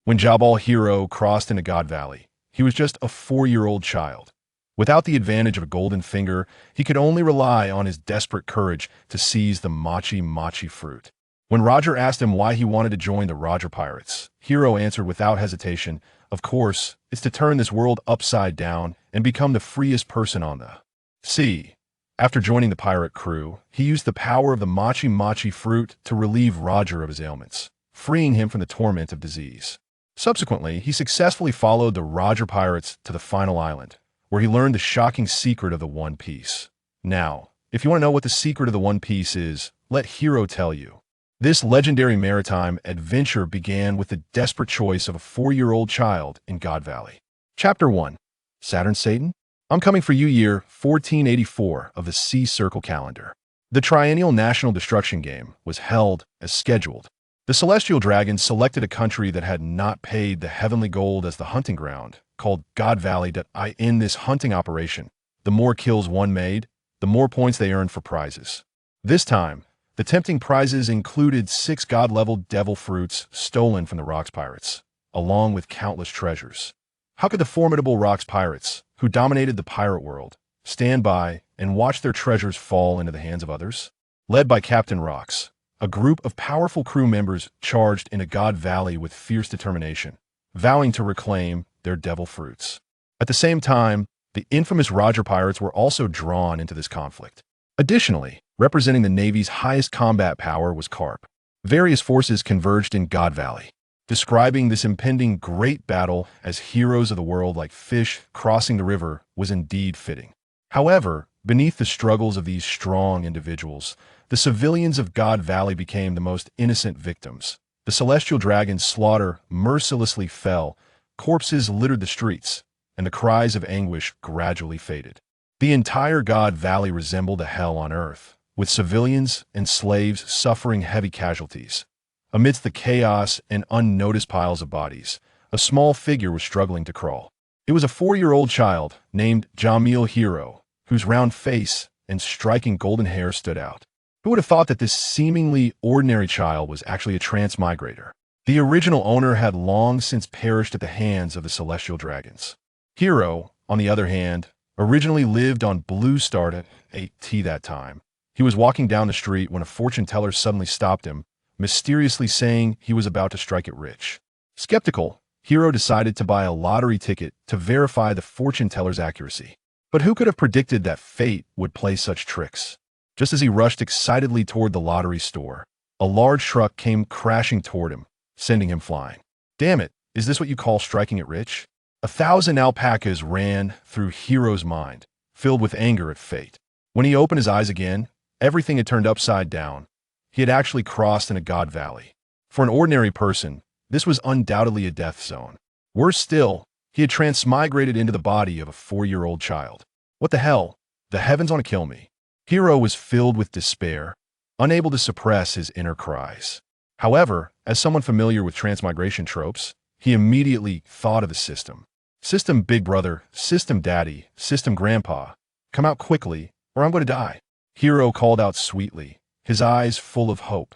When Jabbar Hiro crossed into God Valley, he was just a 4-year-old child. Without the advantage of a golden finger, he could only rely on his desperate courage to seize the mochi fruit. When Roger asked him why he wanted to join the Roger Pirates, Hiro answered without hesitation, "Of course, it's to turn this world upside down and become the freest person on the sea." After joining the pirate crew, he used the power of the mochi fruit to relieve Roger of his ailments, freeing him from the torment of disease. Subsequently, he successfully followed the Roger Pirates to the final island, where he learned the shocking secret of the One Piece. Now, if you want to know what the secret of the One Piece is, let Hiro tell you. This legendary maritime adventure began with the desperate choice of a 4-year-old child in God Valley. Chapter 1. Saturn Satan? I'm coming for you, year 1484 of the Sea Circle calendar. The Triennial National Destruction Game was held as scheduled. The Celestial Dragons selected a country that had not paid the heavenly gold as the hunting ground, called God Valley. In this hunting operation, the more kills one made, the more points they earned for prizes. This time, the tempting prizes included 6 god-level devil fruits stolen from the Rocks Pirates, along with countless treasures. How could the formidable Rocks Pirates, who dominated the pirate world, stand by and watch their treasures fall into the hands of others? Led by Captain Rocks, a group of powerful crew members charged into God Valley with fierce determination, vowing to reclaim their devil fruits. At the same time, the infamous Roger Pirates were also drawn into this conflict. Additionally, representing the Navy's highest combat power was Carp. Various forces converged in God Valley, describing this impending great battle as heroes of the world like fish crossing the river was indeed fitting. However, beneath the struggles of these strong individuals, the civilians of God Valley became the most innocent victims. The celestial dragon's slaughter mercilessly fell, corpses littered the streets, and the cries of anguish gradually faded. The entire God Valley resembled a hell on earth, with civilians and slaves suffering heavy casualties. Amidst the chaos and unnoticed piles of bodies, a small figure was struggling to crawl. It was a 4-year-old child named Jabbar Hiro, whose round face and striking golden hair stood out. Who would have thought that this seemingly ordinary child was actually a transmigrator? The original owner had long since perished at the hands of the celestial dragons. Hiro, on the other hand, originally lived on Blue Star at 8T that time. He was walking down the street when a fortune teller suddenly stopped him, mysteriously saying he was about to strike it rich. Skeptical, Hiro decided to buy a lottery ticket to verify the fortune teller's accuracy. But who could have predicted that fate would play such tricks? Just as he rushed excitedly toward the lottery store, a large truck came crashing toward him, sending him flying. Damn it, is this what you call striking it rich? 1,000 alpacas ran through Hiro's mind, filled with anger at fate. When he opened his eyes again, everything had turned upside down. He had actually crossed into God Valley. For an ordinary person, this was undoubtedly a death zone. Worse still, he had transmigrated into the body of a 4-year-old child. What the hell? The heavens want to kill me. Hiro was filled with despair, unable to suppress his inner cries. However, as someone familiar with transmigration tropes, he immediately thought of the system. System Big Brother, System Daddy, System Grandpa, come out quickly, or I'm going to die. Hiro called out sweetly, his eyes full of hope.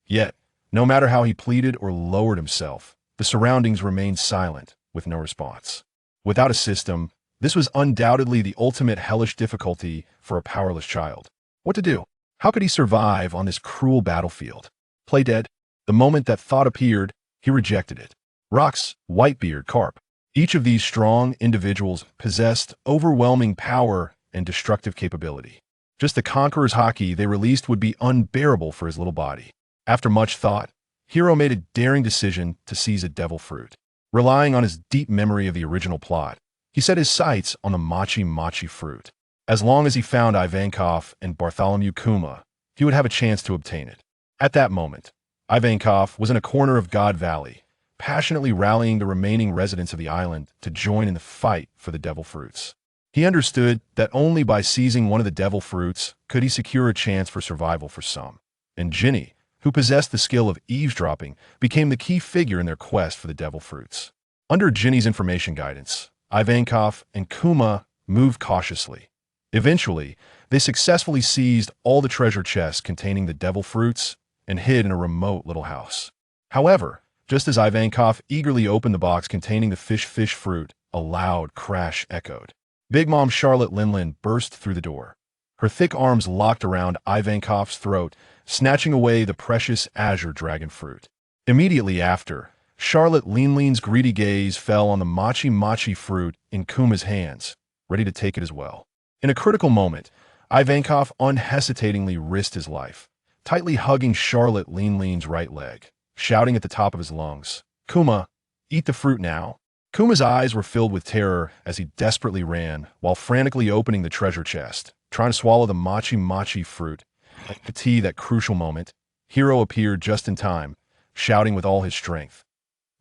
Yet, no matter how he pleaded or lowered himself, the surroundings remained silent, with no response. Without a system, this was undoubtedly the ultimate hellish difficulty for a powerless child. What to do? How could he survive on this cruel battlefield? Play dead? The moment that thought appeared, he rejected it. Rocks, Whitebeard, Carp. Each of these strong individuals possessed overwhelming power and destructive capability. Just the conqueror's haki they released would be unbearable for his little body. After much thought, Hiro made a daring decision to seize a devil fruit. Relying on his deep memory of the original plot, he set his sights on the mochi fruit. As long as he found Ivankov and Bartholomew Kuma, he would have a chance to obtain it. At that moment, Ivankov was in a corner of God Valley, passionately rallying the remaining residents of the island to join in the fight for the devil fruits. He understood that only by seizing one of the devil fruits could he secure a chance for survival for some. And Ginny, who possessed the skill of eavesdropping, became the key figure in their quest for the devil fruits. Under Ginny's information guidance, Ivankov and Kuma moved cautiously. Eventually, they successfully seized all the treasure chests containing the devil fruits and hid in a remote little house. However, Just as Ivankov eagerly opened the box containing the fish fruit, a loud crash echoed. Big Mom Charlotte Linlin burst through the door. Her thick arms locked around Ivankov's throat, snatching away the precious azure dragon fruit. Immediately after, Charlotte Linlin's greedy gaze fell on the mochi fruit in Kuma's hands, ready to take it as well. In a critical moment, Ivankov unhesitatingly risked his life, tightly hugging Charlotte Linlin's right leg, shouting at the top of his lungs, "Kuma, eat the fruit now." Kuma's eyes were filled with terror as he desperately ran, while frantically opening the treasure chest, trying to swallow the mochi fruit. At that crucial moment, Hiro appeared just in time, shouting with all his strength,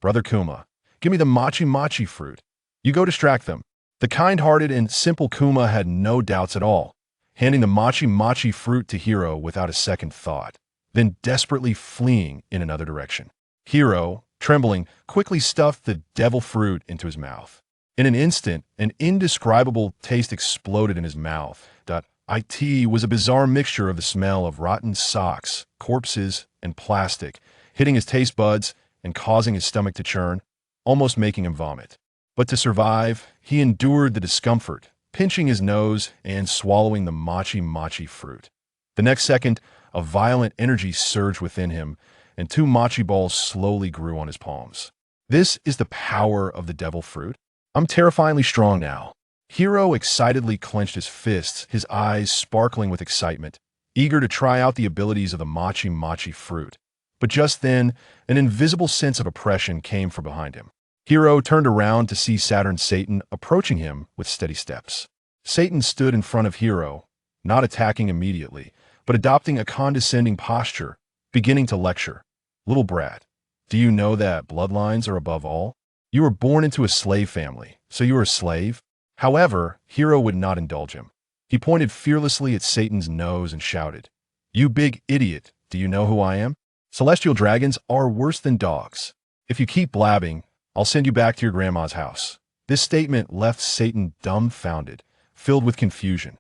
"Brother Kuma, give me the mochi fruit." "You go distract them." The kind-hearted and simple Kuma had no doubts at all, handing the mochi fruit to Hiro without a second thought, then desperately fleeing in another direction. Hiro, trembling, quickly stuffed the devil fruit into his mouth. In an instant, an indescribable taste exploded in his mouth. It was a bizarre mixture of the smell of rotten socks, corpses, and plastic, hitting his taste buds and causing his stomach to churn, almost making him vomit. But to survive, he endured the discomfort, pinching his nose and swallowing the mochi fruit. The next second, a violent energy surged within him, and 2 mochi balls slowly grew on his palms. This is the power of the devil fruit. I'm terrifyingly strong now. Hiro excitedly clenched his fists, his eyes sparkling with excitement, eager to try out the abilities of the mochi fruit. But just then, an invisible sense of oppression came from behind him. Hiro turned around to see Saturn Satan approaching him with steady steps. Satan stood in front of Hiro, not attacking immediately, but adopting a condescending posture, beginning to lecture. "Little brat, do you know that bloodlines are above all? You were born into a slave family, so you are a slave?" However, Hiro would not indulge him. He pointed fearlessly at Satan's nose and shouted, "You big idiot, do you know who I am? Celestial dragons are worse than dogs. If you keep blabbing, I'll send you back to your grandma's house." This statement left Satan dumbfounded, filled with confusion.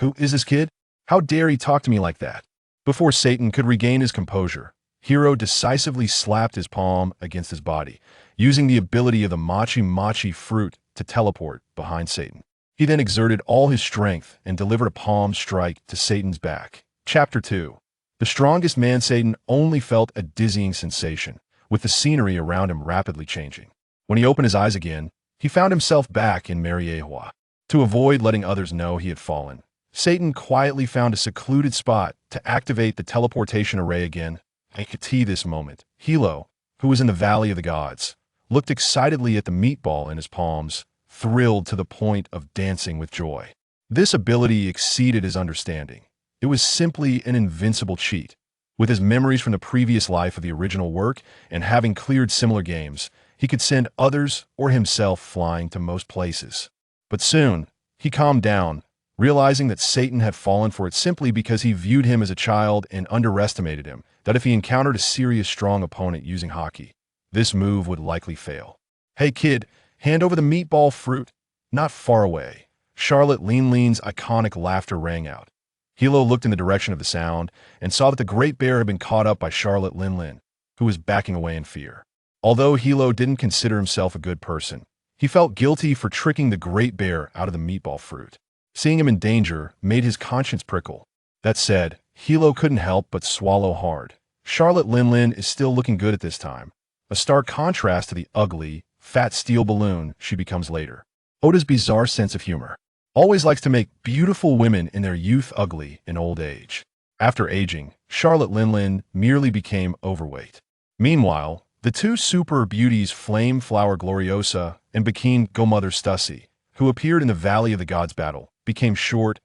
Who is this kid? How dare he talk to me like that? Before Satan could regain his composure, Hiro decisively slapped his palm against his body, using the ability of the mochi fruit to teleport behind Satan. He then exerted all his strength and delivered a palm strike to Satan's back. Chapter 2. The strongest man Satan only felt a dizzying sensation, with the scenery around him rapidly changing. When he opened his eyes again, he found himself back in Mariehua. To avoid letting others know he had fallen, Satan quietly found a secluded spot to activate the teleportation array again. At this moment, Hilo, who was in the Valley of the Gods, looked excitedly at the meatball in his palms, thrilled to the point of dancing with joy. This ability exceeded his understanding. It was simply an invincible cheat. With his memories from the previous life of the original work and having cleared similar games, he could send others or himself flying to most places. But soon, he calmed down, realizing that Satan had fallen for it simply because he viewed him as a child and underestimated him, that if he encountered a serious strong opponent using hockey, this move would likely fail. "Hey kid, hand over the meatball fruit." Not far away, Charlotte Linlin's iconic laughter rang out. Hilo looked in the direction of the sound and saw that the great bear had been caught up by Charlotte Linlin, who was backing away in fear. Although Hilo didn't consider himself a good person, he felt guilty for tricking the great bear out of the meatball fruit. Seeing him in danger made his conscience prickle. That said, Hilo couldn't help but swallow hard. Charlotte Linlin is still looking good at this time, a stark contrast to the ugly, fat steel balloon she becomes later. Oda's bizarre sense of humor always likes to make beautiful women in their youth ugly in old age. After aging, Charlotte Linlin merely became overweight. Meanwhile, the two super beauties Flame Flower Gloriosa and Bikini Godmother Stussy, who appeared in the Valley of the Gods battle, became short,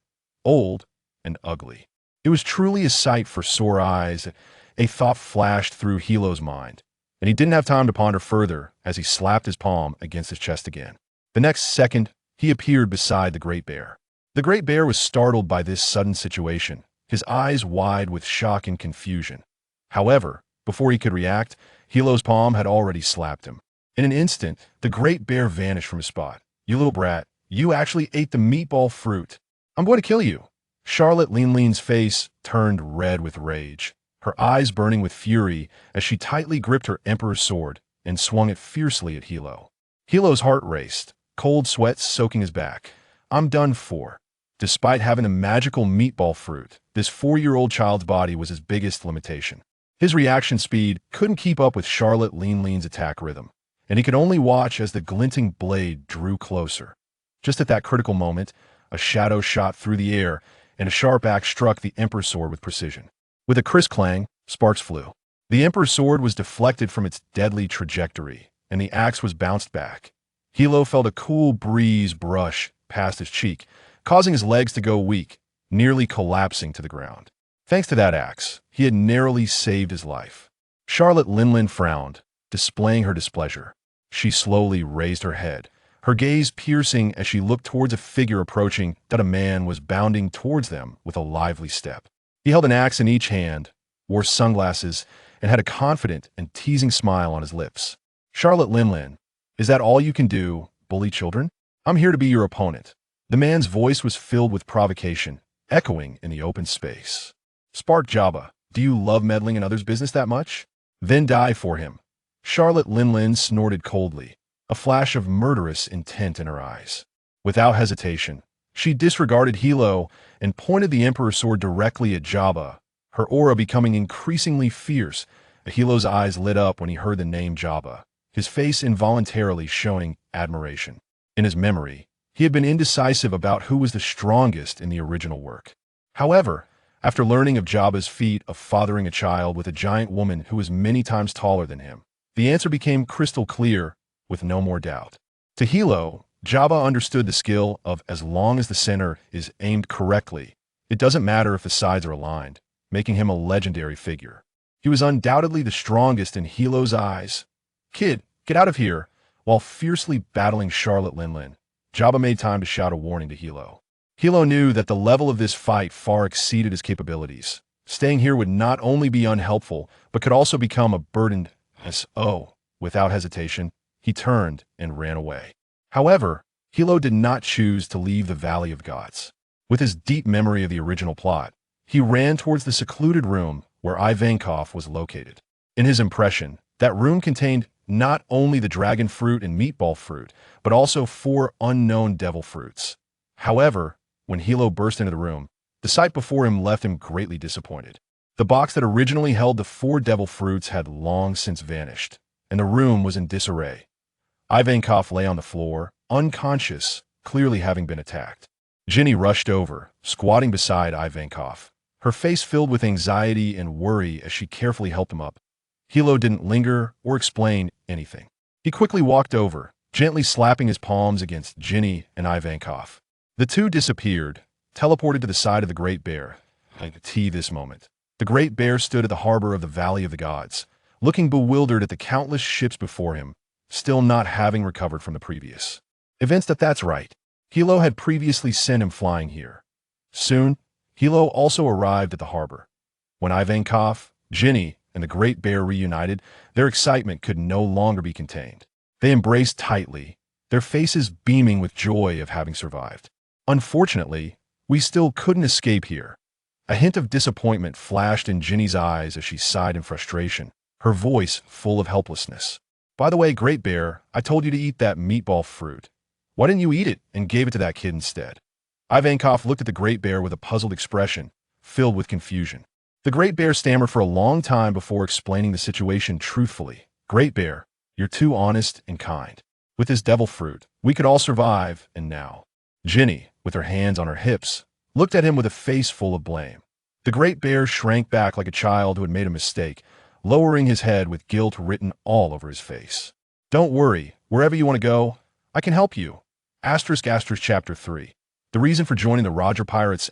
old, and ugly. It was truly a sight for sore eyes. A thought flashed through Hilo's mind, and he didn't have time to ponder further as he slapped his palm against his chest again. The next second, he appeared beside the great bear. The great bear was startled by this sudden situation, his eyes wide with shock and confusion. However, before he could react, Hilo's palm had already slapped him. In an instant, the great bear vanished from his spot. "You little brat, you actually ate the meatball fruit. I'm going to kill you." Charlotte Linlin's face turned red with rage, her eyes burning with fury as she tightly gripped her emperor's sword, and swung it fiercely at Hilo. Hilo's heart raced, cold sweat soaking his back. I'm done for. Despite having a magical meatball fruit, this 4-year-old child's body was his biggest limitation. His reaction speed couldn't keep up with Charlotte Linlin's attack rhythm, and he could only watch as the glinting blade drew closer. Just at that critical moment, a shadow shot through the air, and a sharp axe struck the Emperor's sword with precision. With a crisp clang, sparks flew. The Emperor's sword was deflected from its deadly trajectory, and the axe was bounced back. Hilo felt a cool breeze brush past his cheek, causing his legs to go weak, nearly collapsing to the ground. Thanks to that axe, he had narrowly saved his life. Charlotte Linlin frowned, displaying her displeasure. She slowly raised her head, her gaze piercing as she looked towards a figure approaching that a man was bounding towards them with a lively step. He held an axe in each hand, wore sunglasses, and had a confident and teasing smile on his lips. Charlotte Linlin, is that all you can do, bully children? I'm here to be your opponent. The man's voice was filled with provocation, echoing in the open space. Spark Jabba, do you love meddling in others' business that much? Then die for him. Charlotte Linlin snorted coldly, a flash of murderous intent in her eyes. Without hesitation, she disregarded Hilo and pointed the Emperor's sword directly at Jabba, her aura becoming increasingly fierce. Hilo's eyes lit up when he heard the name Jabba, his face involuntarily showing admiration. In his memory, he had been indecisive about who was the strongest in the original work. However, after learning of Jabba's feat of fathering a child with a giant woman who was many times taller than him, the answer became crystal clear, with no more doubt. To Hilo, Jabba understood the skill of as long as the center is aimed correctly, it doesn't matter if the sides are aligned, making him a legendary figure. He was undoubtedly the strongest in Hilo's eyes. Kid, get out of here! While fiercely battling Charlotte Linlin, Jabba made time to shout a warning to Hilo. Hilo knew that the level of this fight far exceeded his capabilities. Staying here would not only be unhelpful, but could also become a burden. Without hesitation, he turned and ran away. However, Hilo did not choose to leave the Valley of Gods. With his deep memory of the original plot, he ran towards the secluded room where Ivankov was located. In his impression, that room contained not only the dragon fruit and meatball fruit, but also 4 unknown devil fruits. However, when Hilo burst into the room, the sight before him left him greatly disappointed. The box that originally held the 4 devil fruits had long since vanished, and the room was in disarray. Ivankov lay on the floor, unconscious, clearly having been attacked. Ginny rushed over, squatting beside Ivankov, her face filled with anxiety and worry as she carefully helped him up. Hilo didn't linger or explain anything. He quickly walked over, gently slapping his palms against Ginny and Ivankov. The two disappeared, teleported to the side of the Great Bear. This moment. The Great Bear stood at the harbor of the Valley of the Gods, looking bewildered at the countless ships before him, still not having recovered from the previous events. That's right. Hilo had previously sent him flying here. Soon, Hilo also arrived at the harbor. When Ivankov, Ginny, and the Great Bear reunited, their excitement could no longer be contained. They embraced tightly, their faces beaming with joy of having survived. Unfortunately, we still couldn't escape here. A hint of disappointment flashed in Ginny's eyes as she sighed in frustration, her voice full of helplessness. By the way, Great Bear, I told you to eat that meatball fruit. Why didn't you eat it and gave it to that kid instead? Ivankov looked at the Great Bear with a puzzled expression, filled with confusion. The Great Bear stammered for a long time before explaining the situation truthfully. Great Bear, you're too honest and kind. With this devil fruit, we could all survive, and now. Ginny, with her hands on her hips, looked at him with a face full of blame. The Great Bear shrank back like a child who had made a mistake, lowering his head with guilt written all over his face. Don't worry, wherever you want to go, I can help you. Chapter 3. The reason for joining the Roger Pirates.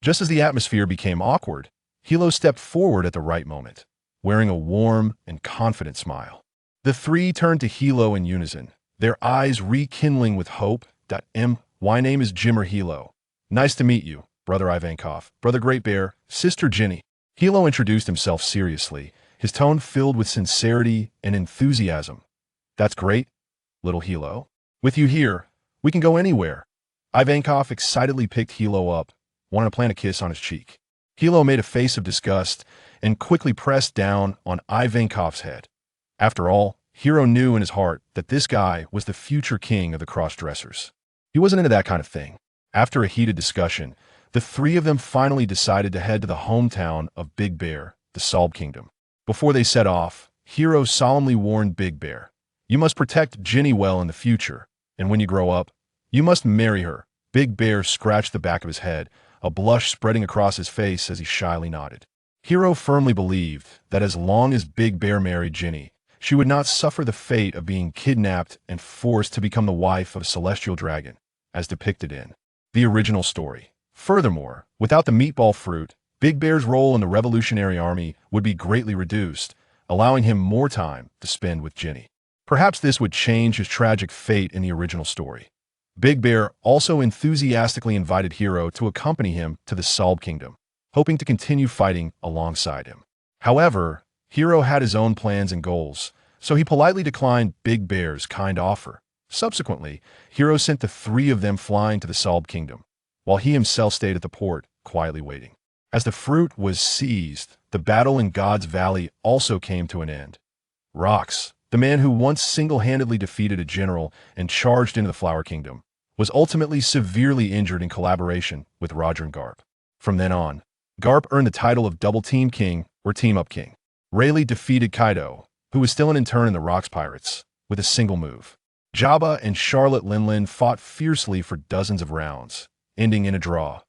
Just as the atmosphere became awkward, Hilo stepped forward at the right moment, wearing a warm and confident smile. The three turned to Hilo in unison, their eyes rekindling with hope. My name is Jabbar Hiro. Nice to meet you, Brother Ivankov, Brother Great Bear, Sister Ginny. Hilo introduced himself seriously, his tone filled with sincerity and enthusiasm. That's great, little Hilo. With you here, we can go anywhere. Ivankov excitedly picked Hilo up, wanting to plant a kiss on his cheek. Hilo made a face of disgust and quickly pressed down on Ivankov's head. After all, Hiro knew in his heart that this guy was the future king of the cross-dressers. He wasn't into that kind of thing. After a heated discussion, the three of them finally decided to head to the hometown of Big Bear, the Salb Kingdom. Before they set off, Hiro solemnly warned Big Bear, "You must protect Ginny well in the future, and when you grow up, you must marry her." Big Bear scratched the back of his head, a blush spreading across his face as he shyly nodded. Hiro firmly believed that as long as Big Bear married Ginny, she would not suffer the fate of being kidnapped and forced to become the wife of a celestial dragon, as depicted in the original story. Furthermore, without the meatball fruit, Big Bear's role in the Revolutionary Army would be greatly reduced, allowing him more time to spend with Ginny. Perhaps this would change his tragic fate in the original story. Big Bear also enthusiastically invited Hiro to accompany him to the Salb Kingdom, hoping to continue fighting alongside him. However, Hiro had his own plans and goals, so he politely declined Big Bear's kind offer. Subsequently, Hiro sent the three of them flying to the Salb Kingdom, while he himself stayed at the port, quietly waiting. As the fruit was seized, the battle in God's Valley also came to an end. Rox, the man who once single-handedly defeated a general and charged into the Flower Kingdom, was ultimately severely injured in collaboration with Roger and Garp. From then on, Garp earned the title of Double Team King or Team Up King. Rayleigh defeated Kaido, who was still an intern in the Rox Pirates, with a single move. Jabba and Charlotte Linlin fought fiercely for dozens of rounds, ending in a draw.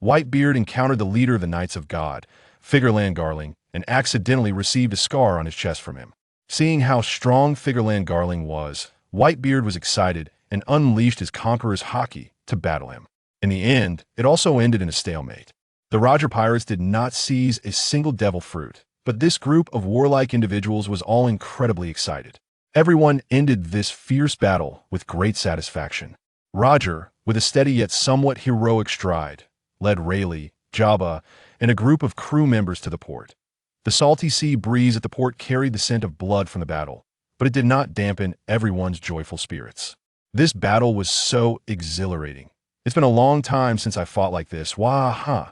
Whitebeard encountered the leader of the Knights of God, Figureland Garling, and accidentally received a scar on his chest from him. Seeing how strong Figureland Garling was, Whitebeard was excited and unleashed his conqueror's haki to battle him. In the end, it also ended in a stalemate. The Roger Pirates did not seize a single devil fruit, but this group of warlike individuals was all incredibly excited. Everyone ended this fierce battle with great satisfaction. Roger, with a steady yet somewhat heroic stride, led Rayleigh, Jabba, and a group of crew members to the port. The salty sea breeze at the port carried the scent of blood from the battle, but it did not dampen everyone's joyful spirits. This battle was so exhilarating. "It's been a long time since I fought like this. Wah-ha!"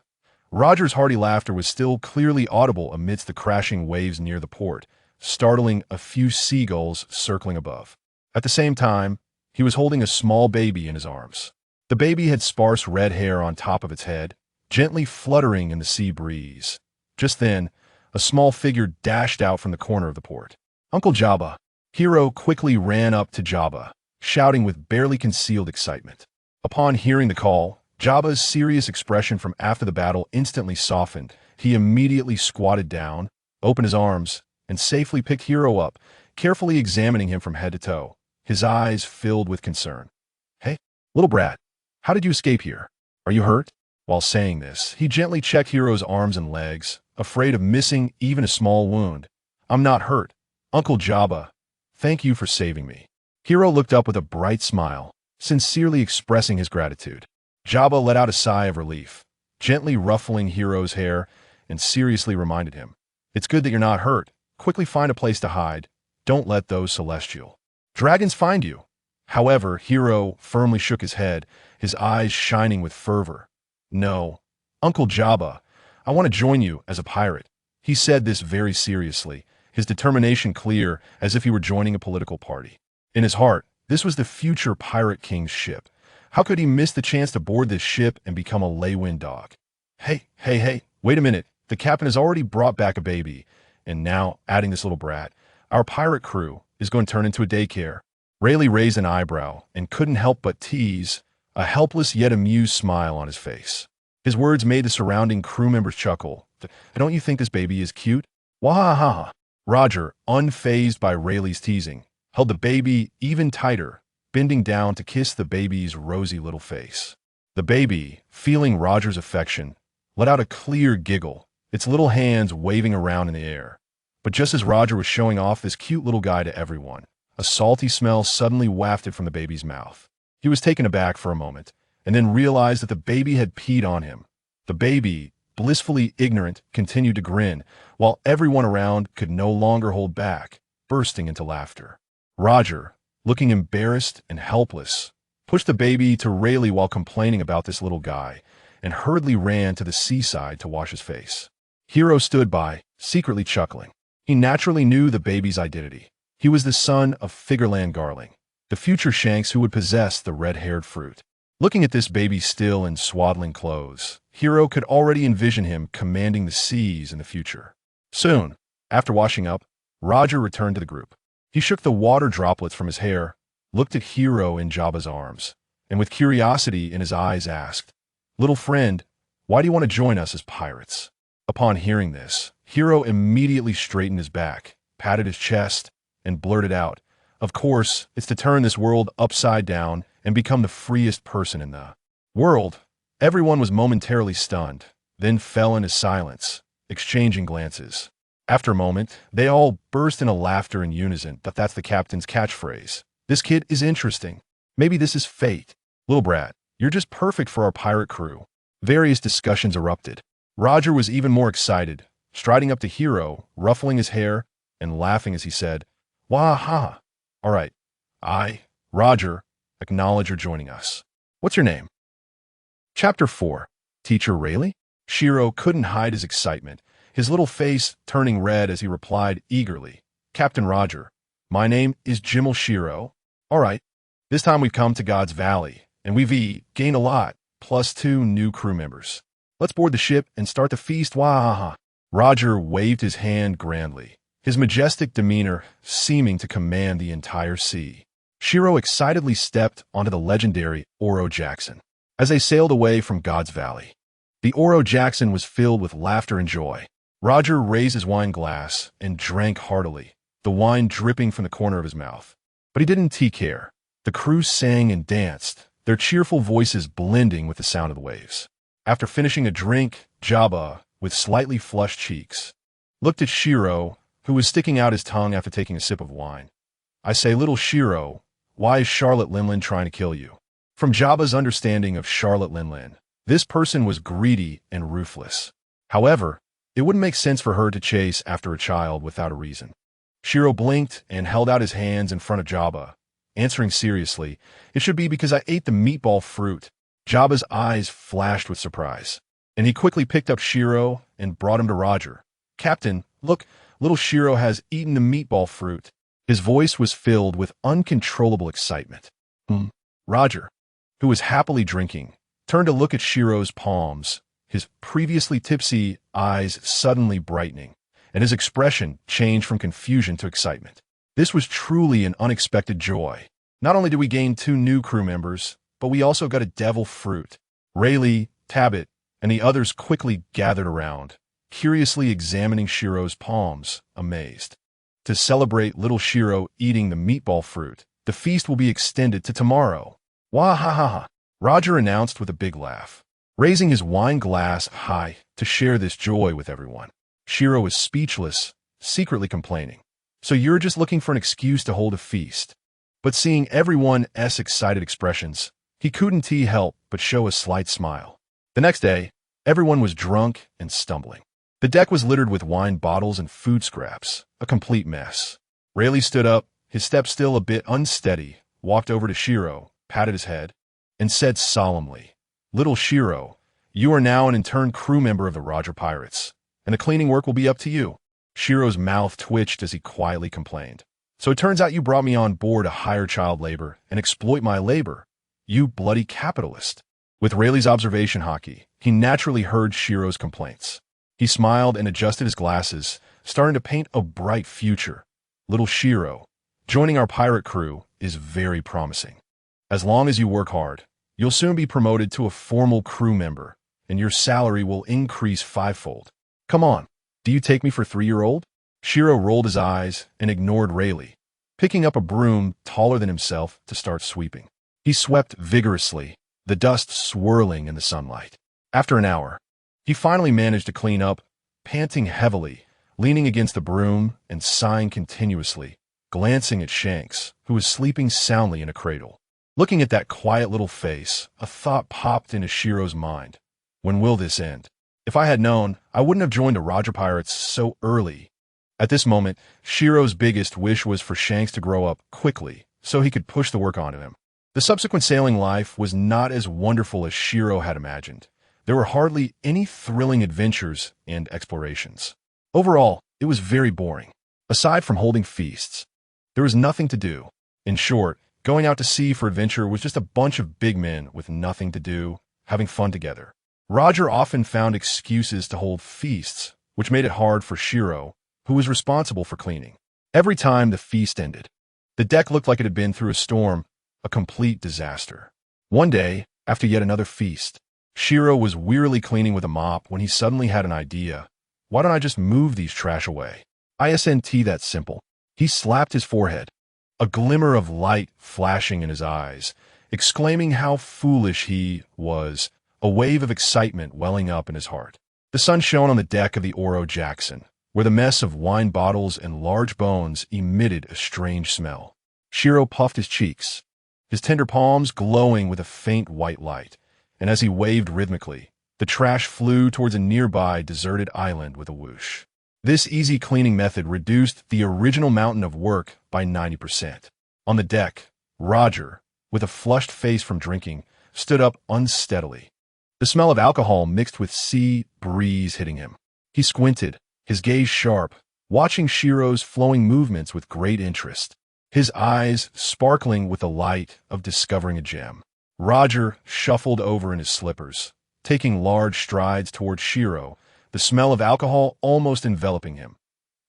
Roger's hearty laughter was still clearly audible amidst the crashing waves near the port, startling a few seagulls circling above. At the same time, he was holding a small baby in his arms. The baby had sparse red hair on top of its head, gently fluttering in the sea breeze. Just then, a small figure dashed out from the corner of the port. "Uncle Jabba!" Hiro quickly ran up to Jabba, shouting with barely concealed excitement. Upon hearing the call, Jabba's serious expression from after the battle instantly softened. He immediately squatted down, opened his arms, and safely picked Hiro up, carefully examining him from head to toe, his eyes filled with concern. "Hey, little brat, how did you escape here? Are you hurt?" While saying this, he gently checked Hiro's arms and legs, afraid of missing even a small wound. "I'm not hurt. Uncle Jabba, thank you for saving me." Hiro looked up with a bright smile, sincerely expressing his gratitude. Jabba let out a sigh of relief, gently ruffling Hiro's hair, and seriously reminded him, "It's good that you're not hurt. Quickly find a place to hide. Don't let those celestial dragons find you." However, Hiro firmly shook his head, his eyes shining with fervor. "No, Uncle Jabba, I want to join you as a pirate." He said this very seriously, his determination clear as if he were joining a political party. In his heart, this was the future Pirate King's ship. How could he miss the chance to board this ship and become a Leywind dog? Hey, wait a minute. The captain has already brought back a baby, and now, adding this little brat, our pirate crew is going to turn into a daycare. Rayleigh raised an eyebrow and couldn't help but tease, a helpless yet amused smile on his face. His words made the surrounding crew members chuckle. "Don't you think this baby is cute?" "Wah-ha-ha!" Roger, unfazed by Rayleigh's teasing, held the baby even tighter, bending down to kiss the baby's rosy little face. The baby, feeling Roger's affection, let out a clear giggle, its little hands waving around in the air. But just as Roger was showing off this cute little guy to everyone, a salty smell suddenly wafted from the baby's mouth. He was taken aback for a moment, and then realized that the baby had peed on him. The baby, blissfully ignorant, continued to grin, while everyone around could no longer hold back, bursting into laughter. Roger, looking embarrassed and helpless, pushed the baby to Rayleigh while complaining about this little guy, and hurriedly ran to the seaside to wash his face. Hiro stood by, secretly chuckling. He naturally knew the baby's identity. He was the son of Figureland Garling, the future Shanks who would possess the red-haired fruit. Looking at this baby still in swaddling clothes, Hiro could already envision him commanding the seas in the future. Soon, after washing up, Roger returned to the group. He shook the water droplets from his hair, looked at Hiro in Jabba's arms, and with curiosity in his eyes asked, "Little friend, why do you want to join us as pirates?" Upon hearing this, Hiro immediately straightened his back, patted his chest, and blurted out, "Of course, it's to turn this world upside down and become the freest person in the world." Everyone was momentarily stunned, then fell into silence, exchanging glances. After a moment, they all burst into laughter in unison. That's the captain's catchphrase. "This kid is interesting. Maybe this is fate. Little brat, you're just perfect for our pirate crew." Various discussions erupted. Roger was even more excited, striding up to Hiro, ruffling his hair, and laughing as he said, "Wah ha! All right, Roger, acknowledge you're joining us. What's your name?" Chapter 4. Teacher Rayleigh? Shiro couldn't hide his excitement, his little face turning red as he replied eagerly, "Captain Roger, my name is Jimmel Shiro. All right, this time we've come to God's Valley, and we've gained a lot, plus 2 new crew members. Let's board the ship and start the feast. Wah-ha-ha." Roger waved his hand grandly, his majestic demeanor seeming to command the entire sea. Shiro excitedly stepped onto the legendary Oro Jackson. As they sailed away from God's Valley, the Oro Jackson was filled with laughter and joy. Roger raised his wine glass and drank heartily, the wine dripping from the corner of his mouth. But he didn't take care. The crew sang and danced, their cheerful voices blending with the sound of the waves. After finishing a drink, Jabba, with slightly flushed cheeks, looked at Shiro, who was sticking out his tongue after taking a sip of wine. "I say, little Shiro, why is Charlotte Linlin trying to kill you?" From Jabba's understanding of Charlotte Linlin, this person was greedy and ruthless. However, it wouldn't make sense for her to chase after a child without a reason. Shiro blinked and held out his hands in front of Jabba, answering seriously, "It should be because I ate the meatball fruit." Jabba's eyes flashed with surprise, and he quickly picked up Shiro and brought him to Roger. "Captain, look, little Shiro has eaten the meatball fruit." His voice was filled with uncontrollable excitement. Roger, who was happily drinking, turned to look at Shiro's palms, his previously tipsy eyes suddenly brightening, and his expression changed from confusion to excitement. This was truly an unexpected joy. Not only did we gain 2 new crew members, but we also got a devil fruit. Rayleigh, Tabit, and the others quickly gathered around, curiously examining Shiro's palms, amazed. To celebrate little Shiro eating the meatball fruit, the feast will be extended to tomorrow. Wah-ha-ha-ha, Roger announced with a big laugh, raising his wine glass high to share this joy with everyone. Shiro was speechless, secretly complaining. "So you're just looking for an excuse to hold a feast?" But seeing everyone's excited expressions, he couldn't help but show a slight smile. The next day, everyone was drunk and stumbling. The deck was littered with wine bottles and food scraps, a complete mess. Rayleigh stood up, his step still a bit unsteady, walked over to Shiro, patted his head, and said solemnly, "Little Shiro, you are now an intern crew member of the Roger Pirates, and the cleaning work will be up to you." Shiro's mouth twitched as he quietly complained. "So it turns out you brought me on board to hire child labor and exploit my labor, you bloody capitalist." With Rayleigh's observation hockey, he naturally heard Shiro's complaints. He smiled and adjusted his glasses, starting to paint a bright future. "Little Shiro, joining our pirate crew is very promising. As long as you work hard, you'll soon be promoted to a formal crew member, and your salary will increase 5-fold. Come on, do you take me for 3-year-old? Shiro rolled his eyes and ignored Rayleigh, picking up a broom taller than himself to start sweeping. He swept vigorously, the dust swirling in the sunlight. After an hour, he finally managed to clean up, panting heavily, leaning against the broom and sighing continuously, glancing at Shanks, who was sleeping soundly in a cradle. Looking at that quiet little face, a thought popped into Shiro's mind. When will this end? If I had known, I wouldn't have joined the Roger Pirates so early. At this moment, Shiro's biggest wish was for Shanks to grow up quickly, so he could push the work onto him. The subsequent sailing life was not as wonderful as Shiro had imagined. There were hardly any thrilling adventures and explorations. Overall, it was very boring. Aside from holding feasts, There was nothing to do. In short, going out to sea for adventure was just a bunch of big men with nothing to do, having fun together. Roger often found excuses to hold feasts, which made it hard for Shiro, who was responsible for cleaning. Every time the feast ended, the deck looked like it had been through a storm, a complete disaster. One day, after yet another feast, Shiro was wearily cleaning with a mop when he suddenly had an idea. Why don't I just move these trash away? Isn't that simple? He slapped his forehead, a glimmer of light flashing in his eyes, exclaiming how foolish he was, a wave of excitement welling up in his heart. The sun shone on the deck of the Oro Jackson, where the mess of wine bottles and large bones emitted a strange smell. Shiro puffed his cheeks, his tender palms glowing with a faint white light, and as he waved rhythmically, the trash flew towards a nearby deserted island with a whoosh. This easy cleaning method reduced the original mountain of work by 90%. On the deck, Roger, with a flushed face from drinking, stood up unsteadily. The smell of alcohol mixed with sea breeze hitting him. He squinted, his gaze sharp, watching Shiro's flowing movements with great interest, his eyes sparkling with the light of discovering a gem. Roger shuffled over in his slippers, taking large strides toward Shiro, the smell of alcohol almost enveloping him.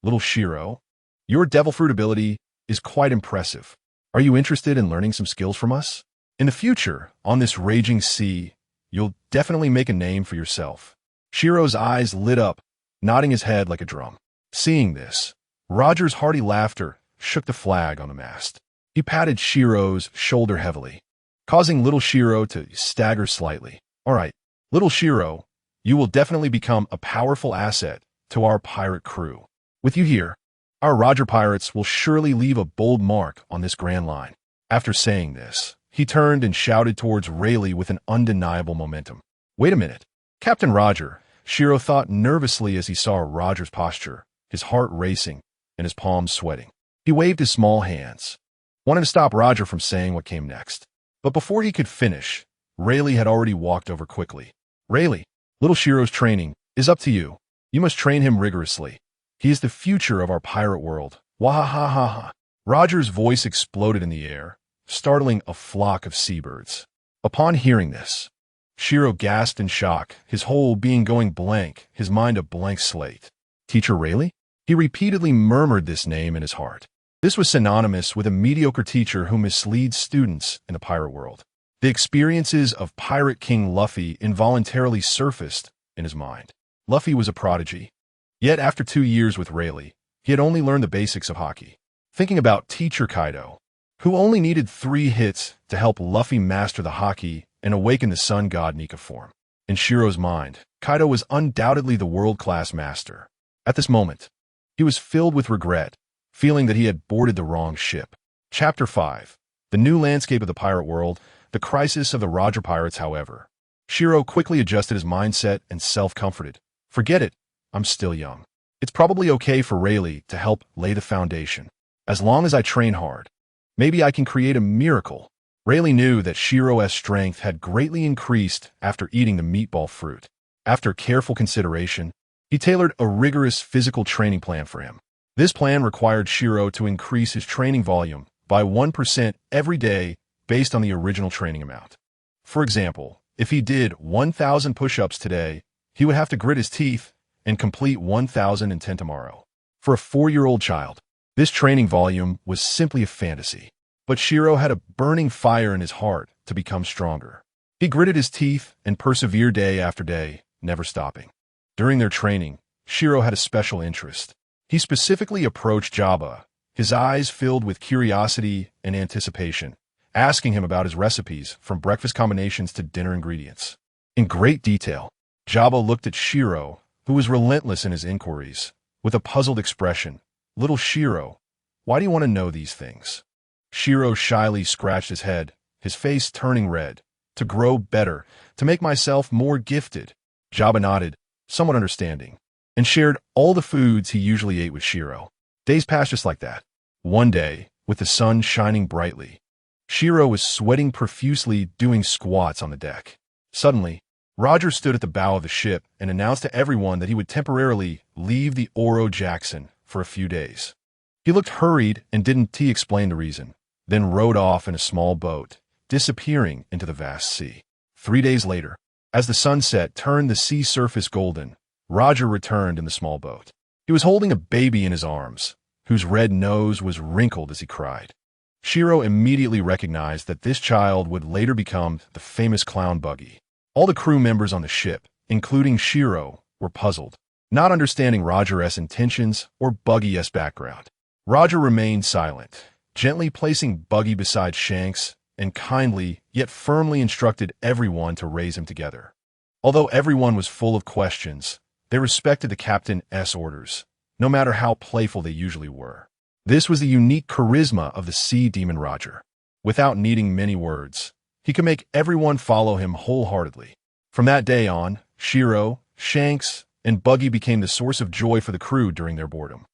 Little Shiro, your devil fruit ability is quite impressive. Are you interested in learning some skills from us? In the future, on this raging sea, you'll definitely make a name for yourself. Shiro's eyes lit up, nodding his head like a drum. Seeing this, Roger's hearty laughter shook the flag on the mast. He patted Shiro's shoulder heavily, causing little Shiro to stagger slightly. All right, little Shiro, you will definitely become a powerful asset to our pirate crew. With you here, our Roger pirates will surely leave a bold mark on this grand line. After saying this, he turned and shouted towards Rayleigh with an undeniable momentum. Wait a minute. Captain Roger, Shiro thought nervously as he saw Roger's posture, his heart racing and his palms sweating. He waved his small hands, wanting to stop Roger from saying what came next. But before he could finish, Rayleigh had already walked over quickly. Rayleigh, little Shiro's training is up to you. You must train him rigorously. He is the future of our pirate world. Wahahaha. Roger's voice exploded in the air, startling a flock of seabirds. Upon hearing this, Shiro gasped in shock, his whole being going blank, his mind a blank slate. Teacher Rayleigh? He repeatedly murmured this name in his heart. This was synonymous with a mediocre teacher who misleads students in the pirate world. The experiences of Pirate King Luffy involuntarily surfaced in his mind. Luffy was a prodigy. Yet after 2 years with Rayleigh, he had only learned the basics of hockey. Thinking about Teacher Kaido, who only needed 3 hits to help Luffy master the hockey and awaken the sun god Nika form. In Shiro's mind, Kaido was undoubtedly the world-class master. At this moment, he was filled with regret, feeling that he had boarded the wrong ship. Chapter 5. The new landscape of the pirate world, the crisis of the Roger pirates, however. Shiro quickly adjusted his mindset and self-comforted. Forget it, I'm still young. It's probably okay for Rayleigh to help lay the foundation. As long as I train hard, maybe I can create a miracle. Rayleigh knew that Shiro's strength had greatly increased after eating the meatball fruit. After careful consideration, he tailored a rigorous physical training plan for him. This plan required Shiro to increase his training volume by 1% every day based on the original training amount. For example, if he did 1,000 push-ups today, he would have to grit his teeth and complete 1,010 tomorrow. For a 4-year-old child, this training volume was simply a fantasy. But Shiro had a burning fire in his heart to become stronger. He gritted his teeth and persevered day after day, never stopping. During their training, Shiro had a special interest. He specifically approached Jabba, his eyes filled with curiosity and anticipation, asking him about his recipes from breakfast combinations to dinner ingredients. In great detail, Jabba looked at Shiro, who was relentless in his inquiries, with a puzzled expression. Little Shiro, why do you want to know these things? Shiro shyly scratched his head, his face turning red. To grow better, to make myself more gifted. Jabba nodded, somewhat understanding, and shared all the foods he usually ate with Shiro. Days passed just like that. One day, with the sun shining brightly, Shiro was sweating profusely doing squats on the deck. Suddenly, Roger stood at the bow of the ship and announced to everyone that he would temporarily leave the Oro Jackson for a few days. He looked hurried and didn't explain the reason, then rowed off in a small boat, disappearing into the vast sea. 3 days later, as the sunset turned the sea surface golden, Roger returned in the small boat. He was holding a baby in his arms, whose red nose was wrinkled as he cried. Shiro immediately recognized that this child would later become the famous clown Buggy. All the crew members on the ship, including Shiro, were puzzled, not understanding Roger's intentions or Buggy's background. Roger remained silent, gently placing Buggy beside Shanks, and kindly yet firmly instructed everyone to raise him together. Although everyone was full of questions, they respected the captain's orders, no matter how playful they usually were. This was the unique charisma of the sea demon Roger. Without needing many words, he could make everyone follow him wholeheartedly. From that day on, Shiro, Shanks, and Buggy became the source of joy for the crew during their boredom.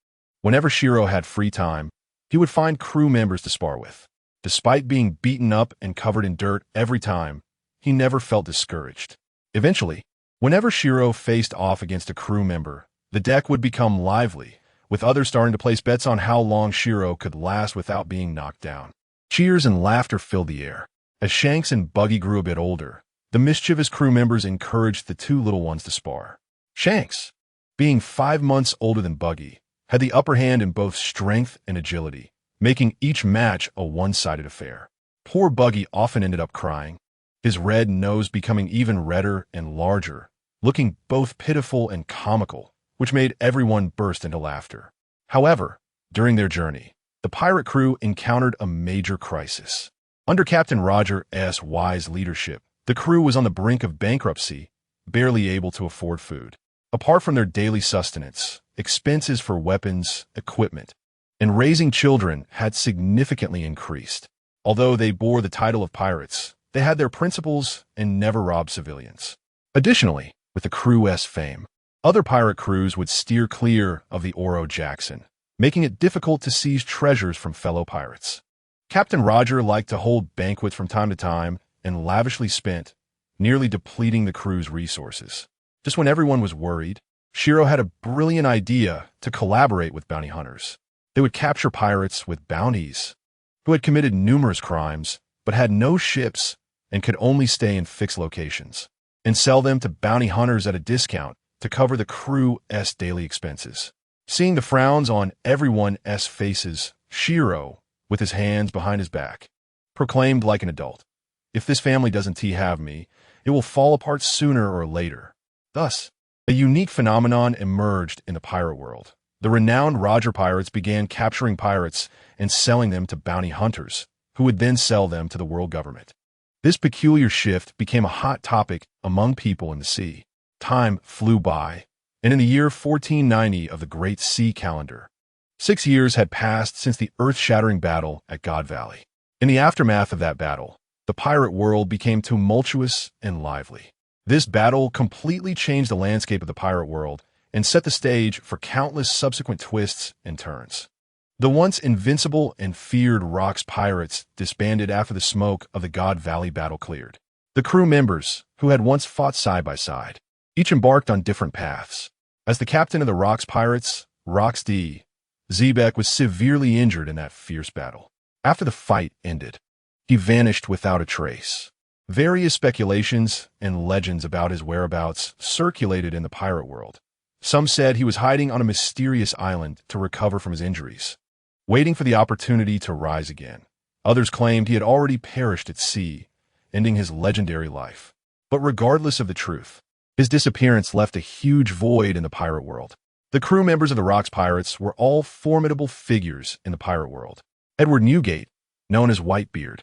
Whenever Shiro had free time, he would find crew members to spar with. Despite being beaten up and covered in dirt every time, he never felt discouraged. Eventually, whenever Shiro faced off against a crew member, the deck would become lively, with others starting to place bets on how long Shiro could last without being knocked down. Cheers and laughter filled the air. As Shanks and Buggy grew a bit older, the mischievous crew members encouraged the two little ones to spar. Shanks, being 5 months older than Buggy, had the upper hand in both strength and agility, making each match a one-sided affair. Poor Buggy often ended up crying, his red nose becoming even redder and larger, looking both pitiful and comical, which made everyone burst into laughter. However, during their journey, the pirate crew encountered a major crisis. Under Captain Roger's wise leadership, the crew was on the brink of bankruptcy, barely able to afford food. Apart from their daily sustenance, expenses for weapons, equipment, and raising children had significantly increased. Although they bore the title of pirates, they had their principles and never robbed civilians. Additionally, with the crew's fame, other pirate crews would steer clear of the Oro Jackson, making it difficult to seize treasures from fellow pirates. Captain Roger liked to hold banquets from time to time and lavishly spent, nearly depleting the crew's resources. Just when everyone was worried, Shiro had a brilliant idea to collaborate with bounty hunters. They would capture pirates with bounties who had committed numerous crimes but had no ships and could only stay in fixed locations, and sell them to bounty hunters at a discount to cover the crew's daily expenses. Seeing the frowns on everyone's faces, Shiro, with his hands behind his back, proclaimed like an adult, "If this family doesn't have me, it will fall apart sooner or later." Thus, a unique phenomenon emerged in the pirate world. The renowned Roger pirates began capturing pirates and selling them to bounty hunters, who would then sell them to the world government. This peculiar shift became a hot topic among people in the sea. Time flew by, and in the year 1490 of the Great Sea Calendar, 6 years had passed since the earth-shattering battle at God Valley. In the aftermath of that battle, the pirate world became tumultuous and lively. This battle completely changed the landscape of the pirate world and set the stage for countless subsequent twists and turns. The once invincible and feared Rocks pirates disbanded after the smoke of the God Valley battle cleared. The crew members, who had once fought side by side, each embarked on different paths. As the captain of the Rocks pirates, Rocks D. Zebek was severely injured in that fierce battle. After the fight ended, he vanished without a trace. Various speculations and legends about his whereabouts circulated in the pirate world. Some said he was hiding on a mysterious island to recover from his injuries, waiting for the opportunity to rise again. Others claimed he had already perished at sea, ending his legendary life. But regardless of the truth, his disappearance left a huge void in the pirate world. The crew members of the Rocks Pirates were all formidable figures in the pirate world. Edward Newgate, known as Whitebeard,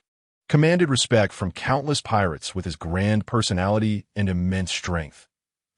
commanded respect from countless pirates with his grand personality and immense strength.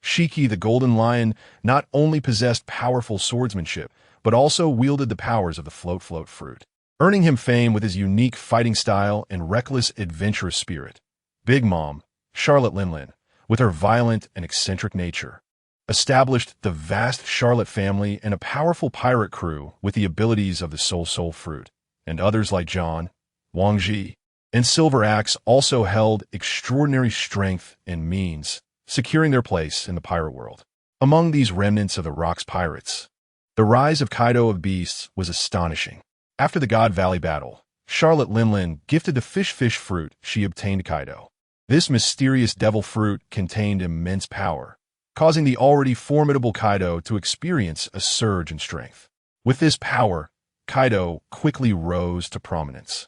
Shiki the Golden Lion not only possessed powerful swordsmanship, but also wielded the powers of the float fruit, earning him fame with his unique fighting style and reckless, adventurous spirit. Big Mom, Charlotte Linlin, with her violent and eccentric nature, established the vast Charlotte family and a powerful pirate crew with the abilities of the soul fruit, and others like John, Wang Ji, and Silver Axe also held extraordinary strength and means, securing their place in the pirate world. Among these remnants of the Rocks Pirates, The rise of Kaido of Beasts was astonishing. After the God Valley battle, Charlotte Linlin gifted the fish fruit she obtained to Kaido. This mysterious devil fruit contained immense power, causing the already formidable Kaido to experience a surge in strength. With this power, Kaido quickly rose to prominence,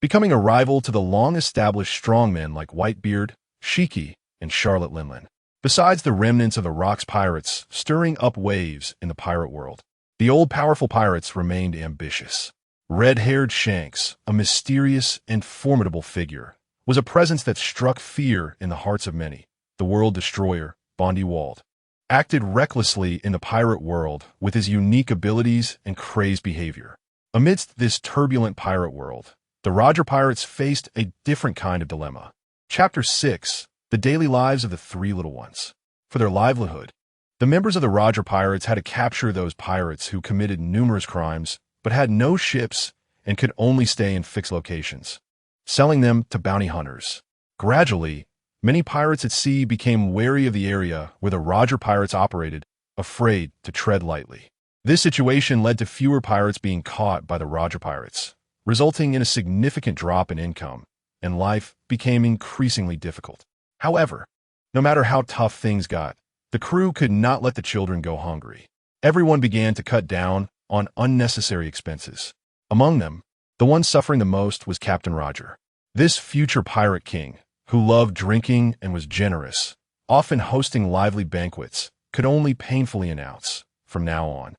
becoming a rival to the long-established strongmen like Whitebeard, Shiki, and Charlotte Linlin. Besides the remnants of the Rocks pirates stirring up waves in the pirate world, the old powerful pirates remained ambitious. Red-haired Shanks, a mysterious and formidable figure, was a presence that struck fear in the hearts of many. The world destroyer, Bondi Wald, acted recklessly in the pirate world with his unique abilities and crazed behavior. Amidst this turbulent pirate world, the Roger Pirates faced a different kind of dilemma. Chapter 6: The Daily Lives of the Three Little Ones. For their livelihood, the members of the Roger Pirates had to capture those pirates who committed numerous crimes but had no ships and could only stay in fixed locations, selling them to bounty hunters. Gradually, many pirates at sea became wary of the area where the Roger Pirates operated, afraid to tread lightly. This situation led to fewer pirates being caught by the Roger Pirates, resulting in a significant drop in income, and life became increasingly difficult. However, no matter how tough things got, the crew could not let the children go hungry. Everyone began to cut down on unnecessary expenses. Among them, the one suffering the most was Captain Roger. This future pirate king, who loved drinking and was generous, often hosting lively banquets, could only painfully announce, from now on,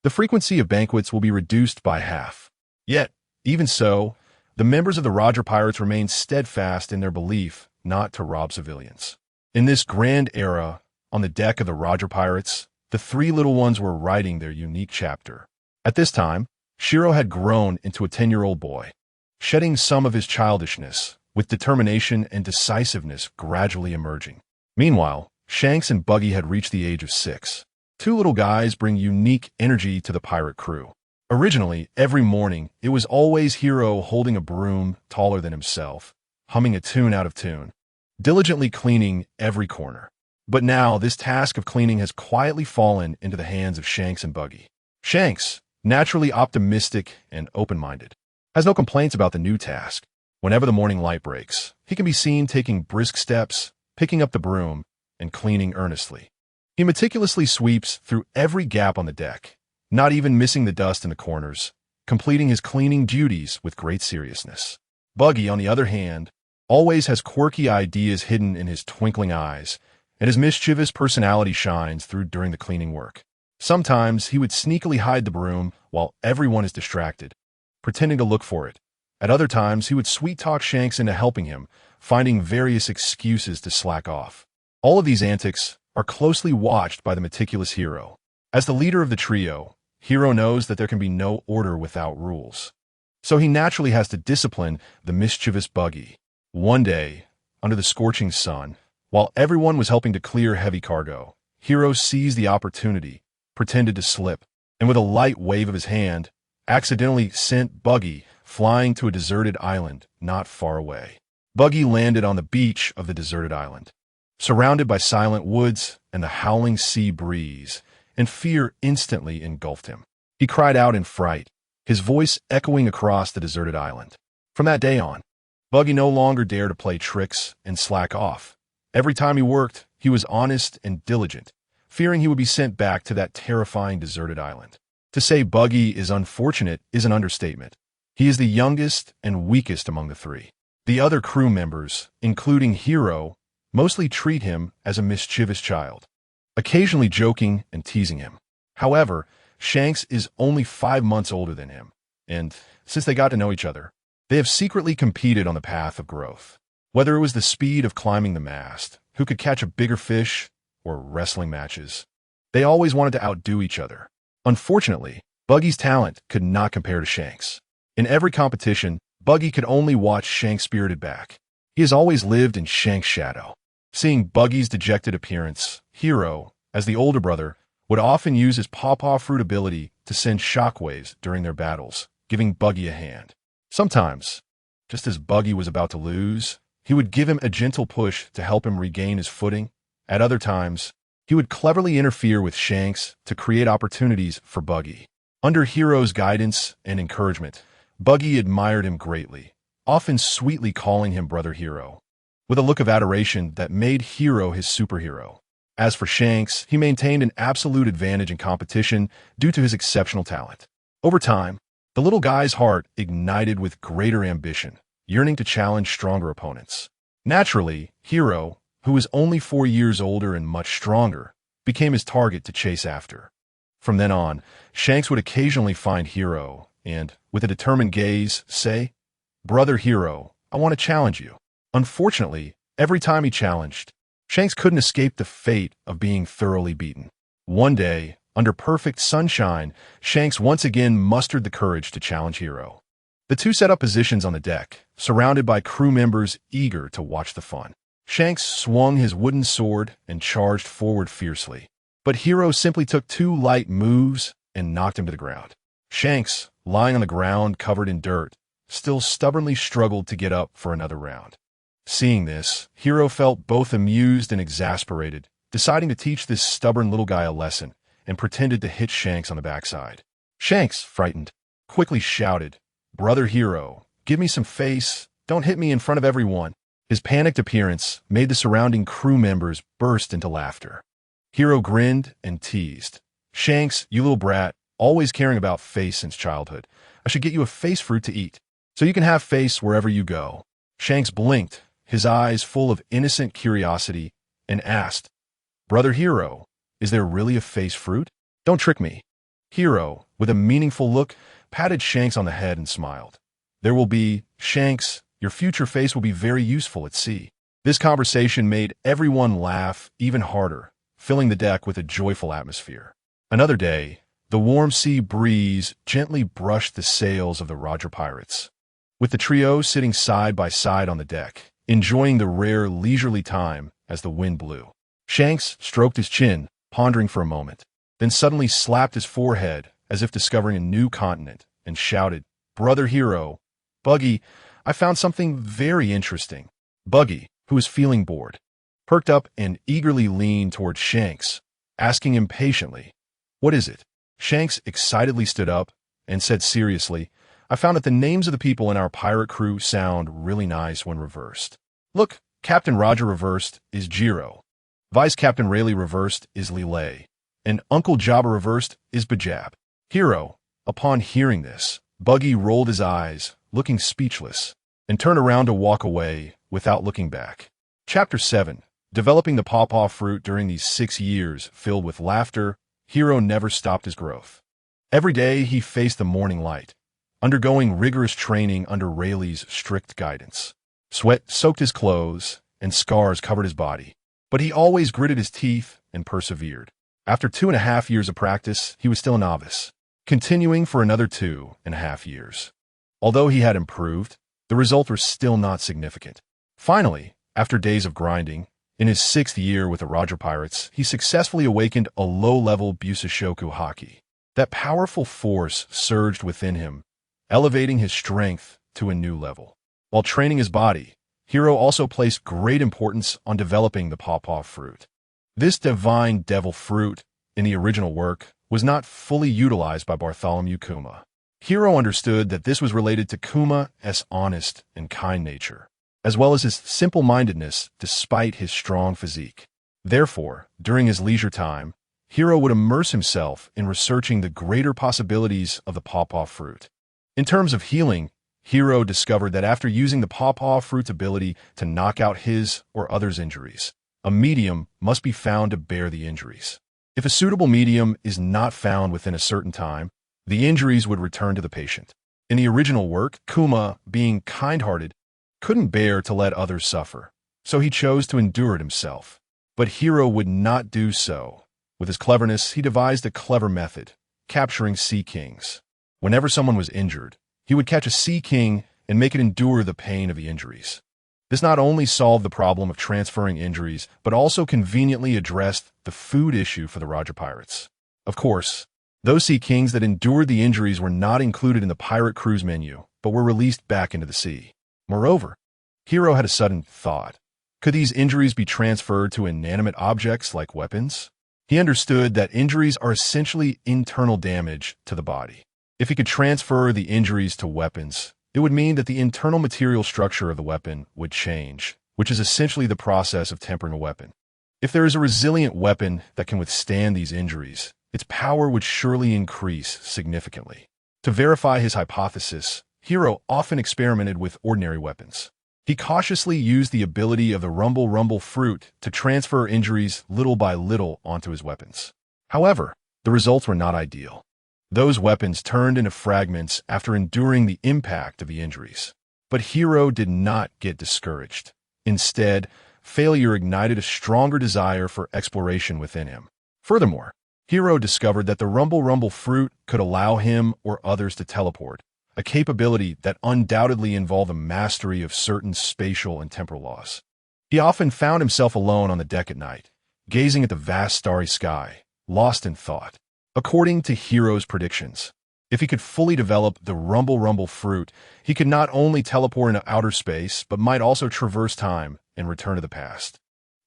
the frequency of banquets will be reduced by half. Yet, even so, the members of the Roger Pirates remained steadfast in their belief not to rob civilians. In this grand era, on the deck of the Roger Pirates, the three little ones were writing their unique chapter. At this time, Shiro had grown into a 10-year-old boy, shedding some of his childishness, with determination and decisiveness gradually emerging. Meanwhile, Shanks and Buggy had reached the age of 6. Two little guys bring unique energy to the pirate crew. Originally, every morning, it was always Hiro holding a broom taller than himself, humming a tune out of tune, diligently cleaning every corner. But now, this task of cleaning has quietly fallen into the hands of Shanks and Buggy. Shanks, naturally optimistic and open-minded, has no complaints about the new task. Whenever the morning light breaks, he can be seen taking brisk steps, picking up the broom, and cleaning earnestly. He meticulously sweeps through every gap on the deck, not even missing the dust in the corners, completing his cleaning duties with great seriousness. Buggy, on the other hand, always has quirky ideas hidden in his twinkling eyes, and his mischievous personality shines through during the cleaning work. Sometimes he would sneakily hide the broom while everyone is distracted, pretending to look for it. At other times, he would sweet-talk Shanks into helping him, finding various excuses to slack off. All of these antics are closely watched by the meticulous Hiro. As the leader of the trio, Hiro knows that there can be no order without rules. So he naturally has to discipline the mischievous Buggy. One day, under the scorching sun, while everyone was helping to clear heavy cargo, Hiro seized the opportunity, pretended to slip, and with a light wave of his hand, accidentally sent Buggy flying to a deserted island not far away. Buggy landed on the beach of the deserted island, surrounded by silent woods and the howling sea breeze, and fear instantly engulfed him. He cried out in fright, his voice echoing across the deserted island. From that day on, Buggy no longer dared to play tricks and slack off. Every time he worked, he was honest and diligent, fearing he would be sent back to that terrifying deserted island. To say Buggy is unfortunate is an understatement. He is the youngest and weakest among the three. The other crew members, including Hiro, mostly treat him as a mischievous child, occasionally joking and teasing him. However, Shanks is only 5 months older than him, and since they got to know each other, they have secretly competed on the path of growth. Whether it was the speed of climbing the mast, who could catch a bigger fish, or wrestling matches, they always wanted to outdo each other. Unfortunately, Buggy's talent could not compare to Shanks. In every competition, Buggy could only watch Shanks spirited back. He has always lived in Shanks' shadow. Seeing Buggy's dejected appearance, Hiro, as the older brother, would often use his pawpaw fruit ability to send shockwaves during their battles, giving Buggy a hand. Sometimes, just as Buggy was about to lose, he would give him a gentle push to help him regain his footing. At other times, He would cleverly interfere with Shanks to create opportunities for Buggy. Under Hiro's guidance and encouragement, Buggy admired him greatly, often sweetly calling him Brother Hiro, with a look of adoration that made Hiro his superhero. As for Shanks, he maintained an absolute advantage in competition due to his exceptional talent. Over time, the little guy's heart ignited with greater ambition, yearning to challenge stronger opponents. Naturally, Hiro, who was only 4 years older and much stronger, became his target to chase after. From then on, Shanks would occasionally find Hiro and, with a determined gaze, say, "Brother Hiro, I want to challenge you." Unfortunately, every time he challenged, Shanks couldn't escape the fate of being thoroughly beaten. One day, under perfect sunshine, Shanks once again mustered the courage to challenge Hiro. The two set up positions on the deck, surrounded by crew members eager to watch the fun. Shanks swung his wooden sword and charged forward fiercely. But Hiro simply took 2 light moves and knocked him to the ground. Shanks, lying on the ground covered in dirt, still stubbornly struggled to get up for another round. Seeing this, Hiro felt both amused and exasperated, deciding to teach this stubborn little guy a lesson, and pretended to hit Shanks on the backside. Shanks, frightened, quickly shouted, "Brother Hiro, give me some face, don't hit me in front of everyone." His panicked appearance made the surrounding crew members burst into laughter. Hiro grinned and teased, "Shanks, you little brat, always caring about face since childhood. I should get you a face fruit to eat, so you can have face wherever you go." Shanks blinked, his eyes full of innocent curiosity, and asked, "Brother Hiro, is there really a face fruit? Don't trick me." Hiro, with a meaningful look, patted Shanks on the head and smiled. "There will be, Shanks, your future face will be very useful at sea." This conversation made everyone laugh even harder, filling the deck with a joyful atmosphere. Another day, the warm sea breeze gently brushed the sails of the Roger Pirates. With the trio sitting side by side on the deck, enjoying the rare leisurely time as the wind blew, Shanks stroked his chin, pondering for a moment, then suddenly slapped his forehead as if discovering a new continent, and shouted, "Brother Hiro, Buggy, I found something very interesting." Buggy, who was feeling bored, perked up and eagerly leaned toward Shanks, asking impatiently, "What is it?" Shanks excitedly stood up and said seriously, "I found that the names of the people in our pirate crew sound really nice when reversed. Look, Captain Roger reversed is Jiro, Vice Captain Rayleigh reversed is Lilay, and Uncle Jabbar reversed is Bajab." Hiro, upon hearing this, Buggy rolled his eyes, looking speechless, and turned around to walk away without looking back. Chapter 7. Developing the pawpaw fruit. During these 6 years filled with laughter, Hiro never stopped his growth. Every day he faced the morning light, undergoing rigorous training under Rayleigh's strict guidance. Sweat soaked his clothes, and scars covered his body, but he always gritted his teeth and persevered. After 2.5 years of practice, he was still a novice, continuing for another 2.5 years. Although he had improved, the results were still not significant. Finally, after days of grinding, in his 6th year with the Roger Pirates, he successfully awakened a low-level Busashoku haki. That powerful force surged within him, elevating his strength to a new level. While training his body, Hiro also placed great importance on developing the pawpaw fruit. This divine devil fruit, in the original work, was not fully utilized by Bartholomew Kuma. Hiro understood that this was related to Kuma's honest and kind nature, as well as his simple-mindedness despite his strong physique. Therefore, during his leisure time, Hiro would immerse himself in researching the greater possibilities of the pawpaw fruit. In terms of healing, Hiro discovered that after using the pawpaw fruit's ability to knock out his or others' injuries, a medium must be found to bear the injuries. If a suitable medium is not found within a certain time, the injuries would return to the patient. In the original work, Kuma, being kind-hearted, couldn't bear to let others suffer, so he chose to endure it himself. But Hiro would not do so. With his cleverness, he devised a clever method, capturing sea kings. Whenever someone was injured, he would catch a sea king and make it endure the pain of the injuries. This not only solved the problem of transferring injuries, but also conveniently addressed the food issue for the Roger Pirates. Of course, those sea kings that endured the injuries were not included in the pirate crew's menu, but were released back into the sea. Moreover, Hiro had a sudden thought. Could these injuries be transferred to inanimate objects like weapons? He understood that injuries are essentially internal damage to the body. If he could transfer the injuries to weapons, it would mean that the internal material structure of the weapon would change, which is essentially the process of tempering a weapon. If there is a resilient weapon that can withstand these injuries, its power would surely increase significantly. To verify his hypothesis, Hiro often experimented with ordinary weapons. He cautiously used the ability of the rumble fruit to transfer injuries little by little onto his weapons. However, the results were not ideal. Those weapons turned into fragments after enduring the impact of the injuries. But Hiro did not get discouraged. Instead, failure ignited a stronger desire for exploration within him. Furthermore, Hiro discovered that the rumble fruit could allow him or others to teleport, a capability that undoubtedly involved a mastery of certain spatial and temporal laws. He often found himself alone on the deck at night, gazing at the vast starry sky, lost in thought. According to Hiro's predictions, if he could fully develop the rumble fruit, he could not only teleport into outer space, but might also traverse time and return to the past.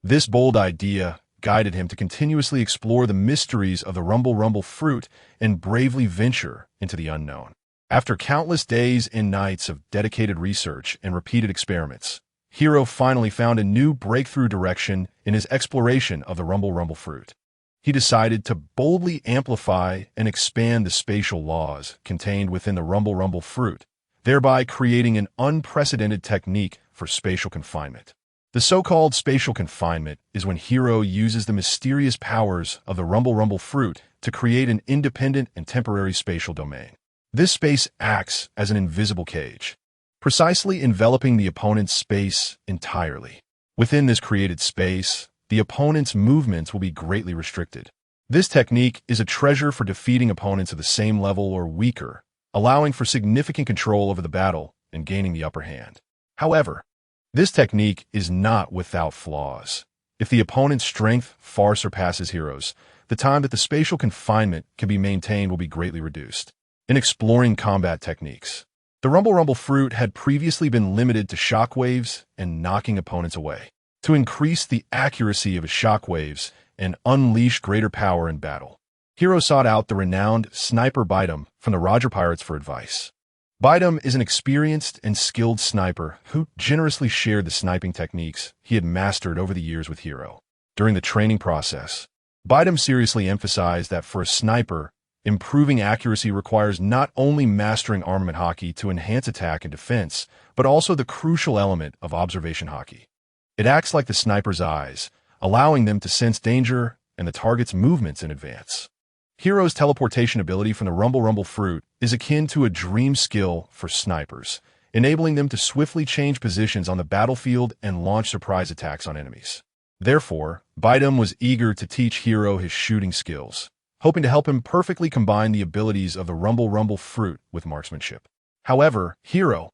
This bold idea guided him to continuously explore the mysteries of the rumble fruit and bravely venture into the unknown. After countless days and nights of dedicated research and repeated experiments, Hiro finally found a new breakthrough direction in his exploration of the rumble fruit. He decided to boldly amplify and expand the spatial laws contained within the rumble fruit, thereby creating an unprecedented technique for spatial confinement. The so-called spatial confinement is when Hiro uses the mysterious powers of the rumble fruit to create an independent and temporary spatial domain. This space acts as an invisible cage, precisely enveloping the opponent's space entirely. Within this created space, the opponent's movements will be greatly restricted. This technique is a treasure for defeating opponents of the same level or weaker, allowing for significant control over the battle and gaining the upper hand. However, this technique is not without flaws. If the opponent's strength far surpasses Hiro's, the time that the spatial confinement can be maintained will be greatly reduced. In exploring combat techniques, the rumble fruit had previously been limited to shockwaves and knocking opponents away. To increase the accuracy of his shockwaves and unleash greater power in battle, Hiro sought out the renowned sniper Baitum from the Roger Pirates for advice. Baitum is an experienced and skilled sniper who generously shared the sniping techniques he had mastered over the years with Hiro. During the training process, Baitum seriously emphasized that for a sniper, improving accuracy requires not only mastering armament hockey to enhance attack and defense, but also the crucial element of observation hockey. It acts like the sniper's eyes, allowing them to sense danger and the target's movements in advance. Hiro's teleportation ability from the rumble fruit is akin to a dream skill for snipers, enabling them to swiftly change positions on the battlefield and launch surprise attacks on enemies. Therefore, Baitum was eager to teach Hiro his shooting skills, hoping to help him perfectly combine the abilities of the rumble fruit with marksmanship. However, Hiro,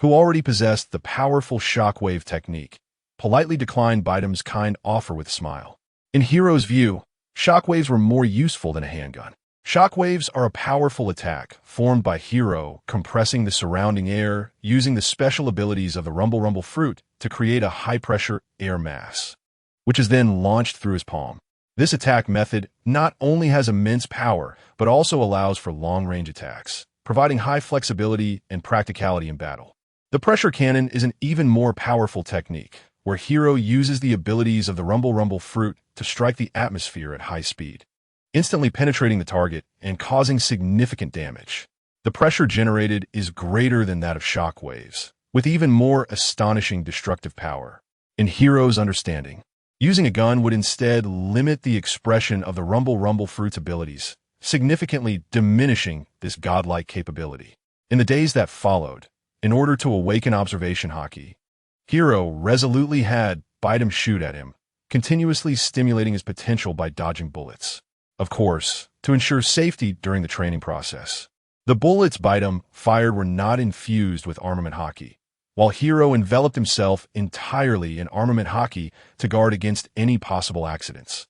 who already possessed the powerful shockwave technique, politely declined Baitum's kind offer with a smile. In Hiro's view, shockwaves were more useful than a handgun. Shockwaves are a powerful attack formed by Hiro compressing the surrounding air using the special abilities of the rumble fruit to create a high-pressure air mass, which is then launched through his palm. This attack method not only has immense power, but also allows for long-range attacks, providing high flexibility and practicality in battle. The pressure cannon is an even more powerful technique, where Hiro uses the abilities of the rumble fruit to strike the atmosphere at high speed, instantly penetrating the target and causing significant damage. The pressure generated is greater than that of shockwaves, with even more astonishing destructive power. In Hiro's understanding, using a gun would instead limit the expression of the rumble fruit's abilities, significantly diminishing this godlike capability. In the days that followed, in order to awaken observation hockey, Hiro resolutely had Baitum shoot at him, continuously stimulating his potential by dodging bullets. Of course, to ensure safety during the training process, the bullets Baitum fired were not infused with armament hockey, while Hiro enveloped himself entirely in armament hockey to guard against any possible accidents.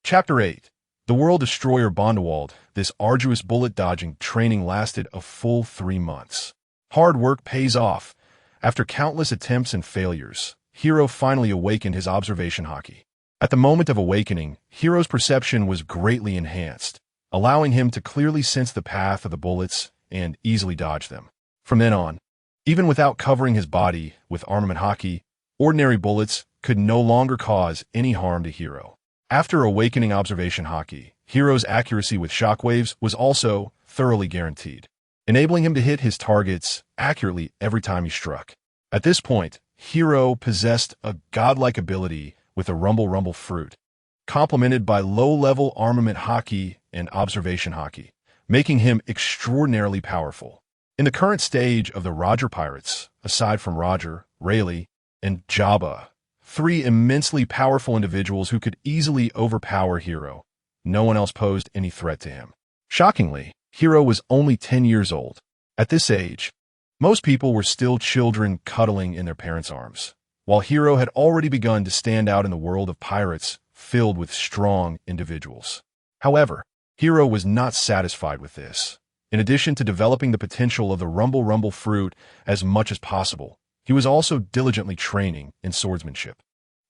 Chapter 8. The World Destroyer Bondewald. This arduous bullet-dodging training lasted a full 3 months. Hard work pays off. After countless attempts and failures, Hiro finally awakened his observation hockey. At the moment of awakening, Hiro's perception was greatly enhanced, allowing him to clearly sense the path of the bullets and easily dodge them. From then on, even without covering his body with armament haki, ordinary bullets could no longer cause any harm to Hiro. After awakening observation haki, Hiro's accuracy with shockwaves was also thoroughly guaranteed, enabling him to hit his targets accurately every time he struck. At this point, Hiro possessed a godlike ability with a rumble fruit, complemented by low-level armament haki and observation haki, making him extraordinarily powerful. In the current stage of the Roger Pirates, aside from Roger, Rayleigh, and Jabba, three immensely powerful individuals who could easily overpower Hiro, no one else posed any threat to him. Shockingly, Hiro was only 10 years old. At this age, most people were still children cuddling in their parents' arms, while Hiro had already begun to stand out in the world of pirates filled with strong individuals. However, Hiro was not satisfied with this. In addition to developing the potential of the rumble fruit as much as possible, he was also diligently training in swordsmanship.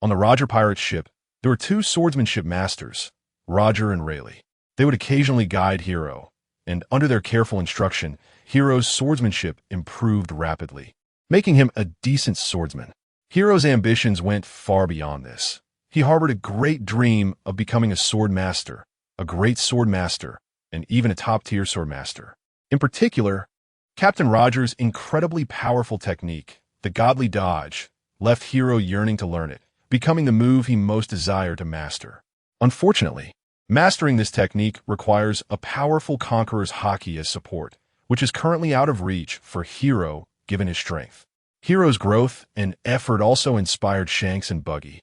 On the Roger Pirates ship, there were two swordsmanship masters, Roger and Rayleigh. They would occasionally guide Hiro, and under their careful instruction, Hiro's swordsmanship improved rapidly, making him a decent swordsman. Hiro's ambitions went far beyond this. He harbored a great dream of becoming a swordmaster, a great swordmaster, and even a top-tier swordmaster. In particular, Captain Roger's incredibly powerful technique, the godly dodge, left Hiro yearning to learn it, becoming the move he most desired to master. Unfortunately, mastering this technique requires a powerful conqueror's haki as support, which is currently out of reach for Hiro given his strength. Hiro's growth and effort also inspired Shanks and Buggy,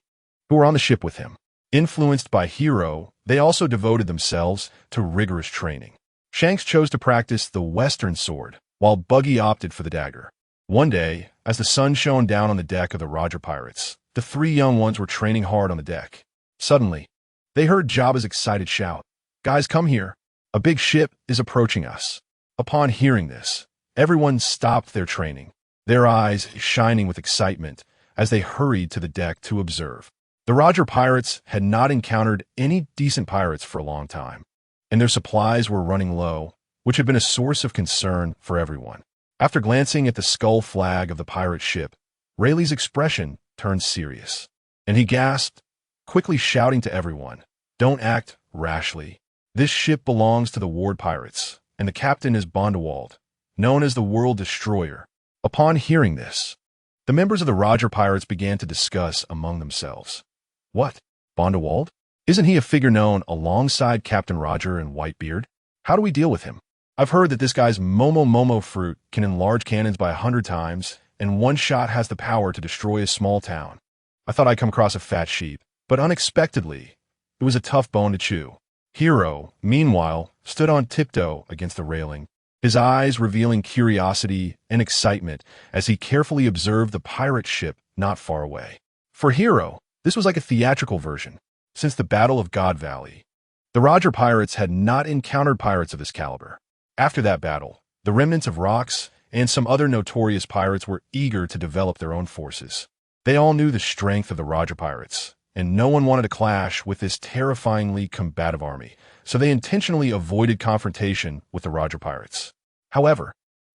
who were on the ship with him. Influenced by Hiro, they also devoted themselves to rigorous training. Shanks chose to practice the Western sword, while Buggy opted for the dagger. One day, as the sun shone down on the deck of the Roger Pirates, the three young ones were training hard on the deck. Suddenly, they heard Jabba's excited shout, "Guys, come here! A big ship is approaching us." Upon hearing this, everyone stopped their training, their eyes shining with excitement as they hurried to the deck to observe. The Roger Pirates had not encountered any decent pirates for a long time, and their supplies were running low, which had been a source of concern for everyone. After glancing at the skull flag of the pirate ship, Rayleigh's expression turned serious, and he gasped, quickly shouting to everyone, "Don't act rashly. This ship belongs to the Ward Pirates, and the captain is Valley.Without, known as the World Destroyer." Upon hearing this, the members of the Roger Pirates began to discuss among themselves. What? Valley.Without? Isn't he a figure known alongside Captain Roger and Whitebeard? How do we deal with him? I've heard that this guy's Momo fruit can enlarge cannons by 100 times, and one shot has the power to destroy a small town. I thought I'd come across a fat sheep, but unexpectedly, it was a tough bone to chew. Hiro, meanwhile, stood on tiptoe against the railing, his eyes revealing curiosity and excitement as he carefully observed the pirate ship not far away. For Hiro, this was like a theatrical version. Since the Battle of God Valley, the Roger Pirates had not encountered pirates of this caliber. After that battle, the remnants of Rox and some other notorious pirates were eager to develop their own forces. They all knew the strength of the Roger Pirates, and no one wanted to clash with this terrifyingly combative army, so they intentionally avoided confrontation with the Roger Pirates. However,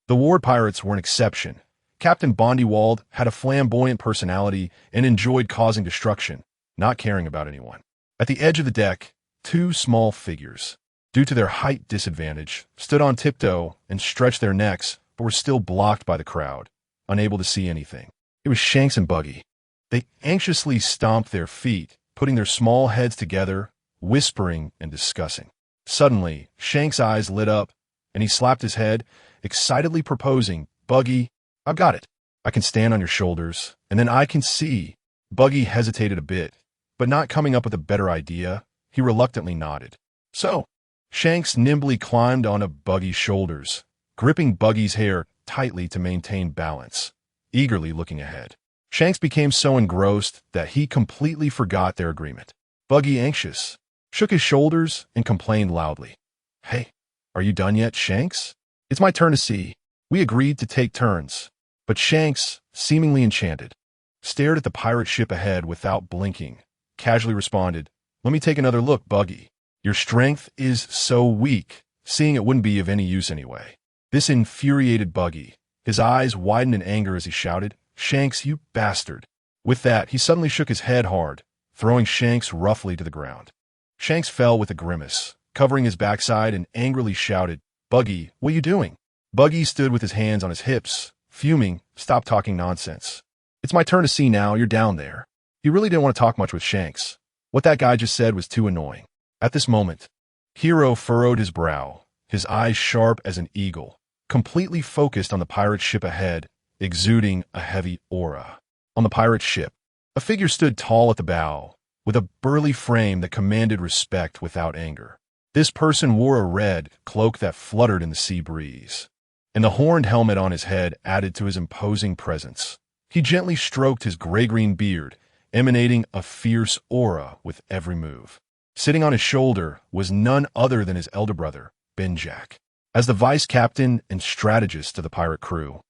the Ward Pirates were an exception. Captain Valley.Without had a flamboyant personality and enjoyed causing destruction, not caring about anyone. At the edge of the deck, two small figures, due to their height disadvantage, stood on tiptoe and stretched their necks, but were still blocked by the crowd, unable to see anything. It was Shanks and Buggy. They anxiously stomped their feet, putting their small heads together, whispering and discussing. Suddenly, Shanks' eyes lit up, and he slapped his head, excitedly proposing, "Buggy, I've got it. I can stand on your shoulders, and then I can see." Buggy hesitated a bit, but not coming up with a better idea, he reluctantly nodded. So, Shanks nimbly climbed onto Buggy's shoulders, gripping Buggy's hair tightly to maintain balance, eagerly looking ahead. Shanks became so engrossed that he completely forgot their agreement. Buggy, anxious, shook his shoulders and complained loudly, "Hey, are you done yet, Shanks? It's my turn to see." We agreed to take turns, but Shanks, seemingly enchanted, stared at the pirate ship ahead without blinking, casually responded, "Let me take another look, Buggy. Your strength is so weak, seeing it wouldn't be of any use anyway." This infuriated Buggy. His eyes widened in anger as he shouted, "Shanks, you bastard." With that, he suddenly shook his head hard, throwing Shanks roughly to the ground. Shanks fell with a grimace, covering his backside, and angrily shouted, "Buggy, what are you doing?" Buggy stood with his hands on his hips, fuming. "Stop talking nonsense. It's my turn to see now, you're down there." He really didn't want to talk much with Shanks. What that guy just said was too annoying. At this moment, Hiro furrowed his brow, his eyes sharp as an eagle, completely focused on the pirate ship ahead, exuding a heavy aura. On the pirate ship, a figure stood tall at the bow, with a burly frame that commanded respect without anger. This person wore a red cloak that fluttered in the sea breeze, and the horned helmet on his head added to his imposing presence. He gently stroked his gray-green beard, emanating a fierce aura with every move. Sitting on his shoulder was none other than his elder brother, Benjak. As the vice captain and strategist of the pirate crew,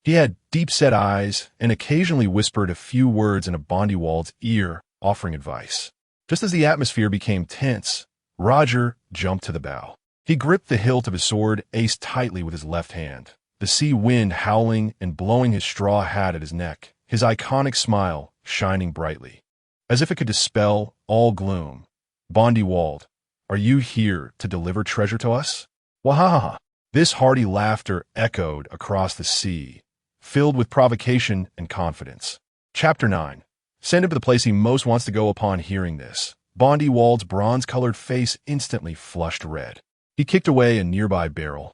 he had deep-set eyes and occasionally whispered a few words in a Bondywald's ear, offering advice. Just as the atmosphere became tense, Roger jumped to the bow. He gripped the hilt of his sword ace tightly with his left hand, the sea wind howling and blowing his straw hat at his neck, his iconic smile shining brightly, as if it could dispel all gloom. "Bondywald, are you here to deliver treasure to us?" Wahaha! This hearty laughter echoed across the sea, filled with provocation and confidence. Chapter 9. Send him to the place he most wants to go. Upon hearing this, Bondywald's bronze-colored face instantly flushed red. He kicked away a nearby barrel,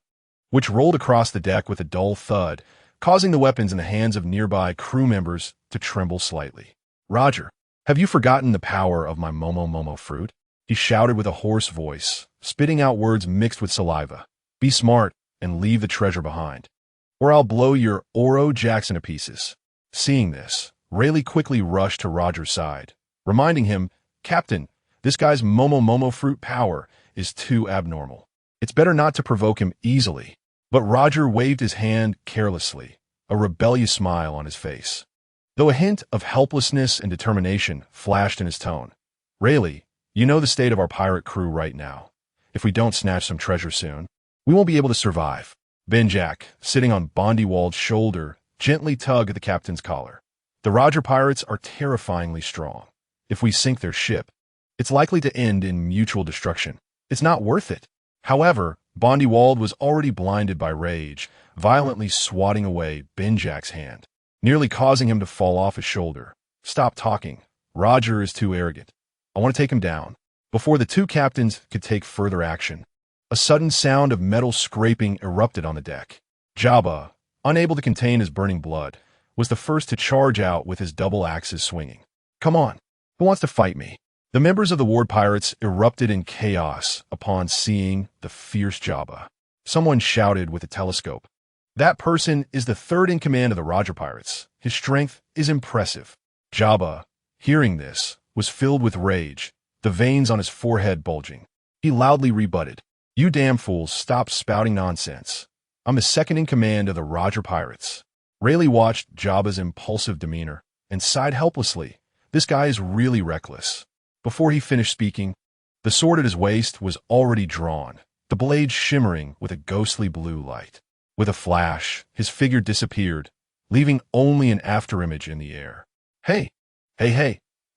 which rolled across the deck with a dull thud, causing the weapons in the hands of nearby crew members to tremble slightly. "Roger, have you forgotten the power of my Momo fruit?" he shouted with a hoarse voice, spitting out words mixed with saliva. "Be smart and leave the treasure behind, or I'll blow your Oro Jackson to pieces." Seeing this, Rayleigh quickly rushed to Roger's side, reminding him, "Captain, this guy's Momo fruit power is too abnormal. It's better not to provoke him easily." But Roger waved his hand carelessly, a rebellious smile on his face. Though a hint of helplessness and determination flashed in his tone, "Rayleigh, you know the state of our pirate crew right now. If we don't snatch some treasure soon, we won't be able to survive." Benjak, sitting on Bondywald's shoulder, gently tugged at the captain's collar. "The Roger pirates are terrifyingly strong. If we sink their ship, it's likely to end in mutual destruction. It's not worth it." However, Bondywald was already blinded by rage, violently swatting away Benjak's hand, nearly causing him to fall off his shoulder. "Stop talking. Roger is too arrogant. I want to take him down." Before the two captains could take further action, a sudden sound of metal scraping erupted on the deck. Jabba, unable to contain his burning blood, was the first to charge out with his double axes swinging. "Come on, who wants to fight me?" The members of the Ward Pirates erupted in chaos upon seeing the fierce Jabba. Someone shouted with a telescope, "That person is the third in command of the Roger Pirates. His strength is impressive." Jabba, hearing this, was filled with rage, the veins on his forehead bulging. He loudly rebutted, "You damn fools, stop spouting nonsense. I'm the second in command of the Roger Pirates." Rayleigh watched Jabba's impulsive demeanor and sighed helplessly. This guy is really reckless. Before he finished speaking, the sword at his waist was already drawn, the blade shimmering with a ghostly blue light. With a flash, his figure disappeared, leaving only an afterimage in the air. Hey!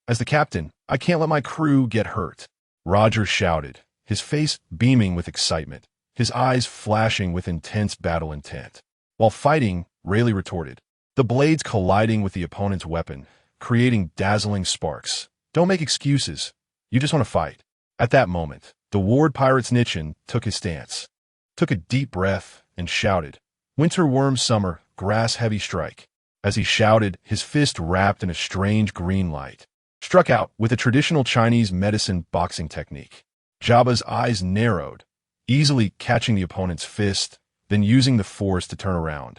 As the captain, I can't let my crew get hurt," Roger shouted, his face beaming with excitement, his eyes flashing with intense battle intent. While fighting, Rayleigh retorted, the blades colliding with the opponent's weapon, creating dazzling sparks. "Don't make excuses. You just want to fight." At that moment, the Ward Pirate's Nichin took his stance, took a deep breath, and shouted, "Winter worm summer, grass heavy strike." As he shouted, his fist wrapped in a strange green light, struck out with a traditional Chinese medicine boxing technique. Jabba's eyes narrowed, easily catching the opponent's fist, then using the force to turn around,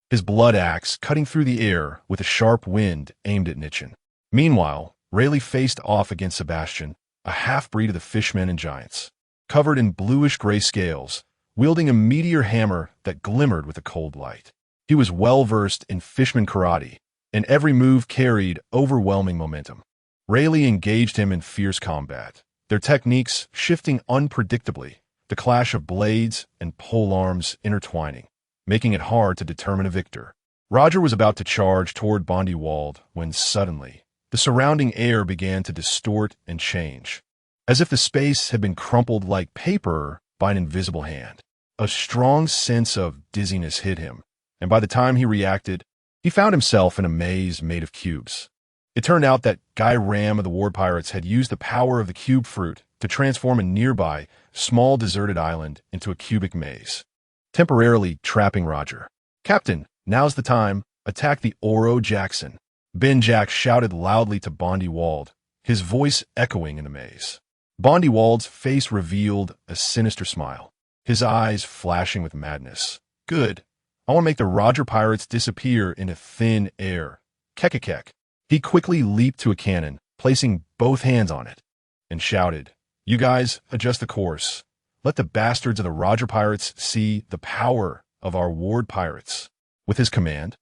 his blood axe cutting through the air with a sharp wind aimed at Nichin. Meanwhile, Rayleigh faced off against Sebastian, a half-breed of the Fishmen and Giants, covered in bluish-gray scales, wielding a meteor hammer that glimmered with a cold light. He was well-versed in Fishman karate, and every move carried overwhelming momentum. Rayleigh engaged him in fierce combat, their techniques shifting unpredictably, the clash of blades and polearms intertwining, making it hard to determine a victor. Roger was about to charge toward Valley.Without when suddenly, the surrounding air began to distort and change, as if the space had been crumpled like paper by an invisible hand. A strong sense of dizziness hit him, and by the time he reacted, he found himself in a maze made of cubes. It turned out that Guy Ram of the Ward Pirates had used the power of the cube fruit to transform a nearby, small deserted island into a cubic maze, temporarily trapping Roger. "Captain, now's the time. Attack the Oro Jackson." Ben Jack shouted loudly to Valley.Without, his voice echoing in the maze. Valley.Without's face revealed a sinister smile, his eyes flashing with madness. "Good. I want to make the Roger Pirates disappear into thin air. Kekekek." He quickly leaped to a cannon, placing both hands on it, and shouted, "You guys, adjust the course. Let the bastards of the Roger Pirates see the power of our Ward Pirates." With his command,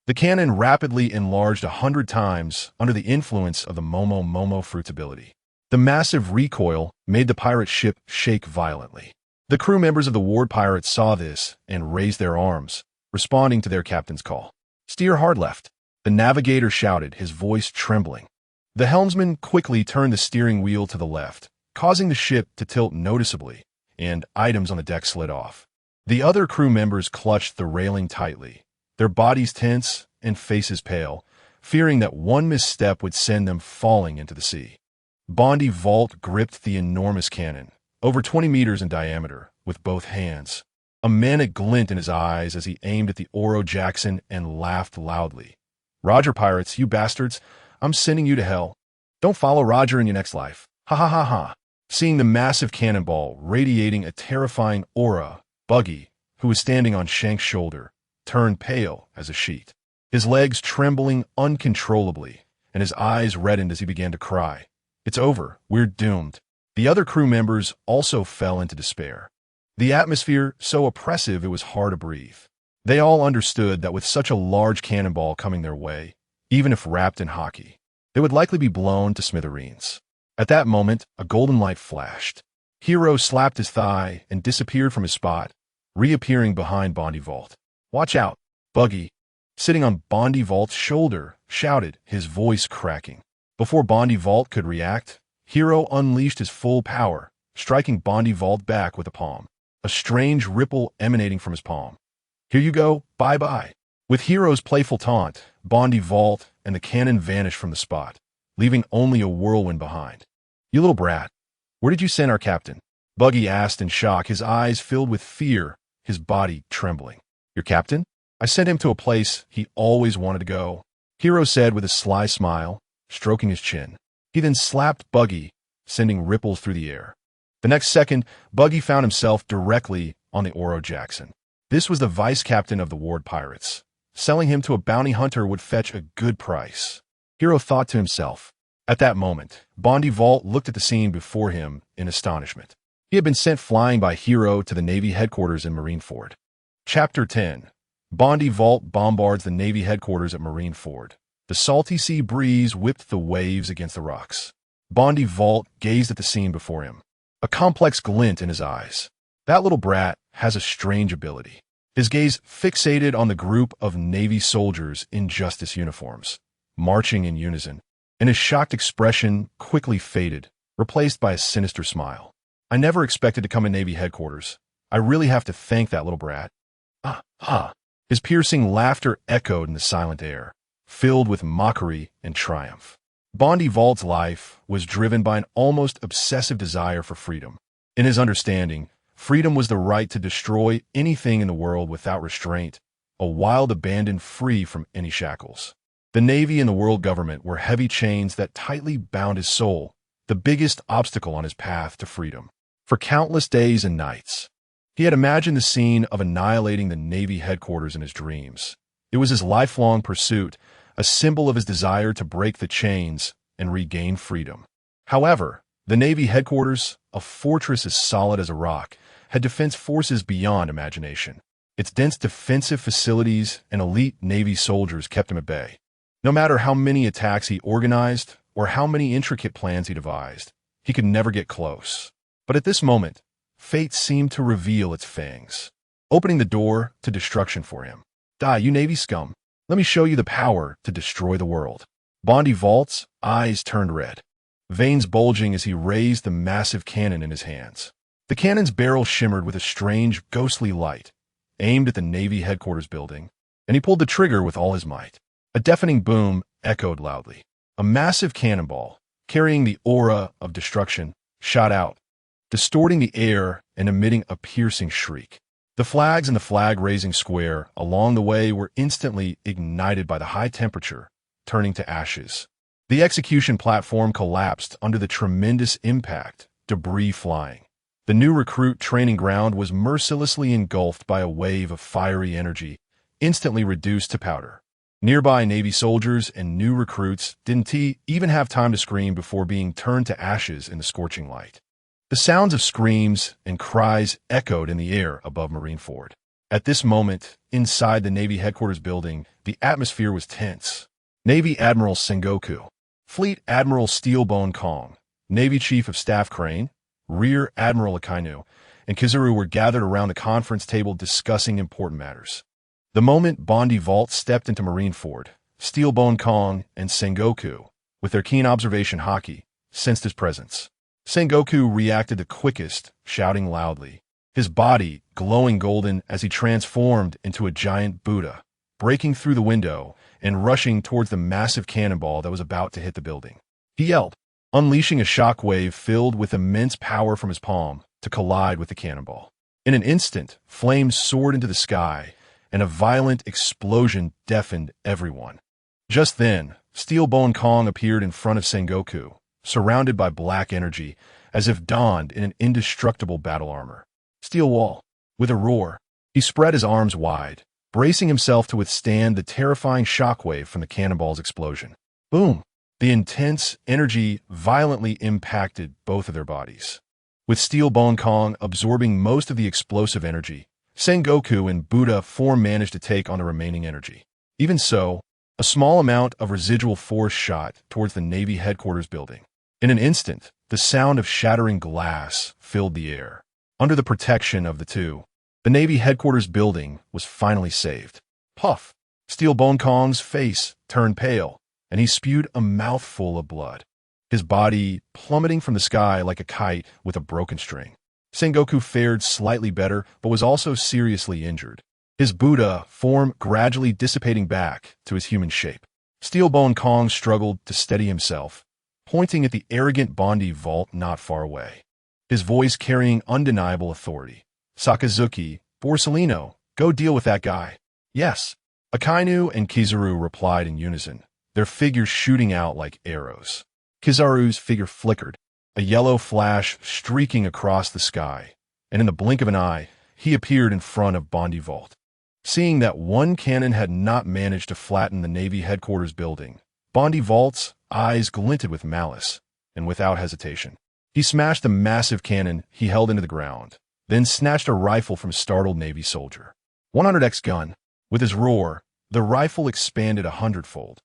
the cannon rapidly enlarged 100 times under the influence of the Momo fruit's ability. The massive recoil made the pirate ship shake violently. The crew members of the Ward Pirates saw this and raised their arms, responding to their captain's call. "Steer hard left," the navigator shouted, his voice trembling. The helmsman quickly turned the steering wheel to the left, causing the ship to tilt noticeably, and items on the deck slid off. The other crew members clutched the railing tightly, their bodies tense and faces pale, fearing that one misstep would send them falling into the sea. Valley.Without gripped the enormous cannon, over 20 meters in diameter, with both hands, a manic glint in his eyes as he aimed at the Oro Jackson and laughed loudly. "Roger Pirates, you bastards, I'm sending you to hell. Don't follow Roger in your next life. Ha ha ha ha." Seeing the massive cannonball radiating a terrifying aura, Buggy, who was standing on Shank's shoulder, turned pale as a sheet, his legs trembling uncontrollably, and his eyes reddened as he began to cry. "It's over. We're doomed." The other crew members also fell into despair, the atmosphere so oppressive it was hard to breathe. They all understood that with such a large cannonball coming their way, even if wrapped in hockey, they would likely be blown to smithereens. At that moment, a golden light flashed. Hiro slapped his thigh and disappeared from his spot, reappearing behind Valley.Without. "Watch out!" Buggy, sitting on Valley.Without's shoulder, shouted, his voice cracking. Before Valley.Without could react, Hiro unleashed his full power, striking Valley.Without back with a palm, a strange ripple emanating from his palm. "Here you go, bye-bye." With Hiro's playful taunt, Valley.Without and the cannon vanished from the spot, leaving only a whirlwind behind. "You little brat, where did you send our captain?" Buggy asked in shock, his eyes filled with fear, his body trembling. "Your captain? I sent him to a place he always wanted to go," Hiro said with a sly smile, stroking his chin. He then slapped Buggy, sending ripples through the air. The next second, Buggy found himself directly on the Oro Jackson. This was the vice captain of the Ward Pirates. Selling him to a bounty hunter would fetch a good price, Hiro thought to himself. At that moment, Valley.Without looked at the scene before him in astonishment. He had been sent flying by Hiro to the Navy headquarters in Marineford. Chapter 10. Valley.Without bombards the Navy headquarters at Marineford. The salty sea breeze whipped the waves against the rocks. Valley.Without gazed at the scene before him, a complex glint in his eyes. That little brat has a strange ability. His gaze fixated on the group of Navy soldiers in justice uniforms, marching in unison, and his shocked expression quickly faded, replaced by a sinister smile. "I never expected to come in Navy headquarters. I really have to thank that little brat." "Ah, ah." His piercing laughter echoed in the silent air, filled with mockery and triumph. Valley.Without's life was driven by an almost obsessive desire for freedom. In his understanding, freedom was the right to destroy anything in the world without restraint, a wild abandon free from any shackles. The Navy and the world government were heavy chains that tightly bound his soul, the biggest obstacle on his path to freedom. For countless days and nights, he had imagined the scene of annihilating the Navy headquarters in his dreams. It was his lifelong pursuit, a symbol of his desire to break the chains and regain freedom. However, the Navy headquarters, a fortress as solid as a rock, had defense forces beyond imagination. Its dense defensive facilities and elite Navy soldiers kept him at bay. No matter how many attacks he organized or how many intricate plans he devised, he could never get close. But at this moment, fate seemed to reveal its fangs, opening the door to destruction for him. Die, you Navy scum. Let me show you the power to destroy the world. Valley.Without's eyes turned red, veins bulging as he raised the massive cannon in his hands. The cannon's barrel shimmered with a strange, ghostly light, aimed at the Navy headquarters building, and he pulled the trigger with all his might. A deafening boom echoed loudly. A massive cannonball, carrying the aura of destruction, shot out, distorting the air and emitting a piercing shriek. The flags in the flag-raising square along the way were instantly ignited by the high temperature, turning to ashes. The execution platform collapsed under the tremendous impact, debris flying. The new recruit training ground was mercilessly engulfed by a wave of fiery energy, instantly reduced to powder. Nearby Navy soldiers and new recruits didn't even have time to scream before being turned to ashes in the scorching light. The sounds of screams and cries echoed in the air above Marineford. At this moment, inside the Navy headquarters building, the atmosphere was tense. Navy Admiral Sengoku, Fleet Admiral Steelbone Kong, Navy Chief of Staff Crane, Rear Admiral Akainu, and Kizaru were gathered around the conference table discussing important matters. The moment Valley.Without stepped into Marineford, Steelbone Kong and Sengoku, with their keen observation haki, sensed his presence. Sengoku reacted the quickest, shouting loudly, his body glowing golden as he transformed into a giant Buddha, breaking through the window and rushing towards the massive cannonball that was about to hit the building. He yelled, unleashing a shockwave filled with immense power from his palm to collide with the cannonball. In an instant, flames soared into the sky, and a violent explosion deafened everyone. Just then, Steelbone Kong appeared in front of Sengoku, surrounded by black energy, as if donned in an indestructible battle armor. Steel wall. With a roar, he spread his arms wide, bracing himself to withstand the terrifying shockwave from the cannonball's explosion. Boom! The intense energy violently impacted both of their bodies. With Steelbone Kong absorbing most of the explosive energy, Sengoku and Buddha form managed to take on the remaining energy. Even so, a small amount of residual force shot towards the Navy headquarters building. In an instant, the sound of shattering glass filled the air. Under the protection of the two, the Navy headquarters building was finally saved. Puff! Steelbone Kong's face turned pale, and he spewed a mouthful of blood, his body plummeting from the sky like a kite with a broken string. Sengoku fared slightly better, but was also seriously injured, his Buddha form gradually dissipating back to his human shape. Steelbone Kong struggled to steady himself, pointing at the arrogant Valley.Without not far away, his voice carrying undeniable authority. Sakazuki, Borsellino, go deal with that guy. Yes. Akainu and Kizaru replied in unison, their figures shooting out like arrows. Kizaru's figure flickered, a yellow flash streaking across the sky, and in the blink of an eye, he appeared in front of Valley.Without. Seeing that one cannon had not managed to flatten the Navy headquarters building, Valley.Without's eyes glinted with malice, and without hesitation, he smashed the massive cannon he held into the ground, then snatched a rifle from a startled Navy soldier. 100x gun. With his roar, the rifle expanded 100-fold.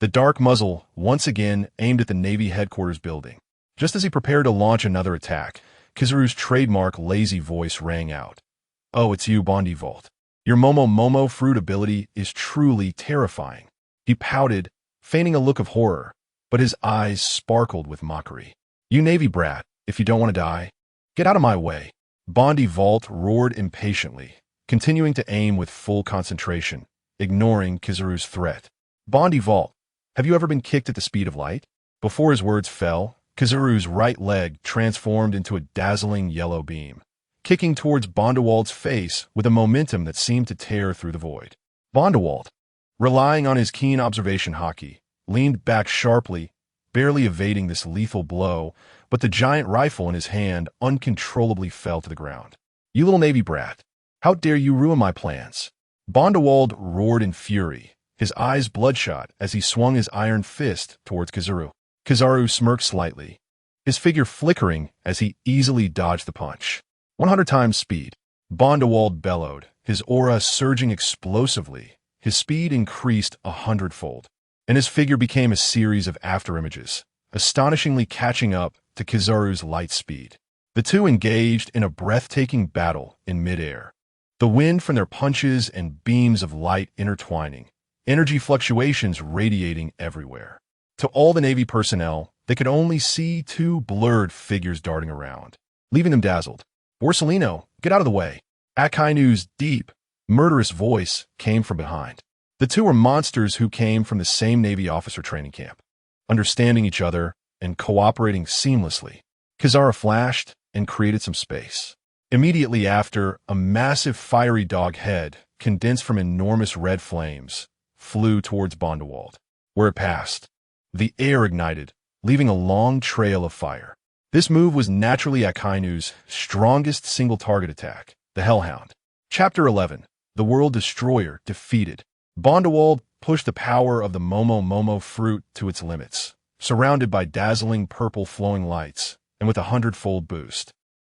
The dark muzzle once again aimed at the Navy headquarters building. Just as he prepared to launch another attack, Kizaru's trademark lazy voice rang out. Oh, it's you, Valley.Without. Your Momo fruit ability is truly terrifying. He pouted, feigning a look of horror, but his eyes sparkled with mockery. You Navy brat, if you don't want to die, get out of my way. Valley.Without roared impatiently, continuing to aim with full concentration, ignoring Kizaru's threat. Valley.Without, have you ever been kicked at the speed of light? Before his words fell, Kizaru's right leg transformed into a dazzling yellow beam, kicking towards Valley.Without's face with a momentum that seemed to tear through the void. Valley.Without, relying on his keen observation haki, leaned back sharply, barely evading this lethal blow, but the giant rifle in his hand uncontrollably fell to the ground. You little Navy brat, how dare you ruin my plans? Valley.Without roared in fury, his eyes bloodshot as he swung his iron fist towards Kizaru. Kizaru smirked slightly, his figure flickering as he easily dodged the punch. 100 times speed. Valley.Without bellowed, his aura surging explosively. His speed increased 100-fold, and his figure became a series of afterimages, astonishingly catching up to Kizaru's light speed. The two engaged in a breathtaking battle in midair, the wind from their punches and beams of light intertwining, energy fluctuations radiating everywhere. To all the Navy personnel, they could only see two blurred figures darting around, leaving them dazzled. "Borsellino, get out of the way!" Akainu's deep, murderous voice came from behind. The two were monsters who came from the same Navy officer training camp, understanding each other and cooperating seamlessly. Kizaru flashed and created some space. Immediately after, a massive fiery dog head, condensed from enormous red flames, flew towards Bondewald. Where it passed, the air ignited, leaving a long trail of fire. This move was naturally Akainu's strongest single-target attack, the Hellhound. Chapter 11. The World Destroyer Defeated. Bondewald pushed the power of the Momo fruit to its limits, surrounded by dazzling purple flowing lights, and with a 100-fold boost.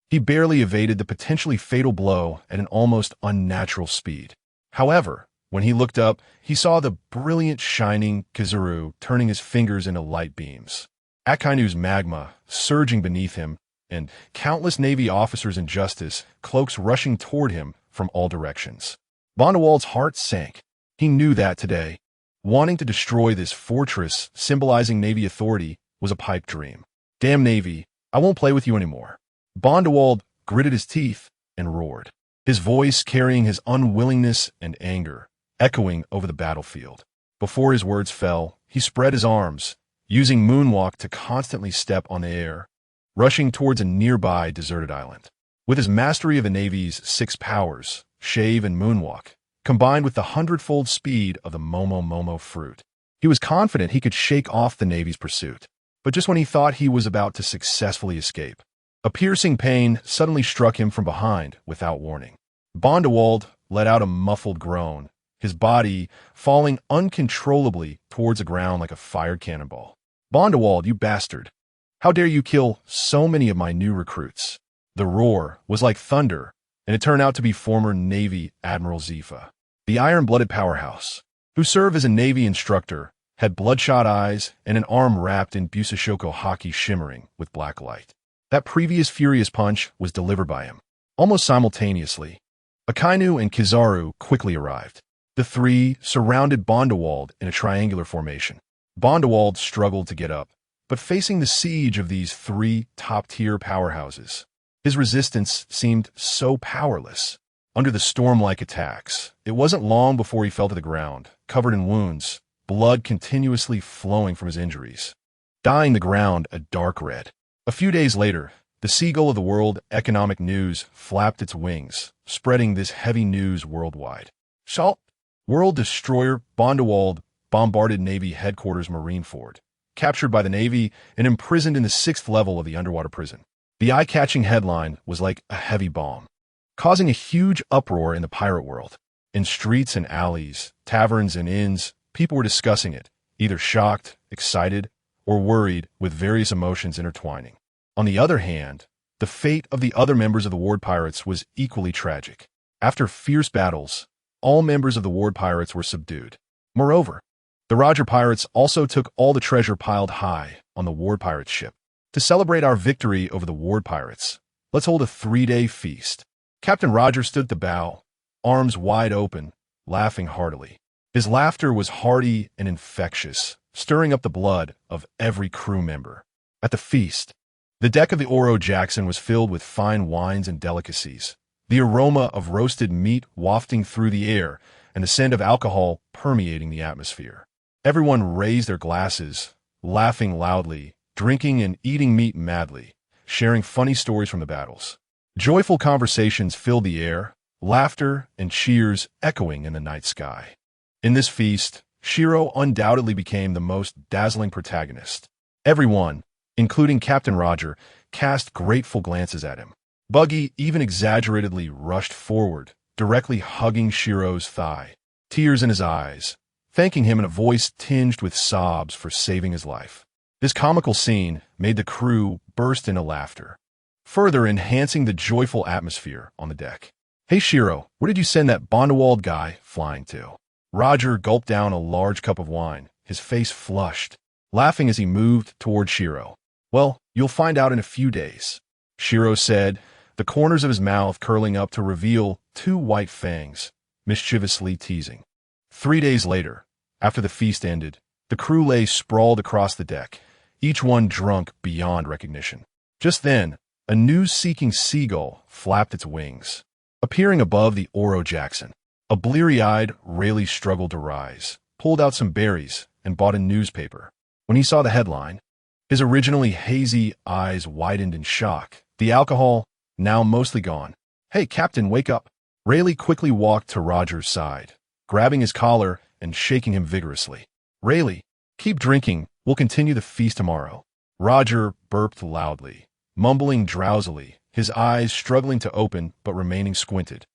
He barely evaded the potentially fatal blow at an almost unnatural speed. However, when he looked up, he saw the brilliant shining Kizaru turning his fingers into light beams. Akainu's magma surging beneath him, and countless Navy officers in justice cloaks rushing toward him from all directions. Bondewald's heart sank. He knew that today, wanting to destroy this fortress symbolizing Navy authority was a pipe dream. "Damn Navy, I won't play with you anymore." Bondewald gritted his teeth and roared, his voice carrying his unwillingness and anger, echoing over the battlefield. Before his words fell, he spread his arms, using moonwalk to constantly step on the air, rushing towards a nearby deserted island. With his mastery of the Navy's 6 powers, shave and moonwalk, combined with the 100-fold speed of the Momo fruit, he was confident he could shake off the Navy's pursuit. But just when he thought he was about to successfully escape, a piercing pain suddenly struck him from behind without warning. Bondewald let out a muffled groan, his body falling uncontrollably towards the ground like a fired cannonball. "Bondewald, you bastard! How dare you kill so many of my new recruits?" The roar was like thunder, and it turned out to be former Navy Admiral Zifa, the iron-blooded powerhouse, who served as a Navy instructor, had bloodshot eyes and an arm wrapped in Busashoko haki shimmering with black light. That previous furious punch was delivered by him. Almost simultaneously, Akainu and Kizaru quickly arrived. The three surrounded Bondewald in a triangular formation. Bondewald struggled to get up, but facing the siege of these 3 top-tier powerhouses, his resistance seemed so powerless. Under the storm-like attacks, it wasn't long before he fell to the ground, covered in wounds, blood continuously flowing from his injuries, dyeing the ground a dark red. A few days later, the seagull of the World Economic News flapped its wings, spreading this heavy news worldwide. Salt, World Destroyer Bondewald bombarded Navy Headquarters Marineford, captured by the Navy and imprisoned in the 6th level of the underwater prison. The eye-catching headline was like a heavy bomb, causing a huge uproar in the pirate world. In streets and alleys, taverns and inns, people were discussing it, either shocked, excited, or worried, with various emotions intertwining. On the other hand, the fate of the other members of the Ward Pirates was equally tragic. After fierce battles, all members of the Ward Pirates were subdued. Moreover, the Roger Pirates also took all the treasure piled high on the Ward Pirates ship. To celebrate our victory over the Ward Pirates, let's hold a 3-day feast. Captain Roger stood at the bow, arms wide open, laughing heartily. His laughter was hearty and infectious, stirring up the blood of every crew member. At the feast, the deck of the Oro Jackson was filled with fine wines and delicacies, the aroma of roasted meat wafting through the air and the scent of alcohol permeating the atmosphere. Everyone raised their glasses, laughing loudly, drinking and eating meat madly, sharing funny stories from the battles. Joyful conversations filled the air, laughter and cheers echoing in the night sky. In this feast, Shiro undoubtedly became the most dazzling protagonist. Everyone, including Captain Roger, cast grateful glances at him. Buggy even exaggeratedly rushed forward, directly hugging Shiro's thigh, tears in his eyes, thanking him in a voice tinged with sobs for saving his life. This comical scene made the crew burst into laughter, further enhancing the joyful atmosphere on the deck. "Hey Shiro, where did you send that Bondewald guy flying to?" Roger gulped down a large cup of wine, his face flushed, laughing as he moved toward Shiro. "Well, you'll find out in a few days," Shiro said, the corners of his mouth curling up to reveal 2 white fangs, mischievously teasing. 3 days later, after the feast ended, the crew lay sprawled across the deck, each one drunk beyond recognition. Just then, a news-seeking seagull flapped its wings, appearing above the Oro Jackson. A bleary-eyed Rayleigh struggled to rise, pulled out some berries, and bought a newspaper. When he saw the headline, his originally hazy eyes widened in shock. The alcohol, now mostly gone. "Hey, Captain, wake up!" Rayleigh quickly walked to Roger's side, grabbing his collar and shaking him vigorously. "Rayleigh, keep drinking. We'll continue the feast tomorrow." Roger burped loudly, mumbling drowsily, his eyes struggling to open but remaining squinted.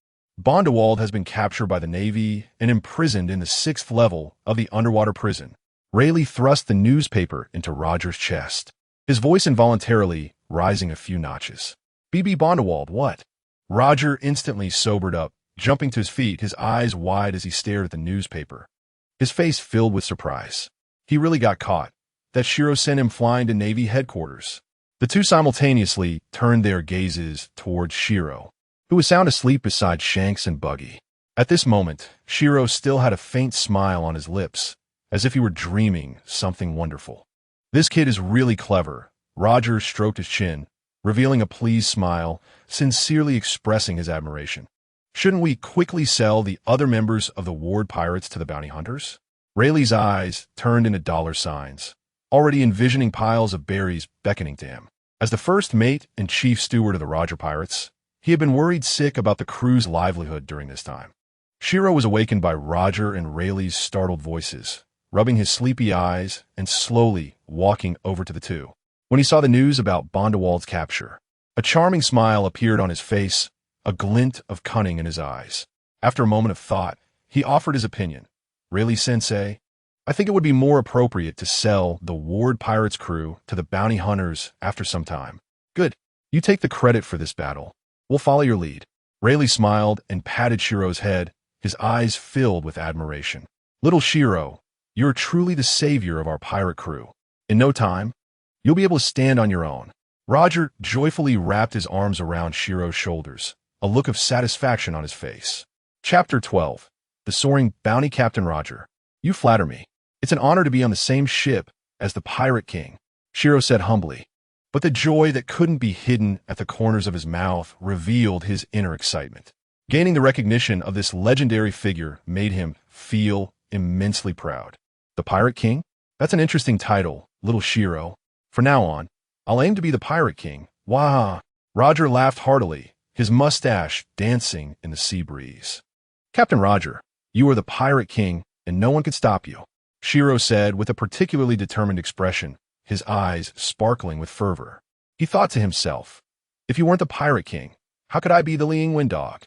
Bondewald has been captured by the Navy and imprisoned in the 6th level of the underwater prison. Rayleigh thrust the newspaper into Roger's chest, his voice involuntarily rising a few notches. "B.B. Bondewald, what?" Roger instantly sobered up, jumping to his feet, his eyes wide as he stared at the newspaper, his face filled with surprise. He really got caught. That Shiro sent him flying to Navy headquarters. The two simultaneously turned their gazes towards Shiro, who was sound asleep beside Shanks and Buggy. At this moment, Shiro still had a faint smile on his lips, as if he were dreaming something wonderful. "This kid is really clever." Roger stroked his chin, revealing a pleased smile, sincerely expressing his admiration. "Shouldn't we quickly sell the other members of the Ward Pirates to the bounty hunters?" Rayleigh's eyes turned into dollar signs, already envisioning piles of berries beckoning to him. As the first mate and chief steward of the Roger Pirates, he had been worried sick about the crew's livelihood during this time. Shiro was awakened by Roger and Rayleigh's startled voices, rubbing his sleepy eyes and slowly walking over to the two. When he saw the news about Bondewald's capture, a charming smile appeared on his face, a glint of cunning in his eyes. After a moment of thought, he offered his opinion. "Rayleigh-sensei, I think it would be more appropriate to sell the Ward Pirates crew to the bounty hunters after some time." "Good. You take the credit for this battle. We'll follow your lead." Rayleigh smiled and patted Shiro's head, his eyes filled with admiration. "Little Shiro, you're truly the savior of our pirate crew. In no time, you'll be able to stand on your own." Roger joyfully wrapped his arms around Shiro's shoulders, a look of satisfaction on his face. Chapter 12. The Soaring Bounty. "Captain Roger, you flatter me. It's an honor to be on the same ship as the Pirate King," Shiro said humbly. But the joy that couldn't be hidden at the corners of his mouth revealed his inner excitement. Gaining the recognition of this legendary figure made him feel immensely proud. "The Pirate King? That's an interesting title, little Shiro. From now on, I'll aim to be the Pirate King." "Wah!" Roger laughed heartily, his mustache dancing in the sea breeze. "Captain Roger, you are the Pirate King, and no one could stop you," Shiro said with a particularly determined expression, his eyes sparkling with fervor. He thought to himself, "If you weren't the Pirate King, how could I be the Liang Wind Dog?"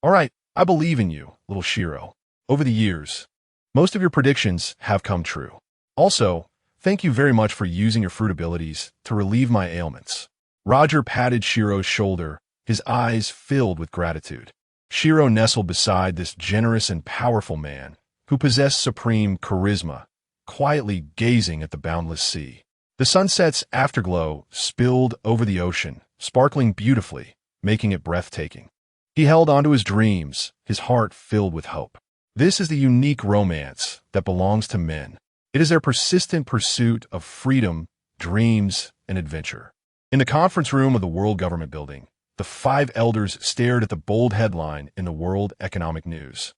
"All right, I believe in you, little Shiro. Over the years, most of your predictions have come true. Also, thank you very much for using your fruit abilities to relieve my ailments." Roger patted Shiro's shoulder, his eyes filled with gratitude. Shiro nestled beside this generous and powerful man, who possessed supreme charisma, quietly gazing at the boundless sea. The sunset's afterglow spilled over the ocean, sparkling beautifully, making it breathtaking. He held onto his dreams, his heart filled with hope. This is the unique romance that belongs to men. It is their persistent pursuit of freedom, dreams, and adventure. In the conference room of the World Government Building, the 5 elders stared at the bold headline in the World Economic News.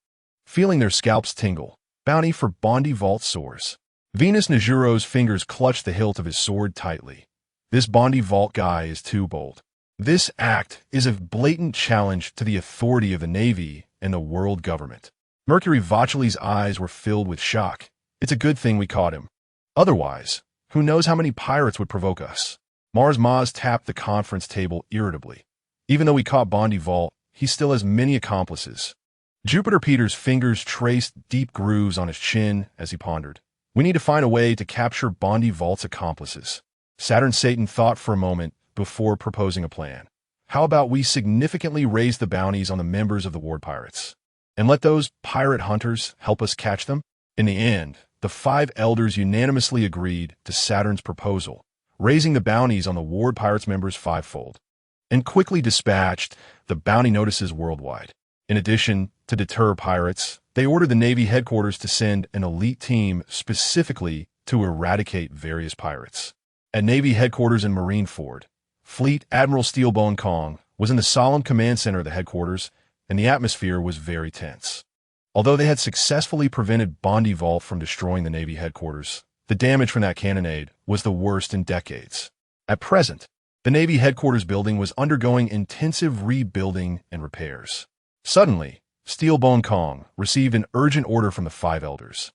Feeling their scalps tingle, "Bounty for Bondi-Vault soars." Venus Najuro's fingers clutched the hilt of his sword tightly. This Bondi-Vault guy is too bold. This act is a blatant challenge to the authority of the Navy and the world government. Mercury Vacheli's eyes were filled with shock. "It's a good thing we caught him. Otherwise, who knows how many pirates would provoke us." Mars Maz tapped the conference table irritably. "Even though we caught Bondi-Vault, he still has many accomplices." Jupiter Peter's fingers traced deep grooves on his chin as he pondered. "We need to find a way to capture Bondi-Vault's accomplices." Saturn Satan thought for a moment before proposing a plan. "How about we significantly raise the bounties on the members of the Ward Pirates, and let those pirate hunters help us catch them?" In the end, the 5 elders unanimously agreed to Saturn's proposal, raising the bounties on the Ward Pirates members fivefold, and quickly dispatched the bounty notices worldwide. In addition, to deter pirates, they ordered the Navy headquarters to send an elite team specifically to eradicate various pirates. At Navy headquarters in Marineford, Fleet Admiral Steelbone Kong was in the solemn command center of the headquarters, and the atmosphere was very tense. Although they had successfully prevented Valley.Without from destroying the Navy headquarters, the damage from that cannonade was the worst in decades. At present, the Navy headquarters building was undergoing intensive rebuilding and repairs. Suddenly, Steelbone Kong received an urgent order from the 5 elders,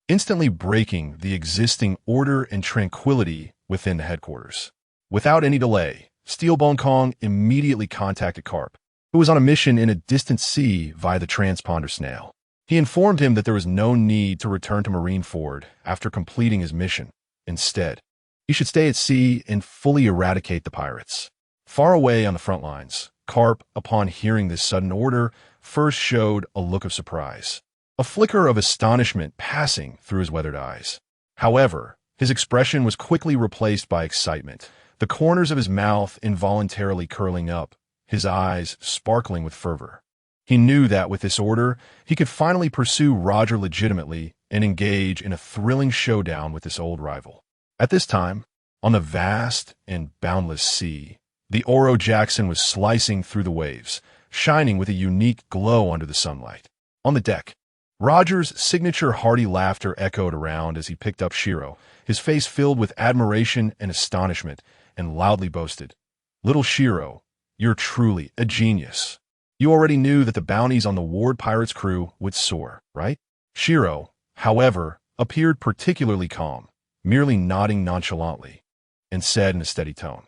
instantly breaking the existing order and tranquility within the headquarters. Without any delay, Steelbone Kong immediately contacted Carp, who was on a mission in a distant sea via the transponder snail. He informed him that there was no need to return to Marineford after completing his mission. Instead, he should stay at sea and fully eradicate the pirates. Far away on the front lines, Carp, upon hearing this sudden order, first showed a look of surprise, a flicker of astonishment passing through his weathered eyes. However, his expression was quickly replaced by excitement, the corners of his mouth involuntarily curling up, his eyes sparkling with fervor. He knew that with this order, he could finally pursue Roger legitimately and engage in a thrilling showdown with this old rival. At this time, on the vast and boundless sea, the Oro Jackson was slicing through the waves, shining with a unique glow under the sunlight. On the deck, Roger's signature hearty laughter echoed around as he picked up Shiro, his face filled with admiration and astonishment, and loudly boasted, "Little Shiro, you're truly a genius. You already knew that the bounties on the Ward Pirates crew would soar, right?" Shiro, however, appeared particularly calm, merely nodding nonchalantly, and said in a steady tone,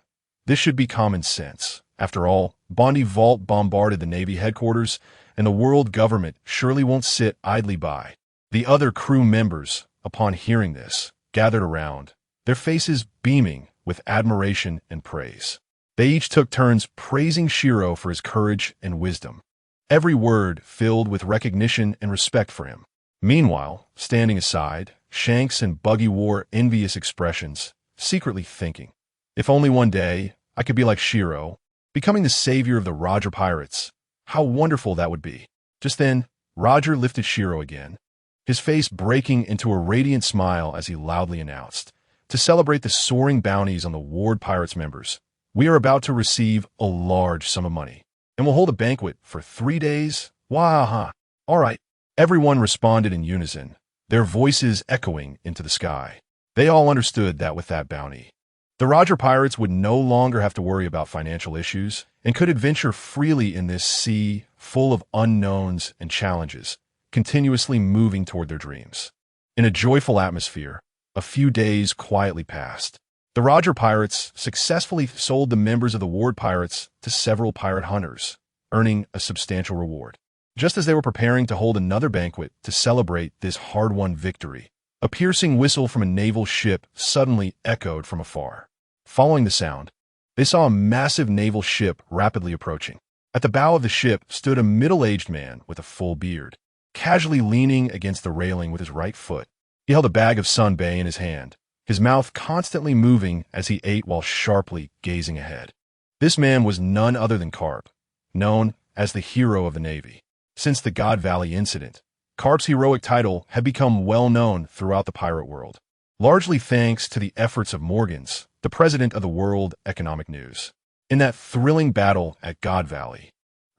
"This should be common sense. After all, Valley.Without bombarded the Navy headquarters, and the world government surely won't sit idly by." The other crew members, upon hearing this, gathered around, their faces beaming with admiration and praise. They each took turns praising Shiro for his courage and wisdom, every word filled with recognition and respect for him. Meanwhile, standing aside, Shanks and Buggy wore envious expressions, secretly thinking, "If only one day I could be like Shiro, becoming the savior of the Roger Pirates. How wonderful that would be." Just then, Roger lifted Shiro again, his face breaking into a radiant smile as he loudly announced, "To celebrate the soaring bounties on the Ward Pirates members, we are about to receive a large sum of money, and we'll hold a banquet for 3 days. Wah-ha! All right." Everyone responded in unison, their voices echoing into the sky. They all understood that with that bounty, the Roger Pirates would no longer have to worry about financial issues and could adventure freely in this sea full of unknowns and challenges, continuously moving toward their dreams. In a joyful atmosphere, a few days quietly passed. The Roger Pirates successfully sold the members of the Ward Pirates to several pirate hunters, earning a substantial reward. Just as they were preparing to hold another banquet to celebrate this hard-won victory, a piercing whistle from a naval ship suddenly echoed from afar. Following the sound, they saw a massive naval ship rapidly approaching. At the bow of the ship stood a middle-aged man with a full beard, casually leaning against the railing with his right foot. He held a bag of sunbae in his hand, his mouth constantly moving as he ate while sharply gazing ahead. This man was none other than Carp, known as the hero of the Navy. Since the God Valley incident, Carp's heroic title had become well known throughout the pirate world, largely thanks to the efforts of Morgans, the president of the World Economic News. In that thrilling battle at God Valley,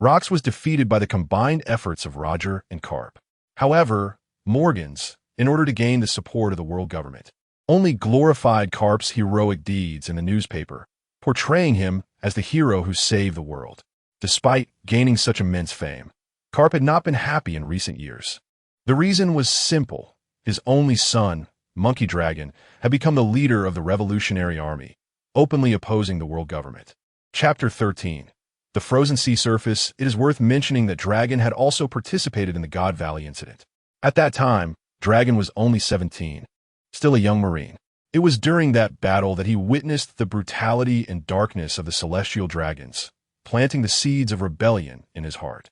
Rox was defeated by the combined efforts of Roger and Carp. However, Morgans, in order to gain the support of the world government, only glorified Carp's heroic deeds in the newspaper, portraying him as the hero who saved the world. Despite gaining such immense fame, Carp had not been happy in recent years. The reason was simple. His only son, Monkey Dragon, had become the leader of the Revolutionary Army, openly opposing the world government. Chapter 13. The Frozen Sea Surface. It is worth mentioning that Dragon had also participated in the God Valley incident. At that time, Dragon was only 17, still a young Marine. It was during that battle that he witnessed the brutality and darkness of the celestial dragons, planting the seeds of rebellion in his heart.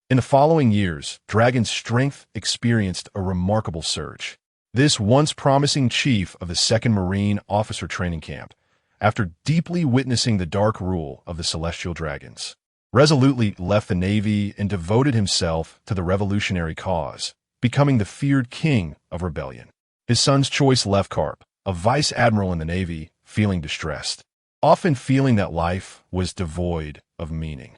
In the following years, Dragon's strength experienced a remarkable surge. This once promising chief of the 2nd Marine Officer Training Camp, after deeply witnessing the dark rule of the Celestial Dragons, resolutely left the Navy and devoted himself to the revolutionary cause, becoming the feared king of rebellion. His son's choice left Carp, a vice admiral in the Navy, feeling distressed, often feeling that life was devoid of meaning.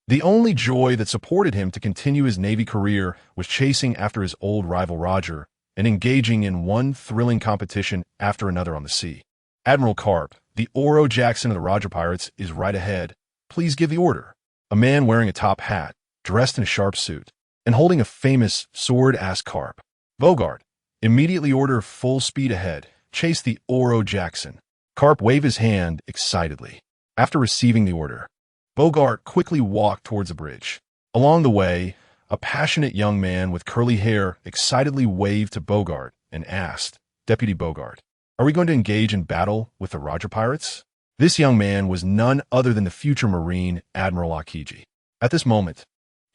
The only joy that supported him to continue his Navy career was chasing after his old rival Roger and engaging in one thrilling competition after another on the sea. Admiral Carp, the Oro Jackson of the Roger Pirates, is right ahead. Please give the order. A man wearing a top hat, dressed in a sharp suit, and holding a famous sword asked Carp. Bogart, immediately order full speed ahead. Chase the Oro Jackson. Carp waved his hand excitedly. After receiving the order, Bogart quickly walked towards the bridge. Along the way, a passionate young man with curly hair excitedly waved to Bogart and asked, Deputy Bogart, are we going to engage in battle with the Roger Pirates? This young man was none other than the future Marine Admiral Akiji. At this moment,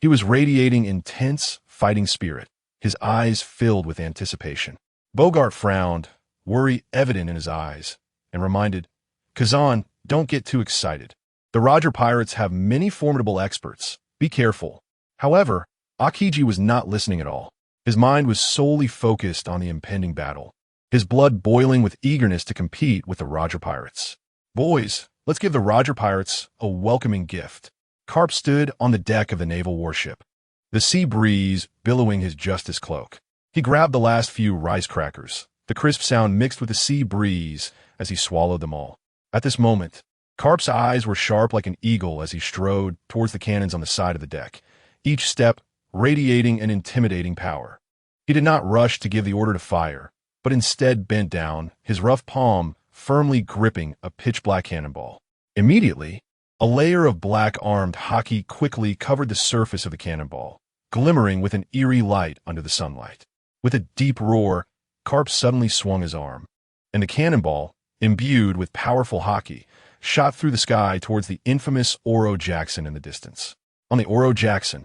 he was radiating intense fighting spirit, his eyes filled with anticipation. Bogart frowned, worry evident in his eyes, and reminded, Kazan, don't get too excited. The Roger Pirates have many formidable experts. Be careful. However, Akiji was not listening at all. His mind was solely focused on the impending battle, his blood boiling with eagerness to compete with the Roger Pirates. Boys, let's give the Roger Pirates a welcoming gift. Carp stood on the deck of the naval warship, the sea breeze billowing his justice cloak. He grabbed the last few rice crackers, the crisp sound mixed with the sea breeze as he swallowed them all. At this moment, Carp's eyes were sharp like an eagle as he strode towards the cannons on the side of the deck, each step radiating an intimidating power. He did not rush to give the order to fire, but instead bent down, his rough palm firmly gripping a pitch-black cannonball. Immediately, a layer of black-armed hockey quickly covered the surface of the cannonball, glimmering with an eerie light under the sunlight. With a deep roar, Carp suddenly swung his arm, and the cannonball, imbued with powerful hockey, shot through the sky towards the infamous Oro Jackson in the distance. On the Oro Jackson,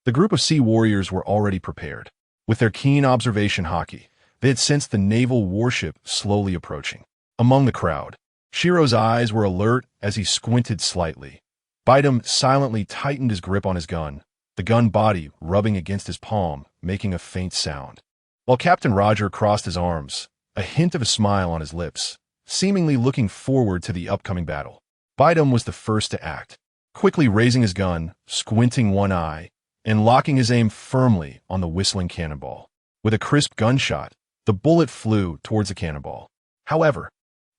the group of sea warriors were already prepared. With their keen observation hockey, they had sensed the naval warship slowly approaching. Among the crowd, Shiro's eyes were alert as he squinted slightly. Bidem silently tightened his grip on his gun, the gun body rubbing against his palm, making a faint sound. While Captain Roger crossed his arms, a hint of a smile on his lips, seemingly looking forward to the upcoming battle. Bidem was the first to act, quickly raising his gun, squinting one eye, and locking his aim firmly on the whistling cannonball. With a crisp gunshot, the bullet flew towards the cannonball. However,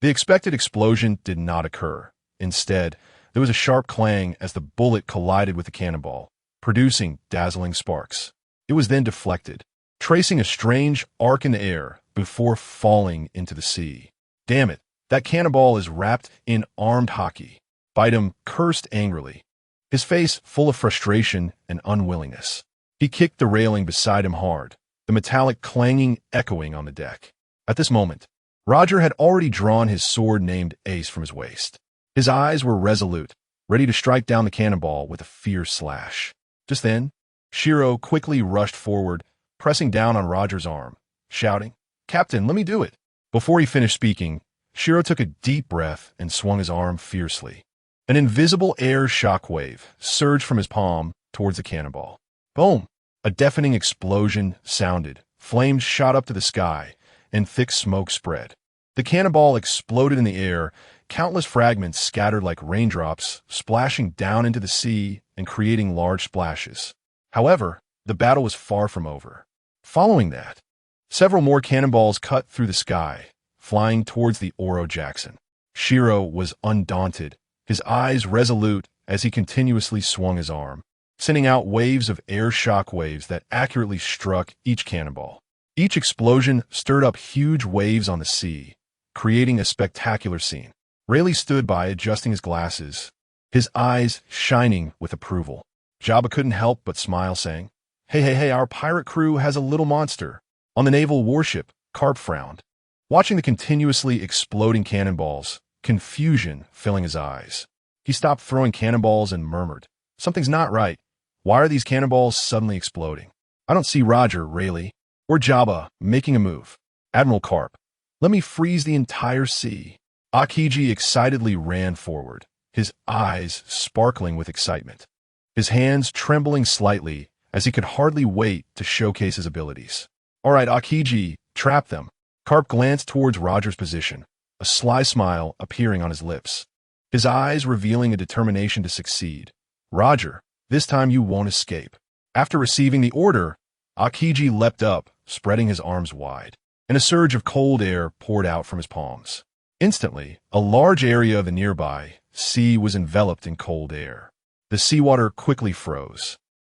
the expected explosion did not occur. Instead, there was a sharp clang as the bullet collided with the cannonball, producing dazzling sparks. It was then deflected, tracing a strange arc in the air before falling into the sea. Damn it, that cannonball is wrapped in armed hockey. Bidem cursed angrily, his face full of frustration and unwillingness. He kicked the railing beside him hard, the metallic clanging echoing on the deck. At this moment, Roger had already drawn his sword named Ace from his waist. His eyes were resolute, ready to strike down the cannonball with a fierce slash. Just then, Shiro quickly rushed forward, pressing down on Roger's arm, shouting, Captain, let me do it. Before he finished speaking, Shiro took a deep breath and swung his arm fiercely. An invisible air shockwave surged from his palm towards the cannonball. Boom! A deafening explosion sounded, flames shot up to the sky, and thick smoke spread. The cannonball exploded in the air, countless fragments scattered like raindrops, splashing down into the sea and creating large splashes. However, the battle was far from over. Following that, several more cannonballs cut through the sky, flying towards the Oro Jackson. Shiro was undaunted, his eyes resolute as he continuously swung his arm, sending out waves of air shock waves that accurately struck each cannonball. Each explosion stirred up huge waves on the sea, creating a spectacular scene. Rayleigh stood by adjusting his glasses, his eyes shining with approval. Jabba couldn't help but smile, saying, Hey, our pirate crew has a little monster. On the naval warship, Carp frowned, watching the continuously exploding cannonballs, confusion filling his eyes. He stopped throwing cannonballs and murmured, Something's not right. Why are these cannonballs suddenly exploding? I don't see Roger, Rayleigh, or Jabba making a move. Admiral Carp, let me freeze the entire sea. Akiji excitedly ran forward, his eyes sparkling with excitement, his hands trembling slightly as he could hardly wait to showcase his abilities. All right, Akiji, trap them. Carp glanced towards Roger's position, a sly smile appearing on his lips, his eyes revealing a determination to succeed. Roger, this time you won't escape. After receiving the order, Akiji leapt up, spreading his arms wide, and a surge of cold air poured out from his palms. Instantly, a large area of the nearby sea was enveloped in cold air. The seawater quickly froze,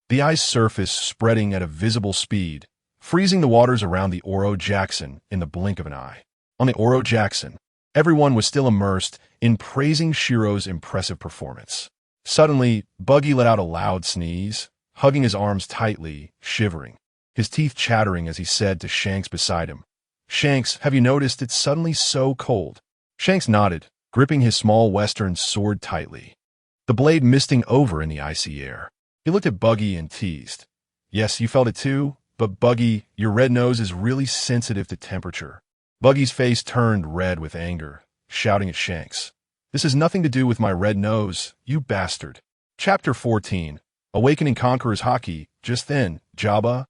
the ice surface spreading at a visible speed, freezing the waters around the Oro Jackson in the blink of an eye. On the Oro Jackson, everyone was still immersed in praising Shiro's impressive performance. Suddenly, Buggy let out a loud sneeze, hugging his arms tightly, shivering, his teeth chattering as he said to Shanks beside him, "Shanks, have you noticed it's suddenly so cold?" Shanks nodded, gripping his small western sword tightly, the blade misting over in the icy air. He looked at Buggy and teased, "Yes, you felt it too, but Buggy, your red nose is really sensitive to temperature." Buggy's face turned red with anger, shouting at Shanks, "This has nothing to do with my red nose, you bastard." Chapter 14. Awakening Conqueror's Haki. Just then, Jabba,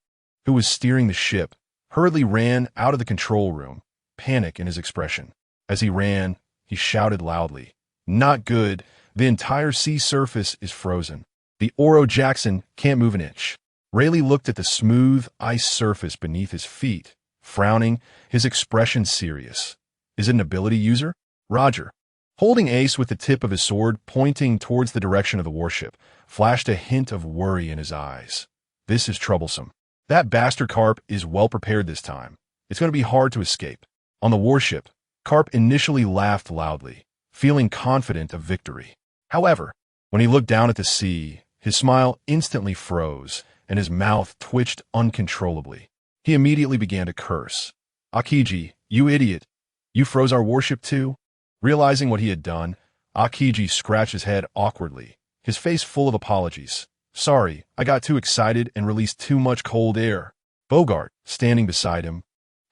who was steering the ship, hurriedly ran out of the control room, panic in his expression. As he ran, he shouted loudly, "Not good. The entire sea surface is frozen. The Oro Jackson can't move an inch." Rayleigh looked at the smooth ice surface beneath his feet, frowning, his expression serious. "Is it an ability user?" Roger, holding Ace with the tip of his sword pointing towards the direction of the warship, flashed a hint of worry in his eyes. "This is troublesome. That bastard Carp is well prepared this time. It's going to be hard to escape." On the warship, Carp initially laughed loudly, feeling confident of victory. However, when he looked down at the sea, his smile instantly froze, and his mouth twitched uncontrollably. He immediately began to curse. "Akiji, you idiot! You froze our warship too?" Realizing what he had done, Akiji scratched his head awkwardly, his face full of apologies. "Sorry, I got too excited and released too much cold air." Bogart, standing beside him,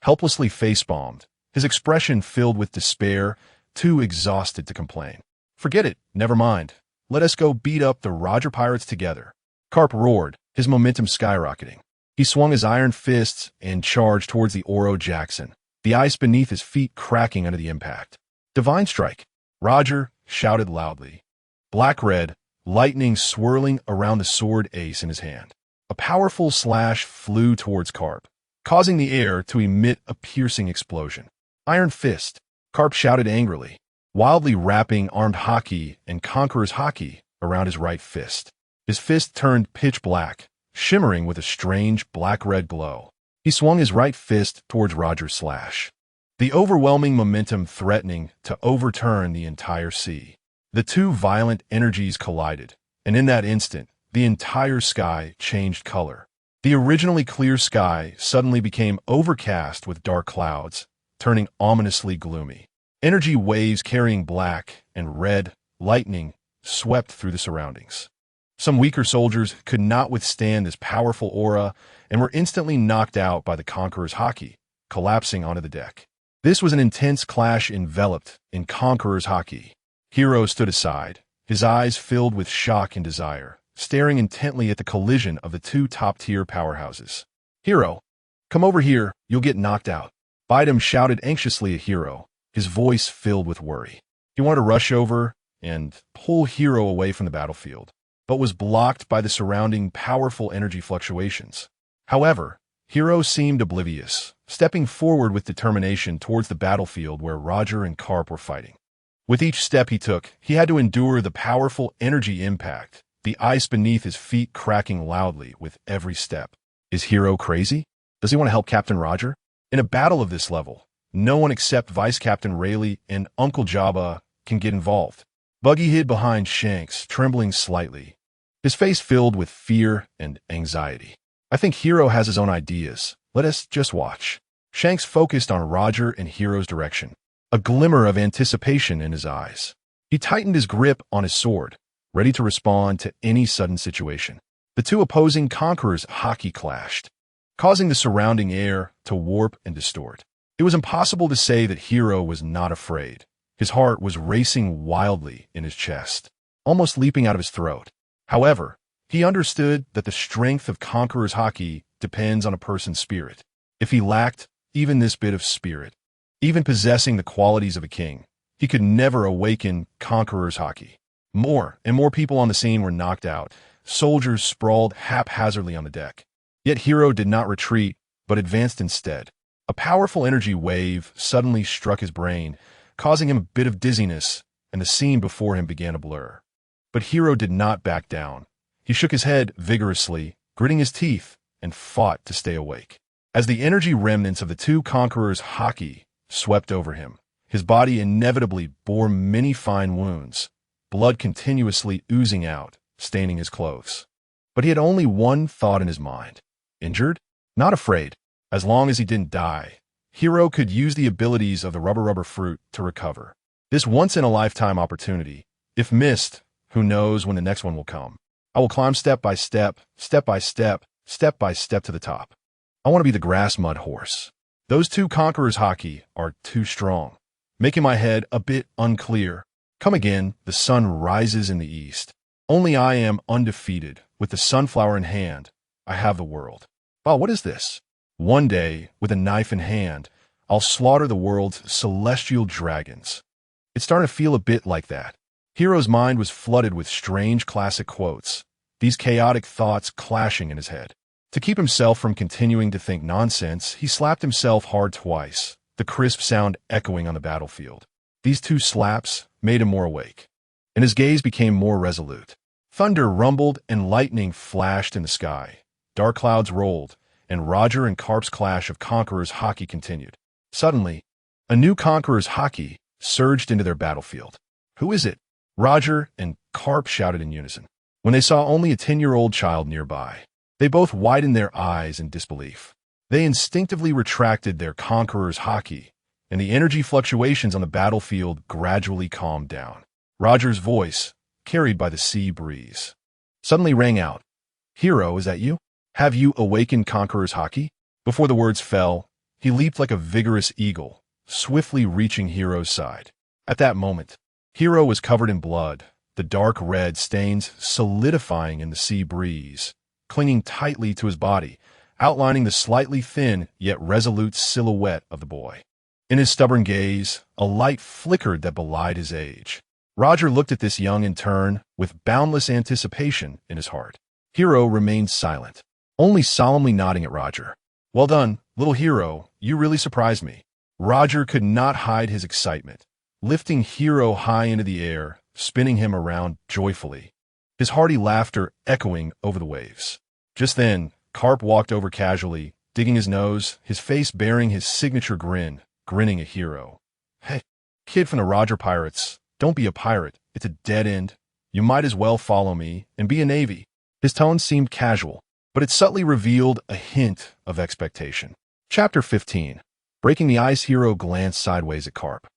helplessly face-palmed, his expression filled with despair, too exhausted to complain. "Forget it, never mind. Let us go beat up the Roger pirates together." Carp roared, his momentum skyrocketing. He swung his iron fists and charged towards the Oro Jackson, the ice beneath his feet cracking under the impact. "Divine Strike!" Roger shouted loudly. Black-red, lightning swirling around the sword ace in his hand. A powerful slash flew towards Carp, causing the air to emit a piercing explosion. "Iron Fist!" Carp shouted angrily, wildly wrapping armed Haki and Conqueror's Haki around his right fist. His fist turned pitch black, shimmering with a strange black-red glow. He swung his right fist towards Roger's slash, the overwhelming momentum threatening to overturn the entire sea. The two violent energies collided, and in that instant, the entire sky changed color. The originally clear sky suddenly became overcast with dark clouds, turning ominously gloomy. Energy waves carrying black and red lightning swept through the surroundings. Some weaker soldiers could not withstand this powerful aura and were instantly knocked out by the Conqueror's Haki, collapsing onto the deck. This was an intense clash enveloped in Conqueror's Haki. Hiro stood aside, his eyes filled with shock and desire, staring intently at the collision of the two top-tier powerhouses. "Hiro, come over here, you'll get knocked out." Bidem shouted anxiously at Hiro, his voice filled with worry. He wanted to rush over and pull Hiro away from the battlefield, but was blocked by the surrounding powerful energy fluctuations. However, Hiro seemed oblivious, stepping forward with determination towards the battlefield where Roger and Carp were fighting. With each step he took, he had to endure the powerful energy impact, the ice beneath his feet cracking loudly with every step. Is Hiro crazy? Does he want to help Captain Roger? In a battle of this level, no one except Vice Captain Rayleigh and Uncle Jabba can get involved. Buggy hid behind Shanks, trembling slightly, his face filled with fear and anxiety. "I think Hiro has his own ideas. Let us just watch." Shanks focused on Roger and Hiro's direction, a glimmer of anticipation in his eyes. He tightened his grip on his sword, ready to respond to any sudden situation. The two opposing conquerors' Haki clashed, causing the surrounding air to warp and distort. It was impossible to say that Hiro was not afraid. His heart was racing wildly in his chest, almost leaping out of his throat. However, he understood that the strength of Conqueror's Haki depends on a person's spirit. If he lacked even this bit of spirit, even possessing the qualities of a king, he could never awaken Conqueror's Haki. More and more people on the scene were knocked out. Soldiers sprawled haphazardly on the deck. Yet Hiro did not retreat, but advanced instead. A powerful energy wave suddenly struck his brain, causing him a bit of dizziness, and the scene before him began to blur. But Hiro did not back down. He shook his head vigorously, gritting his teeth, and fought to stay awake. As the energy remnants of the two conquerors' Haki swept over him, his body inevitably bore many fine wounds, blood continuously oozing out, staining his clothes. But he had only one thought in his mind. Injured? Not afraid. As long as he didn't die, Hiro could use the abilities of the rubber fruit to recover. This once-in-a-lifetime opportunity. If missed, who knows when the next one will come. I will climb step by step, step by step, step by step to the top. I want to be the grass mud horse. Those two conquerors' Haki are too strong, making my head a bit unclear. Come again, the sun rises in the east. Only I am undefeated. With the sunflower in hand, I have the world. Wow, what is this? One day, with a knife in hand, I'll slaughter the world's celestial dragons. It started to feel a bit like that. Hiro's mind was flooded with strange classic quotes, these chaotic thoughts clashing in his head. To keep himself from continuing to think nonsense, he slapped himself hard twice, the crisp sound echoing on the battlefield. These two slaps made him more awake, and his gaze became more resolute. Thunder rumbled and lightning flashed in the sky. Dark clouds rolled, and Roger and Carp's clash of conquerors' Haki continued. Suddenly, a new conqueror's Haki surged into their battlefield. Who is it? Roger and Carp shouted in unison. When they saw only a 10-year-old child nearby, they both widened their eyes in disbelief. They instinctively retracted their conqueror's Haki, and the energy fluctuations on the battlefield gradually calmed down. Roger's voice, carried by the sea breeze, suddenly rang out. Hiro, is that you? Have you awakened Conqueror's Haki? Before the words fell, he leaped like a vigorous eagle, swiftly reaching Hiro's side. At that moment, Hiro was covered in blood, the dark red stains solidifying in the sea breeze, clinging tightly to his body, outlining the slightly thin yet resolute silhouette of the boy. In his stubborn gaze, a light flickered that belied his age. Roger looked at this young in turn with boundless anticipation in his heart. Hiro remained silent, only solemnly nodding at Roger. Well done, little Hiro, you really surprised me. Roger could not hide his excitement, lifting Hiro high into the air, spinning him around joyfully, his hearty laughter echoing over the waves. Just then, Carp walked over casually, digging his nose, his face bearing his signature grin, grinning at Hiro. Hey, kid from the Roger Pirates, don't be a pirate. It's a dead end. You might as well follow me and be a Navy. His tone seemed casual, but it subtly revealed a hint of expectation. Chapter 15. Breaking the ice, Hiro glanced sideways at Carp,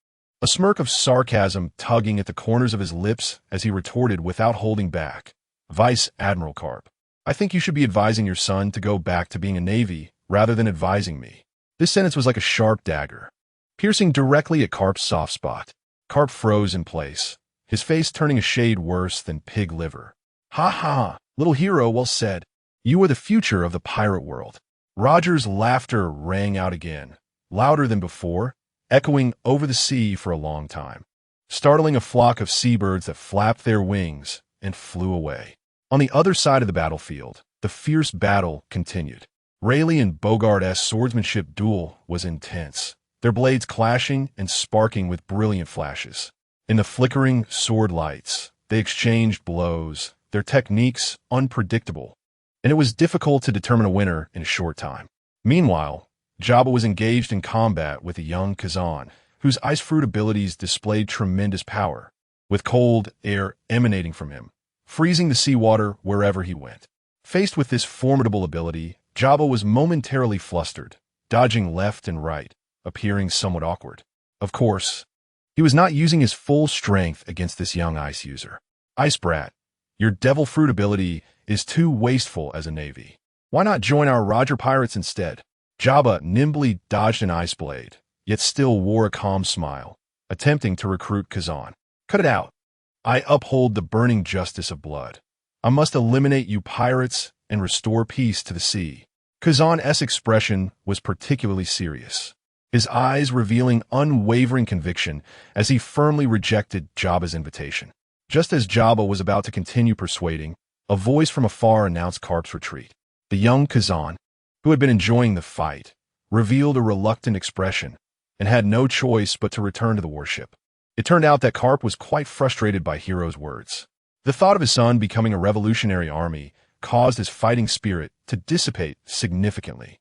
a smirk of sarcasm tugging at the corners of his lips as he retorted without holding back. Vice Admiral Carp, I think you should be advising your son to go back to being a Navy rather than advising me. This sentence was like a sharp dagger, piercing directly at Carp's soft spot. Carp froze in place, his face turning a shade worse than pig liver. Ha ha, little Hiro, well said. You are the future of the pirate world. Roger's laughter rang out again, louder than before, echoing over the sea for a long time, startling a flock of seabirds that flapped their wings and flew away. On the other side of the battlefield, the fierce battle continued. Rayleigh and Bogart's swordsmanship duel was intense, their blades clashing and sparking with brilliant flashes. In the flickering sword lights, they exchanged blows, their techniques unpredictable, and it was difficult to determine a winner in a short time. Meanwhile, Jabba was engaged in combat with a young Kazan, whose ice fruit abilities displayed tremendous power, with cold air emanating from him, freezing the seawater wherever he went. Faced with this formidable ability, Jabba was momentarily flustered, dodging left and right, appearing somewhat awkward. Of course, he was not using his full strength against this young ice user. Ice Brat, your devil fruit ability is too wasteful as a Navy. Why not join our Roger Pirates instead? Jabba nimbly dodged an ice blade, yet still wore a calm smile, attempting to recruit Kazan. Cut it out. I uphold the burning justice of blood. I must eliminate you pirates and restore peace to the sea. Kazan's expression was particularly serious, his eyes revealing unwavering conviction as he firmly rejected Jabba's invitation. Just as Jabba was about to continue persuading, a voice from afar announced Karp's retreat. The young Kazan, who had been enjoying the fight, revealed a reluctant expression and had no choice but to return to the warship. It turned out that Karp was quite frustrated by Hiro's words. The thought of his son becoming a revolutionary army caused his fighting spirit to dissipate significantly,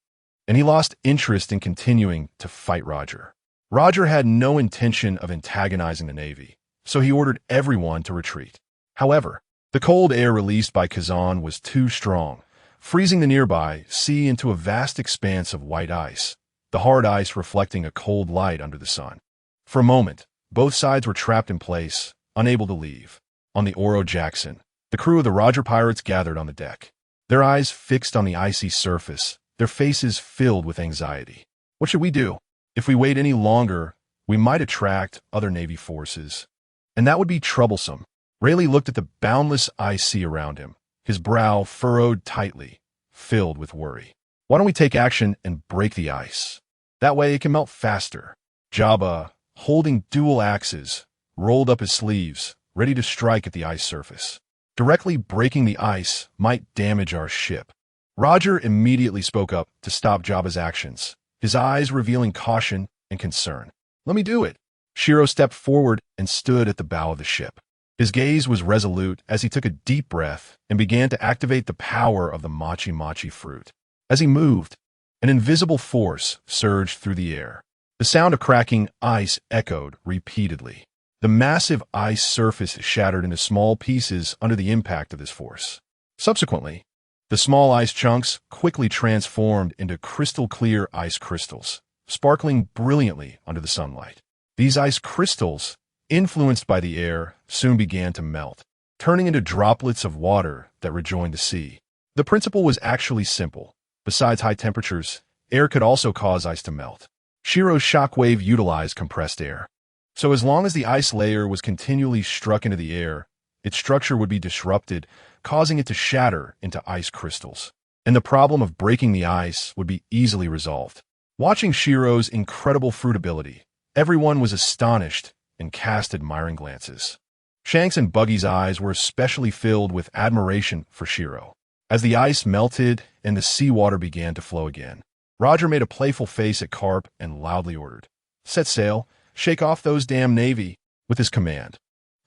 and he lost interest in continuing to fight Roger. Roger had no intention of antagonizing the Navy, so he ordered everyone to retreat. However, the cold air released by Kazan was too strong, freezing the nearby sea into a vast expanse of white ice, the hard ice reflecting a cold light under the sun. For a moment, both sides were trapped in place, unable to leave. On the Oro Jackson, the crew of the Roger pirates gathered on the deck, their eyes fixed on the icy surface, their faces filled with anxiety. What should we do? If we wait any longer, we might attract other Navy forces, and that would be troublesome. Rayleigh looked at the boundless ice sea around him, his brow furrowed tightly, filled with worry. Why don't we take action and break the ice? That way it can melt faster. Jabba, holding dual axes, rolled up his sleeves, ready to strike at the ice surface. Directly breaking the ice might damage our ship. Roger immediately spoke up to stop Jabba's actions, his eyes revealing caution and concern. Let me do it. Shiro stepped forward and stood at the bow of the ship. His gaze was resolute as he took a deep breath and began to activate the power of the machi-machi fruit. As he moved, an invisible force surged through the air. The sound of cracking ice echoed repeatedly. The massive ice surface shattered into small pieces under the impact of this force. Subsequently, the small ice chunks quickly transformed into crystal-clear ice crystals, sparkling brilliantly under the sunlight. These ice crystals, influenced by the air, soon began to melt, turning into droplets of water that rejoined the sea. The principle was actually simple. Besides high temperatures, air could also cause ice to melt. Shiro's shockwave utilized compressed air. So as long as the ice layer was continually struck into the air, its structure would be disrupted, causing it to shatter into ice crystals. And the problem of breaking the ice would be easily resolved. Watching Shiro's incredible fruit ability, everyone was astonished and cast admiring glances. Shanks and Buggy's eyes were especially filled with admiration for Shiro. As the ice melted and the seawater began to flow again, Roger made a playful face at Karp and loudly ordered, "Set sail, shake off those damn Navy." With his command,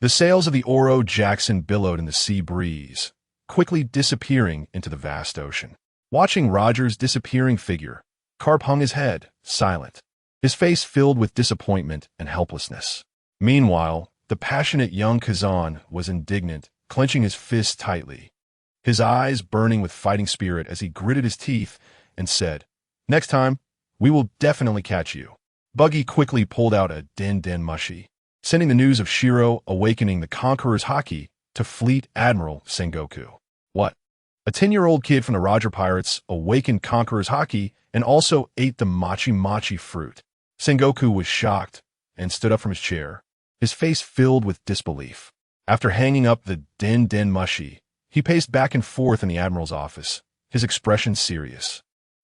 the sails of the Oro Jackson billowed in the sea breeze, quickly disappearing into the vast ocean. Watching Roger's disappearing figure, Karp hung his head, silent, his face filled with disappointment and helplessness. Meanwhile, the passionate young Kazan was indignant, clenching his fists tightly, his eyes burning with fighting spirit as he gritted his teeth and said, "Next time, we will definitely catch you." Buggy quickly pulled out a den mushi, sending the news of Shiro awakening the Conqueror's haki to Fleet Admiral Sengoku. What? A 10-year-old kid from the Roger Pirates awakened Conqueror's haki and also ate the machi-machi fruit. Sengoku was shocked and stood up from his chair, his face filled with disbelief. After hanging up the den mushi, he paced back and forth in the Admiral's office, his expression serious,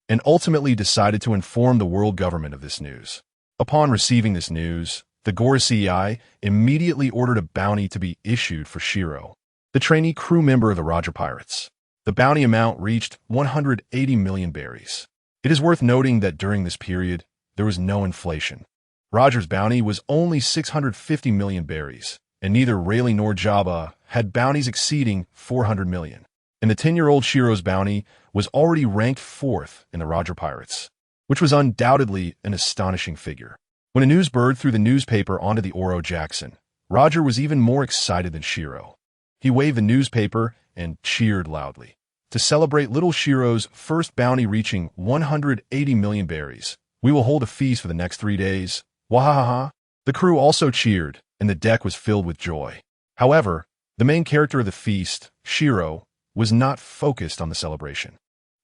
and ultimately decided to inform the world government of this news. Upon receiving this news, the Gorosei immediately ordered a bounty to be issued for Shiro, the trainee crew member of the Roger Pirates. The bounty amount reached 180 million berries. It is worth noting that during this period, there was no inflation. Roger's bounty was only 650 million berries, and neither Rayleigh nor Jabba had bounties exceeding 400 million. And the 10-year-old Shiro's bounty was already ranked 4th in the Roger Pirates, which was undoubtedly an astonishing figure. When a news bird threw the newspaper onto the Oro Jackson, Roger was even more excited than Shiro. He waved the newspaper and cheered loudly. To celebrate little Shiro's first bounty reaching 180 million berries, we will hold a feast for the next 3 days. Wahahaha! The crew also cheered, and the deck was filled with joy. However, the main character of the feast, Shiro, was not focused on the celebration.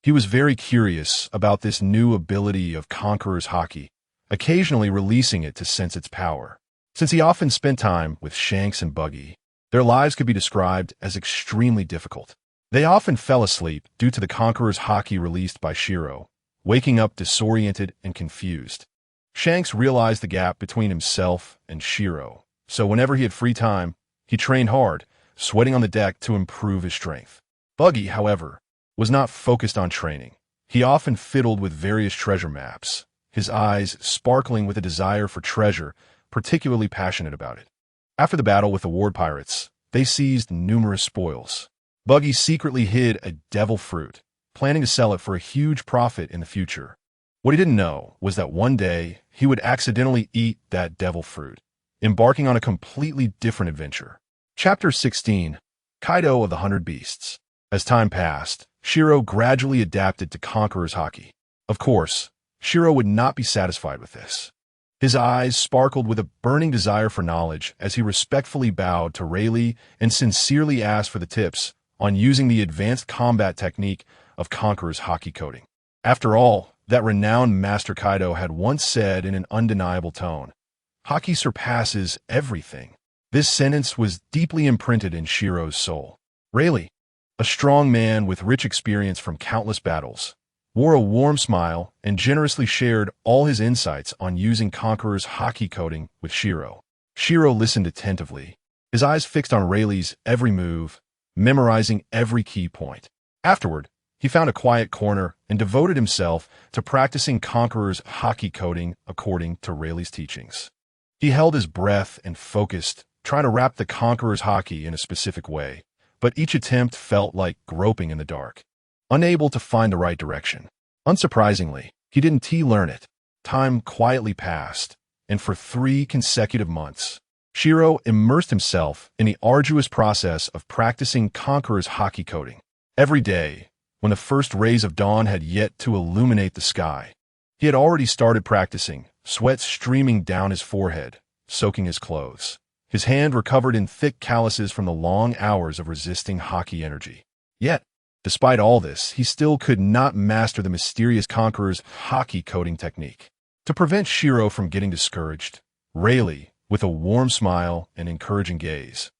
He was very curious about this new ability of Conqueror's haki, occasionally releasing it to sense its power. Since he often spent time with Shanks and Buggy, their lives could be described as extremely difficult. They often fell asleep due to the Conqueror's haki released by Shiro, waking up disoriented and confused. Shanks realized the gap between himself and Shiro, so whenever he had free time, he trained hard, sweating on the deck to improve his strength. Buggy, however, was not focused on training. He often fiddled with various treasure maps, his eyes sparkling with a desire for treasure, particularly passionate about it. After the battle with the Ward Pirates, they seized numerous spoils. Buggy secretly hid a devil fruit, planning to sell it for a huge profit in the future. What he didn't know was that one day he would accidentally eat that devil fruit, embarking on a completely different adventure. Chapter 16. Kaido of the 100 Beasts. As time passed, Shiro gradually adapted to Conqueror's haki. Of course, Shiro would not be satisfied with this. His eyes sparkled with a burning desire for knowledge as he respectfully bowed to Rayleigh and sincerely asked for the tips on using the advanced combat technique of Conqueror's haki coding. After all, that renowned Master Kaido had once said in an undeniable tone, "Haki surpasses everything." This sentence was deeply imprinted in Shiro's soul. Rayleigh, a strong man with rich experience from countless battles, wore a warm smile and generously shared all his insights on using Conqueror's haki coding with Shiro. Shiro listened attentively, his eyes fixed on Rayleigh's every move, memorizing every key point. Afterward, he found a quiet corner and devoted himself to practicing Conqueror's haki coding according to Rayleigh's teachings. He held his breath and focused, trying to wrap the Conqueror's haki in a specific way, but each attempt felt like groping in the dark, unable to find the right direction. Unsurprisingly, he didn't learn it. Time quietly passed, and for 3 consecutive months, Shiro immersed himself in the arduous process of practicing Conqueror's haki coding. Every day, when the first rays of dawn had yet to illuminate the sky, he had already started practicing, sweat streaming down his forehead, soaking his clothes. His hand were covered in thick calluses from the long hours of resisting haki energy. Yet, despite all this, he still could not master the mysterious Conqueror's haki coding technique. To prevent Shiro from getting discouraged, Rayleigh, with a warm smile and encouraging gaze,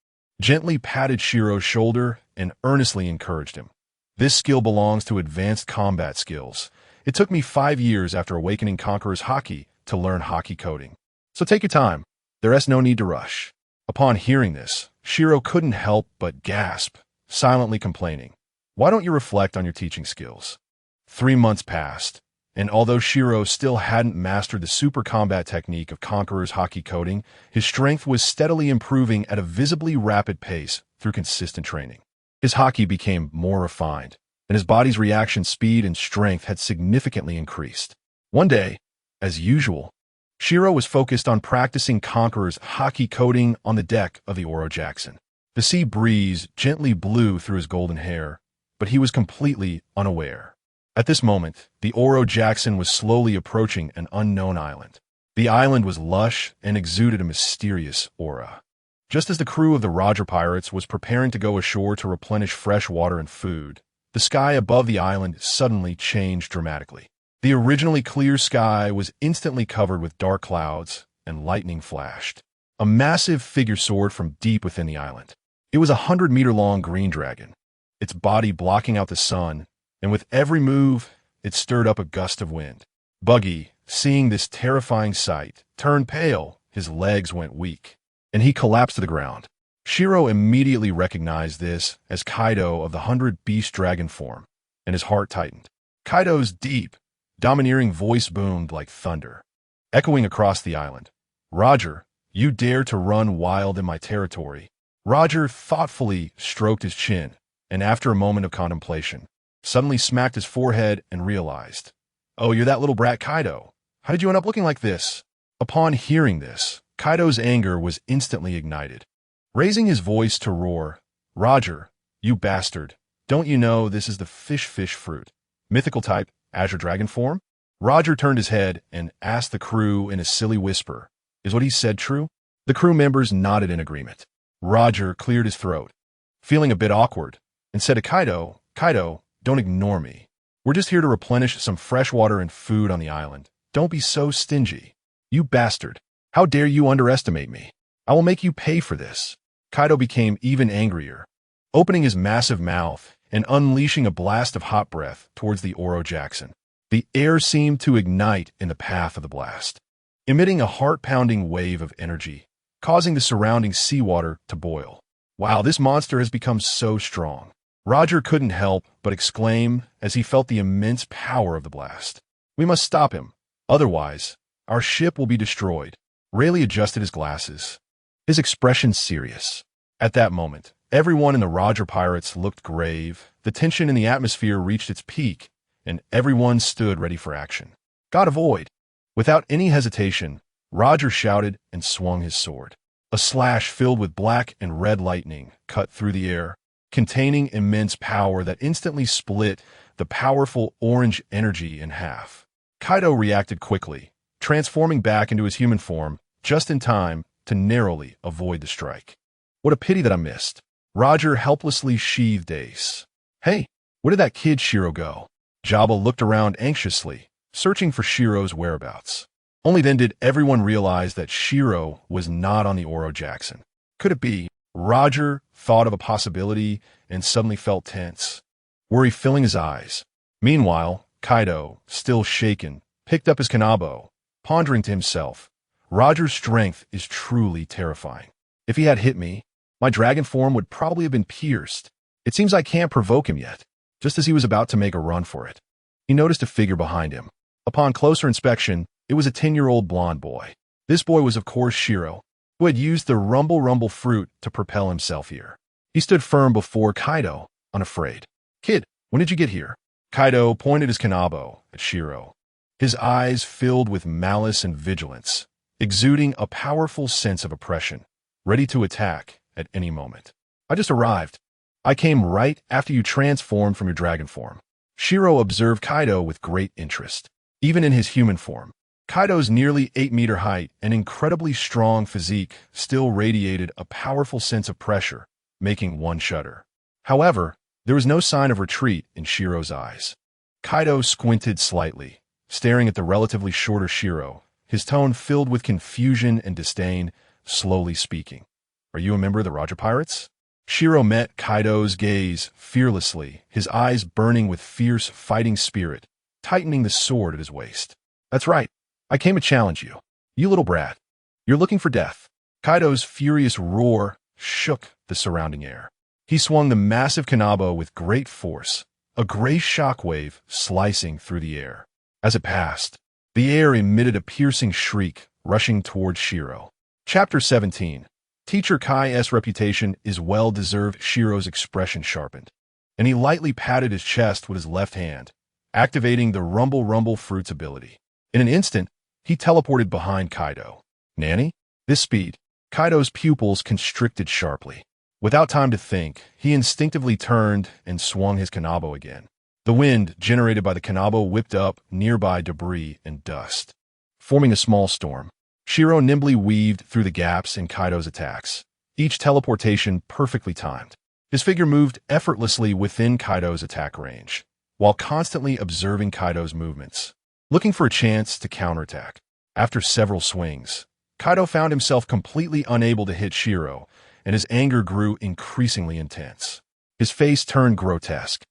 gently patted Shiro's shoulder and earnestly encouraged him. "This skill belongs to advanced combat skills. It took me 5 years after awakening Conqueror's haki to learn haki coding. So take your time. There is no need to rush." Upon hearing this, Shiro couldn't help but gasp, silently complaining, "Why don't you reflect on your teaching skills?" 3 months passed, and although Shiro still hadn't mastered the super combat technique of Conqueror's haki coding, his strength was steadily improving at a visibly rapid pace through consistent training. His haki became more refined, and his body's reaction speed and strength had significantly increased. One day, as usual, Shiro was focused on practicing Conqueror's haki coding on the deck of the Oro Jackson. The sea breeze gently blew through his golden hair, but he was completely unaware. At this moment, the Oro Jackson was slowly approaching an unknown island. The island was lush and exuded a mysterious aura. Just as the crew of the Roger Pirates was preparing to go ashore to replenish fresh water and food, the sky above the island suddenly changed dramatically. The originally clear sky was instantly covered with dark clouds, and lightning flashed. A massive figure soared from deep within the island. It was a 100-meter-long green dragon, its body blocking out the sun, and with every move, it stirred up a gust of wind. Buggy, seeing this terrifying sight, turned pale, his legs went weak, and he collapsed to the ground. Shiro immediately recognized this as Kaido of the 100 Beast Dragon form, and his heart tightened. Kaido's deep, domineering voice boomed like thunder, echoing across the island. "Roger, you dare to run wild in my territory." Roger thoughtfully stroked his chin, and after a moment of contemplation, suddenly smacked his forehead and realized, "Oh, you're that little brat Kaido. How did you end up looking like this?" Upon hearing this, Kaido's anger was instantly ignited. Raising his voice to roar, "Roger, you bastard, don't you know this is the fish fruit? Mythical type, Azure Dragon form?" Roger turned his head and asked the crew in a silly whisper, "Is what he said true?" The crew members nodded in agreement. Roger cleared his throat, feeling a bit awkward, and said to Kaido, "Kaido, don't ignore me. We're just here to replenish some fresh water and food on the island. Don't be so stingy." "You bastard! How dare you underestimate me? I will make you pay for this." Kaido became even angrier, opening his massive mouth and unleashing a blast of hot breath towards the Oro Jackson. The air seemed to ignite in the path of the blast, emitting a heart-pounding wave of energy, causing the surrounding seawater to boil. "Wow, this monster has become so strong." Roger couldn't help but exclaim as he felt the immense power of the blast. "We must stop him, otherwise our ship will be destroyed." Rayleigh adjusted his glasses, his expression serious. At that moment, everyone in the Roger Pirates looked grave, the tension in the atmosphere reached its peak, and everyone stood ready for action. "God avoid!" Without any hesitation, Roger shouted and swung his sword. A slash filled with black and red lightning cut through the air, containing immense power that instantly split the powerful orange energy in half. Kaido reacted quickly, transforming back into his human form just in time to narrowly avoid the strike. "What a pity that I missed." Roger helplessly sheathed Ace. "Hey, where did that kid Shiro go?" Jabba looked around anxiously, searching for Shiro's whereabouts. Only then did everyone realize that Shiro was not on the Oro Jackson. Could it be? Roger thought of a possibility and suddenly felt tense, worry filling his eyes. Meanwhile, Kaido, still shaken, picked up his kanabo, pondering to himself, "Roger's strength is truly terrifying. If he had hit me, my dragon form would probably have been pierced. It seems I can't provoke him yet." Just as he was about to make a run for it, he noticed a figure behind him. Upon closer inspection, it was a 10-year-old blonde boy. This boy was of course Shiro, who had used the rumble fruit to propel himself here. He stood firm before Kaido, unafraid. "Kid, when did you get here?" Kaido pointed his kanabo at Shiro, his eyes filled with malice and vigilance, exuding a powerful sense of oppression, ready to attack at any moment. "I just arrived. I came right after you transformed from your dragon form." Shiro observed Kaido with great interest. Even in his human form, Kaido's nearly 8-meter height and incredibly strong physique still radiated a powerful sense of pressure, making one shudder. However, there was no sign of retreat in Shiro's eyes. Kaido squinted slightly, staring at the relatively shorter Shiro, his tone filled with confusion and disdain, slowly speaking. "Are you a member of the Roger Pirates?" Shiro met Kaido's gaze fearlessly, his eyes burning with fierce fighting spirit, tightening the sword at his waist. "That's right. I came to challenge you. You little brat. You're looking for death." Kaido's furious roar shook the surrounding air. He swung the massive kanabo with great force, a gray shockwave slicing through the air. As it passed, the air emitted a piercing shriek, rushing toward Shiro. Chapter 17. Teacher Kai's reputation is well-deserved. Shiro's expression sharpened, and he lightly patted his chest with his left hand, activating the rumble fruit's ability. In an instant, he teleported behind Kaido. "Nanny?" This speed, Kaido's pupils constricted sharply. Without time to think, he instinctively turned and swung his kanabo again. The wind generated by the kanabo whipped up nearby debris and dust, forming a small storm. Shiro nimbly weaved through the gaps in Kaido's attacks, each teleportation perfectly timed. His figure moved effortlessly within Kaido's attack range, while constantly observing Kaido's movements, looking for a chance to counterattack. After several swings, Kaido found himself completely unable to hit Shiro, and his anger grew increasingly intense. His face turned grotesque,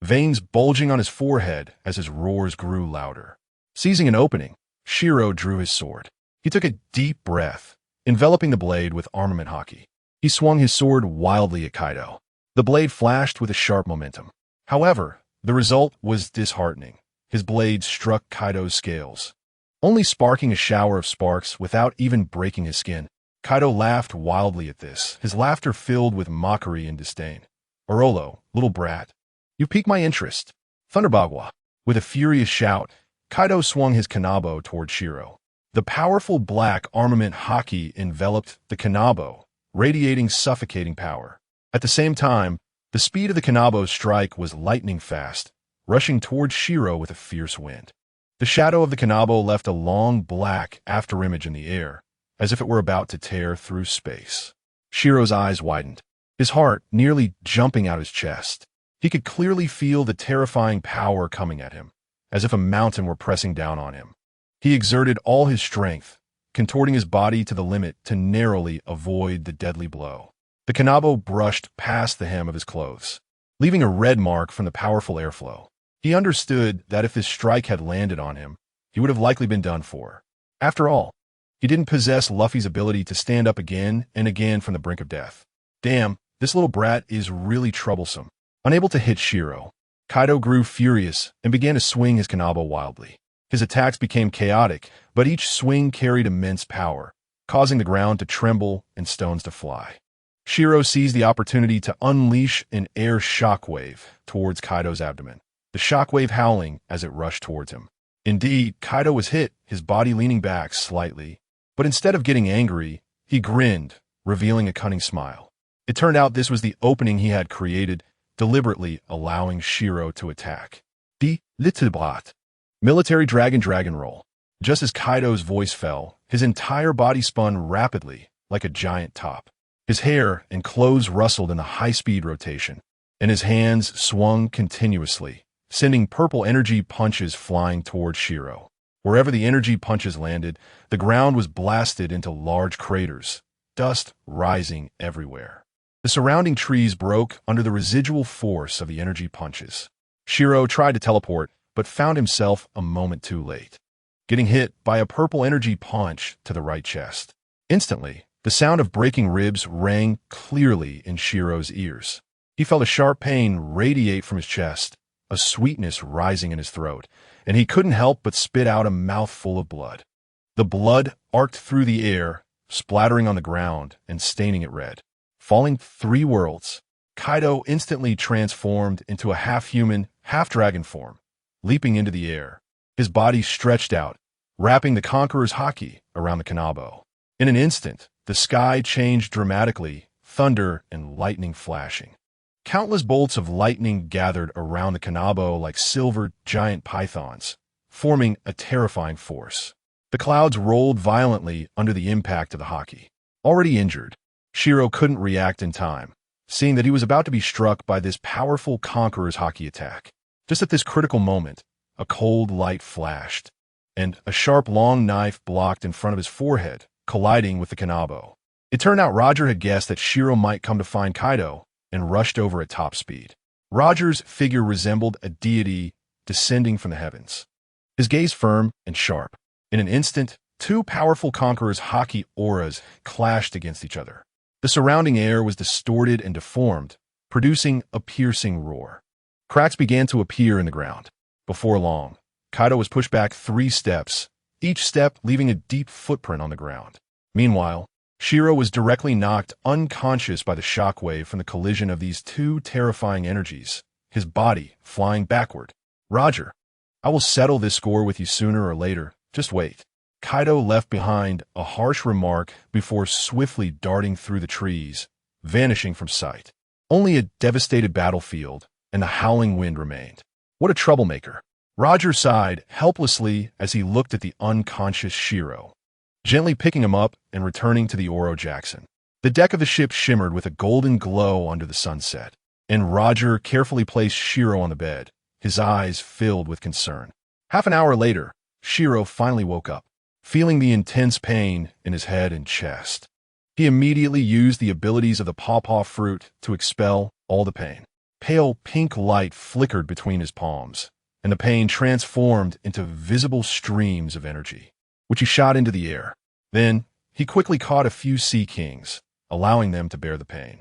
veins bulging on his forehead as his roars grew louder. Seizing an opening, Shiro drew his sword. He took a deep breath, enveloping the blade with armament haki. He swung his sword wildly at Kaido. The blade flashed with a sharp momentum. However, the result was disheartening. His blade struck Kaido's scales, only sparking a shower of sparks without even breaking his skin. Kaido laughed wildly at this, his laughter filled with mockery and disdain. "Orolo, little brat, you piqued my interest. Thunderbagwa." With a furious shout, Kaido swung his kanabo toward Shiro. The powerful black armament haki enveloped the kanabo, radiating suffocating power. At the same time, the speed of the kanabo's strike was lightning fast, rushing toward Shiro with a fierce wind. The shadow of the kanabo left a long black afterimage in the air, as if it were about to tear through space. Shiro's eyes widened, his heart nearly jumping out his chest. He could clearly feel the terrifying power coming at him, as if a mountain were pressing down on him. He exerted all his strength, contorting his body to the limit to narrowly avoid the deadly blow. The Kanabo brushed past the hem of his clothes, leaving a red mark from the powerful airflow. He understood that if his strike had landed on him, he would have likely been done for. After all, he didn't possess Luffy's ability to stand up again and again from the brink of death. Damn, this little brat is really troublesome. Unable to hit Shiro, Kaido grew furious and began to swing his Kanabo wildly. His attacks became chaotic, but each swing carried immense power, causing the ground to tremble and stones to fly. Shiro seized the opportunity to unleash an air shockwave towards Kaido's abdomen, the shockwave howling as it rushed towards him. Indeed, Kaido was hit, his body leaning back slightly, but instead of getting angry, he grinned, revealing a cunning smile. It turned out this was the opening he had created, deliberately allowing Shiro to attack. The Littlebot. Military dragon roll. Just as Kaido's voice fell, his entire body spun rapidly, like a giant top. His hair and clothes rustled in a high-speed rotation, and his hands swung continuously, sending purple energy punches flying toward Shiro. Wherever the energy punches landed, the ground was blasted into large craters, dust rising everywhere. The surrounding trees broke under the residual force of the energy punches. Shiro tried to teleport, but found himself a moment too late, getting hit by a purple energy punch to the right chest. Instantly, the sound of breaking ribs rang clearly in Shiro's ears. He felt a sharp pain radiate from his chest, a sweetness rising in his throat, and he couldn't help but spit out a mouthful of blood. The blood arced through the air, splattering on the ground and staining it red. Falling 3 worlds, Kaido instantly transformed into a half-human, half-dragon form, leaping into the air. His body stretched out, wrapping the Conqueror's haki around the Kanabo. In an instant, the sky changed dramatically, thunder and lightning flashing. Countless bolts of lightning gathered around the Kanabo like silver giant pythons, forming a terrifying force. The clouds rolled violently under the impact of the haki. Already injured, Shiro couldn't react in time, seeing that he was about to be struck by this powerful Conqueror's haki attack. Just at this critical moment, a cold light flashed, and a sharp long knife blocked in front of his forehead, colliding with the Kanabo. It turned out Roger had guessed that Shiro might come to find Kaido and rushed over at top speed. Roger's figure resembled a deity descending from the heavens, his gaze firm and sharp. In an instant, 2 powerful Conqueror's haki auras clashed against each other. The surrounding air was distorted and deformed, producing a piercing roar. Cracks began to appear in the ground. Before long, Kaido was pushed back 3 steps, each step leaving a deep footprint on the ground. Meanwhile, Shiro was directly knocked unconscious by the shockwave from the collision of these 2 terrifying energies, his body flying backward. Roger, I will settle this score with you sooner or later. Just wait. Kaido left behind a harsh remark before swiftly darting through the trees, vanishing from sight. Only a devastated battlefield and the howling wind remained. What a troublemaker. Roger sighed helplessly as he looked at the unconscious Shiro, gently picking him up and returning to the Oro Jackson. The deck of the ship shimmered with a golden glow under the sunset, and Roger carefully placed Shiro on the bed, his eyes filled with concern. Half an hour later, Shiro finally woke up, feeling the intense pain in his head and chest. He immediately used the abilities of the pawpaw fruit to expel all the pain. Pale pink light flickered between his palms, and the pain transformed into visible streams of energy, which he shot into the air. Then, he quickly caught a few sea kings, allowing them to bear the pain.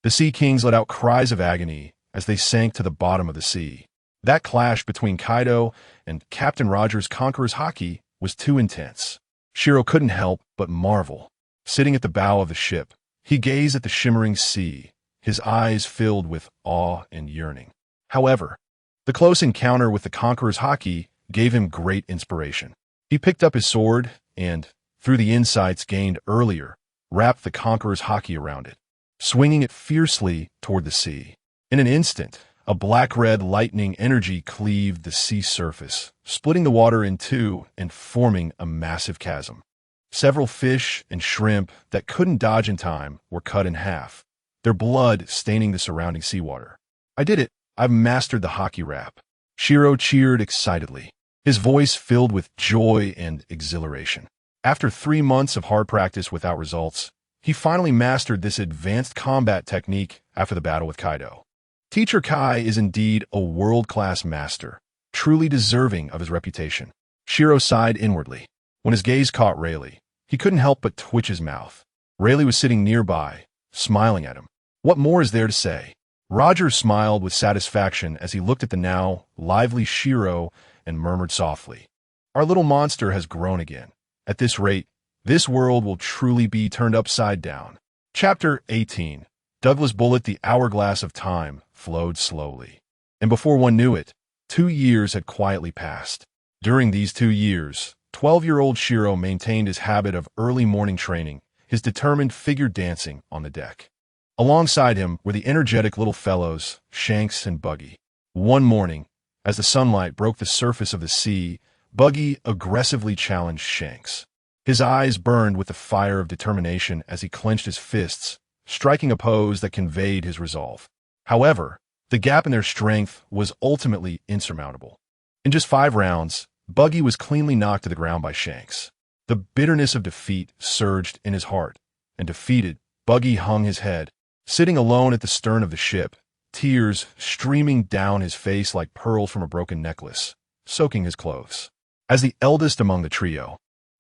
The sea kings let out cries of agony as they sank to the bottom of the sea. That clash between Kaido and Captain Roger's Conqueror's haki was too intense. Shiro couldn't help but marvel. Sitting at the bow of the ship, he gazed at the shimmering sea, his eyes filled with awe and yearning. However, the close encounter with the Conqueror's haki gave him great inspiration. He picked up his sword and, through the insights gained earlier, wrapped the Conqueror's haki around it, swinging it fiercely toward the sea. In an instant, a black-red lightning energy cleaved the sea surface, splitting the water in 2 and forming a massive chasm. Several fish and shrimp that couldn't dodge in time were cut in half, their blood staining the surrounding seawater. I did it. I've mastered the haki wrap. Shiro cheered excitedly, his voice filled with joy and exhilaration. After 3 months of hard practice without results, he finally mastered this advanced combat technique after the battle with Kaido. Teacher Kai is indeed a world-class master, truly deserving of his reputation. Shiro sighed inwardly. When his gaze caught Rayleigh, he couldn't help but twitch his mouth. Rayleigh was sitting nearby, smiling at him. What more is there to say? Roger smiled with satisfaction as he looked at the now lively Shiro and murmured softly, "Our little monster has grown again. At this rate, this world will truly be turned upside down." Chapter 18. Douglas Bullet. The hourglass of time flowed slowly. And before one knew it, 2 years had quietly passed. During these 2 years, 12-year-old Shiro maintained his habit of early morning training, his determined figure dancing on the deck. Alongside him were the energetic little fellows, Shanks and Buggy. One morning, as the sunlight broke the surface of the sea, Buggy aggressively challenged Shanks. His eyes burned with the fire of determination as he clenched his fists, striking a pose that conveyed his resolve. However, the gap in their strength was ultimately insurmountable. In just 5 rounds, Buggy was cleanly knocked to the ground by Shanks. The bitterness of defeat surged in his heart, and defeated, Buggy hung his head, sitting alone at the stern of the ship, tears streaming down his face like pearls from a broken necklace, soaking his clothes. As the eldest among the trio,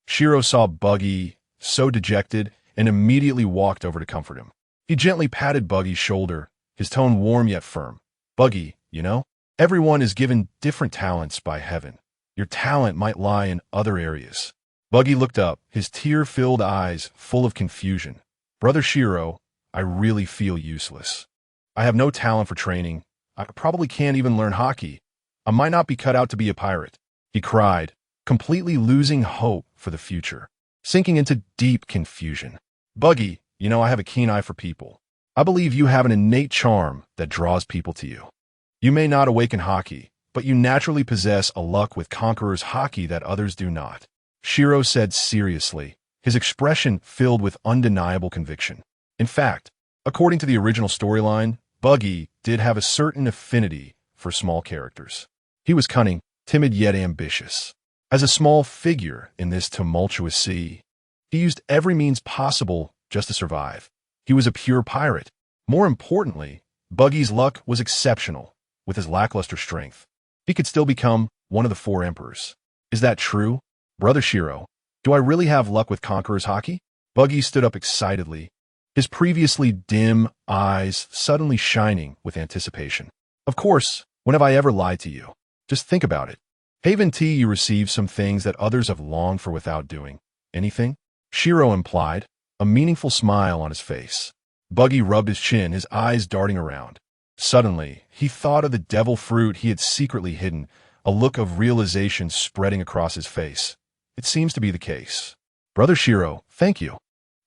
Shiro saw Buggy so dejected and immediately walked over to comfort him. He gently patted Buggy's shoulder, his tone warm yet firm. "Buggy, you know, everyone is given different talents by heaven. Your talent might lie in other areas." Buggy looked up, his tear-filled eyes full of confusion. "Brother Shiro, I really feel useless. I have no talent for training. I probably can't even learn hockey. I might not be cut out to be a pirate," he cried, completely losing hope for the future, sinking into deep confusion. "Buggy, you know I have a keen eye for people. I believe you have an innate charm that draws people to you. You may not awaken hockey, but you naturally possess a luck with conqueror's hockey that others do not," Shiro said seriously, his expression filled with undeniable conviction. In fact, according to the original storyline, Buggy did have a certain affinity for small characters. He was cunning, timid yet ambitious. As a small figure in this tumultuous sea, he used every means possible just to survive. He was a pure pirate. More importantly, Buggy's luck was exceptional. With his lackluster strength, he could still become one of the 4 emperors. "Is that true? Brother Shiro, do I really have luck with conqueror's hockey?" Buggy stood up excitedly, his previously dim eyes suddenly shining with anticipation. "Of course, when have I ever lied to you? Just think about it. Haven't you received some things that others have longed for without doing anything?" Shiro implied, a meaningful smile on his face. Buggy rubbed his chin, his eyes darting around. Suddenly, he thought of the devil fruit he had secretly hidden, a look of realization spreading across his face. "It seems to be the case. Brother Shiro, thank you.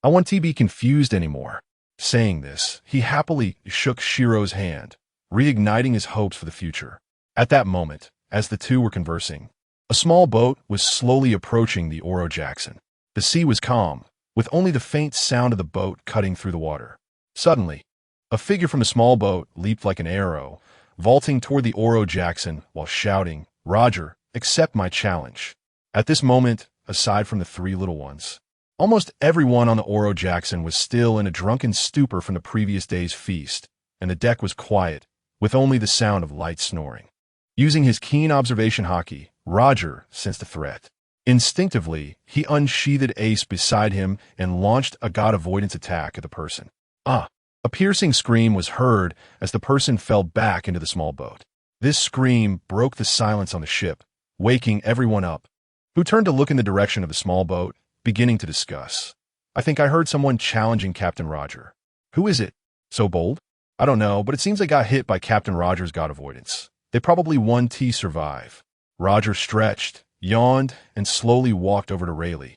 I won't be confused anymore." Saying this, he happily shook Shiro's hand, reigniting his hopes for the future. At that moment, as the two were conversing, a small boat was slowly approaching the Oro Jackson. The sea was calm, with only the faint sound of the boat cutting through the water. Suddenly, a figure from the small boat leaped like an arrow, vaulting toward the Oro Jackson while shouting, "Roger, accept my challenge." At this moment, aside from the 3 little ones, almost everyone on the Oro Jackson was still in a drunken stupor from the previous day's feast, and the deck was quiet, with only the sound of light snoring. Using his keen observation hockey, Roger sensed a threat. Instinctively, he unsheathed Ace beside him and launched a god avoidance attack at the person. A piercing scream was heard as the person fell back into the small boat. This scream broke the silence on the ship, waking everyone up, who turned to look in the direction of the small boat, beginning to discuss. "I think I heard someone challenging Captain Roger. Who is it? So bold? I don't know, but it seems they got hit by Captain Roger's god avoidance. They probably won T survive." Roger stretched, yawned, and slowly walked over to Rayleigh,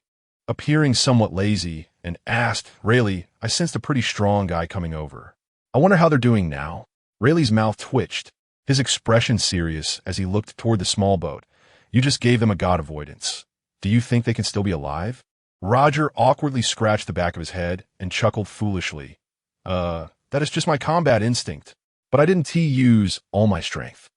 appearing somewhat lazy, and asked, "Rayleigh, I sensed a pretty strong guy coming over. I wonder how they're doing now." Rayleigh's mouth twitched, his expression serious as he looked toward the small boat. "You just gave them a god avoidance. Do you think they can still be alive?" Roger awkwardly scratched the back of his head and chuckled foolishly. That is just my combat instinct, but I didn't use all my strength.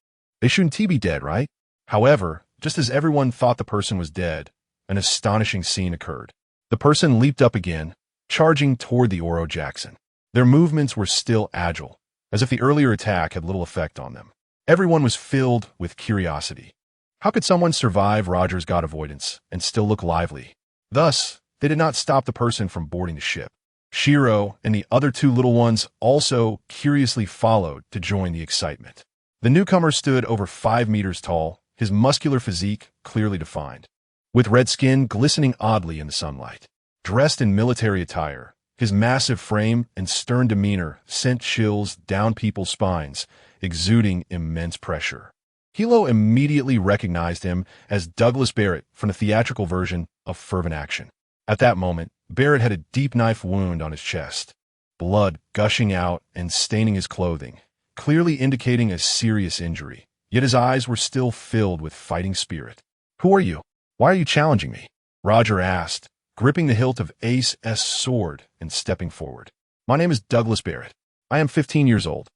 They shouldn't be dead, right?" However, just as everyone thought the person was dead, an astonishing scene occurred. The person leaped up again, charging toward the Oro Jackson. Their movements were still agile, as if the earlier attack had little effect on them. Everyone was filled with curiosity. How could someone survive Roger's god avoidance and still look lively? Thus, they did not stop the person from boarding the ship. Shiro and the other two little ones also curiously followed to join the excitement. The newcomer stood over 5 meters tall, his muscular physique clearly defined, with red skin glistening oddly in the sunlight. Dressed in military attire, his massive frame and stern demeanor sent chills down people's spines, exuding immense pressure. Hilo immediately recognized him as Douglas Barrett from the theatrical version of Fervent Action. At that moment, Barrett had a deep knife wound on his chest, blood gushing out and staining his clothing, clearly indicating a serious injury. Yet his eyes were still filled with fighting spirit. "Who are you? Why are you challenging me?" Roger asked, gripping the hilt of Ace's sword and stepping forward. "My name is Douglas Barrett. I am 15 years old,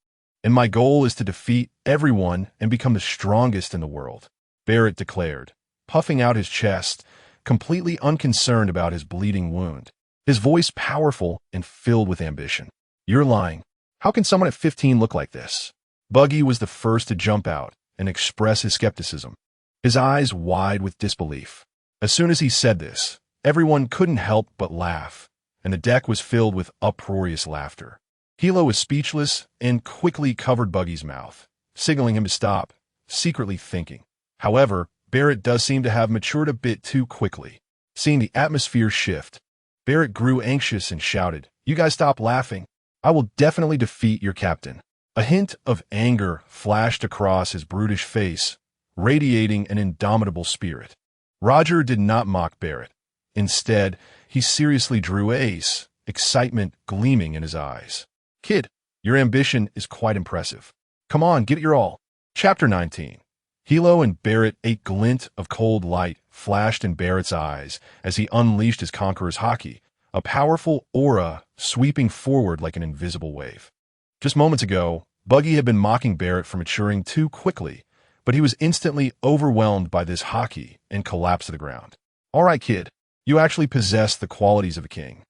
and my goal is to defeat everyone and become the strongest in the world," Barrett declared, puffing out his chest, completely unconcerned about his bleeding wound, his voice powerful and filled with ambition. "You're lying. How can someone at 15 look like this?" Buggy was the first to jump out and express his skepticism, his eyes wide with disbelief. As soon as he said this, everyone couldn't help but laugh, and the deck was filled with uproarious laughter. Hilo was speechless and quickly covered Buggy's mouth, signaling him to stop, secretly thinking. However, Barrett does seem to have matured a bit too quickly. Seeing the atmosphere shift, Barrett grew anxious and shouted, "You guys stop laughing. I will definitely defeat your captain." A hint of anger flashed across his brutish face, radiating an indomitable spirit. Roger did not mock Barrett. Instead, he seriously drew Ace, excitement gleaming in his eyes. "Kid, your ambition is quite impressive. Come on, give it your all." Chapter 19. Hilo and Barrett, a glint of cold light flashed in Barrett's eyes as he unleashed his conqueror's haki, a powerful aura sweeping forward like an invisible wave. Just moments ago, Buggy had been mocking Barrett for maturing too quickly, but he was instantly overwhelmed by this haki and collapsed to the ground. "All right, kid, you actually possess the qualities of a king.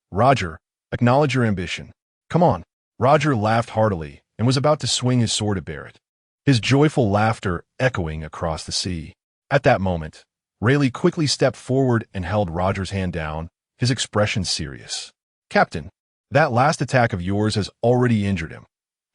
Roger, acknowledge your ambition. Come on." Roger laughed heartily and was about to swing his sword at Barrett, his joyful laughter echoing across the sea. At that moment, Rayleigh quickly stepped forward and held Roger's hand down, his expression serious. "Captain, that last attack of yours has already injured him.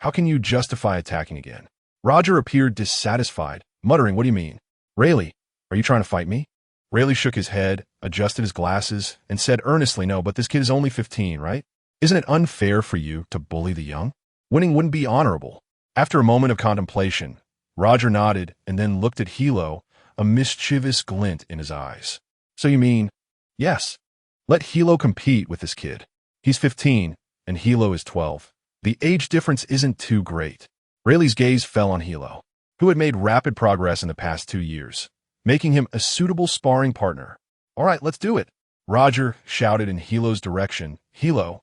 How can you justify attacking again?" Roger appeared dissatisfied, muttering, "What do you mean? Rayleigh, are you trying to fight me?" Rayleigh shook his head, adjusted his glasses, and said earnestly, "No, but this kid is only 15, right? Isn't it unfair for you to bully the young? Winning wouldn't be honorable." After a moment of contemplation, Roger nodded and then looked at Hilo, a mischievous glint in his eyes. "So you mean, yes, let Hilo compete with this kid. He's 15, and Hilo is 12. The age difference isn't too great." Rayleigh's gaze fell on Hilo, who had made rapid progress in the past 2 years, making him a suitable sparring partner. "All right, let's do it." Roger shouted in Hilo's direction, "Hilo,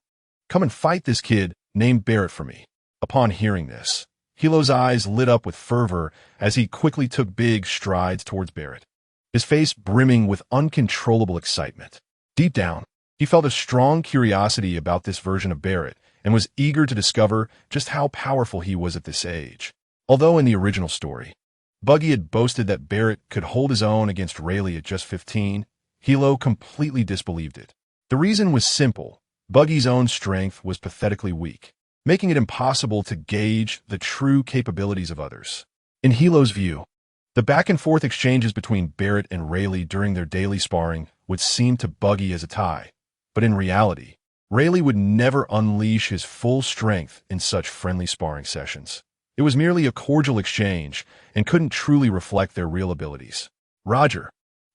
come and fight this kid named Barrett for me." Upon hearing this, Hilo's eyes lit up with fervor as he quickly took big strides towards Barrett, his face brimming with uncontrollable excitement. Deep down, he felt a strong curiosity about this version of Barrett and was eager to discover just how powerful he was at this age. Although in the original story, Buggy had boasted that Barrett could hold his own against Rayleigh at just 15, Hilo completely disbelieved it. The reason was simple. Buggy's own strength was pathetically weak, making it impossible to gauge the true capabilities of others. In Hilo's view, the back-and-forth exchanges between Barrett and Rayleigh during their daily sparring would seem to Buggy as a tie, but in reality, Rayleigh would never unleash his full strength in such friendly sparring sessions. It was merely a cordial exchange and couldn't truly reflect their real abilities. "Roger,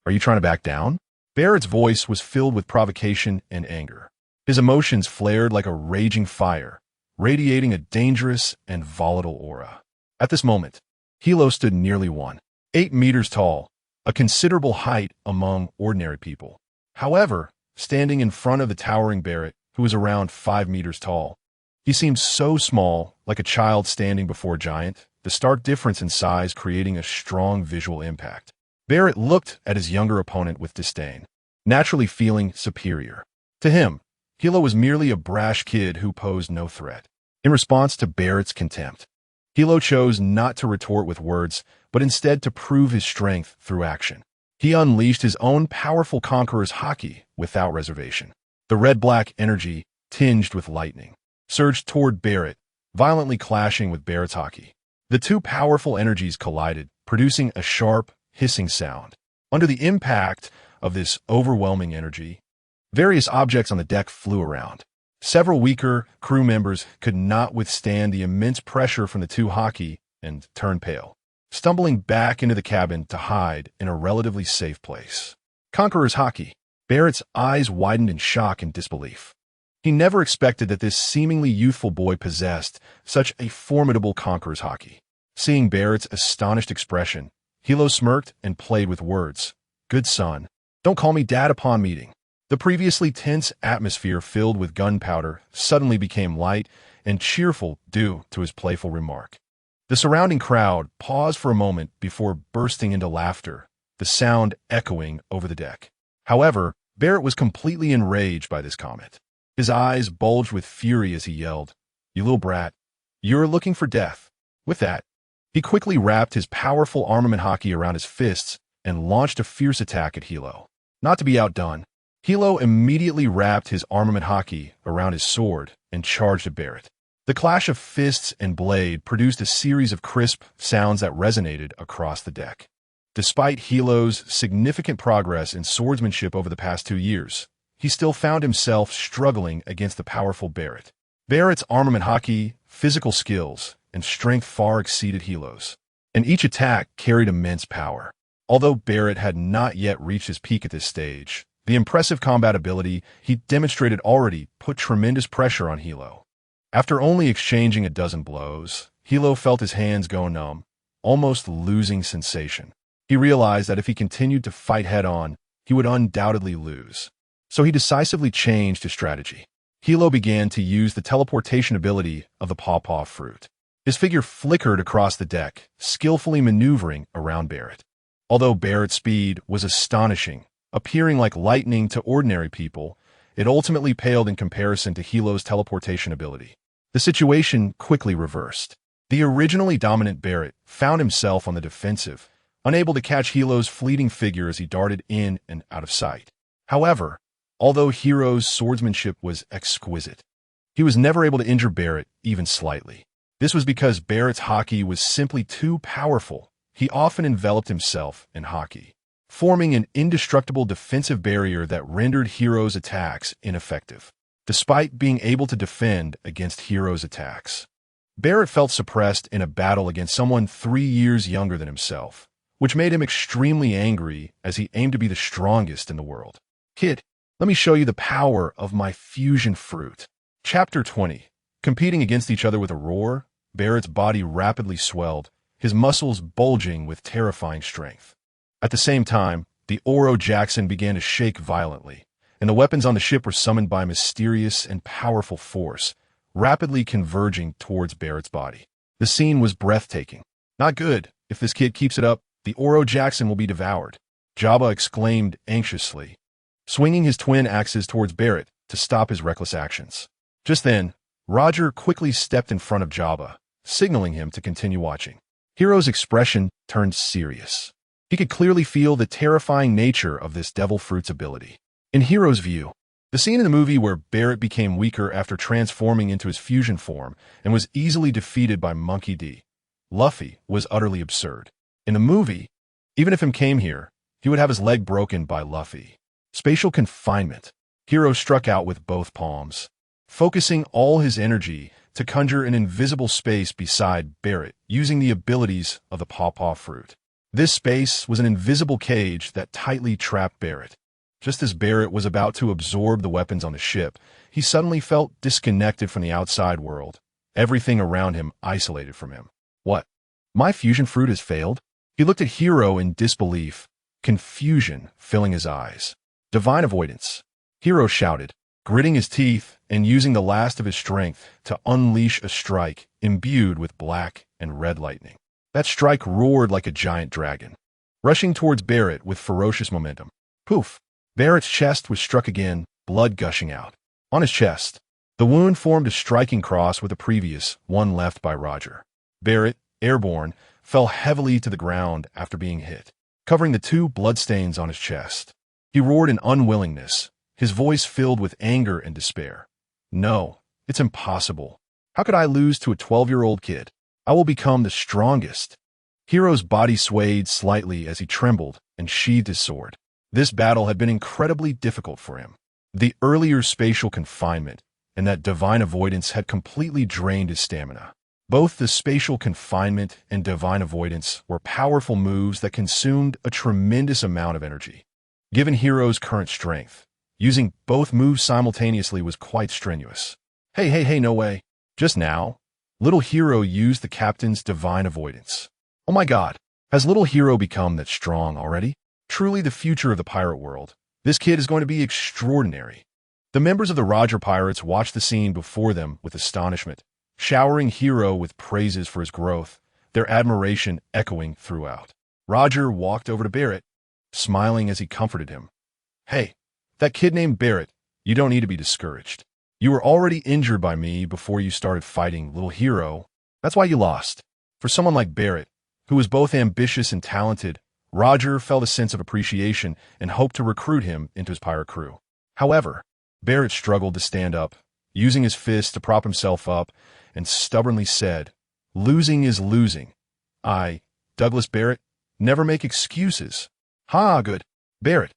are you trying to back down?" Barrett's voice was filled with provocation and anger. His emotions flared like a raging fire, radiating a dangerous and volatile aura. At this moment, Hilo stood nearly 1.8 meters tall, a considerable height among ordinary people. However, standing in front of the towering Barrett, who was around 5 meters tall, he seemed so small, like a child standing before a giant, the stark difference in size creating a strong visual impact. Barrett looked at his younger opponent with disdain, naturally feeling superior. To him, Hilo was merely a brash kid who posed no threat. In response to Barrett's contempt, Hilo chose not to retort with words, but instead to prove his strength through action. He unleashed his own powerful conqueror's haki without reservation. The red-black energy, tinged with lightning, surged toward Barrett, violently clashing with Barrett's haki. The two powerful energies collided, producing a sharp, hissing sound. Under the impact of this overwhelming energy, various objects on the deck flew around. Several weaker crew members could not withstand the immense pressure from the two haki and turned pale, stumbling back into the cabin to hide in a relatively safe place. Conqueror's haki. Barrett's eyes widened in shock and disbelief. He never expected that this seemingly youthful boy possessed such a formidable conqueror's haki. Seeing Barrett's astonished expression, Hilo smirked and played with words. "Good son, don't call me dad upon meeting." The previously tense atmosphere filled with gunpowder suddenly became light and cheerful due to his playful remark. The surrounding crowd paused for a moment before bursting into laughter, the sound echoing over the deck. However, Barrett was completely enraged by this comment. His eyes bulged with fury as he yelled, "You little brat, you're looking for death." With that, he quickly wrapped his powerful armament haki around his fists and launched a fierce attack at Hilo. Not to be outdone, Hilo immediately wrapped his armament haki around his sword and charged at Barrett. The clash of fists and blade produced a series of crisp sounds that resonated across the deck. Despite Hilo's significant progress in swordsmanship over the past 2 years, he still found himself struggling against the powerful Barrett. Barrett's armament haki, physical skills, and strength far exceeded Hilo's, and each attack carried immense power. Although Barrett had not yet reached his peak at this stage, the impressive combat ability he demonstrated already put tremendous pressure on Hilo. After only exchanging a dozen blows, Hilo felt his hands go numb, almost losing sensation. He realized that if he continued to fight head-on, he would undoubtedly lose. So he decisively changed his strategy. Hilo began to use the teleportation ability of the pawpaw fruit. His figure flickered across the deck, skillfully maneuvering around Barrett. Although Barrett's speed was astonishing, appearing like lightning to ordinary people, it ultimately paled in comparison to Hilo's teleportation ability. The situation quickly reversed. The originally dominant Barrett found himself on the defensive, unable to catch Hilo's fleeting figure as he darted in and out of sight. However, although Hiro's swordsmanship was exquisite, he was never able to injure Barrett even slightly. This was because Barrett's haki was simply too powerful. He often enveloped himself in haki, forming an indestructible defensive barrier that rendered Hiro's attacks ineffective. Despite being able to defend against Hiro's attacks, Barrett felt suppressed in a battle against someone 3 years younger than himself, which made him extremely angry as he aimed to be the strongest in the world. "Kid, let me show you the power of my fusion fruit." Chapter 20. Competing against each other with a roar, Barrett's body rapidly swelled, his muscles bulging with terrifying strength. At the same time, the Oro Jackson began to shake violently, and the weapons on the ship were summoned by a mysterious and powerful force, rapidly converging towards Barrett's body. The scene was breathtaking. "Not good. If this kid keeps it up, the Oro Jackson will be devoured," Jabba exclaimed anxiously, swinging his twin axes towards Barrett to stop his reckless actions. Just then, Roger quickly stepped in front of Jabba, signaling him to continue watching. Hiro's expression turned serious. He could clearly feel the terrifying nature of this devil fruit's ability. In Hiro's view, the scene in the movie where Barrett became weaker after transforming into his fusion form and was easily defeated by Monkey D. Luffy was utterly absurd. In the movie, even if him came here, he would have his leg broken by Luffy. Spatial confinement. Hiro struck out with both palms, focusing all his energy to conjure an invisible space beside Barrett using the abilities of the pawpaw fruit. This space was an invisible cage that tightly trapped Barrett. Just as Barrett was about to absorb the weapons on the ship, he suddenly felt disconnected from the outside world, everything around him isolated from him. "What? My fusion fruit has failed?" He looked at Hiro in disbelief, confusion filling his eyes. "Divine avoidance," Hiro shouted, gritting his teeth and using the last of his strength to unleash a strike imbued with black and red lightning. That strike roared like a giant dragon. rushing towards Barrett with ferocious momentum. Poof! Barrett's chest was struck again, blood gushing out. On his chest, the wound formed a striking cross with the previous one left by Roger. Barrett, airborne, fell heavily to the ground after being hit, covering the 2 bloodstains on his chest. He roared in unwillingness, his voice filled with anger and despair. No, it's impossible. How could I lose to a 12-year-old kid? I will become the strongest. Hiro's body swayed slightly as he trembled and sheathed his sword. This battle had been incredibly difficult for him. The earlier spatial confinement and that divine avoidance had completely drained his stamina. Both the spatial confinement and divine avoidance were powerful moves that consumed a tremendous amount of energy. Given Hiro's current strength, using both moves simultaneously was quite strenuous. Hey, no way. Just now, little Hiro used the captain's divine avoidance. Oh my god, has little Hiro become that strong already? Truly the future of the pirate world. This kid is going to be extraordinary. The members of the Roger Pirates watched the scene before them with astonishment, showering Hiro with praises for his growth, their admiration echoing throughout. Roger walked over to Barrett, smiling as he comforted him. Hey, that kid named Barrett, you don't need to be discouraged. You were already injured by me before you started fighting little Hiro. That's why you lost. For someone like Barrett, who was both ambitious and talented, Roger felt a sense of appreciation and hoped to recruit him into his pirate crew. However, Barrett struggled to stand up, using his fist to prop himself up, and stubbornly said, "Losing is losing. Douglas Barrett, never make excuses." "Ha, good. Barrett,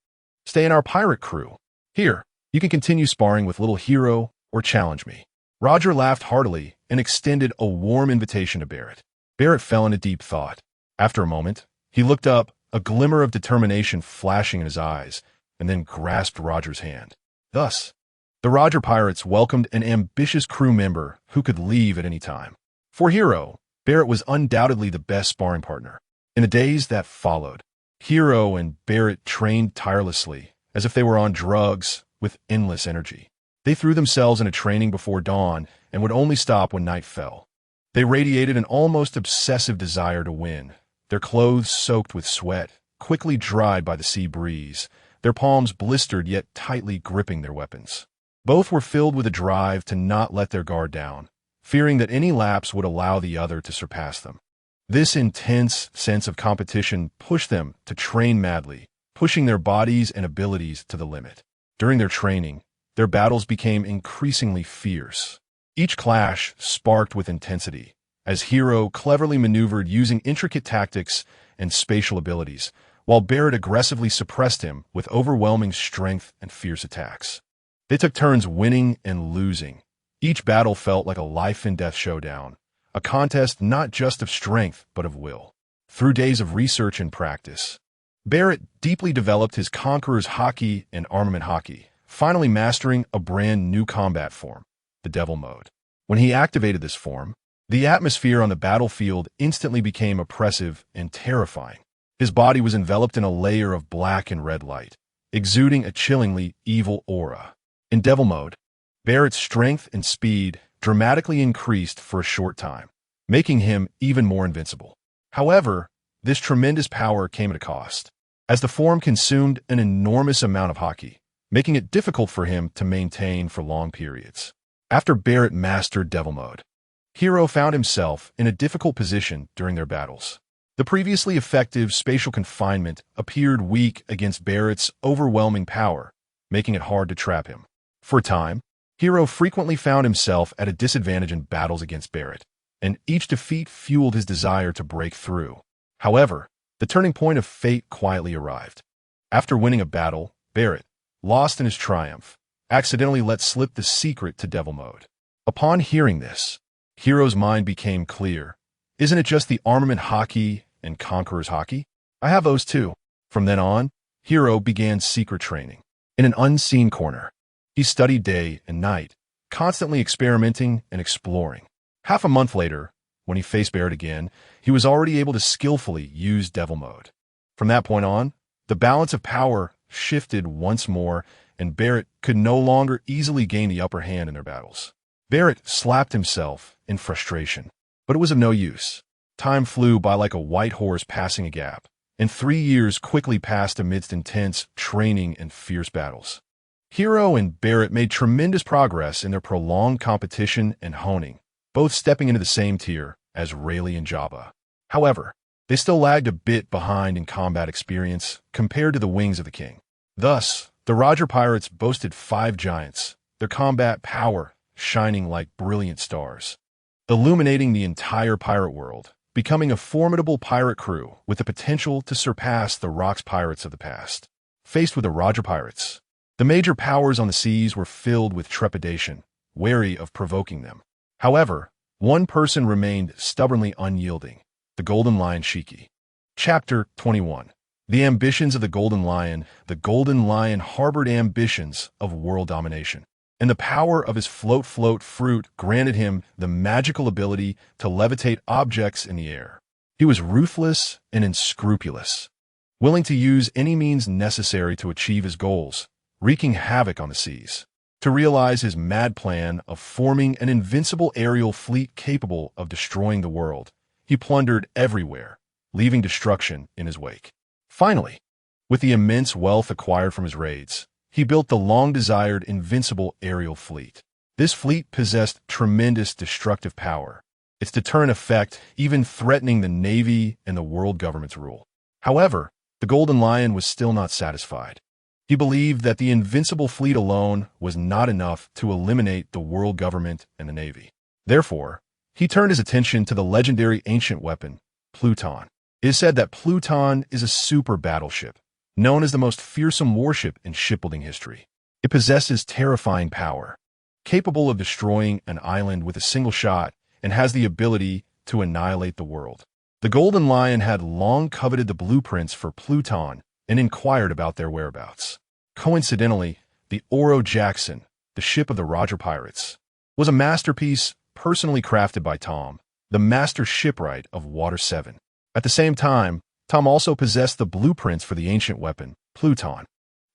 stay in our pirate crew. Here, you can continue sparring with little Hiro or challenge me." Roger laughed heartily and extended a warm invitation to Barrett. Barrett fell into deep thought. After a moment, he looked up, a glimmer of determination flashing in his eyes, and then grasped Roger's hand. Thus, the Roger Pirates welcomed an ambitious crew member who could leave at any time. For Hiro, Barrett was undoubtedly the best sparring partner. In the days that followed, Hiro and Barrett trained tirelessly, as if they were on drugs, with endless energy. They threw themselves into training before dawn and would only stop when night fell. They radiated an almost obsessive desire to win, their clothes soaked with sweat, quickly dried by the sea breeze, their palms blistered yet tightly gripping their weapons. Both were filled with a drive to not let their guard down, fearing that any lapse would allow the other to surpass them. This intense sense of competition pushed them to train madly, pushing their bodies and abilities to the limit. During their training, their battles became increasingly fierce. Each clash sparked with intensity, as Hiro cleverly maneuvered using intricate tactics and spatial abilities, while Barrett aggressively suppressed him with overwhelming strength and fierce attacks. They took turns winning and losing. Each battle felt like a life-and-death showdown, a contest not just of strength but of will. Through days of research and practice, Barrett deeply developed his Conqueror's Haki and Armament Haki, finally mastering a brand new combat form, the Devil Mode. When he activated this form, the atmosphere on the battlefield instantly became oppressive and terrifying. His body was enveloped in a layer of black and red light, exuding a chillingly evil aura. In Devil Mode, Barrett's strength and speed dramatically increased for a short time, making him even more invincible. However, this tremendous power came at a cost, as the form consumed an enormous amount of Haki, making it difficult for him to maintain for long periods. After Barrett mastered Devil Mode, Hiro found himself in a difficult position during their battles. The previously effective spatial confinement appeared weak against Barrett's overwhelming power, making it hard to trap him. For a time, Hiro frequently found himself at a disadvantage in battles against Barrett, and each defeat fueled his desire to break through. However, the turning point of fate quietly arrived. After winning a battle, Barrett, lost in his triumph, accidentally let slip the secret to Devil Mode. Upon hearing this, Hiro's mind became clear. Isn't it just the Armament Haki and Conqueror's Haki? I have those too. From then on, Hiro began secret training. In an unseen corner, he studied day and night, constantly experimenting and exploring. Half a month later, when he faced Barrett again, he was already able to skillfully use Devil Mode. From that point on, the balance of power shifted once more, and Barrett could no longer easily gain the upper hand in their battles. Barrett slapped himself in frustration, but it was of no use. Time flew by like a white horse passing a gap, and 3 years quickly passed amidst intense training and fierce battles. Hiro and Barrett made tremendous progress in their prolonged competition and honing, both stepping into the same tier as Rayleigh and Jabba. However, they still lagged a bit behind in combat experience compared to the Wings of the King. Thus, the Roger Pirates boasted 5 giants, their combat power shining like brilliant stars, illuminating the entire pirate world, becoming a formidable pirate crew with the potential to surpass the Rocks pirates of the past. Faced with the Roger Pirates, the major powers on the seas were filled with trepidation, wary of provoking them. However, one person remained stubbornly unyielding: the Golden Lion Shiki. Chapter 21. The Ambitions of the Golden Lion. The Golden Lion harbored ambitions of world domination, and the power of his float fruit granted him the magical ability to levitate objects in the air. He was ruthless and unscrupulous, willing to use any means necessary to achieve his goals, wreaking havoc on the seas. To realize his mad plan of forming an invincible aerial fleet capable of destroying the world, he plundered everywhere, leaving destruction in his wake. Finally, with the immense wealth acquired from his raids, he built the long-desired invincible aerial fleet. This fleet possessed tremendous destructive power, its deterrent effect even threatening the Navy and the world government's rule. However, the Golden Lion was still not satisfied. He believed that the invincible fleet alone was not enough to eliminate the world government and the Navy. Therefore, he turned his attention to the legendary ancient weapon, Pluton. It is said that Pluton is a super battleship, known as the most fearsome warship in shipbuilding history. It possesses terrifying power, capable of destroying an island with a single shot, and has the ability to annihilate the world. The Golden Lion had long coveted the blueprints for Pluton and inquired about their whereabouts. Coincidentally, the Oro Jackson, the ship of the Roger Pirates, was a masterpiece personally crafted by Tom, the master shipwright of Water 7. At the same time, Tom also possessed the blueprints for the ancient weapon, Pluton.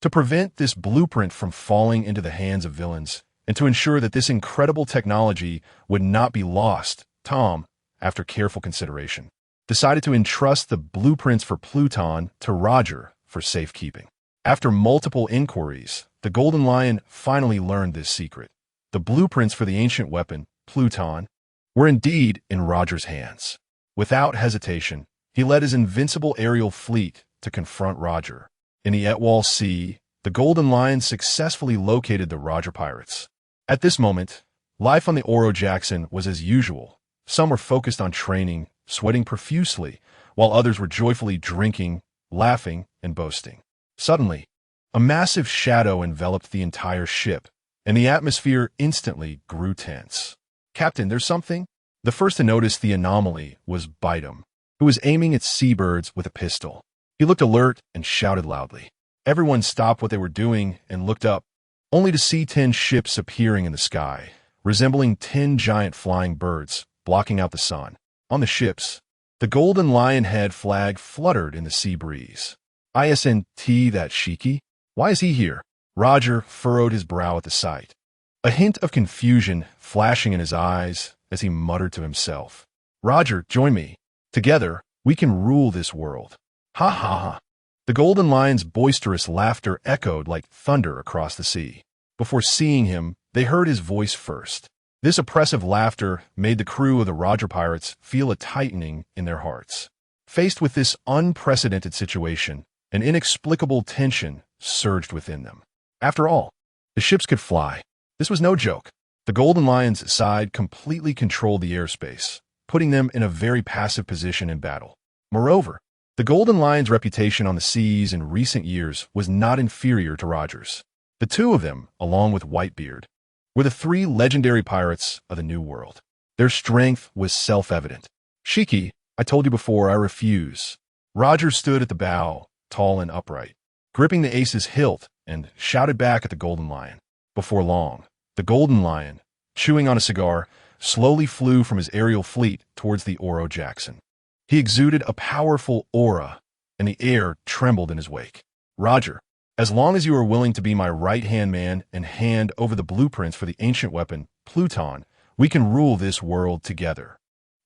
To prevent this blueprint from falling into the hands of villains, and to ensure that this incredible technology would not be lost, Tom, after careful consideration, decided to entrust the blueprints for Pluton to Roger for safekeeping. After multiple inquiries, the Golden Lion finally learned this secret. The blueprints for the ancient weapon, Pluton, were indeed in Roger's hands. Without hesitation, he led his invincible aerial fleet to confront Roger. In the Etwall Sea, the Golden Lion successfully located the Roger Pirates. At this moment, life on the Oro Jackson was as usual. Some were focused on training, sweating profusely, while others were joyfully drinking, laughing, and boasting. Suddenly, a massive shadow enveloped the entire ship, and the atmosphere instantly grew tense. "Captain, there's something?" The first to notice the anomaly was Bidem, who was aiming at seabirds with a pistol. He looked alert and shouted loudly. Everyone stopped what they were doing and looked up, only to see 10 ships appearing in the sky, resembling 10 giant flying birds, blocking out the sun. On the ships, the Golden Lion head flag fluttered in the sea breeze. "Isn't that Shiki? Why is he here?" Roger furrowed his brow at the sight, a hint of confusion flashing in his eyes as he muttered to himself. "Roger, join me. Together, we can rule this world." "Ha ha ha." The Golden Lion's boisterous laughter echoed like thunder across the sea. Before seeing him, they heard his voice first. This oppressive laughter made the crew of the Roger Pirates feel a tightening in their hearts. Faced with this unprecedented situation, an inexplicable tension surged within them. After all, the ships could fly. This was no joke. The Golden Lion's side completely controlled the airspace, putting them in a very passive position in battle. Moreover, the Golden Lion's reputation on the seas in recent years was not inferior to Roger's. The two of them, along with Whitebeard, were the 3 legendary pirates of the New World. Their strength was self-evident. "Shiki, I told you before, I refuse." Roger stood at the bow, tall and upright, gripping the ace's hilt, and shouted back at the Golden Lion. Before long, the Golden Lion, chewing on a cigar, slowly flew from his aerial fleet towards the Oro Jackson. He exuded a powerful aura, and the air trembled in his wake. "Roger, as long as you are willing to be my right-hand man and hand over the blueprints for the ancient weapon, Pluton, we can rule this world together.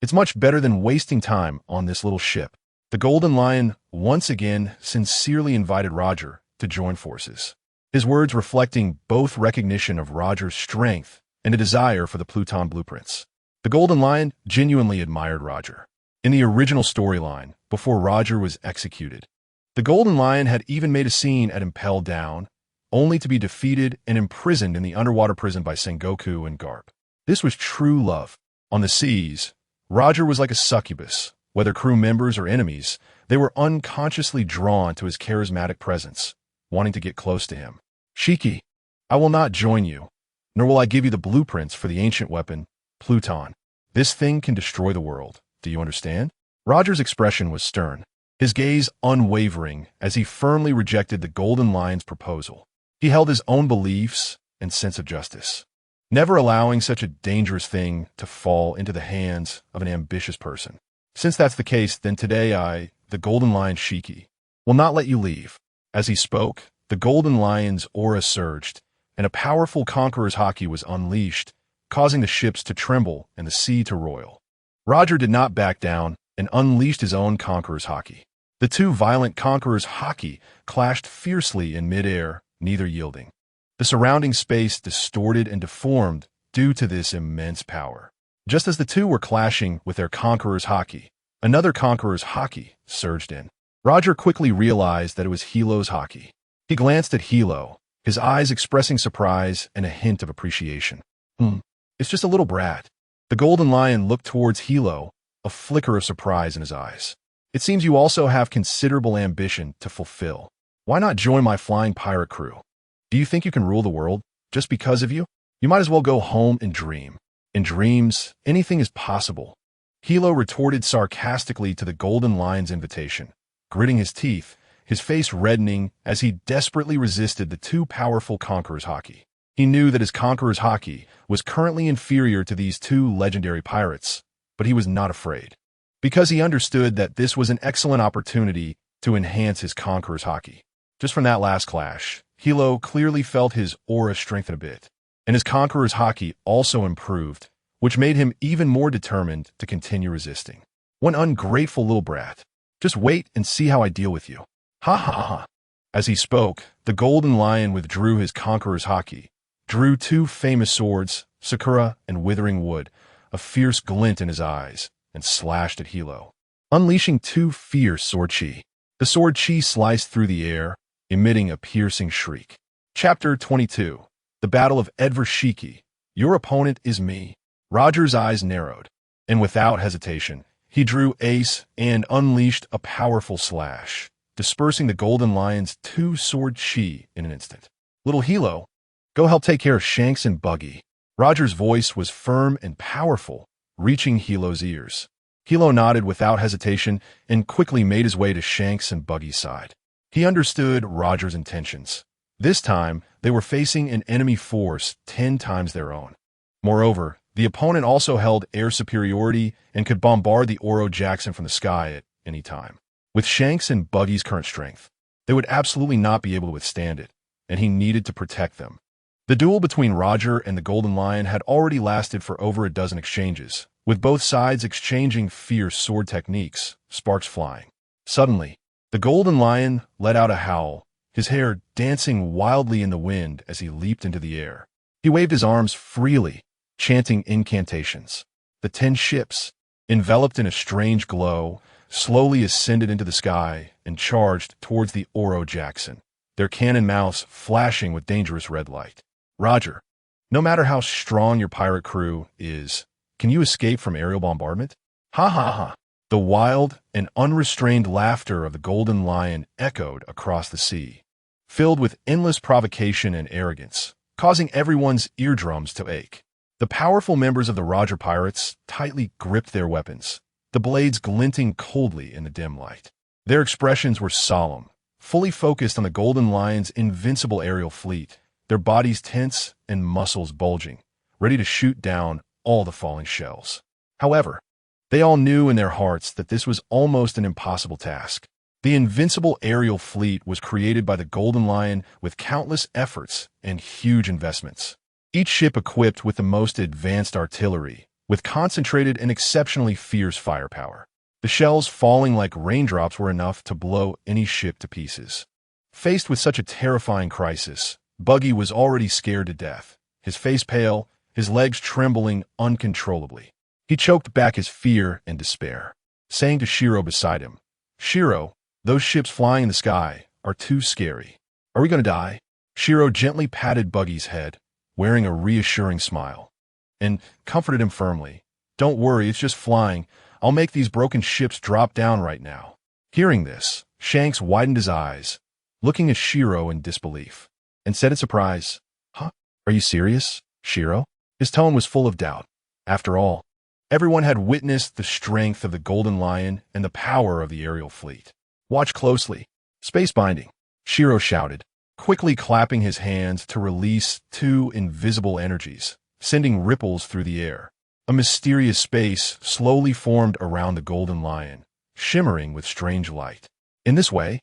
It's much better than wasting time on this little ship." The Golden Lion once again sincerely invited Roger to join forces, his words reflecting both recognition of Roger's strength and a desire for the Pluton blueprints. The Golden Lion genuinely admired Roger. In the original storyline, before Roger was executed, the Golden Lion had even made a scene at Impel Down, only to be defeated and imprisoned in the underwater prison by Sengoku and Garp. This was true love. On the seas, Roger was like a succubus. Whether crew members or enemies, they were unconsciously drawn to his charismatic presence, wanting to get close to him. Shiki, I will not join you, nor will I give you the blueprints for the ancient weapon, Pluton. This thing can destroy the world. Do you understand? Roger's expression was stern, his gaze unwavering as he firmly rejected the Golden Lion's proposal. He held his own beliefs and sense of justice, never allowing such a dangerous thing to fall into the hands of an ambitious person. Since that's the case, then today I, the Golden Lion Shiki, will not let you leave. As he spoke, the Golden Lion's aura surged, and a powerful conqueror's haki was unleashed, causing the ships to tremble and the sea to roil. Roger did not back down and unleashed his own conqueror's haki. The two violent conquerors' haki clashed fiercely in midair, neither yielding. The surrounding space distorted and deformed due to this immense power. Just as the two were clashing with their conqueror's haki, another conqueror's haki surged in. Roger quickly realized that it was Hilo's haki. He glanced at Hilo, his eyes expressing surprise and a hint of appreciation. It's just a little brat. The Golden Lion looked towards Hilo, a flicker of surprise in his eyes. It seems you also have considerable ambition to fulfill. Why not join my flying pirate crew? Do you think you can rule the world just because of you? You might as well go home and dream. In dreams, anything is possible. Hilo retorted sarcastically to the Golden Lion's invitation, gritting his teeth, his face reddening as he desperately resisted the two powerful conquerors' haki. He knew that his conqueror's haki was currently inferior to these two legendary pirates, but he was not afraid, because he understood that this was an excellent opportunity to enhance his conqueror's haki. Just from that last clash, Hilo clearly felt his aura strengthen a bit, and his conqueror's haki also improved, which made him even more determined to continue resisting. One ungrateful little brat. Just wait and see how I deal with you. Ha ha ha. As he spoke, the Golden Lion withdrew his conqueror's haki, drew two famous swords, Sakura and Withering Wood, a fierce glint in his eyes, and slashed at Hilo, unleashing two fierce sword chi. The sword chi sliced through the air, emitting a piercing shriek. Chapter 22. The Battle of Edver Shiki. Your opponent is me. Roger's eyes narrowed, and without hesitation, he drew Ace and unleashed a powerful slash, dispersing the Golden Lion's two sword chi in an instant. Little Hilo, go help take care of Shanks and Buggy. Roger's voice was firm and powerful, reaching Hilo's ears. Hilo nodded without hesitation and quickly made his way to Shanks and Buggy's side. He understood Roger's intentions. This time, they were facing an enemy force 10 times their own. Moreover, the opponent also held air superiority and could bombard the Oro Jackson from the sky at any time. With Shanks and Buggy's current strength, they would absolutely not be able to withstand it, and he needed to protect them. The duel between Roger and the Golden Lion had already lasted for over a dozen exchanges, with both sides exchanging fierce sword techniques, sparks flying. Suddenly, the Golden Lion let out a howl, his hair dancing wildly in the wind as he leaped into the air. He waved his arms freely, chanting incantations. The 10 ships, enveloped in a strange glow, slowly ascended into the sky and charged towards the Oro Jackson, their cannon mouths flashing with dangerous red light. Roger, no matter how strong your pirate crew is, can you escape from aerial bombardment? Ha ha ha. The wild and unrestrained laughter of the Golden Lion echoed across the sea, filled with endless provocation and arrogance, causing everyone's eardrums to ache. The powerful members of the Roger Pirates tightly gripped their weapons, the blades glinting coldly in the dim light. Their expressions were solemn, fully focused on the Golden Lion's invincible aerial fleet, their bodies tense and muscles bulging, ready to shoot down all the falling shells. However, they all knew in their hearts that this was almost an impossible task. The invincible aerial fleet was created by the Golden Lion with countless efforts and huge investments. Each ship equipped with the most advanced artillery, with concentrated and exceptionally fierce firepower. The shells falling like raindrops were enough to blow any ship to pieces. Faced with such a terrifying crisis, Buggy was already scared to death, his face pale, his legs trembling uncontrollably. He choked back his fear and despair, saying to Shiro beside him, "Shiro, those ships flying in the sky are too scary. Are we going to die?" Shiro gently patted Buggy's head, wearing a reassuring smile, and comforted him firmly. "Don't worry, it's just flying. I'll make these broken ships drop down right now." Hearing this, Shanks widened his eyes, looking at Shiro in disbelief, and said in surprise, "Huh? Are you serious, Shiro?" His tone was full of doubt. After all, everyone had witnessed the strength of the Golden Lion and the power of the aerial fleet. "Watch closely." "Space binding," Shiro shouted, quickly clapping his hands to release two invisible energies, sending ripples through the air. A mysterious space slowly formed around the Golden Lion, shimmering with strange light. In this way,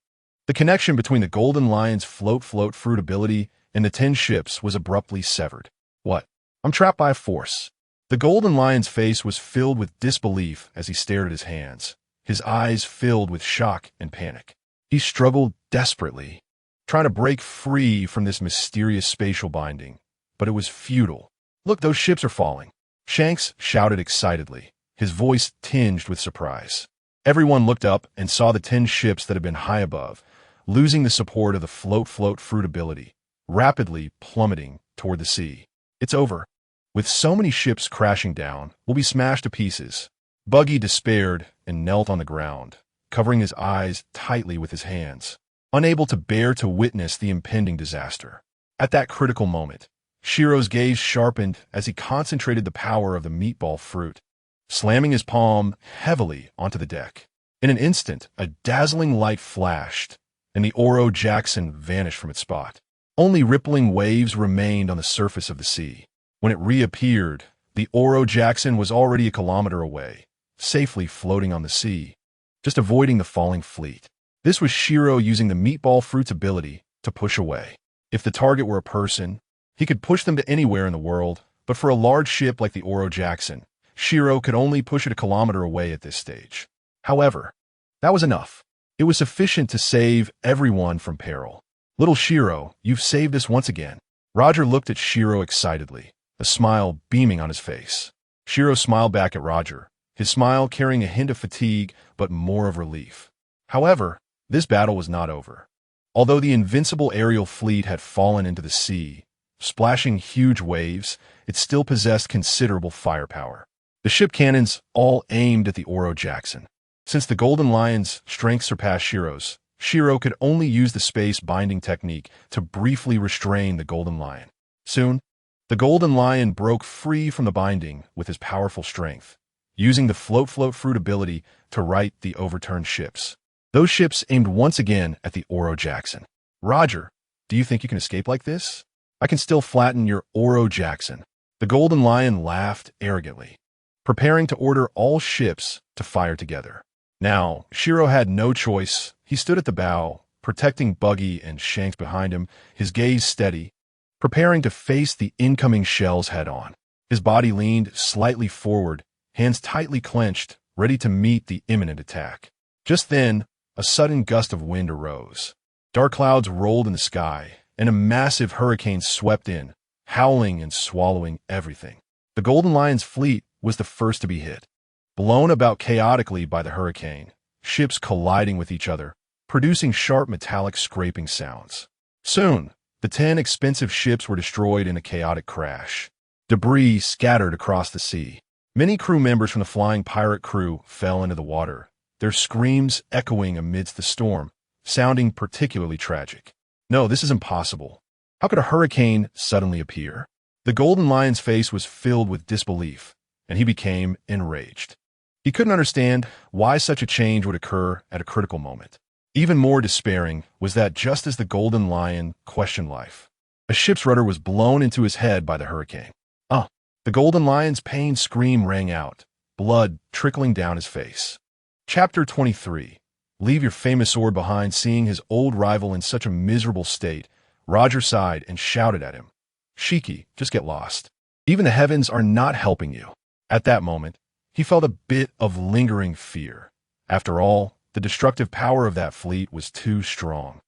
the connection between the Golden Lion's float fruit ability and the 10 ships was abruptly severed. "What? I'm trapped by a force." The Golden Lion's face was filled with disbelief as he stared at his hands, his eyes filled with shock and panic. He struggled desperately, trying to break free from this mysterious spatial binding, but it was futile. "Look, those ships are falling," Shanks shouted excitedly, his voice tinged with surprise. Everyone looked up and saw the 10 ships that had been high above, losing the support of the float fruit ability, rapidly plummeting toward the sea. "It's over. With so many ships crashing down, we'll be smashed to pieces." Buggy despaired and knelt on the ground, covering his eyes tightly with his hands, unable to bear to witness the impending disaster. At that critical moment, Shiro's gaze sharpened as he concentrated the power of the meatball fruit, slamming his palm heavily onto the deck. In an instant, a dazzling light flashed, and the Oro Jackson vanished from its spot. Only rippling waves remained on the surface of the sea. When it reappeared, the Oro Jackson was already a kilometer away, safely floating on the sea, just avoiding the falling fleet. This was Shiro using the meatball fruit's ability to push away. If the target were a person, he could push them to anywhere in the world, but for a large ship like the Oro Jackson, Shiro could only push it a kilometer away at this stage. However, that was enough. It was sufficient to save everyone from peril. "Little Shiro, you've saved us once again." Roger looked at Shiro excitedly, a smile beaming on his face. Shiro smiled back at Roger, his smile carrying a hint of fatigue but more of relief. However, this battle was not over. Although the invincible aerial fleet had fallen into the sea, splashing huge waves, it still possessed considerable firepower. The ship cannons all aimed at the Oro Jackson. Since the Golden Lion's strength surpassed Shiro's, Shiro could only use the space binding technique to briefly restrain the Golden Lion. Soon, the Golden Lion broke free from the binding with his powerful strength, using the float fruit ability to right the overturned ships. Those ships aimed once again at the Oro Jackson. "Roger, do you think you can escape like this? I can still flatten your Oro Jackson." The Golden Lion laughed arrogantly, preparing to order all ships to fire together. Now, Shiro had no choice. He stood at the bow, protecting Buggy and Shanks behind him, his gaze steady, preparing to face the incoming shells head-on. His body leaned slightly forward, hands tightly clenched, ready to meet the imminent attack. Just then, a sudden gust of wind arose. Dark clouds rolled in the sky, and a massive hurricane swept in, howling and swallowing everything. The Golden Lion's fleet was the first to be hit. Blown about chaotically by the hurricane, ships colliding with each other, producing sharp metallic scraping sounds. Soon, the 10 expensive ships were destroyed in a chaotic crash. Debris scattered across the sea. Many crew members from the flying pirate crew fell into the water, their screams echoing amidst the storm, sounding particularly tragic. "No, this is impossible. How could a hurricane suddenly appear?" The Golden Lion's face was filled with disbelief, and he became enraged. He couldn't understand why such a change would occur at a critical moment. Even more despairing was that just as the Golden Lion questioned life, a ship's rudder was blown into his head by the hurricane. The Golden Lion's pained scream rang out, blood trickling down his face. Chapter 23. Leave your famous sword behind. Seeing his old rival in such a miserable state, Roger sighed and shouted at him, "Shiki, just get lost. Even the heavens are not helping you." At that moment, he felt a bit of lingering fear, After all, the destructive power of that fleet was too strong,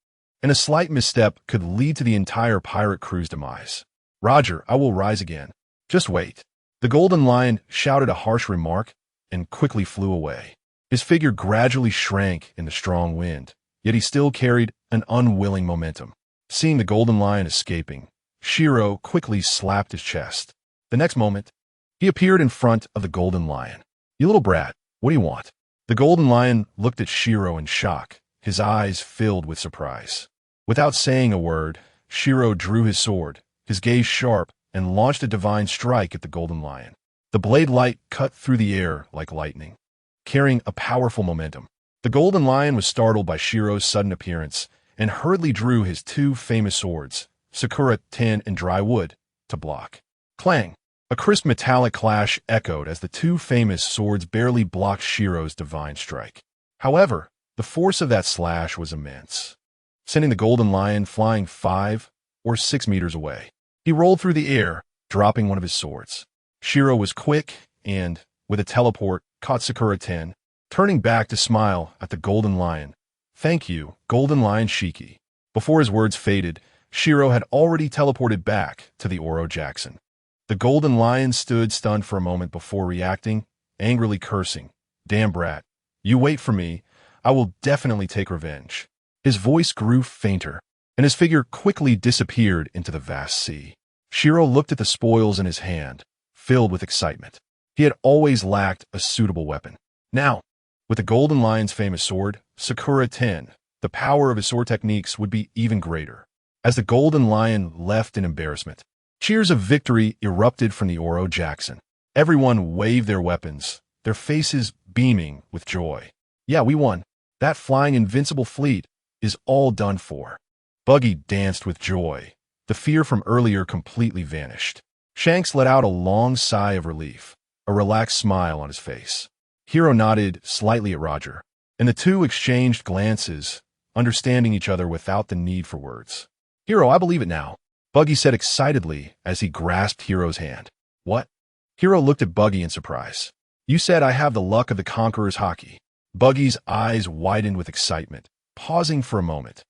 and a slight misstep could lead to the entire pirate crew's demise. "Roger, I will rise again. Just wait." The Golden Lion shouted a harsh remark and quickly flew away. His figure gradually shrank in the strong wind, yet he still carried an unwilling momentum. Seeing the Golden Lion escaping, Shiro quickly slapped his chest. The next moment, he appeared in front of the Golden Lion. "You little brat, what do you want?" The Golden Lion looked at Shiro in shock, his eyes filled with surprise. Without saying a word, Shiro drew his sword, his gaze sharp, and launched a divine strike at the Golden Lion. The blade light cut through the air like lightning, carrying a powerful momentum. The Golden Lion was startled by Shiro's sudden appearance and hurriedly drew his two famous swords, Sakura, Tin, and Dry Wood, to block. Clang! A crisp metallic clash echoed as the two famous swords barely blocked Shiro's divine strike. However, the force of that slash was immense, sending the Golden Lion flying 5 or 6 meters away. He rolled through the air, dropping one of his swords. Shiro was quick and, with a teleport, caught Sakura Tin, turning back to smile at the Golden Lion. "Thank you, Golden Lion Shiki." Before his words faded, Shiro had already teleported back to the Oro Jackson. The Golden Lion stood stunned for a moment before reacting, angrily cursing. "Damn brat. You wait for me. I will definitely take revenge." His voice grew fainter, and his figure quickly disappeared into the vast sea. Shiro looked at the spoils in his hand, filled with excitement. He had always lacked a suitable weapon. Now, with the Golden Lion's famous sword, Sakura Tin, the power of his sword techniques would be even greater. As the Golden Lion left in embarrassment, cheers of victory erupted from the Oro Jackson. Everyone waved their weapons, their faces beaming with joy. "Yeah, we won. That flying invincible fleet is all done for." Buggy danced with joy. The fear from earlier completely vanished. Shanks let out a long sigh of relief, a relaxed smile on his face. Hiro nodded slightly at Roger, and the two exchanged glances, understanding each other without the need for words. "Hiro, I believe it now," Buggy said excitedly as he grasped Hiro's hand. "What?" Hiro looked at Buggy in surprise. "You said I have the luck of the Conqueror's hockey." Buggy's eyes widened with excitement, pausing for a moment.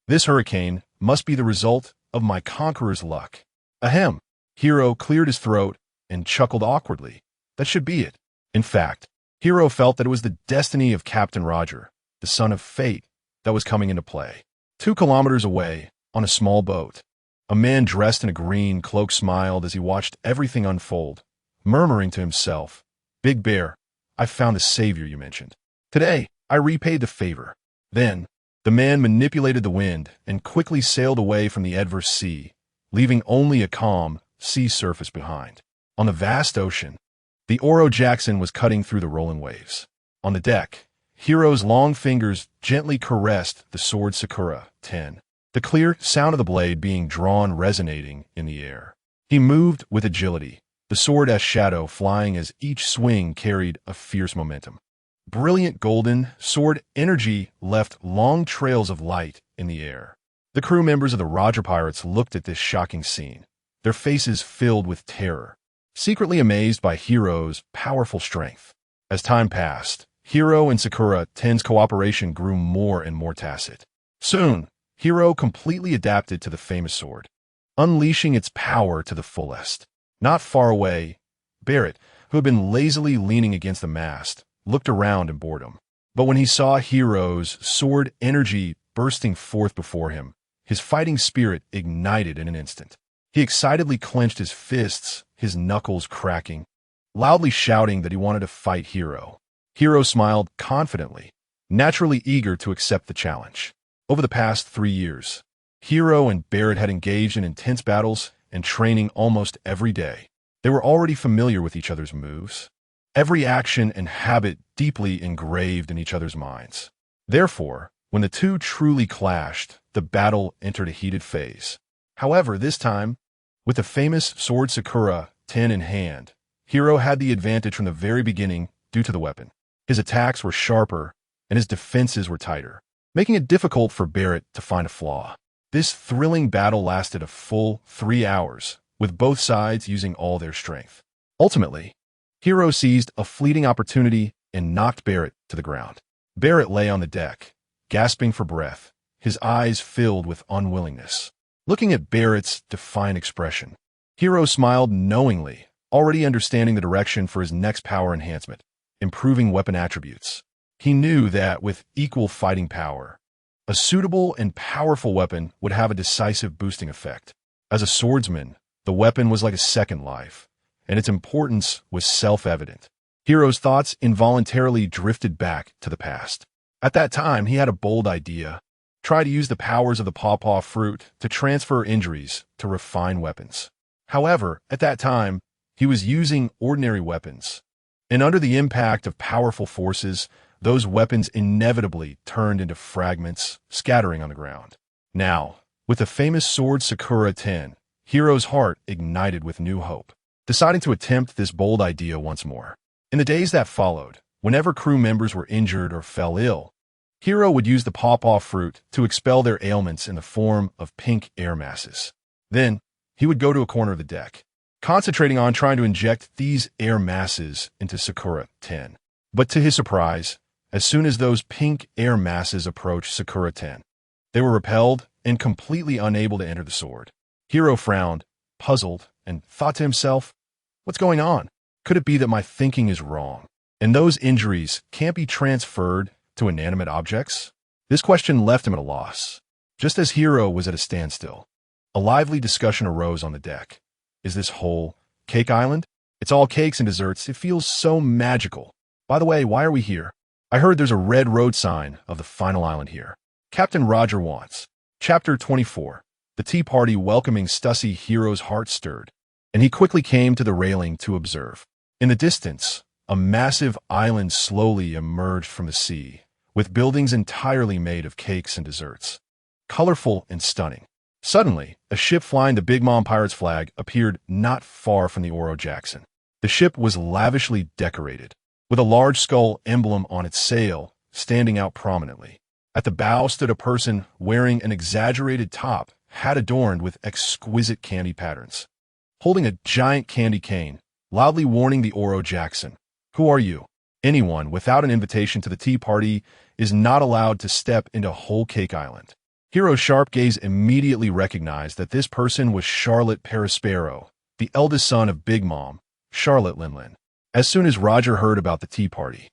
"This hurricane must be the result of my Conqueror's luck." Ahem. Hiro cleared his throat and chuckled awkwardly. That should be it. In fact, Hiro felt that it was the destiny of Captain Roger, the son of fate, that was coming into play. 2 kilometers away, on a small boat, a man dressed in a green cloak smiled as he watched everything unfold, murmuring to himself, "Big Bear, I found the savior you mentioned. Today, I repaid the favor." Then, the man manipulated the wind and quickly sailed away from the adverse sea, leaving only a calm sea surface behind. On the vast ocean, the Oro Jackson was cutting through the rolling waves. On the deck, Hiro's long fingers gently caressed the sword Sakura Tin, the clear sound of the blade being drawn resonating in the air. He moved with agility, the sword as shadow flying as each swing carried a fierce momentum. Brilliant golden sword energy left long trails of light in the air. The crew members of the Roger Pirates looked at this shocking scene, their faces filled with terror, secretly amazed by Hiro's powerful strength. As time passed, Hiro and Sakura Tin's cooperation grew more and more tacit. Soon, Hiro completely adapted to the famous sword, unleashing its power to the fullest. Not far away, Barrett, who had been lazily leaning against the mast, looked around in boredom. But when he saw Hiro's sword energy bursting forth before him, his fighting spirit ignited in an instant. He excitedly clenched his fists, his knuckles cracking, loudly shouting that he wanted to fight Hiro. Hiro smiled confidently, naturally eager to accept the challenge. Over the past 3 years, Hiro and Barrett had engaged in intense battles and training almost every day. They were already familiar with each other's moves, every action and habit deeply engraved in each other's minds. Therefore, when the two truly clashed, the battle entered a heated phase. However, this time, with the famous sword Sakura Tin in hand, Hiro had the advantage from the very beginning due to the weapon. His attacks were sharper, and his defenses were tighter, making it difficult for Barrett to find a flaw. This thrilling battle lasted a full 3 hours, with both sides using all their strength. Ultimately, Hiro seized a fleeting opportunity and knocked Barrett to the ground. Barrett lay on the deck, gasping for breath, his eyes filled with unwillingness. Looking at Barrett's defiant expression, Hiro smiled knowingly, already understanding the direction for his next power enhancement, improving weapon attributes. He knew that with equal fighting power, a suitable and powerful weapon would have a decisive boosting effect. As a swordsman, the weapon was like a second life, and its importance was self-evident. Hiro's thoughts involuntarily drifted back to the past. At that time, he had a bold idea. Try to use the powers of the pawpaw fruit to transfer injuries to refine weapons. However, at that time, he was using ordinary weapons, and under the impact of powerful forces, those weapons inevitably turned into fragments, scattering on the ground. Now, with the famous sword Sakura 10, Hiro's heart ignited with new hope, deciding to attempt this bold idea once more. In the days that followed, whenever crew members were injured or fell ill, Hiro would use the pawpaw fruit to expel their ailments in the form of pink air masses. Then, he would go to a corner of the deck, concentrating on trying to inject these air masses into Sakura 10. But to his surprise, as soon as those pink air masses approached Sakura 10, they were repelled and completely unable to enter the sword. Hiro frowned, puzzled, and thought to himself, "What's going on? Could it be that my thinking is wrong, and those injuries can't be transferred to inanimate objects?" This question left him at a loss. Just as Hiro was at a standstill, a lively discussion arose on the deck. Is this whole Cake Island? It's all cakes and desserts. It feels so magical. By the way, why are we here? I heard there's a red road sign of the final island here. Captain Roger wants. Chapter 24. The tea party welcoming Stussy. Hiro's heart stirred, and he quickly came to the railing to observe. In the distance, a massive island slowly emerged from the sea, with buildings entirely made of cakes and desserts, colorful and stunning. Suddenly, a ship flying the Big Mom Pirates flag appeared not far from the Oro Jackson. The ship was lavishly decorated, with a large skull emblem on its sail standing out prominently. At the bow stood a person wearing an exaggerated top, hat adorned with exquisite candy patterns, holding a giant candy cane, loudly warning the Oro Jackson, "Who are you? Anyone without an invitation to the tea party is not allowed to step into Whole Cake Island." Hiro's sharp gaze immediately recognized that this person was Charlotte Perispero, the eldest son of Big Mom, Charlotte Linlin. As soon as Roger heard about the tea party,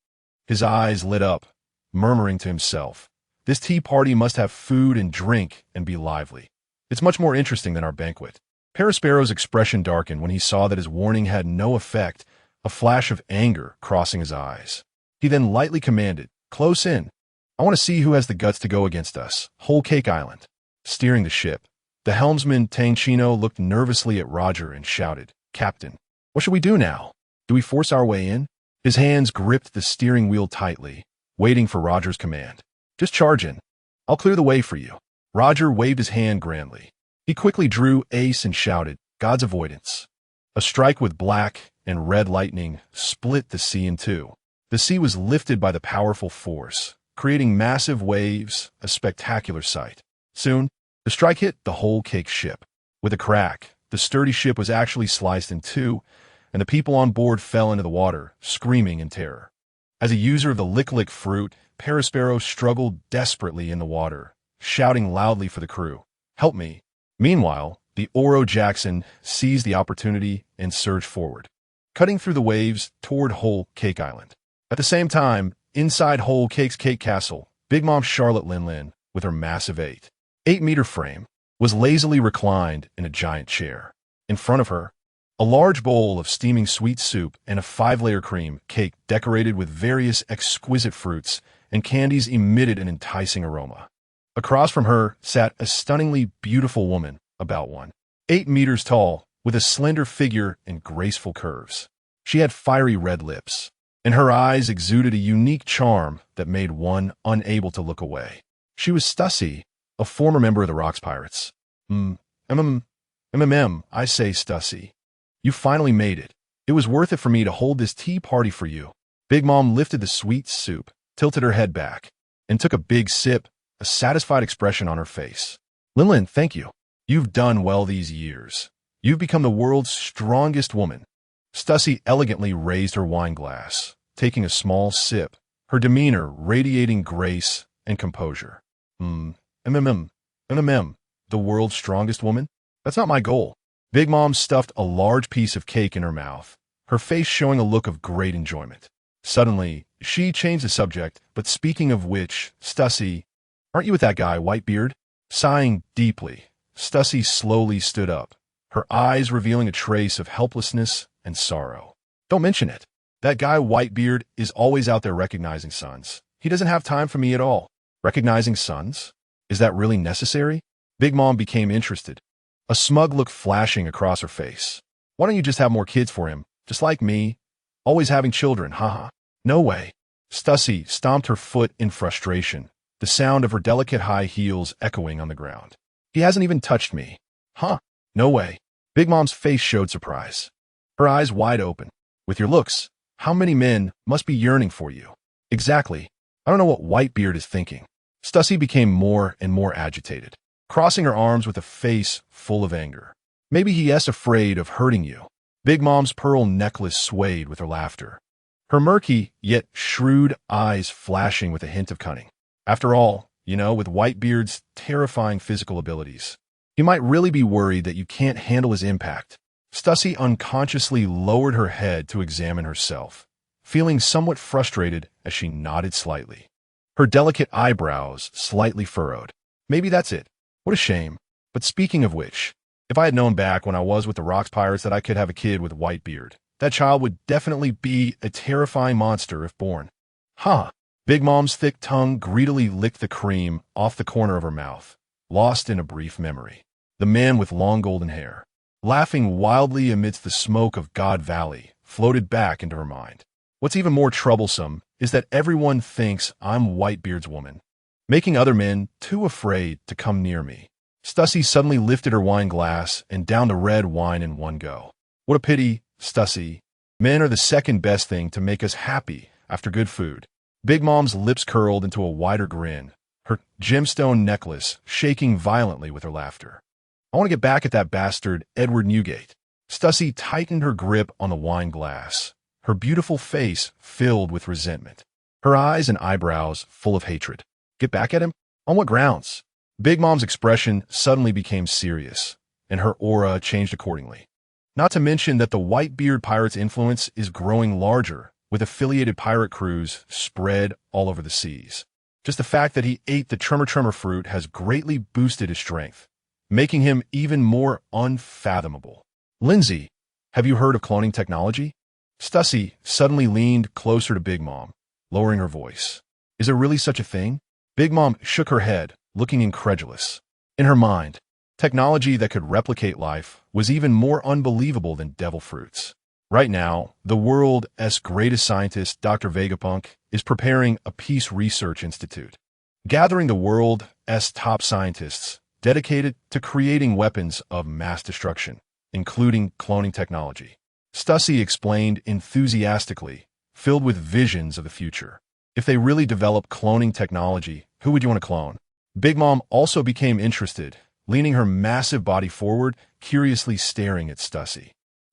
his eyes lit up, murmuring to himself, "This tea party must have food and drink and be lively. It's much more interesting than our banquet." Perispero's expression darkened when he saw that his warning had no effect, a flash of anger crossing his eyes. He then lightly commanded, "Close in. I want to see who has the guts to go against us. Whole Cake Island." Steering the ship, the helmsman Tangchino looked nervously at Roger and shouted, "Captain, what should we do now? Do we force our way in?" His hands gripped the steering wheel tightly, waiting for Roger's command. "Just charge in. I'll clear the way for you." Roger waved his hand grandly. He quickly drew ace and shouted, "God's avoidance." A strike with black and red lightning split the sea in two. The sea was lifted by the powerful force, creating massive waves, a spectacular sight. Soon, the strike hit the whole cake ship. With a crack, the sturdy ship was actually sliced in two, and the people on board fell into the water, screaming in terror. As a user of the lick fruit, Perispero struggled desperately in the water, shouting loudly for the crew, "Help me." Meanwhile, the Oro Jackson seized the opportunity and surged forward, cutting through the waves toward Whole Cake Island. At the same time, inside Whole Cake's Cake Castle, Big Mom Charlotte Linlin, with her massive 8-meter frame, was lazily reclined in a giant chair. In front of her, a large bowl of steaming sweet soup and a 5-layer cream cake decorated with various exquisite fruits and candies emitted an enticing aroma. Across from her sat a stunningly beautiful woman, about 8 meters tall, with a slender figure and graceful curves. She had fiery red lips, and her eyes exuded a unique charm that made one unable to look away. She was Stussy, a former member of the Rocks Pirates. I say, Stussy. You finally made it. It was worth it for me to hold this tea party for you." Big Mom lifted the sweet soup, tilted her head back, and took a big sip, a satisfied expression on her face. "Linlin, thank you. You've done well these years. You've become the world's strongest woman." Stussy elegantly raised her wine glass, taking a small sip, her demeanor radiating grace and composure. The world's strongest woman? That's not my goal. Big Mom stuffed a large piece of cake in her mouth, her face showing a look of great enjoyment. Suddenly, she changed the subject, but speaking of which, Stussy, aren't you with that guy, Whitebeard? Sighing deeply, Stussy slowly stood up, her eyes revealing a trace of helplessness and sorrow. Don't mention it. That guy Whitebeard is always out there recognizing sons. He doesn't have time for me at all. Recognizing sons? Is that really necessary? Big Mom became interested, a smug look flashing across her face. Why don't you just have more kids for him, just like me? Always having children, haha. No way. Stussy stomped her foot in frustration, the sound of her delicate high heels echoing on the ground. He hasn't even touched me. Huh? No way. Big Mom's face showed surprise, her eyes wide open. With your looks, how many men must be yearning for you? Exactly. I don't know what Whitebeard is thinking. Stussy became more and more agitated, crossing her arms with a face full of anger. Maybe he is afraid of hurting you. Big Mom's pearl necklace swayed with her laughter, her murky yet shrewd eyes flashing with a hint of cunning. After all, with Whitebeard's terrifying physical abilities, he might really be worried that you can't handle his impact. Stussy unconsciously lowered her head to examine herself, feeling somewhat frustrated as she nodded slightly, her delicate eyebrows slightly furrowed. Maybe that's it. What a shame. But speaking of which, if I had known back when I was with the Rocks Pirates that I could have a kid with Whitebeard, that child would definitely be a terrifying monster if born. Huh. Big Mom's thick tongue greedily licked the cream off the corner of her mouth, lost in a brief memory. The man with long golden hair, laughing wildly amidst the smoke of God Valley, floated back into her mind. What's even more troublesome is that everyone thinks I'm Whitebeard's woman, making other men too afraid to come near me. Stussy suddenly lifted her wine glass and downed the red wine in one go. What a pity, Stussy. Men are the second best thing to make us happy after good food. Big Mom's lips curled into a wider grin, her gemstone necklace shaking violently with her laughter. I want to get back at that bastard Edward Newgate. Stussy tightened her grip on the wine glass, her beautiful face filled with resentment, her eyes and eyebrows full of hatred. Get back at him? On what grounds? Big Mom's expression suddenly became serious, and her aura changed accordingly. Not to mention that the Whitebeard pirate's influence is growing larger, with affiliated pirate crews spread all over the seas. Just the fact that he ate the tremor fruit has greatly boosted his strength, making him even more unfathomable. Lindsay, have you heard of cloning technology? Stussy suddenly leaned closer to Big Mom, lowering her voice. Is there really such a thing? Big Mom shook her head, looking incredulous. In her mind, technology that could replicate life was even more unbelievable than devil fruits. Right now, the world's greatest scientist, Dr. Vegapunk, is preparing a peace research institute, gathering the world's top scientists dedicated to creating weapons of mass destruction, including cloning technology. Stussy explained enthusiastically, filled with visions of the future. If they really develop cloning technology, who would you want to clone? Big Mom also became interested, leaning her massive body forward, curiously staring at Stussy.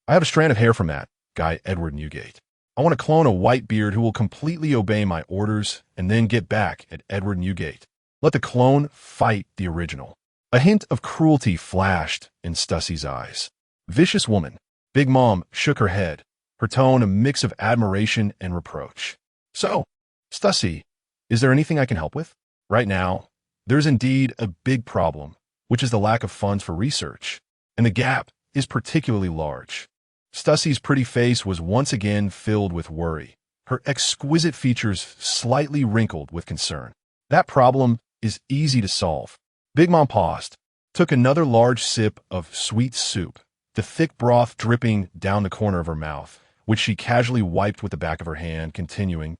I have a strand of hair from that guy, Edward Newgate. I want to clone a Whitebeard who will completely obey my orders and then get back at Edward Newgate. Let the clone fight the original. A hint of cruelty flashed in Stussy's eyes. Vicious woman. Big Mom shook her head, her tone a mix of admiration and reproach. So, Stussy, is there anything I can help with? Right now, there's indeed a big problem, which is the lack of funds for research, and the gap is particularly large. Stussy's pretty face was once again filled with worry, her exquisite features slightly wrinkled with concern. That problem is easy to solve. Big Mom paused, took another large sip of sweet soup, the thick broth dripping down the corner of her mouth, which she casually wiped with the back of her hand, continuing,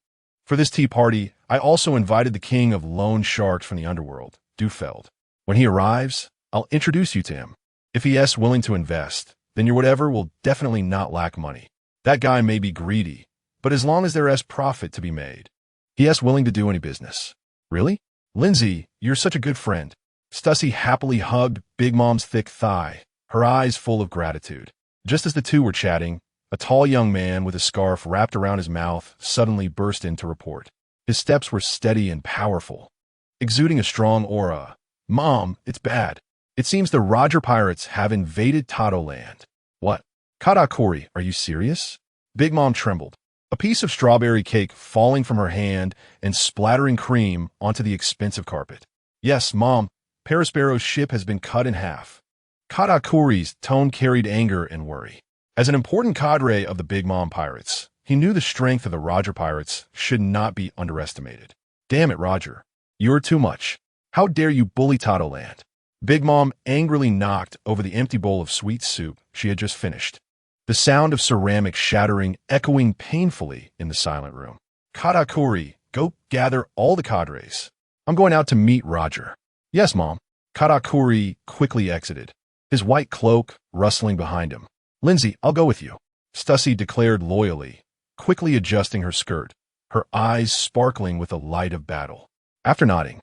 For this tea party, I also invited the king of loan sharks from the underworld, Dufeld. When he arrives, I'll introduce you to him. If he is willing to invest, then your whatever will definitely not lack money. That guy may be greedy, but as long as there is profit to be made, he is willing to do any business. Really? Lindsay, you're such a good friend. Stussy happily hugged Big Mom's thick thigh, her eyes full of gratitude. Just as the two were chatting, a tall young man with a scarf wrapped around his mouth suddenly burst in to report. His steps were steady and powerful, exuding a strong aura. "Mom, it's bad. It seems the Roger pirates have invaded Tato land." "What? Katakuri, are you serious?" Big Mom trembled, a piece of strawberry cake falling from her hand and splattering cream onto the expensive carpet. "Yes, Mom, Perispero's ship has been cut in half." Katakuri's tone carried anger and worry. As an important cadre of the Big Mom pirates, he knew the strength of the Roger pirates should not be underestimated. "Damn it, Roger. You're too much. How dare you bully Tato land?" Big Mom angrily knocked over the empty bowl of sweet soup she had just finished, the sound of ceramic shattering echoing painfully in the silent room. "Katakuri, go gather all the cadres. I'm going out to meet Roger." "Yes, Mom." Katakuri quickly exited, his white cloak rustling behind him. "Lindsay, I'll go with you," Stussy declared loyally, quickly adjusting her skirt, her eyes sparkling with the light of battle. After nodding,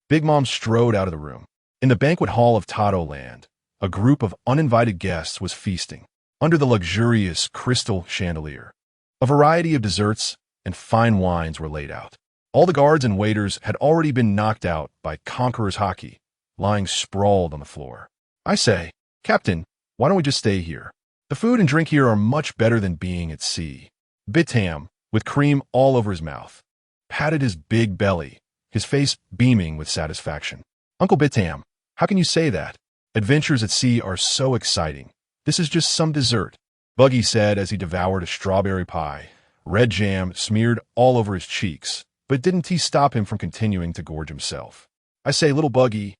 Big Mom strode out of the room. In the banquet hall of Tato land, a group of uninvited guests was feasting under the luxurious crystal chandelier. A variety of desserts and fine wines were laid out. All the guards and waiters had already been knocked out by Conqueror's Haki, lying sprawled on the floor. "I say, Captain, why don't we just stay here? The food and drink here are much better than being at sea." Bitam, with cream all over his mouth, patted his big belly, his face beaming with satisfaction. "Uncle Bitam, how can you say that? Adventures at sea are so exciting. This is just some dessert," Buggy said as he devoured a strawberry pie, red jam smeared all over his cheeks. But didn't he stop him from continuing to gorge himself? "I say, little Buggy,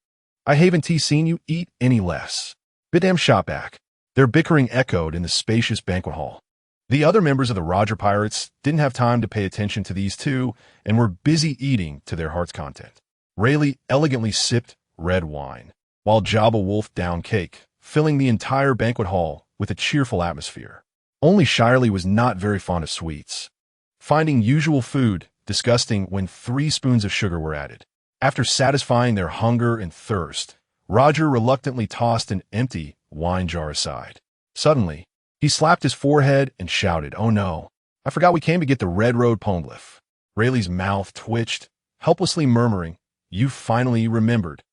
I haven't seen you eat any less." Bitam shot back. Their bickering echoed in the spacious banquet hall. The other members of the Roger Pirates didn't have time to pay attention to these two and were busy eating to their heart's content. Rayleigh elegantly sipped red wine, while Jabba wolfed down cake, filling the entire banquet hall with a cheerful atmosphere. Only Shirley was not very fond of sweets, finding usual food disgusting when 3 spoons of sugar were added. After satisfying their hunger and thirst, Roger reluctantly tossed an empty wine jar aside. Suddenly, he slapped his forehead and shouted, "Oh no, I forgot we came to get the Red Road Poneglyph." Rayleigh's mouth twitched, helplessly murmuring, "You finally remembered.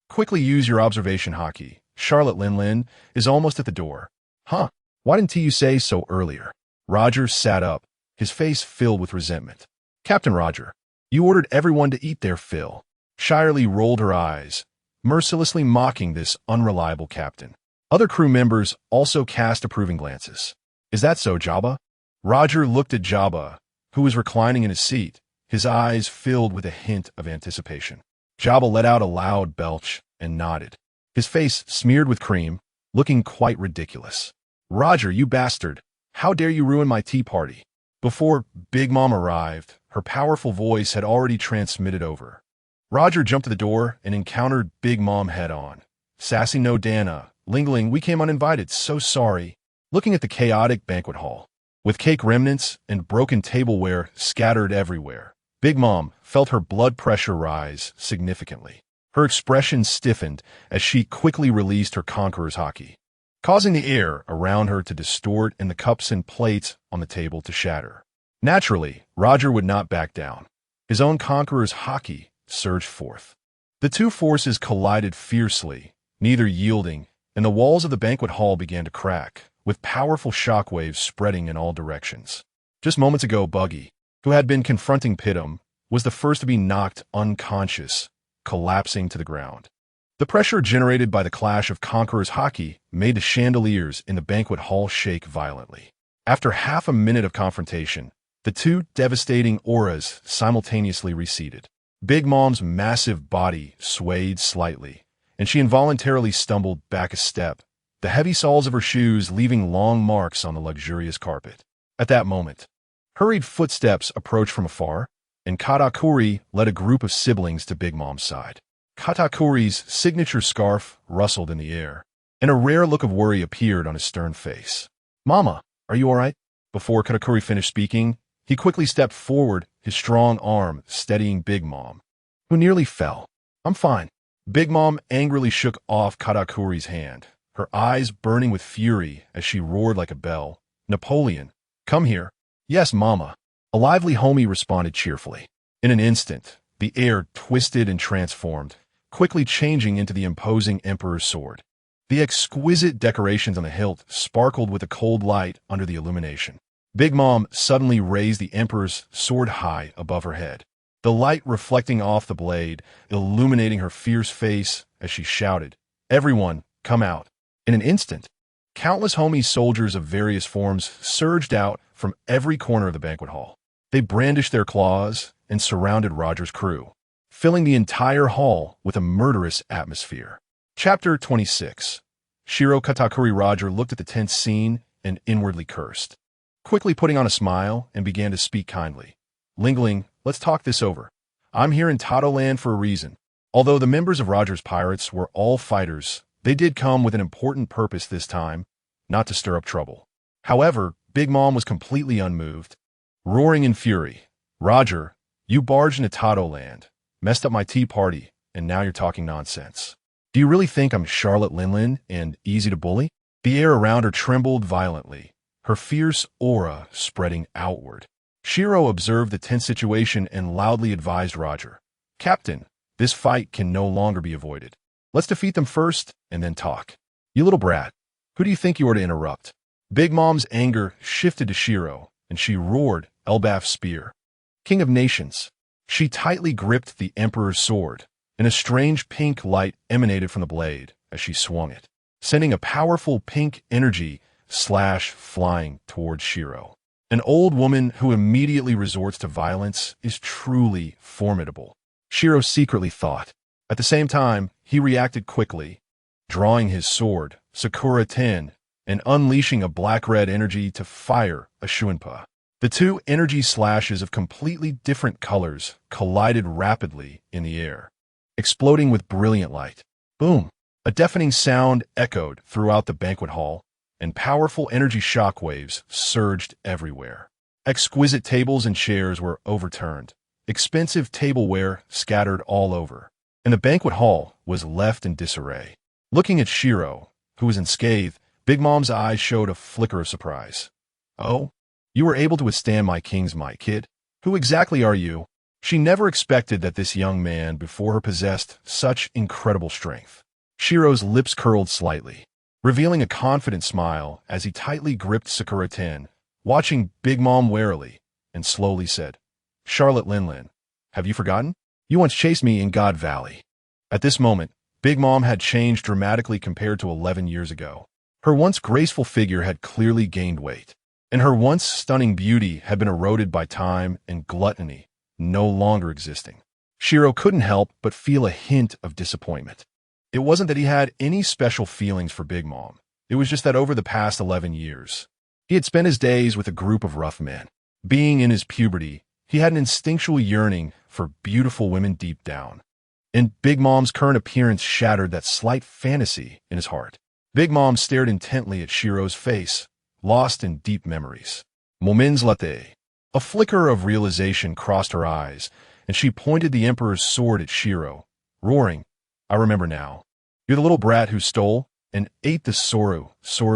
Quickly use your observation Haki. Charlotte Linlin is almost at the door." "Huh, why didn't you say so earlier?" Roger sat up, his face filled with resentment. "Captain Roger, you ordered everyone to eat their fill." Shirley rolled her eyes, mercilessly mocking this unreliable captain. Other crew members also cast approving glances. "Is that so, Jabba?" Roger looked at Jabba, who was reclining in his seat, his eyes filled with a hint of anticipation. Jabba let out a loud belch and nodded, his face smeared with cream, looking quite ridiculous. "Roger, you bastard! How dare you ruin my tea party?" Before Big Mom arrived, her powerful voice had already transmitted over. Roger jumped to the door and encountered Big Mom head-on. "Sassy no Dana, Lingling, we came uninvited, so sorry." Looking at the chaotic banquet hall, with cake remnants and broken tableware scattered everywhere, Big Mom felt her blood pressure rise significantly. Her expression stiffened as she quickly released her Conqueror's Haki, causing the air around her to distort and the cups and plates on the table to shatter. Naturally, Roger would not back down. His own Conqueror's Haki surged forth. The two forces collided fiercely, neither yielding, and the walls of the banquet hall began to crack, with powerful shockwaves spreading in all directions. Just moments ago, Buggy, who had been confronting Pitum, was the first to be knocked unconscious, collapsing to the ground. The pressure generated by the clash of Conqueror's Haki made the chandeliers in the banquet hall shake violently. After half a minute of confrontation, the two devastating auras simultaneously receded. Big Mom's massive body swayed slightly, and she involuntarily stumbled back a step, the heavy soles of her shoes leaving long marks on the luxurious carpet. At that moment, hurried footsteps approached from afar, and Katakuri led a group of siblings to Big Mom's side. Katakuri's signature scarf rustled in the air, and a rare look of worry appeared on his stern face. "Mama, are you all right?" Before Katakuri finished speaking, he quickly stepped forward, his strong arm steadying Big Mom, who nearly fell. "I'm fine." Big Mom angrily shook off Katakuri's hand, her eyes burning with fury as she roared like a bell. "Napoleon, come here." "Yes, Mama." A lively homie responded cheerfully. In an instant, the air twisted and transformed, quickly changing into the imposing Emperor's sword. The exquisite decorations on the hilt sparkled with a cold light under the illumination. Big Mom suddenly raised the Emperor's sword high above her head, the light reflecting off the blade, illuminating her fierce face as she shouted, "Everyone, come out." In an instant, countless homie soldiers of various forms surged out from every corner of the banquet hall. They brandished their claws and surrounded Roger's crew, filling the entire hall with a murderous atmosphere. Chapter 26. Shiro Katakuri. Roger looked at the tense scene and inwardly cursed, quickly putting on a smile and began to speak kindly. "Lingling, let's talk this over. I'm here in Tato Land for a reason. Although the members of Roger's pirates were all fighters, they did come with an important purpose this time, not to stir up trouble." However, Big Mom was completely unmoved, roaring in fury. "Roger, you barged into Tato Land, messed up my tea party, and now you're talking nonsense. Do you really think I'm Charlotte Linlin and easy to bully?" The air around her trembled violently, her fierce aura spreading outward. Shiro observed the tense situation and loudly advised Roger, "Captain, this fight can no longer be avoided. Let's defeat them first and then talk." "You little brat, who do you think you are to interrupt?" Big Mom's anger shifted to Shiro, and she roared, "Elbaf's spear. King of nations." She tightly gripped the Emperor's sword, and a strange pink light emanated from the blade as she swung it, sending a powerful pink energy flying towards Shiro. An old woman who immediately resorts to violence is truly formidable, Shiro secretly thought. At the same time, he reacted quickly, drawing his sword, Sakura 10, and unleashing a black-red energy to fire a Shuinpa. The two energy slashes of completely different colors collided rapidly in the air, exploding with brilliant light. Boom! A deafening sound echoed throughout the banquet hall, and powerful energy shockwaves surged everywhere. Exquisite tables and chairs were overturned, expensive tableware scattered all over, and the banquet hall was left in disarray. Looking at Shiro, who was unscathed, Big Mom's eyes showed a flicker of surprise. "Oh? You were able to withstand my king's might, kid? Who exactly are you?" She never expected that this young man before her possessed such incredible strength. Shiro's lips curled slightly, revealing a confident smile as he tightly gripped Sakura 10, watching Big Mom warily, and slowly said, "Charlotte Linlin, have you forgotten? You once chased me in God Valley." At this moment, Big Mom had changed dramatically compared to 11 years ago. Her once graceful figure had clearly gained weight, and her once stunning beauty had been eroded by time and gluttony, no longer existing. Shiro couldn't help but feel a hint of disappointment. It wasn't that he had any special feelings for Big Mom. It was just that over the past 11 years, he had spent his days with a group of rough men. Being in his puberty, he had an instinctual yearning for beautiful women deep down, and Big Mom's current appearance shattered that slight fantasy in his heart. Big Mom stared intently at Shiro's face, lost in deep memories. Moments latte. A flicker of realization crossed her eyes, and she pointed the Emperor's sword at Shiro, roaring, "I remember now. You're the little brat who stole and ate the Soru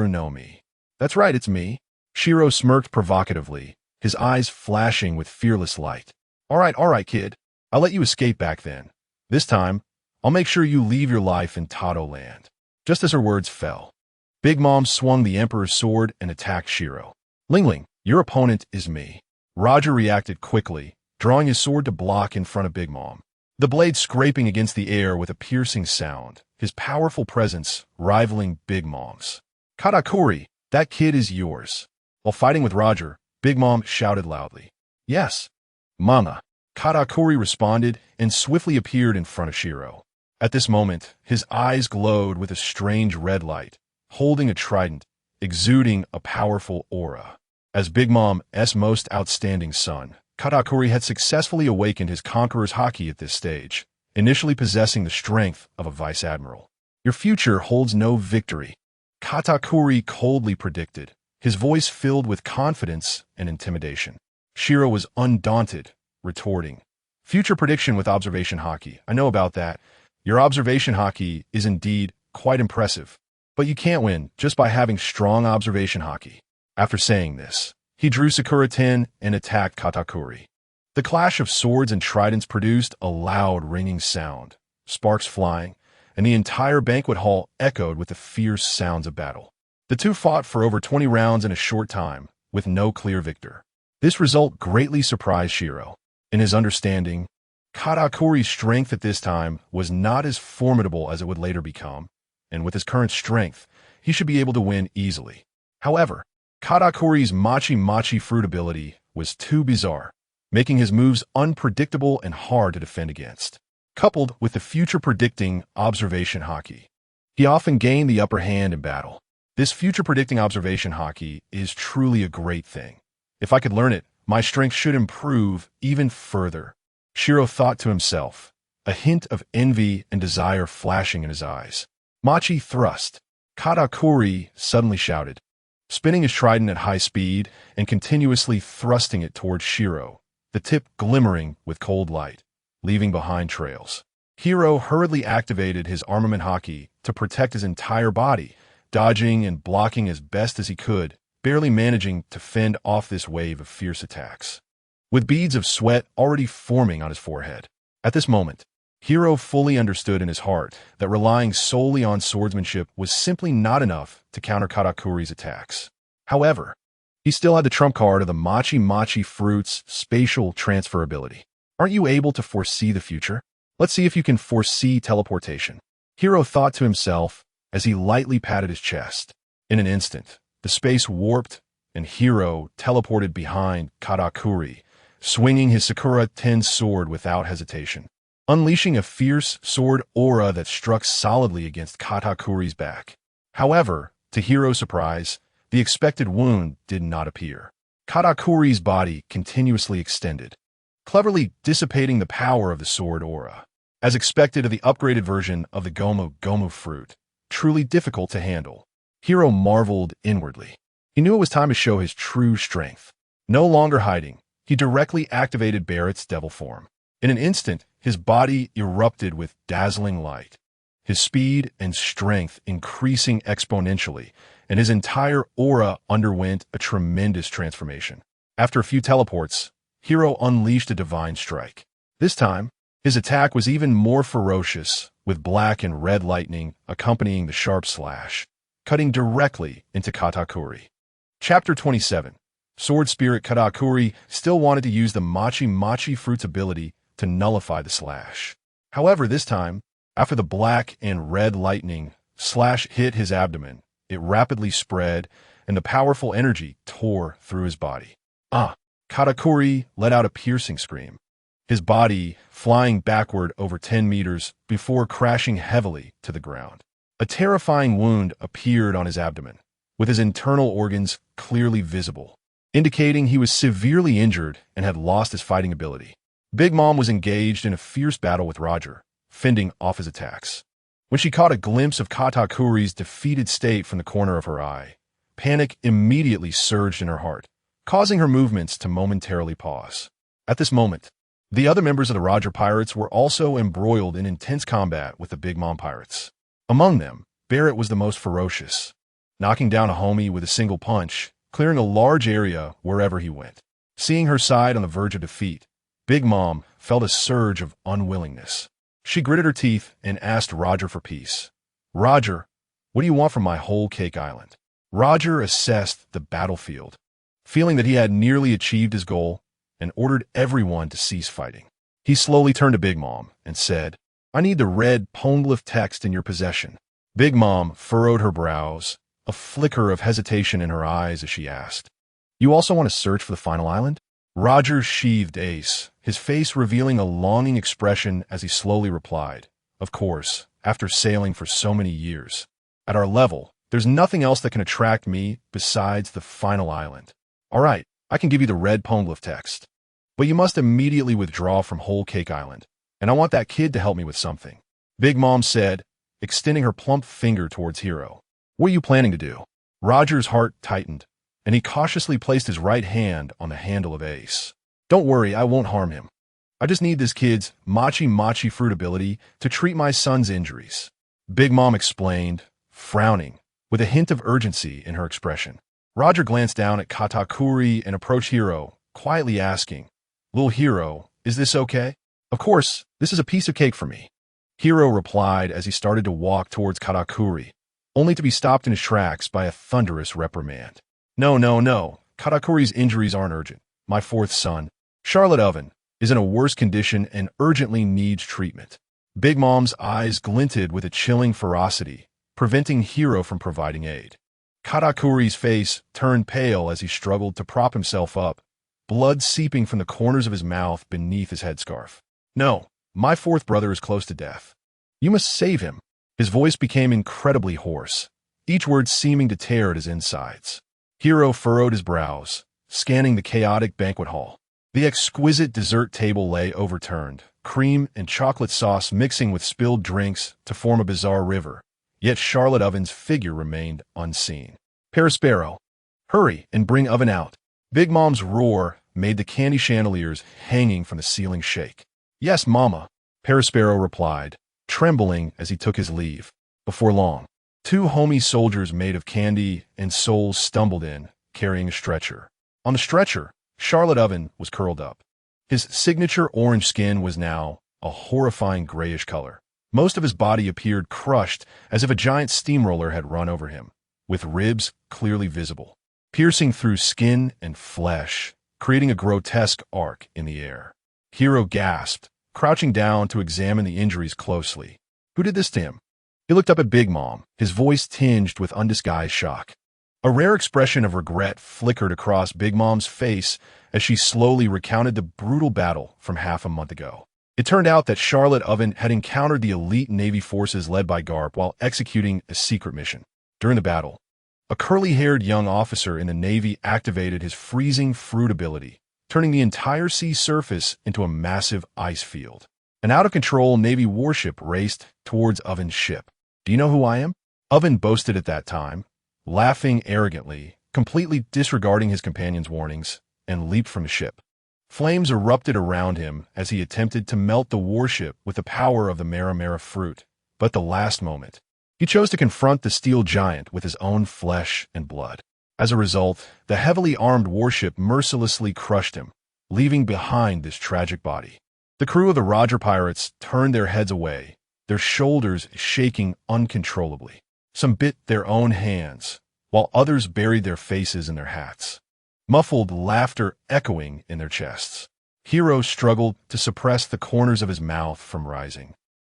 no Mi." "That's right, it's me." Shiro smirked provocatively, his eyes flashing with fearless light. All right, kid. I'll let you escape back then. This time, I'll make sure you leave your life in Tato Land." Just as her words fell, Big Mom swung the Emperor's sword and attacked Shiro. "Lingling, your opponent is me." Roger reacted quickly, drawing his sword to block in front of Big Mom, the blade scraping against the air with a piercing sound, his powerful presence rivaling Big Mom's. "Katakuri, that kid is yours." While fighting with Roger, Big Mom shouted loudly, "Yes, Mama." Katakuri responded and swiftly appeared in front of Shiro. At this moment, his eyes glowed with a strange red light, holding a trident, exuding a powerful aura. As Big Mom's most outstanding son, Katakuri had successfully awakened his conqueror's haki at this stage, initially possessing the strength of a vice admiral. "Your future holds no victory," Katakuri coldly predicted, his voice filled with confidence and intimidation. Shiro was undaunted, retorting, "Future prediction with observation haki. I know about that. Your observation haki is indeed quite impressive, but you can't win just by having strong observation haki." After saying this, he drew Sakura 10 and attacked Katakuri. The clash of swords and tridents produced a loud, ringing sound, sparks flying, and the entire banquet hall echoed with the fierce sounds of battle. The two fought for over 20 rounds in a short time, with no clear victor. This result greatly surprised Shiro. In his understanding, Katakuri's strength at this time was not as formidable as it would later become, and with his current strength, he should be able to win easily. However, Katakuri's machi fruit ability was too bizarre, making his moves unpredictable and hard to defend against. Coupled with the future-predicting observation haki, he often gained the upper hand in battle. This future-predicting observation haki is truly a great thing. If I could learn it, my strength should improve even further, Shiro thought to himself, a hint of envy and desire flashing in his eyes. Machi thrust, Katakuri suddenly shouted, spinning his trident at high speed and continuously thrusting it towards Shiro, the tip glimmering with cold light, leaving behind trails. Hiro hurriedly activated his armament haki to protect his entire body, dodging and blocking as best as he could, barely managing to fend off this wave of fierce attacks. With beads of sweat already forming on his forehead. At this moment, Hiro fully understood in his heart that relying solely on swordsmanship was simply not enough to counter Katakuri's attacks. However, he still had the trump card of the machi fruit's spatial transferability. Aren't you able to foresee the future? Let's see if you can foresee teleportation. Hiro thought to himself as he lightly patted his chest. In an instant, the space warped and Hiro teleported behind Katakuri, swinging his Sakura Ten sword without hesitation, unleashing a fierce sword aura that struck solidly against Katakuri's back. However, to Hiro's surprise, the expected wound did not appear. Katakuri's body continuously extended, cleverly dissipating the power of the sword aura. As expected of the upgraded version of the Gomu fruit, truly difficult to handle. Hiro marveled inwardly. He knew it was time to show his true strength. No longer hiding, he directly activated Barrett's devil form. In an instant, his body erupted with dazzling light, his speed and strength increasing exponentially, and his entire aura underwent a tremendous transformation. After a few teleports, Hiro unleashed a divine strike. This time, his attack was even more ferocious, with black and red lightning accompanying the sharp slash, cutting directly into Katakuri. Chapter 27. Sword Spirit Katakuri still wanted to use the machi fruit's ability to nullify the slash. However, this time, after the black and red lightning slash hit his abdomen, it rapidly spread, and the powerful energy tore through his body. Katakuri let out a piercing scream, his body flying backward over 10 meters before crashing heavily to the ground. A terrifying wound appeared on his abdomen, with his internal organs clearly visible, indicating he was severely injured and had lost his fighting ability. Big Mom was engaged in a fierce battle with Roger, fending off his attacks. When she caught a glimpse of Katakuri's defeated state from the corner of her eye, panic immediately surged in her heart, causing her movements to momentarily pause. At this moment, the other members of the Roger Pirates were also embroiled in intense combat with the Big Mom Pirates. Among them, Barrett was the most ferocious, knocking down a homie with a single punch, clearing a large area wherever he went. Seeing her side on the verge of defeat, Big Mom felt a surge of unwillingness. She gritted her teeth and asked Roger for peace. "Roger, what do you want from my whole cake island?" Roger assessed the battlefield, feeling that he had nearly achieved his goal, and ordered everyone to cease fighting. He slowly turned to Big Mom and said, "I need the red poneglyph text in your possession." Big Mom furrowed her brows, a flicker of hesitation in her eyes as she asked, "You also want to search for the final island?" Roger sheathed Ace, his face revealing a longing expression as he slowly replied, "Of course, after sailing for so many years. At our level, there's nothing else that can attract me besides the final island. All right, I can give you the red poneglyph text, but you must immediately withdraw from Whole Cake Island, and I want that kid to help me with something," Big Mom said, extending her plump finger towards Hiro. "What are you planning to do?" Roger's heart tightened, and he cautiously placed his right hand on the handle of Ace. "Don't worry, I won't harm him. I just need this kid's machi fruit ability to treat my son's injuries," Big Mom explained, frowning, with a hint of urgency in her expression. Roger glanced down at Katakuri and approached Hiro, quietly asking, "Little Hiro, is this okay?" "Of course, this is a piece of cake for me," Hiro replied as he started to walk towards Katakuri, only to be stopped in his tracks by a thunderous reprimand. "No, no, no. Katakuri's injuries aren't urgent. My fourth son, Charlotte Oven, is in a worse condition and urgently needs treatment." Big Mom's eyes glinted with a chilling ferocity, preventing Hiro from providing aid. Katakuri's face turned pale as he struggled to prop himself up, blood seeping from the corners of his mouth beneath his headscarf. "No, my fourth brother is close to death. You must save him." His voice became incredibly hoarse, each word seeming to tear at his insides. Hiro furrowed his brows, scanning the chaotic banquet hall. The exquisite dessert table lay overturned, cream and chocolate sauce mixing with spilled drinks to form a bizarre river, yet Charlotte Oven's figure remained unseen. "Perispero, hurry and bring Oven out." Big Mom's roar made the candy chandeliers hanging from the ceiling shake. "Yes, Mama," Perispero replied, trembling as he took his leave. Before long, two homey soldiers made of candy and souls stumbled in, carrying a stretcher. On the stretcher, Charlotte Oven was curled up. His signature orange skin was now a horrifying grayish color. Most of his body appeared crushed as if a giant steamroller had run over him, with ribs clearly visible, piercing through skin and flesh, creating a grotesque arc in the air. Hiro gasped, crouching down to examine the injuries closely. Who did this to him? He looked up at Big Mom, his voice tinged with undisguised shock. A rare expression of regret flickered across Big Mom's face as she slowly recounted the brutal battle from half a month ago. It turned out that Charlotte Oven had encountered the elite Navy forces led by Garp while executing a secret mission. During the battle, a curly-haired young officer in the Navy activated his freezing fruit ability, turning the entire sea surface into a massive ice field. An out-of-control Navy warship raced towards Oven's ship. "Do you know who I am?" Oven boasted at that time, laughing arrogantly, completely disregarding his companion's warnings, and leaped from the ship. Flames erupted around him as he attempted to melt the warship with the power of the Mara fruit, but at the last moment, he chose to confront the steel giant with his own flesh and blood. As a result, the heavily armed warship mercilessly crushed him, leaving behind this tragic body. The crew of the Roger pirates turned their heads away, their shoulders shaking uncontrollably. Some bit their own hands, while others buried their faces in their hats, muffled laughter echoing in their chests. Hiro struggled to suppress the corners of his mouth from rising,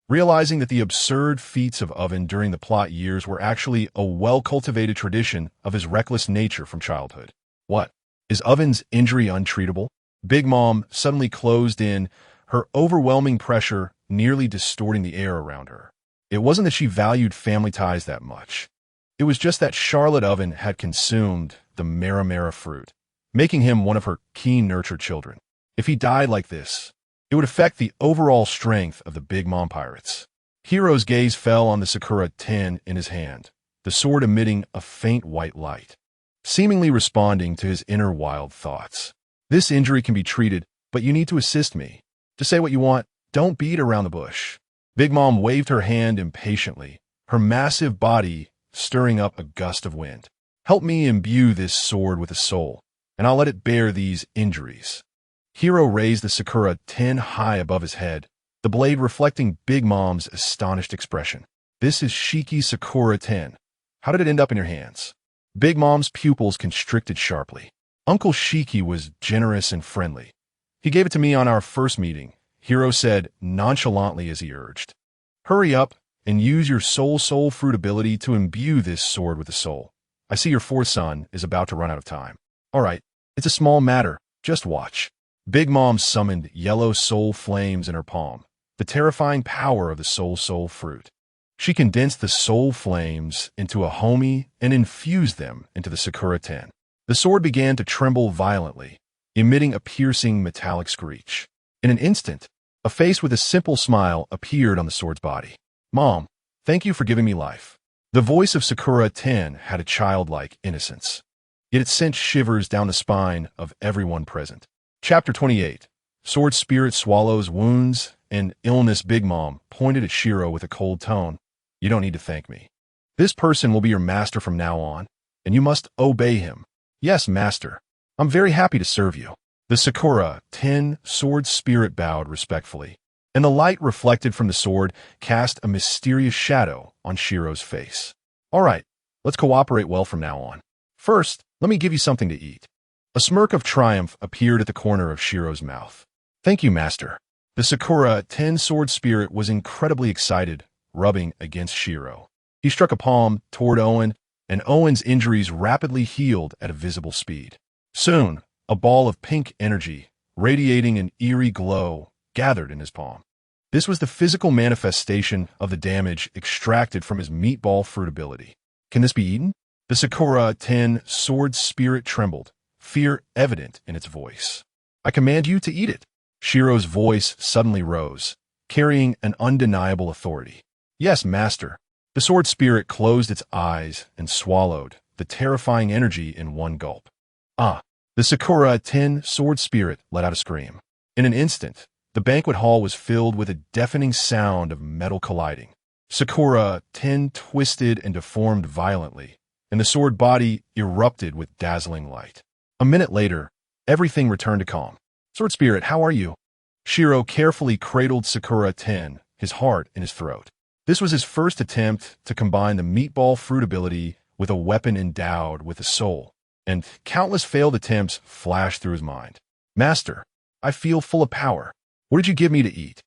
realizing that the absurd feats of Oven during the plot years were actually a well-cultivated tradition of his reckless nature from childhood. What? Is Oven's injury untreatable? Big Mom suddenly closed in, her overwhelming pressure nearly distorting the air around her. It wasn't that she valued family ties that much. It was just that Charlotte Oven had consumed the Mara fruit, making him one of her keen-nurtured children. If he died like this, it would affect the overall strength of the Big Mom pirates. Hiro's gaze fell on the Sakura 10 in his hand, the sword emitting a faint white light, seemingly responding to his inner wild thoughts. "This injury can be treated, but you need to assist me. Just say what you want. Don't beat around the bush." Big Mom waved her hand impatiently, her massive body stirring up a gust of wind. "Help me imbue this sword with a soul, and I'll let it bear these injuries." Hiro raised the Sakura 10 high above his head, the blade reflecting Big Mom's astonished expression. "This is Shiki Sakura 10. How did it end up in your hands?" Big Mom's pupils constricted sharply. "Uncle Shiki was generous and friendly. He gave it to me on our first meeting," Hiro said nonchalantly as he urged. "Hurry up and use your soul fruit ability to imbue this sword with a soul. I see your fourth son is about to run out of time." "All right, it's a small matter. Just watch." Big Mom summoned yellow soul flames in her palm, the terrifying power of the soul fruit. She condensed the soul flames into a homie and infused them into the Sakura 10. The sword began to tremble violently, emitting a piercing metallic screech. In an instant, a face with a simple smile appeared on the sword's body. "Mom, thank you for giving me life." The voice of Sakura 10 had a childlike innocence, yet it sent shivers down the spine of everyone present. Chapter 28. Sword Spirit Swallows Wounds and Illness. Big Mom pointed at Shiro with a cold tone. "You don't need to thank me. This person will be your master from now on, and you must obey him." "Yes, master. I'm very happy to serve you." The Sakura, 10, sword spirit bowed respectfully, and the light reflected from the sword cast a mysterious shadow on Shiro's face. All right, let's cooperate well from now on. First, let me give you something to eat. A smirk of triumph appeared at the corner of Shiro's mouth. Thank you, master. The Sakura, 10, sword spirit was incredibly excited, rubbing against Shiro. He struck a palm toward Owen, and Owen's injuries rapidly healed at a visible speed. Soon, a ball of pink energy, radiating an eerie glow, gathered in his palm. This was the physical manifestation of the damage extracted from his meatball fruit ability. Can this be eaten? The Sakura, 10, sword spirit trembled, fear evident in its voice. I command you to eat it. Shiro's voice suddenly rose, carrying an undeniable authority. Yes, master. The sword spirit closed its eyes and swallowed the terrifying energy in one gulp. Ah! The Sakura, 10, sword spirit let out a scream. In an instant, the banquet hall was filled with a deafening sound of metal colliding. Sakura, 10, twisted and deformed violently, and the sword body erupted with dazzling light. A minute later, everything returned to calm. Sword spirit, how are you? Shiro carefully cradled Sakura 10, his heart in his throat. This was his first attempt to combine the meatball fruit ability with a weapon endowed with a soul, and countless failed attempts flashed through his mind. Master, I feel full of power. What did you give me to eat?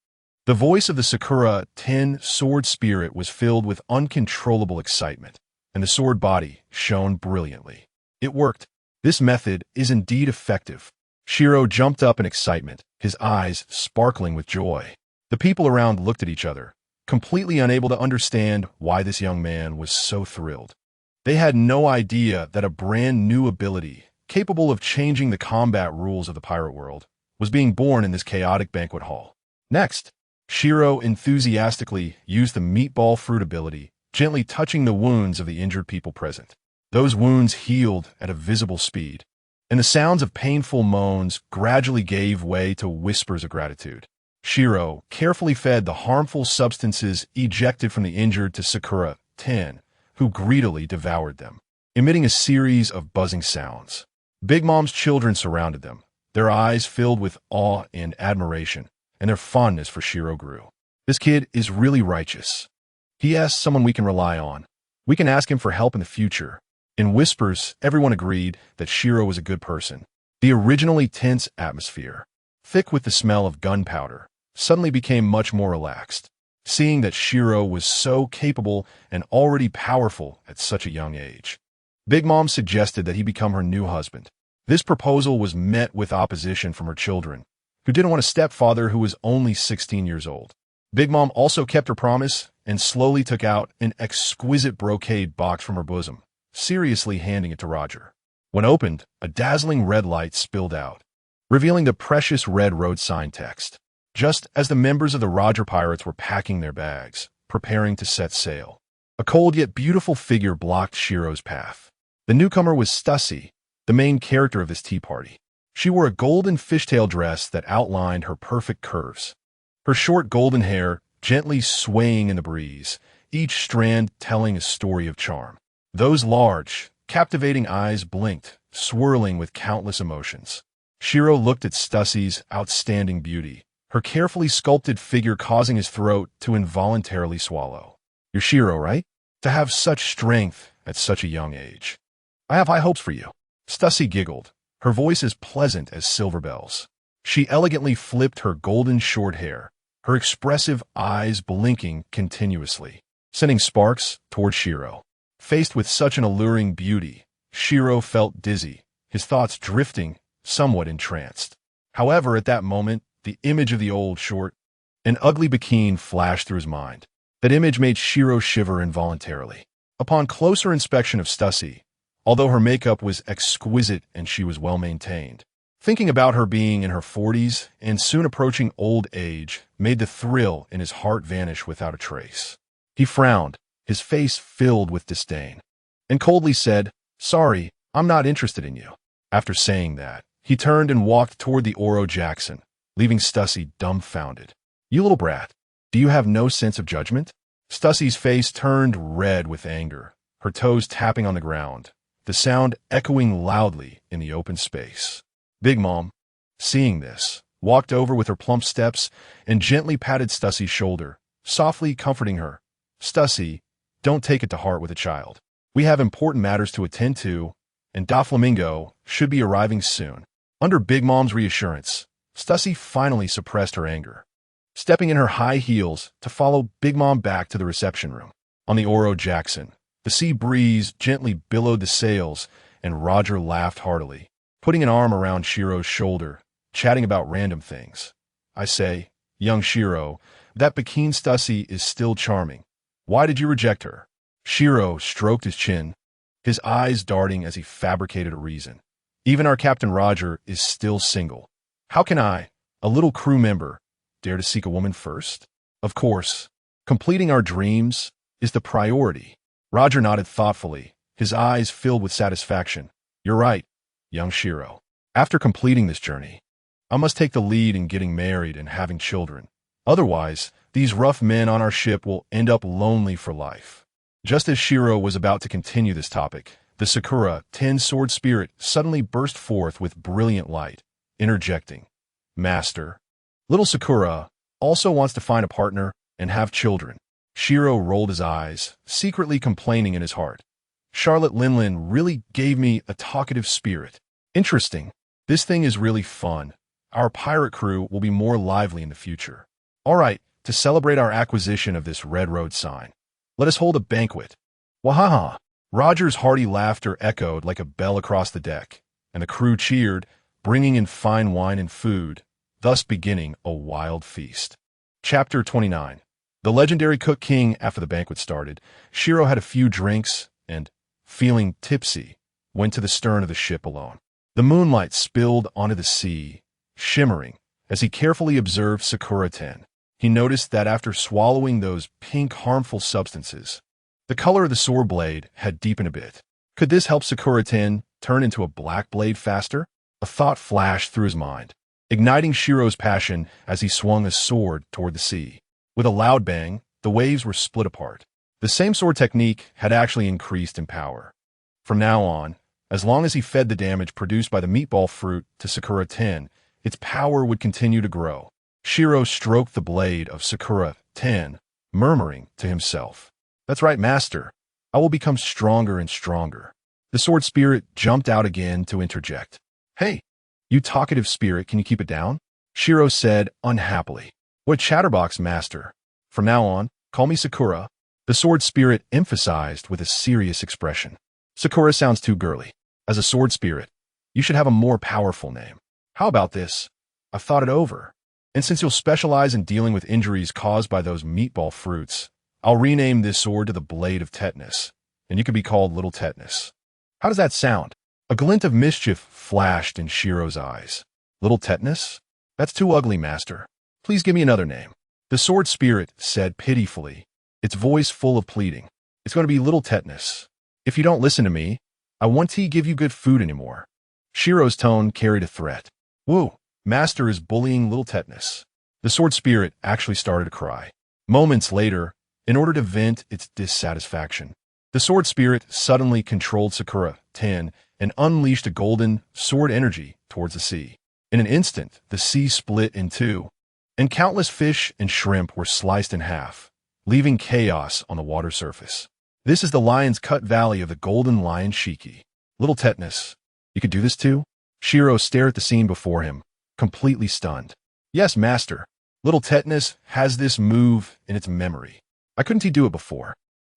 The voice of the Sakura 10 sword spirit was filled with uncontrollable excitement, and the sword body shone brilliantly. It worked. This method is indeed effective. Shiro jumped up in excitement, his eyes sparkling with joy. The people around looked at each other, completely unable to understand why this young man was so thrilled. They had no idea that a brand new ability, capable of changing the combat rules of the pirate world, was being born in this chaotic banquet hall. Next, Shiro enthusiastically used the meatball fruit ability, gently touching the wounds of the injured people present. Those wounds healed at a visible speed, and the sounds of painful moans gradually gave way to whispers of gratitude. Shiro carefully fed the harmful substances ejected from the injured to Sakura 10, who greedily devoured them, emitting a series of buzzing sounds. Big Mom's children surrounded them, their eyes filled with awe and admiration, and their fondness for Shiro grew. This kid is really righteous. He asks someone we can rely on. We can ask him for help in the future. In whispers, everyone agreed that Shiro was a good person. The originally tense atmosphere, thick with the smell of gunpowder, suddenly became much more relaxed, seeing that Shiro was so capable and already powerful at such a young age. Big Mom suggested that he become her new husband. This proposal was met with opposition from her children, who didn't want a stepfather who was only 16 years old. Big Mom also kept her promise and slowly took out an exquisite brocade box from her bosom, seriously handing it to Roger. When opened, a dazzling red light spilled out, revealing the precious red road sign text. Just as the members of the Roger Pirates were packing their bags, preparing to set sail, a cold yet beautiful figure blocked Shiro's path. The newcomer was Stussy, the main character of this tea party. She wore a golden fishtail dress that outlined her perfect curves. Her short golden hair gently swaying in the breeze, each strand telling a story of charm. Those large, captivating eyes blinked, swirling with countless emotions. Shiro looked at Stussy's outstanding beauty, her carefully sculpted figure causing his throat to involuntarily swallow. You're Shiro, right? To have such strength at such a young age. I have high hopes for you. Stussy giggled, her voice as pleasant as silver bells. She elegantly flipped her golden short hair, her expressive eyes blinking continuously, sending sparks toward Shiro. Faced with such an alluring beauty, Shiro felt dizzy, his thoughts drifting, somewhat entranced. However, at that moment, the image of the old short, an ugly bikini flashed through his mind. That image made Shiro shiver involuntarily. Upon closer inspection of Stussy, although her makeup was exquisite and she was well maintained, thinking about her being in her 40s and soon approaching old age made the thrill in his heart vanish without a trace. He frowned, his face filled with disdain, and coldly said, "Sorry, I'm not interested in you." After saying that, he turned and walked toward the Oro Jackson, leaving Stussy dumbfounded. You little brat, do you have no sense of judgment? Stussy's face turned red with anger, her toes tapping on the ground, the sound echoing loudly in the open space. Big Mom, seeing this, walked over with her plump steps and gently patted Stussie's shoulder, softly comforting her. Stussie, don't take it to heart with a child. We have important matters to attend to, and Doflamingo should be arriving soon. Under Big Mom's reassurance, Stussie finally suppressed her anger, stepping in her high heels to follow Big Mom back to the reception room. On the Oro Jackson, the sea breeze gently billowed the sails, and Roger laughed heartily, putting an arm around Shiro's shoulder, chatting about random things. I say, young Shiro, that bikini Stussie is still charming. Why did you reject her? Shiro stroked his chin, his eyes darting as he fabricated a reason. Even our Captain Roger is still single. How can I, a little crew member, dare to seek a woman first? Of course, completing our dreams is the priority. Roger nodded thoughtfully, his eyes filled with satisfaction. You're right, young Shiro. After completing this journey, I must take the lead in getting married and having children. Otherwise, these rough men on our ship will end up lonely for life. Just as Shiro was about to continue this topic, the Sakura 10 sword spirit suddenly burst forth with brilliant light, interjecting, Master, little Sakura also wants to find a partner and have children. Shiro rolled his eyes, secretly complaining in his heart. Charlotte Linlin really gave me a talkative spirit. Interesting. This thing is really fun. Our pirate crew will be more lively in the future. All right, to celebrate our acquisition of this red road sign, let us hold a banquet. Wahaha! Roger's hearty laughter echoed like a bell across the deck, and the crew cheered, bringing in fine wine and food, thus beginning a wild feast. Chapter 29. The legendary Cook King. After the banquet started, Shiro had a few drinks and, feeling tipsy, went to the stern of the ship alone. The moonlight spilled onto the sea, shimmering, as he carefully observed Sakura 10. He noticed that after swallowing those pink harmful substances, the color of the sword blade had deepened a bit. Could this help Sakura 10 turn into a black blade faster? A thought flashed through his mind, igniting Shiro's passion as he swung his sword toward the sea. With a loud bang, the waves were split apart. The same sword technique had actually increased in power. From now on, as long as he fed the damage produced by the meatball fruit to Sakura 10, its power would continue to grow. Shiro stroked the blade of Sakura 10, murmuring to himself, That's right, Master. I will become stronger and stronger. The sword spirit jumped out again to interject. Hey, you talkative spirit, can you keep it down? Shiro said unhappily. What chatterbox, Master? From now on, call me Sakura. The sword spirit emphasized with a serious expression. Sakura sounds too girly. As a sword spirit, you should have a more powerful name. How about this? I've thought it over. And since you'll specialize in dealing with injuries caused by those meatball fruits, I'll rename this sword to the Blade of Tetanus, and you can be called Little Tetanus. How does that sound? A glint of mischief flashed in Shiro's eyes. Little Tetanus? That's too ugly, Master. Please give me another name. The sword spirit said pitifully, its voice full of pleading. It's going to be Little Tetanus. If you don't listen to me, I won't give you good food anymore. Shiro's tone carried a threat. Woo, Master is bullying Little Tetanus. The sword spirit actually started to cry. Moments later, in order to vent its dissatisfaction, the sword spirit suddenly controlled Sakura 10 and unleashed a golden sword energy towards the sea. In an instant, the sea split in two, and countless fish and shrimp were sliced in half, leaving chaos on the water surface. This is the Lion's Cut Valley of the Golden Lion Shiki. Little Tetanus, you could do this too? Shiro stared at the scene before him, completely stunned. Yes, Master. Little Tetanus has this move in its memory. I couldn't do it before,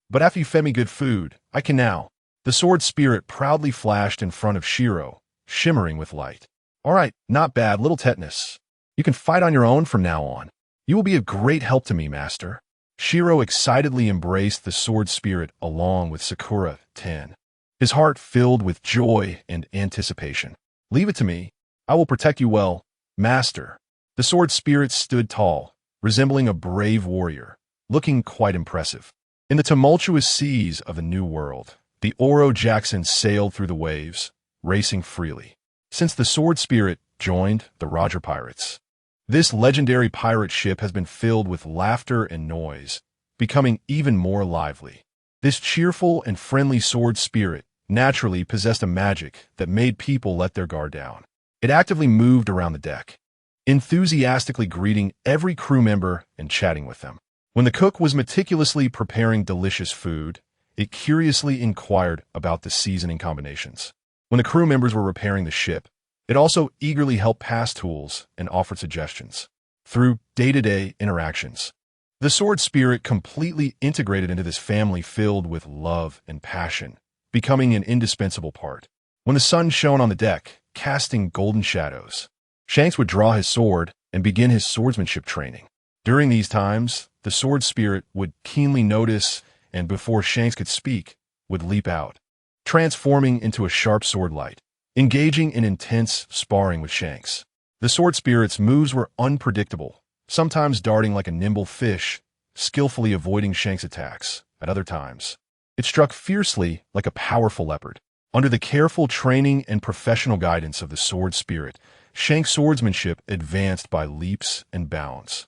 but after you fed me good food, I can now. The sword spirit proudly flashed in front of Shiro, shimmering with light. All right, not bad, Little Tetanus. You can fight on your own from now on. You will be a great help to me, Master. Shiro excitedly embraced the sword spirit along with Sakura 10, his heart filled with joy and anticipation. Leave it to me. I will protect you well, Master. The sword spirit stood tall, resembling a brave warrior, looking quite impressive. In the tumultuous seas of a new world, the Oro Jackson sailed through the waves, racing freely. Since the sword spirit joined the Roger Pirates, this legendary pirate ship has been filled with laughter and noise, becoming even more lively. This cheerful and friendly sword spirit naturally possessed a magic that made people let their guard down. It actively moved around the deck, enthusiastically greeting every crew member and chatting with them. When the cook was meticulously preparing delicious food, it curiously inquired about the seasoning combinations. When the crew members were repairing the ship, it also eagerly helped pass tools and offered suggestions. Through day-to-day interactions, the sword spirit completely integrated into this family filled with love and passion, becoming an indispensable part. When the sun shone on the deck, casting golden shadows, Shanks would draw his sword and begin his swordsmanship training. During these times, the sword spirit would keenly notice and, before Shanks could speak, would leap out, transforming into a sharp sword light, engaging in intense sparring with Shanks. The sword spirit's moves were unpredictable, sometimes darting like a nimble fish, skillfully avoiding Shanks' attacks. At other times, it struck fiercely like a powerful leopard. Under the careful training and professional guidance of the sword spirit, Shanks' swordsmanship advanced by leaps and bounds,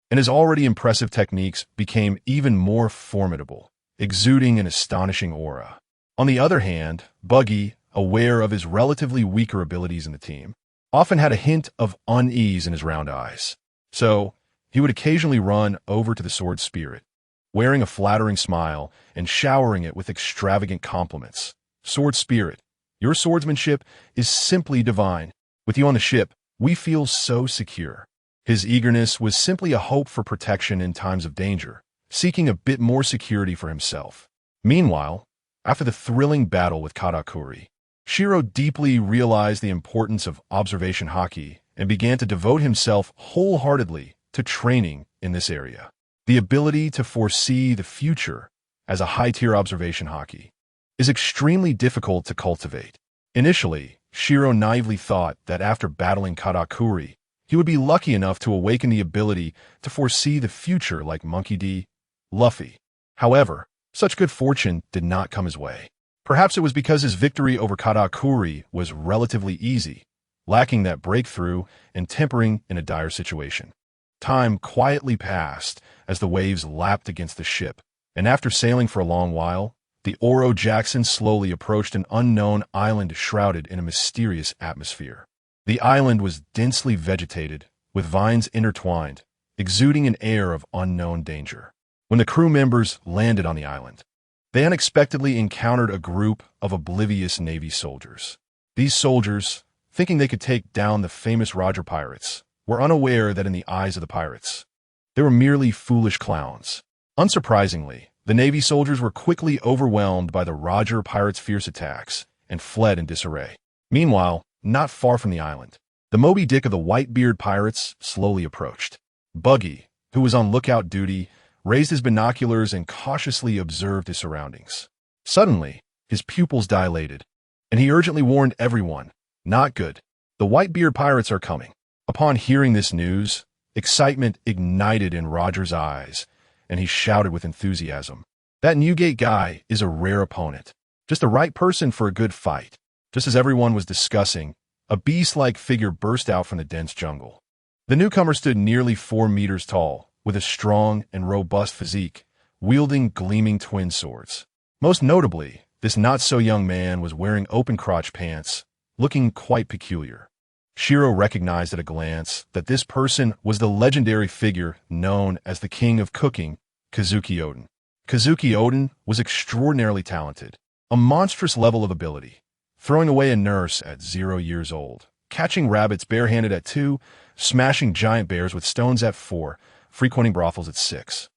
and his already impressive techniques became even more formidable, exuding an astonishing aura. On the other hand, Buggy, aware of his relatively weaker abilities in the team, often had a hint of unease in his round eyes. So, he would occasionally run over to the sword spirit, wearing a flattering smile and showering it with extravagant compliments. "Sword spirit, your swordsmanship is simply divine. With you on the ship, we feel so secure." His eagerness was simply a hope for protection in times of danger, seeking a bit more security for himself. Meanwhile, after the thrilling battle with Katakuri, Shiro deeply realized the importance of observation haki and began to devote himself wholeheartedly to training in this area. The ability to foresee the future as a high-tier observation haki is extremely difficult to cultivate. Initially, Shiro naively thought that after battling Katakuri, he would be lucky enough to awaken the ability to foresee the future like Monkey D. Luffy. However, such good fortune did not come his way. Perhaps it was because his victory over Katakuri was relatively easy, lacking that breakthrough and tempering in a dire situation. Time quietly passed as the waves lapped against the ship, and after sailing for a long while, the Oro Jackson slowly approached an unknown island shrouded in a mysterious atmosphere. The island was densely vegetated, with vines intertwined, exuding an air of unknown danger. When the crew members landed on the island, they unexpectedly encountered a group of oblivious Navy soldiers. These soldiers, thinking they could take down the famous Roger pirates, were unaware that in the eyes of the pirates, they were merely foolish clowns. Unsurprisingly, the Navy soldiers were quickly overwhelmed by the Roger pirates' fierce attacks and fled in disarray. Meanwhile, not far from the island, the Moby Dick of the Whitebeard pirates slowly approached. Buggy, who was on lookout duty, raised his binoculars and cautiously observed his surroundings. Suddenly, his pupils dilated, and he urgently warned everyone, "Not good. The Whitebeard pirates are coming." Upon hearing this news, excitement ignited in Roger's eyes, and he shouted with enthusiasm, "That Newgate guy is a rare opponent. Just the right person for a good fight." Just as everyone was discussing, a beast-like figure burst out from the dense jungle. The newcomer stood nearly 4 meters tall, with a strong and robust physique, wielding gleaming twin swords. Most notably, this not-so-young man was wearing open-crotch pants, looking quite peculiar. Shiro recognized at a glance that this person was the legendary figure known as the King of Cooking, Kazuki Oden. Kazuki Oden was extraordinarily talented, a monstrous level of ability, throwing away a nurse at 0 years old, catching rabbits barehanded at 2, smashing giant bears with stones at 4, frequenting brothels at 6,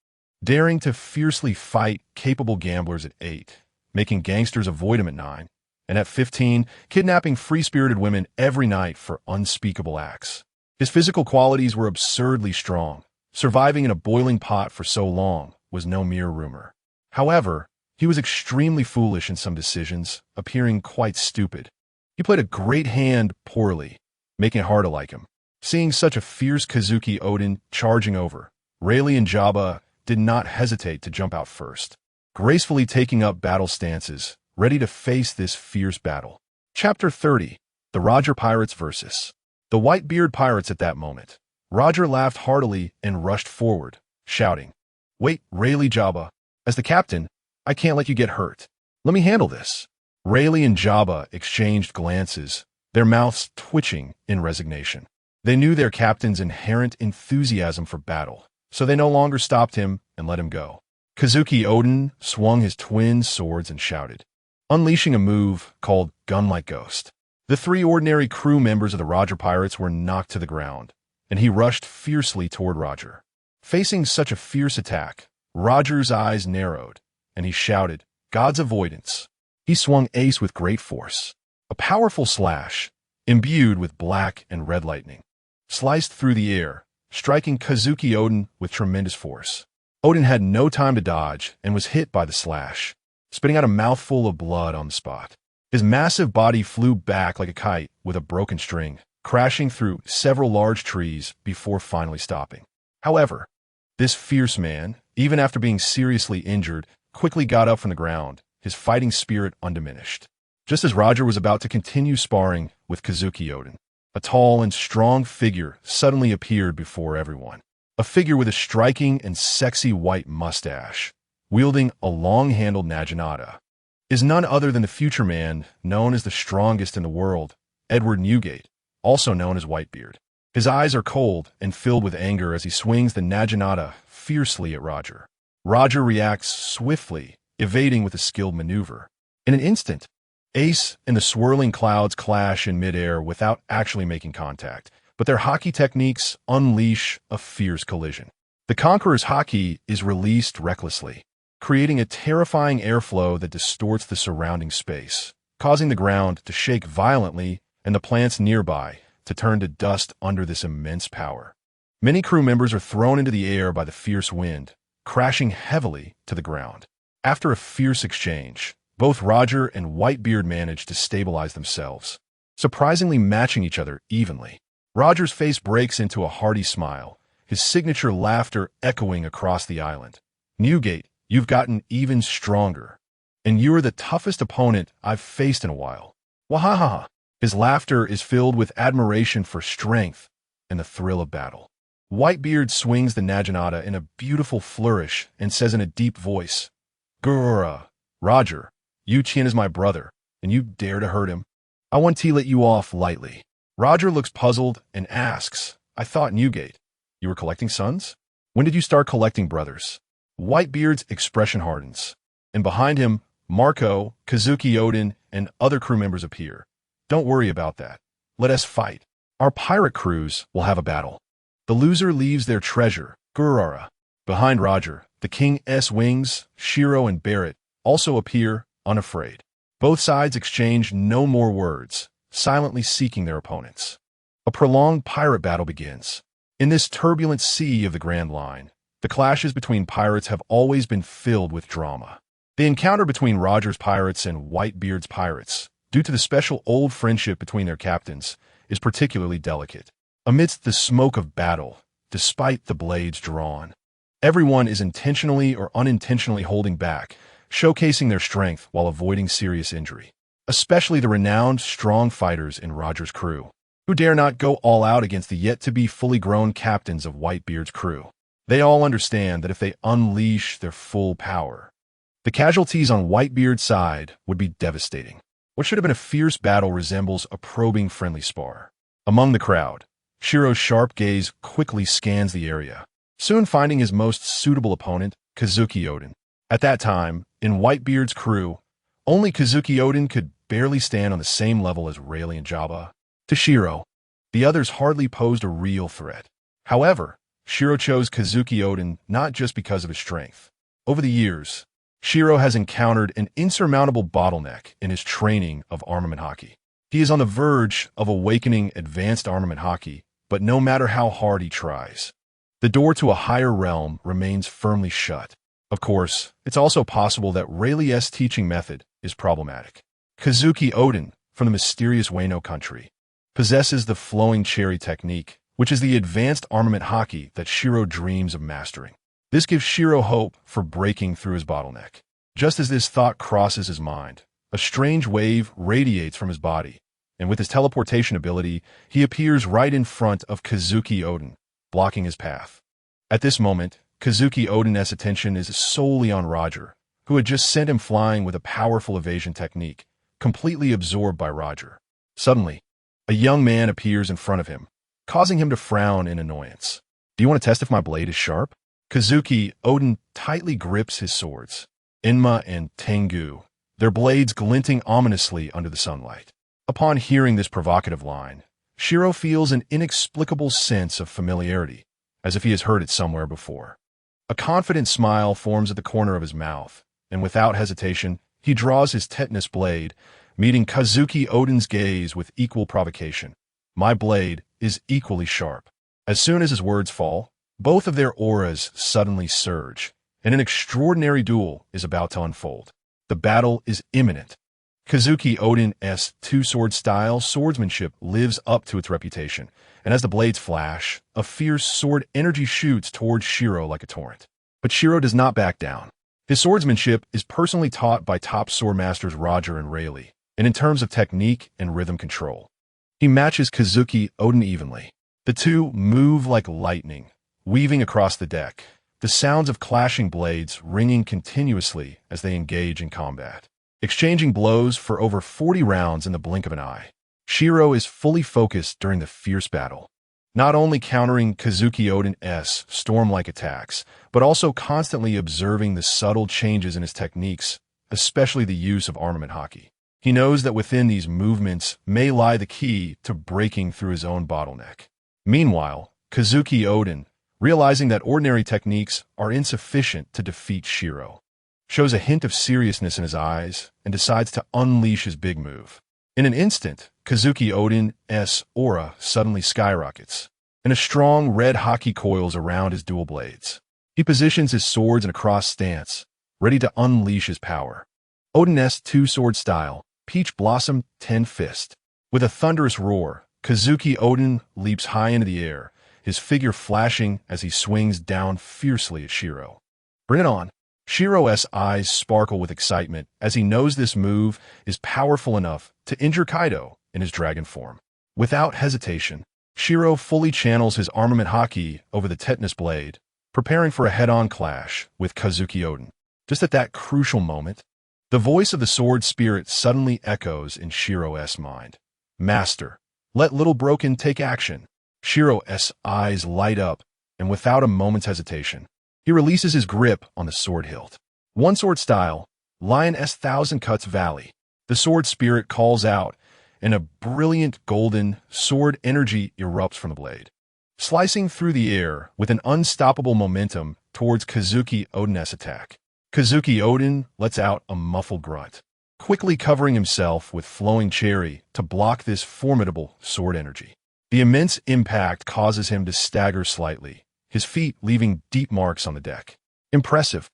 daring to fiercely fight capable gamblers at 8, making gangsters avoid him at 9, and at 15, kidnapping free-spirited women every night for unspeakable acts. His physical qualities were absurdly strong. Surviving in a boiling pot for so long was no mere rumor. However, he was extremely foolish in some decisions, appearing quite stupid. He played a great hand poorly, making it hard to like him. Seeing such a fierce Kazuki Oden charging over, Rayleigh and Jabba did not hesitate to jump out first, gracefully taking up battle stances, ready to face this fierce battle. Chapter 30. The Roger Pirates vs. the Whitebeard Pirates. At that moment, Roger laughed heartily and rushed forward, shouting, "Wait, Rayleigh, Jabba. As the captain, I can't let you get hurt. Let me handle this." Rayleigh and Jabba exchanged glances, their mouths twitching in resignation. They knew their captain's inherent enthusiasm for battle, so they no longer stopped him and let him go. Kazuki Oden swung his twin swords and shouted, unleashing a move called Gun Like Ghost. The three ordinary crew members of the Roger Pirates were knocked to the ground, and he rushed fiercely toward Roger. Facing such a fierce attack, Roger's eyes narrowed, and he shouted, God's avoidance. He swung ace with great force. A powerful slash, imbued with black and red lightning, sliced through the air, striking Kazuki Oden with tremendous force. Oden had no time to dodge and was hit by the slash, spitting out a mouthful of blood on the spot. His massive body flew back like a kite with a broken string, crashing through several large trees before finally stopping. However, this fierce man, even after being seriously injured, quickly got up from the ground, his fighting spirit undiminished. Just as Roger was about to continue sparring with Kazuki Oden, a tall and strong figure suddenly appeared before everyone. A figure with a striking and sexy white mustache, wielding a long-handled naginata, is none other than the future man known as the strongest in the world, Edward Newgate, also known as Whitebeard. His eyes are cold and filled with anger as he swings the naginata fiercely at Roger. Roger reacts swiftly, evading with a skilled maneuver. In an instant, Ace and the swirling clouds clash in midair without actually making contact, but their hockey techniques unleash a fierce collision. The Conqueror's hockey is released recklessly, creating a terrifying airflow that distorts the surrounding space, causing the ground to shake violently and the plants nearby to turn to dust under this immense power. Many crew members are thrown into the air by the fierce wind, crashing heavily to the ground. After a fierce exchange, both Roger and Whitebeard manage to stabilize themselves, surprisingly matching each other evenly. Roger's face breaks into a hearty smile, his signature laughter echoing across the island. Newgate, you've gotten even stronger, and you're the toughest opponent I've faced in a while. Wahaha! His laughter is filled with admiration for strength and the thrill of battle. Whitebeard swings the naginata in a beautiful flourish and says in a deep voice, Gurura, Roger, Yu Qian is my brother, and you dare to hurt him? I want to let you off lightly. Roger looks puzzled and asks, I thought Newgate, you were collecting sons? When did you start collecting brothers? Whitebeard's expression hardens, and behind him, Marco, Kazuki Oden, and other crew members appear. Don't worry about that. Let us fight. Our pirate crews will have a battle. The loser leaves their treasure, Gurara. Behind Roger, the King's wings, Shiro and Barrett, also appear, unafraid. Both sides exchange no more words, silently seeking their opponents. A prolonged pirate battle begins. In this turbulent sea of the Grand Line, the clashes between pirates have always been filled with drama. The encounter between Roger's pirates and Whitebeard's pirates, due to the special old friendship between their captains, is particularly delicate. Amidst the smoke of battle, despite the blades drawn, everyone is intentionally or unintentionally holding back, showcasing their strength while avoiding serious injury. Especially the renowned, strong fighters in Roger's crew, who dare not go all out against the yet-to-be fully grown captains of Whitebeard's crew. They all understand that if they unleash their full power, the casualties on Whitebeard's side would be devastating. What should have been a fierce battle resembles a probing friendly spar. Among the crowd, Shiro's sharp gaze quickly scans the area, soon finding his most suitable opponent, Kazuki Oden. At that time, in Whitebeard's crew, only Kazuki Oden could barely stand on the same level as Rayleigh and Jabba. To Shiro, the others hardly posed a real threat. However, Shiro chose Kazuki Oden not just because of his strength. Over the years, Shiro has encountered an insurmountable bottleneck in his training of armament hockey. He is on the verge of awakening advanced armament hockey, but no matter how hard he tries, the door to a higher realm remains firmly shut. Of course, it's also possible that Rayleigh's teaching method is problematic. Kazuki Oden, from the mysterious Wano country, possesses the flowing cherry technique, which is the advanced armament hockey that Shiro dreams of mastering. This gives Shiro hope for breaking through his bottleneck. Just as this thought crosses his mind, a strange wave radiates from his body, and with his teleportation ability, he appears right in front of Kazuki Oden, blocking his path. At this moment, Kazuki Oden's attention is solely on Roger, who had just sent him flying with a powerful evasion technique, completely absorbed by Roger. Suddenly, A young man appears in front of him, causing him to frown in annoyance. Do you want to test if my blade is sharp? Kazuki Odin tightly grips his swords, Enma and Tengu, their blades glinting ominously under the sunlight. Upon hearing this provocative line, Shiro feels an inexplicable sense of familiarity, as if he has heard it somewhere before. A confident smile forms at the corner of his mouth, and without hesitation, he draws his tetanus blade, meeting Kazuki Odin's gaze with equal provocation. My blade is equally sharp. As soon as his words fall, both of their auras suddenly surge, and an extraordinary duel is about to unfold. The battle is imminent. Kazuki Odin's two-sword style swordsmanship lives up to its reputation, and as the blades flash, a fierce sword energy shoots towards Shiro like a torrent. But Shiro does not back down. His swordsmanship is personally taught by top sword masters Roger and Rayleigh, and in terms of technique and rhythm control, he matches Kazuki Odin evenly. The two move like lightning, weaving across the deck, the sounds of clashing blades ringing continuously as they engage in combat. Exchanging blows for over 40 rounds in the blink of an eye, Shiro is fully focused during the fierce battle, not only countering Kazuki Odin's storm-like attacks, but also constantly observing the subtle changes in his techniques, especially the use of armament haki. He knows that within these movements may lie the key to breaking through his own bottleneck. Meanwhile, Kazuki Odin, realizing that ordinary techniques are insufficient to defeat Shiro, shows a hint of seriousness in his eyes and decides to unleash his big move. In an instant, Kazuki Odin's aura suddenly skyrockets, and a strong red haki coils around his dual blades. He positions his swords in a cross stance, ready to unleash his power. Odin's two-sword style, Peach Blossom 10 Fist. With a thunderous roar, Kazuki Odin leaps high into the air, his figure flashing as he swings down fiercely at Shiro. Bring it on. Shiro's eyes sparkle with excitement as he knows this move is powerful enough to injure Kaido in his dragon form. Without hesitation, Shiro fully channels his armament haki over the tetanus blade, preparing for a head-on clash with Kazuki Odin. Just at that crucial moment, the voice of the sword spirit suddenly echoes in Shiro's mind. Master, let Little Broken take action. Shiro's eyes light up, and without a moment's hesitation, he releases his grip on the sword hilt. One sword style, Lion's Thousand Cuts Valley. The sword spirit calls out, and a brilliant golden sword energy erupts from the blade, slicing through the air with an unstoppable momentum towards Kazuki Odin's attack. Kazuki Odin lets out a muffled grunt, quickly covering himself with flowing cherry to block this formidable sword energy. The immense impact causes him to stagger slightly, his feet leaving deep marks on the deck. Impressive,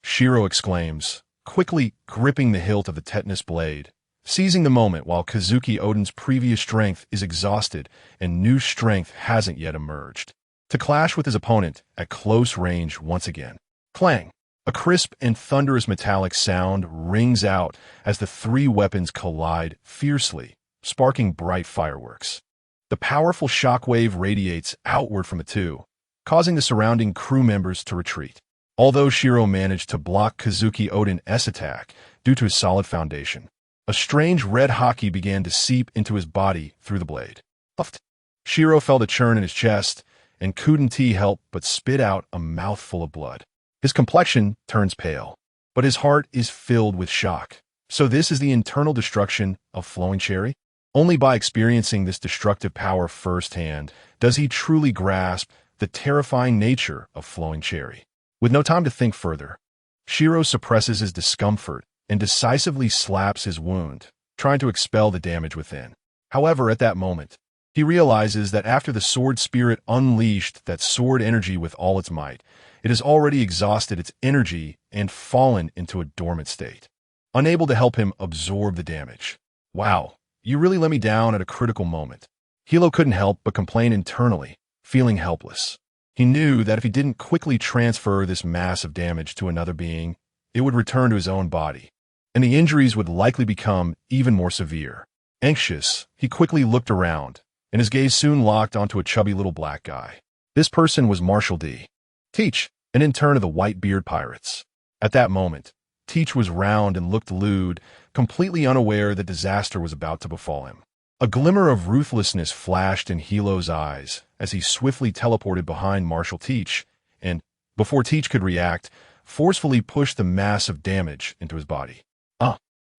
Shiro exclaims, quickly gripping the hilt of the tetanus blade, seizing the moment while Kazuki Odin's previous strength is exhausted and new strength hasn't yet emerged, to clash with his opponent at close range once again. Clang! A crisp and thunderous metallic sound rings out as the three weapons collide fiercely, sparking bright fireworks. The powerful shockwave radiates outward from the two, causing the surrounding crew members to retreat. Although Shiro managed to block Kazuki Odin's attack due to his solid foundation, a strange red haki began to seep into his body through the blade. Puffed. Shiro felt a churn in his chest and couldn't help but spit out a mouthful of blood. His complexion turns pale, but his heart is filled with shock. So this is the internal destruction of Flowing Cherry? Only by experiencing this destructive power firsthand does he truly grasp the terrifying nature of Flowing Cherry. With no time to think further, Shiro suppresses his discomfort and decisively slaps his wound, trying to expel the damage within. However, at that moment, he realizes that after the sword spirit unleashed that sword energy with all its might, it has already exhausted its energy and fallen into a dormant state, unable to help him absorb the damage. Wow, you really let me down at a critical moment. Hilo couldn't help but complain internally, feeling helpless. He knew that if he didn't quickly transfer this massive damage to another being, it would return to his own body, and the injuries would likely become even more severe. Anxious, he quickly looked around, and his gaze soon locked onto a chubby little black guy. This person was Marshall D. Teach, an intern of the Whitebeard Pirates. At that moment, Teach was round and looked lewd, completely unaware that disaster was about to befall him. A glimmer of ruthlessness flashed in Hilo's eyes as he swiftly teleported behind Marshal Teach and, before Teach could react, forcefully pushed the mass of damage into his body.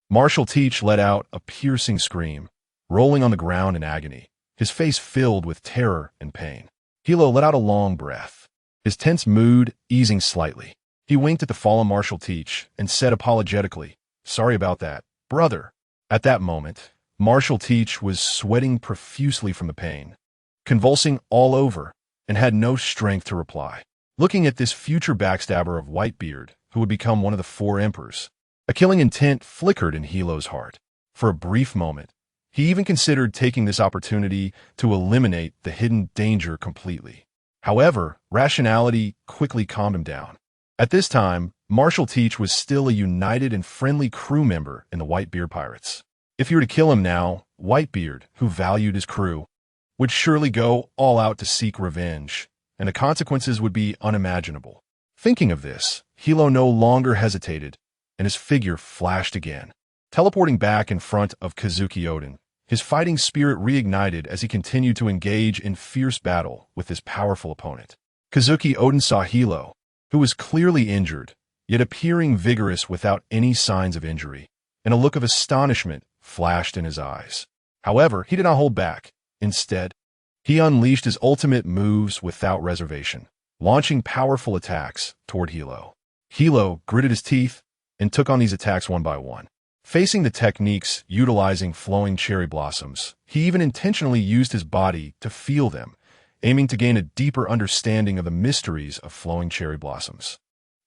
Marshal Teach let out a piercing scream, rolling on the ground in agony, his face filled with terror and pain. Hilo let out a long breath, his tense mood easing slightly. He winked at the fallen Marshal Teach and said apologetically, "Sorry about that, brother." At that moment, Marshal Teach was sweating profusely from the pain, convulsing all over, and had no strength to reply. Looking at this future backstabber of Whitebeard, who would become one of the four emperors, a killing intent flickered in Hilo's heart. For a brief moment, he even considered taking this opportunity to eliminate the hidden danger completely. However, rationality quickly calmed him down. At this time, Marshal Teach was still a united and friendly crew member in the Whitebeard Pirates. If he were to kill him now, Whitebeard, who valued his crew, would surely go all out to seek revenge, and the consequences would be unimaginable. Thinking of this, Hilo no longer hesitated, and his figure flashed again. Teleporting back in front of Kazuki Oden, his fighting spirit reignited as he continued to engage in fierce battle with his powerful opponent. Kazuki Oden saw Hilo, who was clearly injured, yet appearing vigorous without any signs of injury, and a look of astonishment flashed in his eyes. However, he did not hold back. Instead, he unleashed his ultimate moves without reservation, launching powerful attacks toward Hilo. Hilo gritted his teeth and took on these attacks one by one. Facing the techniques utilizing flowing cherry blossoms, he even intentionally used his body to feel them, aiming to gain a deeper understanding of the mysteries of flowing cherry blossoms.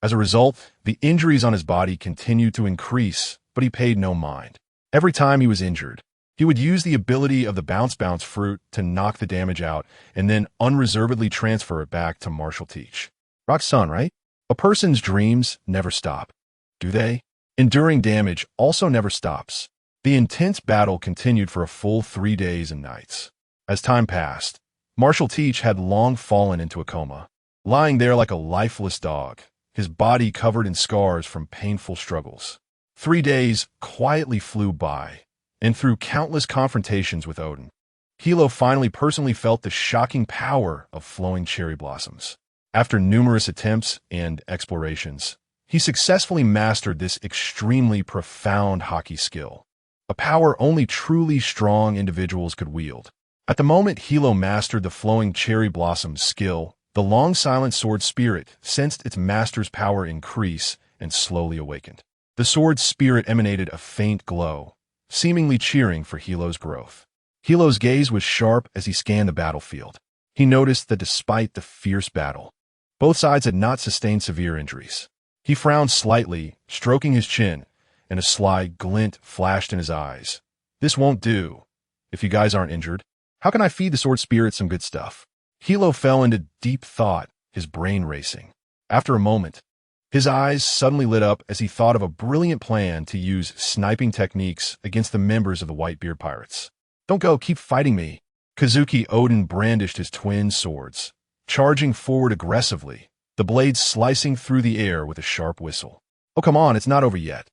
As a result, the injuries on his body continued to increase, but he paid no mind. Every time he was injured, he would use the ability of the Bounce fruit to knock the damage out and then unreservedly transfer it back to Marshal Teach. Rock-san, right? A person's dreams never stop, do they? Enduring damage also never stops. The intense battle continued for a full 3 days and nights. As time passed, Marshal Teach had long fallen into a coma, lying there like a lifeless dog, his body covered in scars from painful struggles. 3 days quietly flew by, and through countless confrontations with Oden, Hilo finally personally felt the shocking power of flowing cherry blossoms. After numerous attempts and explorations, he successfully mastered this extremely profound hockey skill, a power only truly strong individuals could wield. At the moment Hilo mastered the flowing cherry blossom skill, the long silent sword spirit sensed its master's power increase and slowly awakened. The sword spirit emanated a faint glow, seemingly cheering for Hilo's growth. Hilo's gaze was sharp as he scanned the battlefield. He noticed that despite the fierce battle, both sides had not sustained severe injuries. He frowned slightly, stroking his chin, and a sly glint flashed in his eyes. "This won't do. If you guys aren't injured, how can I feed the sword spirit some good stuff?" Hilo fell into deep thought, his brain racing. After a moment, his eyes suddenly lit up as he thought of a brilliant plan to use sniping techniques against the members of the Whitebeard Pirates. "Don't go, keep fighting me." Kazuki Oden brandished his twin swords, charging forward aggressively, the blades slicing through the air with a sharp whistle. "Oh, come on, it's not over yet.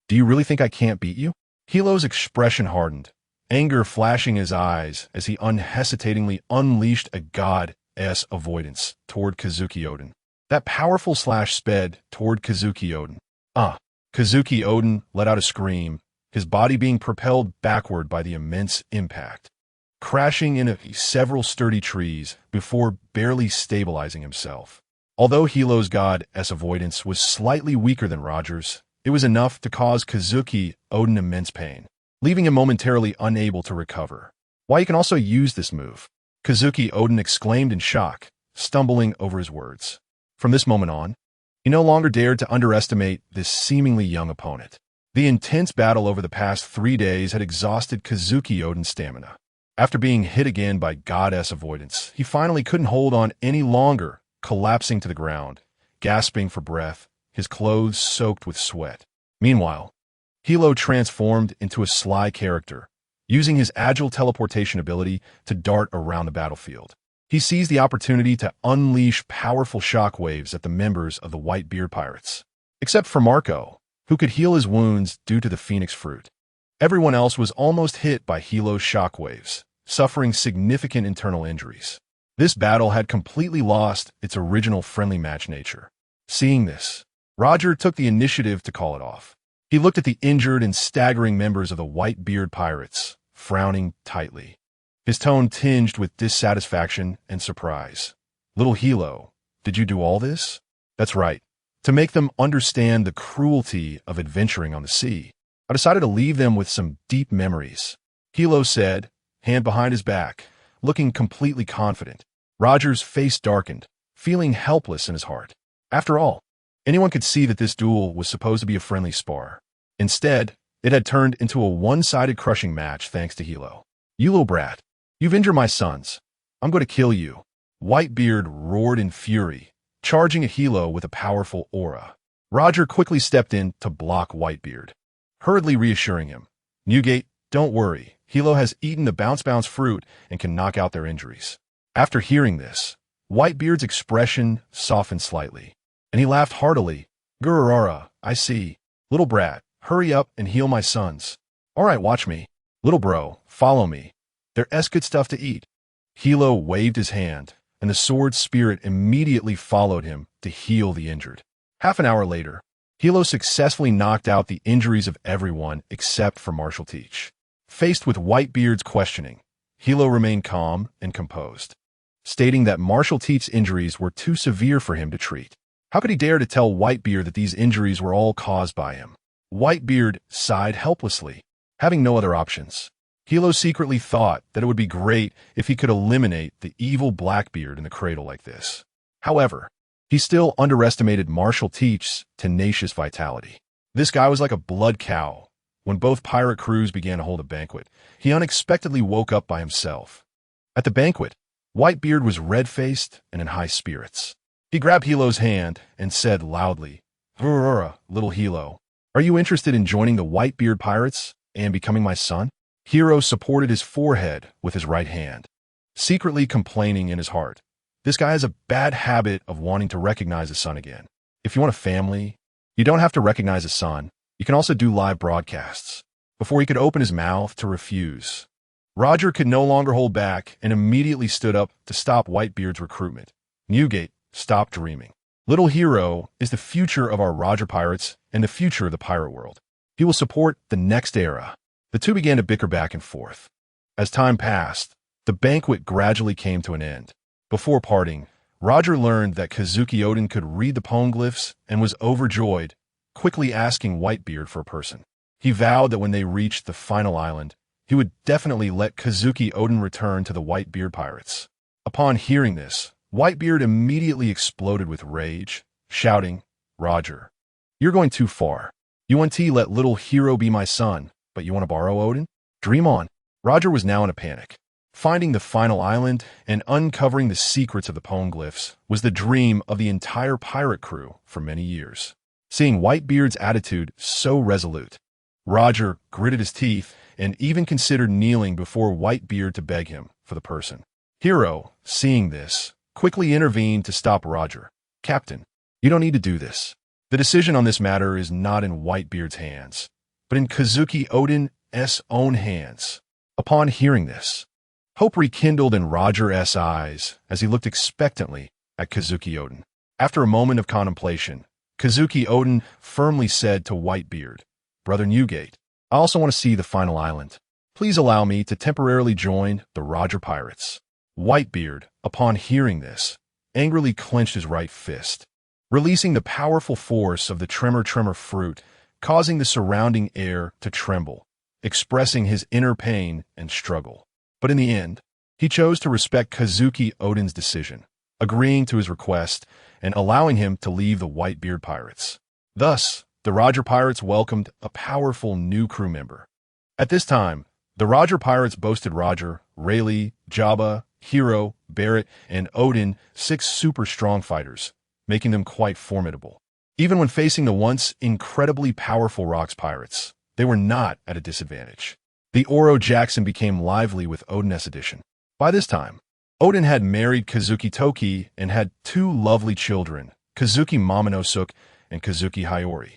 Do you really think I can't beat you?" Hilo's expression hardened, anger flashing in his eyes as he unhesitatingly unleashed a god-s avoidance toward Kazuki Oden. That powerful slash sped toward Kazuki Oden. Kazuki Oden let out a scream, his body being propelled backward by the immense impact, crashing into several sturdy trees before barely stabilizing himself. Although Hilo's god-s avoidance was slightly weaker than Roger's, it was enough to cause Kazuki Oden immense pain, leaving him momentarily unable to recover. "Why, you can also use this move," Kazuki Oden exclaimed in shock, stumbling over his words. From this moment on, he no longer dared to underestimate this seemingly young opponent. The intense battle over the past 3 days had exhausted Kazuki Oden's stamina. After being hit again by god-s avoidance, he finally couldn't hold on any longer, collapsing to the ground, gasping for breath, his clothes soaked with sweat. Meanwhile, Hilo transformed into a sly character, using his agile teleportation ability to dart around the battlefield. He seized the opportunity to unleash powerful shockwaves at the members of the Whitebeard Pirates. Except for Marco, who could heal his wounds due to the Phoenix Fruit. Everyone else was almost hit by Hiro's shockwaves, suffering significant internal injuries. This battle had completely lost its original friendly match nature. Seeing this, Roger took the initiative to call it off. He looked at the injured and staggering members of the White-Beard Pirates, frowning tightly. His tone tinged with dissatisfaction and surprise. "Little Hilo, did you do all this?" "That's right. To make them understand the cruelty of adventuring on the sea, I decided to leave them with some deep memories," Hilo said, hand behind his back, looking completely confident. Roger's face darkened, feeling helpless in his heart. After all, anyone could see that this duel was supposed to be a friendly spar. Instead, it had turned into a one-sided crushing match thanks to Hilo. "You little brat, you've injured my sons. I'm going to kill you." Whitebeard roared in fury, charging at Hilo with a powerful aura. Roger quickly stepped in to block Whitebeard, hurriedly reassuring him. "Newgate, don't worry. Hilo has eaten the bounce fruit and can knock out their injuries." After hearing this, Whitebeard's expression softened slightly, and he laughed heartily. "Gururara, I see. Little brat, hurry up and heal my sons." "All right, watch me. Little bro, follow me. There's good stuff to eat." Hilo waved his hand, and the sword spirit immediately followed him to heal the injured. Half an hour later, Hilo successfully knocked out the injuries of everyone except for Marshal Teach. Faced with Whitebeard's questioning, Hilo remained calm and composed, stating that Marshal Teach's injuries were too severe for him to treat. How could he dare to tell Whitebeard that these injuries were all caused by him? Whitebeard sighed helplessly, having no other options. Hilo secretly thought that it would be great if he could eliminate the evil Blackbeard in the cradle like this. However, he still underestimated Marshal Teach's tenacious vitality. This guy was like a blood cow. When both pirate crews began to hold a banquet, he unexpectedly woke up by himself. At the banquet, Whitebeard was red-faced and in high spirits. He grabbed Hilo's hand and said loudly, "Gururara, little Hilo, are you interested in joining the Whitebeard Pirates and becoming my son?" Hiro supported his forehead with his right hand, secretly complaining in his heart. This guy has a bad habit of wanting to recognize his son again. If you want a family, you don't have to recognize a son. You can also do live broadcasts. Before he could open his mouth to refuse, Roger could no longer hold back and immediately stood up to stop Whitebeard's recruitment. "Newgate, stop dreaming. Little Hiro is the future of our Roger Pirates and the future of the pirate world. He will support the next era." The two began to bicker back and forth. As time passed, the banquet gradually came to an end. Before parting, Roger learned that Kazuki Odin could read the poneglyphs and was overjoyed, quickly asking Whitebeard for a person. He vowed that when they reached the final island, he would definitely let Kazuki Odin return to the Whitebeard Pirates. Upon hearing this, Whitebeard immediately exploded with rage, shouting, "Roger, you're going too far. You want to let little Hiro be my son, but you want to borrow Odin? Dream on." Roger was now in a panic. Finding the final island and uncovering the secrets of the poneglyphs was the dream of the entire pirate crew for many years. Seeing Whitebeard's attitude so resolute, Roger gritted his teeth and even considered kneeling before Whitebeard to beg him for the person. Hiro, seeing this, quickly intervened to stop Roger. "Captain, you don't need to do this. The decision on this matter is not in Whitebeard's hands, but in Kazuki Odin's own hands." Upon hearing this, hope rekindled in Roger's eyes as he looked expectantly at Kazuki Odin. After a moment of contemplation, Kazuki Odin firmly said to Whitebeard, "Brother Newgate, I also want to see the final island. Please allow me to temporarily join the Roger Pirates." Whitebeard, upon hearing this, angrily clenched his right fist, releasing the powerful force of the tremor fruit, causing the surrounding air to tremble, expressing his inner pain and struggle. But in the end, he chose to respect Kazuki Odin's decision, agreeing to his request and allowing him to leave the Whitebeard Pirates. Thus, the Roger Pirates welcomed a powerful new crew member. At this time, the Roger Pirates boasted Roger, Rayleigh, Jabbar, Hiro, Barrett, and Odin, 6 super strong fighters, making them quite formidable. Even when facing the once incredibly powerful Rocks Pirates, they were not at a disadvantage. The Oro Jackson became lively with Odin's addition. By this time, Odin had married Kazuki Toki and had 2 lovely children, Kazuki Momonosuke and Kazuki Hiyori.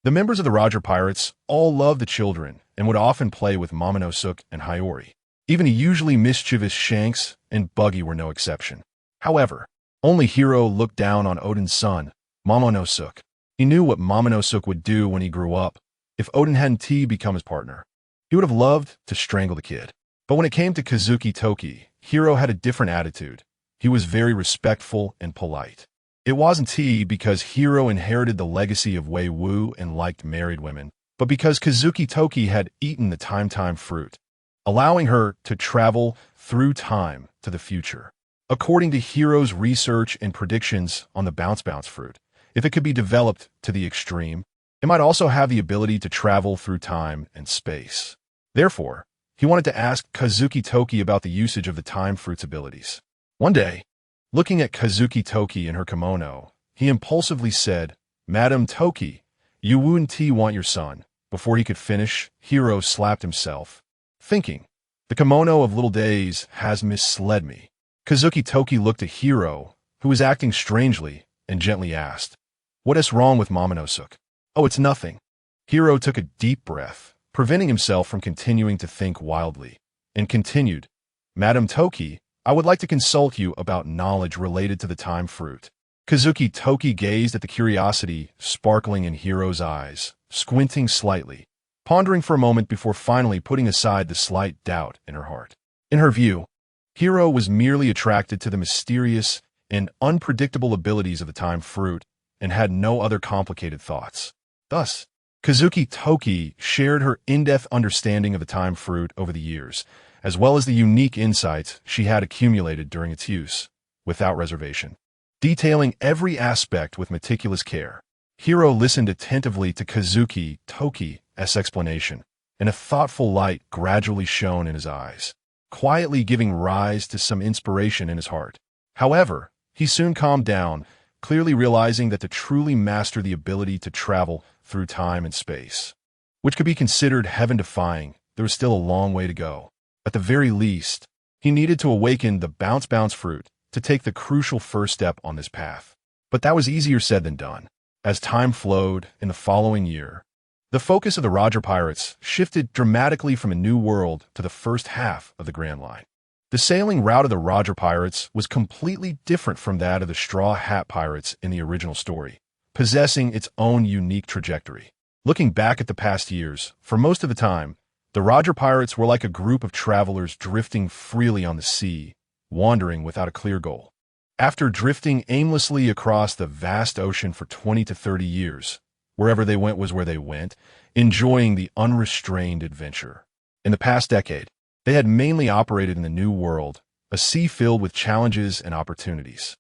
The members of the Roger Pirates all loved the children and would often play with Momonosuke and Hiyori. Even a usually mischievous Shanks and Buggy were no exception. However, only Hiro looked down on Odin's son, Momonosuke. He knew what Momonosuke would do when he grew up. If Odin hadn't become his partner, he would have loved to strangle the kid. But when it came to Kazuki Toki, Hiro had a different attitude. He was very respectful and polite. It wasn't because Hiro inherited the legacy of Wei Wu and liked married women, but because Kazuki Toki had eaten the time fruit, allowing her to travel through time to the future. According to Hiro's research and predictions on the bounce fruit, if it could be developed to the extreme, it might also have the ability to travel through time and space. Therefore, he wanted to ask Kazuki Toki about the usage of the time fruit's abilities. One day, looking at Kazuki Toki in her kimono, he impulsively said, "Madam Toki, you wouldn't want your son." Before he could finish, Hiro slapped himself, thinking, "The kimono of little days has misled me." Kazuki Toki looked at Hiro, who was acting strangely, and gently asked, "What is wrong with Momonosuke?" "Oh, it's nothing." Hiro took a deep breath, preventing himself from continuing to think wildly, and continued, "Madam Toki, I would like to consult you about knowledge related to the time fruit." Kazuki Toki gazed at the curiosity sparkling in Hiro's eyes, squinting slightly, pondering for a moment before finally putting aside the slight doubt in her heart. In her view, Hiro was merely attracted to the mysterious and unpredictable abilities of the time fruit and had no other complicated thoughts. Thus, Kazuki Toki shared her in-depth understanding of the time fruit over the years, as well as the unique insights she had accumulated during its use, without reservation. Detailing every aspect with meticulous care, Hiro listened attentively to Kazuki Toki's explanation, and a thoughtful light gradually shone in his eyes, quietly giving rise to some inspiration in his heart. However, he soon calmed down, clearly realizing that to truly master the ability to travel through time and space, which could be considered heaven-defying, there was still a long way to go. At the very least, he needed to awaken the bounce fruit to take the crucial first step on this path. But that was easier said than done. As time flowed in the following year, the focus of the Roger Pirates shifted dramatically from a new world to the first half of the Grand Line. The sailing route of the Roger Pirates was completely different from that of the Straw Hat Pirates in the original story, possessing its own unique trajectory. Looking back at the past years, for most of the time, the Roger Pirates were like a group of travelers drifting freely on the sea, wandering without a clear goal. After drifting aimlessly across the vast ocean for 20 to 30 years, wherever they went was where they went, enjoying the unrestrained adventure. In the past decade, they had mainly operated in the New World, a sea filled with challenges and opportunities.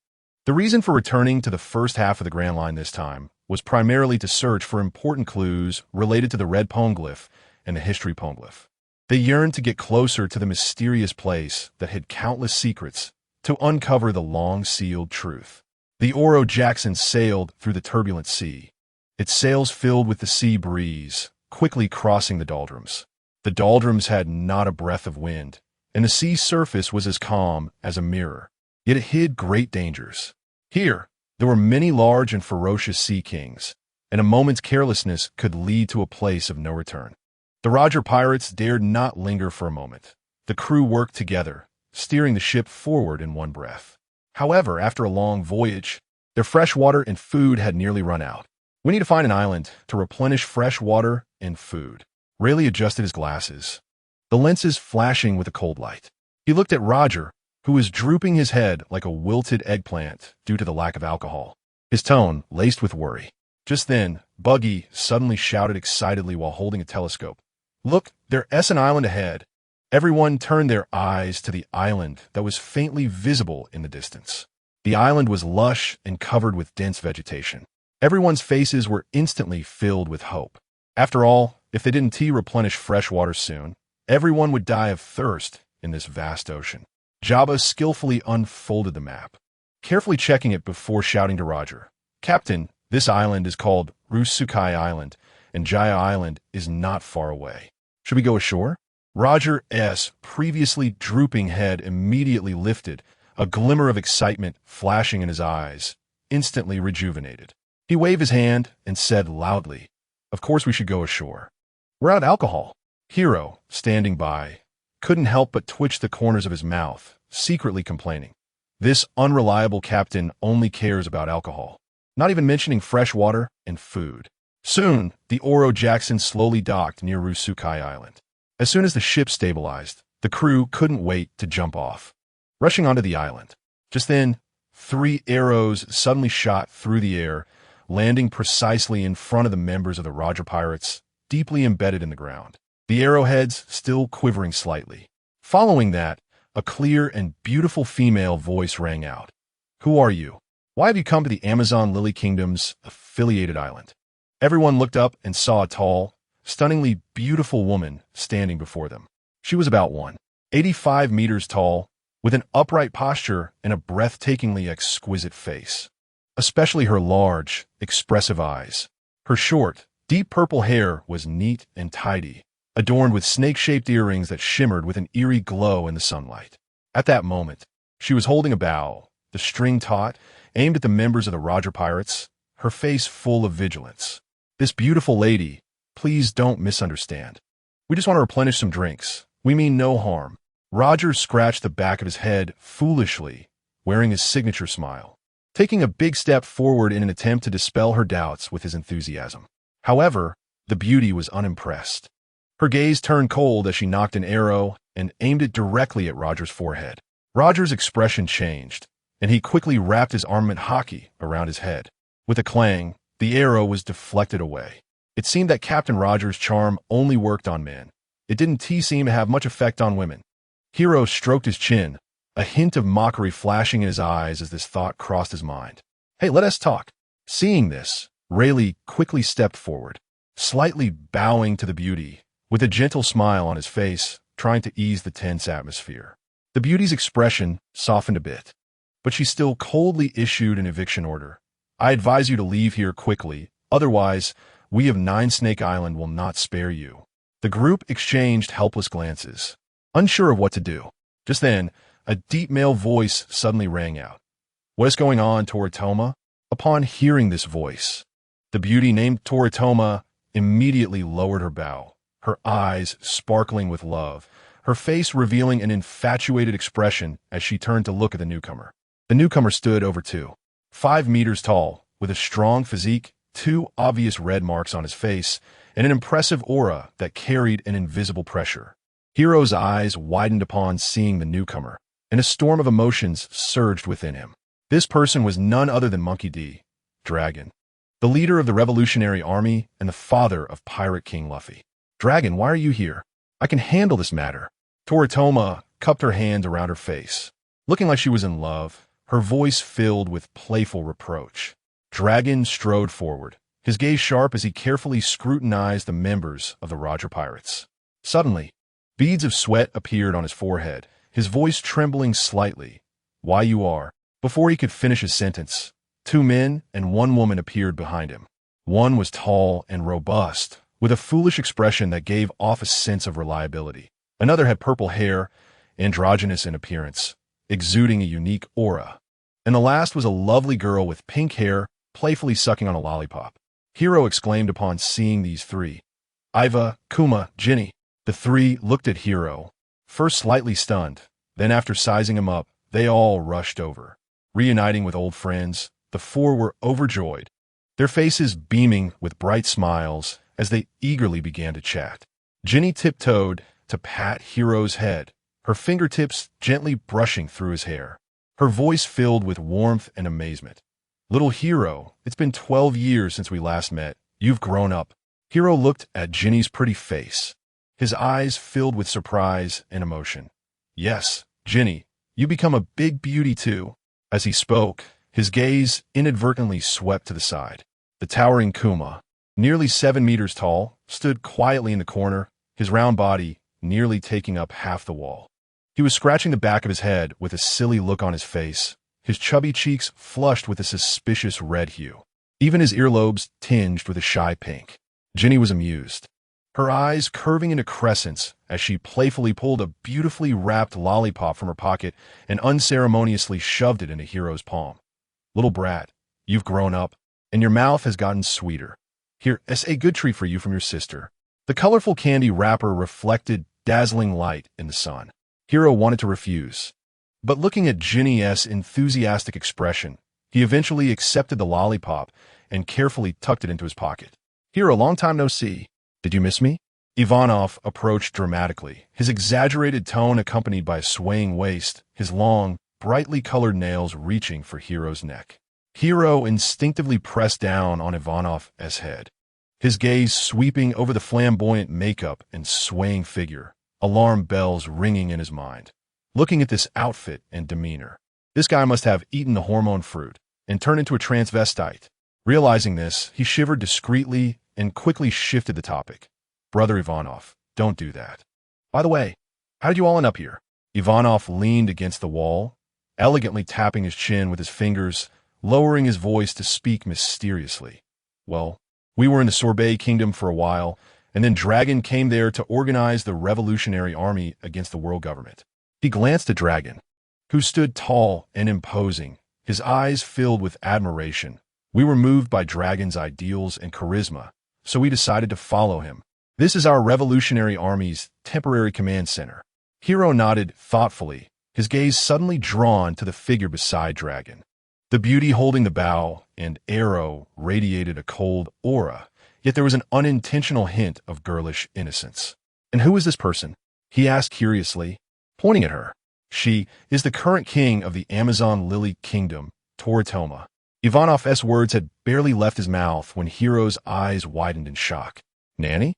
The reason for returning to the first half of the Grand Line this time was primarily to search for important clues related to the Red Poneglyph and the History Poneglyph. They yearned to get closer to the mysterious place that hid countless secrets, to uncover the long-sealed truth. The Oro Jackson sailed through the turbulent sea, its sails filled with the sea breeze, quickly crossing the doldrums. The doldrums had not a breath of wind, and the sea surface was as calm as a mirror, yet it hid great dangers. Here, there were many large and ferocious sea kings, and a moment's carelessness could lead to a place of no return. The Roger Pirates dared not linger for a moment. The crew worked together, steering the ship forward in one breath. However, after a long voyage, their fresh water and food had nearly run out. "We need to find an island to replenish fresh water and food." Rayleigh adjusted his glasses, the lenses flashing with a cold light. He looked at Roger, who was drooping his head like a wilted eggplant due to the lack of alcohol, his tone laced with worry. Just then, Buggy suddenly shouted excitedly while holding a telescope, "Look, there's an island ahead." Everyone turned their eyes to the island that was faintly visible in the distance. The island was lush and covered with dense vegetation. Everyone's faces were instantly filled with hope. After all, if they didn't replenish fresh water soon, everyone would die of thirst in this vast ocean. Jabba skillfully unfolded the map, carefully checking it before shouting to Roger, "Captain, this island is called Rusukai Island, and Jaya Island is not far away. Should we go ashore?" Roger's previously drooping head immediately lifted, a glimmer of excitement flashing in his eyes, instantly rejuvenated. He waved his hand and said loudly, "Of course we should go ashore. We're out alcohol." Hiro, standing by, couldn't help but twitch the corners of his mouth, secretly complaining. This unreliable captain only cares about alcohol, not even mentioning fresh water and food. Soon, the Oro Jackson slowly docked near Rusukai Island. As soon as the ship stabilized, the crew couldn't wait to jump off, rushing onto the island. Just then, 3 arrows suddenly shot through the air, landing precisely in front of the members of the Roger Pirates, deeply embedded in the ground, the arrowheads still quivering slightly. Following that, a clear and beautiful female voice rang out. "Who are you? Why have you come to the Amazon Lily Kingdom's affiliated island?" Everyone looked up and saw a tall, stunningly beautiful woman standing before them. She was about 185 meters tall, with an upright posture and a breathtakingly exquisite face. Especially her large, expressive eyes. Her short, deep purple hair was neat and tidy, adorned with snake-shaped earrings that shimmered with an eerie glow in the sunlight. At that moment, she was holding a bow, the string taut, aimed at the members of the Roger Pirates, her face full of vigilance. "This beautiful lady, please don't misunderstand. We just want to replenish some drinks. We mean no harm." Roger scratched the back of his head foolishly, wearing his signature smile, taking a big step forward in an attempt to dispel her doubts with his enthusiasm. However, the beauty was unimpressed. Her gaze turned cold as she nocked an arrow and aimed it directly at Roger's forehead. Roger's expression changed, and he quickly wrapped his armament hockey around his head. With a clang, the arrow was deflected away. It seemed that Captain Roger's charm only worked on men. It didn't seem to have much effect on women. Hiro stroked his chin, a hint of mockery flashing in his eyes as this thought crossed his mind. "Hey, let us talk." Seeing this, Rayleigh quickly stepped forward, slightly bowing to the beauty, with a gentle smile on his face, trying to ease the tense atmosphere. The beauty's expression softened a bit, but she still coldly issued an eviction order. "I advise you to leave here quickly, otherwise, we of Nine Snake Island will not spare you." The group exchanged helpless glances, unsure of what to do. Just then, a deep male voice suddenly rang out. "What is going on, Toritoma?" Upon hearing this voice, the beauty named Toritoma immediately lowered her bow, her eyes sparkling with love, her face revealing an infatuated expression as she turned to look at the newcomer. The newcomer stood over 2.5 meters tall, with a strong physique, 2 obvious red marks on his face, and an impressive aura that carried an invisible pressure. Hiro's eyes widened upon seeing the newcomer, and a storm of emotions surged within him. This person was none other than Monkey D. Dragon, the leader of the Revolutionary Army and the father of Pirate King Luffy. "Dragon, why are you here? I can handle this matter." Toritoma cupped her hands around her face, looking like she was in love, her voice filled with playful reproach. Dragon strode forward, his gaze sharp as he carefully scrutinized the members of the Roger Pirates. Suddenly, beads of sweat appeared on his forehead, his voice trembling slightly. "Why you are?" Before he could finish his sentence, 2 men and 1 woman appeared behind him. One was tall and robust, with a foolish expression that gave off a sense of reliability. Another had purple hair, androgynous in appearance, exuding a unique aura. And the last was a lovely girl with pink hair, playfully sucking on a lollipop. Hiro exclaimed upon seeing these 3. "Iva, Kuma, Ginny." The 3 looked at Hiro, first slightly stunned, then after sizing him up, they all rushed over. Reuniting with old friends, the 4 were overjoyed, their faces beaming with bright smiles as they eagerly began to chat. Ginny tiptoed to pat Hiro's head, her fingertips gently brushing through his hair, her voice filled with warmth and amazement. "Little Hiro, it's been 12 years since we last met. You've grown up." Hiro looked at Ginny's pretty face, his eyes filled with surprise and emotion. "Yes, Ginny, you become a big beauty too." As he spoke, his gaze inadvertently swept to the side. The towering Kuma, nearly 7 meters tall, stood quietly in the corner, his round body nearly taking up half the wall. He was scratching the back of his head with a silly look on his face, his chubby cheeks flushed with a suspicious red hue, even his earlobes tinged with a shy pink. Ginny was amused, her eyes curving into crescents as she playfully pulled a beautifully wrapped lollipop from her pocket and unceremoniously shoved it into Hiro's palm. "Little brat, you've grown up, and your mouth has gotten sweeter. Here, it's a good treat for you from your sister." The colorful candy wrapper reflected dazzling light in the sun. Hiro wanted to refuse, but looking at Ginny's enthusiastic expression, he eventually accepted the lollipop and carefully tucked it into his pocket. Hiro, long time no see. Did you miss me? Ivanov approached dramatically, his exaggerated tone accompanied by a swaying waist, his long, brightly colored nails reaching for Hiro's neck. Hiro instinctively pressed down on Ivanov's head, his gaze sweeping over the flamboyant makeup and swaying figure, alarm bells ringing in his mind. Looking at this outfit and demeanor, this guy must have eaten the hormone fruit and turned into a transvestite. Realizing this, he shivered discreetly and quickly shifted the topic. Brother Ivanov, don't do that. By the way, how did you all end up here? Ivanov leaned against the wall, elegantly tapping his chin with his fingers, lowering his voice to speak mysteriously. Well, we were in the Sorbet Kingdom for a while, and then Dragon came there to organize the revolutionary army against the world government. He glanced at Dragon, who stood tall and imposing, his eyes filled with admiration. We were moved by Dragon's ideals and charisma, so we decided to follow him. This is our revolutionary army's temporary command center. Hiro nodded thoughtfully, his gaze suddenly drawn to the figure beside Dragon. The beauty holding the bow and arrow radiated a cold aura, yet there was an unintentional hint of girlish innocence. And who is this person? He asked curiously, pointing at her. She is the current king of the Amazon Lily Kingdom, Toritoma. Ivanov's words had barely left his mouth when Hiro's eyes widened in shock. Nanny?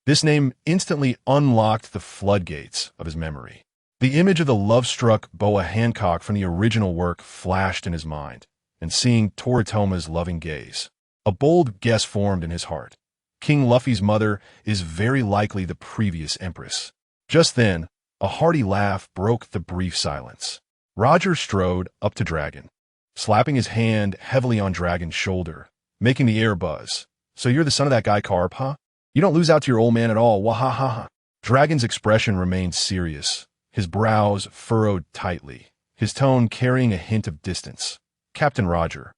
This name instantly unlocked the floodgates of his memory. The image of the love-struck Boa Hancock from the original work flashed in his mind, and seeing Toritoma's loving gaze, a bold guess formed in his heart. King Luffy's mother is very likely the previous empress. Just then, a hearty laugh broke the brief silence. Roger strode up to Dragon, slapping his hand heavily on Dragon's shoulder, making the air buzz. So you're the son of that guy Carp, huh? You don't lose out to your old man at all, wahahaha. Dragon's expression remained serious, his brows furrowed tightly, his tone carrying a hint of distance. Captain Roger,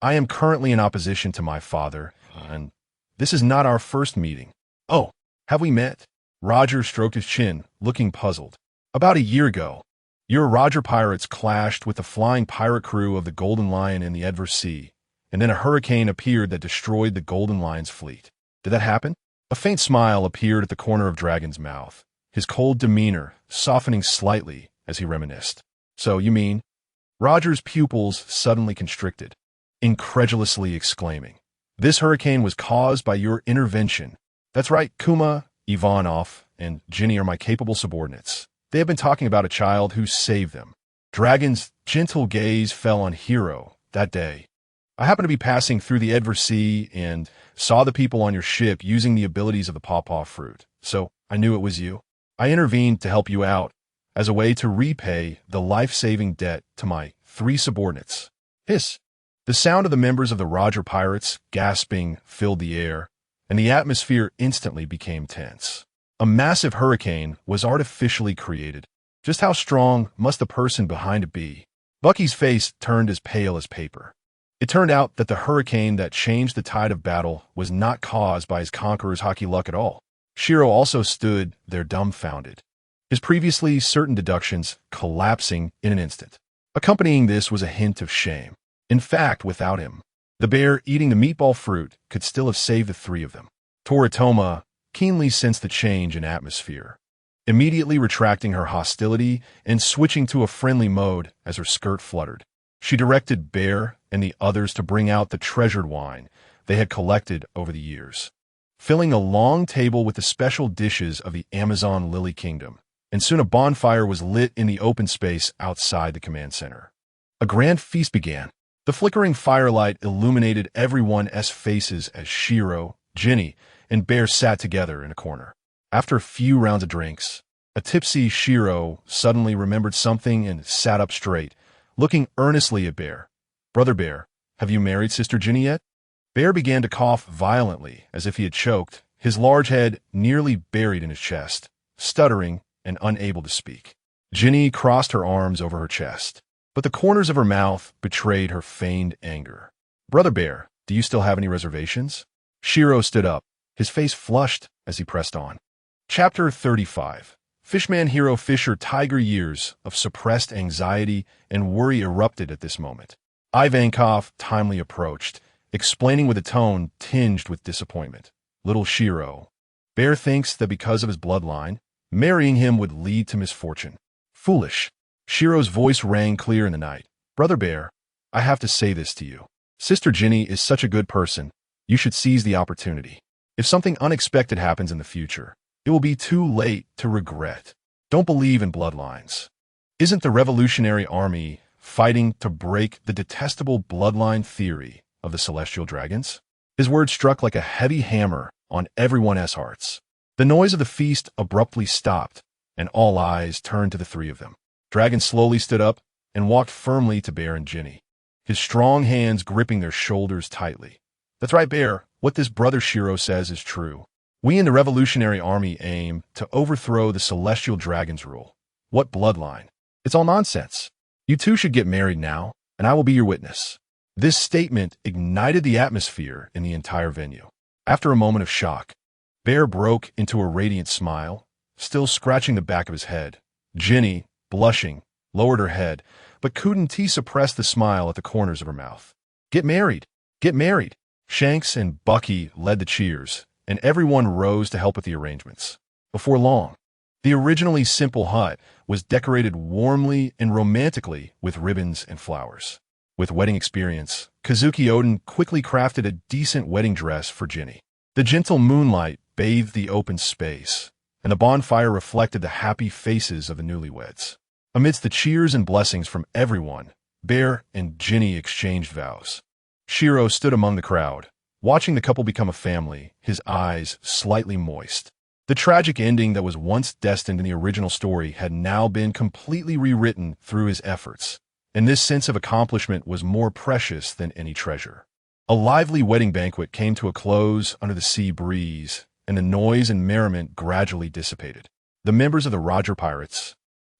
I am currently in opposition to my father, and this is not our first meeting. Oh, have we met? Roger stroked his chin, looking puzzled. About a year ago, your Roger pirates clashed with the flying pirate crew of the Golden Lion in the Edver Sea, and then a hurricane appeared that destroyed the Golden Lion's fleet. Did that happen? A faint smile appeared at the corner of Dragon's mouth, his cold demeanor softening slightly as he reminisced. So, you mean? Roger's pupils suddenly constricted, incredulously exclaiming, this hurricane was caused by your intervention. That's right, Kuma, Ivanov, and Ginny are my capable subordinates. They have been talking about a child who saved them. Dragon's gentle gaze fell on Hiro that day. I happened to be passing through the Edver Sea and saw the people on your ship using the abilities of the pawpaw fruit, so I knew it was you. I intervened to help you out as a way to repay the life-saving debt to my 3 subordinates. Hiss! The sound of the members of the Roger Pirates gasping filled the air, and the atmosphere instantly became tense. A massive hurricane was artificially created. Just how strong must the person behind it be? Bucky's face turned as pale as paper. It turned out that the hurricane that changed the tide of battle was not caused by his conqueror's hockey luck at all. Shiro also stood there dumbfounded, his previously certain deductions collapsing in an instant. Accompanying this was a hint of shame. In fact, without him, the bear eating the meatball fruit could still have saved the 3 of them. Toritoma keenly sensed the change in atmosphere, immediately retracting her hostility and switching to a friendly mode as her skirt fluttered. She directed Bear and the others to bring out the treasured wine they had collected over the years, filling a long table with the special dishes of the Amazon Lily Kingdom, and soon a bonfire was lit in the open space outside the command center. A grand feast began. The flickering firelight illuminated everyone's faces as Shiro, Ginny, and Bear sat together in a corner. After a few rounds of drinks, a tipsy Shiro suddenly remembered something and sat up straight, looking earnestly at Bear. Brother Bear, have you married Sister Ginny yet? Bear began to cough violently as if he had choked, his large head nearly buried in his chest, stuttering and unable to speak. Ginny crossed her arms over her chest, but the corners of her mouth betrayed her feigned anger. Brother Bear, do you still have any reservations? Shiro stood up, His face flushed as he pressed on. Chapter 35. Fishman Hiro Fisher Tiger years of suppressed anxiety and worry erupted at this moment. Ivankov timely approached, explaining with a tone tinged with disappointment. Little Shiro. Bear thinks that because of his bloodline, marrying him would lead to misfortune. Foolish. Shiro's voice rang clear in the night. Brother Bear, I have to say this to you. Sister Ginny is such a good person. You should seize the opportunity. If something unexpected happens in the future, it will be too late to regret. Don't believe in bloodlines. Isn't the Revolutionary Army fighting to break the detestable bloodline theory of the Celestial Dragons? His words struck like a heavy hammer on everyone's hearts. The noise of the feast abruptly stopped, and all eyes turned to the three of them. Dragon slowly stood up and walked firmly to Bear and Ginny, his strong hands gripping their shoulders tightly. That's right, Bear. What this brother Shiro says is true. We in the Revolutionary Army aim to overthrow the Celestial Dragon's rule. What bloodline? It's all nonsense. You two should get married now, and I will be your witness. This statement ignited the atmosphere in the entire venue. After a moment of shock, Bear broke into a radiant smile, still scratching the back of his head. Ginny, blushing, lowered her head, but couldn't suppress the smile at the corners of her mouth. Get married! Get married! Shanks and Bucky led the cheers, and everyone rose to help with the arrangements. Before long, the originally simple hut was decorated warmly and romantically with ribbons and flowers. With wedding experience, Kazuki Oden quickly crafted a decent wedding dress for Ginny. The gentle moonlight bathed the open space, and the bonfire reflected the happy faces of the newlyweds. Amidst the cheers and blessings from everyone, Bear and Ginny exchanged vows. Shiro stood among the crowd, watching the couple become a family, his eyes slightly moist. The tragic ending that was once destined in the original story had now been completely rewritten through his efforts, and this sense of accomplishment was more precious than any treasure. A lively wedding banquet came to a close under the sea breeze, and the noise and merriment gradually dissipated. The members of the Roger Pirates,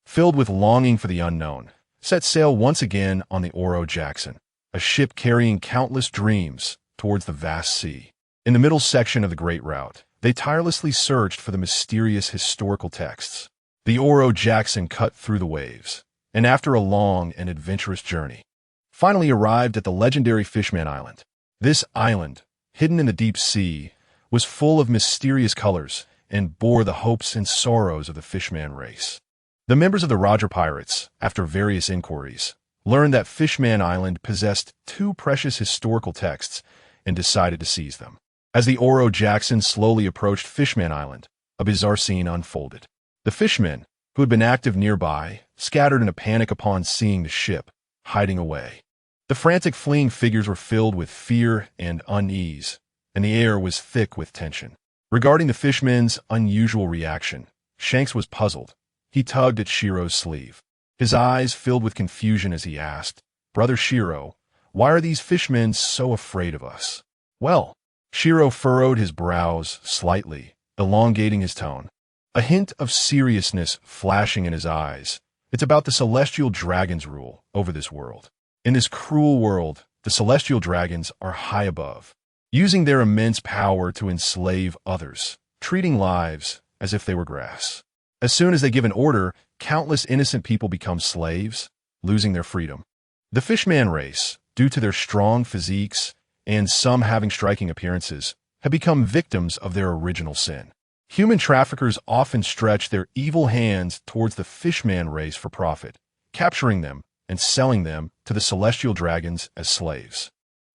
filled with longing for the unknown, set sail once again on the Oro Jackson, a ship carrying countless dreams towards the vast sea. In the middle section of the Great Route, they tirelessly searched for the mysterious historical texts. The Oro Jackson cut through the waves, and after a long and adventurous journey, finally arrived at the legendary Fishman Island. This island, hidden in the deep sea, was full of mysterious colors and bore the hopes and sorrows of the Fishman race. The members of the Roger Pirates, after various inquiries, learned that Fishman Island possessed two precious historical texts and decided to seize them. As the Oro Jackson slowly approached Fishman Island, a bizarre scene unfolded. The fishmen, who had been active nearby, scattered in a panic upon seeing the ship, hiding away. The frantic fleeing figures were filled with fear and unease, and the air was thick with tension. Regarding the fishmen's unusual reaction, Shanks was puzzled. He tugged at Shiro's sleeve. His eyes filled with confusion as he asked, Brother Shiro, why are these fishmen so afraid of us? Well, Shiro furrowed his brows slightly, elongating his tone, a hint of seriousness flashing in his eyes. It's about the Celestial Dragon's rule over this world. In this cruel world, the Celestial Dragons are high above, using their immense power to enslave others, treating lives as if they were grass. As soon as they give an order, countless innocent people become slaves, losing their freedom. The Fishman race, due to their strong physiques and some having striking appearances, have become victims of their original sin. Human traffickers often stretch their evil hands towards the Fishman race for profit, capturing them and selling them to the Celestial Dragons as slaves.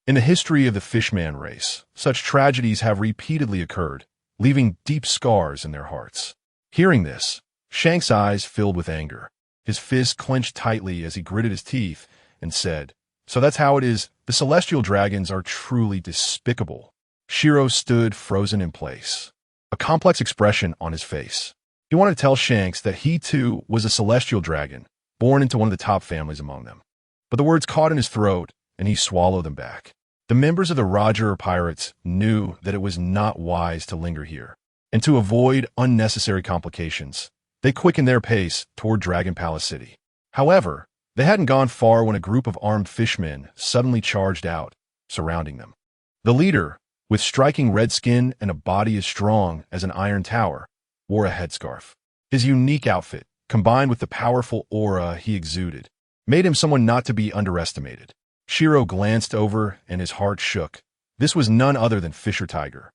In the history of the Fishman race, such tragedies have repeatedly occurred, leaving deep scars in their hearts. Hearing this, Shank's eyes filled with anger. His fist clenched tightly as he gritted his teeth and said, So that's how it is. The Celestial Dragons are truly despicable. Shiro stood frozen in place, a complex expression on his face. He wanted to tell Shanks that he too was a Celestial Dragon, born into one of the top families among them. But the words caught in his throat, and he swallowed them back. The members of the Roger Pirates knew that it was not wise to linger here, and to avoid unnecessary complications, they quickened their pace toward Dragon Palace City. However, they hadn't gone far when a group of armed fishmen suddenly charged out, surrounding them. The leader, with striking red skin and a body as strong as an iron tower, wore a headscarf. His unique outfit, combined with the powerful aura he exuded, made him someone not to be underestimated. Shiro glanced over and his heart shook. This was none other than Fisher Tiger,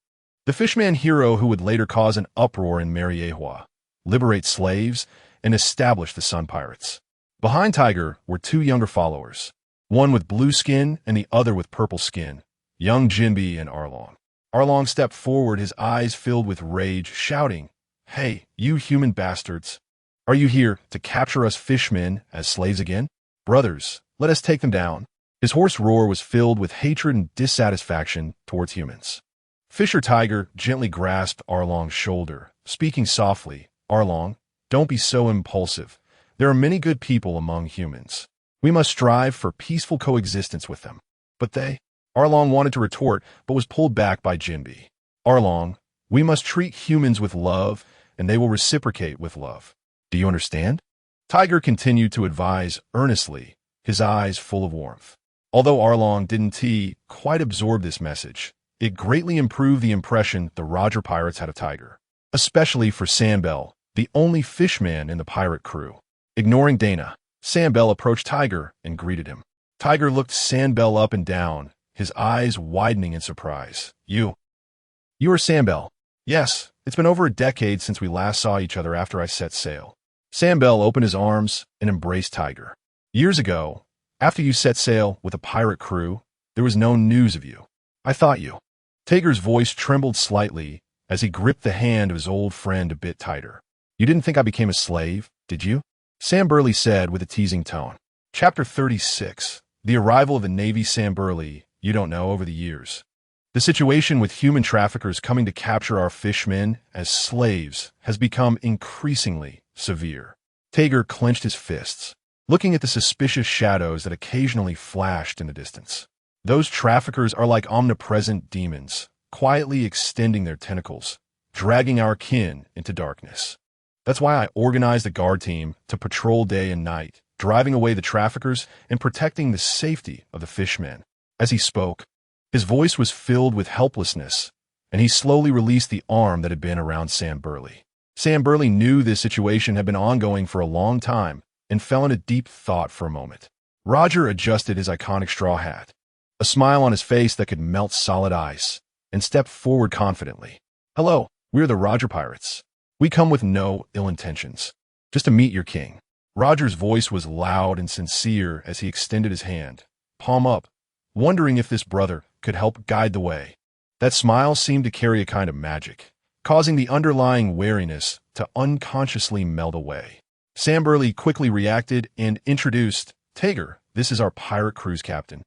the fishman hero who would later cause an uproar in Mariewa, liberate slaves, and establish the Sun Pirates. Behind Tiger were two younger followers, one with blue skin and the other with purple skin, young Jinbe and Arlong. Arlong stepped forward, his eyes filled with rage, shouting, "Hey, you human bastards! Are you here to capture us fishmen as slaves again? Brothers, let us take them down." His hoarse roar was filled with hatred and dissatisfaction towards humans. Fisher Tiger gently grasped Arlong's shoulder, speaking softly, "Arlong, don't be so impulsive. There are many good people among humans. We must strive for peaceful coexistence with them." "But they—" Arlong wanted to retort, but was pulled back by Jinbe. "Arlong, we must treat humans with love, and they will reciprocate with love. Do you understand?" Tiger continued to advise earnestly, his eyes full of warmth. Although Arlong didn't quite absorb this message, it greatly improved the impression the Roger Pirates had of Tiger, especially for Sandbell, the only fishman in the pirate crew. Ignoring Dana, Sandbell approached Tiger and greeted him. Tiger looked Sandbell up and down, his eyes widening in surprise. You are Sandbell." "Yes, it's been over a decade since we last saw each other after I set sail." Sandbell opened his arms and embraced Tiger. "Years ago, after you set sail with a pirate crew, there was no news of you. I thought you—" Tiger's voice trembled slightly as he gripped the hand of his old friend a bit tighter. "You didn't think I became a slave, did you?" Sam Burley said with a teasing tone. Chapter 36. The arrival of the Navy. Sam Burley, you don't know, over the years, the situation with human traffickers coming to capture our fishmen as slaves has become increasingly severe. Tiger clenched his fists, looking at the suspicious shadows that occasionally flashed in the distance. Those traffickers are like omnipresent demons, quietly extending their tentacles, dragging our kin into darkness. That's why I organized a guard team to patrol day and night, driving away the traffickers and protecting the safety of the fishmen. As he spoke, his voice was filled with helplessness, and he slowly released the arm that had been around Sam Burley. Sam Burley knew this situation had been ongoing for a long time and fell into deep thought for a moment. Roger adjusted his iconic straw hat, a smile on his face that could melt solid ice, and stepped forward confidently. "Hello, we're the Roger Pirates. We come with no ill intentions, just to meet your king." Roger's voice was loud and sincere as he extended his hand, palm up, wondering if this brother could help guide the way. That smile seemed to carry a kind of magic, causing the underlying wariness to unconsciously melt away. Sam Burley quickly reacted and introduced, "Tiger, this is our pirate cruise captain.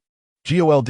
Gold,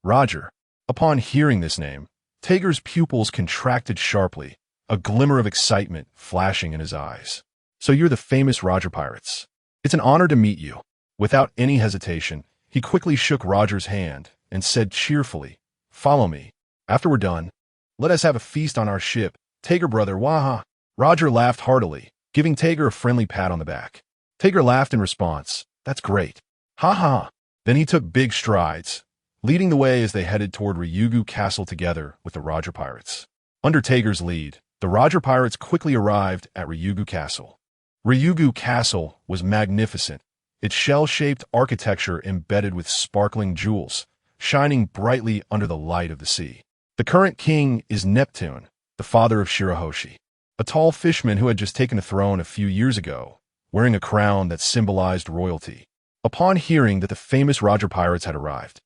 Roger." Upon hearing this name, Tiger's pupils contracted sharply, a glimmer of excitement flashing in his eyes. "So you're the famous Roger Pirates. It's an honor to meet you." Without any hesitation, he quickly shook Roger's hand and said cheerfully, "Follow me. After we're done, let us have a feast on our ship. Tiger brother, waha." Roger laughed heartily, giving Tiger a friendly pat on the back. Tiger laughed in response. "That's great. Ha ha." Then he took big strides, leading the way as they headed toward Ryugu Castle together with the Roger Pirates. Under Tiger's lead, the Roger Pirates quickly arrived at Ryugu Castle. Ryugu Castle was magnificent, its shell-shaped architecture embedded with sparkling jewels, shining brightly under the light of the sea. The current king is Neptune, the father of Shirahoshi, a tall fishman who had just taken the throne a few years ago, wearing a crown that symbolized royalty. Upon hearing that the famous Roger Pirates had arrived,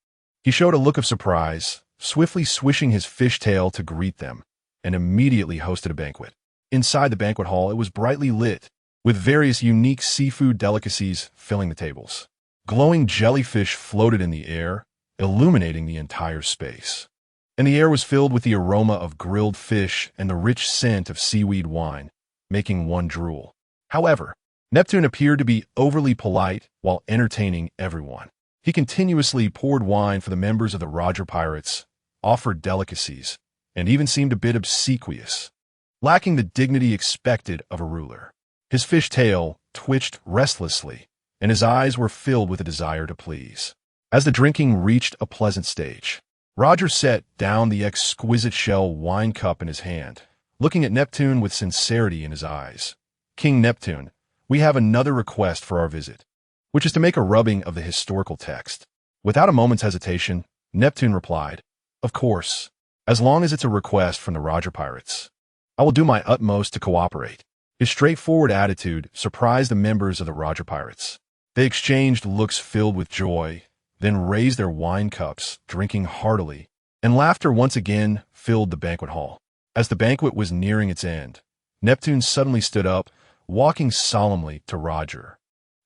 he showed a look of surprise, swiftly swishing his fishtail to greet them, and immediately hosted a banquet. Inside the banquet hall, it was brightly lit, with various unique seafood delicacies filling the tables. Glowing jellyfish floated in the air, illuminating the entire space. And the air was filled with the aroma of grilled fish and the rich scent of seaweed wine, making one drool. However, Neptune appeared to be overly polite while entertaining everyone. He continuously poured wine for the members of the Roger Pirates, offered delicacies, and even seemed a bit obsequious, lacking the dignity expected of a ruler. His fish tail twitched restlessly, and his eyes were filled with a desire to please. As the drinking reached a pleasant stage, Roger set down the exquisite shell wine cup in his hand, looking at Neptune with sincerity in his eyes. King Neptune, we have another request for our visit, which is to make a rubbing of the historical text. Without a moment's hesitation, Neptune replied, "Of course, as long as it's a request from the Roger pirates. I will do my utmost to cooperate." His straightforward attitude surprised the members of the Roger pirates. They exchanged looks filled with joy, then raised their wine cups, drinking heartily, and laughter once again filled the banquet hall. As the banquet was nearing its end, Neptune suddenly stood up, walking solemnly to Roger,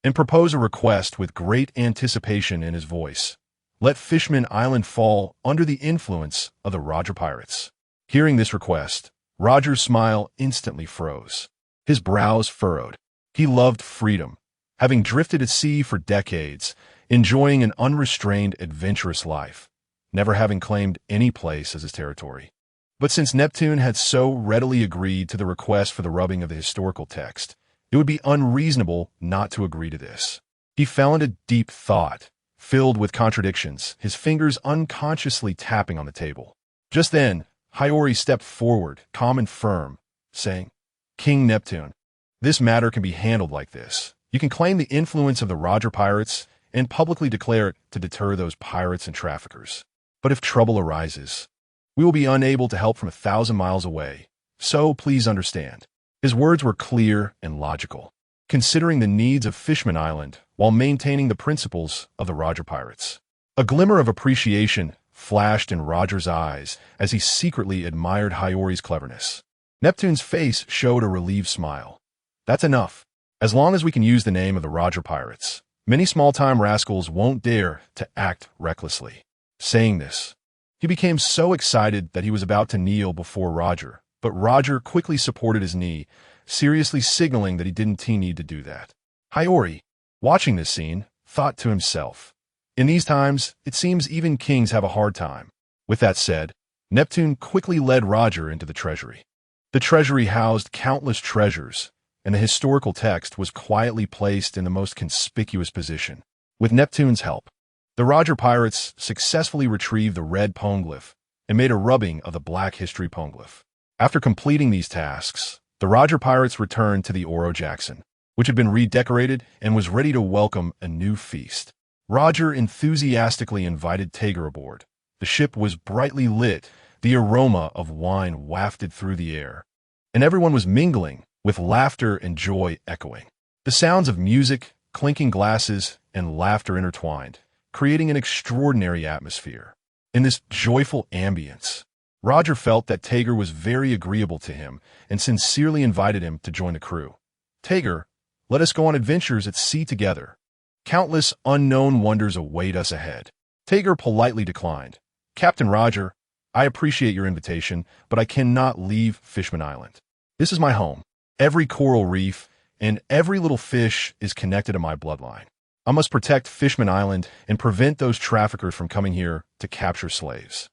and proposed a request with great anticipation in his voice. Let Fishman Island fall under the influence of the Roger pirates. Hearing this request, Roger's smile instantly froze. His brows furrowed. He loved freedom, having drifted at sea for decades, enjoying an unrestrained, adventurous life, never having claimed any place as his territory. But since Neptune had so readily agreed to the request for the rubbing of the historical text, it would be unreasonable not to agree to this. He fell into deep thought, filled with contradictions, his fingers unconsciously tapping on the table. Just then, Hiyori stepped forward, calm and firm, saying, "King Neptune, this matter can be handled like this. You can claim the influence of the Roger pirates and publicly declare it to deter those pirates and traffickers. But if trouble arises, we will be unable to help from 1,000 miles away. So please understand." His words were clear and logical, considering the needs of Fishman Island while maintaining the principles of the Roger pirates. A glimmer of appreciation flashed in Roger's eyes as he secretly admired Hiyori's cleverness. Neptune's face showed a relieved smile. "That's enough. As long as we can use the name of the Roger pirates, many small-time rascals won't dare to act recklessly." Saying this, he became so excited that he was about to kneel before Roger, but Roger quickly supported his knee, seriously signaling that he didn't need to do that. Hiyori, watching this scene, thought to himself, "In these times, it seems even kings have a hard time." With that said, Neptune quickly led Roger into the treasury. The treasury housed countless treasures, and the historical text was quietly placed in the most conspicuous position. With Neptune's help, the Roger pirates successfully retrieved the red poneglyph and made a rubbing of the black history poneglyph. After completing these tasks, the Roger pirates returned to the Oro Jackson, which had been redecorated and was ready to welcome a new feast. Roger enthusiastically invited Tager aboard. The ship was brightly lit, the aroma of wine wafted through the air, and everyone was mingling, with laughter and joy echoing. The sounds of music, clinking glasses, and laughter intertwined, creating an extraordinary atmosphere. In this joyful ambience, Roger felt that Tager was very agreeable to him and sincerely invited him to join the crew. "Tager, let us go on adventures at sea together. Countless unknown wonders await us ahead." Tager politely declined. "Captain Roger, I appreciate your invitation, but I cannot leave Fishman Island. This is my home. Every coral reef and every little fish is connected to my bloodline. I must protect Fishman Island and prevent those traffickers from coming here to capture slaves.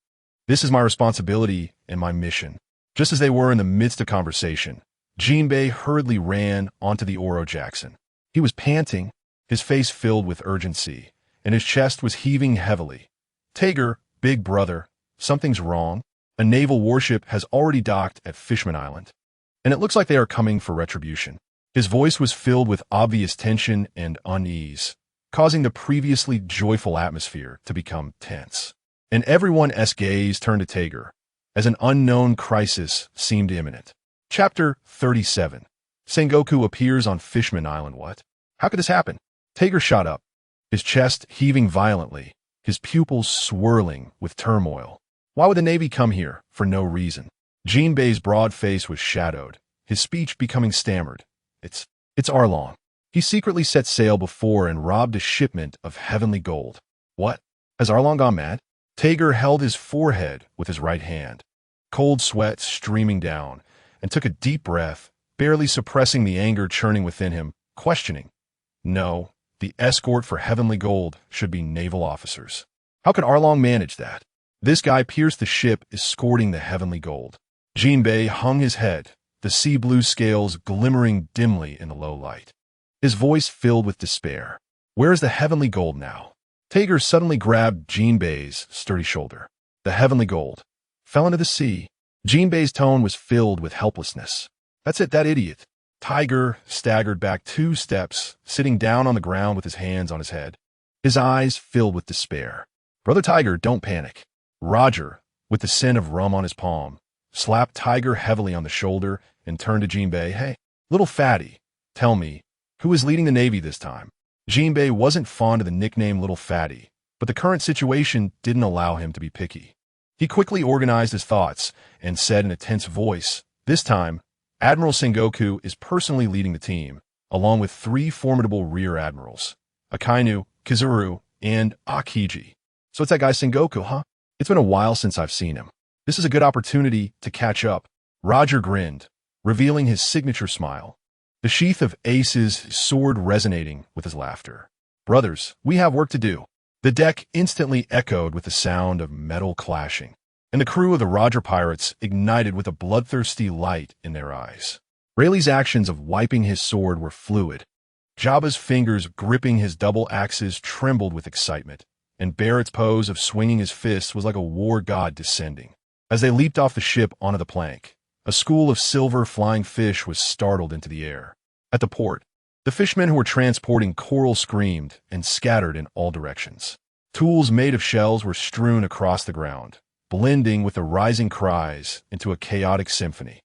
This is my responsibility and my mission." Just as they were in the midst of conversation, Jinbei hurriedly ran onto the Oro Jackson. He was panting, his face filled with urgency, and his chest was heaving heavily. "Tager, big brother, something's wrong. A naval warship has already docked at Fishman Island, and it looks like they are coming for retribution." His voice was filled with obvious tension and unease, causing the previously joyful atmosphere to become tense. And everyone's gaze turned to Tager, as an unknown crisis seemed imminent. Chapter 37. Sengoku appears on Fishman Island. What? How could this happen? Tager shot up, his chest heaving violently, his pupils swirling with turmoil. Why would the Navy come here for no reason? Jinbei's broad face was shadowed, his speech becoming stammered. It's Arlong. He secretly set sail before and robbed a shipment of heavenly gold." "What? Has Arlong gone mad?" Tager held his forehead with his right hand, cold sweat streaming down, and took a deep breath, barely suppressing the anger churning within him, questioning. "No, the escort for heavenly gold should be naval officers. How could Arlong manage that? This guy pierced the ship escorting the heavenly gold." Jinbei hung his head, the sea blue scales glimmering dimly in the low light. His voice filled with despair. "Where is the heavenly gold now?" Tager suddenly grabbed Jinbei's sturdy shoulder. The heavenly gold fell into the sea. Jinbei's tone was filled with helplessness. That's it, that idiot. Tiger staggered back 2 steps, sitting down on the ground with his hands on his head. His eyes filled with despair. Brother Tiger, don't panic. Roger, with the scent of rum on his palm, slapped Tiger heavily on the shoulder and turned to Jinbei. Hey, little fatty, tell me, who is leading the Navy this time? Jinbei wasn't fond of the nickname Little Fatty, but the current situation didn't allow him to be picky. He quickly organized his thoughts and said in a tense voice, this time, Admiral Sengoku is personally leading the team, along with 3 formidable rear admirals, Akainu, Kizuru, and Akiji. So it's that guy Sengoku, huh? It's been a while since I've seen him. This is a good opportunity to catch up. Roger grinned, revealing his signature smile, the sheath of Ace's sword resonating with his laughter. Brothers, we have work to do. The deck instantly echoed with the sound of metal clashing, and the crew of the Roger pirates ignited with a bloodthirsty light in their eyes. Rayleigh's actions of wiping his sword were fluid. Jabba's fingers gripping his double axes trembled with excitement, and Barrett's pose of swinging his fists was like a war god descending. As they leaped off the ship onto the plank, a school of silver flying fish was startled into the air. At the port, the fishermen who were transporting coral screamed and scattered in all directions. Tools made of shells were strewn across the ground, blending with the rising cries into a chaotic symphony.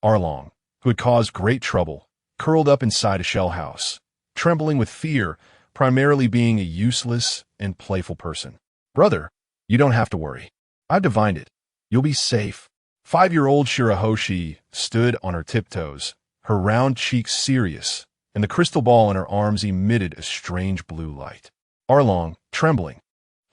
Arlong, who had caused great trouble, curled up inside a shell house, trembling with fear, primarily being a useless and playful person. Brother, you don't have to worry. I've divined it. You'll be safe. 5-year-old Shirahoshi stood on her tiptoes, her round cheeks serious, and the crystal ball in her arms emitted a strange blue light. Arlong, trembling,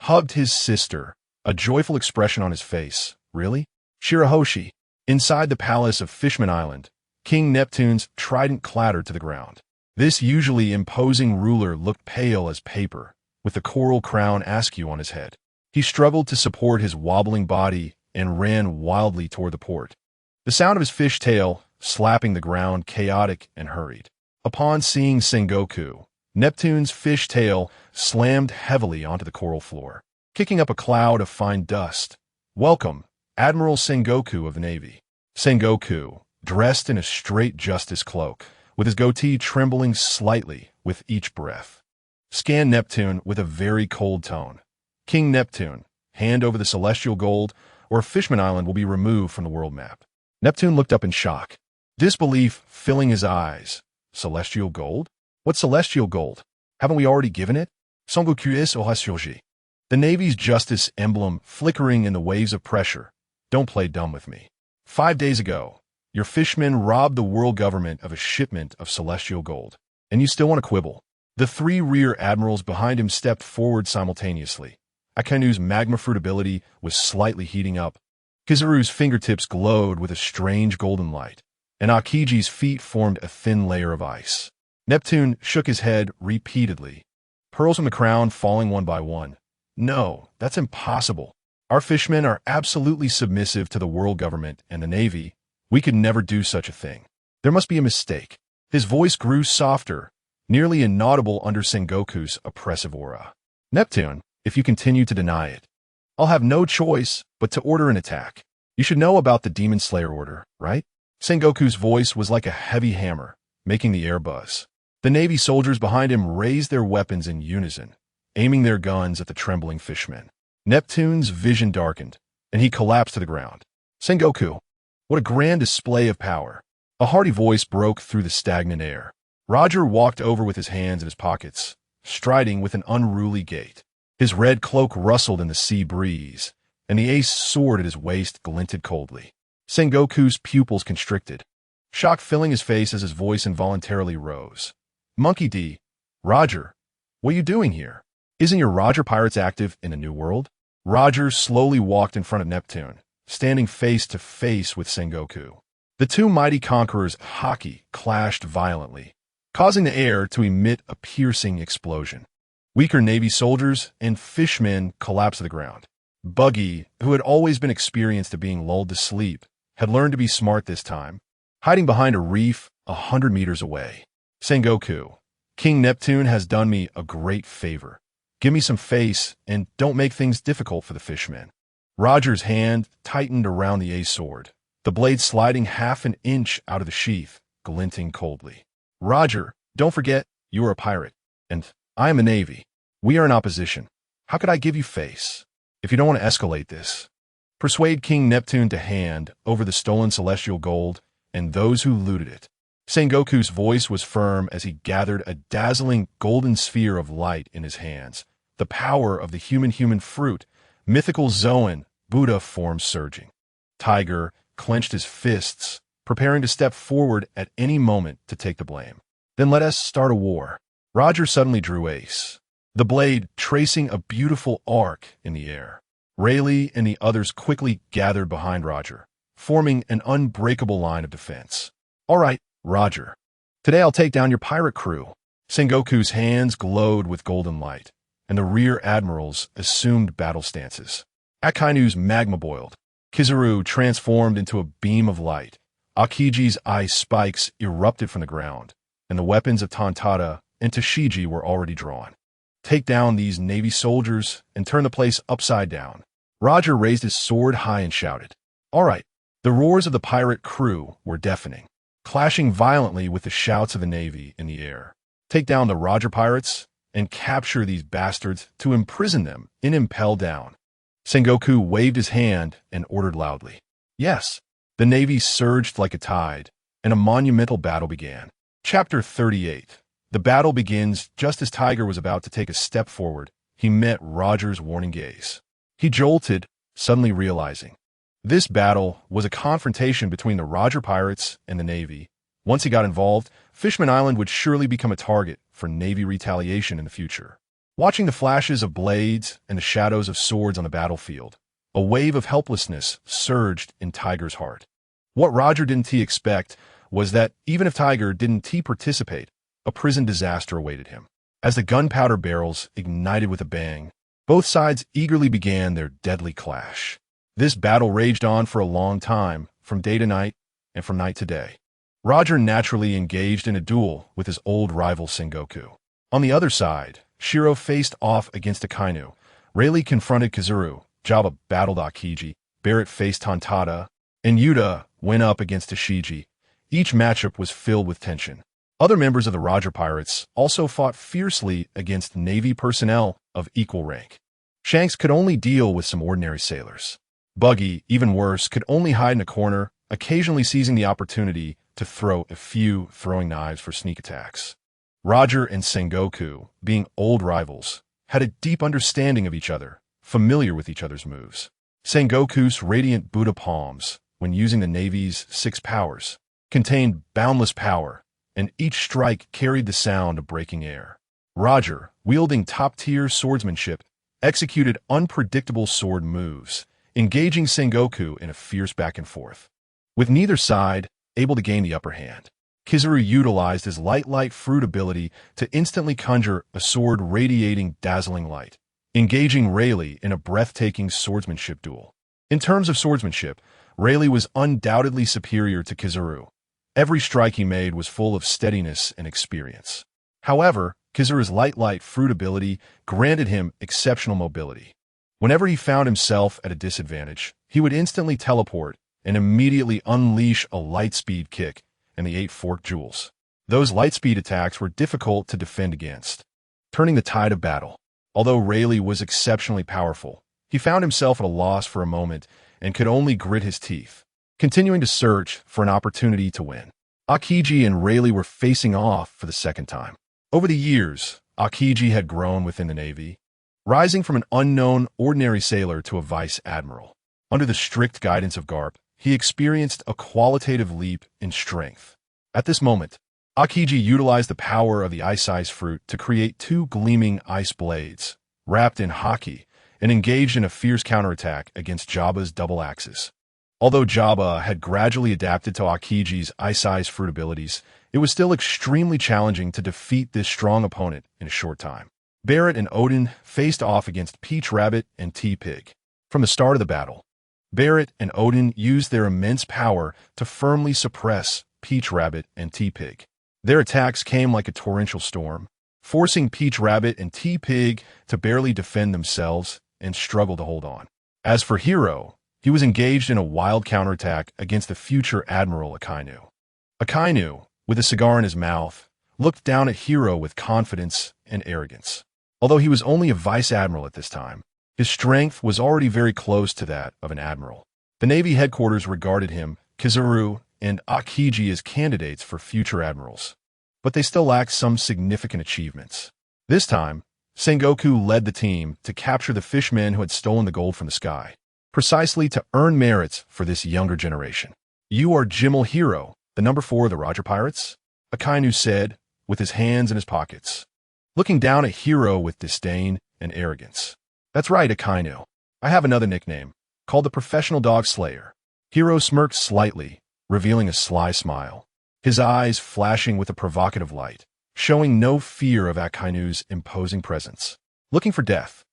hugged his sister, a joyful expression on his face. Really? Shirahoshi. Inside the palace of Fishman Island, King Neptune's trident clattered to the ground. This usually imposing ruler looked pale as paper, with the coral crown askew on his head. He struggled to support his wobbling body and ran wildly toward the port. The sound of his fish tail slapping the ground chaotic and hurried. Upon seeing Sengoku, Neptune's fish tail slammed heavily onto the coral floor, kicking up a cloud of fine dust. Welcome, Admiral Sengoku of the Navy. Sengoku, dressed in a straight justice cloak, with his goatee trembling slightly with each breath, scanned Neptune with a very cold tone. King Neptune, hand over the celestial gold, or Fishman Island will be removed from the world map. Neptune looked up in shock, disbelief filling his eyes. Celestial gold? What celestial gold? Haven't we already given it? Sengoku aura surgi. The Navy's justice emblem flickering in the waves of pressure. Don't play dumb with me. 5 days ago, your fishmen robbed the world government of a shipment of celestial gold, and you still want to quibble. The 3 rear admirals behind him stepped forward simultaneously. Akainu's magma fruit ability was slightly heating up. Kizuru's fingertips glowed with a strange golden light, and Akiji's feet formed a thin layer of ice. Neptune shook his head repeatedly, pearls from the crown falling one by one. No, that's impossible. Our fishmen are absolutely submissive to the world government and the Navy. We could never do such a thing. There must be a mistake. His voice grew softer, nearly inaudible under Sengoku's oppressive aura. Neptune, if you continue to deny it, I'll have no choice but to order an attack. You should know about the Demon Slayer order, right? Sengoku's voice was like a heavy hammer, making the air buzz. The Navy soldiers behind him raised their weapons in unison, aiming their guns at the trembling fishmen. Neptune's vision darkened, and he collapsed to the ground. Sengoku, what a grand display of power. A hearty voice broke through the stagnant air. Roger walked over with his hands in his pockets, striding with an unruly gait. His red cloak rustled in the sea breeze, and the ace sword at his waist glinted coldly. Sengoku's pupils constricted, shock filling his face as his voice involuntarily rose. Monkey D, Roger, what are you doing here? Isn't your Roger Pirates active in a new world? Roger slowly walked in front of Neptune, standing face to face with Sengoku. The 2 mighty conquerors' haki clashed violently, causing the air to emit a piercing explosion. Weaker Navy soldiers and fishmen collapsed to the ground. Buggy, who had always been experienced at being lulled to sleep, had learned to be smart this time, hiding behind a reef 100 meters away. Sengoku, King Neptune has done me a great favor. Give me some face and don't make things difficult for the fishmen. Roger's hand tightened around the ace sword, the blade sliding half an inch out of the sheath, glinting coldly. Roger, don't forget, you are a pirate, and I am a navy. We are in opposition. How could I give you face? If you don't want to escalate this, persuade King Neptune to hand over the stolen celestial gold and those who looted it. Sengoku's voice was firm as he gathered a dazzling golden sphere of light in his hands, the power of the human fruit, mythical Zoan, Buddha form surging. Tiger clenched his fists, preparing to step forward at any moment to take the blame. Then let us start a war. Roger suddenly drew ace, the blade tracing a beautiful arc in the air. Rayleigh and the others quickly gathered behind Roger, forming an unbreakable line of defense. All right, Roger. Today I'll take down your pirate crew. Sengoku's hands glowed with golden light, and the rear admirals assumed battle stances. Akainu's magma boiled. Kizaru transformed into a beam of light. Akiji's ice spikes erupted from the ground, and the weapons of Tontada and Tashiji were already drawn. Take down these navy soldiers and turn the place upside down. Roger raised his sword high and shouted. All right. The roars of the pirate crew were deafening, clashing violently with the shouts of the navy in the air. Take down the Roger pirates and capture these bastards to imprison them in Impel Down. Sengoku waved his hand and ordered loudly. Yes. The navy surged like a tide, and a monumental battle began. Chapter 38. The battle begins just as Tiger was about to take a step forward. He met Roger's warning gaze. He jolted, suddenly realizing. This battle was a confrontation between the Roger pirates and the Navy. Once he got involved, Fishman Island would surely become a target for Navy retaliation in the future. Watching the flashes of blades and the shadows of swords on the battlefield, a wave of helplessness surged in Tiger's heart. What Roger didn't expect was that even if Tiger didn't participate, a prison disaster awaited him. As the gunpowder barrels ignited with a bang, both sides eagerly began their deadly clash. This battle raged on for a long time, from day to night and from night to day. Roger naturally engaged in a duel with his old rival Sengoku. On the other side, Shiro faced off against Akainu. Rayleigh confronted Kizaru, Jabba battled Akiji, Barrett faced Tontada, and Yuta went up against Tashiji. Each matchup was filled with tension. Other members of the Roger Pirates also fought fiercely against Navy personnel of equal rank. Shanks could only deal with some ordinary sailors. Buggy, even worse, could only hide in a corner, occasionally seizing the opportunity to throw a few throwing knives for sneak attacks. Roger and Sengoku, being old rivals, had a deep understanding of each other, familiar with each other's moves. Sengoku's radiant Buddha palms, when using the Navy's 6 powers, contained boundless power, and each strike carried the sound of breaking air. Roger, wielding top-tier swordsmanship, executed unpredictable sword moves, engaging Sengoku in a fierce back-and-forth. With neither side able to gain the upper hand, Kizaru utilized his light fruit ability to instantly conjure a sword radiating dazzling light, engaging Rayleigh in a breathtaking swordsmanship duel. In terms of swordsmanship, Rayleigh was undoubtedly superior to Kizaru. Every strike he made was full of steadiness and experience. However, Kizaru's light fruit ability granted him exceptional mobility. Whenever he found himself at a disadvantage, he would instantly teleport and immediately unleash a light-speed kick and the 8 forked jewels. Those light-speed attacks were difficult to defend against, turning the tide of battle. Although Rayleigh was exceptionally powerful, he found himself at a loss for a moment and could only grit his teeth, continuing to search for an opportunity to win. Akiji and Rayleigh were facing off for the second time. Over the years, Akiji had grown within the Navy, rising from an unknown ordinary sailor to a vice admiral. Under the strict guidance of Garp, he experienced a qualitative leap in strength. At this moment, Akiji utilized the power of the ice fruit to create 2 gleaming ice blades, wrapped in haki, and engaged in a fierce counterattack against Jabba's double axes. Although Jabba had gradually adapted to Akiji's ice fruit abilities, it was still extremely challenging to defeat this strong opponent in a short time. Barrett and Odin faced off against Peach Rabbit and T-Pig. From the start of the battle, Barrett and Odin used their immense power to firmly suppress Peach Rabbit and T-Pig. Their attacks came like a torrential storm, forcing Peach Rabbit and T-Pig to barely defend themselves and struggle to hold on. As for Hiro, he was engaged in a wild counterattack against the future Admiral Akainu. Akainu, with a cigar in his mouth, looked down at Hiro with confidence and arrogance. Although he was only a vice admiral at this time, his strength was already very close to that of an admiral. The Navy headquarters regarded him, Kizaru, and Akiji as candidates for future admirals, but they still lacked some significant achievements. This time, Sengoku led the team to capture the fishmen who had stolen the gold from the sky, precisely to earn merits for this younger generation. "You are Jimel Hiro, the number 4 of the Roger Pirates?" Akainu said, with his hands in his pockets, looking down at Hiro with disdain and arrogance. "That's right, Akainu. I have another nickname, called the Professional Dog Slayer." Hiro smirked slightly, revealing a sly smile, his eyes flashing with a provocative light, showing no fear of Akainu's imposing presence. Looking for death.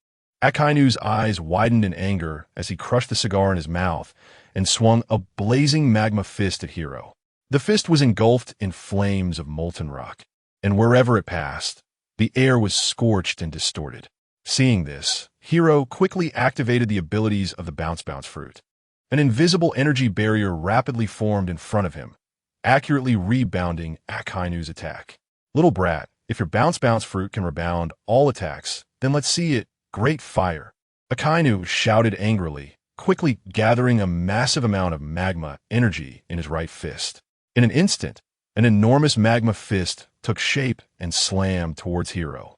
Akainu's eyes widened in anger as he crushed the cigar in his mouth and swung a blazing magma fist at Hiro. The fist was engulfed in flames of molten rock, and wherever it passed, the air was scorched and distorted. Seeing this, Hiro quickly activated the abilities of the Bounce fruit. An invisible energy barrier rapidly formed in front of him, accurately rebounding Akainu's attack. "Little brat, if your Bounce fruit can rebound all attacks, then let's see it. Great fire!" Akainu shouted angrily, quickly gathering a massive amount of magma energy in his right fist. In an instant, an enormous magma fist took shape and slammed towards Hiro.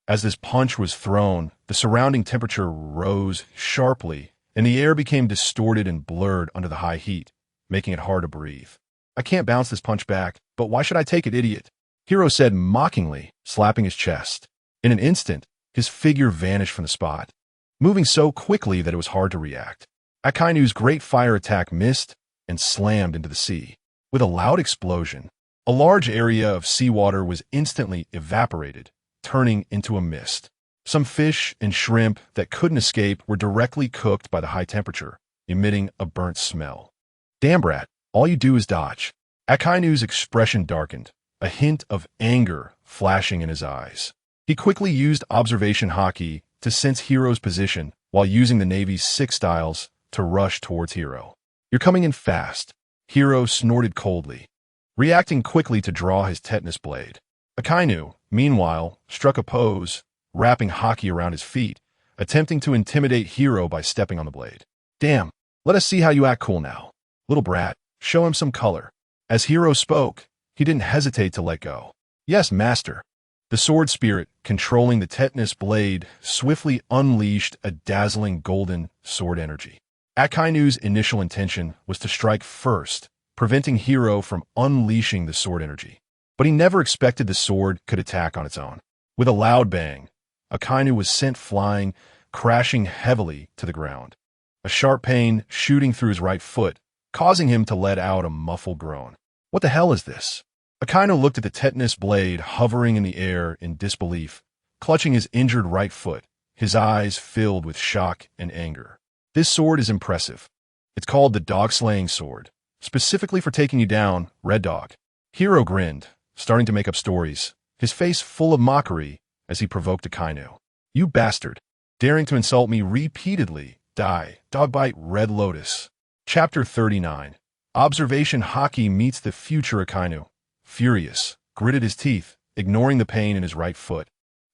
As this punch was thrown, the surrounding temperature rose sharply, and the air became distorted and blurred under the high heat, making it hard to breathe. "I can't bounce this punch back, but why should I take it, idiot?" Hiro said mockingly, slapping his chest. In an instant, his figure vanished from the spot, moving so quickly that it was hard to react. Akainu's great fire attack missed and slammed into the sea. With a loud explosion, a large area of seawater was instantly evaporated, turning into a mist. Some fish and shrimp that couldn't escape were directly cooked by the high temperature, emitting a burnt smell. "Damn brat, all you do is dodge." Akainu's expression darkened, a hint of anger flashing in his eyes. He quickly used observation haki to sense Hiro's position while using the Navy's 6 styles to rush towards Hiro. "You're coming in fast." Hiro snorted coldly, reacting quickly to draw his tetanus blade. Akainu, meanwhile, struck a pose, wrapping haki around his feet, attempting to intimidate Hiro by stepping on the blade. "Damn, let us see how you act cool now. Little brat, show him some color." As Hiro spoke, he didn't hesitate to let go. "Yes, master." The sword spirit, controlling the tetanus blade, swiftly unleashed a dazzling golden sword energy. Akainu's initial intention was to strike first, preventing Hiro from unleashing the sword energy. But he never expected the sword could attack on its own. With a loud bang, Akainu was sent flying, crashing heavily to the ground, a sharp pain shooting through his right foot, causing him to let out a muffled groan. "What the hell is this?" Akainu looked at the tetanus blade hovering in the air in disbelief, clutching his injured right foot, his eyes filled with shock and anger. "This sword is impressive. It's called the dog-slaying sword, specifically for taking you down, Red Dog." Hiro grinned, starting to make up stories, his face full of mockery as he provoked Akainu. "You bastard, daring to insult me repeatedly, die, Dogbite Red Lotus." Chapter 39. Observation Haki meets the future Akainu. Furious, gritted his teeth, ignoring the pain in his right foot,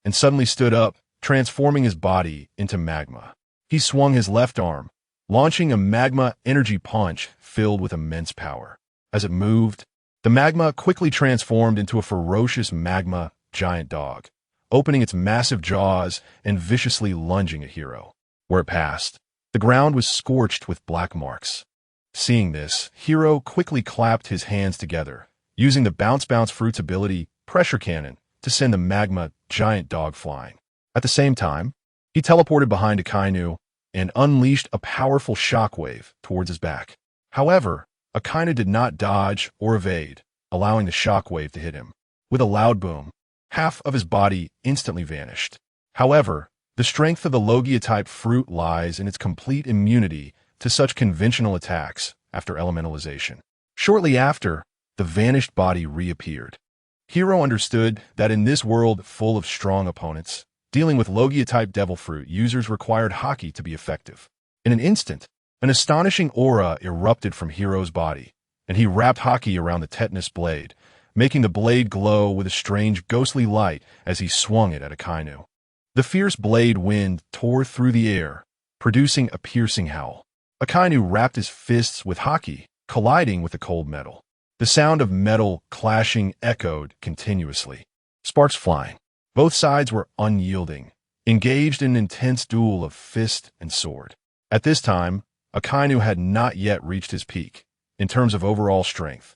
and suddenly stood up, transforming his body into magma. He swung his left arm, launching a magma energy punch filled with immense power. As it moved, the magma quickly transformed into a ferocious magma giant dog, opening its massive jaws and viciously lunging at Hiro. Where it passed, the ground was scorched with black marks. Seeing this, Hiro quickly clapped his hands together, using the Bounce Fruit's ability, Pressure Cannon, to send the magma giant dog flying. At the same time, he teleported behind Akainu and unleashed a powerful shockwave towards his back. However, Akainu did not dodge or evade, allowing the shockwave to hit him. With a loud boom, half of his body instantly vanished. However, the strength of the Logia-type fruit lies in its complete immunity to such conventional attacks after elementalization. Shortly after, the vanished body reappeared. Hiro understood that in this world full of strong opponents, dealing with Logia-type devil fruit users required haki to be effective. In an instant, an astonishing aura erupted from Hiro's body, and he wrapped Haki around the tetanus blade, making the blade glow with a strange ghostly light as he swung it at Akainu. The fierce blade wind tore through the air, producing a piercing howl. Akainu wrapped his fists with Haki, colliding with the cold metal. The sound of metal clashing echoed continuously. Sparks flying. Both sides were unyielding, engaged in an intense duel of fist and sword. At this time, Akainu had not yet reached his peak in terms of overall strength.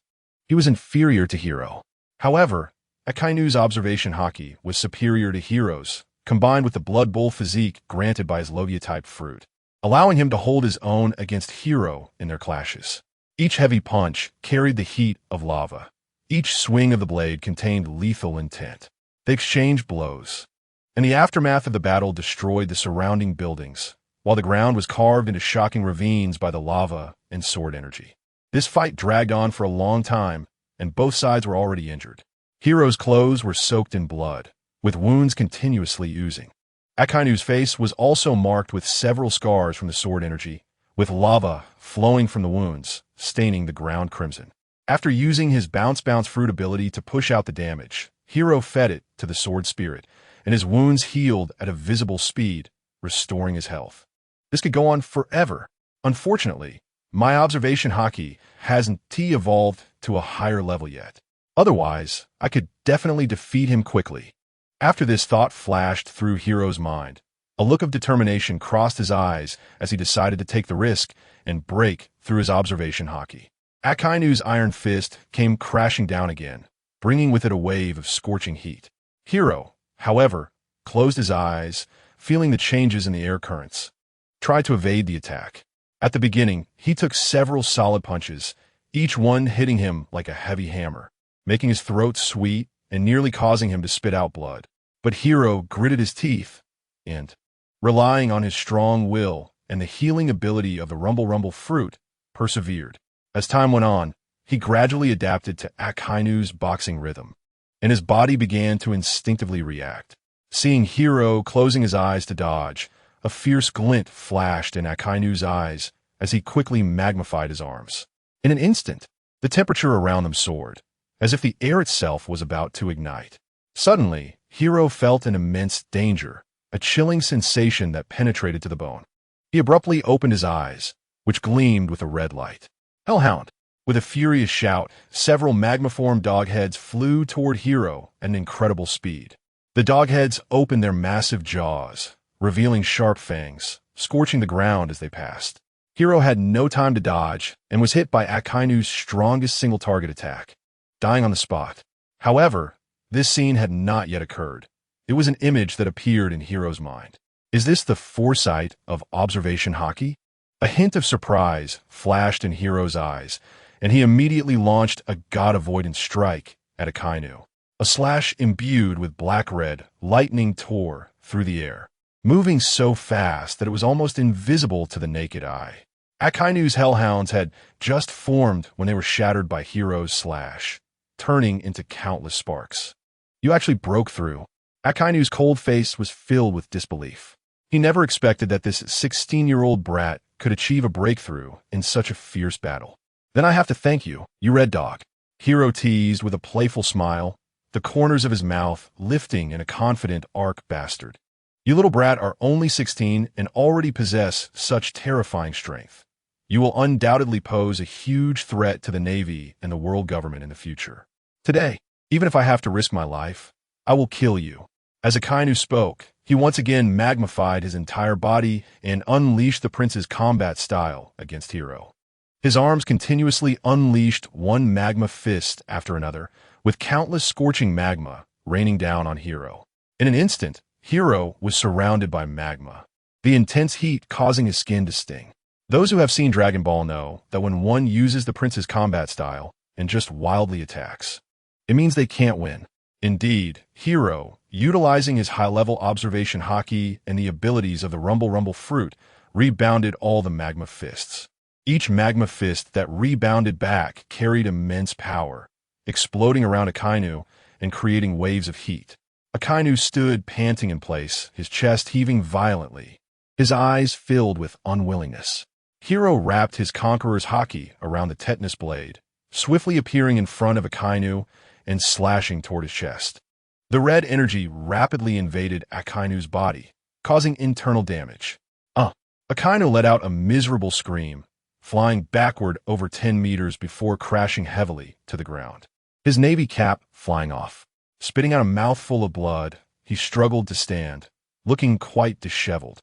He was inferior to Hiro. However, Akainu's observation Haki was superior to Hiro's, combined with the Blood Bowl physique granted by his Logia-type fruit, allowing him to hold his own against Hiro in their clashes. Each heavy punch carried the heat of lava. Each swing of the blade contained lethal intent. They exchanged blows, and the aftermath of the battle destroyed the surrounding buildings, while the ground was carved into shocking ravines by the lava and sword energy. This fight dragged on for a long time, and both sides were already injured. Hiro's clothes were soaked in blood, with wounds continuously oozing. Akainu's face was also marked with several scars from the sword energy, with lava flowing from the wounds, staining the ground crimson. After using his bounce fruit ability to push out the damage, Hiro fed it to the sword spirit, and his wounds healed at a visible speed, restoring his health. This could go on forever. Unfortunately, my observation Haki hasn't evolved to a higher level yet. Otherwise, I could definitely defeat him quickly. After this thought flashed through Hiro's mind, a look of determination crossed his eyes as he decided to take the risk and break through his observation Haki. Akainu's iron fist came crashing down again, bringing with it a wave of scorching heat. Hiro, however, closed his eyes, feeling the changes in the air currents, tried to evade the attack. At the beginning, he took several solid punches, each one hitting him like a heavy hammer, making his throat sweet and nearly causing him to spit out blood. But Hiro gritted his teeth and, relying on his strong will and the healing ability of the Rumble fruit, persevered. As time went on, he gradually adapted to Akainu's boxing rhythm, and his body began to instinctively react. Seeing Hiro closing his eyes to dodge, a fierce glint flashed in Akainu's eyes as he quickly magnified his arms. In an instant, the temperature around them soared, as if the air itself was about to ignite. Suddenly, Hiro felt an immense danger, a chilling sensation that penetrated to the bone. He abruptly opened his eyes, which gleamed with a red light. Hellhound! With a furious shout, several magma-formed dogheads flew toward Hiro at an incredible speed. The dogheads opened their massive jaws, revealing sharp fangs, scorching the ground as they passed. Hiro had no time to dodge and was hit by Akainu's strongest single-target attack, dying on the spot. However, this scene had not yet occurred. It was an image that appeared in Hiro's mind. Is this the foresight of observation Haki? A hint of surprise flashed in Hiro's eyes, and he immediately launched a god-avoidance strike at Akainu. A slash imbued with black-red lightning tore through the air, moving so fast that it was almost invisible to the naked eye. Akainu's hellhounds had just formed when they were shattered by Hiro's slash, turning into countless sparks. You actually broke through. Akainu's cold face was filled with disbelief. He never expected that this 16-year-old brat could achieve a breakthrough in such a fierce battle. Then I have to thank you, you red dog. Hiro teased with a playful smile, the corners of his mouth lifting in a confident arc bastard. You little brat are only 16 and already possess such terrifying strength. You will undoubtedly pose a huge threat to the Navy and the world government in the future. Today, even if I have to risk my life, I will kill you. As Akainu spoke, he once again magnified his entire body and unleashed the prince's combat style against Hiro. His arms continuously unleashed one magma fist after another, with countless scorching magma raining down on Hiro. In an instant, Hiro was surrounded by magma, the intense heat causing his skin to sting. Those who have seen Dragon Ball know that when one uses the prince's combat style and just wildly attacks, it means they can't win. Indeed, Hiro, utilizing his high-level observation Haki and the abilities of the Rumble fruit, rebounded all the magma fists. Each magma fist that rebounded back carried immense power, exploding around Akainu and creating waves of heat. Akainu stood panting in place, his chest heaving violently, his eyes filled with unwillingness. Hiro wrapped his conqueror's haki around the tetanus blade, swiftly appearing in front of Akainu and slashing toward his chest. The red energy rapidly invaded Akainu's body, causing internal damage. Akainu let out a miserable scream, flying backward over 10 meters before crashing heavily to the ground. His navy cap flying off. Spitting out a mouthful of blood, he struggled to stand, looking quite disheveled,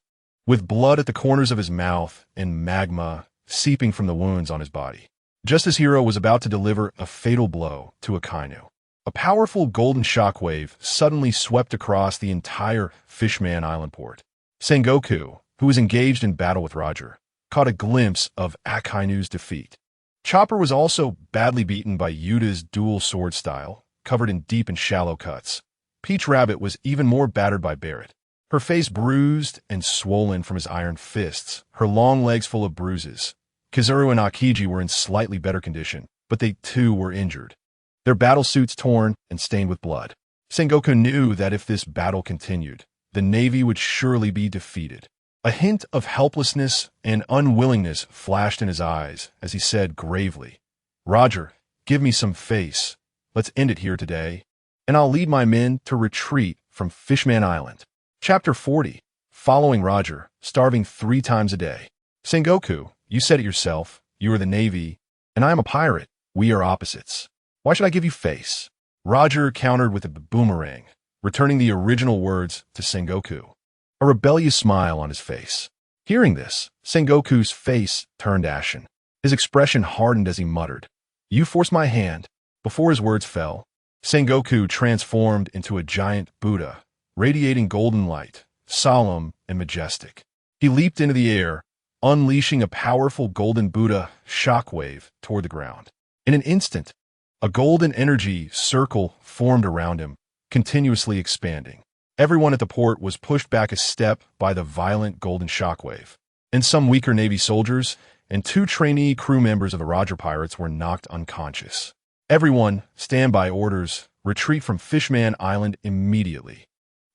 with blood at the corners of his mouth and magma seeping from the wounds on his body. Just as Hiro was about to deliver a fatal blow to Akainu, a powerful golden shockwave suddenly swept across the entire Fishman Island port. Sengoku, who was engaged in battle with Roger, caught a glimpse of Akainu's defeat. Chopper was also badly beaten by Yuta's dual sword style, covered in deep and shallow cuts. Peach Rabbit was even more battered by Barrett, her face bruised and swollen from his iron fists, her long legs full of bruises. Kizuru and Akiji were in slightly better condition, but they too were injured, their battle suits torn and stained with blood. Sengoku knew that if this battle continued, the Navy would surely be defeated. A hint of helplessness and unwillingness flashed in his eyes as he said gravely, "Roger, give me some face. Let's end it here today, and I'll lead my men to retreat from Fishman Island." Chapter 40. Following Roger, starving 3 times a day. Sengoku, you said it yourself. You are the Navy, and I am a pirate. We are opposites. Why should I give you face? Roger countered with a boomerang, returning the original words to Sengoku, a rebellious smile on his face. Hearing this, Sengoku's face turned ashen. His expression hardened as he muttered, "You force my hand." Before his words fell, Sengoku transformed into a giant Buddha, radiating golden light, solemn and majestic. He leaped into the air, unleashing a powerful golden Buddha shockwave toward the ground. In an instant, a golden energy circle formed around him, continuously expanding. Everyone at the port was pushed back a step by the violent golden shockwave, and some weaker Navy soldiers and 2 trainee crew members of the Roger Pirates were knocked unconscious. Everyone, stand by orders, retreat from Fishman Island immediately.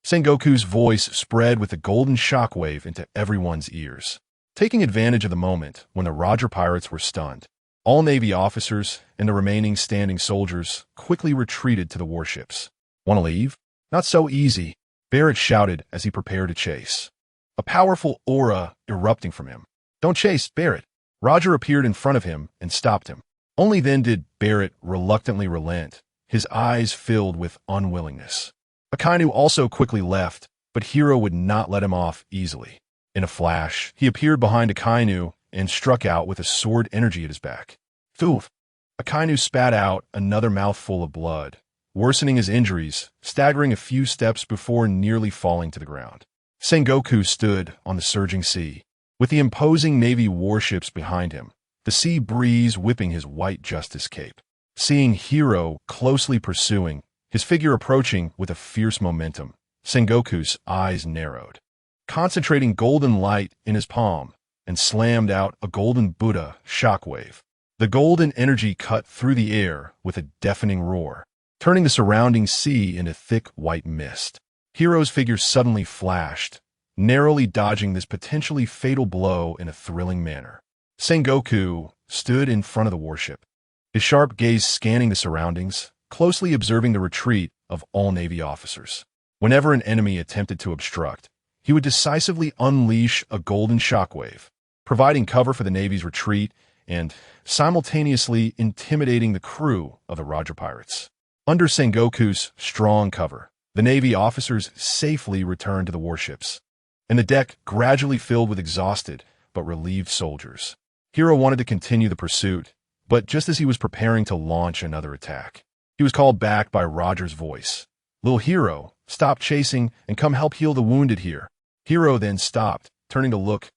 Sengoku's voice spread with the golden shockwave into everyone's ears. Taking advantage of the moment when the Roger Pirates were stunned, all Navy officers and the remaining standing soldiers quickly retreated to the warships. "Want to leave?" "Not so easy," Barrett shouted as he prepared to chase, a powerful aura erupting from him. "Don't chase, Barrett." Roger appeared in front of him and stopped him. Only then did Barrett reluctantly relent, his eyes filled with unwillingness. Akainu also quickly left, but Hiro would not let him off easily. In a flash, he appeared behind Akainu and struck out with a sword energy at his back. Thoof! Akainu spat out another mouthful of blood, worsening his injuries, staggering a few steps before nearly falling to the ground. Sengoku stood on the surging sea, with the imposing Navy warships behind him, the sea breeze whipping his white justice cape. Seeing Hiro closely pursuing, his figure approaching with a fierce momentum, Sengoku's eyes narrowed. Concentrating golden light in his palm, and slammed out a golden Buddha shockwave. The golden energy cut through the air with a deafening roar, turning the surrounding sea into thick white mist. Hiro's figure suddenly flashed, narrowly dodging this potentially fatal blow in a thrilling manner. Sengoku stood in front of the warship, his sharp gaze scanning the surroundings, closely observing the retreat of all Navy officers. Whenever an enemy attempted to obstruct, he would decisively unleash a golden shockwave, providing cover for the Navy's retreat and simultaneously intimidating the crew of the Roger Pirates. Under Sengoku's strong cover, the Navy officers safely returned to the warships, and the deck gradually filled with exhausted but relieved soldiers. Hiro wanted to continue the pursuit, but just as he was preparing to launch another attack, he was called back by Roger's voice. "Little Hiro, stop chasing and come help heal the wounded here." Hiro then stopped, turning to look,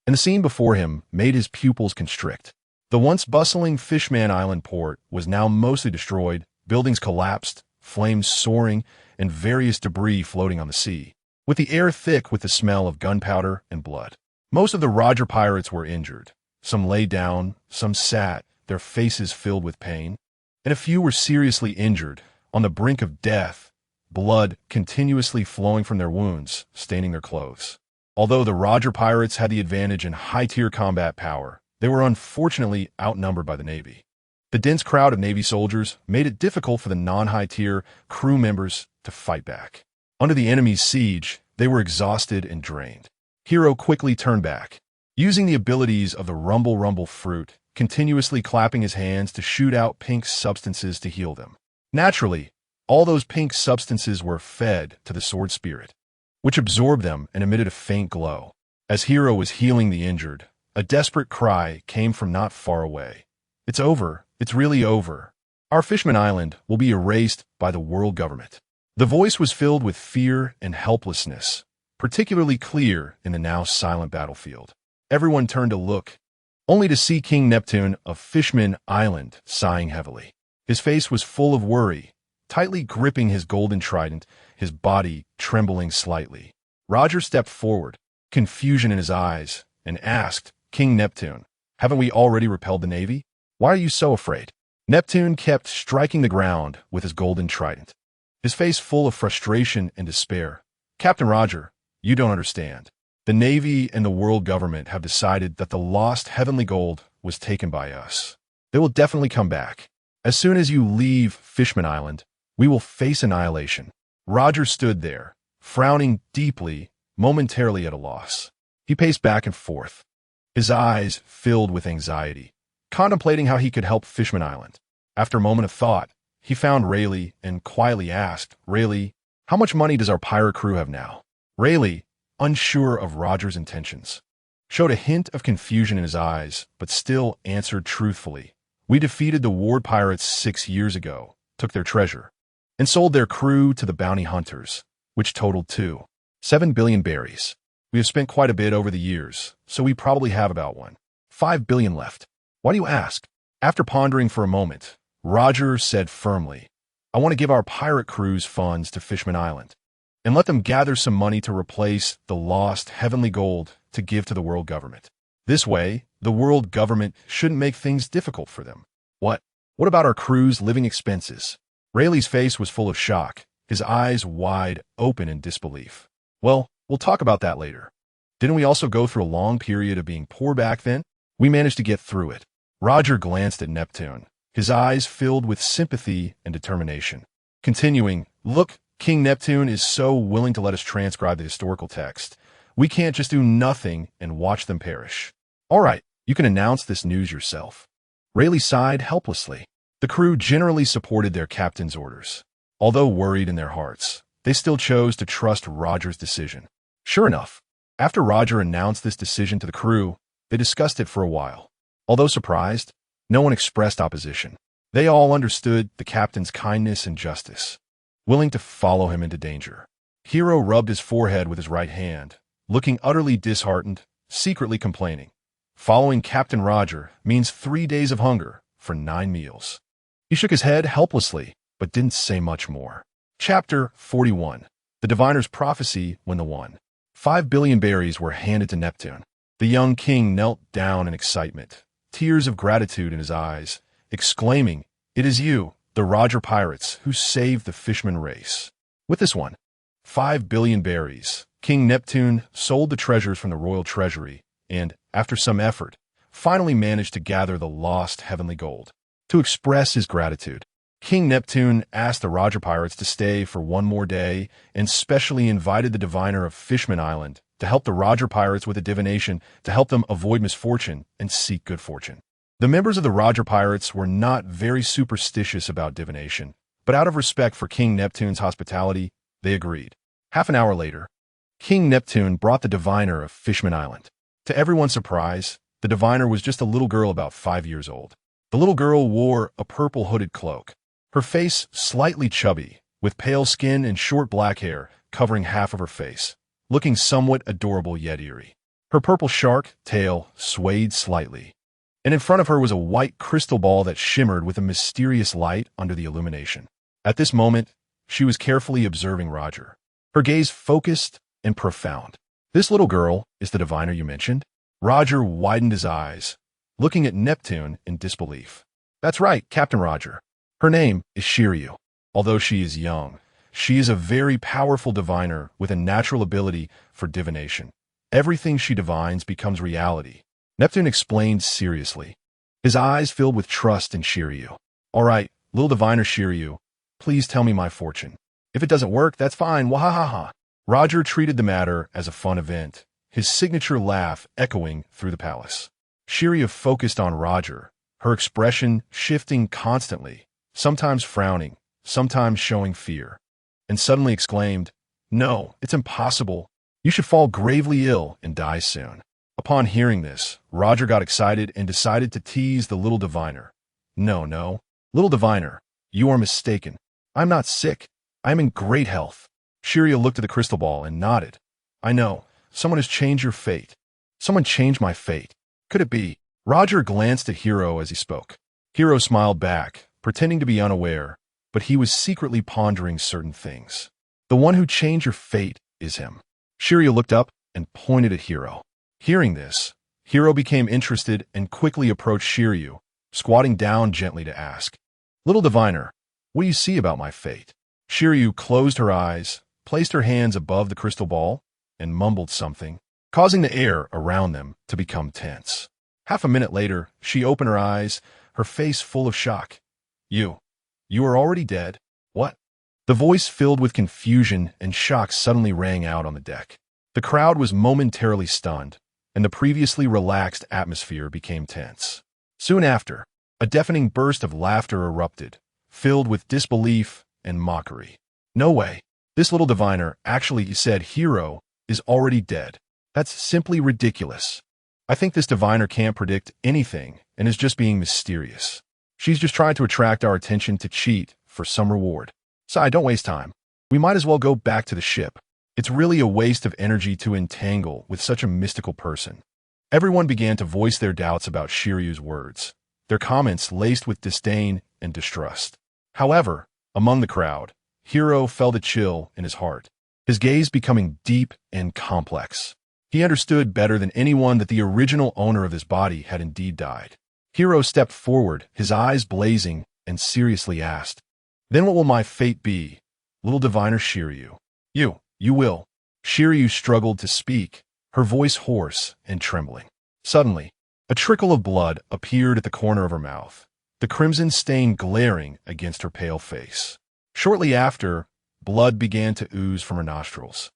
and the scene before him made his pupils constrict. The once bustling Fishman Island port was now mostly destroyed, buildings collapsed, flames soaring, and various debris floating on the sea, with the air thick with the smell of gunpowder and blood. Most of the Roger Pirates were injured. Some lay down, some sat, their faces filled with pain, and a few were seriously injured, on the brink of death, blood continuously flowing from their wounds, staining their clothes. Although the Roger pirates had the advantage in high-tier combat power, they were unfortunately outnumbered by the Navy. The dense crowd of Navy soldiers made it difficult for the non-high-tier crew members to fight back. Under the enemy's siege, they were exhausted and drained. Hiro quickly turned back, using the abilities of the rumble fruit, continuously clapping his hands to shoot out pink substances to heal them. Naturally, all those pink substances were fed to the sword spirit, which absorbed them and emitted a faint glow. As Hiro was healing the injured, a desperate cry came from not far away. "It's over. It's really over. Our Fishman Island will be erased by the world government." The voice was filled with fear and helplessness, particularly clear in the now silent battlefield. Everyone turned to look, only to see King Neptune of Fishman Island sighing heavily. His face was full of worry, tightly gripping his golden trident, his body trembling slightly. Roger stepped forward, confusion in his eyes, and asked, "King Neptune, haven't we already repelled the Navy? Why are you so afraid?" Neptune kept striking the ground with his golden trident, his face full of frustration and despair. "Captain Roger, you don't understand. The Navy and the world government have decided that the lost heavenly gold was taken by us. They will definitely come back. As soon as you leave Fishman Island, we will face annihilation." Roger stood there, frowning deeply, momentarily at a loss. He paced back and forth, his eyes filled with anxiety, contemplating how he could help Fishman Island. After a moment of thought, he found Rayleigh and quietly asked, "Rayleigh, how much money does our pirate crew have now?" Rayleigh, unsure of Roger's intentions, showed a hint of confusion in his eyes, but still answered truthfully, "We defeated the Ward pirates 6 years ago, took their treasure, and sold their crew to the bounty hunters, which totaled 7 billion berries. We have spent quite a bit over the years, so we probably have about 5 billion left." "Why do you ask?" After pondering for a moment, Roger said firmly, "I want to give our pirate crew's funds to Fishman Island, and let them gather some money to replace the lost heavenly gold to give to the world government. This way, the world government shouldn't make things difficult for them." What about our crew's living expenses?" Rayleigh's face was full of shock, his eyes wide open in disbelief. "Well, we'll talk about that later. Didn't we also go through a long period of being poor back then? We managed to get through it." Roger glanced at Neptune, his eyes filled with sympathy and determination. Continuing, "Look, King Neptune is so willing to let us transcribe the historical text. We can't just do nothing and watch them perish. All right, you can announce this news yourself." Rayleigh sighed helplessly. The crew generally supported their captain's orders. Although worried in their hearts, they still chose to trust Roger's decision. Sure enough, after Roger announced this decision to the crew, they discussed it for a while. Although surprised, no one expressed opposition. They all understood the captain's kindness and justice, willing to follow him into danger. Hiro rubbed his forehead with his right hand, looking utterly disheartened, secretly complaining. Following Captain Roger means 3 days of hunger for 9 meals. He shook his head helplessly, but didn't say much more. Chapter 41. The Diviner's Prophecy when the 5 billion berries were handed to Neptune. The young king knelt down in excitement, tears of gratitude in his eyes, exclaiming, "It is you, the Roger pirates, who saved the Fishman race." With this 5 billion berries, King Neptune sold the treasures from the royal treasury and, after some effort, finally managed to gather the lost heavenly gold. To express his gratitude, King Neptune asked the Roger pirates to stay for 1 more day and specially invited the diviner of Fishman Island to help the Roger pirates with a divination to help them avoid misfortune and seek good fortune. The members of the Roger pirates were not very superstitious about divination, but out of respect for King Neptune's hospitality, they agreed. Half an hour later, King Neptune brought the diviner of Fishman Island. To everyone's surprise, the diviner was just a little girl about 5 years old. The little girl wore a purple hooded cloak, her face slightly chubby, with pale skin and short black hair covering half of her face, looking somewhat adorable yet eerie. Her purple shark tail swayed slightly, and in front of her was a white crystal ball that shimmered with a mysterious light under the illumination. At this moment, she was carefully observing Roger, her gaze focused and profound. "This little girl is the diviner you mentioned?" Roger widened his eyes, looking at Neptune in disbelief. "That's right, Captain Roger. Her name is Shiryu. Although she is young, she is a very powerful diviner with a natural ability for divination. Everything she divines becomes reality. Neptune explained seriously, his eyes filled with trust in Shiryu. All right, little diviner Shiryu, please tell me my fortune. If it doesn't work, that's fine, wahahaha. Roger treated the matter as a fun event, his signature laugh echoing through the palace. Shiryu focused on Roger, her expression shifting constantly, sometimes frowning, sometimes showing fear, and suddenly exclaimed, "No, it's impossible. You should fall gravely ill and die soon." Upon hearing this, Roger got excited and decided to tease the little diviner. No, little diviner, you are mistaken. I'm not sick. I'm in great health." Shiryu looked at the crystal ball and nodded. "I know. Someone has changed your fate. Someone changed my fate. Could it be?" Roger glanced at Hiro as he spoke. Hiro smiled back, pretending to be unaware, but he was secretly pondering certain things. "The one who changed your fate is him." Shiryu looked up and pointed at Hiro. Hearing this, Hiro became interested and quickly approached Shiryu, squatting down gently to ask, "Little diviner, what do you see about my fate?" Shiryu closed her eyes, placed her hands above the crystal ball, and mumbled something, causing the air around them to become tense. Half a minute later, she opened her eyes, her face full of shock. You are already dead? What?" The voice filled with confusion and shock suddenly rang out on the deck. The crowd was momentarily stunned, and the previously relaxed atmosphere became tense. Soon after, a deafening burst of laughter erupted, filled with disbelief and mockery. "No way. This little diviner actually said Hiro is already dead. That's simply ridiculous. I think this diviner can't predict anything and is just being mysterious. She's just trying to attract our attention to cheat for some reward. Sai, don't waste time. We might as well go back to the ship. It's really a waste of energy to entangle with such a mystical person." Everyone began to voice their doubts about Shiryu's words, their comments laced with disdain and distrust. However, among the crowd, Hiro felt a chill in his heart, his gaze becoming deep and complex. He understood better than anyone that the original owner of this body had indeed died. Hiro stepped forward, his eyes blazing, and seriously asked, "Then what will my fate be, little diviner Shiryu?" You will." Shiryu struggled to speak, her voice hoarse and trembling. Suddenly, a trickle of blood appeared at the corner of her mouth, the crimson stain glaring against her pale face. Shortly after, blood began to ooze from her nostrils,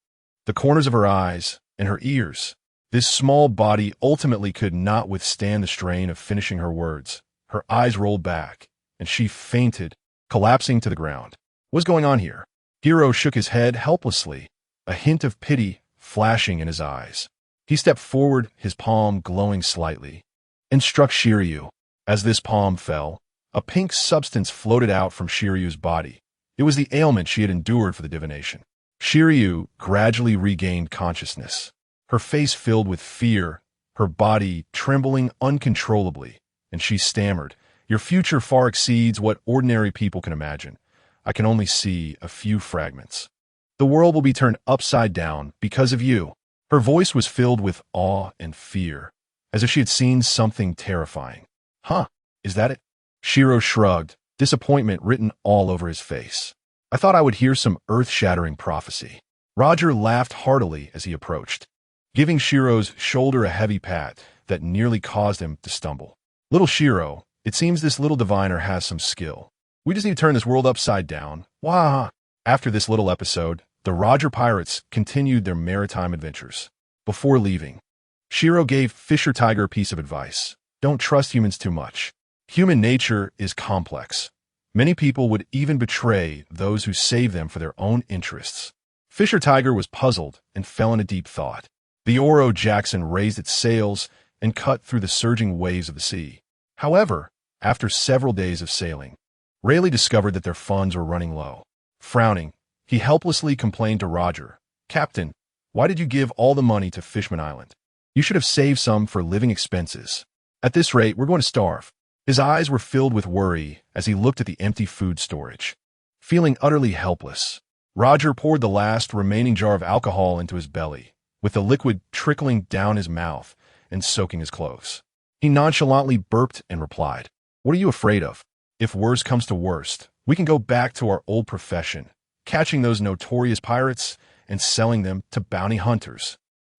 the corners of her eyes, and her ears. This small body ultimately could not withstand the strain of finishing her words. Her eyes rolled back, and she fainted, collapsing to the ground. "What's going on here?" Hiro shook his head helplessly, a hint of pity flashing in his eyes. He stepped forward, his palm glowing slightly, and struck Shiryu. As this palm fell, a pink substance floated out from Shiryu's body. It was the ailment she had endured for the divination. Shiryu gradually regained consciousness, her face filled with fear, her body trembling uncontrollably, and she stammered, "Your future far exceeds what ordinary people can imagine. I can only see a few fragments. The world will be turned upside down because of you." Her voice was filled with awe and fear, as if she had seen something terrifying. "Huh, is that it?" Shiro shrugged, disappointment written all over his face. "I thought I would hear some earth-shattering prophecy." Roger laughed heartily as he approached, giving Shiro's shoulder a heavy pat that nearly caused him to stumble. "Little Shiro, it seems this little diviner has some skill. We just need to turn this world upside down. Wah!" After this little episode, the Roger pirates continued their maritime adventures. Before leaving, Shiro gave Fisher Tiger a piece of advice. Don't trust humans too much. Human nature is complex. Many people would even betray those who save them for their own interests. Fisher Tiger was puzzled and fell into deep thought. The Oro Jackson raised its sails and cut through the surging waves of the sea. However, after several days of sailing, Rayleigh discovered that their funds were running low. Frowning, he helplessly complained to Roger, "Captain, why did you give all the money to Fishman Island? You should have saved some for living expenses. At this rate, we're going to starve." His eyes were filled with worry as he looked at the empty food storage. Feeling utterly helpless, Roger poured the last remaining jar of alcohol into his belly, with the liquid trickling down his mouth and soaking his clothes. He nonchalantly burped and replied, "What are you afraid of? If worst comes to worst, we can go back to our old profession, catching those notorious pirates and selling them to bounty hunters."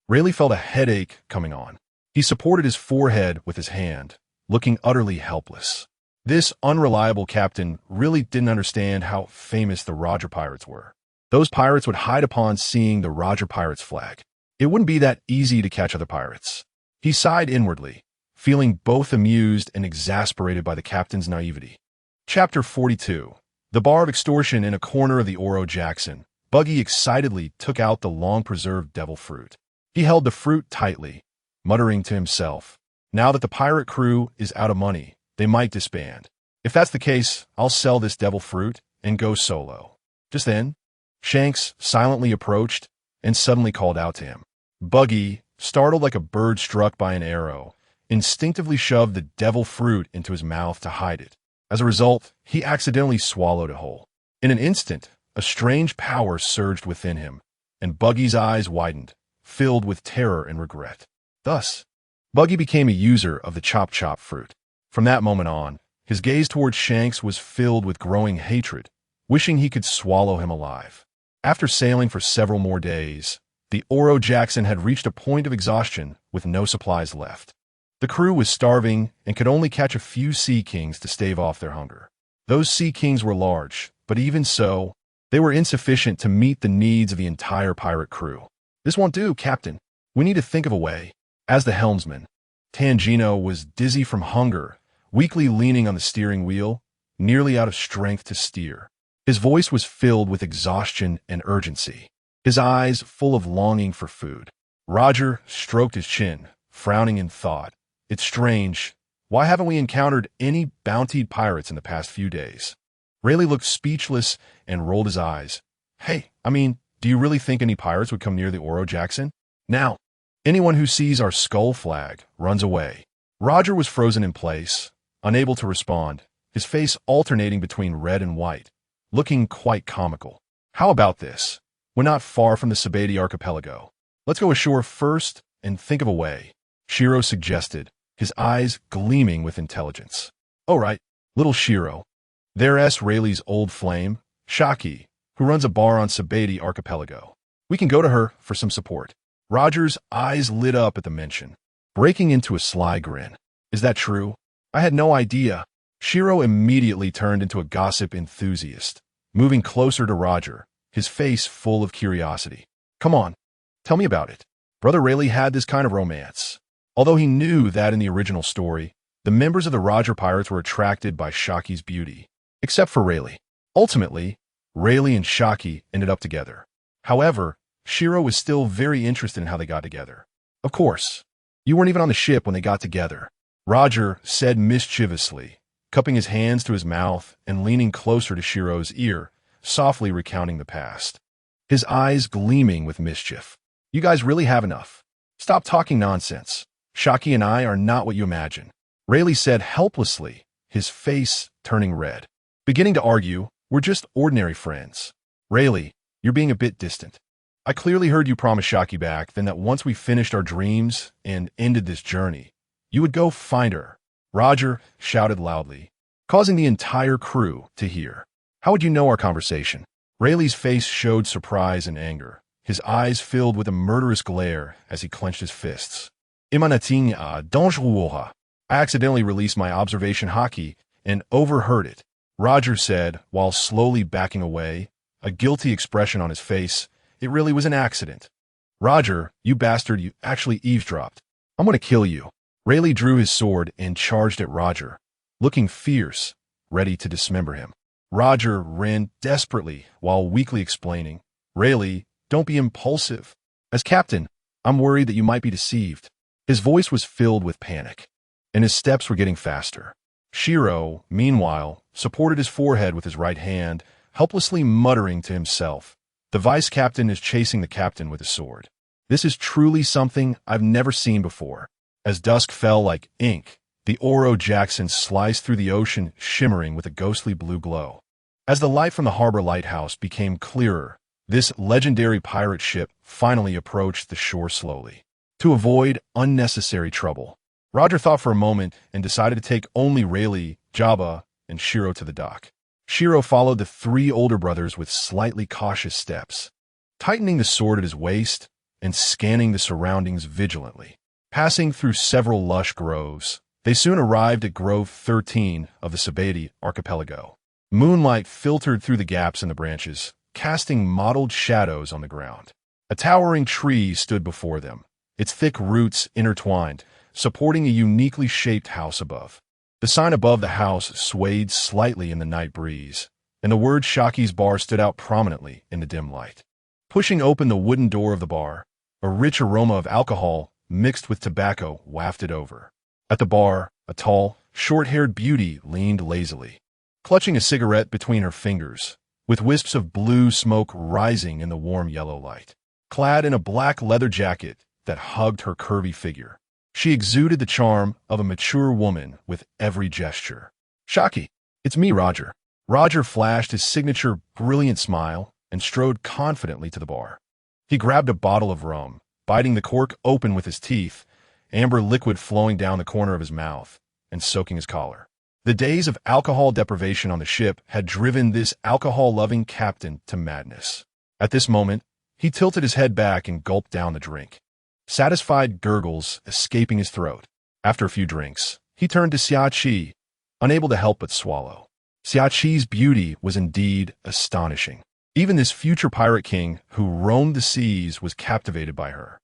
Rayleigh felt a headache coming on. He supported his forehead with his hand, looking utterly helpless. This unreliable captain really didn't understand how famous the Roger Pirates were. Those pirates would hide upon seeing the Roger Pirates flag. It wouldn't be that easy to catch other pirates. He sighed inwardly, feeling both amused and exasperated by the captain's naivety. Chapter 42. The bar of extortion in a corner of the Oro Jackson. Buggy excitedly took out the long-preserved devil fruit. He held the fruit tightly, muttering to himself, "Now that the pirate crew is out of money, they might disband. If that's the case, I'll sell this devil fruit and go solo." Just then, Shanks silently approached and suddenly called out to him. Buggy, startled like a bird struck by an arrow, instinctively shoved the devil fruit into his mouth to hide it. As a result, he accidentally swallowed it whole. In an instant, a strange power surged within him, and Buggy's eyes widened, filled with terror and regret. Thus, Buggy became a user of the chop-chop fruit. From that moment on, his gaze towards Shanks was filled with growing hatred, wishing he could swallow him alive. After sailing for several more days, the Oro Jackson had reached a point of exhaustion with no supplies left. The crew was starving and could only catch a few sea kings to stave off their hunger. Those sea kings were large, but even so, they were insufficient to meet the needs of the entire pirate crew. "This won't do, Captain. We need to think of a way." As the helmsman, Tangino was dizzy from hunger, weakly leaning on the steering wheel, nearly out of strength to steer. His voice was filled with exhaustion and urgency, his eyes full of longing for food. Roger stroked his chin, frowning in thought. "It's strange. Why haven't we encountered any bountied pirates in the past few days?" Rayleigh looked speechless and rolled his eyes. "Hey, do you really think any pirates would come near the Oro Jackson? Now, anyone who sees our skull flag runs away." Roger was frozen in place, unable to respond, his face alternating between red and white, looking quite comical. "How about this? We're not far from the Sabeti archipelago. Let's go ashore first and think of a way," Shiro suggested, his eyes gleaming with intelligence. "All right, little Shiro. There's Rayleigh's old flame, Shaki, who runs a bar on Sabeti archipelago. We can go to her for some support." Roger's eyes lit up at the mention, breaking into a sly grin. "Is that true? I had no idea." Shiro immediately turned into a gossip enthusiast, moving closer to Roger, his face full of curiosity. "Come on, tell me about it." Brother Rayleigh had this kind of romance. Although he knew that in the original story, the members of the Roger Pirates were attracted by Shaki's beauty, except for Rayleigh. Ultimately, Rayleigh and Shaki ended up together. However, Shiro was still very interested in how they got together. "Of course, you weren't even on the ship when they got together," Roger said mischievously, cupping his hands to his mouth and leaning closer to Shiro's ear, softly recounting the past, his eyes gleaming with mischief. "You guys really have enough. Stop talking nonsense. Shaki and I are not what you imagine," Rayleigh said helplessly, his face turning red. "Beginning to argue, we're just ordinary friends." "Rayleigh, you're being a bit distant. I clearly heard you promise Shaki back then that once we finished our dreams and ended this journey, you would go find her," Roger shouted loudly, causing the entire crew to hear. "How would you know our conversation?" Rayleigh's face showed surprise and anger, his eyes filled with a murderous glare as he clenched his fists. "Imanating dangereux. I accidentally released my observation haki and overheard it," Roger said while slowly backing away, a guilty expression on his face. "It really was an accident." "Roger, you bastard, you actually eavesdropped. I'm going to kill you." Rayleigh drew his sword and charged at Roger, looking fierce, ready to dismember him. Roger ran desperately while weakly explaining, "Rayleigh, don't be impulsive. As captain, I'm worried that you might be deceived." His voice was filled with panic, and his steps were getting faster. Shiro, meanwhile, supported his forehead with his right hand, helplessly muttering to himself, "The vice captain is chasing the captain with a sword. This is truly something I've never seen before." As dusk fell like ink, the Oro Jackson sliced through the ocean, shimmering with a ghostly blue glow. As the light from the harbor lighthouse became clearer, this legendary pirate ship finally approached the shore slowly. To avoid unnecessary trouble, Roger thought for a moment and decided to take only Rayleigh, Jabba, and Shiro to the dock. Shiro followed the three older brothers with slightly cautious steps. Tightening the sword at his waist, and scanning the surroundings vigilantly. Passing through several lush groves, they soon arrived at Grove 13 of the Sabeti archipelago. Moonlight filtered through the gaps in the branches, casting mottled shadows on the ground. A towering tree stood before them, its thick roots intertwined, supporting a uniquely shaped house above. The sign above the house swayed slightly in the night breeze, and the word Shaki's Bar stood out prominently in the dim light. Pushing open the wooden door of the bar, a rich aroma of alcohol mixed with tobacco wafted over. At the bar, a tall, short-haired beauty leaned lazily, clutching a cigarette between her fingers, with wisps of blue smoke rising in the warm yellow light. Clad in a black leather jacket that hugged her curvy figure, she exuded the charm of a mature woman with every gesture. "Shaki, it's me, Roger." Roger flashed his signature brilliant smile and strode confidently to the bar. He grabbed a bottle of rum, biting the cork open with his teeth, amber liquid flowing down the corner of his mouth and soaking his collar. The days of alcohol deprivation on the ship had driven this alcohol-loving captain to madness. At this moment, he tilted his head back and gulped down the drink, satisfied gurgles escaping his throat. After a few drinks, he turned to Xiaqi, unable to help but swallow. Xiaqi's beauty was indeed astonishing. Even this future pirate king who roamed the seas was captivated by her.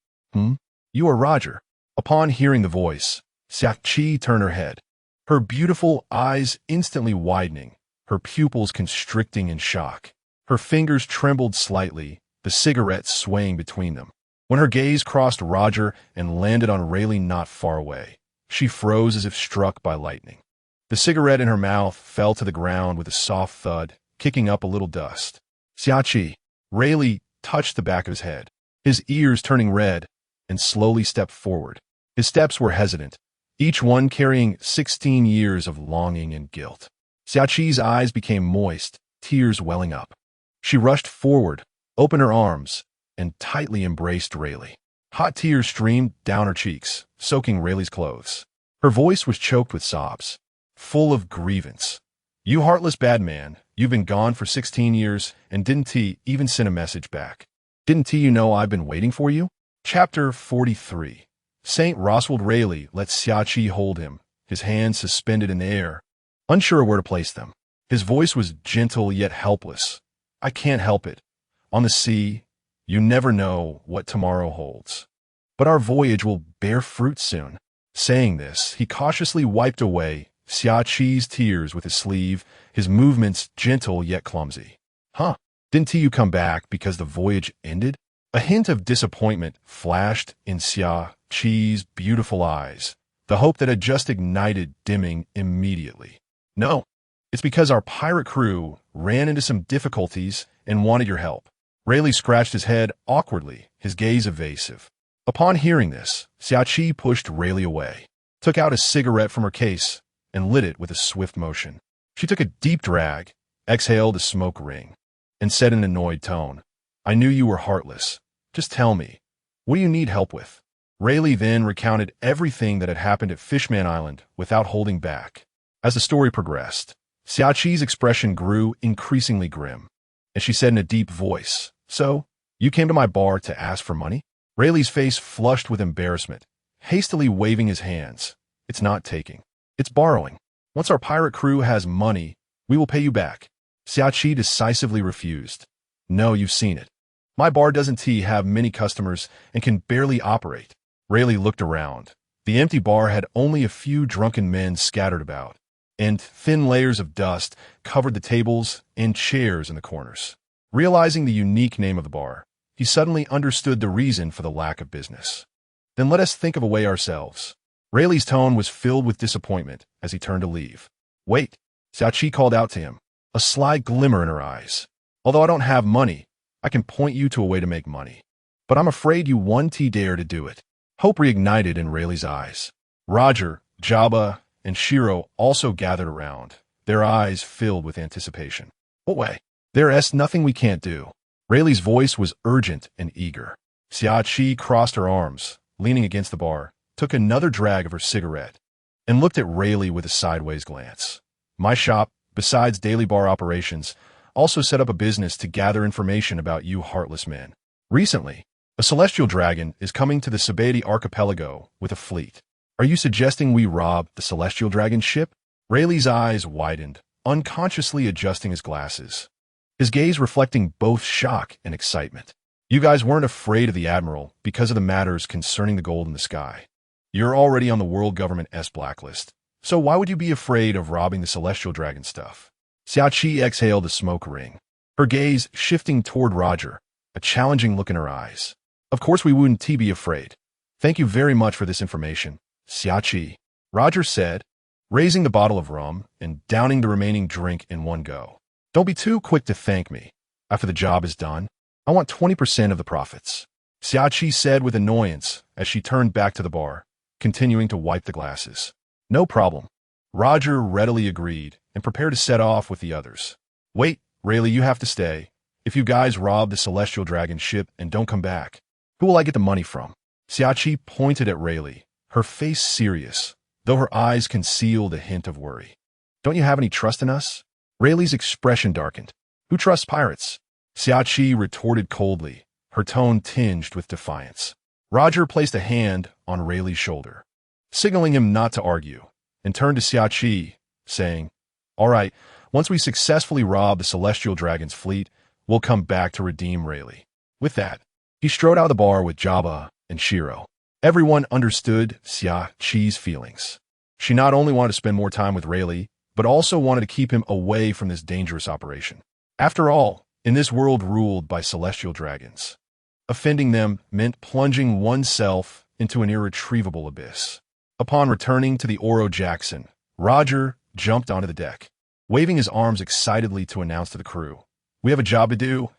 You are Roger." Upon hearing the voice, Xiaqi turned her head, her beautiful eyes instantly widening, her pupils constricting in shock. Her fingers trembled slightly, the cigarette swaying between them. When her gaze crossed Roger and landed on Rayleigh not far away, she froze as if struck by lightning. The cigarette in her mouth fell to the ground with a soft thud, kicking up a little dust. "Xiaqi," Rayleigh touched the back of his head, his ears turning red, and slowly stepped forward. His steps were hesitant, each one carrying 16 years of longing and guilt. Xiaqi's eyes became moist, tears welling up. She rushed forward, opened her arms, and tightly embraced Rayleigh. Hot tears streamed down her cheeks, soaking Rayleigh's clothes. Her voice was choked with sobs, full of grievance. "You heartless bad man, you've been gone for 16 years, and didn't he even send a message back? Didn't he know I've been waiting for you?" Chapter 43. St. Roswald. Rayleigh let Xiaqi hold him, his hands suspended in the air, unsure where to place them. His voice was gentle yet helpless. "I can't help it. On the sea, you never know what tomorrow holds. But our voyage will bear fruit soon." Saying this, he cautiously wiped away Xiaqi's tears with his sleeve, his movements gentle yet clumsy. Didn't you come back because the voyage ended?" A hint of disappointment flashed in Xiaqi's beautiful eyes, the hope that had just ignited dimming immediately. "No, it's because our pirate crew ran into some difficulties and wanted your help." Rayleigh scratched his head awkwardly, his gaze evasive. Upon hearing this, Xiaqi pushed Rayleigh away, took out a cigarette from her case, and lit it with a swift motion. She took a deep drag, exhaled a smoke ring, and said in an annoyed tone, "I knew you were heartless. Just tell me, what do you need help with?" Rayleigh then recounted everything that had happened at Fishman Island without holding back. As the story progressed, Xiaqi's expression grew increasingly grim, and she said in a deep voice, "So, you came to my bar to ask for money?" Rayleigh's face flushed with embarrassment, hastily waving his hands. "It's not taking. It's borrowing. Once our pirate crew has money, we will pay you back." Xiaqi decisively refused. "No, you've seen it. My bar doesn't have many customers and can barely operate." Rayleigh looked around. The empty bar had only a few drunken men scattered about, and thin layers of dust covered the tables and chairs in the corners. Realizing the unique name of the bar, he suddenly understood the reason for the lack of business. "Then let us think of a way ourselves." Rayleigh's tone was filled with disappointment as he turned to leave. "Wait," Xiaqi called out to him, a sly glimmer in her eyes. "Although I don't have money, I can point you to a way to make money. But I'm afraid you won't dare to do it." Hope reignited in Rayleigh's eyes. Roger, Jabba, and Shiro also gathered around, their eyes filled with anticipation. "What way?" "There's nothing we can't do." Rayleigh's voice was urgent and eager. Xiaqi crossed her arms, leaning against the bar, took another drag of her cigarette, and looked at Rayleigh with a sideways glance. "My shop, besides daily bar operations, also set up a business to gather information about you heartless men. Recently, A celestial dragon is coming to the Sabeti archipelago with a fleet. Are you suggesting we rob the celestial dragon's ship? Rayleigh's eyes widened, unconsciously adjusting his glasses, his gaze reflecting both shock and excitement. You guys weren't afraid of the Admiral because of the matters concerning the gold in the sky. You're already on the world government's blacklist, so why would you be afraid of robbing the celestial dragon stuff? Xiaoqi exhaled a smoke ring, her gaze shifting toward Roger, a challenging look in her eyes. Of course we wouldn't be afraid. Thank you very much for this information, Xiaoqi, Roger said, raising the bottle of rum and downing the remaining drink in one go. Don't be too quick to thank me. After the job is done, I want 20% of the profits, Xiaoqi said with annoyance as she turned back to the bar, continuing to wipe the glasses. No problem. Roger readily agreed and prepared to set off with the others. Wait, Rayleigh, you have to stay. If you guys rob the celestial dragon ship and don't come back, who will I get the money from? Xiaoqi pointed at Rayleigh, her face serious, though her eyes concealed a hint of worry. Don't you have any trust in us? Rayleigh's expression darkened. Who trusts pirates? Xiaoqi retorted coldly, her tone tinged with defiance. Roger placed a hand on Rayleigh's shoulder, signaling him not to argue, and turned to Xiaoqi, saying, All right, once we successfully rob the celestial dragon's fleet, we'll come back to redeem Rayleigh. With that, he strode out of the bar with Jabbar and Hiro. Everyone understood Xiaoqi's feelings. She not only wanted to spend more time with Rayleigh, but also wanted to keep him away from this dangerous operation. After all, in this world ruled by celestial dragons, offending them meant plunging oneself into an irretrievable abyss. Upon returning to the Oro Jackson, Roger jumped onto the deck, waving his arms excitedly to announce to the crew, We have a job to do,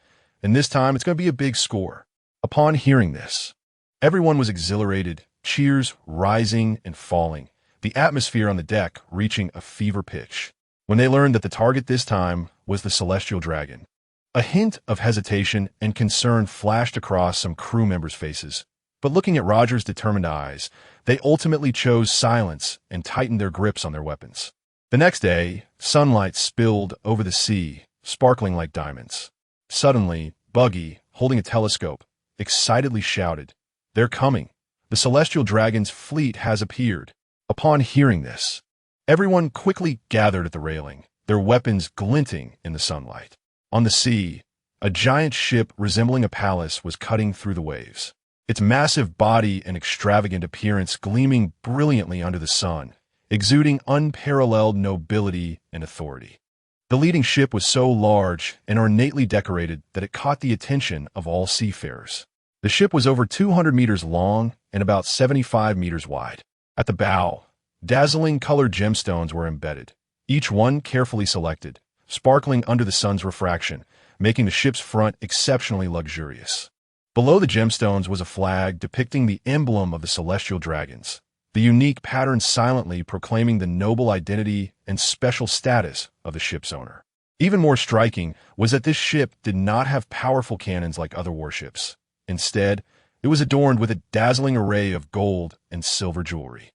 and this time it's going to be a big score. Upon hearing this, everyone was exhilarated, cheers rising and falling, the atmosphere on the deck reaching a fever pitch. When they learned that the target this time was the celestial dragon, a hint of hesitation and concern flashed across some crew members' faces, but looking at Roger's determined eyes, they ultimately chose silence and tightened their grips on their weapons. The next day, sunlight spilled over the sea, sparkling like diamonds. Suddenly, Buggy, holding a telescope, excitedly shouted, They're coming. The celestial dragon's fleet has appeared. Upon hearing this, everyone quickly gathered at the railing, their weapons glinting in the sunlight. On the sea, a giant ship resembling a palace was cutting through the waves, its massive body and extravagant appearance gleaming brilliantly under the sun, exuding unparalleled nobility and authority. The leading ship was so large and ornately decorated that it caught the attention of all seafarers. The ship was over 200 meters long and about 75 meters wide. At the bow, dazzling colored gemstones were embedded, each one carefully selected, sparkling under the sun's refraction, making the ship's front exceptionally luxurious. Below the gemstones was a flag depicting the emblem of the celestial dragons, the unique pattern silently proclaiming the noble identity and special status of the ship's owner. Even more striking was that this ship did not have powerful cannons like other warships. Instead, it was adorned with a dazzling array of gold and silver jewelry.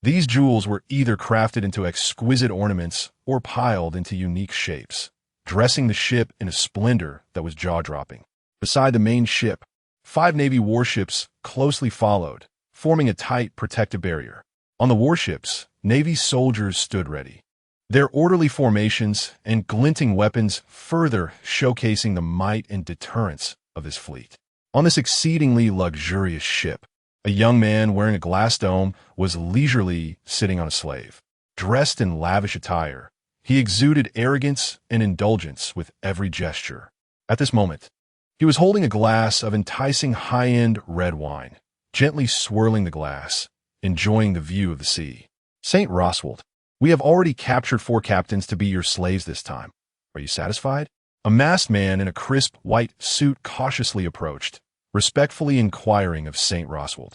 These jewels were either crafted into exquisite ornaments or piled into unique shapes, dressing the ship in a splendor that was jaw-dropping. Beside the main ship, 5 Navy warships closely followed, forming a tight protective barrier. On the warships, Navy soldiers stood ready, their orderly formations and glinting weapons further showcasing the might and deterrence of this fleet. On this exceedingly luxurious ship, a young man wearing a glass dome was leisurely sitting on a slave. Dressed in lavish attire, he exuded arrogance and indulgence with every gesture. At this moment, he was holding a glass of enticing high-end red wine, gently swirling the glass, enjoying the view of the sea. St. Roswald, we have already captured 4 captains to be your slaves this time. Are you satisfied? A masked man in a crisp white suit cautiously approached, respectfully inquiring of St. Roswald.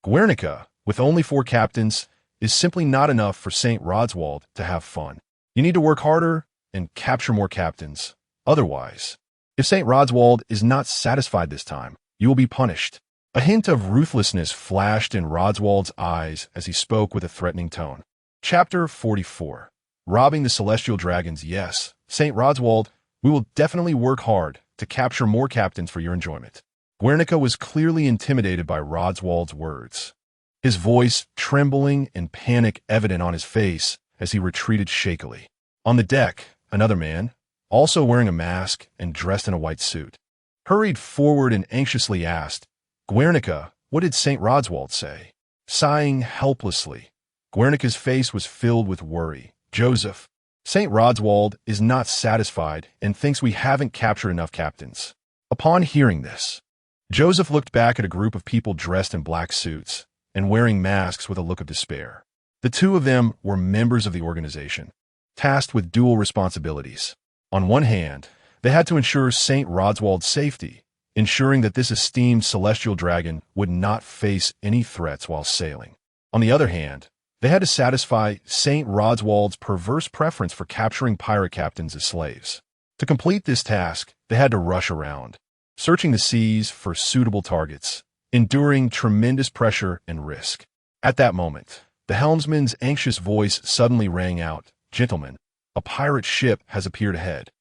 Guernica, with only 4 captains, is simply not enough for St. Roswald to have fun. You need to work harder and capture more captains. Otherwise, if St. Roswald is not satisfied this time, you will be punished. A hint of ruthlessness flashed in Roswald's eyes as he spoke with a threatening tone. Chapter 44. Robbing the Celestial Dragons. Yes, St. Roswald, we will definitely work hard to capture more captains for your enjoyment. Guernica was clearly intimidated by Rodswald's words, his voice trembling and panic evident on his face as he retreated shakily. On the deck, another man, also wearing a mask and dressed in a white suit, hurried forward and anxiously asked, "Guernica, what did St. Rodswald say?" Sighing helplessly, Guernica's face was filled with worry. "Joseph, St. Rodswald is not satisfied and thinks we haven't captured enough captains." Upon hearing this, Joseph looked back at a group of people dressed in black suits and wearing masks with a look of despair. The two of them were members of the organization, tasked with dual responsibilities. On one hand, they had to ensure St. Rodswald's safety, ensuring that this esteemed celestial dragon would not face any threats while sailing. On the other hand, they had to satisfy St. Rodswald's perverse preference for capturing pirate captains as slaves. To complete this task, they had to rush around, searching the seas for suitable targets, enduring tremendous pressure and risk. At that moment, the helmsman's anxious voice suddenly rang out, "Gentlemen, a pirate ship has appeared ahead,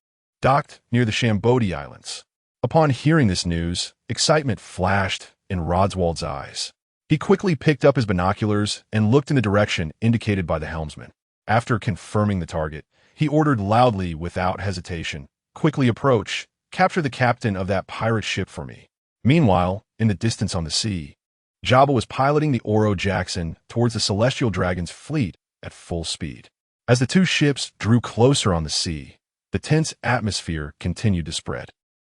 docked near the Shambodi Islands." Upon hearing this news, excitement flashed in Rodswald's eyes. He quickly picked up his binoculars and looked in the direction indicated by the helmsman. After confirming the target, he ordered loudly without hesitation, "Quickly approach, capture the captain of that pirate ship for me." Meanwhile, in the distance on the sea, Jabba was piloting the Oro Jackson towards the Celestial Dragon's fleet at full speed. As the two ships drew closer on the sea, the tense atmosphere continued to spread.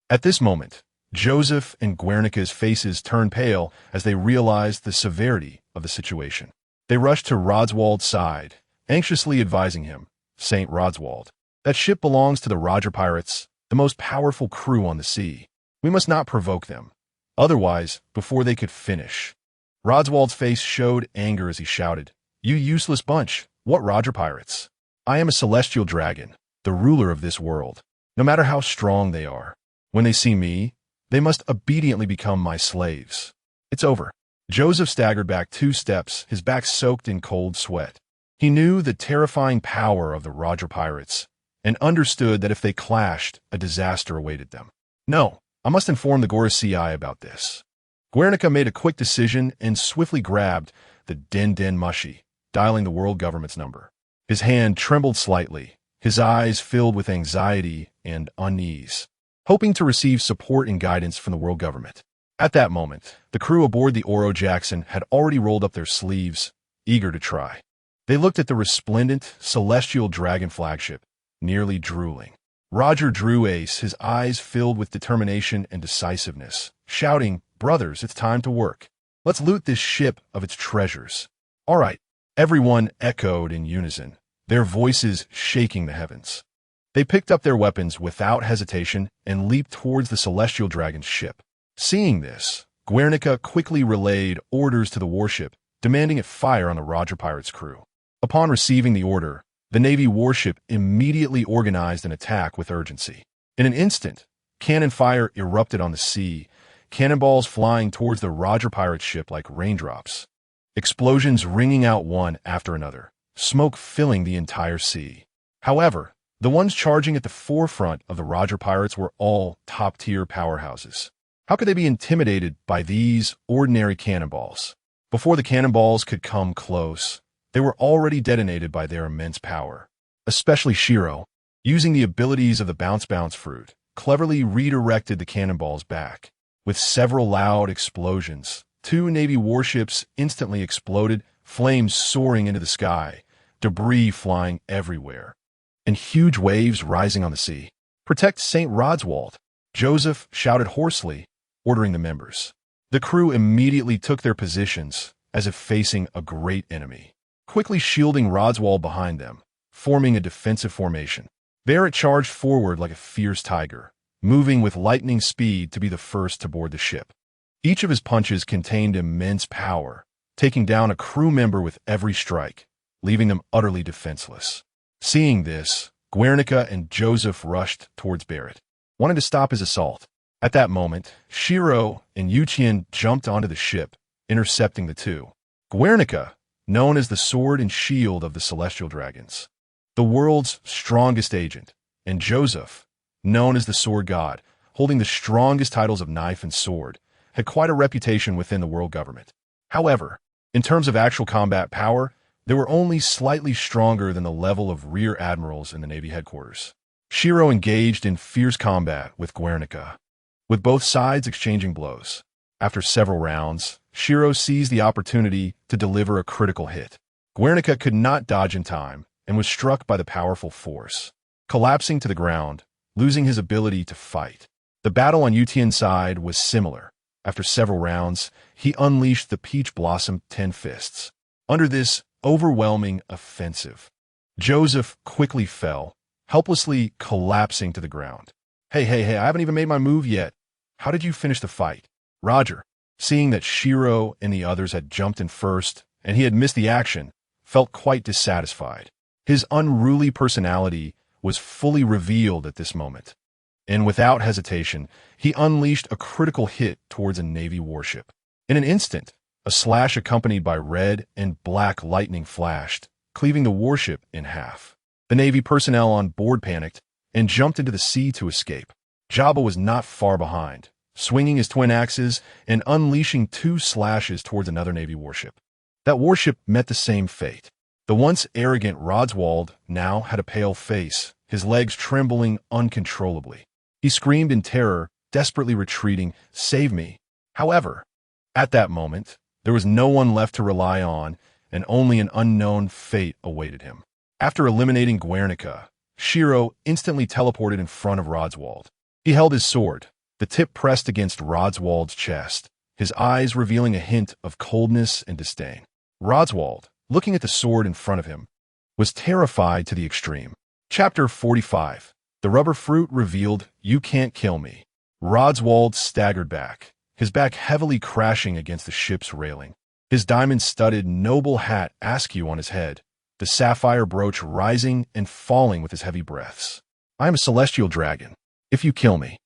At this moment, Joseph and Guernica's faces turned pale as they realized the severity of the situation. They rushed to Rodswald's side, anxiously advising him, "St. Rodswald, that ship belongs to the Roger Pirates, the most powerful crew on the sea. We must not provoke them. Otherwise, before they could finish." Rodswald's face showed anger as he shouted, "You useless bunch, what Roger Pirates? I am a celestial dragon, the ruler of this world. No matter how strong they are, when they see me, they must obediently become my slaves. It's over." Joseph staggered back 2 steps, his back soaked in cold sweat. He knew the terrifying power of the Roger Pirates and understood that if they clashed, a disaster awaited them. "No, I must inform the Gorosei about this." Guernica made a quick decision and swiftly grabbed the Den Mushi, dialing the world government's number. His hand trembled slightly, his eyes filled with anxiety and unease, hoping to receive support and guidance from the world government. At that moment, the crew aboard the Oro Jackson had already rolled up their sleeves, eager to try. They looked at the resplendent, celestial dragon flagship, nearly drooling. Roger drew ace, his eyes filled with determination and decisiveness, shouting, "Brothers, it's time to work. Let's loot this ship of its treasures." "All right," everyone echoed in unison, their voices shaking the heavens. They picked up their weapons without hesitation and leaped towards the celestial dragon's ship. Seeing this, Guernica quickly relayed orders to the warship, demanding it fire on the Roger Pirates' crew. Upon receiving the order, the Navy warship immediately organized an attack with urgency. In an instant, cannon fire erupted on the sea, cannonballs flying towards the Roger Pirates ship like raindrops, explosions ringing out one after another, smoke filling the entire sea. However, the ones charging at the forefront of the Roger Pirates were all top-tier powerhouses. How could they be intimidated by these ordinary cannonballs? Before the cannonballs could come close, they were already detonated by their immense power. Especially Shiro, using the abilities of the Bounce fruit, cleverly redirected the cannonballs back. With several loud explosions, 2 Navy warships instantly exploded, flames soaring into the sky, debris flying everywhere, and huge waves rising on the sea. "Protect St. Rodswald," Joseph shouted hoarsely, ordering the members. The crew immediately took their positions, as if facing a great enemy, quickly shielding Rodswald behind them, forming a defensive formation. Barrett charged forward like a fierce tiger, moving with lightning speed to be the first to board the ship. Each of his punches contained immense power, taking down a crew member with every strike, leaving them utterly defenseless. Seeing this, Guernica and Joseph rushed towards Barrett, wanting to stop his assault. At that moment, Shiro and Yuchien jumped onto the ship, intercepting the two. Guernica, known as the sword and shield of the Celestial Dragons, the world's strongest agent, and Joseph, known as the Sword God, holding the strongest titles of knife and sword, had quite a reputation within the world government. However, in terms of actual combat power, they were only slightly stronger than the level of rear admirals in the Navy headquarters. Shiro engaged in fierce combat with Guernica, with both sides exchanging blows. After several rounds, Shiro seized the opportunity to deliver a critical hit. Guernica could not dodge in time and was struck by the powerful force, collapsing to the ground, losing his ability to fight. The battle on Utien's side was similar. After several rounds, he unleashed the Peach Blossom 10 Fists. Under this overwhelming offensive, Joseph quickly fell, helplessly collapsing to the ground. Hey, I haven't even made my move yet. How did you finish the fight? Roger, seeing that Shiro and the others had jumped in first and he had missed the action, felt quite dissatisfied. His unruly personality was fully revealed at this moment, and without hesitation, he unleashed a critical hit towards a Navy warship. In an instant, a slash accompanied by red and black lightning flashed, cleaving the warship in half. The Navy personnel on board panicked and jumped into the sea to escape. Jabba was not far behind, swinging his twin axes and unleashing 2 slashes towards another Navy warship. That warship met the same fate. The once arrogant Rodswald now had a pale face, his legs trembling uncontrollably. He screamed in terror, desperately retreating, "Save me!" However, at that moment, there was no one left to rely on, and only an unknown fate awaited him. After eliminating Guernica, Shiro instantly teleported in front of Rodswald. He held his sword, the tip pressed against Rodswald's chest, his eyes revealing a hint of coldness and disdain. Rodswald, looking at the sword in front of him, was terrified to the extreme. Chapter 45. The rubber fruit revealed, "You can't kill me." Rodswald staggered back, his back heavily crashing against the ship's railing. His diamond-studded noble hat askew on his head, the sapphire brooch rising and falling with his heavy breaths. "I am a celestial dragon. If you kill me,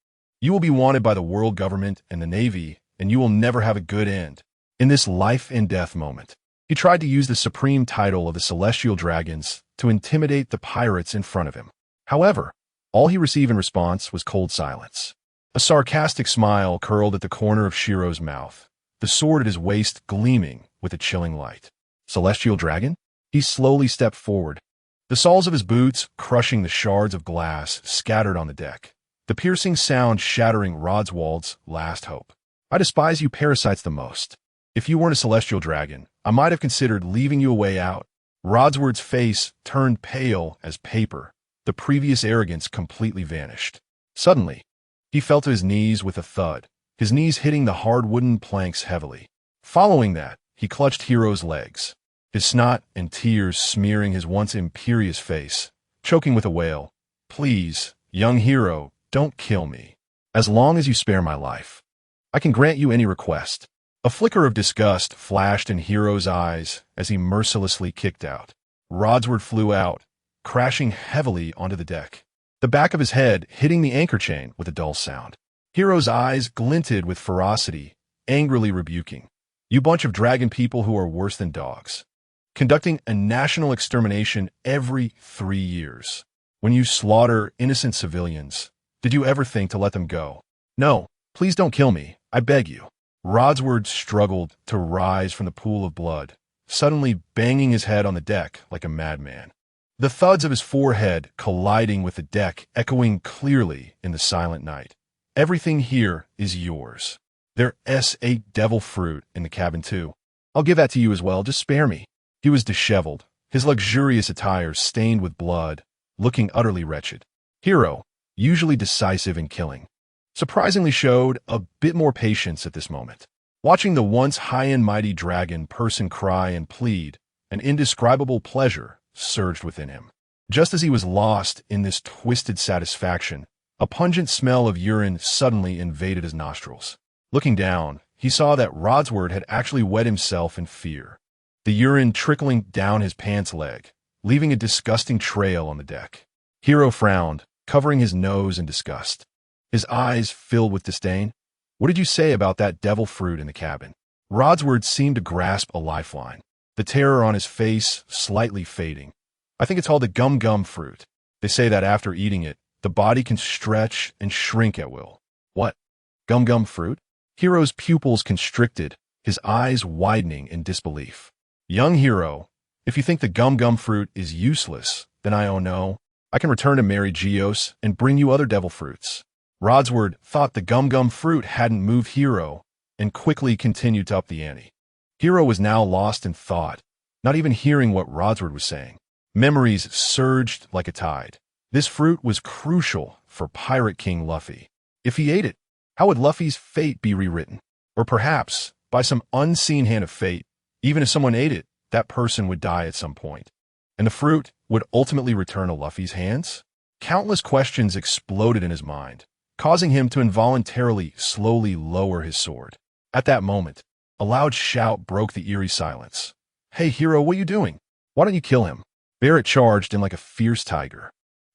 you will be wanted by the world government and the Navy, and you will never have a good end." In this life-and-death moment, he tried to use the supreme title of the Celestial Dragons to intimidate the pirates in front of him. However, all he received in response was cold silence. A sarcastic smile curled at the corner of Shiro's mouth, the sword at his waist gleaming with a chilling light. "Celestial Dragon?" He slowly stepped forward, the soles of his boots crushing the shards of glass scattered on the deck, the piercing sound shattering Rodswald's last hope. "I despise you parasites the most. If you weren't a celestial dragon, I might have considered leaving you a way out." Rodswald's face turned pale as paper. The previous arrogance completely vanished. Suddenly, he fell to his knees with a thud, his knees hitting the hard wooden planks heavily. Following that, he clutched Hiro's legs, his snot and tears smearing his once imperious face, choking with a wail. "Please, young Hiro, don't kill me. As long as you spare my life, I can grant you any request." A flicker of disgust flashed in Hiro's eyes as he mercilessly kicked out. Rodswald flew out, crashing heavily onto the deck, the back of his head hitting the anchor chain with a dull sound. Hiro's eyes glinted with ferocity, angrily rebuking. "You bunch of dragon people who are worse than dogs. Conducting a national extermination every 3 years. When you slaughter innocent civilians, did you ever think to let them go? No, please don't kill me, I beg you." Rodswald struggled to rise from the pool of blood, suddenly banging his head on the deck like a madman. The thuds of his forehead colliding with the deck echoing clearly in the silent night. "Everything here is yours. There's a devil fruit in the cabin too. I'll give that to you as well, just spare me." He was disheveled, his luxurious attire stained with blood, looking utterly wretched. Hiro, usually decisive in killing, surprisingly showed a bit more patience at this moment. Watching the once high and mighty dragon person cry and plead, an indescribable pleasure surged within him. Just as he was lost in this twisted satisfaction, a pungent smell of urine suddenly invaded his nostrils. Looking down, he saw that Rodswald had actually wet himself in fear, the urine trickling down his pants leg, leaving a disgusting trail on the deck. Hiro frowned, covering his nose in disgust, his eyes filled with disdain. "What did you say about that devil fruit in the cabin?" Rodswald seemed to grasp a lifeline, the terror on his face slightly fading. "I think it's called the gum fruit. They say that after eating it, the body can stretch and shrink at will." "What? Gum fruit?" Hiro's pupils constricted, his eyes widening in disbelief. Young Hiro, if you think the gum-gum fruit is useless, then oh no, I can return to Mary Geos and bring you other devil fruits. Rodsword thought the gum-gum fruit hadn't moved Hiro and quickly continued to up the ante. Hiro was now lost in thought, not even hearing what Rodsword was saying. Memories surged like a tide. This fruit was crucial for Pirate King Luffy. If he ate it, how would Luffy's fate be rewritten? Or perhaps, by some unseen hand of fate, even if someone ate it, that person would die at some point. And the fruit would ultimately return to Luffy's hands? Countless questions exploded in his mind, causing him to involuntarily slowly lower his sword. At that moment, a loud shout broke the eerie silence. "Hey, Hiro, what are you doing? Why don't you kill him?" Barrett charged in like a fierce tiger.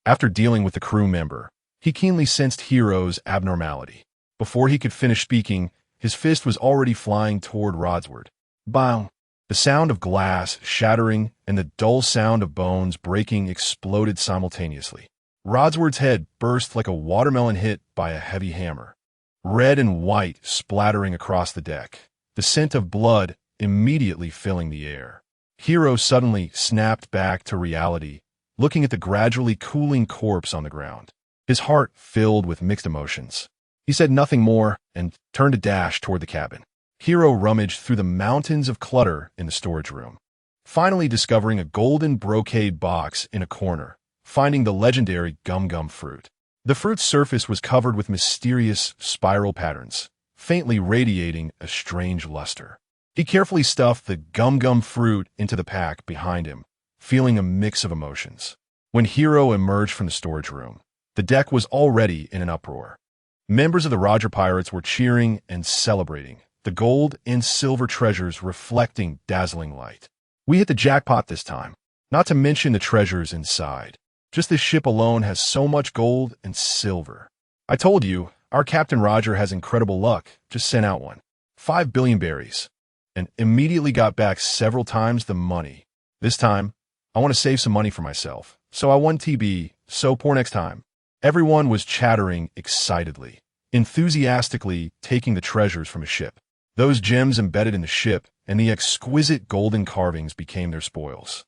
After dealing with the crew member, he keenly sensed Hiro's abnormality. Before he could finish speaking, his fist was already flying toward Rodsword. Bang! The sound of glass shattering and the dull sound of bones breaking exploded simultaneously. Rodsword's head burst like a watermelon hit by a heavy hammer. Red and white splattering across the deck, the scent of blood immediately filling the air. Hiro suddenly snapped back to reality, looking at the gradually cooling corpse on the ground. His heart filled with mixed emotions. He said nothing more and turned to dash toward the cabin. Hiro rummaged through the mountains of clutter in the storage room, finally discovering a golden brocade box in a corner, finding the legendary gum-gum fruit. The fruit's surface was covered with mysterious spiral patterns, faintly radiating a strange luster. He carefully stuffed the gum-gum fruit into the pack behind him, feeling a mix of emotions. When Hiro emerged from the storage room, the deck was already in an uproar. Members of the Roger Pirates were cheering and celebrating, the gold and silver treasures reflecting dazzling light. "We hit the jackpot this time, not to mention the treasures inside. Just this ship alone has so much gold and silver. I told you, our Captain Roger has incredible luck, just sent out one. 5 billion berries. And immediately got back several times the money. This time, I want to save some money for myself, so I won TB, so poor next time." Everyone was chattering excitedly, enthusiastically taking the treasures from a ship. Those gems embedded in the ship and the exquisite golden carvings became their spoils.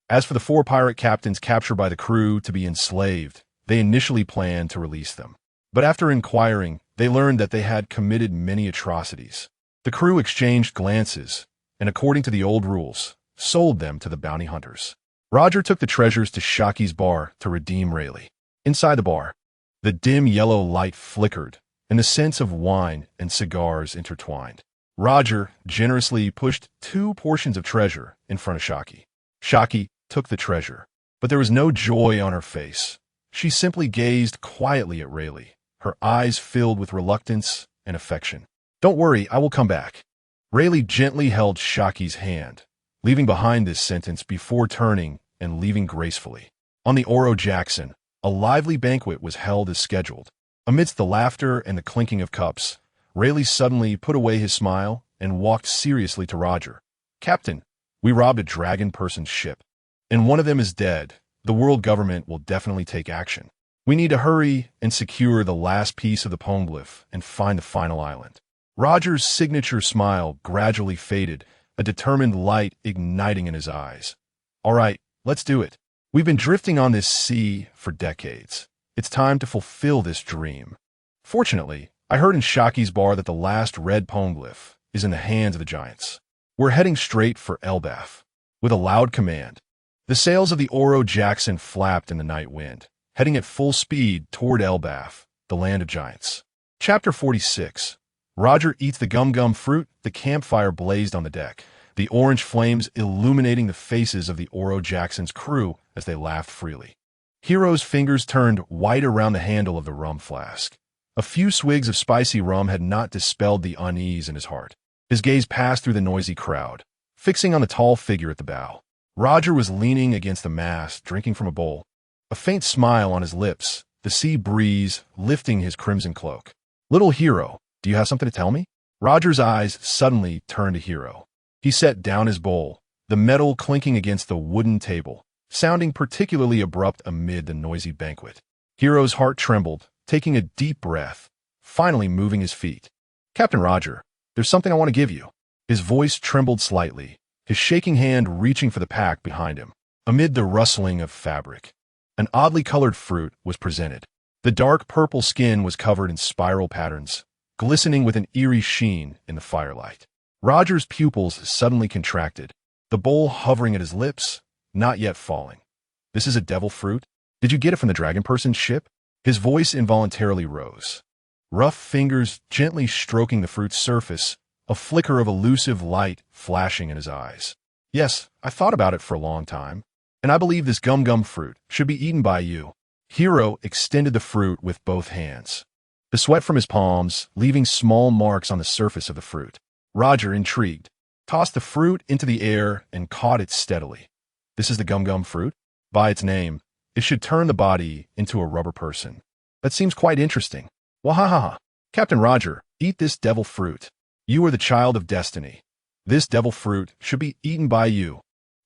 As for the 4 pirate captains captured by the crew to be enslaved, they initially planned to release them. But after inquiring, they learned that they had committed many atrocities. The crew exchanged glances, and according to the old rules, sold them to the bounty hunters. Roger took the treasures to Shaki's bar to redeem Rayleigh. Inside the bar, the dim yellow light flickered, and the scents of wine and cigars intertwined. Roger generously pushed 2 portions of treasure in front of Shaki. Shaki took the treasure, but there was no joy on her face. She simply gazed quietly at Rayleigh, her eyes filled with reluctance and affection. "Don't worry, I will come back." Rayleigh gently held Shaki's hand, leaving behind this sentence before turning and leaving gracefully. On the Oro Jackson, a lively banquet was held as scheduled. Amidst the laughter and the clinking of cups, Rayleigh suddenly put away his smile and walked seriously to Roger. "Captain, we robbed a dragon person's ship, and one of them is dead. The world government will definitely take action. We need to hurry and secure the last piece of the poneglyph and find the final island." Roger's signature smile gradually faded, a determined light igniting in his eyes. "All right, let's do it. We've been drifting on this sea for decades. It's time to fulfill this dream." Fortunately, I heard in Shaki's bar that the last red poneglyph is in the hands of the giants. We're heading straight for Elbaf. With a loud command, the sails of the Oro Jackson flapped in the night wind, heading at full speed toward Elbaf, the land of giants. Chapter 46. Roger eats the gum-gum fruit. The campfire blazed on the deck, the orange flames illuminating the faces of the Oro Jackson's crew as they laughed freely. Hiro's fingers turned white around the handle of the rum flask. A few swigs of spicy rum had not dispelled the unease in his heart. His gaze passed through the noisy crowd, fixing on the tall figure at the bow. Roger was leaning against the mast, drinking from a bowl, a faint smile on his lips, the sea breeze lifting his crimson cloak. "Little Hiro, do you have something to tell me?" Roger's eyes suddenly turned to Hiro. He set down his bowl, the metal clinking against the wooden table, sounding particularly abrupt amid the noisy banquet. Hiro's heart trembled, taking a deep breath, finally moving his feet. Captain Roger, there's something I want to give you. His voice trembled slightly, his shaking hand reaching for the pack behind him. Amid the rustling of fabric, an oddly colored fruit was presented. The dark purple skin was covered in spiral patterns, glistening with an eerie sheen in the firelight. Roger's pupils suddenly contracted, the bowl hovering at his lips, not yet falling. This is a devil fruit? Did you get it from the dragon person's ship? His voice involuntarily rose. Rough fingers gently stroking the fruit's surface, a flicker of elusive light flashing in his eyes. Yes, I thought about it for a long time, and I believe this gum fruit should be eaten by you. Hiro extended the fruit with both hands, the sweat from his palms leaving small marks on the surface of the fruit. Roger, intrigued, tossed the fruit into the air and caught it steadily. This is the gum fruit? By its name, it should turn the body into a rubber person. That seems quite interesting. Wahaha! Captain Roger, eat this devil fruit. You are the child of destiny. This devil fruit should be eaten by you.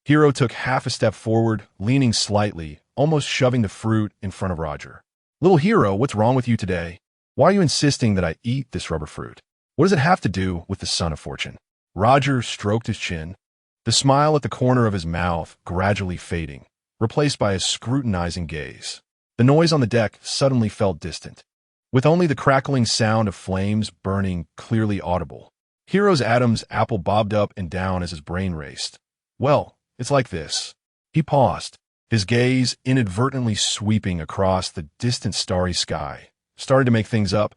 Hiro took half a step forward, leaning slightly, almost shoving the fruit in front of Roger. Little Hiro, what's wrong with you today? Why are you insisting that I eat this rubber fruit? What does it have to do with the Son of Fortune? Roger stroked his chin, the smile at the corner of his mouth gradually fading, replaced by a scrutinizing gaze. The noise on the deck suddenly felt distant, with only the crackling sound of flames burning clearly audible. Hiro's Adam's apple bobbed up and down as his brain raced. Well, it's like this. He paused, his gaze inadvertently sweeping across the distant starry sky. Started to make things up.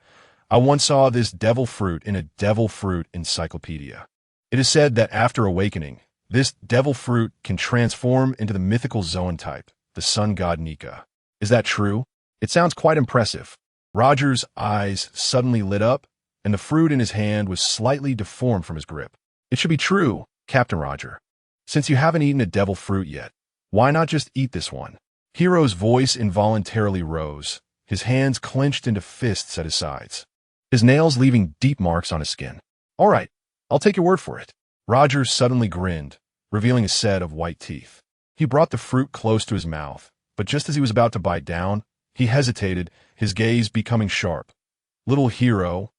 I once saw this devil fruit in a devil fruit encyclopedia. It is said that after awakening, this devil fruit can transform into the mythical Zoan type, the sun god Nika. Is that true? It sounds quite impressive. Roger's eyes suddenly lit up, and the fruit in his hand was slightly deformed from his grip. It should be true, Captain Roger. Since you haven't eaten a devil fruit yet, why not just eat this one? Hiro's voice involuntarily rose, his hands clenched into fists at his sides, his nails leaving deep marks on his skin. All right, I'll take your word for it. Roger suddenly grinned, revealing a set of white teeth. He brought the fruit close to his mouth, but just as he was about to bite down, he hesitated, his gaze becoming sharp. Little Hiro,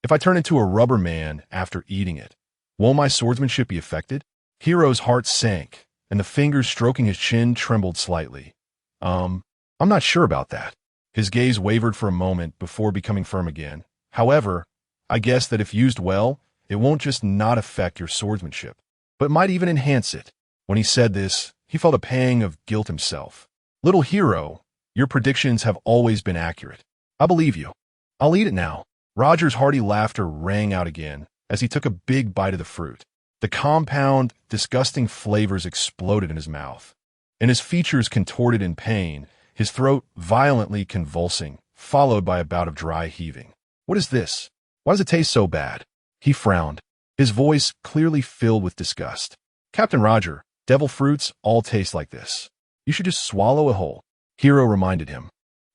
if I turn into a rubber man after eating it, won't my swordsmanship be affected? Hiro's heart sank, and the fingers stroking his chin trembled slightly. I'm not sure about that. His gaze wavered for a moment before becoming firm again. However, I guess that if used well, it won't just not affect your swordsmanship, but might even enhance it. When he said this, he felt a pang of guilt himself. Little Hiro, your predictions have always been accurate. I believe you. I'll eat it now. Roger's hearty laughter rang out again as he took a big bite of the fruit. The compound, disgusting flavors exploded in his mouth, and his features contorted in pain, his throat violently convulsing, followed by a bout of dry heaving. What is this? Why does it taste so bad? He frowned, his voice clearly filled with disgust. Captain Roger, devil fruits all taste like this. You should just swallow it whole. Hiro reminded him,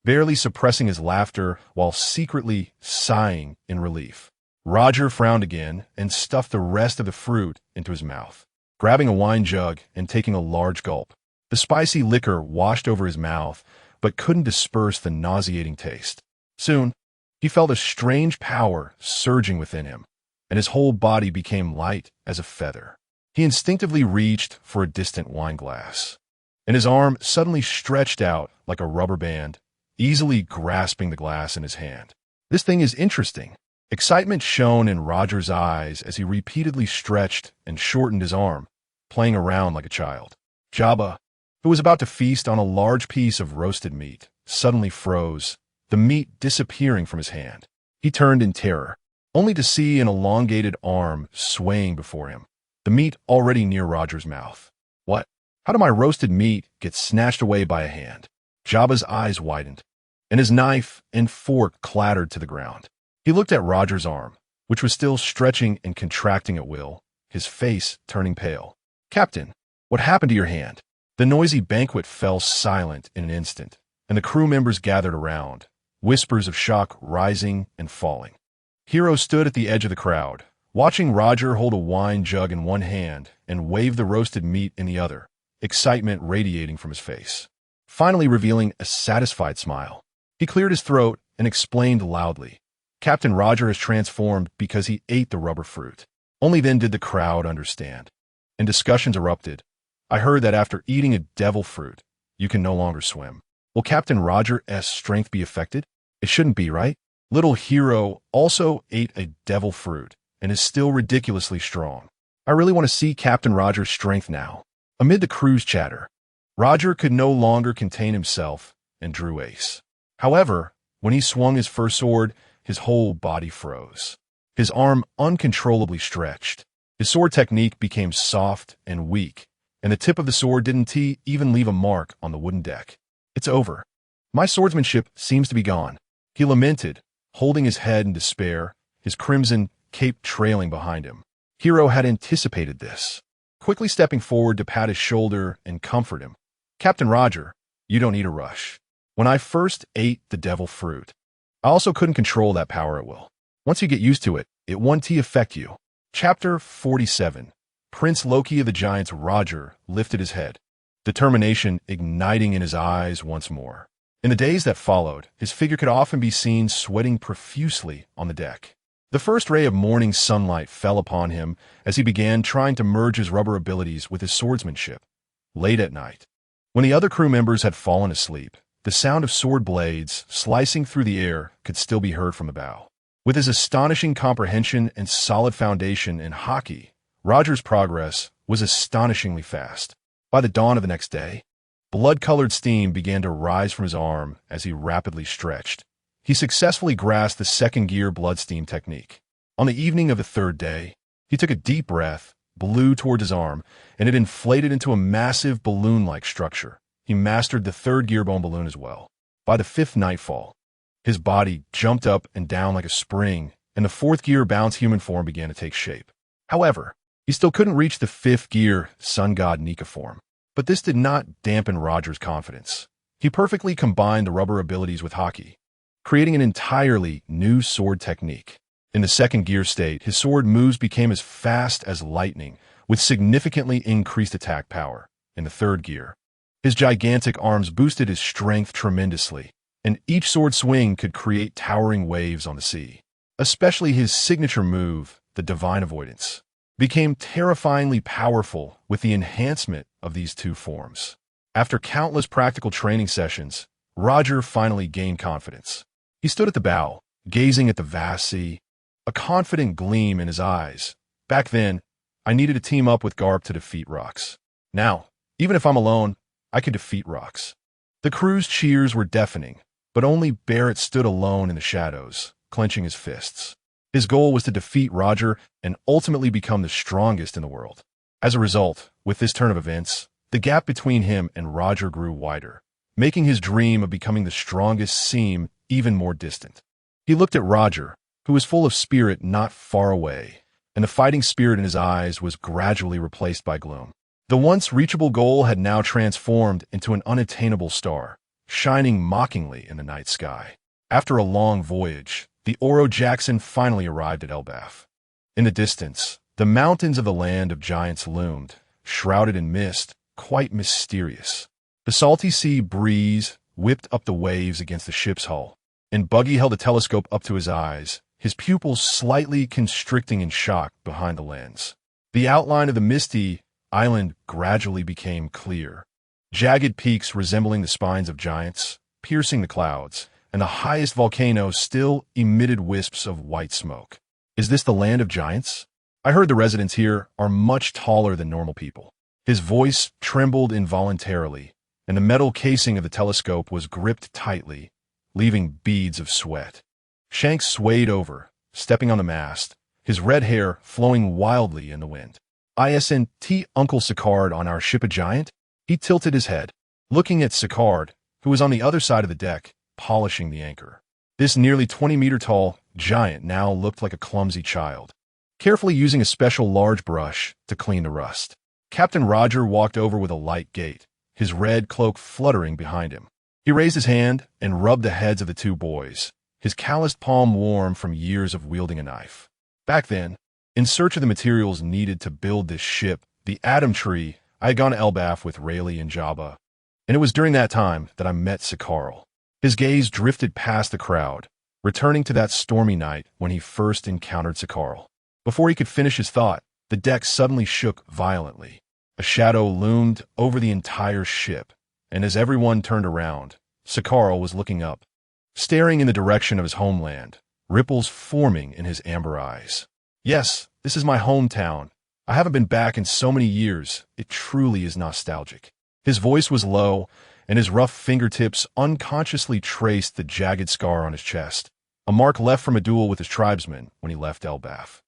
barely suppressing his laughter while secretly sighing in relief. Roger frowned again and stuffed the rest of the fruit into his mouth, grabbing a wine jug and taking a large gulp. The spicy liquor washed over his mouth, but couldn't disperse the nauseating taste. Soon, he felt a strange power surging within him, and his whole body became light as a feather. He instinctively reached for a distant wine glass, and his arm suddenly stretched out like a rubber band, easily grasping the glass in his hand. This thing is interesting. Excitement shone in Roger's eyes as he repeatedly stretched and shortened his arm, playing around like a child. Jabba, who was about to feast on a large piece of roasted meat, suddenly froze, the meat disappearing from his hand. He turned in terror, only to see an elongated arm swaying before him, the meat already near Roger's mouth. What? How did my roasted meat get snatched away by a hand? Jabba's eyes widened, and his knife and fork clattered to the ground. He looked at Roger's arm, which was still stretching and contracting at will, his face turning pale. Captain, what happened to your hand? The noisy banquet fell silent in an instant, and the crew members gathered around, whispers of shock rising and falling. Hiro stood at the edge of the crowd, watching Roger hold a wine jug in one hand and wave the roasted meat in the other, excitement radiating from his face, finally revealing a satisfied smile. He cleared his throat and explained loudly. Captain Roger has transformed because he ate the rubber fruit. Only then did the crowd understand. And discussions erupted. I heard that after eating a devil fruit, you can no longer swim. Will Captain Roger's strength be affected? It shouldn't be, right? Little Hero also ate a devil fruit and is still ridiculously strong. I really want to see Captain Roger's strength now. Amid the crew's chatter, Roger could no longer contain himself and drew ace. However, when he swung his first sword, his whole body froze. His arm uncontrollably stretched. His sword technique became soft and weak, and the tip of the sword didn't even leave a mark on the wooden deck. It's over. My swordsmanship seems to be gone. He lamented, holding his head in despair, his crimson cape trailing behind him. Hero had anticipated this. Quickly stepping forward to pat his shoulder and comfort him. Captain Roger, you don't need a rush. When I first ate the devil fruit, I also couldn't control that power at will. Once you get used to it, it won't affect you. Chapter 47. Prince Loki of the Giants Roger lifted his head, determination igniting in his eyes once more. In the days that followed, his figure could often be seen sweating profusely on the deck. The first ray of morning sunlight fell upon him as he began trying to merge his rubber abilities with his swordsmanship. Late at night, when the other crew members had fallen asleep, the sound of sword blades slicing through the air could still be heard from the bow. With his astonishing comprehension and solid foundation in hockey, Roger's progress was astonishingly fast. By the dawn of the next day, blood-colored steam began to rise from his arm as he rapidly stretched. He successfully grasped the second-gear blood steam technique. On the evening of the third day, he took a deep breath, blew toward his arm, and it inflated into a massive balloon-like structure. He mastered the third-gear bone balloon as well. By the fifth nightfall, his body jumped up and down like a spring, and the fourth-gear bounce human form began to take shape. However, he still couldn't reach the fifth-gear sun god Nika form. But this did not dampen Roger's confidence. He perfectly combined the rubber abilities with hockey, creating an entirely new sword technique. In the second gear state, his sword moves became as fast as lightning, with significantly increased attack power. In the third gear, his gigantic arms boosted his strength tremendously, and each sword swing could create towering waves on the sea. Especially his signature move, the Divine Avoidance, became terrifyingly powerful with the enhancement of these two forms. After countless practical training sessions, Roger finally gained confidence. He stood at the bow, gazing at the vast sea, a confident gleam in his eyes. Back then, I needed to team up with Garp to defeat Rox. Now, even if I'm alone, I could defeat Rox. The crew's cheers were deafening, but only Barrett stood alone in the shadows, clenching his fists. His goal was to defeat Roger and ultimately become the strongest in the world. As a result, with this turn of events, the gap between him and Roger grew wider, making his dream of becoming the strongest seem even more distant. He looked at Roger, who was full of spirit not far away, and the fighting spirit in his eyes was gradually replaced by gloom. The once reachable goal had now transformed into an unattainable star, shining mockingly in the night sky. After a long voyage, the Oro Jackson finally arrived at Elbaf. In the distance, the mountains of the land of giants loomed, shrouded in mist, quite mysterious. The salty sea breeze whipped up the waves against the ship's hull, and Buggy held a telescope up to his eyes, his pupils slightly constricting in shock behind the lens. The outline of the misty island gradually became clear. Jagged peaks resembling the spines of giants, piercing the clouds, and the highest volcano still emitted wisps of white smoke. Is this the land of giants? I heard the residents here are much taller than normal people. His voice trembled involuntarily, and the metal casing of the telescope was gripped tightly, leaving beads of sweat. Shanks swayed over, stepping on the mast, his red hair flowing wildly in the wind. "Isn't Uncle Sicard on our ship a giant?" He tilted his head, looking at Sicard, who was on the other side of the deck, polishing the anchor. This nearly 20-meter-tall giant now looked like a clumsy child, carefully using a special large brush to clean the rust. Captain Roger walked over with a light gait, his red cloak fluttering behind him. He raised his hand and rubbed the heads of the two boys, his calloused palm warm from years of wielding a knife. Back then, in search of the materials needed to build this ship, the Atom Tree, I had gone to Elbaf with Rayleigh and Jabba, and it was during that time that I met Sicard. His gaze drifted past the crowd, returning to that stormy night when he first encountered Sakharl. Before he could finish his thought, the deck suddenly shook violently. A shadow loomed over the entire ship, and as everyone turned around, Sakharl was looking up, staring in the direction of his homeland, ripples forming in his amber eyes. Yes, this is my hometown. I haven't been back in so many years. It truly is nostalgic. His voice was low, and his rough fingertips unconsciously traced the jagged scar on his chest, a mark left from a duel with his tribesmen when he left Elbaf.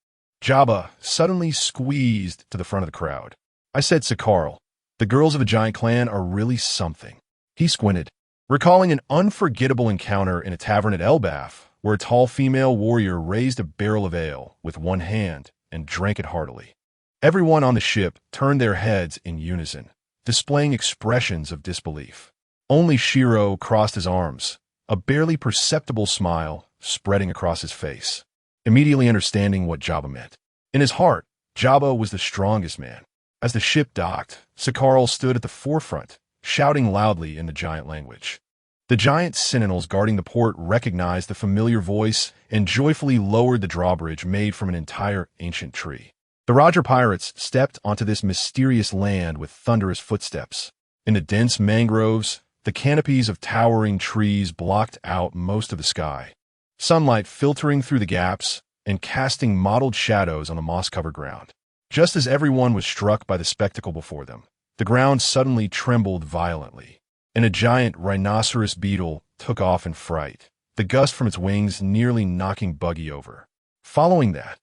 Jabba suddenly squeezed to the front of the crowd. I said, Sakharl, the girls of the giant clan are really something. He squinted, recalling an unforgettable encounter in a tavern at Elbaf, where a tall female warrior raised a barrel of ale with one hand and drank it heartily. Everyone on the ship turned their heads in unison, displaying expressions of disbelief. Only Shiro crossed his arms, a barely perceptible smile spreading across his face, immediately understanding what Jabba meant. In his heart, Jabba was the strongest man. As the ship docked, Sakharl stood at the forefront, shouting loudly in the giant language. The giant sentinels guarding the port recognized the familiar voice and joyfully lowered the drawbridge made from an entire ancient tree. The Roger pirates stepped onto this mysterious land with thunderous footsteps. In the dense mangroves, the canopies of towering trees blocked out most of the sky, sunlight filtering through the gaps and casting mottled shadows on the moss-covered ground. Just as everyone was struck by the spectacle before them, the ground suddenly trembled violently, and a giant rhinoceros beetle took off in fright, the gust from its wings nearly knocking Buggy over. Following that,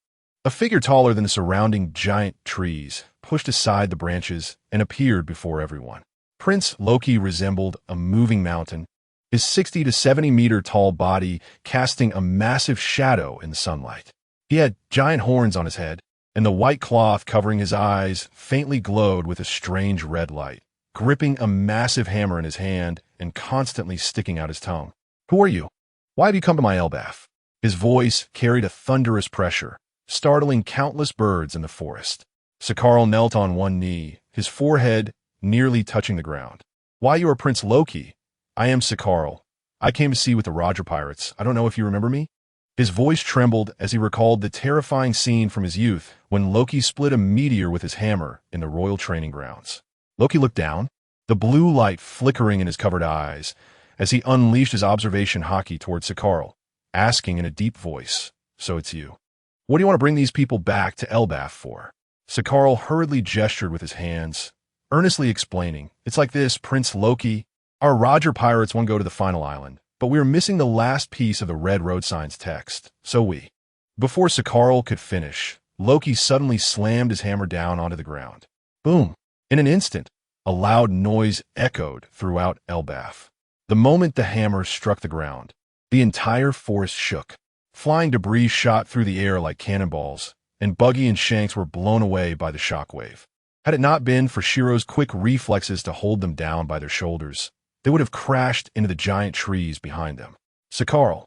a figure taller than the surrounding giant trees pushed aside the branches and appeared before everyone. Prince Loki resembled a moving mountain, his 60 to 70 meter tall body casting a massive shadow in the sunlight. He had giant horns on his head, and the white cloth covering his eyes faintly glowed with a strange red light, gripping a massive hammer in his hand and constantly sticking out his tongue. Who are you? Why have you come to my Elbaf? His voice carried a thunderous pressure, startling countless birds in the forest. Sakharl knelt on one knee, his forehead nearly touching the ground. Why, you are Prince Loki. I am Sakharl. I came to sea with the Roger pirates. I don't know if you remember me. His voice trembled as he recalled the terrifying scene from his youth when Loki split a meteor with his hammer in the royal training grounds. Loki looked down, the blue light flickering in his covered eyes, as he unleashed his observation hockey toward Sakharl, asking in a deep voice, "So it's you. What do you want to bring these people back to Elbaf for?" Sakharl hurriedly gestured with his hands, earnestly explaining, "It's like this, Prince Loki. Our Roger pirates want to go to the final island, but we are missing the last piece of the red road signs text, so we—" Before Sakharl could finish, Loki suddenly slammed his hammer down onto the ground. Boom! In an instant, a loud noise echoed throughout Elbaf. The moment the hammer struck the ground, the entire forest shook. Flying debris shot through the air like cannonballs, and Buggy and Shanks were blown away by the shockwave. Had it not been for Shiro's quick reflexes to hold them down by their shoulders, they would have crashed into the giant trees behind them. Sakharl,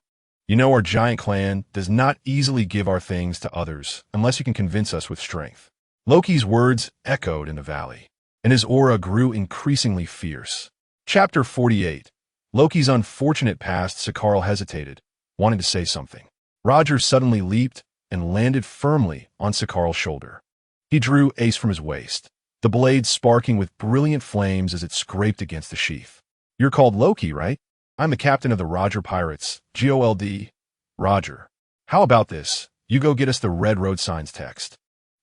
you know our giant clan does not easily give our things to others unless you can convince us with strength. Loki's words echoed in the valley, and his aura grew increasingly fierce. Chapter 48. Loki's unfortunate past. Sakharl hesitated, wanting to say something. Roger suddenly leaped and landed firmly on Sakharl's shoulder. He drew Ace from his waist, the blade sparking with brilliant flames as it scraped against the sheath. You're called Loki, right? I'm the captain of the Roger Pirates, GOLD. Roger. How about this? You go get us the red road signs text,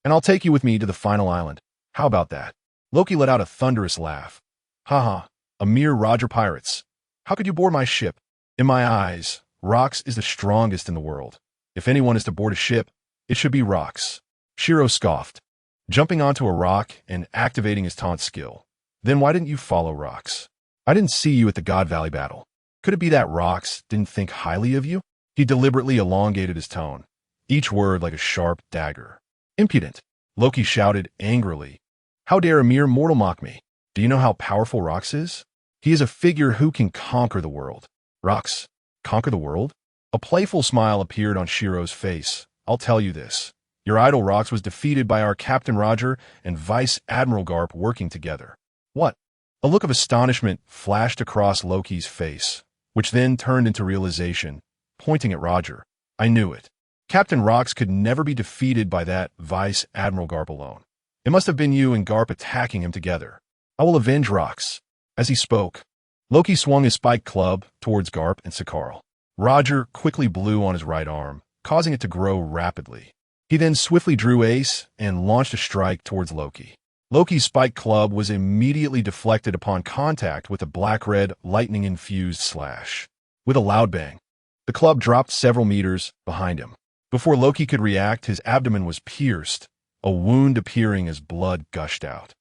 and I'll take you with me to the final island. How about that? Loki let out a thunderous laugh. Haha, a mere Roger Pirates. How could you board my ship? In my eyes, Rox is the strongest in the world. If anyone is to board a ship, it should be Rox. Shiro scoffed, jumping onto a rock and activating his taunt skill. Then why didn't you follow Rox? I didn't see you at the God Valley battle. Could it be that Rox didn't think highly of you? He deliberately elongated his tone, each word like a sharp dagger. Impudent, Loki shouted angrily. How dare a mere mortal mock me? Do you know how powerful Rox is? He is a figure who can conquer the world. Rox, conquer the world? A playful smile appeared on Shiro's face. I'll tell you this. Your idol Rox was defeated by our Captain Roger and Vice Admiral Garp working together. What? A look of astonishment flashed across Loki's face, which then turned into realization. pointing at Roger. I knew it. Captain Rox could never be defeated by that Vice Admiral Garp alone. It must have been you and Garp attacking him together. I will avenge Rox. As he spoke, Loki swung his spiked club towards Garp and Sakharl. Roger quickly blew on his right arm, causing it to grow rapidly. He then swiftly drew Ace and launched a strike towards Loki. Loki's spiked club was immediately deflected upon contact with a black-red, lightning-infused slash. With a loud bang, the club dropped several meters behind him. Before Loki could react, his abdomen was pierced, a wound appearing as blood gushed out.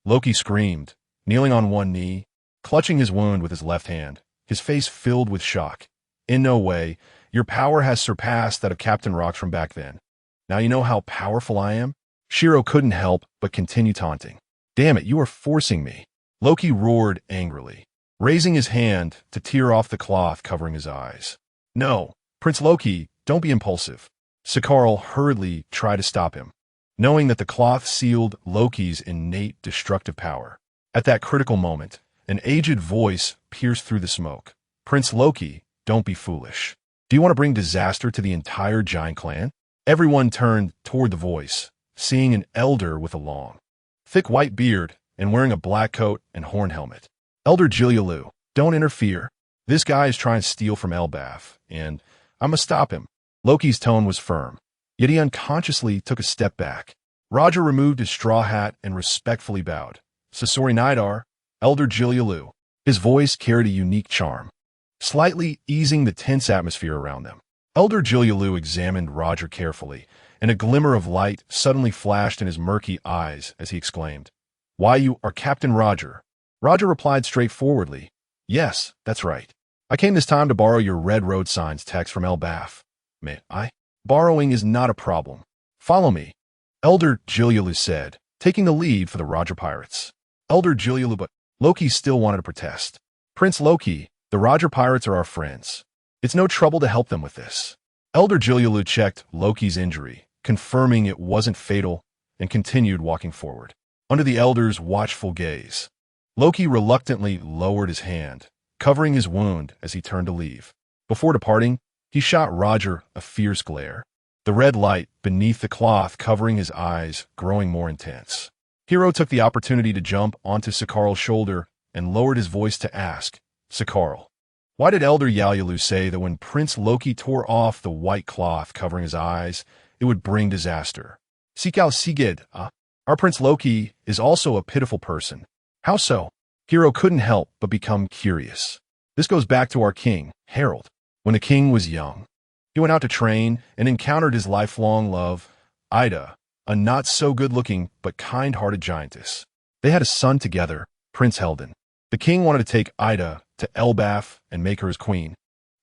Loki screamed, kneeling on one knee, clutching his wound with his left hand, his face filled with shock. In no way, your power has surpassed that of Captain Rox from back then. Now you know how powerful I am? Shiro couldn't help but continue taunting. Damn it, you are forcing me. Loki roared angrily, raising his hand to tear off the cloth covering his eyes. No, Prince Loki, don't be impulsive. Sakharl hurriedly tried to stop him, knowing that the cloth sealed Loki's innate destructive power. At that critical moment, an aged voice pierced through the smoke. Prince Loki, don't be foolish. Do you want to bring disaster to the entire giant clan? Everyone turned toward the voice, seeing an elder with a long, thick white beard and wearing a black coat and horn helmet. Elder Jilialu, don't interfere. This guy is trying to steal from Elbaf, and I must stop him. Loki's tone was firm, yet he unconsciously took a step back. Roger removed his straw hat and respectfully bowed. Sasori Nidar, Elder Jilialu. His voice carried a unique charm, slightly easing the tense atmosphere around them. Elder Jilialu examined Roger carefully, and a glimmer of light suddenly flashed in his murky eyes as he exclaimed, Why, you are Captain Roger. Roger replied straightforwardly, Yes, that's right. I came this time to borrow your red road signs text from Elbaf. May I? Borrowing is not a problem. Follow me, Elder Jilialu said, taking the lead for the Roger pirates. Elder Jilialu, but Loki still wanted to protest. Prince Loki, the Roger pirates are our friends. It's no trouble to help them with this. Elder Jilialu checked Loki's injury, confirming it wasn't fatal, and continued walking forward. Under the elder's watchful gaze, Loki reluctantly lowered his hand, covering his wound as he turned to leave. Before departing, he shot Roger a fierce glare, the red light beneath the cloth covering his eyes growing more intense. Hiro took the opportunity to jump onto Sakharl's shoulder and lowered his voice to ask, Sakharl, why did Elder Jilialu say that when Prince Loki tore off the white cloth covering his eyes, it would bring disaster? Sikal Sigid, our Prince Loki is also a pitiful person. How so? Hiro couldn't help but become curious. This goes back to our king, Harold. When the king was young, he went out to train and encountered his lifelong love, Ida, a not-so-good-looking but kind-hearted giantess. They had a son together, Prince Helden. The king wanted to take Ida to Elbaf and make her his queen,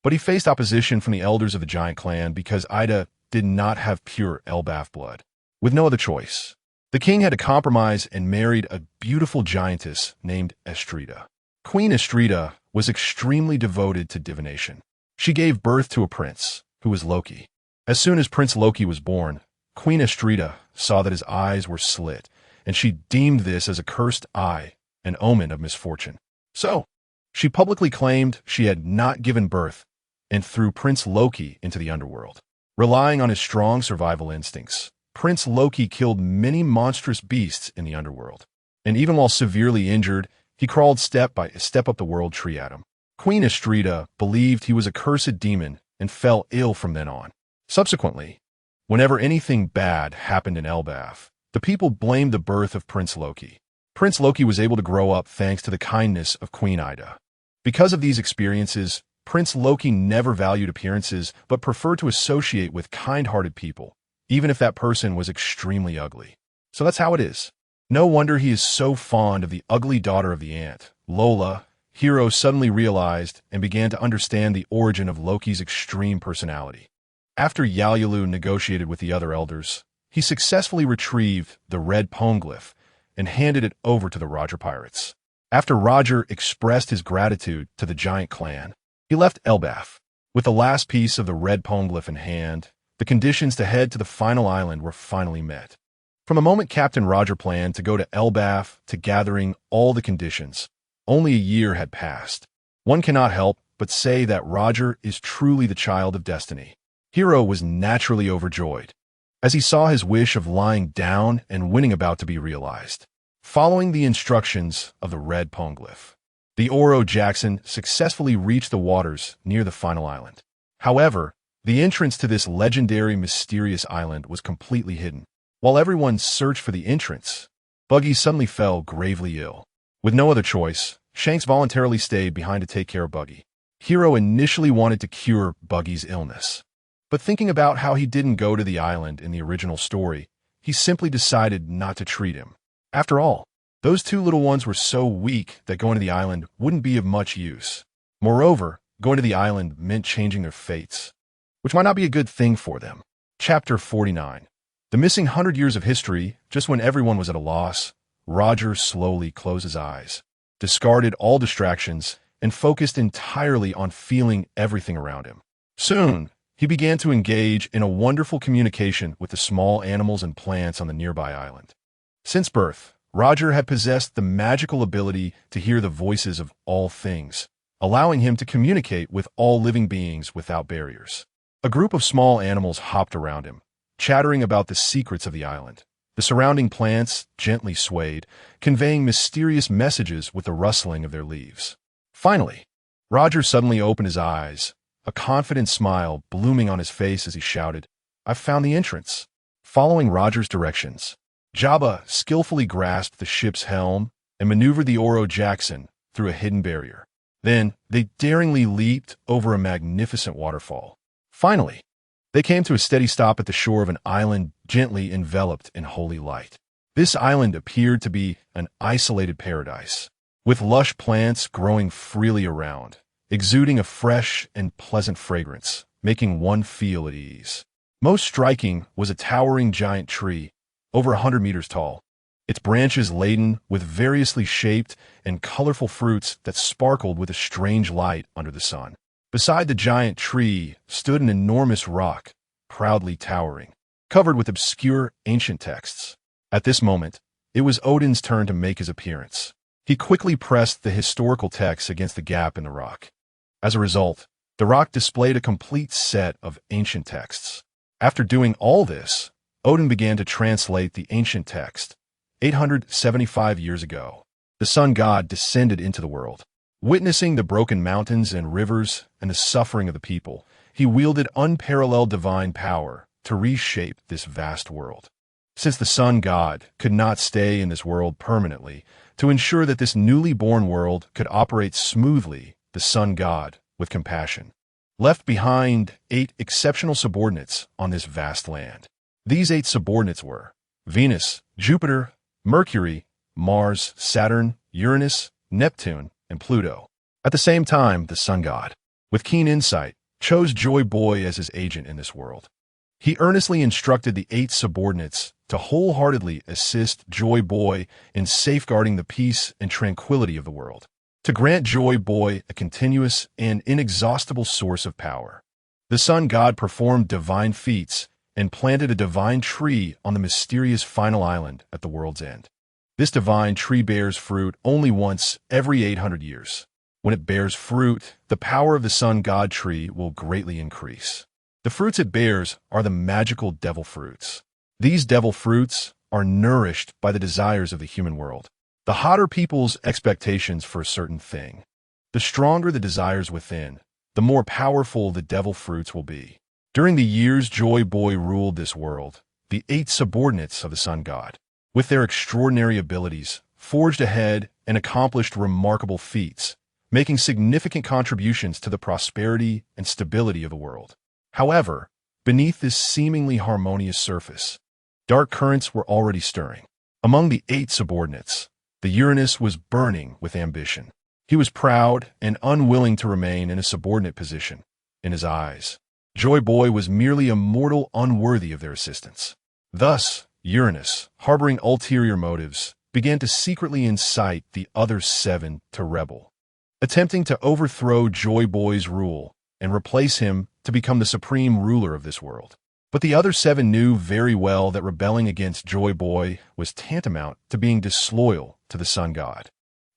but he faced opposition from the elders of the giant clan because Ida did not have pure Elbaf blood. With no other choice, the king had to compromise and married a beautiful giantess named Estrida. Queen Estrida was extremely devoted to divination. She gave birth to a prince, who was Loki. As soon as Prince Loki was born, Queen Estrida saw that his eyes were slit, and she deemed this as a cursed eye, an omen of misfortune. So, she publicly claimed she had not given birth and threw Prince Loki into the underworld. Relying on his strong survival instincts, Prince Loki killed many monstrous beasts in the underworld, and even while severely injured, he crawled step by step up the world tree at him. Queen Estrida believed he was a cursed demon and fell ill from then on. Subsequently, whenever anything bad happened in Elbaf, the people blamed the birth of Prince Loki. Prince Loki was able to grow up thanks to the kindness of Queen Ida. Because of these experiences, Prince Loki never valued appearances but preferred to associate with kind-hearted people, even if that person was extremely ugly. So that's how it is. No wonder he is so fond of the ugly daughter of the ant, Lola. Hiro suddenly realized and began to understand the origin of Loki's extreme personality. After Jilialu negotiated with the other elders, he successfully retrieved the red poneglyph and handed it over to the Roger pirates. After Roger expressed his gratitude to the giant clan, he left Elbaf. With the last piece of the red poneglyph in hand, the conditions to head to the final island were finally met. From the moment Captain Roger planned to go to Elbaf to gathering all the conditions, only a year had passed. One cannot help but say that Roger is truly the child of destiny. Hiro was naturally overjoyed as he saw his wish of lying down and winning about to be realized. Following the instructions of the red poneglyph, the Oro Jackson successfully reached the waters near the final island. However, the entrance to this legendary mysterious island was completely hidden. While everyone searched for the entrance, Buggy suddenly fell gravely ill. With no other choice, Shanks voluntarily stayed behind to take care of Buggy. Hiro initially wanted to cure Buggy's illness, but thinking about how he didn't go to the island in the original story, he simply decided not to treat him. After all, those two little ones were so weak that going to the island wouldn't be of much use. Moreover, going to the island meant changing their fates, which might not be a good thing for them. Chapter 49. The missing 100 years of history. Just when everyone was at a loss, Roger slowly closed his eyes, discarded all distractions, and focused entirely on feeling everything around him. Soon, he began to engage in a wonderful communication with the small animals and plants on the nearby island. Since birth, Roger had possessed the magical ability to hear the voices of all things, allowing him to communicate with all living beings without barriers. A group of small animals hopped around him, chattering about the secrets of the island. The surrounding plants gently swayed, conveying mysterious messages with the rustling of their leaves. Finally, Roger suddenly opened his eyes, a confident smile blooming on his face as he shouted, "I've found the entrance." Following Roger's directions, Jabba skillfully grasped the ship's helm and maneuvered the Oro Jackson through a hidden barrier. Then, they daringly leaped over a magnificent waterfall. Finally, they came to a steady stop at the shore of an island gently enveloped in holy light. This island appeared to be an isolated paradise, with lush plants growing freely around, exuding a fresh and pleasant fragrance, making one feel at ease. Most striking was a towering giant tree, over 100 meters tall, its branches laden with variously shaped and colorful fruits that sparkled with a strange light under the sun. Beside the giant tree stood an enormous rock, proudly towering, covered with obscure ancient texts. At this moment, it was Odin's turn to make his appearance. He quickly pressed the historical text against the gap in the rock. As a result, the rock displayed a complete set of ancient texts. After doing all this, Odin began to translate the ancient text. 875 years ago, the sun god descended into the world. Witnessing the broken mountains and rivers and the suffering of the people, he wielded unparalleled divine power to reshape this vast world. Since the sun god could not stay in this world permanently, to ensure that this newly born world could operate smoothly, the sun god, with compassion, left behind 8 exceptional subordinates on this vast land. These 8 subordinates were Venus, Jupiter, Mercury, Mars, Saturn, Uranus, Neptune, and Pluto. At the same time, the sun god, with keen insight, chose Joy Boy as his agent in this world. He earnestly instructed the 8 subordinates to wholeheartedly assist Joy Boy in safeguarding the peace and tranquility of the world, to grant Joy Boy a continuous and inexhaustible source of power. The sun god performed divine feats and planted a divine tree on the mysterious final island at the world's end. This divine tree bears fruit only once every 800 years. When it bears fruit, the power of the sun god tree will greatly increase. The fruits it bears are the magical devil fruits. These devil fruits are nourished by the desires of the human world. The hotter people's expectations for a certain thing, the stronger the desires within, the more powerful the devil fruits will be. During the years Joy Boy ruled this world, the 8 subordinates of the sun god, with their extraordinary abilities, forged ahead and accomplished remarkable feats, making significant contributions to the prosperity and stability of the world. However, beneath this seemingly harmonious surface, dark currents were already stirring. Among the 8 subordinates, the Uranus was burning with ambition. He was proud and unwilling to remain in a subordinate position. In his eyes, Joy Boy was merely a mortal unworthy of their assistance. Thus, Uranus, harboring ulterior motives, began to secretly incite the other 7 to rebel, attempting to overthrow Joy Boy's rule and replace him to become the supreme ruler of this world. But the other 7 knew very well that rebelling against Joy Boy was tantamount to being disloyal to the sun god.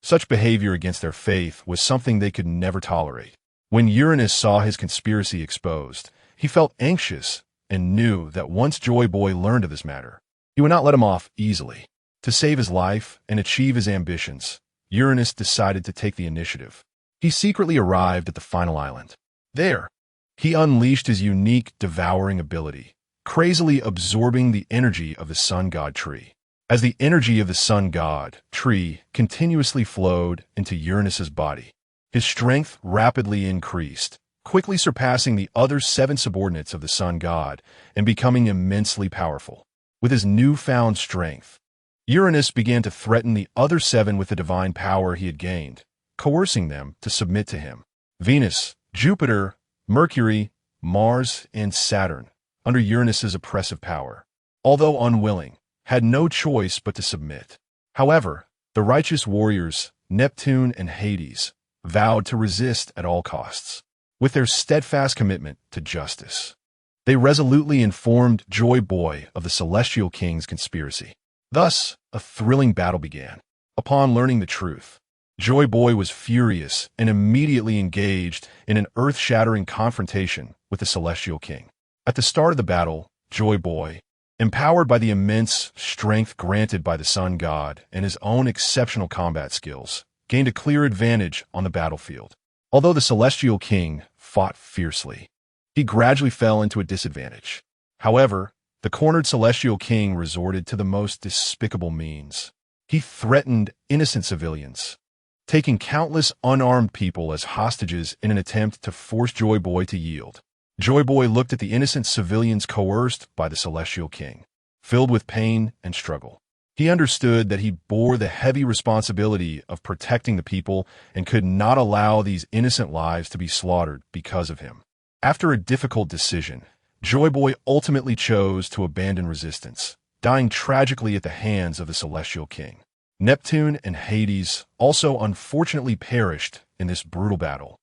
Such behavior against their faith was something they could never tolerate. When Uranus saw his conspiracy exposed, he felt anxious and knew that once Joy Boy learned of this matter, he would not let him off easily. To save his life and achieve his ambitions, Uranus decided to take the initiative. He secretly arrived at the final island. There, he unleashed his unique devouring ability, crazily absorbing the energy of the sun god tree. As the energy of the sun god tree continuously flowed into Uranus's body, his strength rapidly increased, quickly surpassing the other 7 subordinates of the sun god and becoming immensely powerful. With his newfound strength, Uranus began to threaten the other 7 with the divine power he had gained, coercing them to submit to him. Venus, Jupiter, Mercury, Mars, and Saturn, under Uranus's oppressive power, although unwilling, had no choice but to submit. However, the righteous warriors, Neptune and Hades, vowed to resist at all costs. With their steadfast commitment to justice, they resolutely informed Joy Boy of the Celestial King's conspiracy. Thus, a thrilling battle began. Upon learning the truth, Joy Boy was furious and immediately engaged in an earth-shattering confrontation with the Celestial King. At the start of the battle, Joy Boy, empowered by the immense strength granted by the sun god and his own exceptional combat skills, gained a clear advantage on the battlefield. Although the Celestial King fought fiercely, he gradually fell into a disadvantage. However, the cornered Celestial King resorted to the most despicable means. He threatened innocent civilians, taking countless unarmed people as hostages in an attempt to force Joy Boy to yield. Joy Boy looked at the innocent civilians coerced by the Celestial King, filled with pain and struggle. He understood that he bore the heavy responsibility of protecting the people and could not allow these innocent lives to be slaughtered because of him. After a difficult decision, Joy Boy ultimately chose to abandon resistance, dying tragically at the hands of the Celestial King. Neptune and Hades also unfortunately perished in this brutal battle,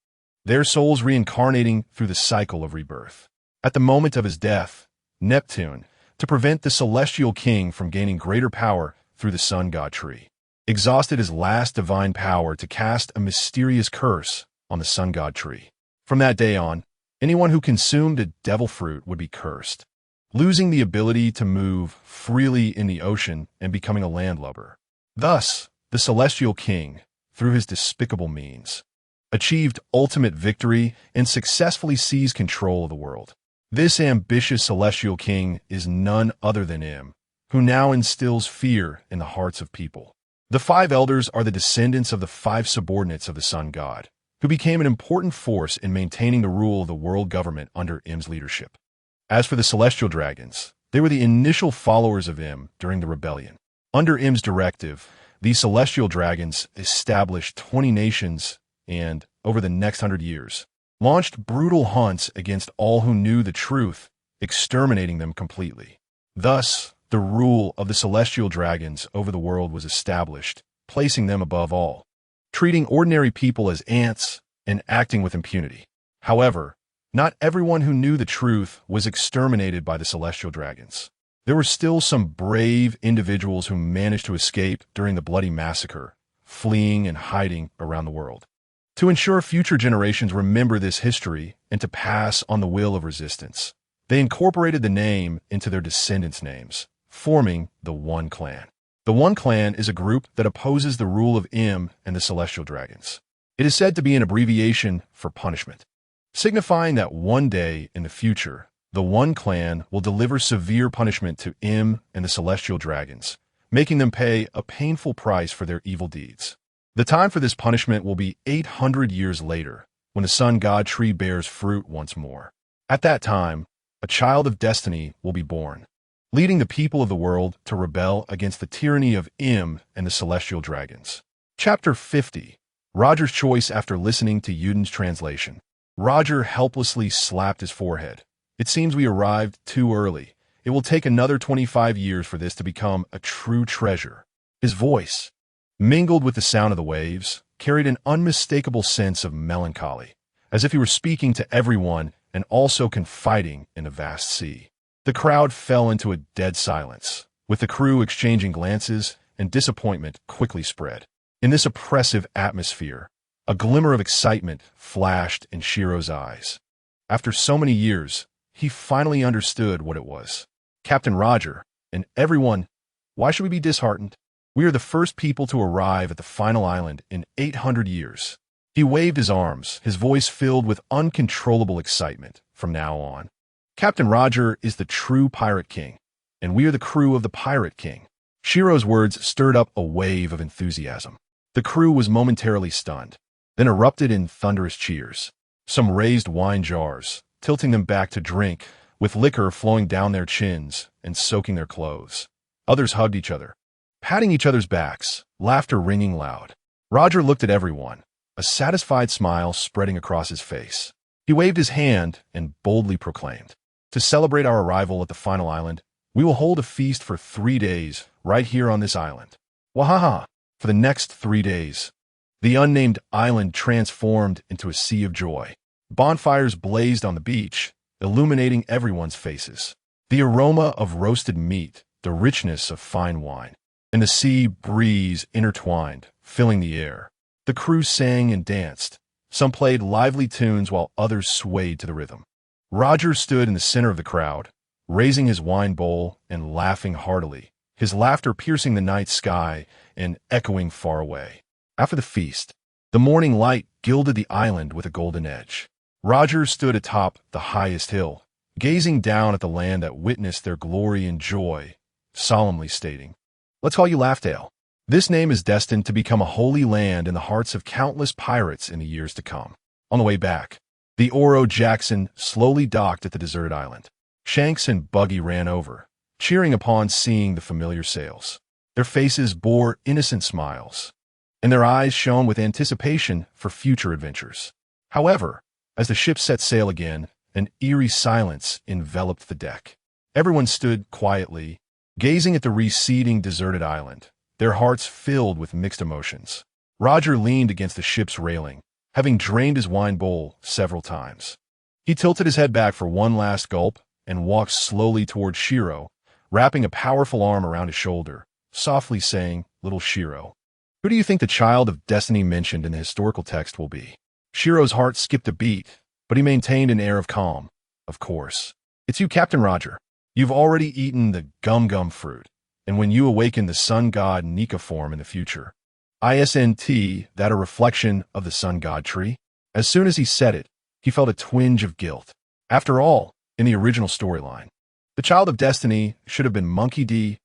their souls reincarnating through the cycle of rebirth. At the moment of his death, Neptune, to prevent the Celestial King from gaining greater power through the sun god tree, exhausted his last divine power to cast a mysterious curse on the sun god tree. From that day on, anyone who consumed a devil fruit would be cursed, losing the ability to move freely in the ocean and becoming a landlubber. Thus, the Celestial King, through his despicable means, achieved ultimate victory and successfully seized control of the world. This ambitious Celestial King is none other than him, who now instills fear in the hearts of people. The 5 elders are the descendants of the 5 subordinates of the sun god, who became an important force in maintaining the rule of the world government under Im's leadership. As for the celestial dragons, they were the initial followers of Im during the rebellion. Under Im's directive, these celestial dragons established 20 nations and, over the next 100 years, launched brutal hunts against all who knew the truth, exterminating them completely. Thus, the rule of the celestial dragons over the world was established, placing them above all, treating ordinary people as ants and acting with impunity. However, not everyone who knew the truth was exterminated by the celestial dragons. There were still some brave individuals who managed to escape during the bloody massacre, fleeing and hiding around the world. To ensure future generations remember this history and to pass on the will of resistance, they incorporated the name into their descendants' names, forming the One Clan. The One Clan is a group that opposes the rule of Im and the celestial dragons. It is said to be an abbreviation for punishment, signifying that one day in the future, the One Clan will deliver severe punishment to Im and the celestial dragons, making them pay a painful price for their evil deeds. The time for this punishment will be 800 years later, when the sun god tree bears fruit once more. At that time, a child of destiny will be born, leading the people of the world to rebel against the tyranny of Im and the celestial dragons. Chapter 50. Roger's choice after listening to Yuden's translation. Roger helplessly slapped his forehead. It seems we arrived too early. It will take another 25 years for this to become a true treasure. His voice, mingled with the sound of the waves, carried an unmistakable sense of melancholy, as if he were speaking to everyone and also confiding in the vast sea. The crowd fell into a dead silence, with the crew exchanging glances, and disappointment quickly spread. In this oppressive atmosphere, A glimmer of excitement flashed in Shiro's eyes. After so many years, he finally understood what it was. Captain Roger, and everyone, why should we be disheartened? We are the first people to arrive at the final island in 800 years. He waved his arms, his voice filled with uncontrollable excitement from now on. Captain Roger is the true Pirate King, and we are the crew of the Pirate King. Shiro's words stirred up a wave of enthusiasm. The crew was momentarily stunned, then erupted in thunderous cheers. Some raised wine jars, tilting them back to drink, with liquor flowing down their chins and soaking their clothes. Others hugged each other, patting each other's backs, laughter ringing loud. Roger looked at everyone, a satisfied smile spreading across his face. He waved his hand and boldly proclaimed, "To celebrate our arrival at the final island, we will hold a feast for 3 days right here on this island." Wahaha! For the next 3 days, the unnamed island transformed into a sea of joy. Bonfires blazed on the beach, illuminating everyone's faces. The aroma of roasted meat, the richness of fine wine, and the sea breeze intertwined, filling the air. The crew sang and danced. Some played lively tunes while others swayed to the rhythm. Roger stood in the center of the crowd, raising his wine bowl and laughing heartily, his laughter piercing the night sky and echoing far away. After the feast, the morning light gilded the island with a golden edge. Roger stood atop the highest hill, gazing down at the land that witnessed their glory and joy, solemnly stating, "Let's call you Laughtail. This name is destined to become a holy land in the hearts of countless pirates in the years to come." On the way back, the Oro Jackson slowly docked at the deserted island. Shanks and Buggy ran over, cheering upon seeing the familiar sails. Their faces bore innocent smiles, and their eyes shone with anticipation for future adventures. However, as the ship set sail again, an eerie silence enveloped the deck. Everyone stood quietly, gazing at the receding deserted island, their hearts filled with mixed emotions. Roger leaned against the ship's railing, having drained his wine bowl several times. He tilted his head back for one last gulp and walked slowly toward Shiro, wrapping a powerful arm around his shoulder, softly saying, "Little Shiro, who do you think the child of destiny mentioned in the historical text will be?" Shiro's heart skipped a beat, but he maintained an air of calm. "Of course. It's you, Captain Roger. You've already eaten the gum-gum fruit, and when you awaken the sun god Nika form in the future, isn't that a reflection of the sun god tree?" As soon as he said it, he felt a twinge of guilt. After all, in the original storyline, the child of destiny should have been Monkey D.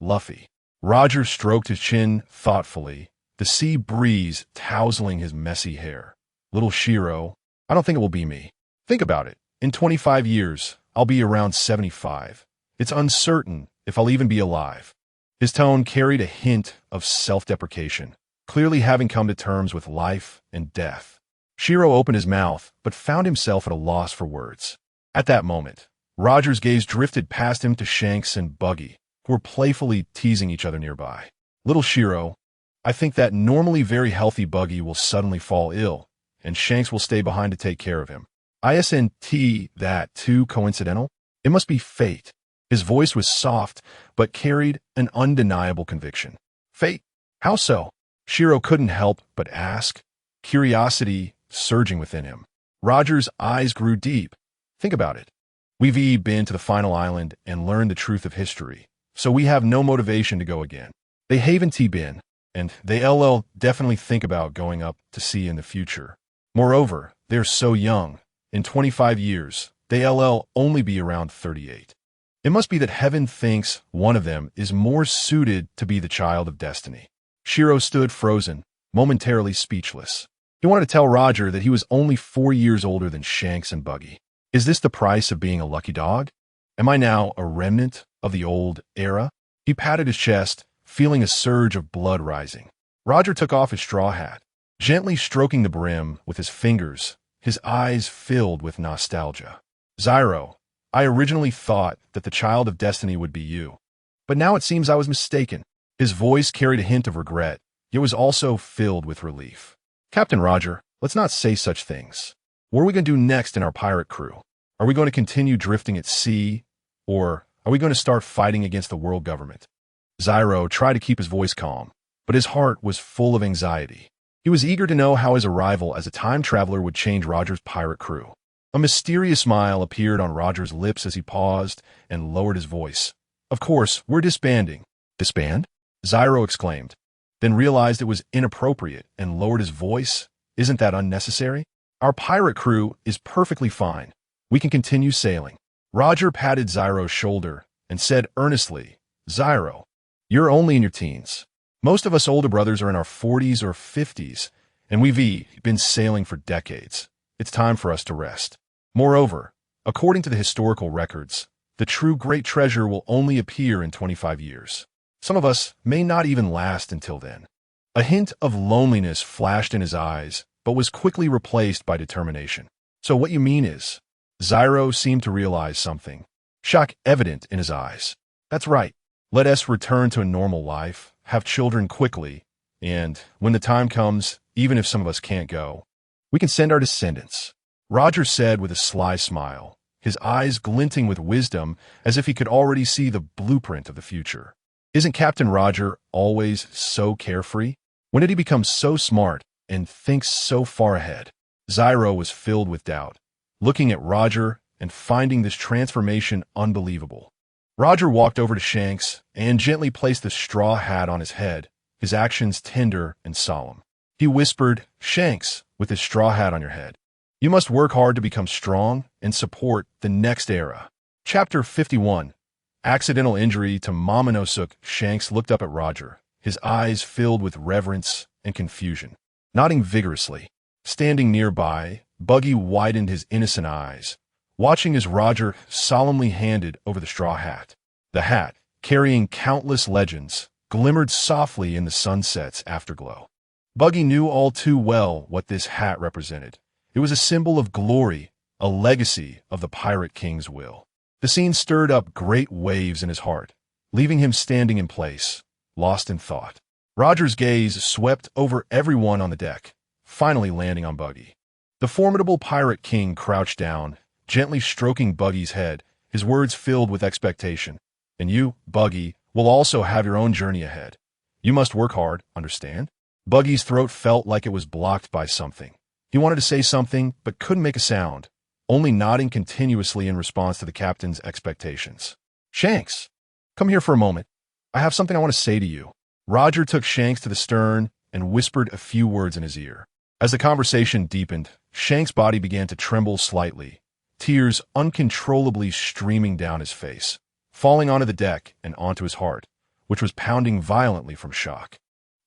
Luffy. Roger stroked his chin thoughtfully, the sea breeze tousling his messy hair. "Little Shiro, I don't think it will be me. Think about it. In 25 years, I'll be around 75. It's uncertain if I'll even be alive." His tone carried a hint of self-deprecation, clearly having come to terms with life and death. Shiro opened his mouth, but found himself at a loss for words. At that moment, Roger's gaze drifted past him to Shanks and Buggy, who were playfully teasing each other nearby. "Little Shiro, I think that normally very healthy Buggy will suddenly fall ill, and Shanks will stay behind to take care of him. Isn't that too coincidental? It must be fate." His voice was soft, but carried an undeniable conviction. "Fate? How so?" Shiro couldn't help but ask, curiosity surging within him. Roger's eyes grew deep. "Think about it. We've been to the final island and learned the truth of history, so we have no motivation to go again. They haven't been, and they'll definitely think about going up to sea in the future. Moreover, they're so young. In 25 years, they'll only be around 38. It must be that heaven thinks one of them is more suited to be the child of destiny." Shiro stood frozen, momentarily speechless. He wanted to tell Roger that he was only 4 years older than Shanks and Buggy. Is this the price of being a lucky dog? Am I now a remnant of the old era? He patted his chest, feeling a surge of blood rising. Roger took off his straw hat, gently stroking the brim with his fingers, his eyes filled with nostalgia. "Zyro, I originally thought that the child of destiny would be you, but now it seems I was mistaken." His voice carried a hint of regret, yet was also filled with relief. "Captain Roger, let's not say such things. What are we going to do next in our pirate crew? Are we going to continue drifting at sea, or are we going to start fighting against the world government?" Zyro tried to keep his voice calm, but his heart was full of anxiety. He He was eager to know how his arrival as a time traveler would change Roger's pirate crew. A mysterious smile appeared on Roger's lips as he paused and lowered his voice. "Of course, we're disbanding." "Disband?" Zyro exclaimed, then realized it was inappropriate and lowered his voice. "Isn't that unnecessary? Our pirate crew is perfectly fine. We can continue sailing." Roger patted Zyro's shoulder and said earnestly, "Zyro, you're only in your teens. Most of us older brothers are in our 40s or 50s, and we've been sailing for decades. It's time for us to rest. Moreover, according to the historical records, the true great treasure will only appear in 25 years. Some of us may not even last until then." A hint of loneliness flashed in his eyes, but was quickly replaced by determination. "So what you mean is..." Zyro seemed to realize something, shock evident in his eyes. "That's right. Let us return to a normal life, have children quickly, and, when the time comes, even if some of us can't go, we can send our descendants," Roger said with a sly smile, his eyes glinting with wisdom as if he could already see the blueprint of the future. Isn't Captain Roger always so carefree? When did he become so smart and think so far ahead? Zyro was filled with doubt, looking at Roger and finding this transformation unbelievable. Roger walked over to Shanks and gently placed the straw hat on his head, his actions tender and solemn. He whispered, "Shanks, with this straw hat on your head, you must work hard to become strong and support the next era." Chapter 51. Accidental Injury to Momonosuke. Shanks looked up at Roger, his eyes filled with reverence and confusion. Nodding vigorously. Standing nearby, Buggy widened his innocent eyes, watching as Roger solemnly handed over the straw hat. The hat, carrying countless legends, glimmered softly in the sunset's afterglow. Buggy knew all too well what this hat represented. It was a symbol of glory, a legacy of the Pirate King's will. The scene stirred up great waves in his heart, leaving him standing in place, lost in thought. Roger's gaze swept over everyone on the deck, finally landing on Buggy. The formidable Pirate King crouched down, gently stroking Buggy's head, his words filled with expectation. "And you, Buggy, will also have your own journey ahead. You must work hard, understand?" Buggy's throat felt like it was blocked by something. He wanted to say something, but couldn't make a sound, only nodding continuously in response to the captain's expectations. "Shanks, come here for a moment. I have something I want to say to you." Roger took Shanks to the stern and whispered a few words in his ear. As the conversation deepened, Shanks' body began to tremble slightly, tears uncontrollably streaming down his face, falling onto the deck and onto his heart, which was pounding violently from shock.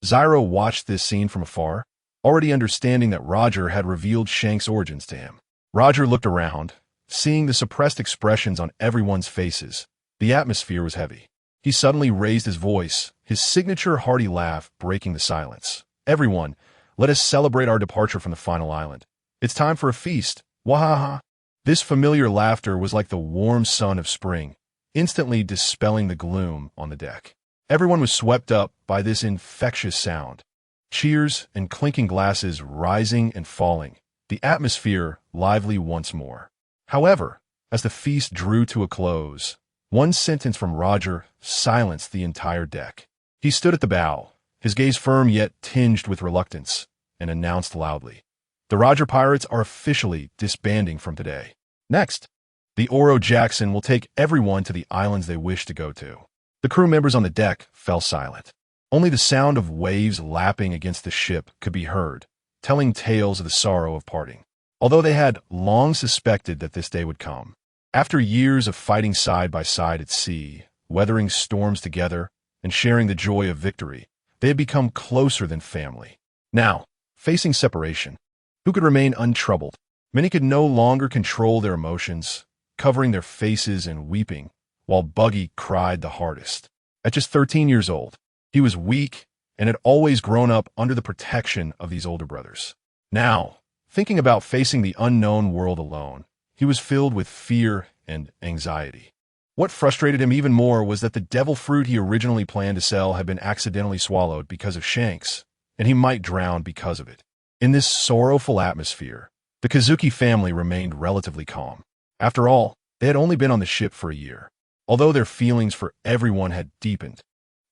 Zyro watched this scene from afar, already understanding that Roger had revealed Shanks' origins to him. Roger looked around, seeing the suppressed expressions on everyone's faces. The atmosphere was heavy. He suddenly raised his voice, his signature hearty laugh breaking the silence. "Everyone, let us celebrate our departure from the final island. It's time for a feast. Wahaha!" This familiar laughter was like the warm sun of spring, instantly dispelling the gloom on the deck. Everyone was swept up by this infectious sound. Cheers and clinking glasses rising and falling, the atmosphere lively once more. However, as the feast drew to a close, one sentence from Roger silenced the entire deck. He stood at the bow, his gaze firm yet tinged with reluctance, and announced loudly, "The Roger Pirates are officially disbanding from today. Next, the Oro Jackson will take everyone to the islands they wish to go to." The crew members on the deck fell silent. Only the sound of waves lapping against the ship could be heard, telling tales of the sorrow of parting. Although they had long suspected that this day would come. After years of fighting side by side at sea, weathering storms together, and sharing the joy of victory, they had become closer than family. Now, facing separation, who could remain untroubled? Many could no longer control their emotions, covering their faces and weeping, while Buggy cried the hardest. At just 13 years old, he was weak and had always grown up under the protection of these older brothers. Now, thinking about facing the unknown world alone, he was filled with fear and anxiety. What frustrated him even more was that the devil fruit he originally planned to sell had been accidentally swallowed because of Shanks, and he might drown because of it. In this sorrowful atmosphere, the Kazuki family remained relatively calm. After all, they had only been on the ship for a year. Although their feelings for everyone had deepened,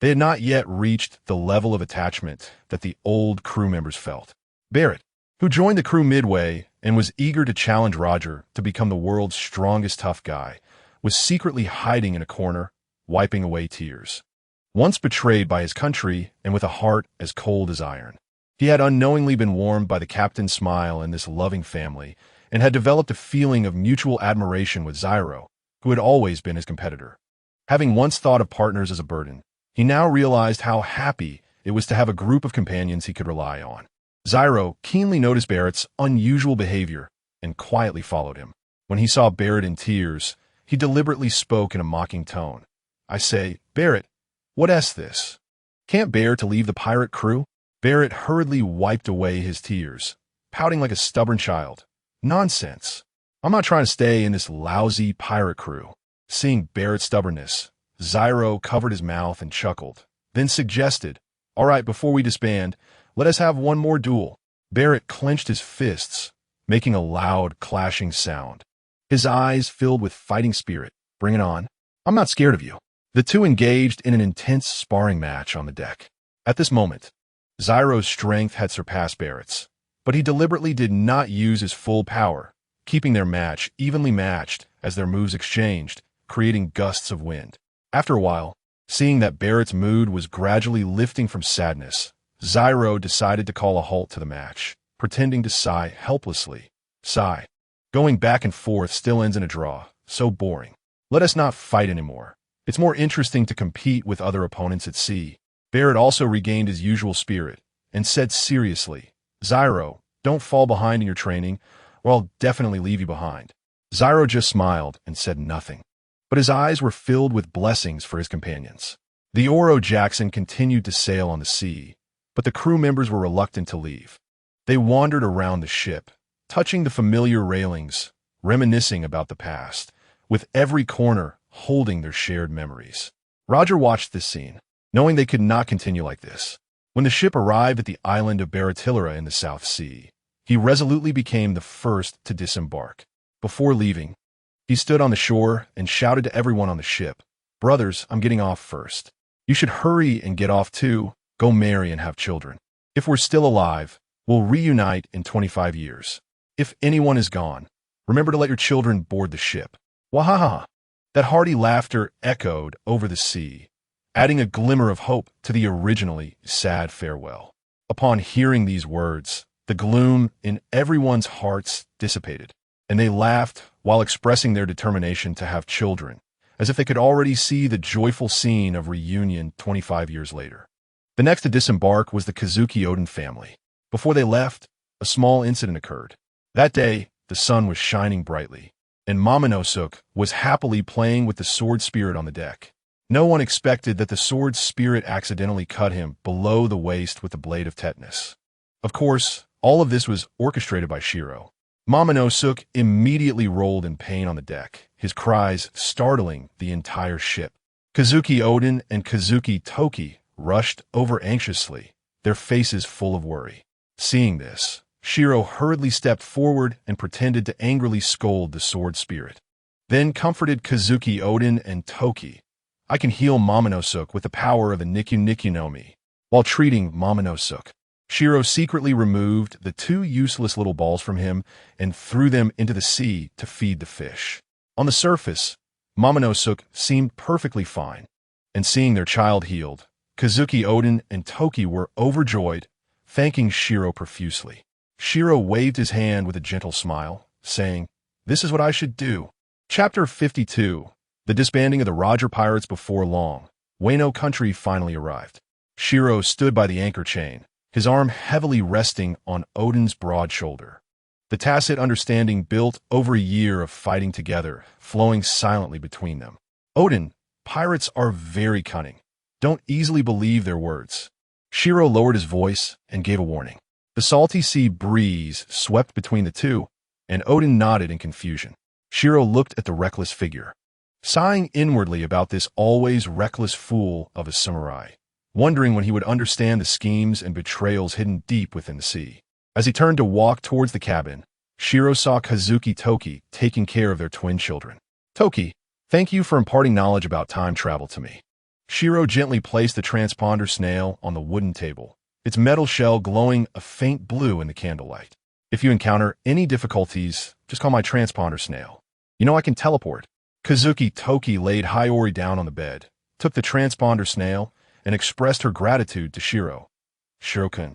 they had not yet reached the level of attachment that the old crew members felt. Barrett, who joined the crew midway and was eager to challenge Roger to become the world's strongest tough guy, was secretly hiding in a corner, wiping away tears. Once betrayed by his country and with a heart as cold as iron, he had unknowingly been warmed by the captain's smile and this loving family, and had developed a feeling of mutual admiration with Zyro, who had always been his competitor. Having once thought of partners as a burden, he now realized how happy it was to have a group of companions he could rely on. Zyro keenly noticed Barrett's unusual behavior and quietly followed him. When he saw Barrett in tears, he deliberately spoke in a mocking tone. "I say, Barrett, what's this? Can't bear to leave the pirate crew?" Barrett hurriedly wiped away his tears, pouting like a stubborn child. "Nonsense. I'm not trying to stay in this lousy pirate crew." Seeing Barrett's stubbornness, Zyro covered his mouth and chuckled, then suggested, "All right, before we disband, let us have one more duel." Barrett clenched his fists, making a loud, clashing sound. His eyes filled with fighting spirit. "Bring it on. I'm not scared of you." The two engaged in an intense sparring match on the deck. At this moment, Zyro's strength had surpassed Barrett's, but he deliberately did not use his full power, keeping their match evenly matched as their moves exchanged, creating gusts of wind. After a while, seeing that Barrett's mood was gradually lifting from sadness, Zyro decided to call a halt to the match, pretending to sigh helplessly. "Sigh. Going back and forth still ends in a draw. So boring. Let us not fight anymore. It's more interesting to compete with other opponents at sea." Barrett also regained his usual spirit and said seriously, "Zyro, don't fall behind in your training, or I'll definitely leave you behind." Zyro just smiled and said nothing, but his eyes were filled with blessings for his companions. The Oro Jackson continued to sail on the sea, but the crew members were reluctant to leave. They wandered around the ship, touching the familiar railings, reminiscing about the past, with every corner holding their shared memories. Roger watched this scene, knowing they could not continue like this. When the ship arrived at the island of Baratilara in the South Sea, he resolutely became the first to disembark. Before leaving, he stood on the shore and shouted to everyone on the ship, "Brothers, I'm getting off first. You should hurry and get off too. Go marry and have children. If we're still alive, we'll reunite in 25 years. If anyone is gone, remember to let your children board the ship." Wahaha! That hearty laughter echoed over the sea, adding a glimmer of hope to the originally sad farewell. Upon hearing these words, the gloom in everyone's hearts dissipated, and they laughed while expressing their determination to have children, as if they could already see the joyful scene of reunion 25 years later. The next to disembark was the Kazuki Odin family. Before they left, a small incident occurred. That day, the sun was shining brightly, and Momonosuke was happily playing with the sword spirit on the deck. No one expected that the sword spirit accidentally cut him below the waist with the blade of tetanus. Of course, all of this was orchestrated by Shiro. Momonosuke immediately rolled in pain on the deck, his cries startling the entire ship. Kazuki Odin and Kazuki Toki rushed over anxiously, their faces full of worry. Seeing this, Shiro hurriedly stepped forward and pretended to angrily scold the sword spirit. Then comforted Kazuki Odin and Toki. "I can heal Momonosuke with the power of the Nikyu Nikyu no Mi." While treating Momonosuke, Shiro secretly removed the two useless little balls from him and threw them into the sea to feed the fish. On the surface, Momonosuke seemed perfectly fine, and seeing their child healed, Kazuki Odin and Toki were overjoyed, thanking Shiro profusely. Shiro waved his hand with a gentle smile, saying, "This is what I should do." Chapter 52. The disbanding of the Roger Pirates. Before long, Wano country finally arrived. Shiro stood by the anchor chain, his arm heavily resting on Odin's broad shoulder. The tacit understanding built over a year of fighting together, flowing silently between them. "Odin, pirates are very cunning. Don't easily believe their words." Shiro lowered his voice and gave a warning. The salty sea breeze swept between the two, and Odin nodded in confusion. Shiro looked at the reckless figure, sighing inwardly about this always reckless fool of a samurai, wondering when he would understand the schemes and betrayals hidden deep within the sea. As he turned to walk towards the cabin, Shiro saw Kazuki Toki taking care of their twin children. "Toki, thank you for imparting knowledge about time travel to me." Shiro gently placed the transponder snail on the wooden table, its metal shell glowing a faint blue in the candlelight. If you encounter any difficulties, just call my transponder snail. You know I can teleport. Kazuki Toki laid Hiyori down on the bed, took the transponder snail, and expressed her gratitude to Shiro. Shiro-kun,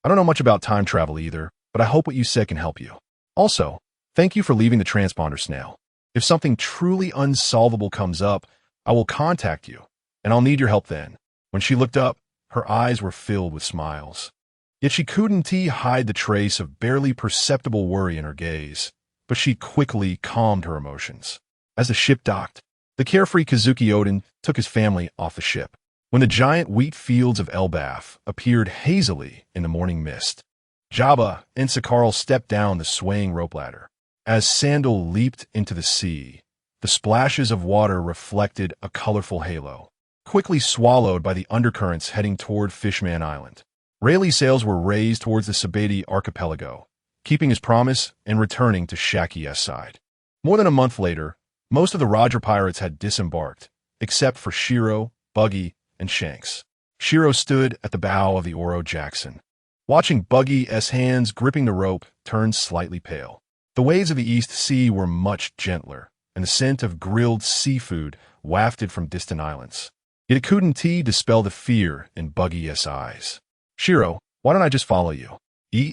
I don't know much about time travel either, but I hope what you said can help you. Also, thank you for leaving the transponder snail. If something truly unsolvable comes up, I will contact you, and I'll need your help then. When she looked up, her eyes were filled with smiles. Yet she couldn't hide the trace of barely perceptible worry in her gaze, but she quickly calmed her emotions. As the ship docked, the carefree Kazuki Oden took his family off the ship. When the giant wheat fields of Elbaf appeared hazily in the morning mist, Jabba and Sakharl stepped down the swaying rope ladder. As Sandal leaped into the sea, the splashes of water reflected a colorful halo, quickly swallowed by the undercurrents heading toward Fishman Island. Rayleigh's sails were raised towards the Sabeti archipelago, keeping his promise and returning to Shaki's side. More than a month later, most of the Roger pirates had disembarked, except for Shiro, Buggy, and Shanks. Shiro stood at the bow of the Oro Jackson, watching Buggy's hands gripping the rope turn slightly pale. The waves of the East Sea were much gentler, and the scent of grilled seafood wafted from distant islands. Yet it couldn't dispel the fear in Buggy's eyes. Shiro, why don't I just follow you?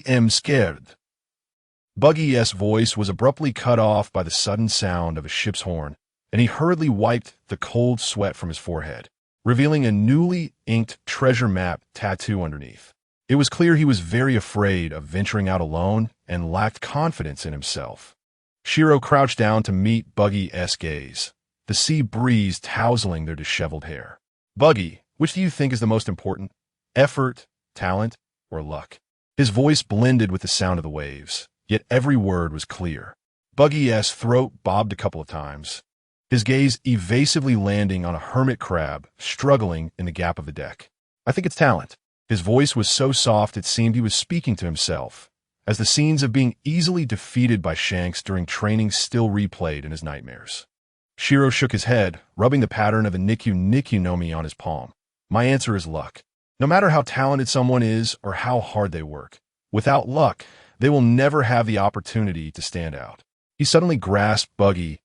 I'm scared. Buggy's voice was abruptly cut off by the sudden sound of a ship's horn, and he hurriedly wiped the cold sweat from his forehead, revealing a newly inked treasure map tattoo underneath. It was clear he was very afraid of venturing out alone and lacked confidence in himself. Shiro crouched down to meet Buggy's gaze, the sea breeze tousling their disheveled hair. Buggy, which do you think is the most important? Effort, talent, or luck? His voice blended with the sound of the waves, yet every word was clear. Buggy's throat bobbed a couple of times, his gaze evasively landing on a hermit crab struggling in the gap of the deck. I think it's talent. His voice was so soft it seemed he was speaking to himself, as the scenes of being easily defeated by Shanks during training still replayed in his nightmares. Shiro shook his head, rubbing the pattern of a Nikyu no Mi on his palm. My answer is luck. No matter how talented someone is or how hard they work, without luck, they will never have the opportunity to stand out. He suddenly grasped Buggy's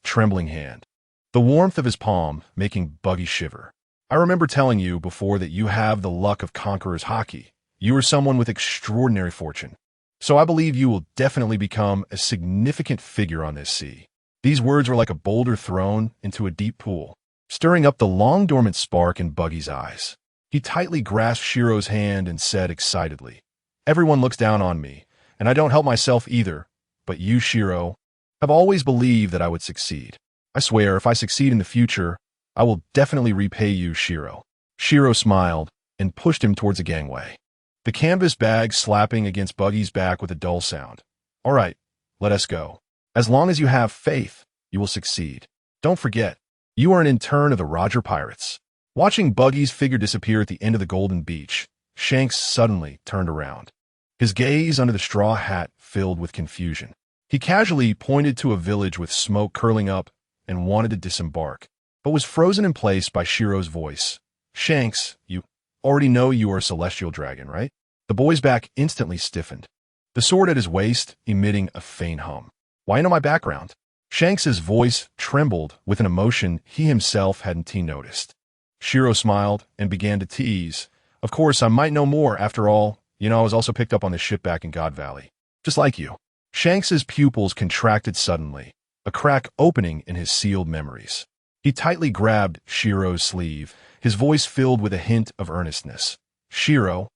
trembling hand, the warmth of his palm making Buggy shiver. I remember telling you before that you have the luck of conqueror's hockey. You are someone with extraordinary fortune. So I believe you will definitely become a significant figure on this sea. These words were like a boulder thrown into a deep pool, stirring up the long-dormant spark in Buggy's eyes. He tightly grasped Shiro's hand and said excitedly, Everyone looks down on me, and I don't help myself either, but you, Shiro, have always believed that I would succeed. I swear, if I succeed in the future, I will definitely repay you, Shiro. Shiro smiled and pushed him towards the gangway, the canvas bag slapping against Buggy's back with a dull sound. All right, let us go. As long as you have faith, you will succeed. Don't forget, you are an intern of the Roger Pirates. Watching Buggy's figure disappear at the end of the Golden Beach, Shanks suddenly turned around, his gaze under the straw hat filled with confusion. He casually pointed to a village with smoke curling up and wanted to disembark, but was frozen in place by Shiro's voice. Shanks, you already know you are a celestial dragon, right? The boy's back instantly stiffened, the sword at his waist emitting a faint hum. Why know my background? Shanks's voice trembled with an emotion he himself hadn't noticed. Shiro smiled and began to tease. Of course, I might know more. After all, I was also picked up on the ship back in God Valley. Just like you. Shanks's pupils contracted suddenly, a crack opening in his sealed memories. He tightly grabbed Shiro's sleeve, his voice filled with a hint of earnestness. Shiro,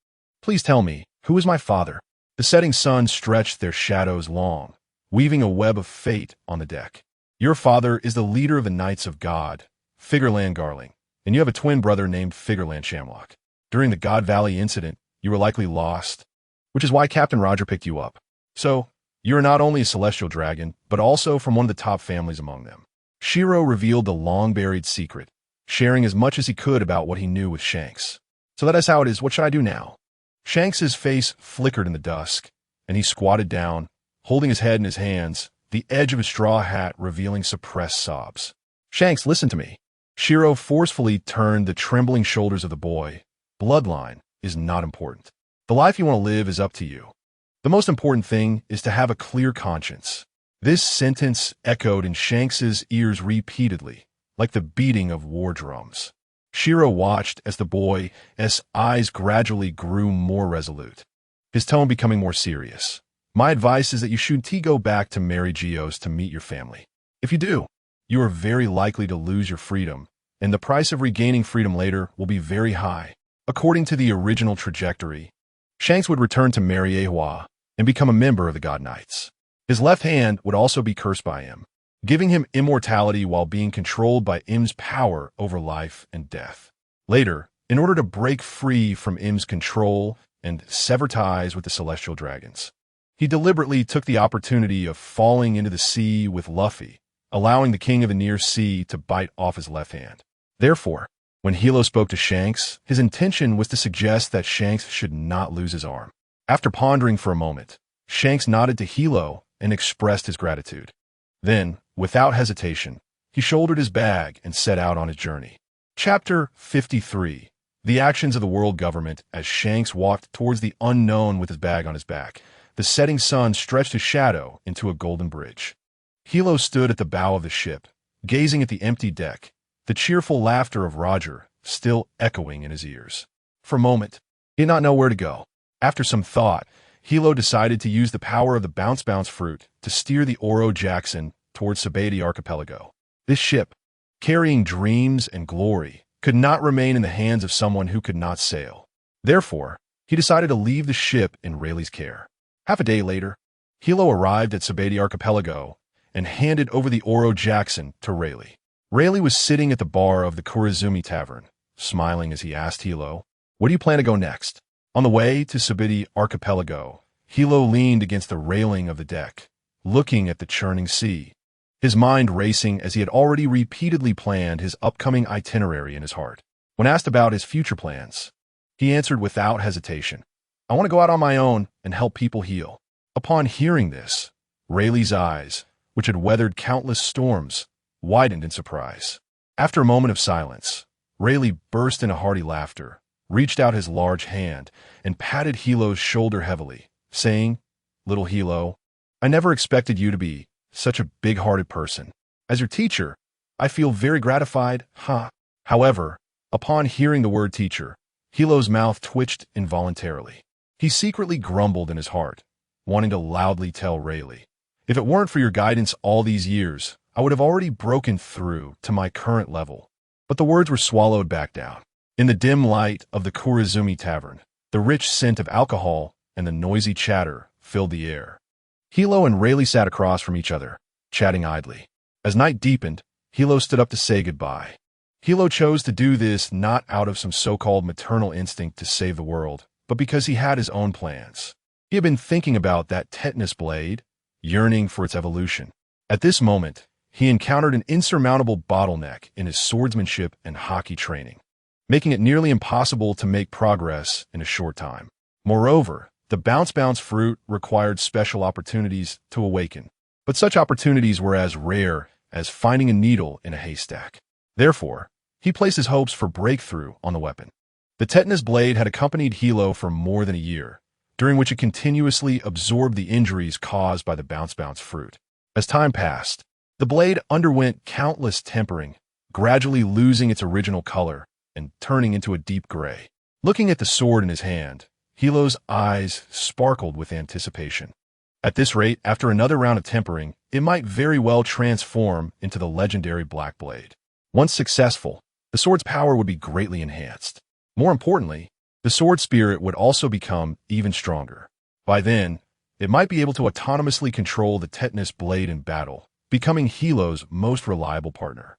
please tell me, who is my father? The setting sun stretched their shadows long, weaving a web of fate on the deck. Your father is the leader of the Knights of God, Figurland Garling, and you have a twin brother named Figurland Shamlock. During the God Valley incident, you were likely lost, which is why Captain Roger picked you up. So, you are not only a celestial dragon, but also from one of the top families among them. Shiro revealed the long-buried secret, sharing as much as he could about what he knew with Shanks. So that is how it is. What should I do now? Shanks's face flickered in the dusk, and he squatted down, holding his head in his hands, the edge of his straw hat revealing suppressed sobs. Shanks, listen to me. Shiro forcefully turned the trembling shoulders of the boy, bloodline is not important. The life you want to live is up to you. The most important thing is to have a clear conscience. This sentence echoed in Shanks's ears repeatedly, like the beating of war drums. Shiro watched as the boy's eyes gradually grew more resolute, his tone becoming more serious. My advice is that you should go back to Mary Geo's to meet your family. If you do, you are very likely to lose your freedom, and the price of regaining freedom later will be very high. According to the original trajectory, Shanks would return to Mary and become a member of the God Knights. His left hand would also be cursed by him, giving him immortality while being controlled by M's power over life and death. Later, in order to break free from M's control and sever ties with the celestial dragons, he deliberately took the opportunity of falling into the sea with Luffy, allowing the king of the near sea to bite off his left hand. Therefore, when Hilo spoke to Shanks, his intention was to suggest that Shanks should not lose his arm. After pondering for a moment, Shanks nodded to Hilo and expressed his gratitude. Then, without hesitation, he shouldered his bag and set out on his journey. Chapter 53. The Actions of the World Government. As Shanks walked towards the unknown with his bag on his back, the setting sun stretched his shadow into a golden bridge. Hilo stood at the bow of the ship, gazing at the empty deck, the cheerful laughter of Roger still echoing in his ears. For a moment, he did not know where to go. After some thought, Hilo decided to use the power of the Bounce fruit to steer the Oro Jackson towards Sabati Archipelago. This ship, carrying dreams and glory, could not remain in the hands of someone who could not sail. Therefore, he decided to leave the ship in Rayleigh's care. Half a day later, Hilo arrived at Sabati Archipelago and handed over the Oro Jackson to Rayleigh. Rayleigh was sitting at the bar of the Kurizumi Tavern, smiling as he asked Hilo, "Where do you plan to go next?" On the way to Sabati Archipelago, Hilo leaned against the railing of the deck, looking at the churning sea, his mind racing as he had already repeatedly planned his upcoming itinerary in his heart. When asked about his future plans, he answered without hesitation, "I want to go out on my own and help people heal." Upon hearing this, Rayleigh's eyes, which had weathered countless storms, widened in surprise. After a moment of silence, Rayleigh burst into hearty laughter, reached out his large hand, and patted Hilo's shoulder heavily, saying, "Little Hilo, I never expected you to be such a big-hearted person. As your teacher, I feel very gratified, However, upon hearing the word teacher, Hilo's mouth twitched involuntarily. He secretly grumbled in his heart, wanting to loudly tell Rayleigh, "If it weren't for your guidance all these years, I would have already broken through to my current level." But the words were swallowed back down. In the dim light of the Kurizumi Tavern, the rich scent of alcohol and the noisy chatter filled the air. Hilo and Rayleigh sat across from each other, chatting idly. As night deepened, Hilo stood up to say goodbye. Hilo chose to do this not out of some so-called maternal instinct to save the world, but because he had his own plans. He had been thinking about that tetanus blade, yearning for its evolution. At this moment, he encountered an insurmountable bottleneck in his swordsmanship and hockey training, making it nearly impossible to make progress in a short time. Moreover, the Bounce fruit required special opportunities to awaken, but such opportunities were as rare as finding a needle in a haystack. Therefore, he placed his hopes for breakthrough on the weapon. The tetanus blade had accompanied Hilo for more than a year, during which it continuously absorbed the injuries caused by the Bounce fruit. As time passed, the blade underwent countless tempering, gradually losing its original color and turning into a deep gray. Looking at the sword in his hand, Hilo's eyes sparkled with anticipation. At this rate, after another round of tempering, it might very well transform into the legendary Black Blade. Once successful, the sword's power would be greatly enhanced. More importantly, the sword spirit would also become even stronger. By then, it might be able to autonomously control the tetanus blade in battle, becoming Hilo's most reliable partner.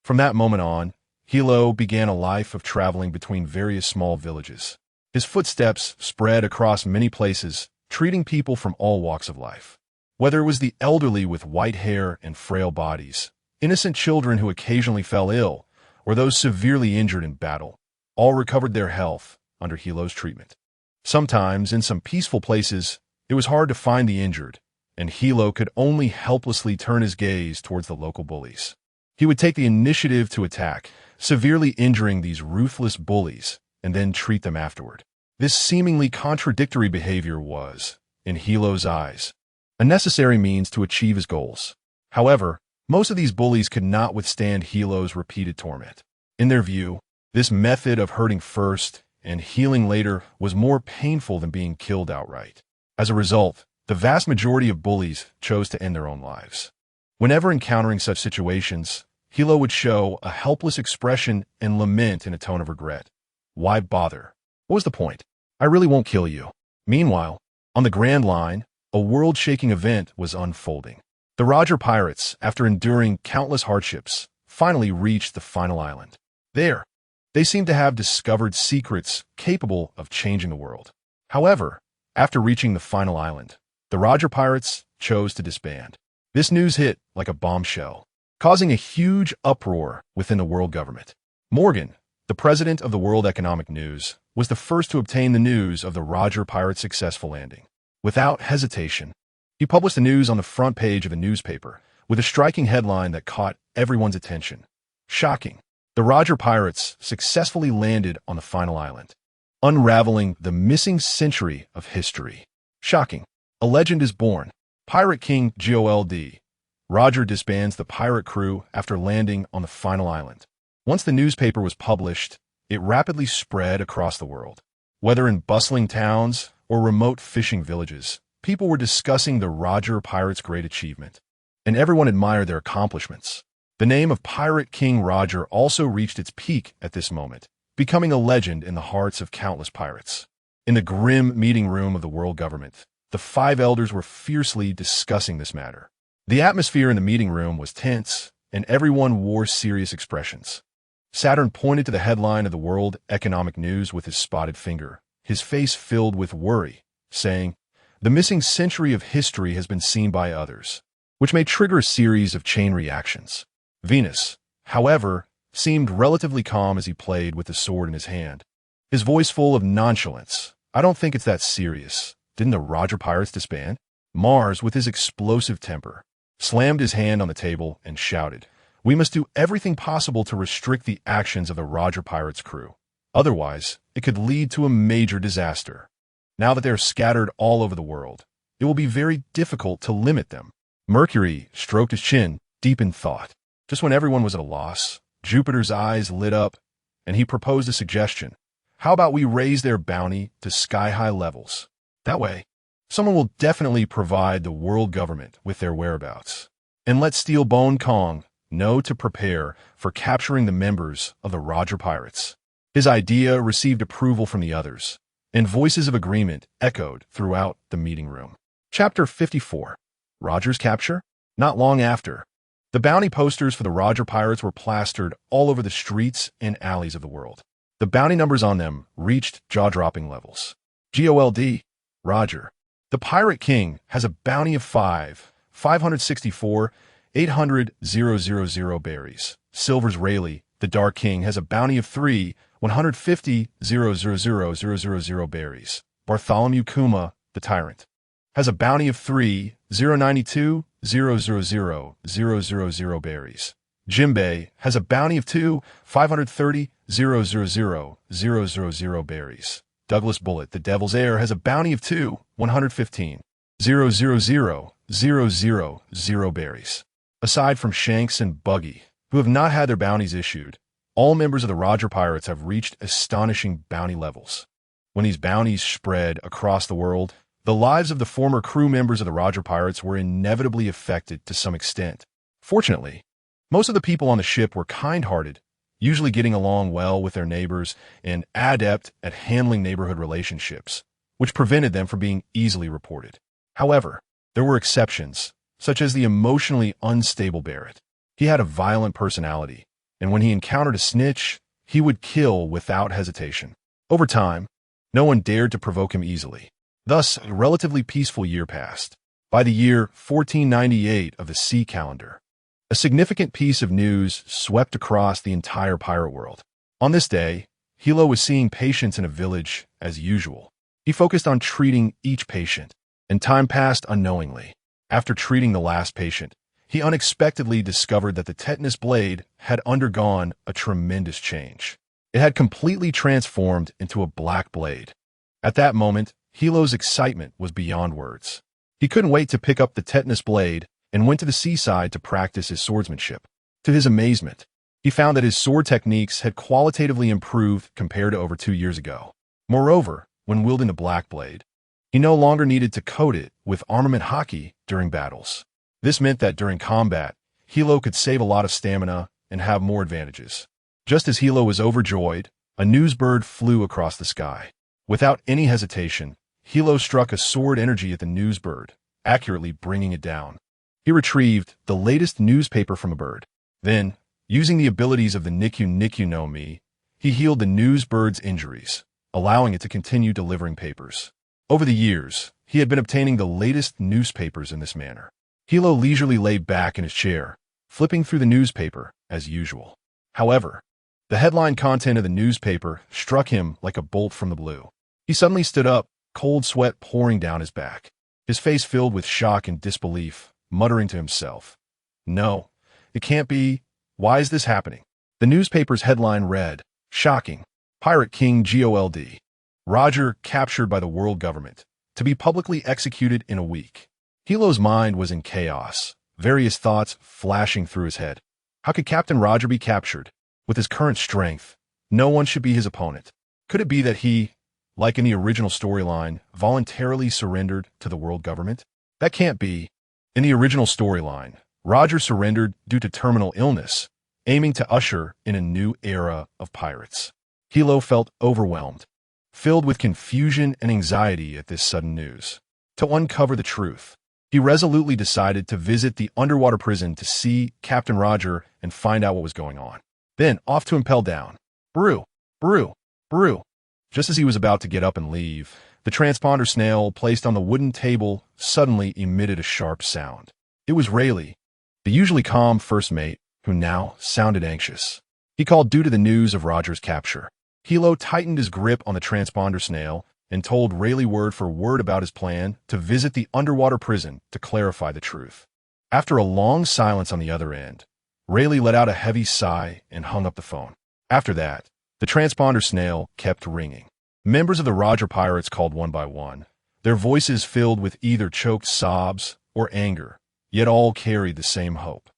From that moment on, Hilo began a life of traveling between various small villages. His footsteps spread across many places, treating people from all walks of life. Whether it was the elderly with white hair and frail bodies, innocent children who occasionally fell ill, or those severely injured in battle, all recovered their health under Hilo's treatment. Sometimes, in some peaceful places, it was hard to find the injured, and Hilo could only helplessly turn his gaze towards the local bullies. He would take the initiative to attack, severely injuring these ruthless bullies, and then treat them afterward. This seemingly contradictory behavior was, in Hiro's eyes, a necessary means to achieve his goals. However, most of these bullies could not withstand Hiro's repeated torment. In their view, this method of hurting first and healing later was more painful than being killed outright. As a result, the vast majority of bullies chose to end their own lives. Whenever encountering such situations, Hiro would show a helpless expression and lament in a tone of regret. Why bother? What was the point? I really won't kill you. Meanwhile, on the Grand Line, a world-shaking event was unfolding. The Roger pirates, after enduring countless hardships, finally reached the final island. There, they seemed to have discovered secrets capable of changing the world. However, after reaching the final island, the Roger pirates chose to disband. This news hit like a bombshell, causing a huge uproar within the world government. Morgan, the president of the World Economic News, was the first to obtain the news of the Roger pirates' successful landing. Without hesitation, he published the news on the front page of a newspaper with a striking headline that caught everyone's attention. Shocking. The Roger pirates successfully landed on the final island, unraveling the missing century of history. Shocking. A legend is born. Pirate King GOLD. Roger disbands the pirate crew after landing on the final island. Once the newspaper was published, it rapidly spread across the world. Whether in bustling towns or remote fishing villages, people were discussing the Roger pirates' great achievement, and everyone admired their accomplishments. The name of Pirate King Roger also reached its peak at this moment, becoming a legend in the hearts of countless pirates. In the grim meeting room of the world government, the five elders were fiercely discussing this matter. The atmosphere in the meeting room was tense, and everyone wore serious expressions. Saturn pointed to the headline of the World Economic News with his spotted finger, his face filled with worry, saying, "The missing century of history has been seen by others," which may trigger a series of chain reactions. Venus, however, seemed relatively calm as he played with the sword in his hand, his voice full of nonchalance. "I don't think it's that serious. Didn't the Roger pirates disband?" Mars, with his explosive temper, slammed his hand on the table and shouted, "We must do everything possible to restrict the actions of the Roger pirates' crew. Otherwise, it could lead to a major disaster. Now that they are scattered all over the world, it will be very difficult to limit them." Mercury stroked his chin, deep in thought. Just when everyone was at a loss, Jupiter's eyes lit up, and he proposed a suggestion. "How about we raise their bounty to sky-high levels? That way, someone will definitely provide the world government with their whereabouts. And let Steel Bone Kong know to prepare for capturing the members of the Roger pirates." His idea received approval from the others, and voices of agreement echoed throughout the meeting room. Chapter 54. Roger's capture? Not long after, the bounty posters for the Roger pirates were plastered all over the streets and alleys of the world. The bounty numbers on them reached jaw-dropping levels. GOLD, Roger. The Pirate King has a bounty of 564, 800, 000 berries. Silver's Rayleigh, the Dark King, has a bounty of 150, 000 berries. Bartholomew Kuma, the Tyrant, has a bounty of 092, 000 berries. Jimbei has a bounty of 530, 000 berries. Douglas Bullet, the Devil's Heir, has a bounty of 115, 000 berries. Aside from Shanks and Buggy, who have not had their bounties issued, all members of the Roger pirates have reached astonishing bounty levels. When these bounties spread across the world, the lives of the former crew members of the Roger pirates were inevitably affected to some extent. Fortunately, most of the people on the ship were kind-hearted, usually getting along well with their neighbors and adept at handling neighborhood relationships, which prevented them from being easily reported. However, there were exceptions, such as the emotionally unstable Barrett. He had a violent personality, and when he encountered a snitch, he would kill without hesitation. Over time, no one dared to provoke him easily. Thus, a relatively peaceful year passed. By the year 1498 of the sea calendar, a significant piece of news swept across the entire pirate world. On this day, Hilo was seeing patients in a village as usual. He focused on treating each patient, and time passed unknowingly. After treating the last patient, he unexpectedly discovered that the tetanus blade had undergone a tremendous change. It had completely transformed into a black blade. At that moment, Hiro's excitement was beyond words. He couldn't wait to pick up the tetanus blade and went to the seaside to practice his swordsmanship. To his amazement, he found that his sword techniques had qualitatively improved compared to over 2 years ago. Moreover, when wielding the black blade, he no longer needed to coat it with armament haki during battles. This meant that during combat, Hiro could save a lot of stamina and have more advantages. Just as Hiro was overjoyed, a news bird flew across the sky. Without any hesitation, Hiro struck a sword energy at the news bird, accurately bringing it down. He retrieved the latest newspaper from a bird. Then, using the abilities of the Nikyu no Mi, he healed the news bird's injuries, allowing it to continue delivering papers. Over the years, he had been obtaining the latest newspapers in this manner. Hiro leisurely lay back in his chair, flipping through the newspaper as usual. However, the headline content of the newspaper struck him like a bolt from the blue. He suddenly stood up, cold sweat pouring down his back, his face filled with shock and disbelief, muttering to himself, "No, it can't be. Why is this happening?" The newspaper's headline read, "Shocking. Pirate King Gold. Roger captured by the world government, to be publicly executed in a week." Hiro's mind was in chaos, various thoughts flashing through his head. How could Captain Roger be captured? With his current strength, no one should be his opponent. Could it be that he, like in the original storyline, voluntarily surrendered to the world government? That can't be. In the original storyline, Roger surrendered due to terminal illness, aiming to usher in a new era of pirates. Hiro felt overwhelmed, filled with confusion and anxiety at this sudden news. To uncover the truth, he resolutely decided to visit the underwater prison to see Captain Roger and find out what was going on. Then off to impel down. Brew, brew, brew. Just as he was about to get up and leave, the transponder snail placed on the wooden table suddenly emitted a sharp sound. It was Rayleigh, the usually calm first mate, who now sounded anxious. He called due to the news of Roger's capture. Hiro tightened his grip on the transponder snail and told Rayleigh word for word about his plan to visit the underwater prison to clarify the truth. After a long silence on the other end, Rayleigh let out a heavy sigh and hung up the phone. After that, the transponder snail kept ringing. Members of the Roger pirates called one by one, their voices filled with either choked sobs or anger, yet all carried the same hope.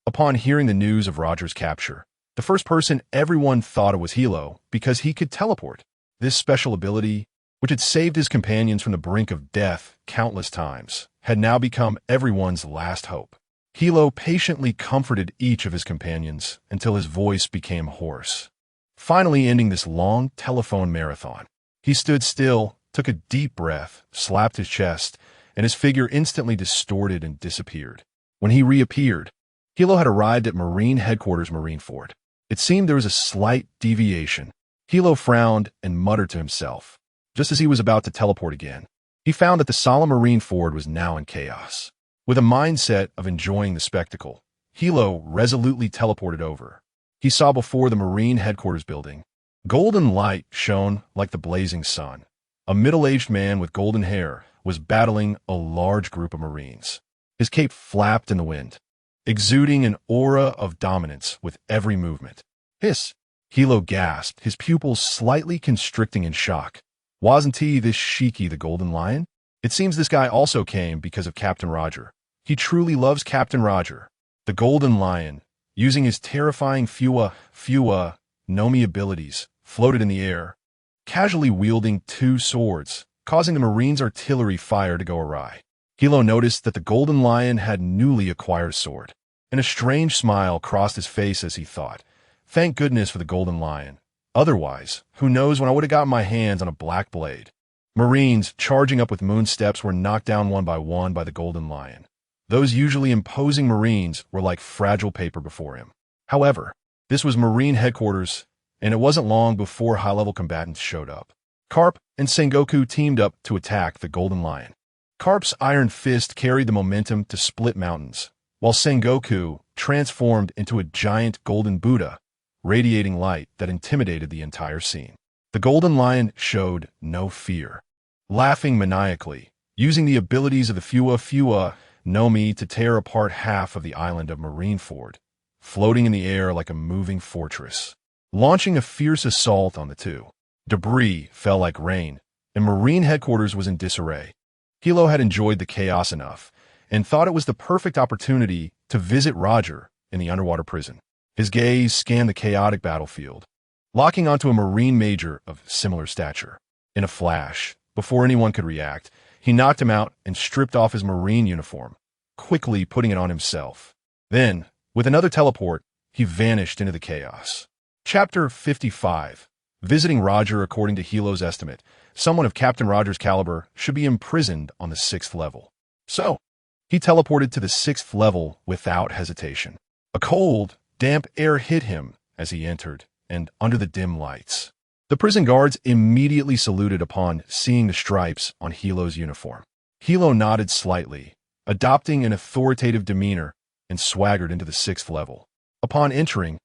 Upon hearing the news of Roger's capture, the first person everyone thought it was Hiro because he could teleport. This special ability, which had saved his companions from the brink of death countless times, had now become everyone's last hope. Hiro patiently comforted each of his companions until his voice became hoarse. Finally ending this long telephone marathon, he stood still, took a deep breath, slapped his chest, and his figure instantly distorted and disappeared. When he reappeared, Hiro had arrived at Marine Headquarters Marineford. It seemed there was a slight deviation. Hiro frowned and muttered to himself. Just as he was about to teleport again, he found that the solemn Marineford was now in chaos. With a mindset of enjoying the spectacle, Hiro resolutely teleported over. He saw before the Marine Headquarters building. Golden light shone like the blazing sun. A middle-aged man with golden hair was battling a large group of Marines. His cape flapped in the wind, exuding an aura of dominance with every movement. "Hiss!" Hiro gasped, his pupils slightly constricting in shock. Wasn't he this Shiki the Golden Lion? It seems this guy also came because of Captain Roger. He truly loves Captain Roger. The Golden Lion, using his terrifying Fuwa no Mi abilities, floated in the air, casually wielding 2 swords, causing the Marines' artillery fire to go awry. Hiro noticed that the Golden Lion had newly acquired a sword, and a strange smile crossed his face as he thought, "Thank goodness for the Golden Lion. Otherwise, who knows when I would have gotten my hands on a black blade." Marines charging up with moon steps were knocked down one by the Golden Lion. Those usually imposing Marines were like fragile paper before him. However, this was Marine Headquarters, and it wasn't long before high-level combatants showed up. Carp and Sengoku teamed up to attack the Golden Lion. Carp's iron fist carried the momentum to split mountains, while Sengoku transformed into a giant golden Buddha, radiating light that intimidated the entire scene. The Golden Lion showed no fear, laughing maniacally, using the abilities of the Fuwa no Mi to tear apart half of the island of Marineford, floating in the air like a moving fortress. Launching a fierce assault on the two, debris fell like rain, and Marine headquarters was in disarray. Hilo had enjoyed the chaos enough and thought it was the perfect opportunity to visit Roger in the underwater prison. His gaze scanned the chaotic battlefield, locking onto a Marine major of similar stature. In a flash, before anyone could react, he knocked him out and stripped off his Marine uniform, quickly putting it on himself. Then, with another teleport, he vanished into the chaos. Chapter 55. Visiting Roger. According to Hilo's estimate, someone of Captain Roger's caliber should be imprisoned on the 6th level. So, he teleported to the 6th level without hesitation. A cold, damp air hit him as he entered, and under the dim lights, the prison guards immediately saluted upon seeing the stripes on Hilo's uniform. Hilo nodded slightly, adopting an authoritative demeanor, and swaggered into the 6th level. Upon entering,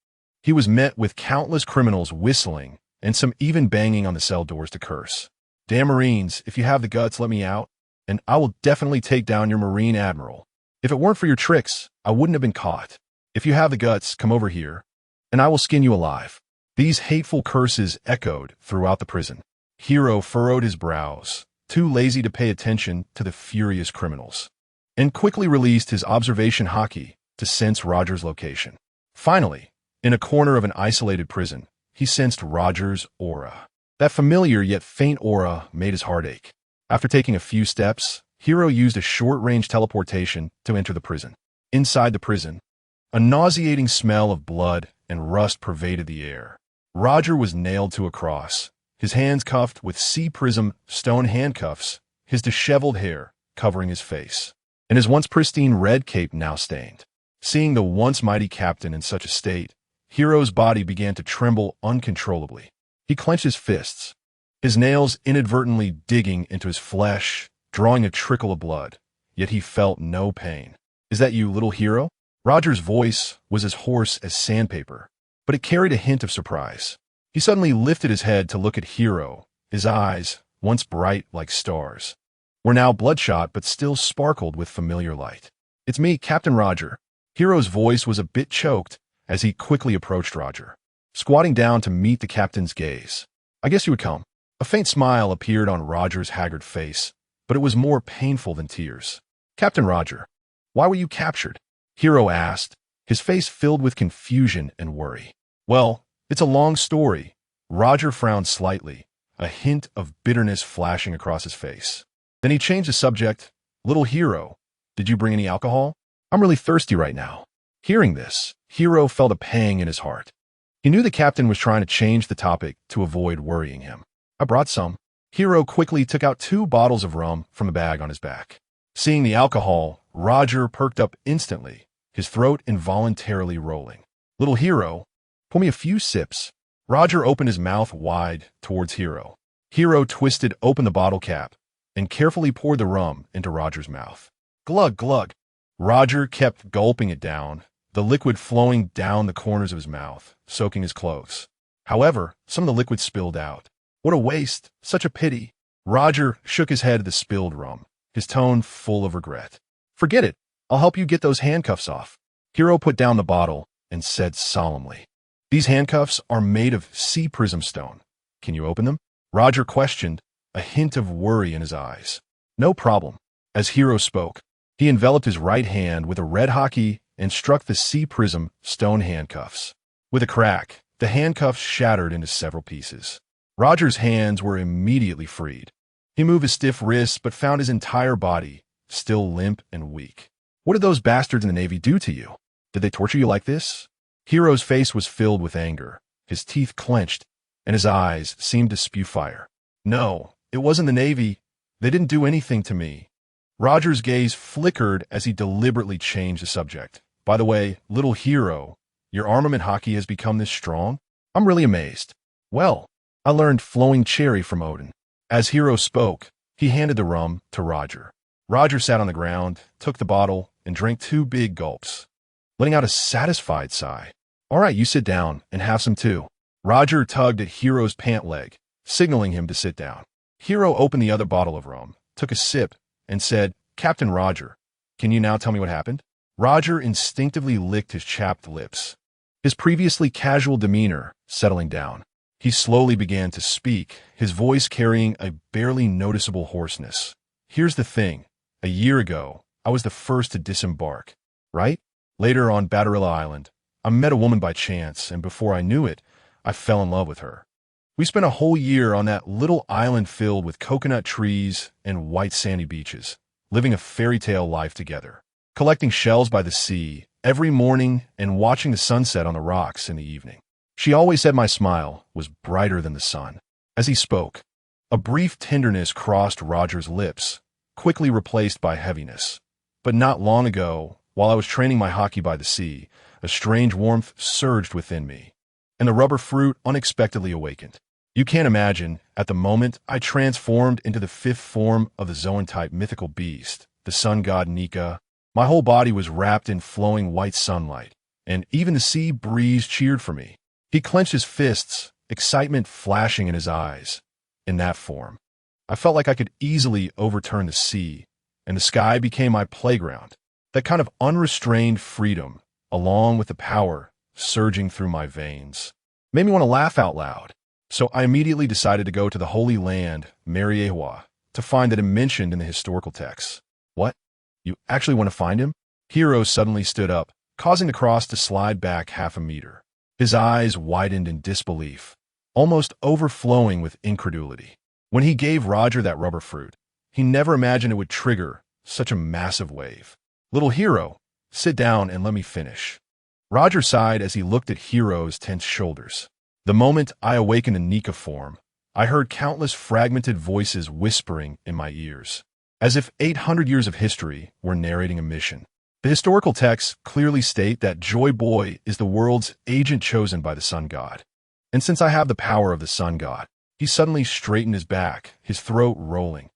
he was met with countless criminals whistling and some even banging on the cell doors to curse. "Damn Marines, if you have the guts, let me out, and I will definitely take down your Marine Admiral. If it weren't for your tricks, I wouldn't have been caught. If you have the guts, come over here, and I will skin you alive." These hateful curses echoed throughout the prison. Hiro furrowed his brows, too lazy to pay attention to the furious criminals, and quickly released his observation haki to sense Roger's location. Finally, in a corner of an isolated prison, he sensed Roger's aura. That familiar yet faint aura made his heart ache. After taking a few steps, Hiro used a short-range teleportation to enter the prison. Inside the prison, a nauseating smell of blood and rust pervaded the air. Roger was nailed to a cross, his hands cuffed with sea-prism stone handcuffs, his disheveled hair covering his face, and his once pristine red cape now stained. Seeing the once mighty captain in such a state, Hiro's body began to tremble uncontrollably. He clenched his fists, his nails inadvertently digging into his flesh, drawing a trickle of blood, yet he felt no pain. "Is that you, little Hiro?" Roger's voice was as hoarse as sandpaper, but it carried a hint of surprise. He suddenly lifted his head to look at Hiro. His eyes, once bright like stars, were now bloodshot but still sparkled with familiar light. "It's me, Captain Roger." Hiro's voice was a bit choked as he quickly approached Roger, squatting down to meet the captain's gaze. "I guess you would come." A faint smile appeared on Roger's haggard face, but it was more painful than tears. "Captain Roger, why were you captured?" Hiro asked, his face filled with confusion and worry. "Well, it's a long story." Roger frowned slightly, a hint of bitterness flashing across his face. Then he changed the subject. "Little Hiro, did you bring any alcohol? I'm really thirsty right now." Hearing this, Hiro felt a pang in his heart. He knew the captain was trying to change the topic to avoid worrying him. "I brought some." Hiro quickly took out 2 bottles of rum from a bag on his back. Seeing the alcohol, Roger perked up instantly, his throat involuntarily rolling. "Little Hiro, pour me a few sips." Roger opened his mouth wide towards Hiro. Hiro twisted open the bottle cap and carefully poured the rum into Roger's mouth. Glug, glug. Roger kept gulping it down, the liquid flowing down the corners of his mouth, soaking his clothes. However, some of the liquid spilled out. "What a waste! Such a pity!" Roger shook his head at the spilled rum, his tone full of regret. "Forget it. I'll help you get those handcuffs off." Hiro put down the bottle and said solemnly, "These handcuffs are made of sea prism stone. Can you open them?" Roger questioned, a hint of worry in his eyes. "No problem." As Hiro spoke, he enveloped his right hand with a red haki and struck the sea prism stone handcuffs. With a crack, the handcuffs shattered into several pieces. Roger's hands were immediately freed. He moved his stiff wrists but found his entire body still limp and weak. "What did those bastards in the Navy do to you? Did they torture you like this?" Hiro's face was filled with anger, his teeth clenched, and his eyes seemed to spew fire. "No, it wasn't the Navy. They didn't do anything to me." Roger's gaze flickered as he deliberately changed the subject. "By the way, little Hiro, your armament haki has become this strong? I'm really amazed." "Well, I learned flowing cherry from Odin." As Hiro spoke, he handed the rum to Roger. Roger sat on the ground, took the bottle, and drank 2 big gulps, letting out a satisfied sigh. "All right, you sit down and have some too." Roger tugged at Hiro's pant leg, signaling him to sit down. Hiro opened the other bottle of rum, took a sip, and said, "Captain Roger, can you now tell me what happened?" Roger instinctively licked his chapped lips, his previously casual demeanor settling down. He slowly began to speak, his voice carrying a barely noticeable hoarseness. Here's the thing. A year ago, I was the first to disembark, right? Later on Batarilla Island, I met a woman by chance, and before I knew it, I fell in love with her. We spent a whole year on that little island filled with coconut trees and white sandy beaches, living a fairy tale life together, collecting shells by the sea every morning and watching the sunset on the rocks in the evening. She always said my smile was brighter than the sun. As he spoke, a brief tenderness crossed Roger's lips, quickly replaced by heaviness. But not long ago, while I was training my hockey by the sea, a strange warmth surged within me, and the rubber fruit unexpectedly awakened. You can't imagine, at the moment, I transformed into the fifth form of the Zoan-type mythical beast, the sun god Nika. My whole body was wrapped in flowing white sunlight, and even the sea breeze cheered for me. He clenched his fists, excitement flashing in his eyes. In that form, I felt like I could easily overturn the sea, and the sky became my playground. That kind of unrestrained freedom, along with the power surging through my veins, made me want to laugh out loud. So I immediately decided to go to the Holy Land, Mariewa, to find that it mentioned in the historical texts. What? You actually want to find him? Hiro suddenly stood up, causing the cross to slide back half a meter. His eyes widened in disbelief, almost overflowing with incredulity. When he gave Roger that rubber fruit, he never imagined it would trigger such a massive wave. Little Hiro, sit down and let me finish. Roger sighed as he looked at Hiro's tense shoulders. The moment I awakened in Nika form, I heard countless fragmented voices whispering in my ears, as if 800 years of history were narrating a mission. The historical texts clearly state that Joy Boy is the world's agent chosen by the sun god. And since I have the power of the sun god, he suddenly straightened his back, his throat rolling.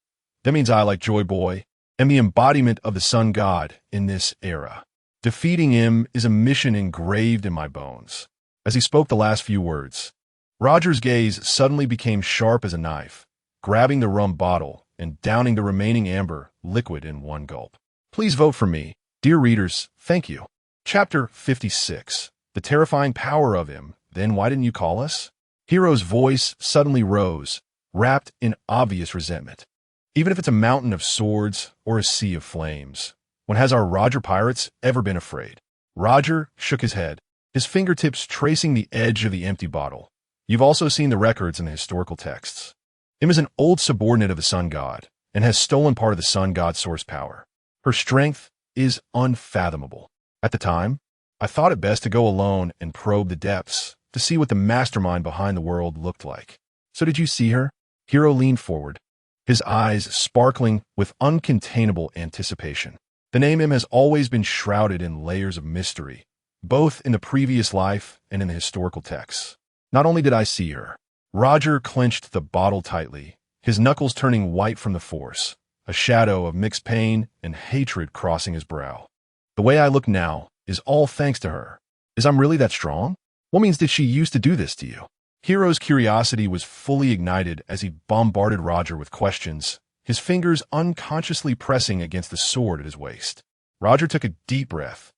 That means I, like Joy Boy, am the embodiment of the sun god in this era. Defeating him is a mission engraved in my bones. As he spoke the last few words, Roger's gaze suddenly became sharp as a knife, grabbing the rum bottle and downing the remaining amber liquid in one gulp. Please vote for me. Dear readers, thank you. Chapter 56. The terrifying power of him. Then why didn't you call us? Hiro's voice suddenly rose, wrapped in obvious resentment. Even if it's a mountain of swords or a sea of flames, when has our Roger pirates ever been afraid? Roger shook his head, his fingertips tracing the edge of the empty bottle. You've also seen the records in the historical texts. Im is an old subordinate of the sun god, and has stolen part of the sun god's source power. Her strength is unfathomable. At the time, I thought it best to go alone and probe the depths to see what the mastermind behind the world looked like. So did you see her? Hiro leaned forward, his eyes sparkling with uncontainable anticipation. The name Im has always been shrouded in layers of mystery, both in the previous life and in the historical texts. Not only did I see her, Roger clenched the bottle tightly, his knuckles turning white from the force, a shadow of mixed pain and hatred crossing his brow. The way I look now is all thanks to her. Is I'm really that strong? What means did she used to do this to you? Hiro's curiosity was fully ignited as he bombarded Roger with questions, his fingers unconsciously pressing against the sword at his waist. Roger took a deep breath,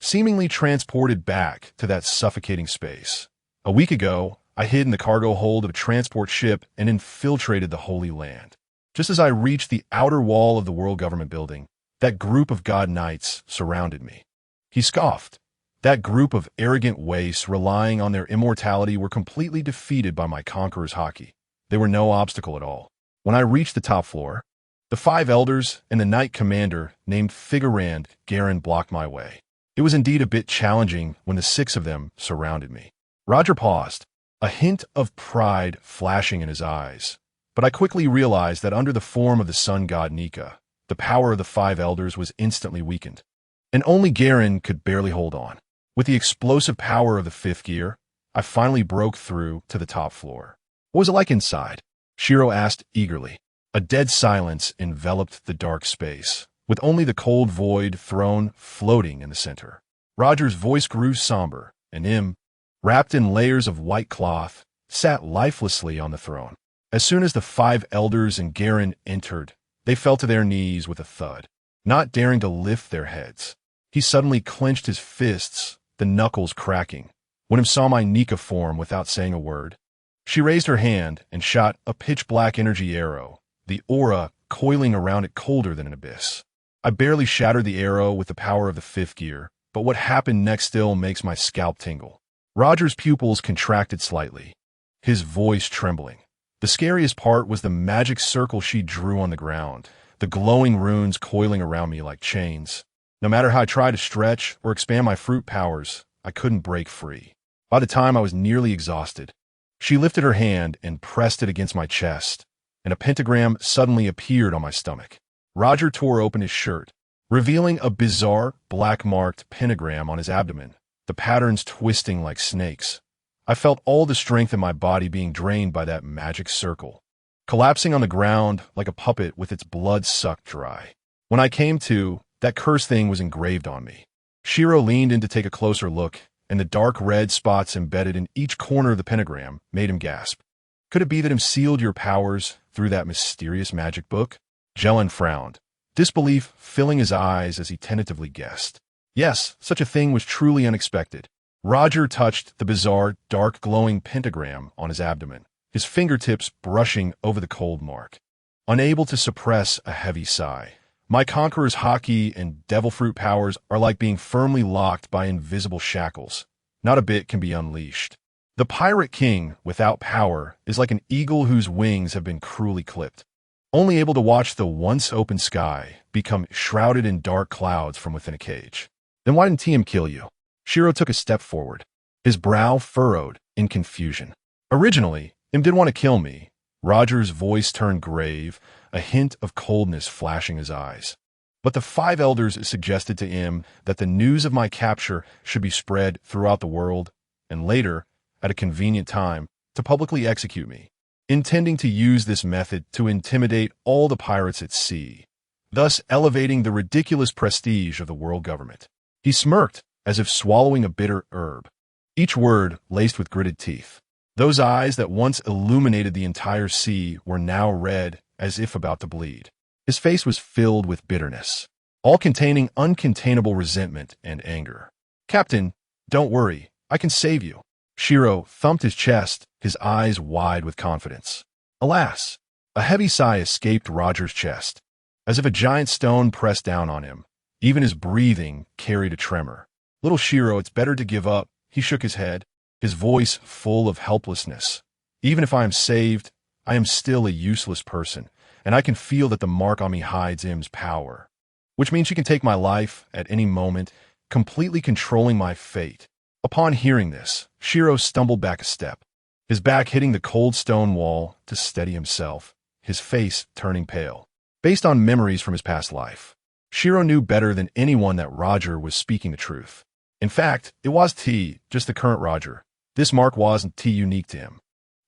seemingly transported back to that suffocating space. A week ago, I hid in the cargo hold of a transport ship and infiltrated the Holy Land. Just as I reached the outer wall of the World Government Building, that group of god knights surrounded me. He scoffed. That group of arrogant wastes relying on their immortality were completely defeated by my conqueror's hockey. They were no obstacle at all. When I reached the top floor, the 5 elders and the knight commander named Figurand Garen blocked my way. It was indeed a bit challenging when the 6 of them surrounded me. Roger paused, a hint of pride flashing in his eyes. But I quickly realized that under the form of the sun god Nika, the power of the 5 elders was instantly weakened, and only Garen could barely hold on. With the explosive power of the 5th gear, I finally broke through to the top floor. What was it like inside? Shiro asked eagerly. A dead silence enveloped the dark space, with only the cold void throne floating in the center. Roger's voice grew somber, and Im, wrapped in layers of white cloth, sat lifelessly on the throne. As soon as the 5 elders and Garen entered, they fell to their knees with a thud, not daring to lift their heads. He suddenly clenched his fists, the knuckles cracking. When Im saw my Nika form without saying a word, She raised her hand and shot a pitch-black energy arrow, the aura coiling around it colder than an abyss. I barely shattered the arrow with the power of the fifth gear, but what happened next still makes my scalp tingle. Roger's pupils contracted slightly, his voice trembling. The scariest part was the magic circle she drew on the ground, the glowing runes coiling around me like chains. No matter how I tried to stretch or expand my fruit powers, I couldn't break free. By the time I was nearly exhausted, she lifted her hand and pressed it against my chest, and a pentagram suddenly appeared on my stomach. Roger tore open his shirt, revealing a bizarre, black-marked pentagram on his abdomen, the patterns twisting like snakes. I felt all the strength in my body being drained by that magic circle, collapsing on the ground like a puppet with its blood sucked dry. When I came to, that cursed thing was engraved on me. Shiro leaned in to take a closer look, and the dark red spots embedded in each corner of the pentagram made him gasp. Could it be that him sealed your powers through that mysterious magic book? Jelen frowned, disbelief filling his eyes as he tentatively guessed. Yes, such a thing was truly unexpected. Roger touched the bizarre, dark glowing pentagram on his abdomen, his fingertips brushing over the cold mark. Unable to suppress a heavy sigh. My conqueror's haki and devil fruit powers are like being firmly locked by invisible shackles. Not a bit can be unleashed. The pirate king, without power, is like an eagle whose wings have been cruelly clipped, only able to watch the once open sky become shrouded in dark clouds from within a cage. Then why didn't TM kill you? Shiro took a step forward, his brow furrowed in confusion. Originally, him did want to kill me. Roger's voice turned grave, a hint of coldness flashing his eyes. But the five elders suggested to him that the news of my capture should be spread throughout the world, and later, at a convenient time, to publicly execute me, intending to use this method to intimidate all the pirates at sea, thus elevating the ridiculous prestige of the world government. He smirked, as if swallowing a bitter herb, each word laced with gritted teeth. Those eyes that once illuminated the entire sea were now red, as if about to bleed. His face was filled with bitterness, all containing uncontainable resentment and anger. Captain, don't worry, I can save you. Shiro thumped his chest, his eyes wide with confidence. Alas, a heavy sigh escaped Roger's chest, as if a giant stone pressed down on him. Even his breathing carried a tremor. Little Shiro, it's better to give up. He shook his head, his voice full of helplessness. Even if I am saved, I am still a useless person, and I can feel that the mark on me hides Im's power, which means she can take my life at any moment, completely controlling my fate. Upon hearing this, Shiro stumbled back a step, his back hitting the cold stone wall to steady himself, his face turning pale. Based on memories from his past life, Shiro knew better than anyone that Roger was speaking the truth. In fact, it was just the current Roger. This mark wasn't unique to him.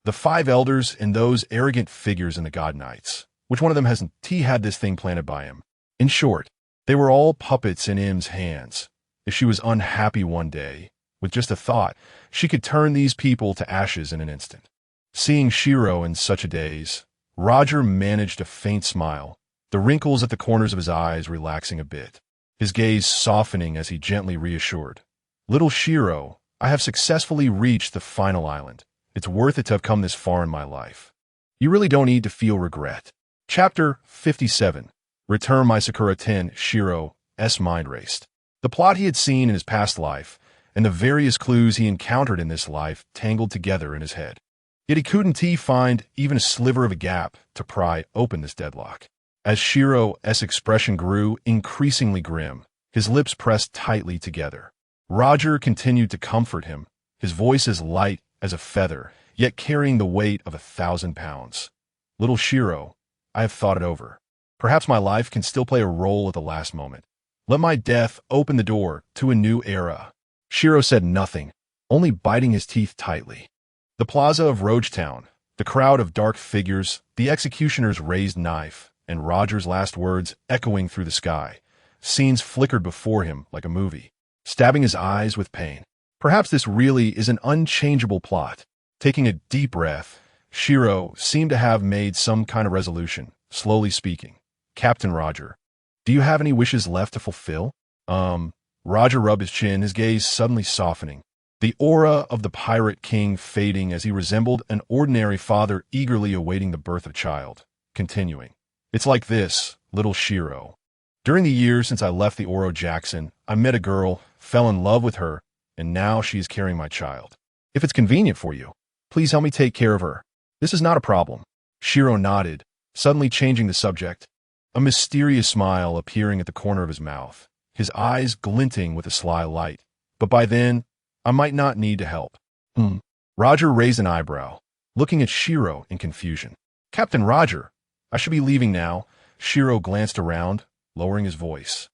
The five elders and those arrogant figures in the God Knights, which one of them hasn't had this thing planted by him? In short, they were all puppets in Im's hands. If she was unhappy one day, with just a thought, she could turn these people to ashes in an instant. Seeing Shiro in such a daze, Roger managed a faint smile, the wrinkles at the corners of his eyes relaxing a bit, his gaze softening as he gently reassured. Little Shiro, I have successfully reached the final island. It's worth it to have come this far in my life. You really don't need to feel regret. Chapter 57. Return My Sakura 10. Shiro's mind raced. The plot he had seen in his past life and the various clues he encountered in this life tangled together in his head. Yet he couldn't find even a sliver of a gap to pry open this deadlock. As Shiro's expression grew increasingly grim, his lips pressed tightly together. Roger continued to comfort him, his voice as light as a feather, yet carrying the weight of 1,000 pounds. Little Shiro, I have thought it over. Perhaps my life can still play a role at the last moment. Let my death open the door to a new era. Shiro said nothing, only biting his teeth tightly. The plaza of Rogetown, the crowd of dark figures, the executioner's raised knife, and Roger's last words echoing through the sky. Scenes flickered before him like a movie, stabbing his eyes with pain. Perhaps this really is an unchangeable plot. Taking a deep breath, Shiro seemed to have made some kind of resolution, slowly speaking. Captain Roger, do you have any wishes left to fulfill? Roger rubbed his chin, his gaze suddenly softening. the aura of the pirate king fading as he resembled an ordinary father eagerly awaiting the birth of a child. Continuing. It's like this, little Shiro. During the years since I left the Oro Jackson, I met a girl, fell in love with her, and now she is carrying my child. If it's convenient for you, please help me take care of her. This is not a problem. Shiro nodded, suddenly changing the subject, a mysterious smile appearing at the corner of his mouth, his eyes glinting with a sly light. But by then, I might not need to help. Roger raised an eyebrow, looking at Shiro in confusion. Captain Roger, I should be leaving now. Shiro glanced around, lowering his voice.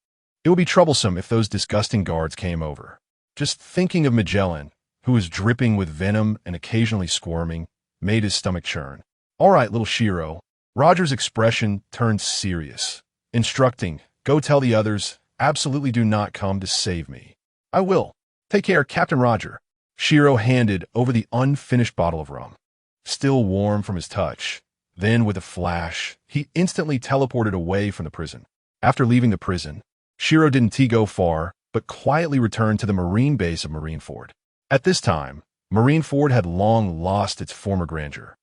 It would be troublesome if those disgusting guards came over. Just thinking of Magellan, who was dripping with venom and occasionally squirming, made his stomach churn. All right, little Shiro. Roger's expression turned serious, instructing, go tell the others, absolutely do not come to save me. I will. Take care, Captain Roger. Shiro handed over the unfinished bottle of rum, still warm from his touch. Then, with a flash, he instantly teleported away from the prison. After leaving the prison, Shiro didn't go far, but quietly returned to the marine base of Marineford. At this time, Marineford had long lost its former grandeur.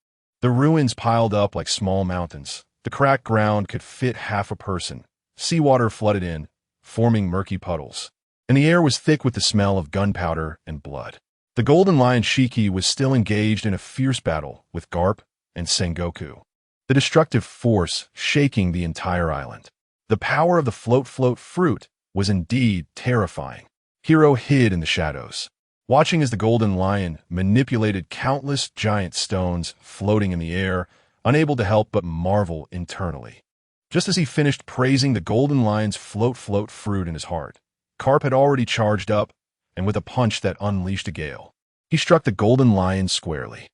The ruins piled up like small mountains. The cracked ground could fit half a person. Seawater flooded in, forming murky puddles, and the air was thick with the smell of gunpowder and blood. The Golden Lion Shiki was still engaged in a fierce battle with Garp and Sengoku, the destructive force shaking the entire island. The power of the float fruit was indeed terrifying. Hiro hid in the shadows, watching as the Golden Lion manipulated countless giant stones floating in the air, unable to help but marvel internally. Just as he finished praising the Golden Lion's float fruit in his heart, Carp had already charged up, and with a punch that unleashed a gale, he struck the Golden Lion squarely.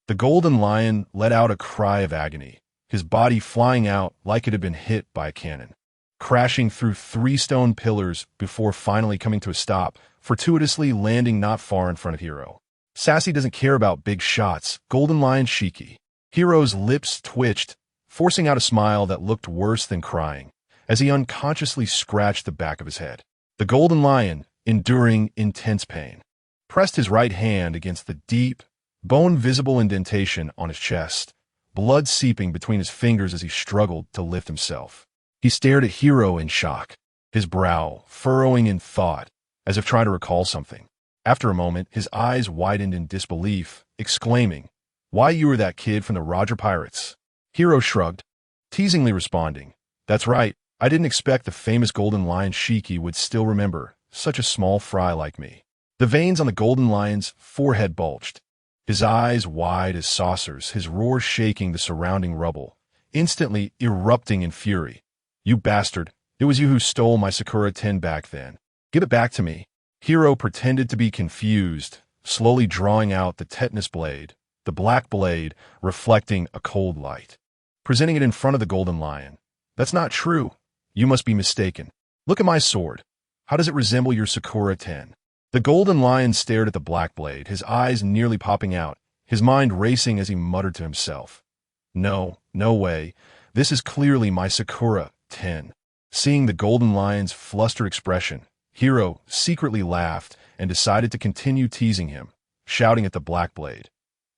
The Golden Lion let out a cry of agony, his body flying out like it had been hit by a cannon, crashing through 3 stone pillars before finally coming to a stop, fortuitously landing not far in front of Hiro. Sassy doesn't care about big shots, Golden Lion Shiki. Hiro's lips twitched, forcing out a smile that looked worse than crying, as he unconsciously scratched the back of his head. The Golden Lion, enduring intense pain, pressed his right hand against the deep, bone-visible indentation on his chest, blood seeping between his fingers as he struggled to lift himself. He stared at Hiro in shock, his brow furrowing in thought, as if trying to recall something. After a moment, his eyes widened in disbelief, exclaiming, "Why, you were that kid from the Roger Pirates." Hiro shrugged, teasingly responding, "That's right, I didn't expect the famous Golden Lion Shiki would still remember such a small fry like me." The veins on the Golden Lion's forehead bulged, his eyes wide as saucers, his roar shaking the surrounding rubble, instantly erupting in fury. "You bastard, it was you who stole my Sakura 10 back then. Give it back to me." Hiro pretended to be confused, slowly drawing out the tetanus blade, the black blade reflecting a cold light, presenting it in front of the Golden Lion. "That's not true. You must be mistaken. Look at my sword. How does it resemble your Sakura 10? The Golden Lion stared at the black blade, his eyes nearly popping out, his mind racing as he muttered to himself, "No, no way. This is clearly my Sakura 10. Seeing the Golden Lion's flustered expression, Hiro secretly laughed and decided to continue teasing him, shouting at the black blade,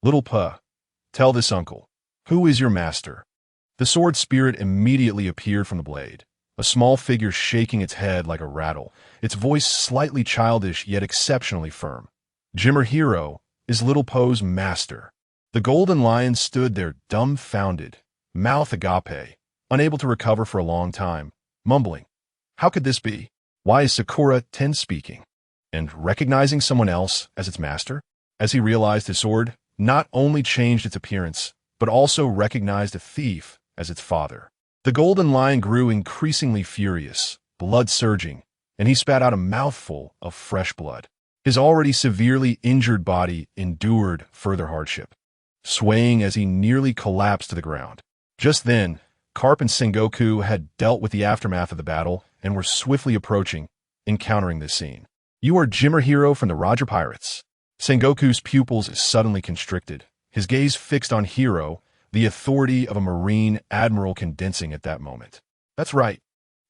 "Little puh, tell this uncle, who is your master?" The sword spirit immediately appeared from the blade, a small figure shaking its head like a rattle, its voice slightly childish yet exceptionally firm. "Jabbar Hiro is Little Po's master." The Golden Lion stood there dumbfounded, mouth agape, unable to recover for a long time, mumbling, "How could this be? Why is Sakura 10 speaking?" And recognizing someone else as its master, as he realized his sword not only changed its appearance, but also recognized a thief as its father. The Golden Lion grew increasingly furious, blood surging, and he spat out a mouthful of fresh blood. His already severely injured body endured further hardship, swaying as he nearly collapsed to the ground. Just then, Carp and Sengoku had dealt with the aftermath of the battle and were swiftly approaching, encountering this scene. "You are Jabbar Hiro from the Roger Pirates." Sengoku's pupils suddenly constricted, his gaze fixed on Hiro, the authority of a Marine Admiral condensing at that moment. "That's right.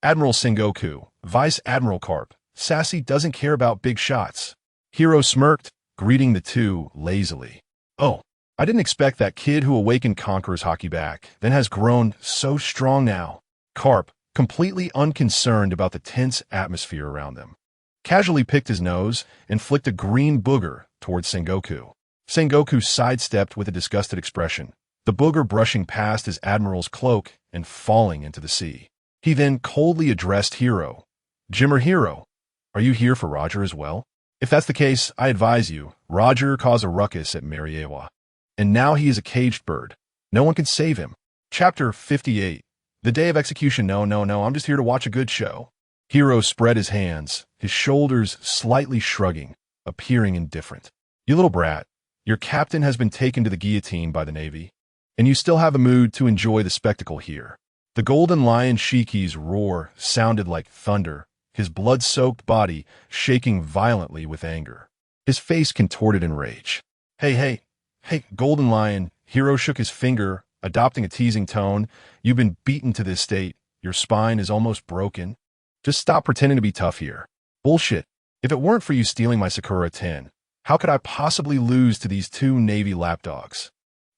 Admiral Sengoku, Vice Admiral Carp. Sassy doesn't care about big shots." Hiro smirked, greeting the two lazily. Oh, I didn't expect that kid who awakened Conqueror's hockey back, then has grown so strong now. Carp, completely unconcerned about the tense atmosphere around them, casually picked his nose and flicked a green booger towards Sengoku. Sengoku sidestepped with a disgusted expression, the booger brushing past his admiral's cloak and falling into the sea. He then coldly addressed Hiro. Jabbar Hiro, are you here for Roger as well? If that's the case, I advise you, Roger caused a ruckus at Mariewa, and now he is a caged bird. No one can save him. Chapter 58. The day of execution. No, I'm just here to watch a good show. Hiro spread his hands, his shoulders slightly shrugging, appearing indifferent. You little brat, your captain has been taken to the guillotine by the Navy, and you still have a mood to enjoy the spectacle here. The Golden Lion Shiki's roar sounded like thunder, his blood-soaked body shaking violently with anger. His face contorted in rage. Hey, Golden Lion, Hiro shook his finger, adopting a teasing tone. You've been beaten to this state. Your spine is almost broken. Just stop pretending to be tough here. Bullshit. If it weren't for you stealing my Sakura 10, how could I possibly lose to these two Navy lapdogs?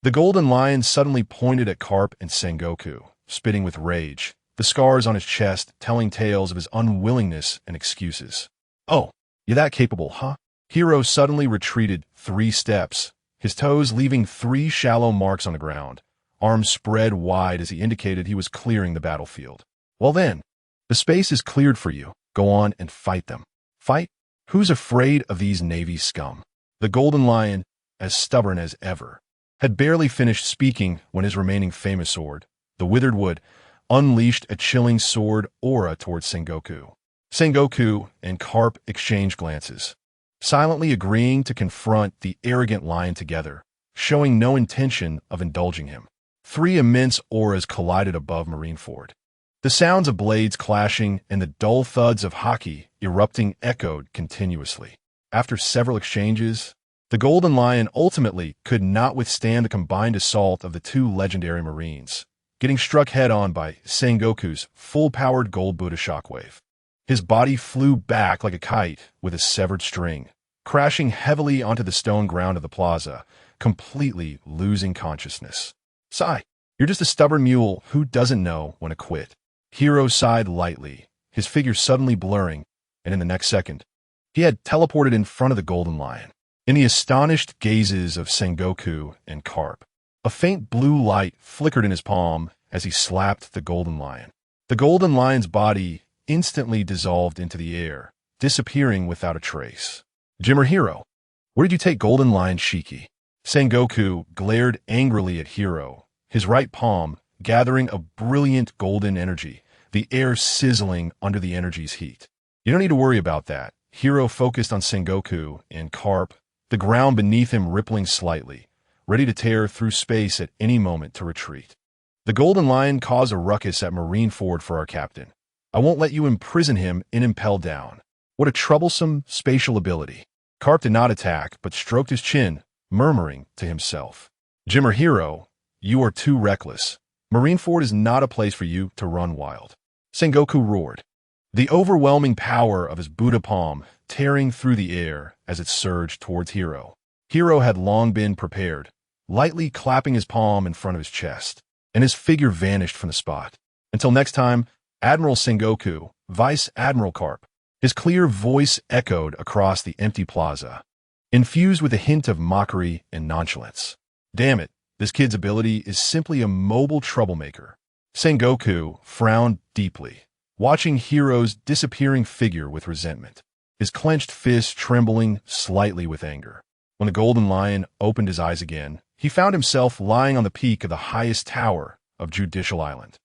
The Golden Lion suddenly pointed at Carp and Sengoku, spitting with rage, the scars on his chest telling tales of his unwillingness and excuses. Oh, you're that capable, huh? Hiro suddenly retreated 3 steps, his toes leaving 3 shallow marks on the ground, arms spread wide as he indicated he was clearing the battlefield. Well then, the space is cleared for you. Go on and fight them. Fight? Who's afraid of these Navy scum? The Golden Lion, as stubborn as ever, had barely finished speaking when his remaining famous sword, the Withered Wood, unleashed a chilling sword aura towards Sengoku. Sengoku and Carp exchanged glances, silently agreeing to confront the arrogant lion together, showing no intention of indulging him. 3 immense auras collided above Marineford. The sounds of blades clashing and the dull thuds of hockey erupting echoed continuously. After several exchanges, the Golden Lion ultimately could not withstand the combined assault of the 2 legendary Marines, getting struck head-on by Sengoku's full-powered Gold Buddha shockwave. His body flew back like a kite with a severed string, crashing heavily onto the stone ground of the plaza, completely losing consciousness. Sigh, you're just a stubborn mule who doesn't know when to quit. Hiro sighed lightly, his figure suddenly blurring, and in the next second, he had teleported in front of the Golden Lion. In the astonished gazes of Sengoku and Carp, a faint blue light flickered in his palm as he slapped the Golden Lion. The Golden Lion's body instantly dissolved into the air, disappearing without a trace. Jabbar Hiro, where did you take Golden Lion Shiki? Sengoku glared angrily at Hiro, his right palm gathering a brilliant golden energy, the air sizzling under the energy's heat. You don't need to worry about that. Hiro focused on Sengoku and Carp, the ground beneath him rippling slightly, ready to tear through space at any moment to retreat. The Golden Lion caused a ruckus at Marineford for our captain. I won't let you imprison him and impel down. What a troublesome spatial ability. Carp did not attack, but stroked his chin, murmuring to himself. Jabbar Hiro, you are too reckless. Marineford is not a place for you to run wild. Sengoku roared, the overwhelming power of his Buddha palm tearing through the air as it surged towards Hiro. Hiro had long been prepared, lightly clapping his palm in front of his chest, and his figure vanished from the spot. Until next time, Admiral Sengoku, Vice Admiral Carp. His clear voice echoed across the empty plaza, infused with a hint of mockery and nonchalance. Damn it, this kid's ability is simply a mobile troublemaker. Sengoku frowned deeply, watching Hiro's disappearing figure with resentment, his clenched fist trembling slightly with anger. When the Golden Lion opened his eyes again, he found himself lying on the peak of the highest tower of Judicial Island.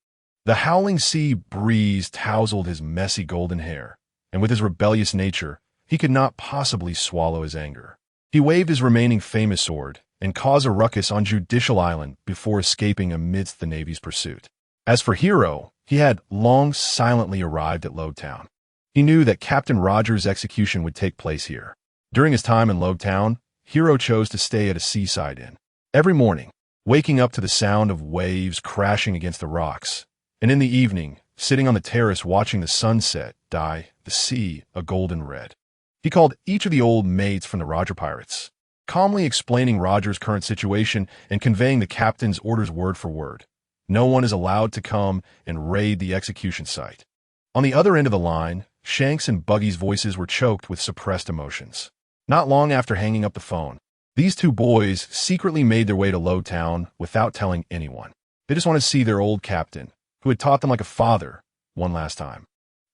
The howling sea breeze tousled his messy golden hair, and with his rebellious nature, he could not possibly swallow his anger. He waved his remaining famous sword and caused a ruckus on Judicial Island before escaping amidst the Navy's pursuit. As for Hiro, he had long silently arrived at Lodetown. He knew that Captain Rogers' execution would take place here. During his time in Lodetown, Hiro chose to stay at a seaside inn. Every morning, waking up to the sound of waves crashing against the rocks, and in the evening, sitting on the terrace watching the sunset dye the sea a golden red. He called each of the old mates from the Roger Pirates, calmly explaining Roger's current situation and conveying the captain's orders word for word. No one is allowed to come and raid the execution site. On the other end of the line, Shanks and Buggy's voices were choked with suppressed emotions. Not long after hanging up the phone, these two boys secretly made their way to Lowtown without telling anyone. They just wanted to see their old captain, who had taught them like a father, one last time.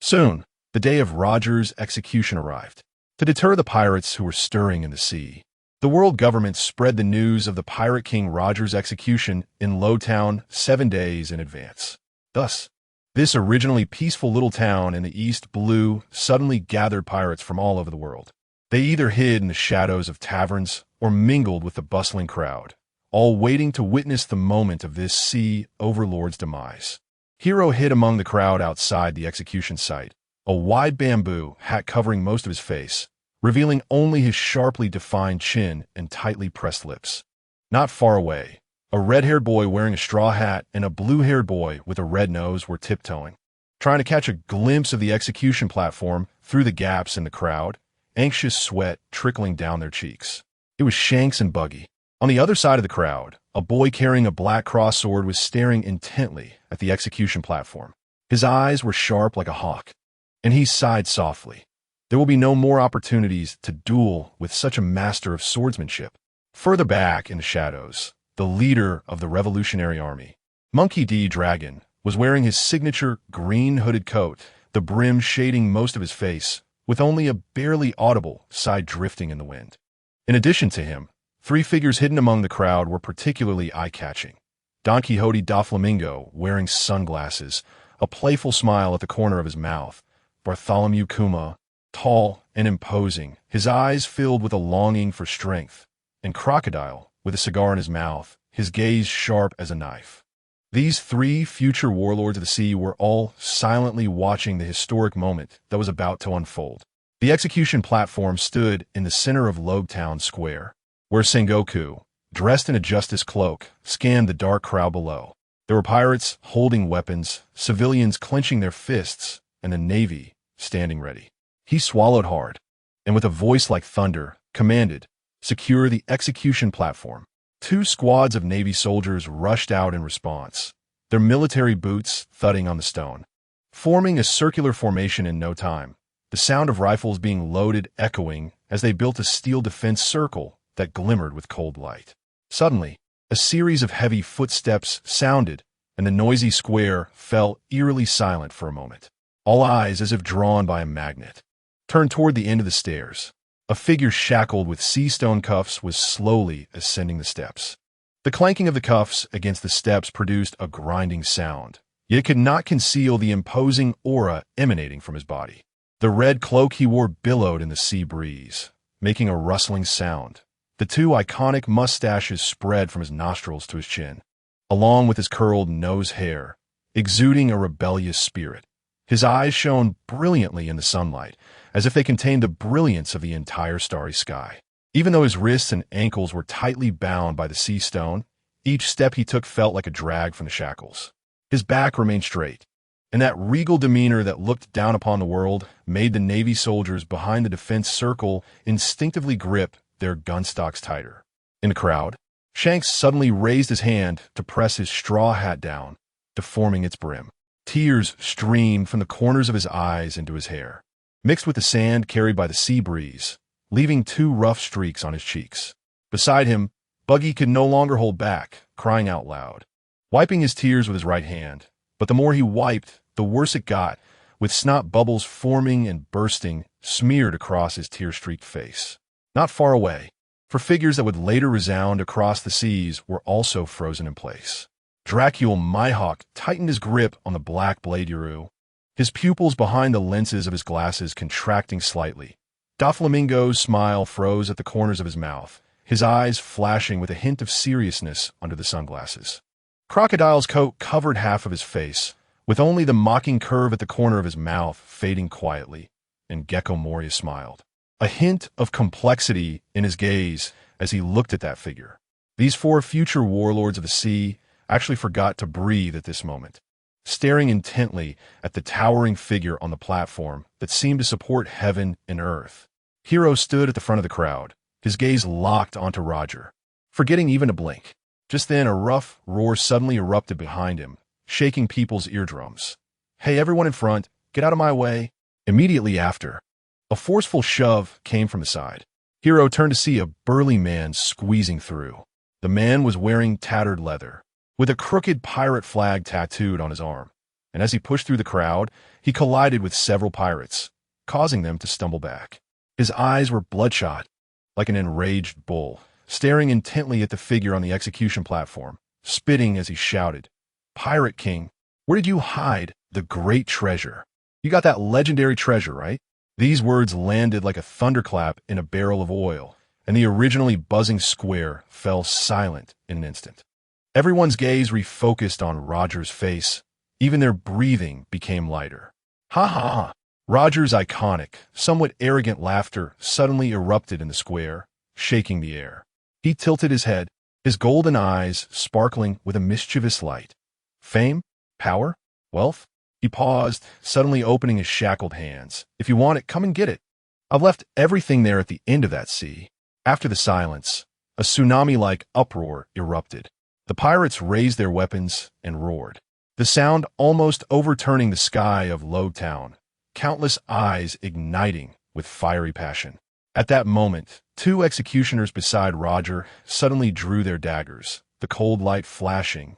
Soon, the day of Roger's execution arrived. To deter the pirates who were stirring in the sea, the world government spread the news of the Pirate King Roger's execution in Lowtown 7 days in advance. Thus, this originally peaceful little town in the East Blue suddenly gathered pirates from all over the world. They either hid in the shadows of taverns or mingled with the bustling crowd, all waiting to witness the moment of this sea overlord's demise. Hiro hid among the crowd outside the execution site, a wide bamboo hat covering most of his face, revealing only his sharply defined chin and tightly pressed lips. Not far away, a red-haired boy wearing a straw hat and a blue-haired boy with a red nose were tiptoeing, trying to catch a glimpse of the execution platform through the gaps in the crowd, anxious sweat trickling down their cheeks. It was Shanks and Buggy. On the other side of the crowd, a boy carrying a black cross sword was staring intently at the execution platform. His eyes were sharp like a hawk, and he sighed softly. There will be no more opportunities to duel with such a master of swordsmanship. Further back in the shadows, the leader of the Revolutionary Army, Monkey D. Dragon, was wearing his signature green hooded coat, the brim shading most of his face, with only a barely audible sigh drifting in the wind. In addition to him, 3 figures hidden among the crowd were particularly eye-catching. Don Quixote da Flamingo, wearing sunglasses, a playful smile at the corner of his mouth. Bartholomew Kuma, tall and imposing, his eyes filled with a longing for strength. And Crocodile, with a cigar in his mouth, his gaze sharp as a knife. These 3 future warlords of the sea were all silently watching the historic moment that was about to unfold. The execution platform stood in the center of Lowtown Square, where Sengoku, dressed in a justice cloak, scanned the dark crowd below. There were pirates holding weapons, civilians clenching their fists, and the Navy standing ready. He swallowed hard, and with a voice like thunder, commanded, "Secure the execution platform." 2 squads of Navy soldiers rushed out in response, their military boots thudding on the stone, forming a circular formation in no time, the sound of rifles being loaded echoing as they built a steel defense circle that glimmered with cold light. Suddenly, a series of heavy footsteps sounded, and the noisy square fell eerily silent for a moment. All eyes, as if drawn by a magnet, turned toward the end of the stairs. A figure shackled with sea stone cuffs was slowly ascending the steps. The clanking of the cuffs against the steps produced a grinding sound, yet it could not conceal the imposing aura emanating from his body. The red cloak he wore billowed in the sea breeze, making a rustling sound. The 2 iconic mustaches spread from his nostrils to his chin, along with his curled nose hair, exuding a rebellious spirit. His eyes shone brilliantly in the sunlight, as if they contained the brilliance of the entire starry sky. Even though his wrists and ankles were tightly bound by the sea stone, each step he took felt like a drag from the shackles. His back remained straight, and that regal demeanor that looked down upon the world made the Navy soldiers behind the defense circle instinctively grip their gunstocks tighter. In the crowd, Shanks suddenly raised his hand to press his straw hat down, deforming its brim. Tears streamed from the corners of his eyes into his hair, mixed with the sand carried by the sea breeze, leaving 2 rough streaks on his cheeks. Beside him, Buggy could no longer hold back, crying out loud, wiping his tears with his right hand. But the more he wiped, the worse it got, with snot bubbles forming and bursting, smeared across his tear-streaked face. Not far away, for figures that would later resound across the seas were also frozen in place. Dracule Mihawk tightened his grip on the black blade Yuru, his pupils behind the lenses of his glasses contracting slightly. Doflamingo's smile froze at the corners of his mouth, his eyes flashing with a hint of seriousness under the sunglasses. Crocodile's coat covered half of his face, with only the mocking curve at the corner of his mouth fading quietly, and Gecko Moria smiled, a hint of complexity in his gaze as he looked at that figure. These 4 future warlords of the sea actually forgot to breathe at this moment, staring intently at the towering figure on the platform that seemed to support heaven and earth. Hiro stood at the front of the crowd, his gaze locked onto Roger, forgetting even to blink. Just then, a rough roar suddenly erupted behind him, shaking people's eardrums. "Hey, everyone in front, get out of my way." Immediately after, a forceful shove came from the side. Hiro turned to see a burly man squeezing through. The man was wearing tattered leather, with a crooked pirate flag tattooed on his arm. And as he pushed through the crowd, he collided with several pirates, causing them to stumble back. His eyes were bloodshot, like an enraged bull, staring intently at the figure on the execution platform, spitting as he shouted, "Pirate King, where did you hide the great treasure? You got that legendary treasure, right?" These words landed like a thunderclap in a barrel of oil, and the originally buzzing square fell silent in an instant. Everyone's gaze refocused on Roger's face. Even their breathing became lighter. "Ha ha ha!" Roger's iconic, somewhat arrogant laughter suddenly erupted in the square, shaking the air. He tilted his head, his golden eyes sparkling with a mischievous light. "Fame? Power? Wealth?" He paused, suddenly opening his shackled hands. "If you want it, come and get it. I've left everything there at the end of that sea." After the silence, a tsunami-like uproar erupted. The pirates raised their weapons and roared, the sound almost overturning the sky of Low Town, countless eyes igniting with fiery passion. At that moment, two executioners beside Roger suddenly drew their daggers, the cold light flashing,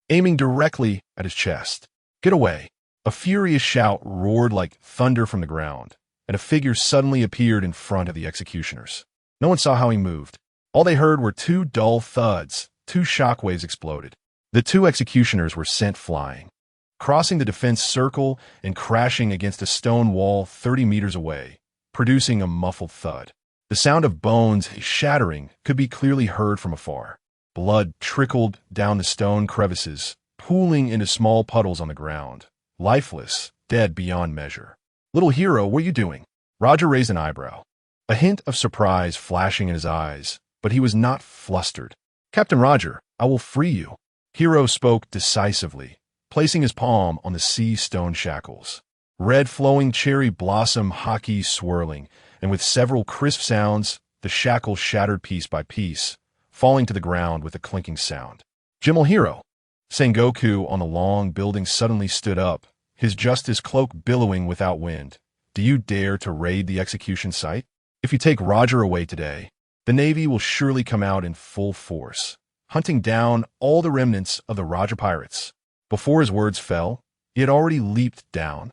aiming directly at his chest. "Get away!" A furious shout roared like thunder from the ground, and a figure suddenly appeared in front of the executioners. No one saw how he moved. All they heard were two dull thuds. Two shockwaves exploded. The two executioners were sent flying, crossing the defense circle and crashing against a stone wall 30 meters away, producing a muffled thud. The sound of bones shattering could be clearly heard from afar. Blood trickled down the stone crevices, pooling into small puddles on the ground, lifeless, dead beyond measure. "Little Hiro, what are you doing?" Roger raised an eyebrow, a hint of surprise flashing in his eyes, but he was not flustered. "Captain Roger, I will free you." Hiro spoke decisively, placing his palm on the sea stone shackles. Red flowing cherry blossom haki swirling, and with several crisp sounds, the shackles shattered piece by piece, falling to the ground with a clinking sound. "Jabbar Hiro!" Sengoku on the long building suddenly stood up, his justice cloak billowing without wind. "Do you dare to raid the execution site? If you take Roger away today, the Navy will surely come out in full force, hunting down all the remnants of the Roger pirates." Before his words fell, he had already leaped down,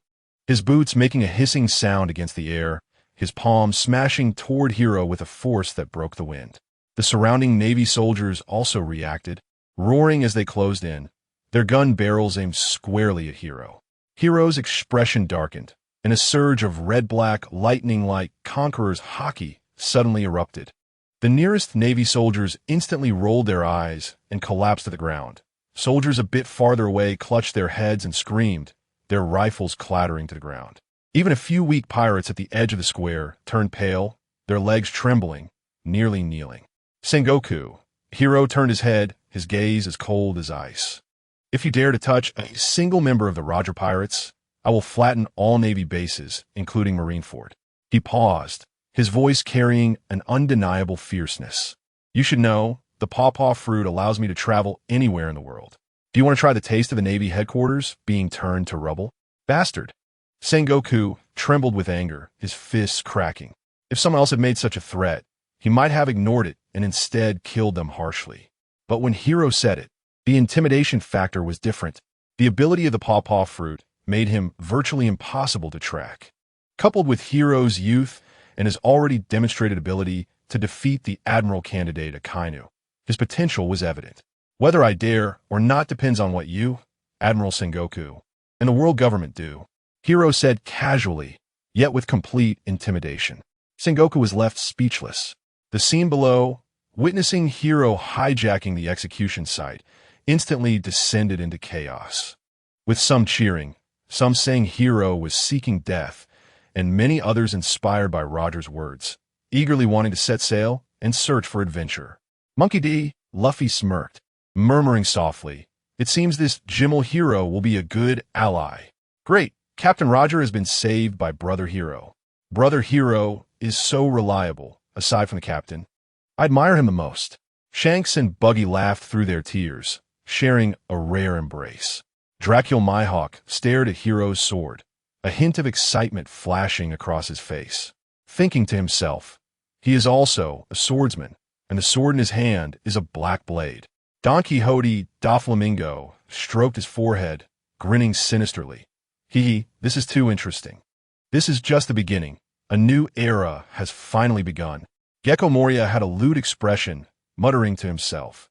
his boots making a hissing sound against the air, his palms smashing toward Hiro with a force that broke the wind. The surrounding Navy soldiers also reacted, roaring as they closed in, their gun barrels aimed squarely at Hiro. Hiro's expression darkened, and a surge of red-black, lightning-like conqueror's haki suddenly erupted. The nearest Navy soldiers instantly rolled their eyes and collapsed to the ground. Soldiers a bit farther away clutched their heads and screamed, their rifles clattering to the ground. Even a few weak pirates at the edge of the square turned pale, their legs trembling, nearly kneeling. "Sengoku." Hiro turned his head, his gaze as cold as ice. "If you dare to touch a single member of the Roger pirates, I will flatten all Navy bases, including Marineford." He paused, his voice carrying an undeniable fierceness. "You should know, the pawpaw fruit allows me to travel anywhere in the world. Do you want to try the taste of the Navy headquarters being turned to rubble? Bastard!" Sengoku trembled with anger, his fists cracking. If someone else had made such a threat, he might have ignored it and instead killed them harshly. But when Hiro said it, the intimidation factor was different. The ability of the pawpaw fruit made him virtually impossible to track. Coupled with Hiro's youth and his already demonstrated ability to defeat the Admiral candidate Akainu, his potential was evident. "Whether I dare or not depends on what you, Admiral Sengoku, and the world government do," Hiro said casually, yet with complete intimidation. Sengoku was left speechless. The scene below, witnessing Hiro hijacking the execution site, instantly descended into chaos. With some cheering, some saying Hiro was seeking death, and many others inspired by Roger's words, eagerly wanting to set sail and search for adventure. Monkey D. Luffy smirked, murmuring softly, "It seems this Jabbar Hiro will be a good ally." "Great, Captain Roger has been saved by Brother Hiro. Brother Hiro is so reliable, aside from the captain. I admire him the most." Shanks and Buggy laughed through their tears, sharing a rare embrace. Dracul Mihawk stared at Hiro's sword, a hint of excitement flashing across his face. Thinking to himself, he is also a swordsman, and the sword in his hand is a black blade. Don Quixote Doflamingo stroked his forehead, grinning sinisterly. This is too interesting. This is just the beginning. A new era has finally begun." Gecko Moria had a lewd expression, muttering to himself.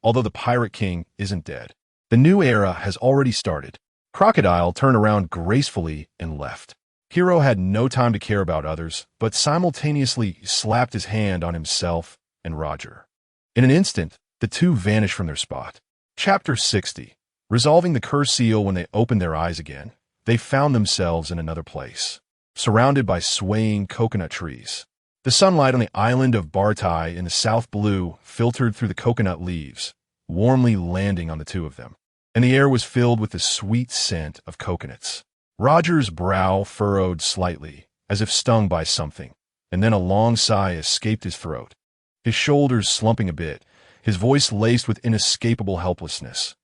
Although the Pirate King isn't dead. The new era has already started. Crocodile turned around gracefully and left. Hiro had no time to care about others, but simultaneously slapped his hand on himself and Roger. In an instant, the two vanished from their spot. Chapter 60. Resolving the curse seal. When they opened their eyes again, they found themselves in another place, surrounded by swaying coconut trees. The sunlight on the island of Bartai in the south blue filtered through the coconut leaves, warmly landing on the two of them, and the air was filled with the sweet scent of coconuts. Roger's brow furrowed slightly, as if stung by something, and then a long sigh escaped his throat. His shoulders slumping a bit, his voice laced with inescapable helplessness.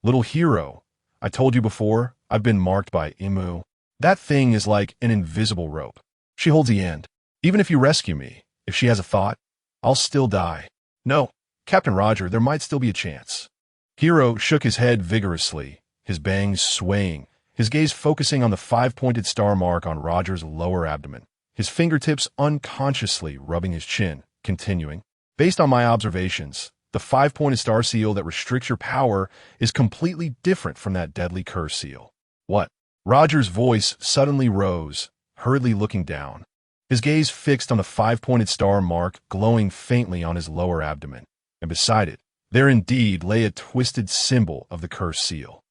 "Little Hiro, I told you before, I've been marked by Imu. That thing is like an invisible rope. She holds the end. Even if you rescue me, if she has a thought, I'll still die." "No, Captain Roger, there might still be a chance." Hiro shook his head vigorously, his bangs swaying, his gaze focusing on the 5-pointed star mark on Roger's lower abdomen, his fingertips unconsciously rubbing his chin, continuing. "Based on my observations, the 5-pointed star seal that restricts your power is completely different from that deadly curse seal." "What?" Roger's voice suddenly rose, hurriedly looking down, his gaze fixed on the 5-pointed star mark glowing faintly on his lower abdomen, and beside it, there indeed lay a twisted symbol of the curse seal.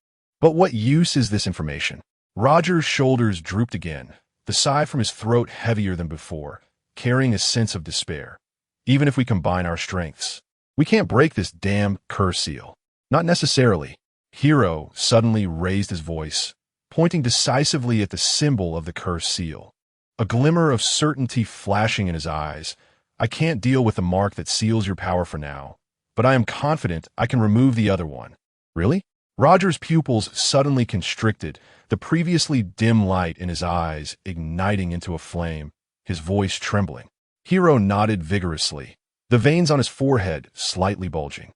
"But what use is this information?" Roger's shoulders drooped again, the sigh from his throat heavier than before, carrying a sense of despair. "Even if we combine our strengths, we can't break this damn curse seal." "Not necessarily." Hiro suddenly raised his voice, pointing decisively at the symbol of the curse seal, a glimmer of certainty flashing in his eyes. "I can't deal with the mark that seals your power for now, but I am confident I can remove the other one." "Really?" Roger's pupils suddenly constricted, the previously dim light in his eyes igniting into a flame, his voice trembling. Hiro nodded vigorously, the veins on his forehead slightly bulging.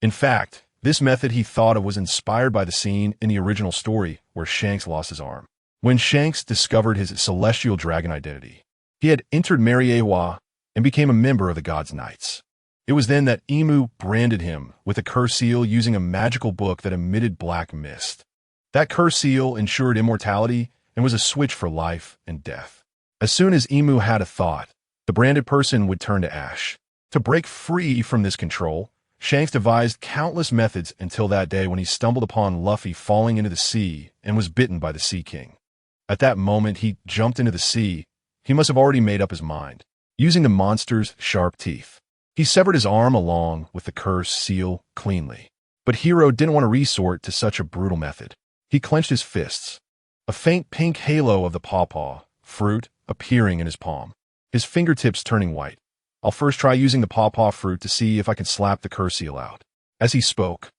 In fact, this method he thought of was inspired by the scene in the original story where Shanks lost his arm. When Shanks discovered his celestial dragon identity, he had entered Mariewa and became a member of the God's Knights. It was then that Imu branded him with a curse seal using a magical book that emitted black mist. That curse seal ensured immortality and was a switch for life and death. As soon as Imu had a thought, the branded person would turn to ash. To break free from this control, Shanks devised countless methods until that day when he stumbled upon Luffy falling into the sea and was bitten by the Sea King. At that moment he jumped into the sea. He must have already made up his mind, using the monster's sharp teeth. He severed his arm along with the curse seal cleanly. But Hiro didn't want to resort to such a brutal method. He clenched his fists, a faint pink halo of the pawpaw fruit appearing in his palm, his fingertips turning white. "I'll first try using the pawpaw fruit to see if I can slap the curse seal out." As he spoke,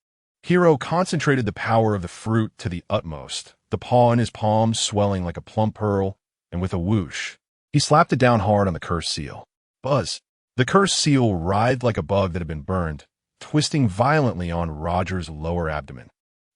Hiro concentrated the power of the fruit to the utmost, the paw in his palm swelling like a plump pearl, and with a whoosh, he slapped it down hard on the curse seal. Buzz! The cursed seal writhed like a bug that had been burned, twisting violently on Roger's lower abdomen.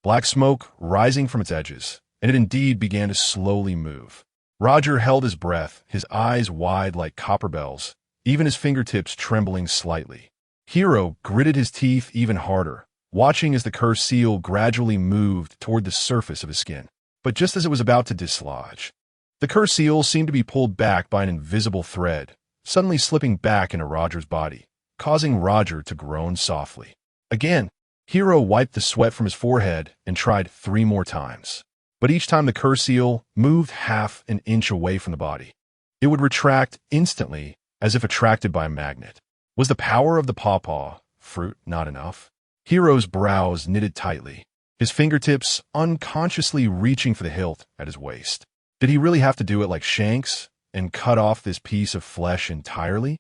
Black smoke rising from its edges, and it indeed began to slowly move. Roger held his breath, his eyes wide like copper bells, even his fingertips trembling slightly. Hiro gritted his teeth even harder, watching as the cursed seal gradually moved toward the surface of his skin. But just as it was about to dislodge, the cursed seal seemed to be pulled back by an invisible thread, suddenly slipping back into Roger's body, causing Roger to groan softly. Again, Hiro wiped the sweat from his forehead and tried 3 more times. But each time the curse seal moved half an inch away from the body, it would retract instantly as if attracted by a magnet. Was the power of the pawpaw fruit not enough? Hiro's brows knitted tightly, his fingertips unconsciously reaching for the hilt at his waist. Did he really have to do it like Shanks, and cut off this piece of flesh entirely?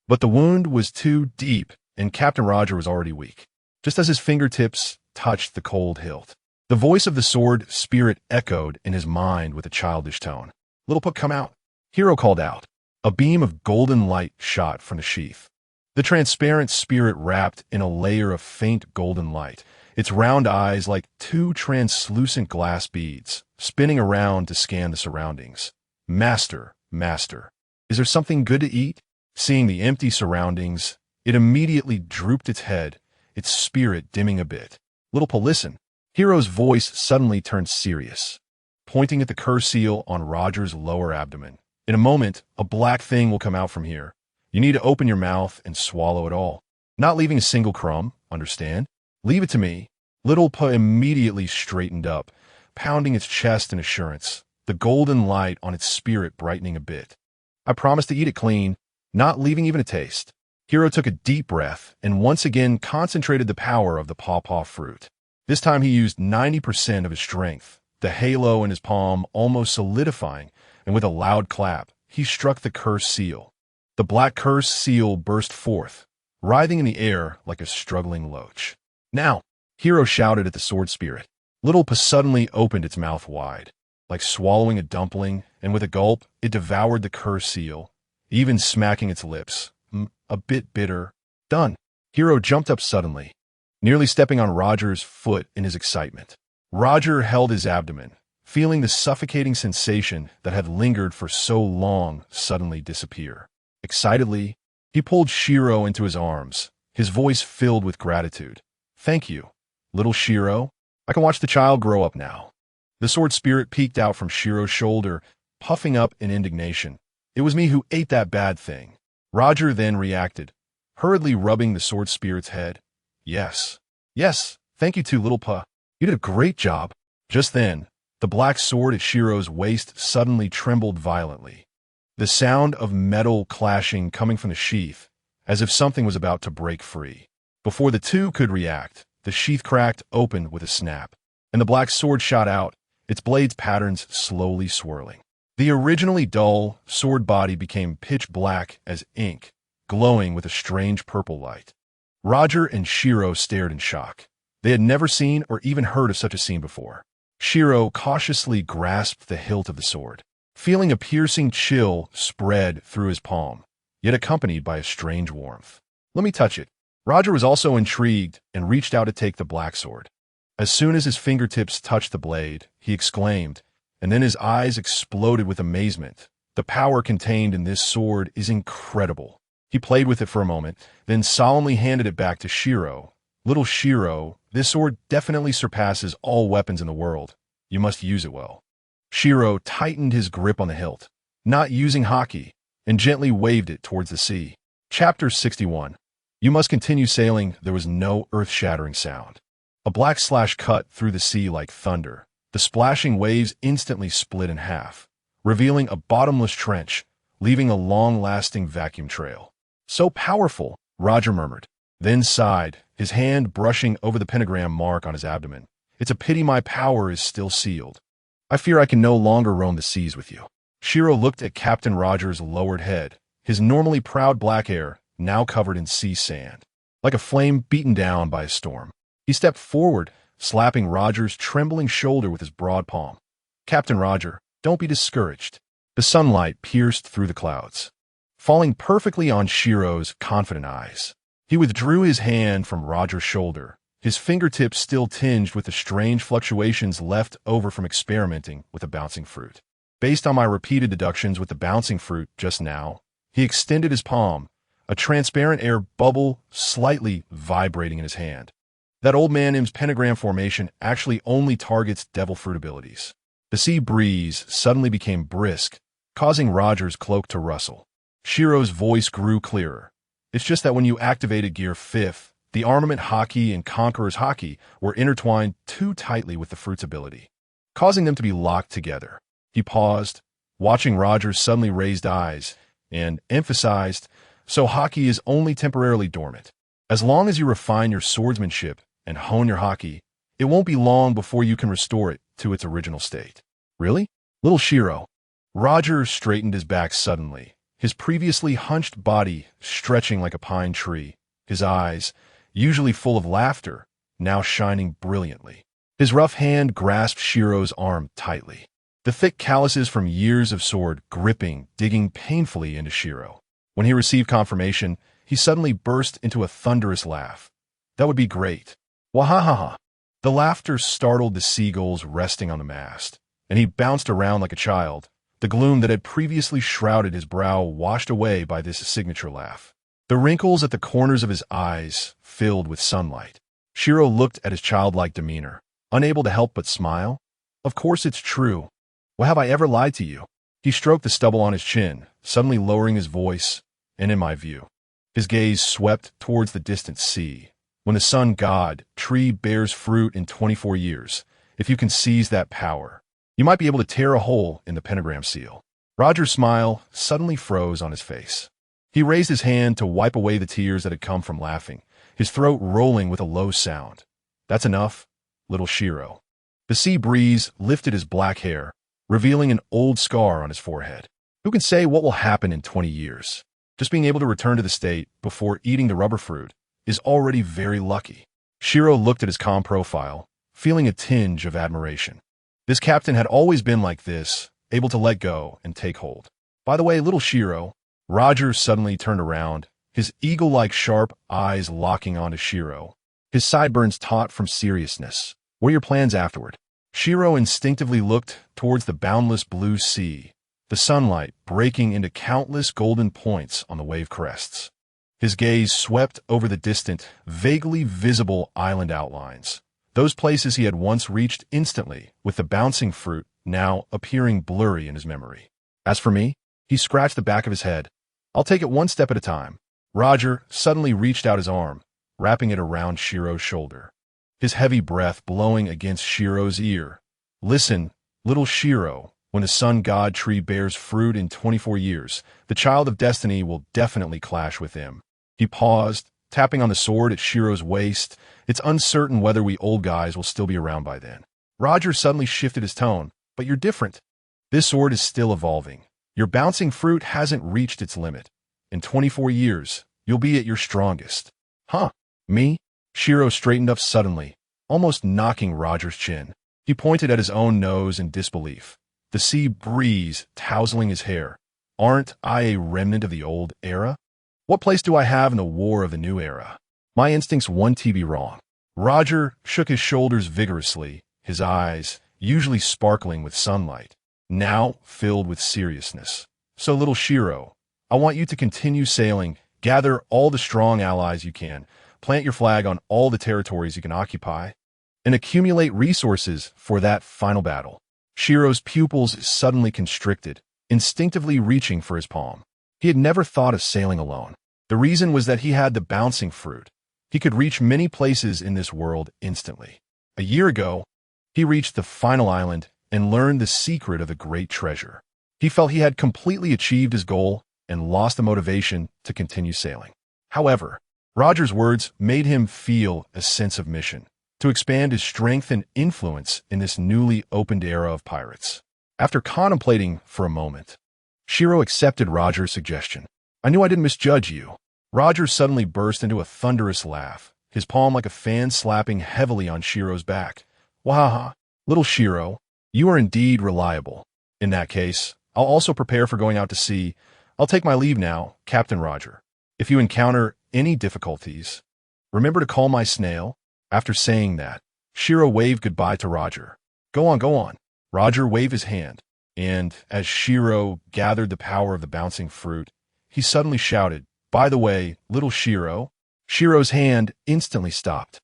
But the wound was too deep, and Captain Roger was already weak. Just as his fingertips touched the cold hilt, the voice of the sword spirit echoed in his mind with a childish tone. "Little Puck, come out," Hiro called out. A beam of golden light shot from the sheath. The transparent spirit wrapped in a layer of faint golden light, its round eyes like two translucent glass beads, spinning around to scan the surroundings. "Master, master, is there something good to eat?" Seeing the empty surroundings, it immediately drooped its head, its spirit dimming a bit. "Little Puck, listen." Hiro's voice suddenly turned serious, pointing at the curse seal on Roger's lower abdomen. "In a moment, a black thing will come out from here. You need to open your mouth and swallow it all. Not leaving a single crumb, understand? Leave it to me." Little Puck immediately straightened up, pounding its chest in assurance, the golden light on its spirit brightening a bit. "I promise to eat it clean, not leaving even a taste." Hiro took a deep breath and once again concentrated the power of the pawpaw fruit. This time he used 90% of his strength, the halo in his palm almost solidifying, and with a loud clap, he struck the curse seal. The black curse seal burst forth, writhing in the air like a struggling loach. "Now!" Hiro shouted at the sword spirit. Little Puck suddenly opened its mouth wide, like swallowing a dumpling, and with a gulp, it devoured the curse seal, even smacking its lips. A bit bitter. "Done." Hiro jumped up suddenly, nearly stepping on Roger's foot in his excitement. Roger held his abdomen, feeling the suffocating sensation that had lingered for so long suddenly disappear. Excitedly, he pulled Shiro into his arms, his voice filled with gratitude. "Thank you, little Shiro. I can watch the child grow up now." The sword spirit peeked out from Shiro's shoulder, puffing up in indignation. "It was me who ate that bad thing." Roger then reacted, hurriedly rubbing the sword spirit's head. Yes, thank you too, Little Puck. You did a great job." Just then, the black sword at Shiro's waist suddenly trembled violently, the sound of metal clashing coming from the sheath, as if something was about to break free. Before the two could react, the sheath cracked open with a snap, and the black sword shot out, its blades patterns slowly swirling. The originally dull sword body became pitch black as ink, glowing with a strange purple light. Roger and Shiro stared in shock. They had never seen or even heard of such a scene before. Shiro cautiously grasped the hilt of the sword, feeling a piercing chill spread through his palm, yet accompanied by a strange warmth. "Let me touch it." Roger was also intrigued and reached out to take the black sword. As soon as his fingertips touched the blade, he exclaimed, and then his eyes exploded with amazement. "The power contained in this sword is incredible." He played with it for a moment, then solemnly handed it back to Shiro. "Little Shiro, this sword definitely surpasses all weapons in the world. You must use it well." Shiro tightened his grip on the hilt, not using haki, and gently waved it towards the sea. Chapter 61. You must continue sailing. There was no earth-shattering sound. A black slash cut through the sea like thunder. The splashing waves instantly split in half, revealing a bottomless trench, leaving a long-lasting vacuum trail. "So powerful," Roger murmured, then sighed, his hand brushing over the pentagram mark on his abdomen. "It's a pity my power is still sealed. I fear I can no longer roam the seas with you." Shiro looked at Captain Roger's lowered head, his normally proud black hair now covered in sea sand, like a flame beaten down by a storm. He stepped forward, slapping Roger's trembling shoulder with his broad palm. "Captain Roger, don't be discouraged." The sunlight pierced through the clouds, falling perfectly on Shiro's confident eyes. He withdrew his hand from Roger's shoulder, his fingertips still tinged with the strange fluctuations left over from experimenting with the bouncing fruit. Based on my repeated deductions with the bouncing fruit just now, he extended his palm, a transparent air bubble slightly vibrating in his hand. That old man M's pentagram formation actually only targets devil fruit abilities. The sea breeze suddenly became brisk, causing Roger's cloak to rustle. Shiro's voice grew clearer. "It's just that when you activated Gear 5th, the Armament Haki and Conqueror's Haki were intertwined too tightly with the fruit's ability, causing them to be locked together." He paused, watching Roger's suddenly raised eyes, and emphasized, "So Haki is only temporarily dormant. As long as you refine your swordsmanship and hone your Haki, it won't be long before you can restore it to its original state." "Really?" Little Shiro, Roger straightened his back suddenly, his previously hunched body stretching like a pine tree, his eyes, usually full of laughter, now shining brilliantly. His rough hand grasped Shiro's arm tightly, the thick calluses from years of sword gripping, digging painfully into Shiro. When he received confirmation, he suddenly burst into a thunderous laugh. That would be great. Wahahaha. The laughter startled the seagulls resting on the mast, and he bounced around like a child, the gloom that had previously shrouded his brow washed away by this signature laugh. The wrinkles at the corners of his eyes filled with sunlight. Shiro looked at his childlike demeanor, unable to help but smile. Of course it's true. Well, have I ever lied to you? He stroked the stubble on his chin, suddenly lowering his voice, and in my view. His gaze swept towards the distant sea. When the sun god tree bears fruit in 24 years, if you can seize that power, you might be able to tear a hole in the pentagram seal. Roger's smile suddenly froze on his face. He raised his hand to wipe away the tears that had come from laughing, his throat rolling with a low sound. That's enough, little Shiro. The sea breeze lifted his black hair, revealing an old scar on his forehead. Who can say what will happen in 20 years? Just being able to return to the state before eating the rubber fruit is already very lucky. Shiro looked at his calm profile, feeling a tinge of admiration. This captain had always been like this, able to let go and take hold. By the way, little Shiro, Roger suddenly turned around, his eagle-like sharp eyes locking onto Shiro, his sideburns taut from seriousness. What are your plans afterward? Shiro instinctively looked towards the boundless blue sea, the sunlight breaking into countless golden points on the wave crests. His gaze swept over the distant, vaguely visible island outlines, those places he had once reached instantly, with the bouncing fruit now appearing blurry in his memory. As for me, he scratched the back of his head. I'll take it one step at a time. Roger suddenly reached out his arm, wrapping it around Shiro's shoulder, his heavy breath blowing against Shiro's ear. Listen, little Shiro, when the sun god tree bears fruit in 24 years, the child of destiny will definitely clash with him. He paused, tapping on the sword at Shiro's waist. It's uncertain whether we old guys will still be around by then. Roger suddenly shifted his tone. But you're different. This sword is still evolving. Your bouncing fruit hasn't reached its limit. In 24 years, you'll be at your strongest. Huh? Me? Shiro straightened up suddenly, almost knocking Roger's chin. He pointed at his own nose in disbelief, the sea breeze tousling his hair. Aren't I a remnant of the old era? What place do I have in the war of the new era? My instincts want to be wrong. Roger shook his shoulders vigorously, his eyes, usually sparkling with sunlight, now filled with seriousness. So, little Shiro, I want you to continue sailing, gather all the strong allies you can, plant your flag on all the territories you can occupy, and accumulate resources for that final battle. Shiro's pupils suddenly constricted, instinctively reaching for his palm. He had never thought of sailing alone. The reason was that he had the bouncing fruit. He could reach many places in this world instantly. A year ago, he reached the final island and learned the secret of the great treasure. He felt he had completely achieved his goal and lost the motivation to continue sailing. However, Roger's words made him feel a sense of mission, to expand his strength and influence in this newly opened era of pirates. After contemplating for a moment, Shiro accepted Roger's suggestion. I knew I didn't misjudge you. Roger suddenly burst into a thunderous laugh, his palm like a fan slapping heavily on Shiro's back. Wahaha, little Shiro, you are indeed reliable. In that case, I'll also prepare for going out to sea. I'll take my leave now, Captain Roger. If you encounter any difficulties, remember to call my snail. After saying that, Shiro waved goodbye to Roger. Go on, go on. Roger waved his hand, and as Shiro gathered the power of the bouncing fruit, he suddenly shouted, by the way, little Shiro. Shiro's hand instantly stopped.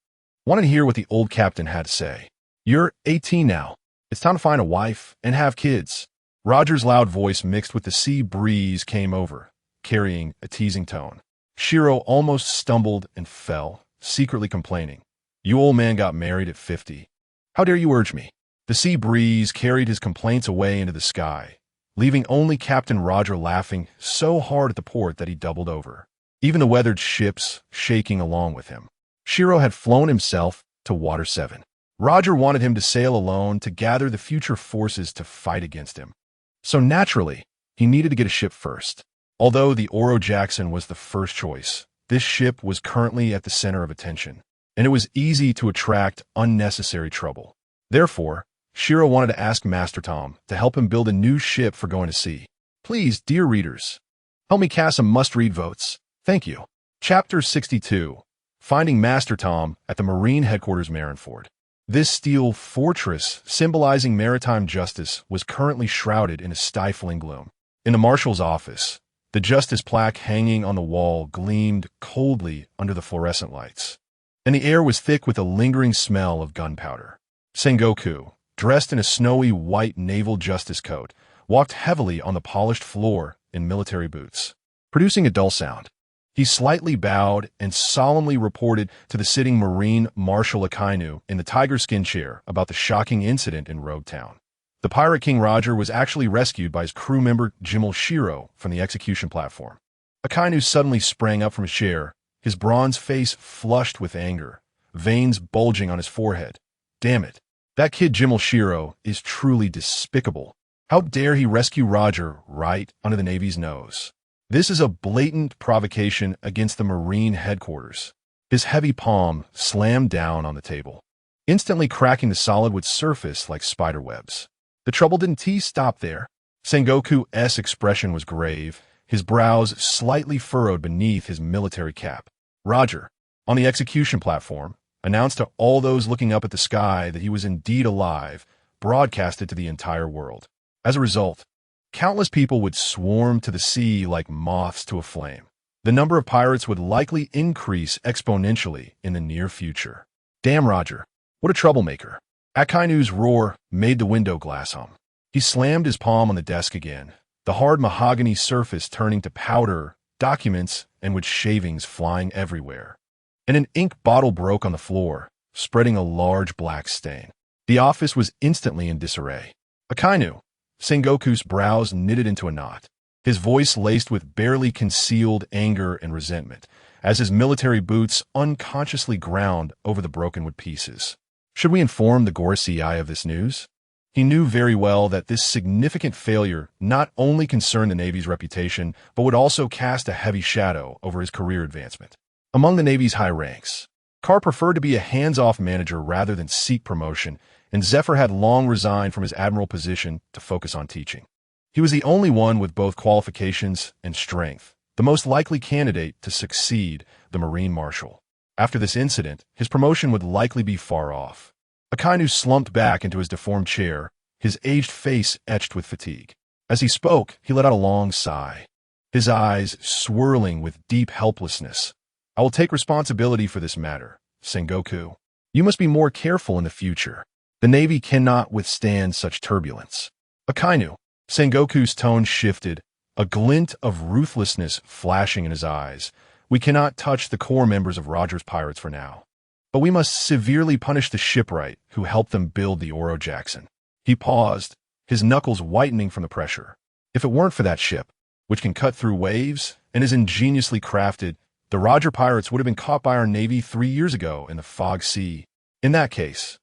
Wanted to hear what the old captain had to say. You're 18 now. It's time to find a wife and have kids. Roger's loud voice mixed with the sea breeze came over, carrying a teasing tone. Shiro almost stumbled and fell, secretly complaining. You old man got married at 50. How dare you urge me? The sea breeze carried his complaints away into the sky, leaving only Captain Roger laughing so hard at the port that he doubled over, even the weathered ships shaking along with him. Shiro had flown himself to Water 7. Roger wanted him to sail alone to gather the future forces to fight against him. So naturally, he needed to get a ship first. Although the Oro Jackson was the first choice, this ship was currently at the center of attention, and it was easy to attract unnecessary trouble. Therefore, Shiro wanted to ask Master Tom to help him build a new ship for going to sea. Please, dear readers, help me cast some must-read votes. Thank you. Chapter 62. Finding Master Tom at the Marine Headquarters Marineford. This steel fortress, symbolizing maritime justice, was currently shrouded in a stifling gloom. In the marshal's office, the justice plaque hanging on the wall gleamed coldly under the fluorescent lights, and the air was thick with a lingering smell of gunpowder. Sengoku, dressed in a snowy white naval justice coat, walked heavily on the polished floor in military boots, producing a dull sound. He slightly bowed and solemnly reported to the sitting Marine Marshal Akainu in the tiger skin chair about the shocking incident in Rogue Town. The Pirate King Roger was actually rescued by his crew member Jabbar Hiro from the execution platform. Akainu suddenly sprang up from his chair, his bronze face flushed with anger, veins bulging on his forehead. Damn it, that kid Jabbar Hiro is truly despicable. How dare he rescue Roger right under the Navy's nose? This is a blatant provocation against the Marine headquarters. His heavy palm slammed down on the table, instantly cracking the solid wood surface like spider webs. The trouble didn't stop there. Sengoku's expression was grave, his brows slightly furrowed beneath his military cap. Roger, on the execution platform, announced to all those looking up at the sky that he was indeed alive, broadcasted to the entire world. As a result, countless people would swarm to the sea like moths to a flame. The number of pirates would likely increase exponentially in the near future. Damn Roger, what a troublemaker. Akainu's roar made the window glass hum. He slammed his palm on the desk again, the hard mahogany surface turning to powder, documents, and with shavings flying everywhere. And an ink bottle broke on the floor, spreading a large black stain. The office was instantly in disarray. Akainu, Sengoku's brows knitted into a knot, his voice laced with barely concealed anger and resentment, as his military boots unconsciously ground over the broken wood pieces. Should we inform the Gorosei of this news? He knew very well that this significant failure not only concerned the Navy's reputation, but would also cast a heavy shadow over his career advancement. Among the Navy's high ranks, Carr preferred to be a hands-off manager rather than seek promotion, and Zephyr had long resigned from his admiral position to focus on teaching. He was the only one with both qualifications and strength, the most likely candidate to succeed the Marine Marshal. After this incident, his promotion would likely be far off. Akainu slumped back into his deformed chair, his aged face etched with fatigue. As he spoke, he let out a long sigh, his eyes swirling with deep helplessness. I will take responsibility for this matter, Sengoku. You must be more careful in the future. The Navy cannot withstand such turbulence. Akainu, Sengoku's tone shifted, a glint of ruthlessness flashing in his eyes. We cannot touch the core members of Roger's pirates for now. But we must severely punish the shipwright who helped them build the Oro Jackson. He paused, his knuckles whitening from the pressure. If it weren't for that ship, which can cut through waves and is ingeniously crafted, the Roger pirates would have been caught by our Navy 3 years ago in the Fog Sea. In that case,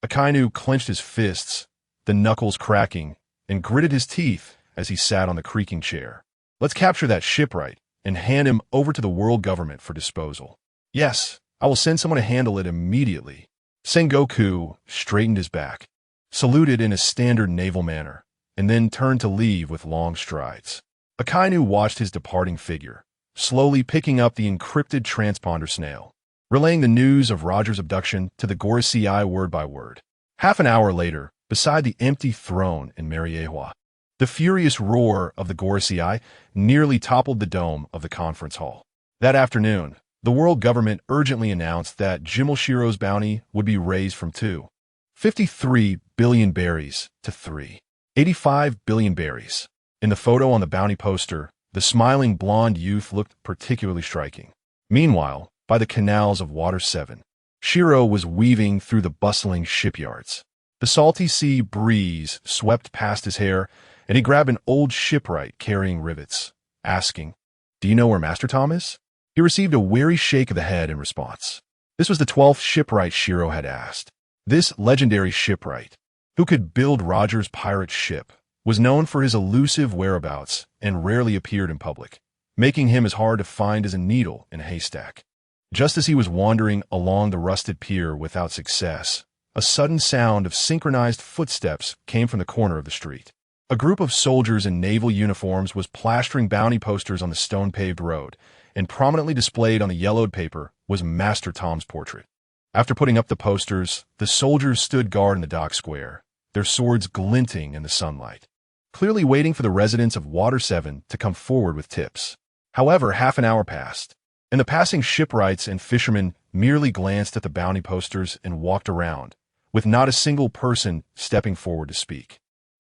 Akainu clenched his fists, the knuckles cracking, and gritted his teeth as he sat on the creaking chair. Let's capture that shipwright and hand him over to the world government for disposal. Yes, I will send someone to handle it immediately. Sengoku straightened his back, saluted in a standard naval manner, and then turned to leave with long strides. Akainu watched his departing figure, slowly picking up the encrypted transponder snail, relaying the news of Roger's abduction to the Gorosei word by word. Half an hour later, beside the empty throne in Mariewa, the furious roar of the Gorosei nearly toppled the dome of the conference hall. That afternoon, the world government urgently announced that Jabbar Hiro's bounty would be raised from 2.53 billion berries to 3.85 billion berries. In the photo on the bounty poster, the smiling blonde youth looked particularly striking. Meanwhile, by the canals of Water 7, Shiro was weaving through the bustling shipyards. The salty sea breeze swept past his hair, and he grabbed an old shipwright carrying rivets, asking, "Do you know where Master Tom is?" He received a weary shake of the head in response. This was the 12th shipwright Shiro had asked. This legendary shipwright, who could build Roger's pirate ship, was known for his elusive whereabouts and rarely appeared in public, making him as hard to find as a needle in a haystack. Just as he was wandering along the rusted pier without success, a sudden sound of synchronized footsteps came from the corner of the street. A group of soldiers in naval uniforms was plastering bounty posters on the stone-paved road, and prominently displayed on the yellowed paper was Master Tom's portrait. After putting up the posters, the soldiers stood guard in the dock square, their swords glinting in the sunlight, clearly waiting for the residents of Water 7 to come forward with tips. However, half an hour passed, and the passing shipwrights and fishermen merely glanced at the bounty posters and walked around, with not a single person stepping forward to speak.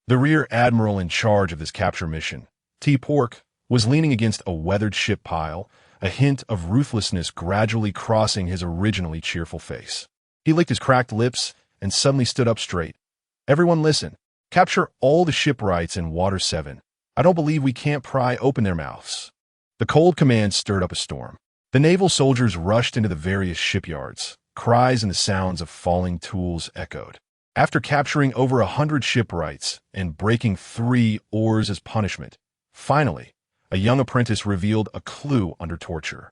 The rear admiral in charge of this capture mission, T. Pork, was leaning against a weathered ship pile, a hint of ruthlessness gradually crossing his originally cheerful face. He licked his cracked lips and suddenly stood up straight. "Everyone listen. Capture all the shipwrights in Water 7. I don't believe we can't pry open their mouths." The cold command stirred up a storm. The naval soldiers rushed into the various shipyards. Cries and the sounds of falling tools echoed. After capturing over 100 shipwrights and breaking 3 oars as punishment, finally, a young apprentice revealed a clue under torture.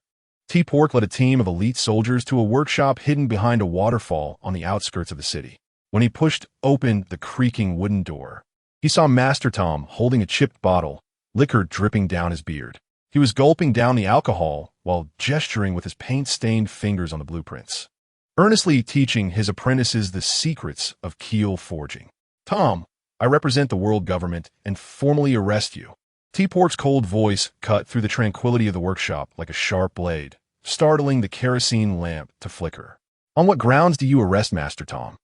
T. Pork led a team of elite soldiers to a workshop hidden behind a waterfall on the outskirts of the city. When he pushed open the creaking wooden door, he saw Master Tom holding a chipped bottle, liquor dripping down his beard. He was gulping down the alcohol while gesturing with his paint-stained fingers on the blueprints, earnestly teaching his apprentices the secrets of keel forging. "Tom, I represent the world government and formally arrest you." T. Pork's cold voice cut through the tranquility of the workshop like a sharp blade, startling the kerosene lamp to flicker. "On what grounds do you arrest Master Tom?"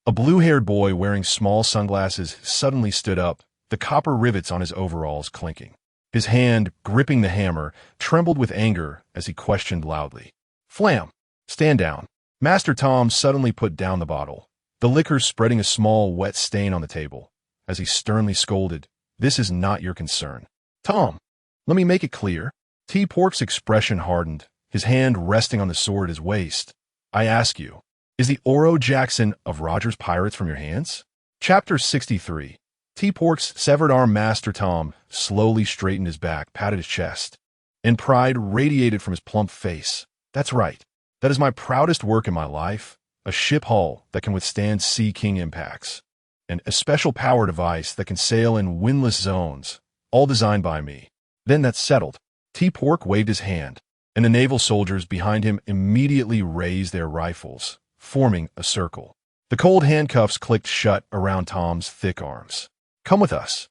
A blue-haired boy wearing small sunglasses suddenly stood up, the copper rivets on his overalls clinking. His hand, gripping the hammer, trembled with anger as he questioned loudly. "Flam, stand down." Master Tom suddenly put down the bottle, the liquor spreading a small wet stain on the table, as he sternly scolded, "This is not your concern." "Tom, let me make it clear." T. Pork's expression hardened, his hand resting on the sword at his waist. "I ask you, is the Oro Jackson of Roger's Pirates from your hands?" Chapter 63. T. Pork's severed arm. Master Tom slowly straightened his back, patted his chest, and pride radiated from his plump face. "That's right. That is my proudest work in my life, a ship hull that can withstand Sea King impacts, and a special power device that can sail in windless zones, all designed by me." "Then that's settled." T. Pork waved his hand, and the naval soldiers behind him immediately raised their rifles, forming a circle. The cold handcuffs clicked shut around Tom's thick arms. "Come with us.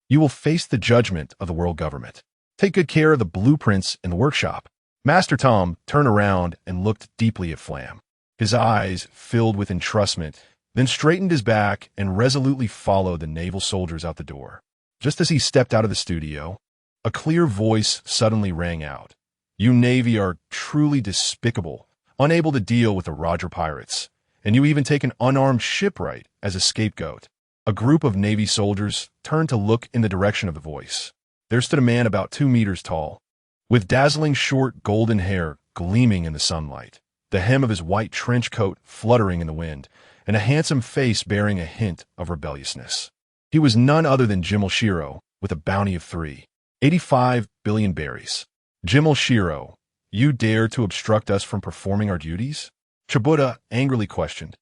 You will face the judgment of the world government. Take good care of the blueprints in the workshop." Master Tom turned around and looked deeply at Flam. His eyes filled with entrustment, then straightened his back and resolutely followed the naval soldiers out the door. Just as he stepped out of the studio, a clear voice suddenly rang out. "You Navy are truly despicable, unable to deal with the Roger pirates, and you even take an unarmed shipwright as a scapegoat." A group of Navy soldiers turned to look in the direction of the voice. There stood a man about 2 meters tall, with dazzling short golden hair gleaming in the sunlight, the hem of his white trench coat fluttering in the wind, and a handsome face bearing a hint of rebelliousness. He was none other than Jabbar Hiro, with a bounty of 3.85 billion berries. "Jabbar Hiro, you dare to obstruct us from performing our duties?" Chibuta angrily questioned,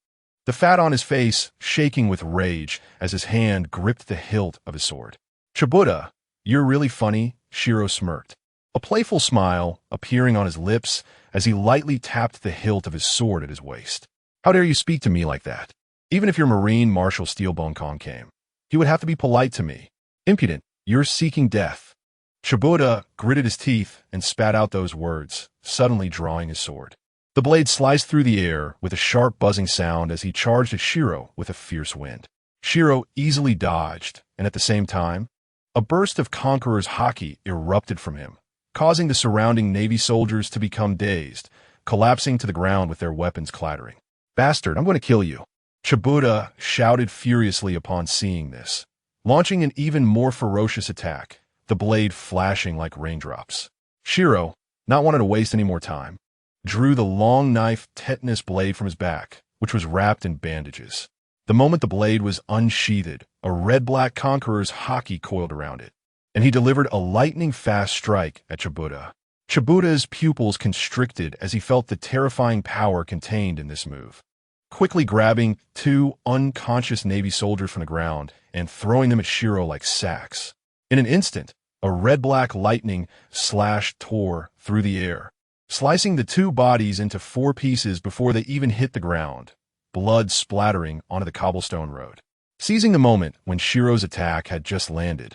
the fat on his face shaking with rage as his hand gripped the hilt of his sword. "Chibuta, you're really funny," Hiro smirked, a playful smile appearing on his lips as he lightly tapped the hilt of his sword at his waist. "How dare you speak to me like that? Even if your Marine Marshal Steelbone Kong came, he would have to be polite to me. Impudent, you're seeking death." Chibuta gritted his teeth and spat out those words, suddenly drawing his sword. The blade sliced through the air with a sharp buzzing sound as he charged at Shiro with a fierce wind. Shiro easily dodged, and at the same time, a burst of Conqueror's haki erupted from him, causing the surrounding Navy soldiers to become dazed, collapsing to the ground with their weapons clattering. "Bastard, I'm going to kill you!" Chibuta shouted furiously upon seeing this, launching an even more ferocious attack, the blade flashing like raindrops. Shiro, not wanting to waste any more time, drew the long knife tetanus blade from his back, which was wrapped in bandages. The moment the blade was unsheathed, a red-black conqueror's haki coiled around it, and he delivered a lightning-fast strike at Chibuta. Chibuta's pupils constricted as he felt the terrifying power contained in this move. Quickly grabbing two unconscious Navy soldiers from the ground and throwing them at Shiro like sacks. In an instant, a red-black lightning slash tore through the air, slicing the two bodies into 4 pieces before they even hit the ground, blood splattering onto the cobblestone road. Seizing the moment when Shiro's attack had just landed,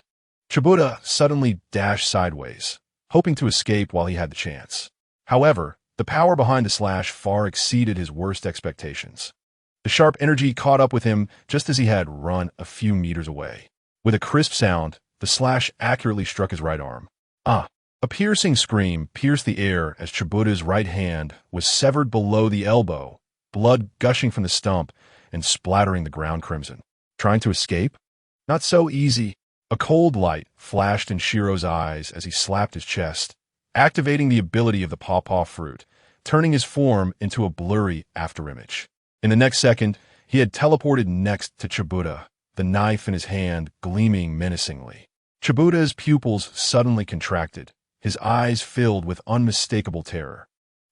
Chibuta suddenly dashed sideways, hoping to escape while he had the chance. However, the power behind the slash far exceeded his worst expectations. The sharp energy caught up with him just as he had run a few meters away. With a crisp sound, the slash accurately struck his right arm. A piercing scream pierced the air as Chibuta's right hand was severed below the elbow, blood gushing from the stump and splattering the ground crimson. Trying to escape? Not so easy. A cold light flashed in Shiro's eyes as he slapped his chest, activating the ability of the pawpaw fruit, turning his form into a blurry afterimage. In the next second, he had teleported next to Chibuta, the knife in his hand gleaming menacingly. Chibuta's pupils suddenly contracted, his eyes filled with unmistakable terror,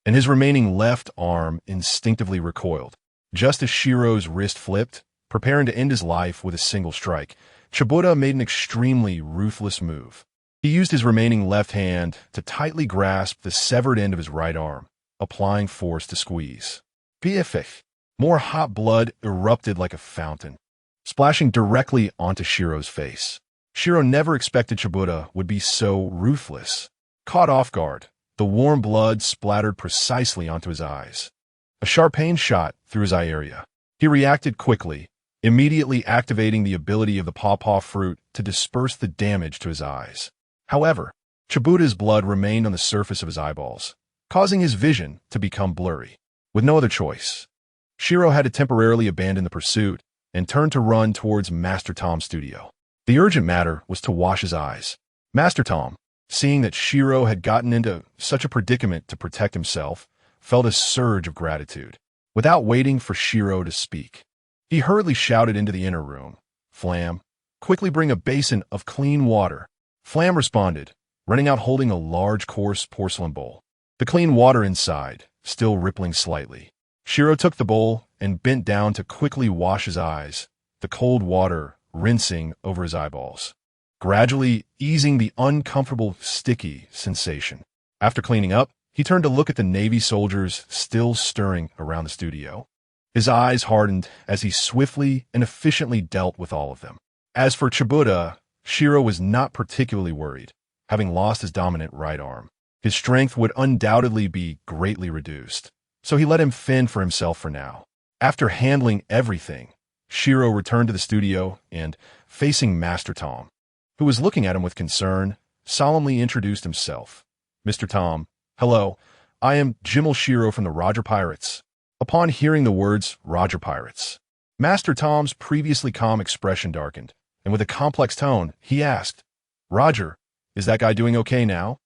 and his remaining left arm instinctively recoiled. Just as Shiro's wrist flipped, preparing to end his life with a single strike, Chibuta made an extremely ruthless move. He used his remaining left hand to tightly grasp the severed end of his right arm, applying force to squeeze. Biafik. More hot blood erupted like a fountain, splashing directly onto Shiro's face. Shiro never expected Chibuta would be so ruthless. Caught off guard, the warm blood splattered precisely onto his eyes. A sharp pain shot through his eye area. He reacted quickly, immediately activating the ability of the pawpaw fruit to disperse the damage to his eyes. However, Chibuta's blood remained on the surface of his eyeballs, causing his vision to become blurry. With no other choice, Shiro had to temporarily abandon the pursuit and turn to run towards Master Tom's studio. The urgent matter was to wash his eyes. Master Tom, seeing that Shiro had gotten into such a predicament to protect himself, felt a surge of gratitude. Without waiting for Shiro to speak, he hurriedly shouted into the inner room, "Flam, quickly bring a basin of clean water." Flam responded, running out holding a large coarse porcelain bowl, the clean water inside still rippling slightly. Shiro took the bowl and bent down to quickly wash his eyes, the cold water rinsing over his eyeballs, gradually easing the uncomfortable, sticky sensation. After cleaning up, he turned to look at the Navy soldiers still stirring around the studio. His eyes hardened as he swiftly and efficiently dealt with all of them. As for Chibuta, Shiro was not particularly worried, having lost his dominant right arm. His strength would undoubtedly be greatly reduced, so he let him fend for himself for now. After handling everything, Shiro returned to the studio and, facing Master Tom, who was looking at him with concern, solemnly introduced himself. "Mr. Tom, hello, I am Jimmel Shiro from the Roger Pirates." Upon hearing the words Roger Pirates, Master Tom's previously calm expression darkened, and with a complex tone, he asked, "Roger, is that guy doing okay now?"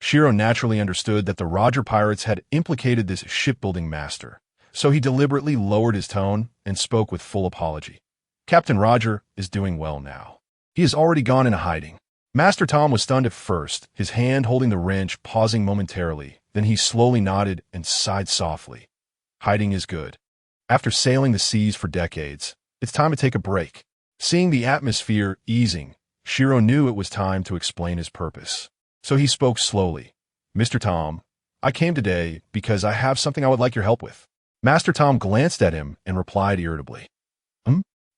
Shiro naturally understood that the Roger Pirates had implicated this shipbuilding master, so he deliberately lowered his tone and spoke with full apology. "Captain Roger is doing well now. He has already gone into hiding." Master Tom was stunned at first, his hand holding the wrench, pausing momentarily. Then he slowly nodded and sighed softly. "Hiding is good. After sailing the seas for decades, it's time to take a break." Seeing the atmosphere easing, Shiro knew it was time to explain his purpose. So he spoke slowly. "Mr. Tom, I came today because I have something I would like your help with." Master Tom glanced at him and replied irritably,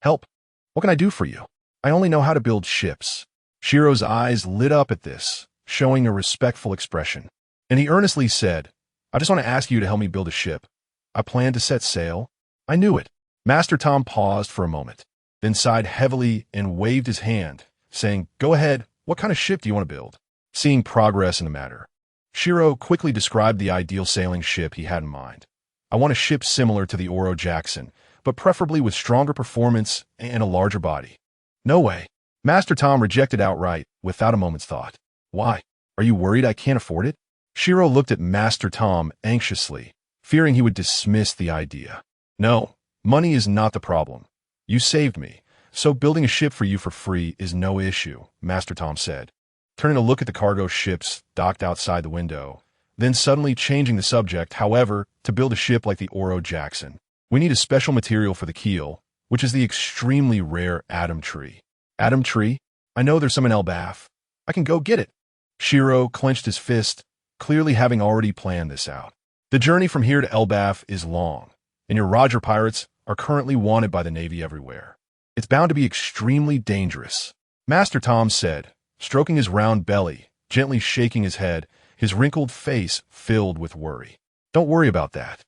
Help? What can I do for you? I only know how to build ships." Shiro's eyes lit up at this, showing a respectful expression, and he earnestly said, "I just want to ask you to help me build a ship. I plan to set sail." "I knew it." Master Tom paused for a moment, then sighed heavily and waved his hand, saying, "Go ahead, what kind of ship do you want to build?" Seeing progress in the matter, Shiro quickly described the ideal sailing ship he had in mind. "I want a ship similar to the Oro Jackson, but preferably with stronger performance and a larger body." "No way." Master Tom rejected outright, without a moment's thought. "Why? Are you worried I can't afford it?" Shiro looked at Master Tom anxiously, fearing he would dismiss the idea. "No, money is not the problem. You saved me, So building a ship for you for free is no issue, Master Tom said, turning to look at the cargo ships docked outside the window, then suddenly changing the subject. However, to build a ship like the Oro Jackson, we need a special material for the keel, which is the extremely rare Atom Tree. Atom Tree? I know there's some in Elbaf. I can go get it. Shiro clenched his fist, clearly having already planned this out. The journey from here to Elbaf is long, and your Roger pirates are currently wanted by the Navy everywhere. It's bound to be extremely dangerous, Master Tom said, stroking his round belly, gently shaking his head, his wrinkled face filled with worry. Don't worry about that.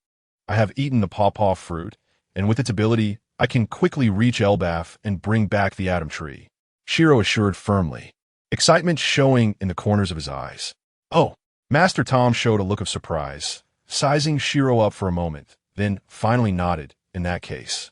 I have eaten the pawpaw fruit, and with its ability, I can quickly reach Elbaf and bring back the Atom Tree, Shiro assured firmly, excitement showing in the corners of his eyes. Oh, Master Tom showed a look of surprise, sizing Shiro up for a moment, then finally nodded. In that case,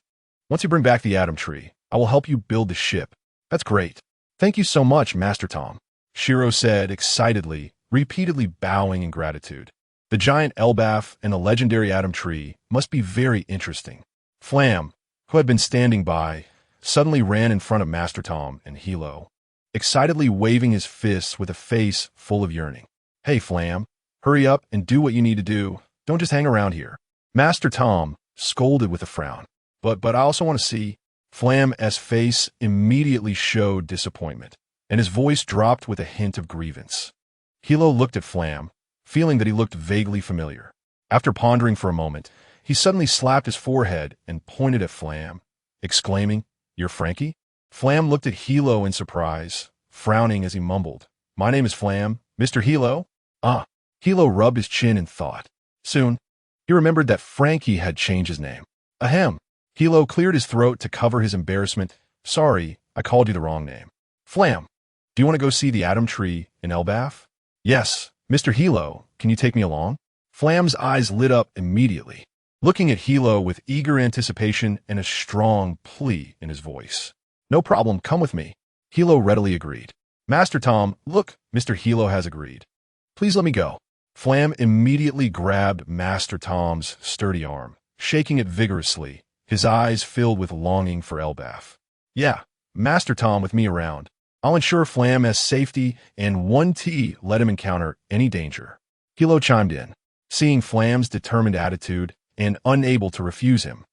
once you bring back the Atom Tree, I will help you build the ship. That's great. Thank you so much, Master Tom, Shiro said excitedly, repeatedly bowing in gratitude. The giant Elbaf and the legendary Atom Tree must be very interesting. Flam, who had been standing by, suddenly ran in front of Master Tom and Hilo, excitedly waving his fists with a face full of yearning. Hey, Flam, hurry up and do what you need to do. Don't just hang around here. Master Tom scolded with a frown. But I also want to see. Flam's face immediately showed disappointment, and his voice dropped with a hint of grievance. Hilo looked at Flam, feeling that he looked vaguely familiar. After pondering for a moment, he suddenly slapped his forehead and pointed at Flam, exclaiming, "You're Frankie?" Flam looked at Hilo in surprise, frowning as he mumbled, "My name is Flam, Mr. Hilo." Ah, Hilo rubbed his chin in thought. Soon, he remembered that Frankie had changed his name. Ahem. Hilo cleared his throat to cover his embarrassment. "Sorry, I called you the wrong name. Flam, do you want to go see the Atom Tree in Elbaf?" "Yes, Mr. Hilo, can you take me along?" Flam's eyes lit up immediately, looking at Hilo with eager anticipation and a strong plea in his voice. "No problem, come with me." Hilo readily agreed. "Master Tom, look, Mr. Hilo has agreed. Please let me go." Flam immediately grabbed Master Tom's sturdy arm, shaking it vigorously, his eyes filled with longing for Elbaf. "Yeah, Master Tom with me around. I'll ensure Flam's safety and 1T let him encounter any danger." Hilo chimed in, seeing Flam's determined attitude and unable to refuse him.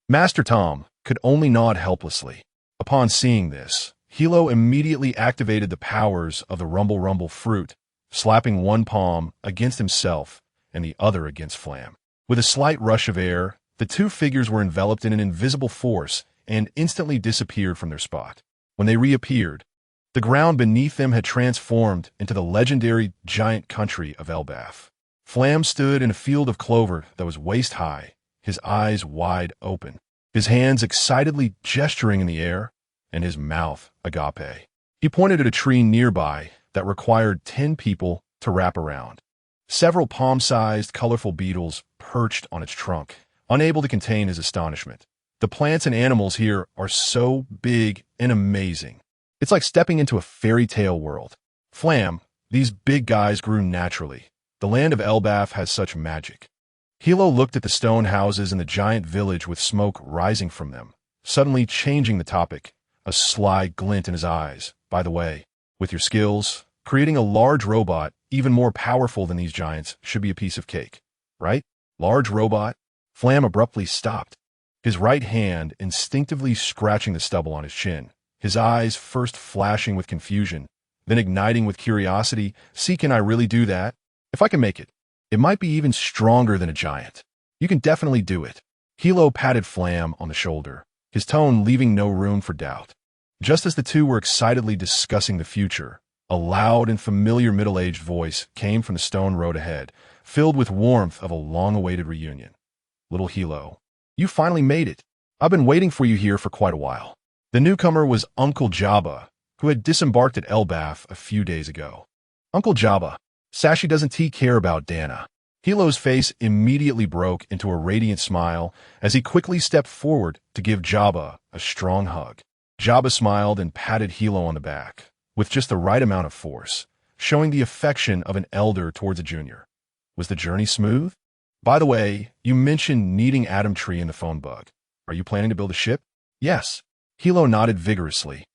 Master Tom could only nod helplessly. Upon seeing this, Hilo immediately activated the powers of the Rumble Rumble fruit, slapping one palm against himself and the other against Flam. With a slight rush of air, the two figures were enveloped in an invisible force and instantly disappeared from their spot. When they reappeared, the ground beneath them had transformed into the legendary giant country of Elbaf. Flam stood in a field of clover that was waist-high, his eyes wide open, his hands excitedly gesturing in the air, and his mouth agape. He pointed at a tree nearby that required 10 people to wrap around. Several palm-sized, colorful beetles perched on its trunk, unable to contain his astonishment. The plants and animals here are so big and amazing. It's like stepping into a fairy tale world. Flam, these big guys grew naturally. The land of Elbaf has such magic. Hilo looked at the stone houses and the giant village with smoke rising from them, suddenly changing the topic, a sly glint in his eyes. "By the way, with your skills, creating a large robot even more powerful than these giants should be a piece of cake, right? Large robot?" Flam abruptly stopped, his right hand instinctively scratching the stubble on his chin, his eyes first flashing with confusion, then igniting with curiosity. "See, can I really do that? If I can make it, it might be even stronger than a giant. You can definitely do it." Hilo patted Flam on the shoulder, his tone leaving no room for doubt. Just as the two were excitedly discussing the future, a loud and familiar middle-aged voice came from the stone road ahead, filled with warmth of a long-awaited reunion. "Little Hilo, you finally made it. I've been waiting for you here for quite a while." The newcomer was Uncle Jabba, who had disembarked at Elbaf a few days ago. "Uncle Jabba, Sashi doesn't care about Dana." Hilo's face immediately broke into a radiant smile as he quickly stepped forward to give Jabba a strong hug. Jabba smiled and patted Hilo on the back, with just the right amount of force, showing the affection of an elder towards a junior. "Was the journey smooth? By the way, you mentioned needing Atom Tree in the phone bug. Are you planning to build a ship?" "Yes. Hilo nodded vigorously,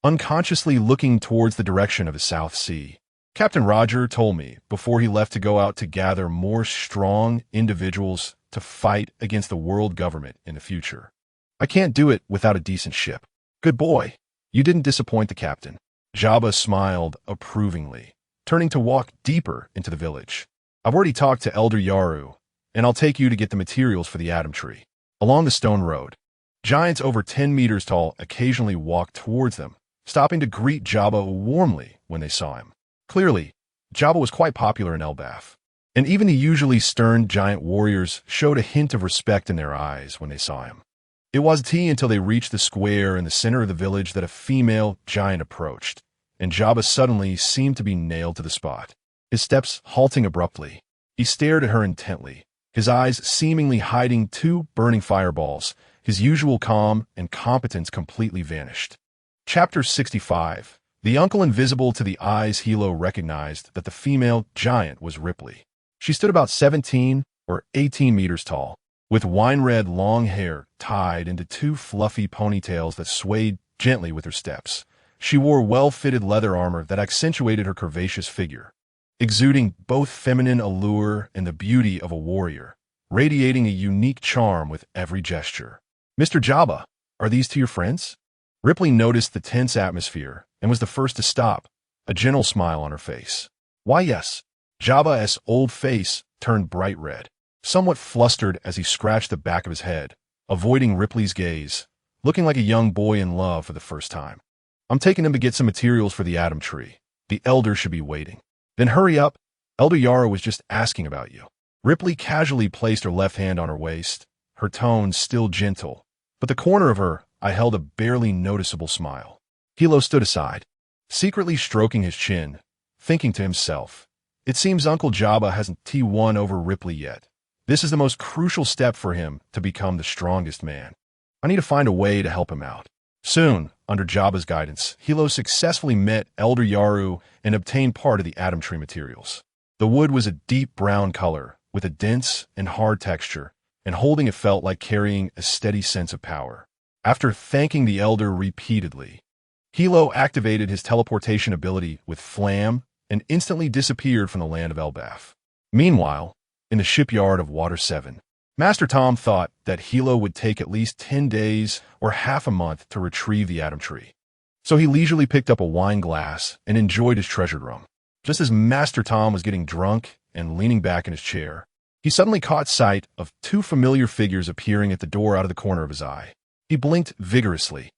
unconsciously looking towards the direction of the South Sea. Captain Roger told me before he left to go out to gather more strong individuals to fight against the world government in the future. I can't do it without a decent ship. Good boy. You didn't disappoint the captain. Jabba smiled approvingly, turning to walk deeper into the village. I've already talked to Elder Yaru, and I'll take you to get the materials for the Atom Tree. Along the stone road, giants over 10 meters tall occasionally walked towards them, stopping to greet Jabba warmly when they saw him. Clearly, Jabba was quite popular in Elbaf, and even the usually stern giant warriors showed a hint of respect in their eyes when they saw him. It wasn't until they reached the square in the center of the village that a female giant approached, and Jabba suddenly seemed to be nailed to the spot. His steps halting abruptly, he stared at her intently, his eyes seemingly hiding two burning fireballs. His usual calm and competence completely vanished. Chapter 65. The uncle invisible to the eyes. Hilo recognized that the female giant was Ripley. She stood about 17 or 18 meters tall, with wine-red long hair tied into two fluffy ponytails that swayed gently with her steps. She wore well-fitted leather armor that accentuated her curvaceous figure, exuding both feminine allure and the beauty of a warrior, radiating a unique charm with every gesture. Mr. Jabba, are these two your friends? Ripley noticed the tense atmosphere and was the first to stop, a gentle smile on her face. Why, yes. Jabba's old face turned bright red, somewhat flustered as he scratched the back of his head, avoiding Ripley's gaze, looking like a young boy in love for the first time. I'm taking them to get some materials for the Atom Tree. The Elder should be waiting. Then hurry up. Elder Yara was just asking about you. Ripley casually placed her left hand on her waist, her tone still gentle, but the corner of her eye held a barely noticeable smile. Hilo stood aside, secretly stroking his chin, thinking to himself, it seems Uncle Jabba hasn't T1 over Ripley yet. This is the most crucial step for him to become the strongest man. I need to find a way to help him out. Soon, under Jabba's guidance, Hilo successfully met Elder Yaru and obtained part of the Atom Tree materials. The wood was a deep brown color, with a dense and hard texture, and holding it felt like carrying a steady sense of power. After thanking the Elder repeatedly, Hilo activated his teleportation ability with Flam and instantly disappeared from the land of Elbaf. Meanwhile, in the shipyard of Water 7, Master Tom thought that Hilo would take at least 10 days or half a month to retrieve the Atom Tree. So he leisurely picked up a wine glass and enjoyed his treasured rum. Just as Master Tom was getting drunk and leaning back in his chair, he suddenly caught sight of two familiar figures appearing at the door out of the corner of his eye. He blinked vigorously,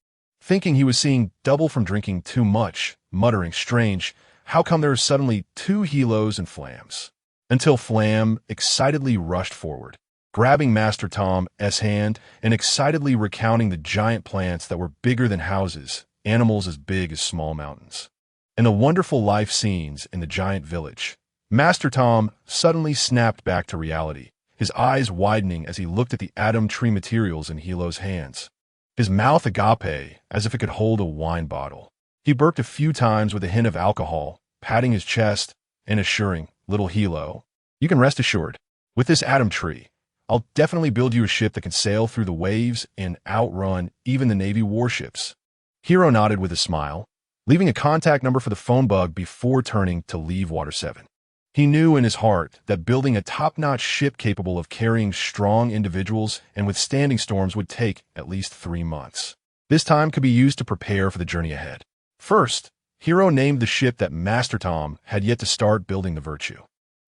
thinking he was seeing double from drinking too much, muttering, strange, how come there are suddenly two Hilos and Flams? Until Flam excitedly rushed forward, grabbing Master Tom's hand and excitedly recounting the giant plants that were bigger than houses, animals as big as small mountains, and the wonderful life scenes in the giant village. Master Tom suddenly snapped back to reality, his eyes widening as he looked at the Atom Tree materials in Hilo's hands. His mouth agape as if it could hold a wine bottle. He burped a few times with a hint of alcohol, patting his chest and assuring, little Hilo, you can rest assured, with this Atom Tree, I'll definitely build you a ship that can sail through the waves and outrun even the Navy warships. Hiro nodded with a smile, leaving a contact number for the phone bug before turning to leave Water 7. He knew in his heart that building a top-notch ship capable of carrying strong individuals and withstanding storms would take at least 3 months. This time could be used to prepare for the journey ahead. First, Hiro named the ship that Master Tom had yet to start building the Virtue.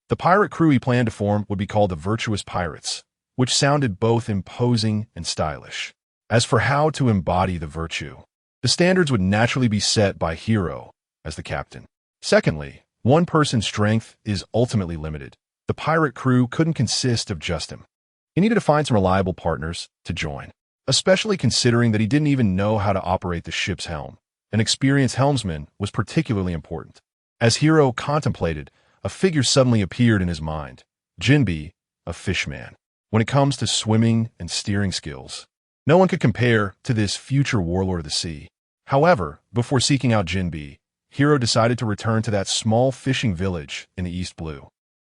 The pirate crew he planned to form would be called the Virtuous Pirates, which sounded both imposing and stylish. As for how to embody the virtue, the standards would naturally be set by Hiro as the captain. Secondly, one person's strength is ultimately limited. The pirate crew couldn't consist of just him. He needed to find some reliable partners to join, especially considering that he didn't even know how to operate the ship's helm. An experienced helmsman was particularly important. As Hiro contemplated, a figure suddenly appeared in his mind. Jinbi, a fishman. When it comes to swimming and steering skills, no one could compare to this future warlord of the sea. However, before seeking out Jinbi, Hiro decided to return to that small fishing village in the East Blue.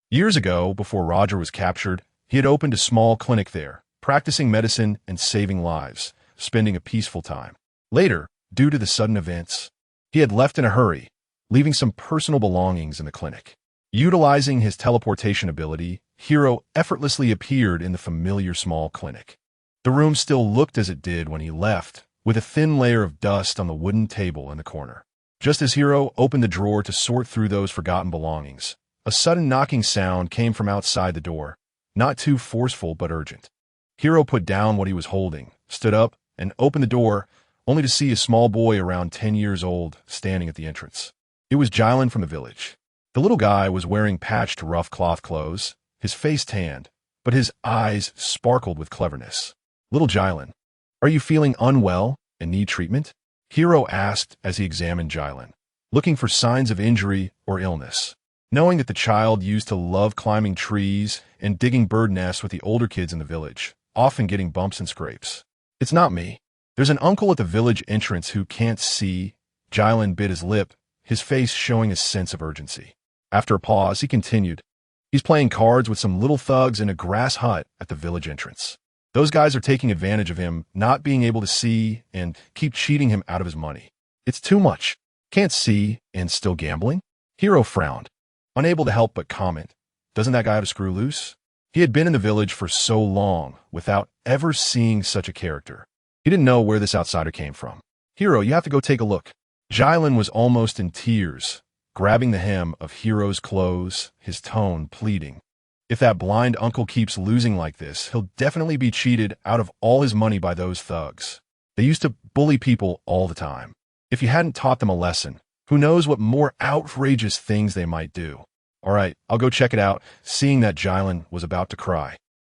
Years ago, before Roger was captured, he had opened a small clinic there, practicing medicine and saving lives, spending a peaceful time. Later, due to the sudden events, he had left in a hurry, leaving some personal belongings in the clinic. Utilizing his teleportation ability, Hiro effortlessly appeared in the familiar small clinic. The room still looked as it did when he left, with a thin layer of dust on the wooden table in the corner. Just as Hiro opened the drawer to sort through those forgotten belongings, a sudden knocking sound came from outside the door, not too forceful but urgent. Hiro put down what he was holding, stood up, and opened the door, only to see a small boy around 10 years old standing at the entrance. It was Jylan from the village. The little guy was wearing patched rough cloth clothes, his face tanned, but his eyes sparkled with cleverness. "Little Jylan, are you feeling unwell and need treatment?" Hiro asked as he examined Jylan, looking for signs of injury or illness. Knowing that the child used to love climbing trees and digging bird nests with the older kids in the village, often getting bumps and scrapes. "It's not me. There's an uncle at the village entrance who can't see." Jylan bit his lip, his face showing a sense of urgency. After a pause, he continued, "He's playing cards with some little thugs in a grass hut at the village entrance. Those guys are taking advantage of him not being able to see and keep cheating him out of his money. It's too much. Can't see and still gambling?" Hiro frowned, unable to help but comment, "Doesn't that guy have a screw loose?" He had been in the village for so long without ever seeing such a character. He didn't know where this outsider came from. "Hiro, you have to go take a look." Jylan was almost in tears, grabbing the hem of Hiro's clothes, his tone pleading. If that blind uncle keeps losing like this, he'll definitely be cheated out of all his money by those thugs. They used to bully people all the time. If you hadn't taught them a lesson, who knows what more outrageous things they might do. "All right, I'll go check it out," seeing that Jylan was about to cry.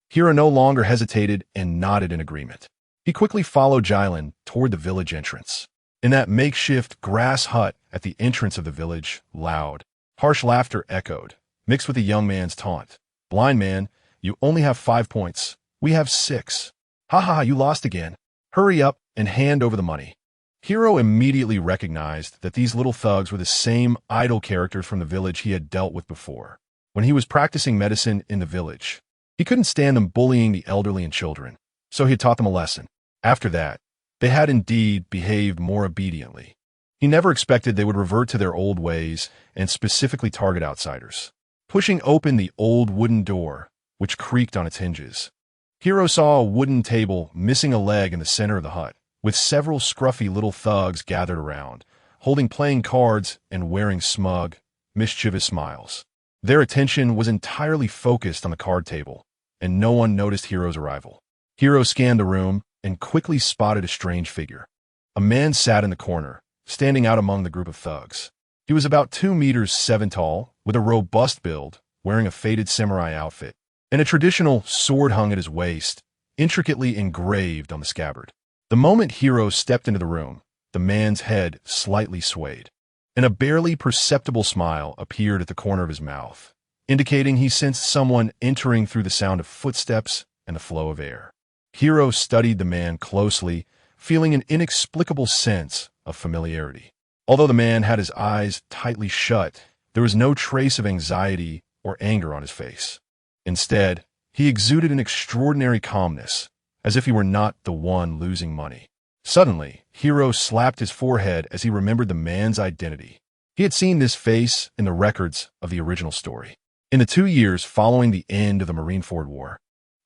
Hiro no longer hesitated and nodded in agreement. He quickly followed Jylan toward the village entrance. In that makeshift grass hut at the entrance of the village, loud, harsh laughter echoed, mixed with the young man's taunt. "Blind man, you only have 5 points. We have 6. Ha ha, you lost again. Hurry up and hand over the money." Hiro immediately recognized that these little thugs were the same idle characters from the village he had dealt with before, when he was practicing medicine in the village. He couldn't stand them bullying the elderly and children, so he had taught them a lesson. After that, they had indeed behaved more obediently. He never expected they would revert to their old ways and specifically target outsiders. Pushing open the old wooden door, which creaked on its hinges, Hiro saw a wooden table missing a leg in the center of the hut, with several scruffy little thugs gathered around, holding playing cards and wearing smug, mischievous smiles. Their attention was entirely focused on the card table, and no one noticed Hiro's arrival. Hiro scanned the room and quickly spotted a strange figure. A man sat in the corner, standing out among the group of thugs. He was about 2 meters 7 tall, with a robust build, wearing a faded samurai outfit, and a traditional sword hung at his waist, intricately engraved on the scabbard. The moment Hiro stepped into the room, the man's head slightly swayed, and a barely perceptible smile appeared at the corner of his mouth, indicating he sensed someone entering through the sound of footsteps and the flow of air. Hiro studied the man closely, feeling an inexplicable sense of familiarity. Although the man had his eyes tightly shut, there was no trace of anxiety or anger on his face. Instead, he exuded an extraordinary calmness, as if he were not the one losing money. Suddenly, Hiro slapped his forehead as he remembered the man's identity. He had seen this face in the records of the original story. In the 2 years following the end of the Marineford War,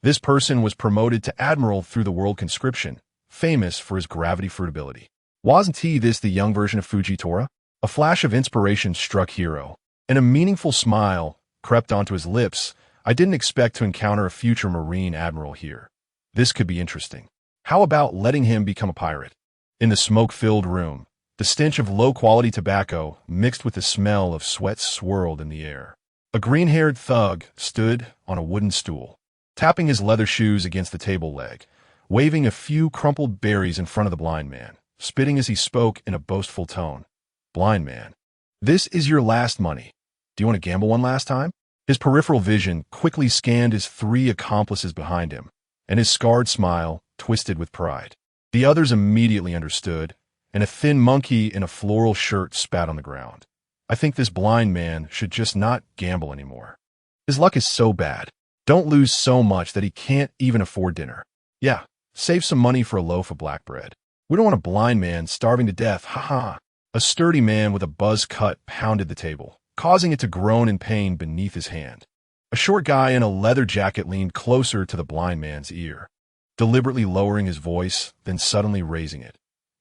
this person was promoted to admiral through the world conscription, famous for his gravity fruit ability. Wasn't he this the young version of Fujitora? A flash of inspiration struck Hiro, and a meaningful smile crept onto his lips. I didn't expect to encounter a future Marine admiral here. This could be interesting. How about letting him become a pirate? In the smoke-filled room, the stench of low-quality tobacco mixed with the smell of sweat swirled in the air. A green-haired thug stood on a wooden stool, tapping his leather shoes against the table leg, waving a few crumpled berries in front of the blind man, spitting as he spoke in a boastful tone. "Blind man, this is your last money. Do you want to gamble one last time?" His peripheral vision quickly scanned his 3 accomplices behind him, and his scarred smile twisted with pride. The others immediately understood, and a thin monkey in a floral shirt spat on the ground. "I think this blind man should just not gamble anymore. His luck is so bad. Don't lose so much that he can't even afford dinner. Yeah, save some money for a loaf of black bread." We don't want a blind man starving to death, ha. A sturdy man with a buzz cut pounded the table, causing it to groan in pain beneath his hand. A short guy in a leather jacket leaned closer to the blind man's ear, deliberately lowering his voice, then suddenly raising it.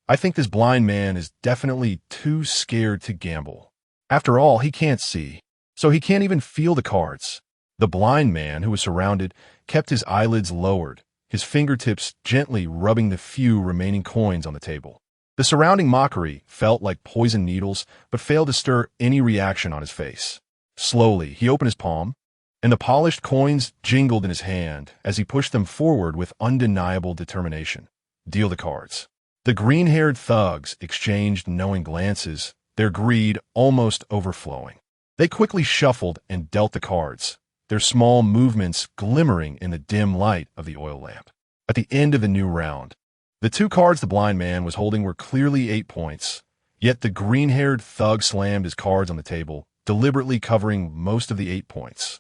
I think this blind man is definitely too scared to gamble. After all, he can't see, so he can't even feel the cards. The blind man, who was surrounded, kept his eyelids lowered, his fingertips gently rubbing the few remaining coins on the table. The surrounding mockery felt like poison needles, but failed to stir any reaction on his face. Slowly, he opened his palm, and the polished coins jingled in his hand as he pushed them forward with undeniable determination. Deal the cards. The green-haired thugs exchanged knowing glances, their greed almost overflowing. They quickly shuffled and dealt the cards, their small movements glimmering in the dim light of the oil lamp. At the end of the new round, the two cards the blind man was holding were clearly 8 points, yet the green-haired thug slammed his cards on the table, deliberately covering most of the 8 points.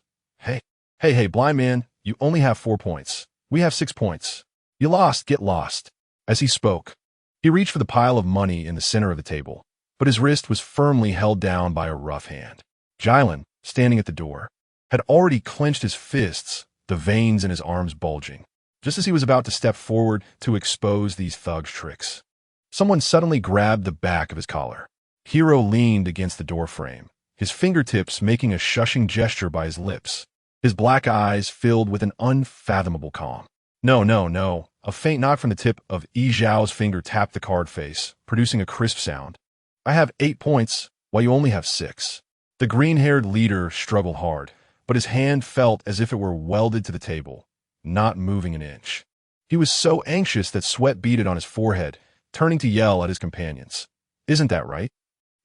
Hey, blind man, you only have 4 points. We have 6 points. You lost, get lost. As he spoke, he reached for the pile of money in the center of the table, but his wrist was firmly held down by a rough hand. Jilin, standing at the door, had already clenched his fists, the veins in his arms bulging, just as he was about to step forward to expose these thugs' tricks. Someone suddenly grabbed the back of his collar. Hiro leaned against the doorframe, his fingertips making a shushing gesture by his lips, his black eyes filled with an unfathomable calm. No. A faint knock from the tip of Yi Zhao's finger tapped the card face, producing a crisp sound. I have 8 points, while you only have 6. The green-haired leader struggled hard, but his hand felt as if it were welded to the table, not moving an inch. He was so anxious that sweat beaded on his forehead, turning to yell at his companions. Isn't that right?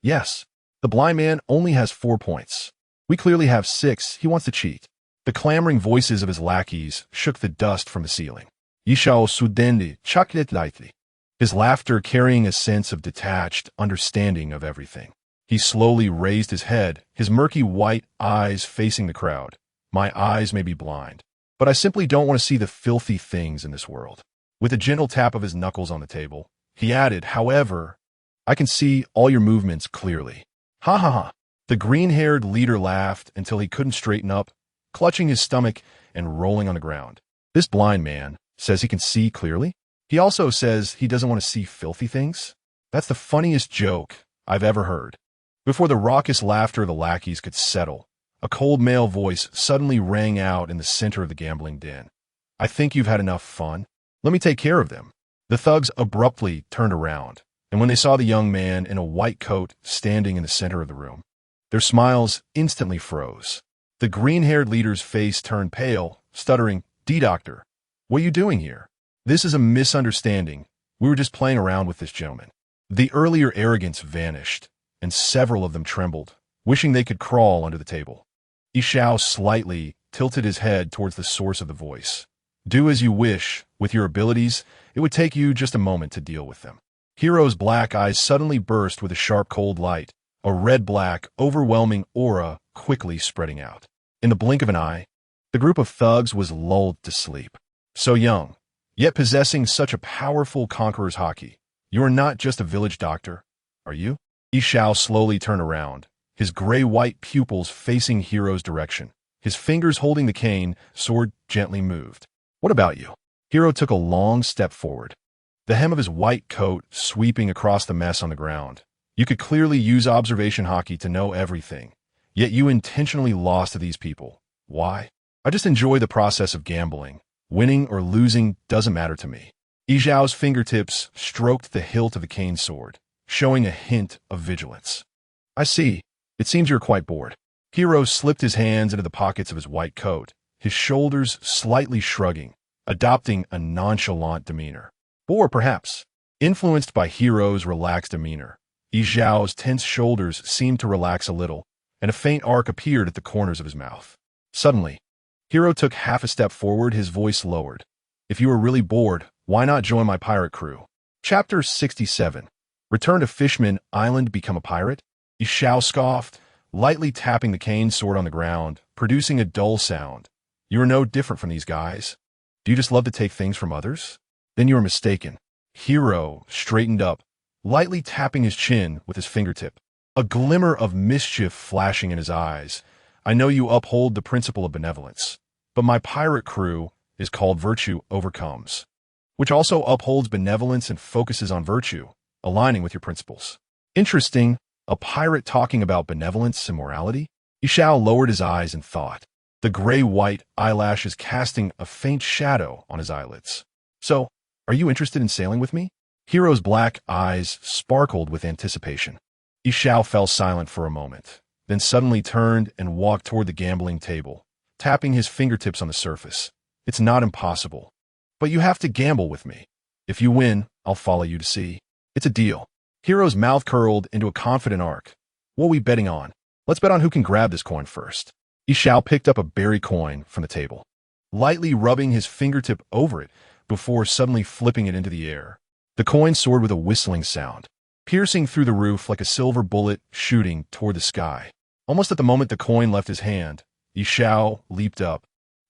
Yes. The blind man only has 4 points. We clearly have 6. He wants to cheat. The clamoring voices of his lackeys shook the dust from the ceiling. Yishao sudendi chaklet lightly, his laughter carrying a sense of detached understanding of everything. He slowly raised his head, his murky white eyes facing the crowd. My eyes may be blind, but I simply don't want to see the filthy things in this world. With a gentle tap of his knuckles on the table, he added, however, I can see all your movements clearly. Ha. The green-haired leader laughed until he couldn't straighten up, clutching his stomach and rolling on the ground. This blind man says he can see clearly? He also says he doesn't want to see filthy things? That's the funniest joke I've ever heard. Before the raucous laughter of the lackeys could settle, a cold male voice suddenly rang out in the center of the gambling den. I think you've had enough fun. Let me take care of them. The thugs abruptly turned around, and when they saw the young man in a white coat standing in the center of the room, their smiles instantly froze. The green-haired leader's face turned pale, stuttering, D-Doctor, what are you doing here? This is a misunderstanding. We were just playing around with this gentleman. The earlier arrogance vanished, and several of them trembled, wishing they could crawl under the table. Yishao slightly tilted his head towards the source of the voice. Do as you wish. With your abilities, it would take you just a moment to deal with them. Hiro's black eyes suddenly burst with a sharp cold light, a red-black, overwhelming aura quickly spreading out. In the blink of an eye, the group of thugs was lulled to sleep. So young, yet possessing such a powerful conqueror's haki. You are not just a village doctor, are you? Yishao slowly turned around, his gray-white pupils facing Hiro's direction. His fingers holding the cane, sword gently moved. What about you? Hiro took a long step forward, the hem of his white coat sweeping across the mess on the ground. You could clearly use observation haki to know everything, yet you intentionally lost to these people. Why? I just enjoy the process of gambling. Winning or losing doesn't matter to me. Yi Zhao's fingertips stroked the hilt of the cane sword, showing a hint of vigilance. I see. It seems you're quite bored. Hiro slipped his hands into the pockets of his white coat, his shoulders slightly shrugging, adopting a nonchalant demeanor. Or perhaps, influenced by Hiro's relaxed demeanor, Yi Zhao's tense shoulders seemed to relax a little, and a faint arc appeared at the corners of his mouth. Suddenly, Hiro took half a step forward, his voice lowered. If you are really bored, why not join my pirate crew? Chapter 67. Return to Fishman Island, become a pirate? Yishao scoffed, lightly tapping the cane sword on the ground, producing a dull sound. You are no different from these guys. Do you just love to take things from others? Then you are mistaken. Hiro straightened up, lightly tapping his chin with his fingertip, a glimmer of mischief flashing in his eyes. I know you uphold the principle of benevolence, but my pirate crew is called Virtue Overcomes, which also upholds benevolence and focuses on virtue, aligning with your principles. Interesting, a pirate talking about benevolence and morality? Ishao lowered his eyes in thought, the gray-white eyelashes casting a faint shadow on his eyelids. So, are you interested in sailing with me? Hiro's black eyes sparkled with anticipation. Ishao fell silent for a moment, then suddenly turned and walked toward the gambling table, tapping his fingertips on the surface. It's not impossible, but you have to gamble with me. If you win, I'll follow you to sea. It's a deal. Hiro's mouth curled into a confident arc. What are we betting on? Let's bet on who can grab this coin first. Ishao picked up a berry coin from the table, lightly rubbing his fingertip over it before suddenly flipping it into the air. The coin soared with a whistling sound, piercing through the roof like a silver bullet shooting toward the sky. Almost at the moment the coin left his hand, Ishao leaped up,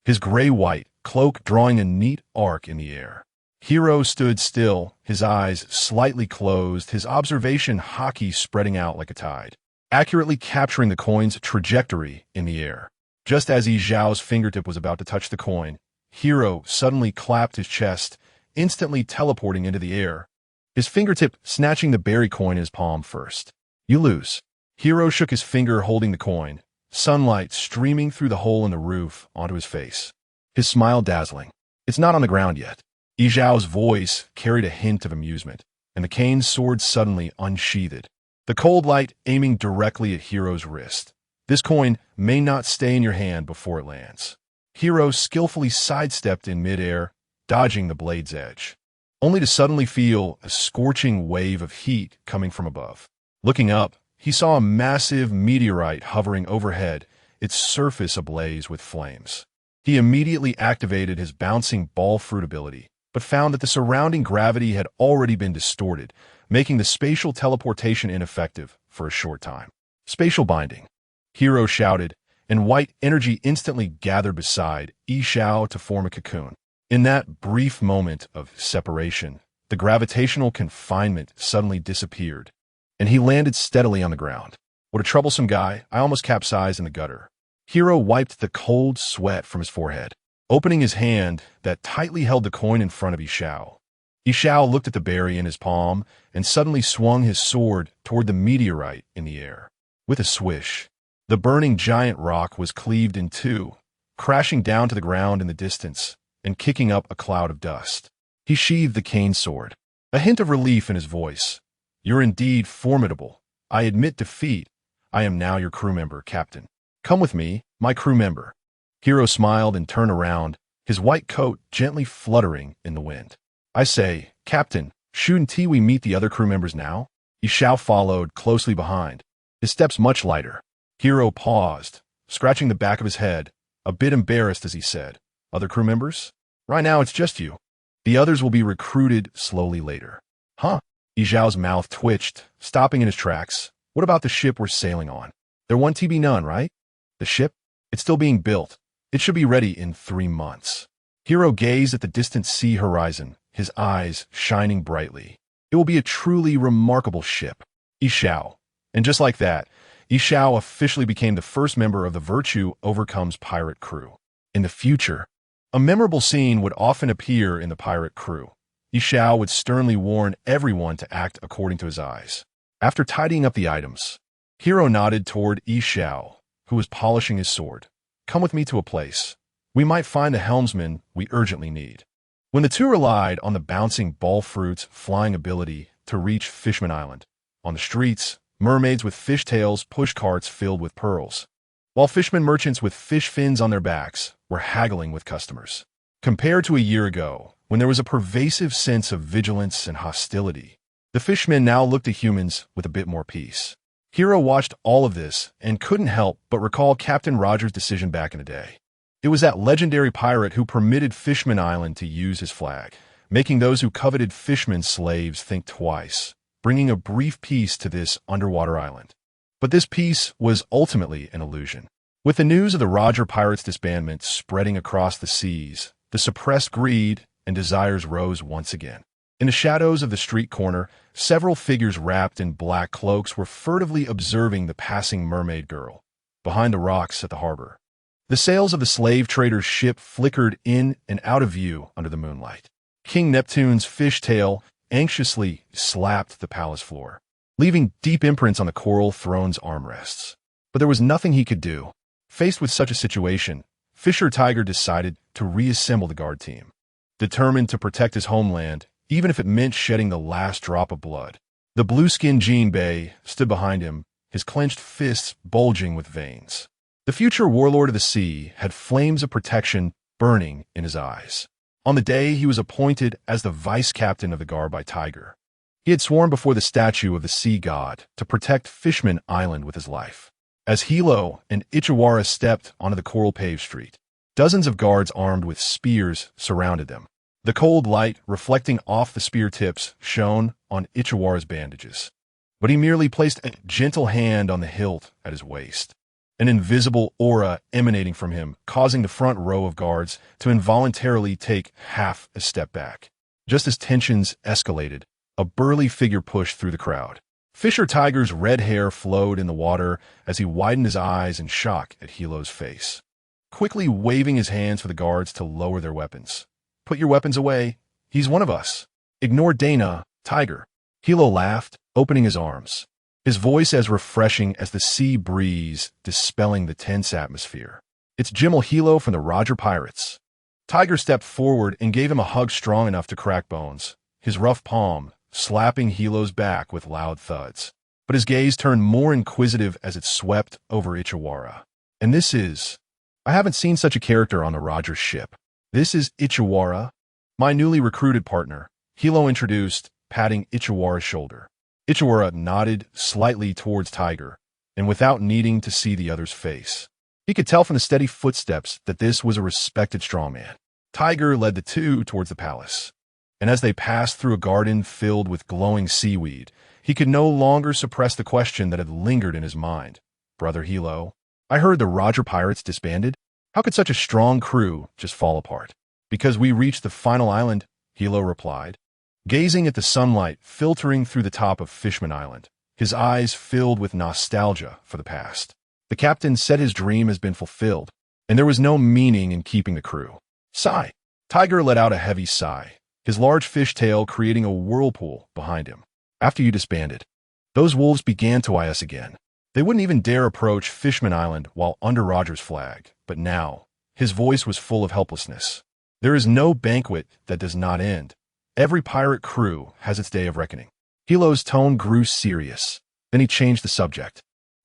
his gray-white cloak drawing a neat arc in the air. Hiro stood still, his eyes slightly closed, his observation haki spreading out like a tide, accurately capturing the coin's trajectory in the air. Just as Ishao's fingertip was about to touch the coin, Hiro suddenly clapped his chest, instantly teleporting into the air, his fingertip snatching the berry coin in his palm first. You lose. Hiro shook his finger holding the coin, sunlight streaming through the hole in the roof onto his face, his smile dazzling. It's not on the ground yet. Ishao's voice carried a hint of amusement, and the cane's sword suddenly unsheathed, the cold light aiming directly at Hiro's wrist. This coin may not stay in your hand before it lands. Hiro skillfully sidestepped in midair, dodging the blade's edge, only to suddenly feel a scorching wave of heat coming from above. Looking up, he saw a massive meteorite hovering overhead, its surface ablaze with flames. He immediately activated his bouncing ball fruit ability, but found that the surrounding gravity had already been distorted, making the spatial teleportation ineffective for a short time. Spatial binding. Hiro shouted, and white energy instantly gathered beside Ishao to form a cocoon. In that brief moment of separation, the gravitational confinement suddenly disappeared, and he landed steadily on the ground. What a troublesome guy, I almost capsized in the gutter. Hiro wiped the cold sweat from his forehead, opening his hand that tightly held the coin in front of Ishao. Ishao looked at the berry in his palm and suddenly swung his sword toward the meteorite in the air. With a swish, the burning giant rock was cleaved in two, crashing down to the ground in the distance and kicking up a cloud of dust. He sheathed the cane sword, a hint of relief in his voice. You're indeed formidable. I admit defeat. I am now your crew member, Captain. Come with me, my crew member. Hiro smiled and turned around, his white coat gently fluttering in the wind. I say, Captain, shouldn't we meet the other crew members now? Ishao followed closely behind, his steps much lighter. Hiro paused, scratching the back of his head, a bit embarrassed as he said, Other crew members? Right now it's just you. The others will be recruited slowly later. Huh? Ishao's mouth twitched, stopping in his tracks. What about the ship we're sailing on? They're 1TB none, right? The ship? It's still being built. It should be ready in 3 months. Hiro gazed at the distant sea horizon, his eyes shining brightly. It will be a truly remarkable ship. Ishao. And just like that, Ishao officially became the first member of the Virtue Overcomes pirate crew. In the future, a memorable scene would often appear in the pirate crew. Ishao would sternly warn everyone to act according to his eyes. After tidying up the items, Hiro nodded toward Ishao, who was polishing his sword. Come with me to a place. We might find the helmsman we urgently need. When the two relied on the bouncing ball fruit's flying ability to reach Fishman Island, on the streets, mermaids with fishtails pushed carts filled with pearls, while fishermen merchants with fish fins on their backs were haggling with customers. Compared to a year ago, when there was a pervasive sense of vigilance and hostility, the fishmen now looked at humans with a bit more peace. Hiro watched all of this and couldn't help but recall Captain Roger's decision back in the day. It was that legendary pirate who permitted Fishman Island to use his flag, making those who coveted fishermen slaves think twice, bringing a brief peace to this underwater island. But this peace was ultimately an illusion. With the news of the Roger Pirates' disbandment spreading across the seas, the suppressed greed and desires rose once again. In the shadows of the street corner, several figures wrapped in black cloaks were furtively observing the passing mermaid girl, behind the rocks at the harbor. The sails of the slave trader's ship flickered in and out of view under the moonlight. King Neptune's fishtail anxiously slapped the palace floor, leaving deep imprints on the coral throne's armrests. But there was nothing he could do. Faced with such a situation, Fisher Tiger decided to reassemble the guard team. Determined to protect his homeland, even if it meant shedding the last drop of blood. The blue-skinned Jinbei stood behind him, his clenched fists bulging with veins. The future warlord of the sea had flames of protection burning in his eyes. On the day he was appointed as the vice-captain of the guard by Tiger, he had sworn before the statue of the sea god to protect Fishman Island with his life. As Hilo and Ichiwara stepped onto the coral-paved street, dozens of guards armed with spears surrounded them. The cold light reflecting off the spear tips shone on Ichiwara's bandages. But he merely placed a gentle hand on the hilt at his waist, an invisible aura emanating from him, causing the front row of guards to involuntarily take half a step back. Just as tensions escalated, a burly figure pushed through the crowd. Fisher Tiger's red hair flowed in the water as he widened his eyes in shock at Hilo's face, quickly waving his hands for the guards to lower their weapons. "Put your weapons away. He's one of us. Ignore Dana, Tiger." Hilo laughed, opening his arms, his voice as refreshing as the sea breeze dispelling the tense atmosphere. "It's Jimmel Hilo from the Roger Pirates." Tiger stepped forward and gave him a hug strong enough to crack bones, his rough palm slapping Hilo's back with loud thuds. But his gaze turned more inquisitive as it swept over Ichiwara. "And this is... I haven't seen such a character on the Roger's ship. This is Ichiwara, my newly recruited partner," Hilo introduced, patting Ichiwara's shoulder. Ichiwara nodded slightly towards Tiger, and without needing to see the other's face, he could tell from the steady footsteps that this was a respected strongman. Tiger led the two towards the palace, and as they passed through a garden filled with glowing seaweed, he could no longer suppress the question that had lingered in his mind. "Brother Hilo, I heard the Roger Pirates disbanded? How could such a strong crew just fall apart?" "Because we reached the final island," Hilo replied, gazing at the sunlight filtering through the top of Fishman Island, his eyes filled with nostalgia for the past. "The captain said his dream has been fulfilled, and there was no meaning in keeping the crew." Sigh. Tiger let out a heavy sigh, his large fishtail creating a whirlpool behind him. "After you disbanded, those wolves began to eye us again. They wouldn't even dare approach Fishman Island while under Roger's flag, but now," his voice was full of helplessness, "there is no banquet that does not end. Every pirate crew has its day of reckoning." Hilo's tone grew serious. Then he changed the subject.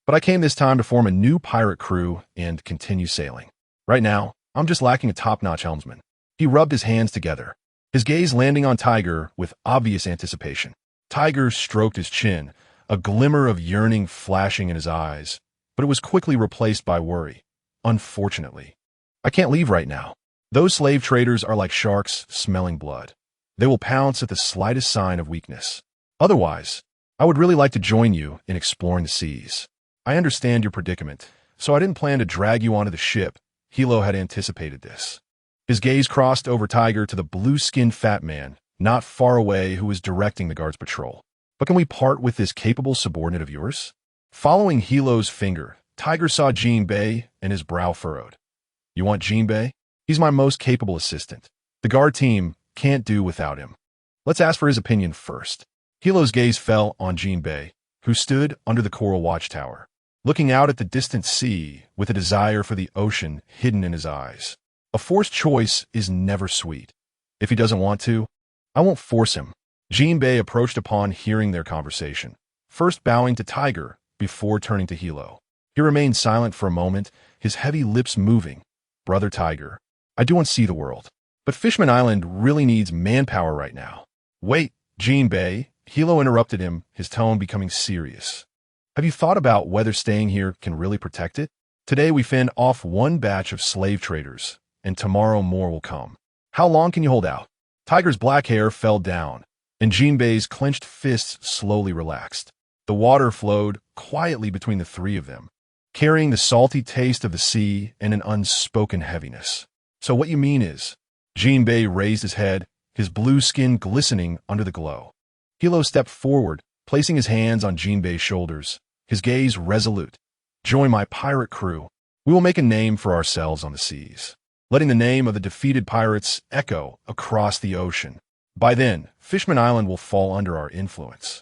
"But I came this time to form a new pirate crew and continue sailing. Right now, I'm just lacking a top-notch helmsman." He rubbed his hands together, his gaze landing on Tiger with obvious anticipation. Tiger stroked his chin, a glimmer of yearning flashing in his eyes, but it was quickly replaced by worry. "Unfortunately, I can't leave right now. Those slave traders are like sharks smelling blood. They will pounce at the slightest sign of weakness. Otherwise, I would really like to join you in exploring the seas. I understand your predicament, so I didn't plan to drag you onto the ship." Hilo had anticipated this. His gaze crossed over Tiger to the blue-skinned fat man, not far away, who was directing the guard's patrol. "But can we part with this capable subordinate of yours?" Following Hilo's finger, Tiger saw Jinbei and his brow furrowed. "You want Jinbei? He's my most capable assistant. The guard team can't do without him. Let's ask for his opinion first." Hilo's gaze fell on Jinbei, who stood under the coral watchtower, looking out at the distant sea with a desire for the ocean hidden in his eyes. A forced choice is never sweet. If he doesn't want to, I won't force him. Jinbei approached upon hearing their conversation, first bowing to Tiger before turning to Hilo. He remained silent for a moment, his heavy lips moving. "Brother Tiger, I do want to see the world, but Fishman Island really needs manpower right now." "Wait, Jinbei," Hilo interrupted him, his tone becoming serious. "Have you thought about whether staying here can really protect it? Today we fend off one batch of slave traders, and tomorrow more will come. How long can you hold out?" Tiger's black hair fell down, and Jinbei's clenched fists slowly relaxed. The water flowed quietly between the three of them, carrying the salty taste of the sea and an unspoken heaviness. "So what you mean is..." Jinbei raised his head, his blue skin glistening under the glow. Hilo stepped forward, placing his hands on Jinbei's shoulders, his gaze resolute. "Join my pirate crew. We will make a name for ourselves on the seas, letting the name of the defeated pirates echo across the ocean. By then, Fishman Island will fall under our influence,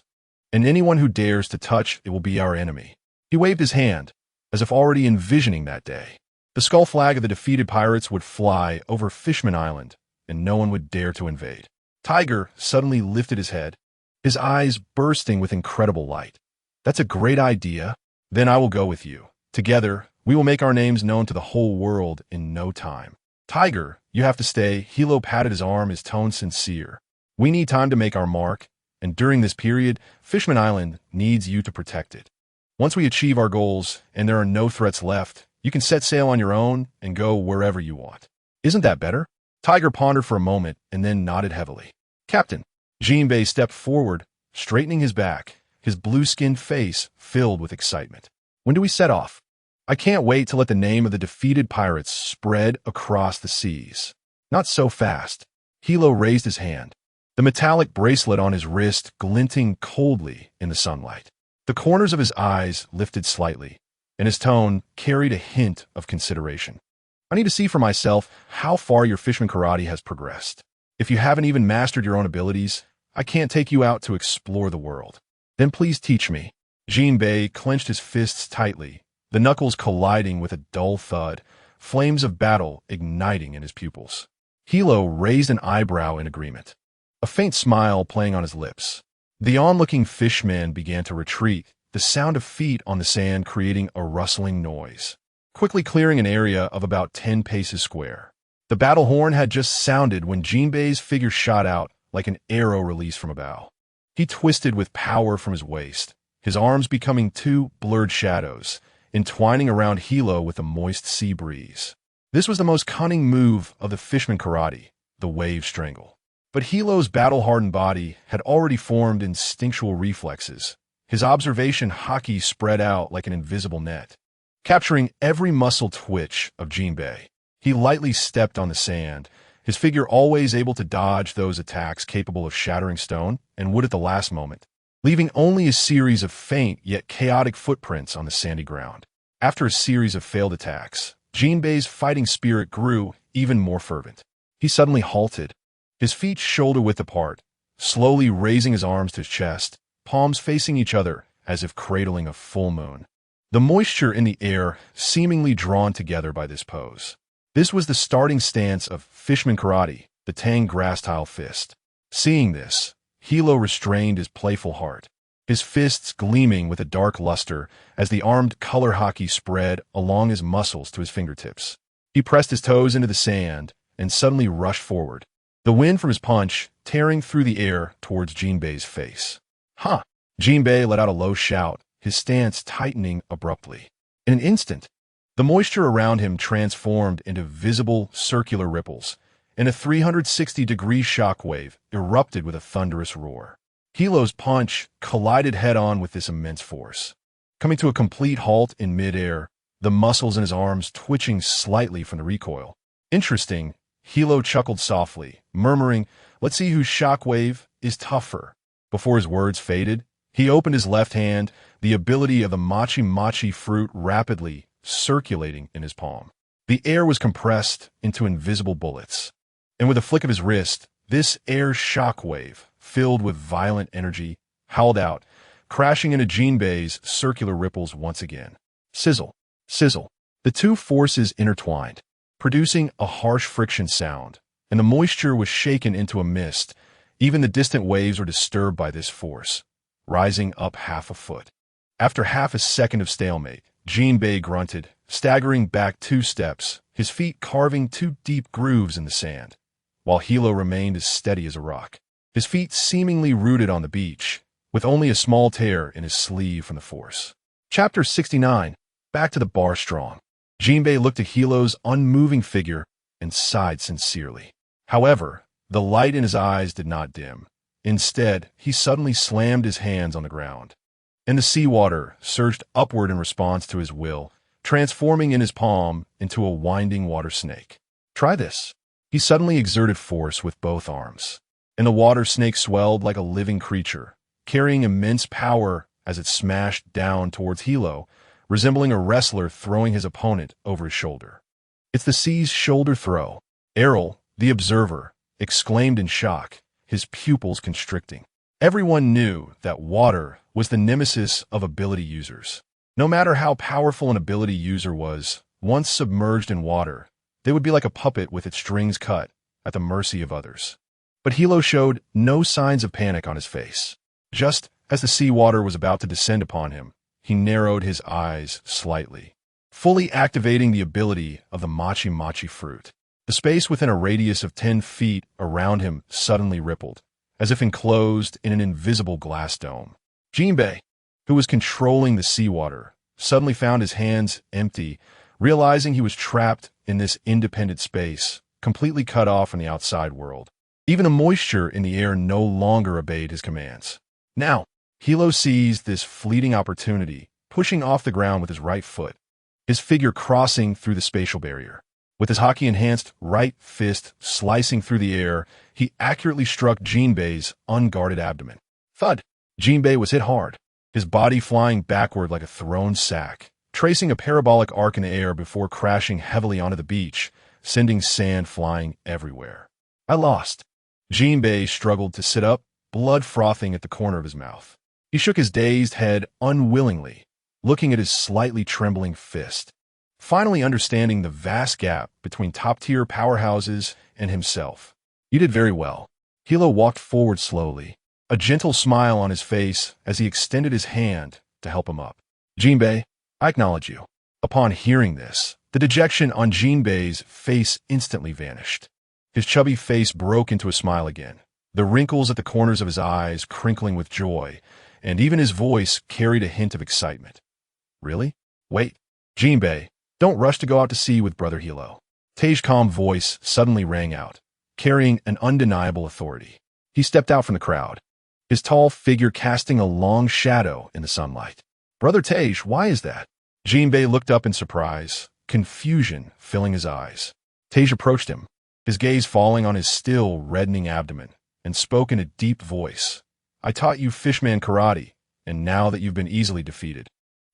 and anyone who dares to touch it will be our enemy." He waved his hand, as if already envisioning that day. The skull flag of the defeated pirates would fly over Fishman Island, and no one would dare to invade. Tiger suddenly lifted his head, his eyes bursting with incredible light. "That's a great idea. Then I will go with you. Together, we will make our names known to the whole world in no time." "Tiger, you have to stay." Hilo patted his arm, his tone sincere. "We need time to make our mark, and during this period, Fishman Island needs you to protect it. Once we achieve our goals and there are no threats left, you can set sail on your own and go wherever you want. Isn't that better?" Tiger pondered for a moment and then nodded heavily. "Captain." Jinbei stepped forward, straightening his back, his blue-skinned face filled with excitement. "When do we set off? I can't wait to let the name of the defeated pirates spread across the seas." "Not so fast." Hilo raised his hand, the metallic bracelet on his wrist glinting coldly in the sunlight. The corners of his eyes lifted slightly, and his tone carried a hint of consideration. "I need to see for myself how far your Fishman karate has progressed. If you haven't even mastered your own abilities, I can't take you out to explore the world." "Then please teach me." Jinbei clenched his fists tightly, the knuckles colliding with a dull thud, flames of battle igniting in his pupils. Hilo raised an eyebrow in agreement, a faint smile playing on his lips. The onlooking fishman began to retreat, the sound of feet on the sand creating a rustling noise, quickly clearing an area of about 10 paces square. The battle horn had just sounded when Jinbei's figure shot out like an arrow released from a bow. He twisted with power from his waist, his arms becoming two blurred shadows, entwining around Hilo with a moist sea breeze. This was the most cunning move of the Fishman karate, the wave strangle. But Hilo's battle-hardened body had already formed instinctual reflexes, his observation haki spread out like an invisible net, capturing every muscle twitch of Jinbei. He lightly stepped on the sand, his figure always able to dodge those attacks capable of shattering stone and wood at the last moment, leaving only a series of faint yet chaotic footprints on the sandy ground. After a series of failed attacks, Jinbei's fighting spirit grew even more fervent. He suddenly halted, his feet shoulder-width apart, slowly raising his arms to his chest, palms facing each other as if cradling a full moon. The moisture in the air seemingly drawn together by this pose. This was the starting stance of Fishman karate, the Tang grass tile fist. Seeing this, Hilo restrained his playful heart, his fists gleaming with a dark luster as the armed color haki spread along his muscles to his fingertips. He pressed his toes into the sand and suddenly rushed forward, the wind from his punch tearing through the air towards Jinbei's face. "Huh!" Jinbei let out a low shout, his stance tightening abruptly. In an instant, the moisture around him transformed into visible circular ripples, and a 360-degree shockwave erupted with a thunderous roar. Hilo's punch collided head-on with this immense force, coming to a complete halt in mid-air, the muscles in his arms twitching slightly from the recoil. "Interesting," Hilo chuckled softly, murmuring, "Let's see whose shockwave is tougher." Before his words faded, he opened his left hand, the ability of the machi-machi fruit rapidly circulating in his palm. The air was compressed into invisible bullets, and with a flick of his wrist, this air shockwave, filled with violent energy, howled out, crashing into Jinbei's circular ripples once again. Sizzle, sizzle. The two forces intertwined, producing a harsh friction sound, and the moisture was shaken into a mist. Even the distant waves were disturbed by this force, rising up half a foot. After half a second of stalemate, Jinbei grunted, staggering back 2 steps, his feet carving 2 deep grooves in the sand, while Hilo remained as steady as a rock, his feet seemingly rooted on the beach, with only a small tear in his sleeve from the force. Chapter 69. Back to the bar strong. Jinbei looked at Hilo's unmoving figure and sighed sincerely. However, the light in his eyes did not dim. Instead, he suddenly slammed his hands on the ground, and the seawater surged upward in response to his will, transforming in his palm into a winding water snake. "Try this." He suddenly exerted force with both arms. And the water snake swelled like a living creature, carrying immense power as it smashed down towards Hilo, resembling a wrestler throwing his opponent over his shoulder. "It's the sea's shoulder throw," Errol, the observer, exclaimed in shock, his pupils constricting. Everyone knew that water was the nemesis of ability users. No matter how powerful an ability user was, once submerged in water, they would be like a puppet with its strings cut, at the mercy of others. But Hilo showed no signs of panic on his face. Just as the seawater was about to descend upon him, he narrowed his eyes slightly, fully activating the ability of the Machi fruit. The space within a radius of 10 feet around him suddenly rippled, as if enclosed in an invisible glass dome. Jinbei, who was controlling the seawater, suddenly found his hands empty, realizing he was trapped in this independent space, completely cut off from the outside world. Even the moisture in the air no longer obeyed his commands. Now, Hilo seized this fleeting opportunity, pushing off the ground with his right foot, his figure crossing through the spatial barrier. With his hockey-enhanced right fist slicing through the air, he accurately struck Jinbei's unguarded abdomen. Thud! Jinbei was hit hard, his body flying backward like a thrown sack, tracing a parabolic arc in the air before crashing heavily onto the beach, sending sand flying everywhere. "I lost." Jinbei struggled to sit up, blood frothing at the corner of his mouth. He shook his dazed head unwillingly, looking at his slightly trembling fist, finally understanding the vast gap between top-tier powerhouses and himself. "You did very well." Hilo walked forward slowly, a gentle smile on his face as he extended his hand to help him up. "Jinbei, I acknowledge you." Upon hearing this, the dejection on Jinbei's face instantly vanished. His chubby face broke into a smile again, the wrinkles at the corners of his eyes crinkling with joy, and even his voice carried a hint of excitement. "Really? Wait. Jinbei, don't rush to go out to sea with Brother Hilo." Tei's calm voice suddenly rang out, carrying an undeniable authority. He stepped out from the crowd, his tall figure casting a long shadow in the sunlight. "Brother Tej, why is that?" Jinbei looked up in surprise, confusion filling his eyes. Tej approached him, his gaze falling on his still reddening abdomen, and spoke in a deep voice. "I taught you fishman karate, and now that you've been easily defeated,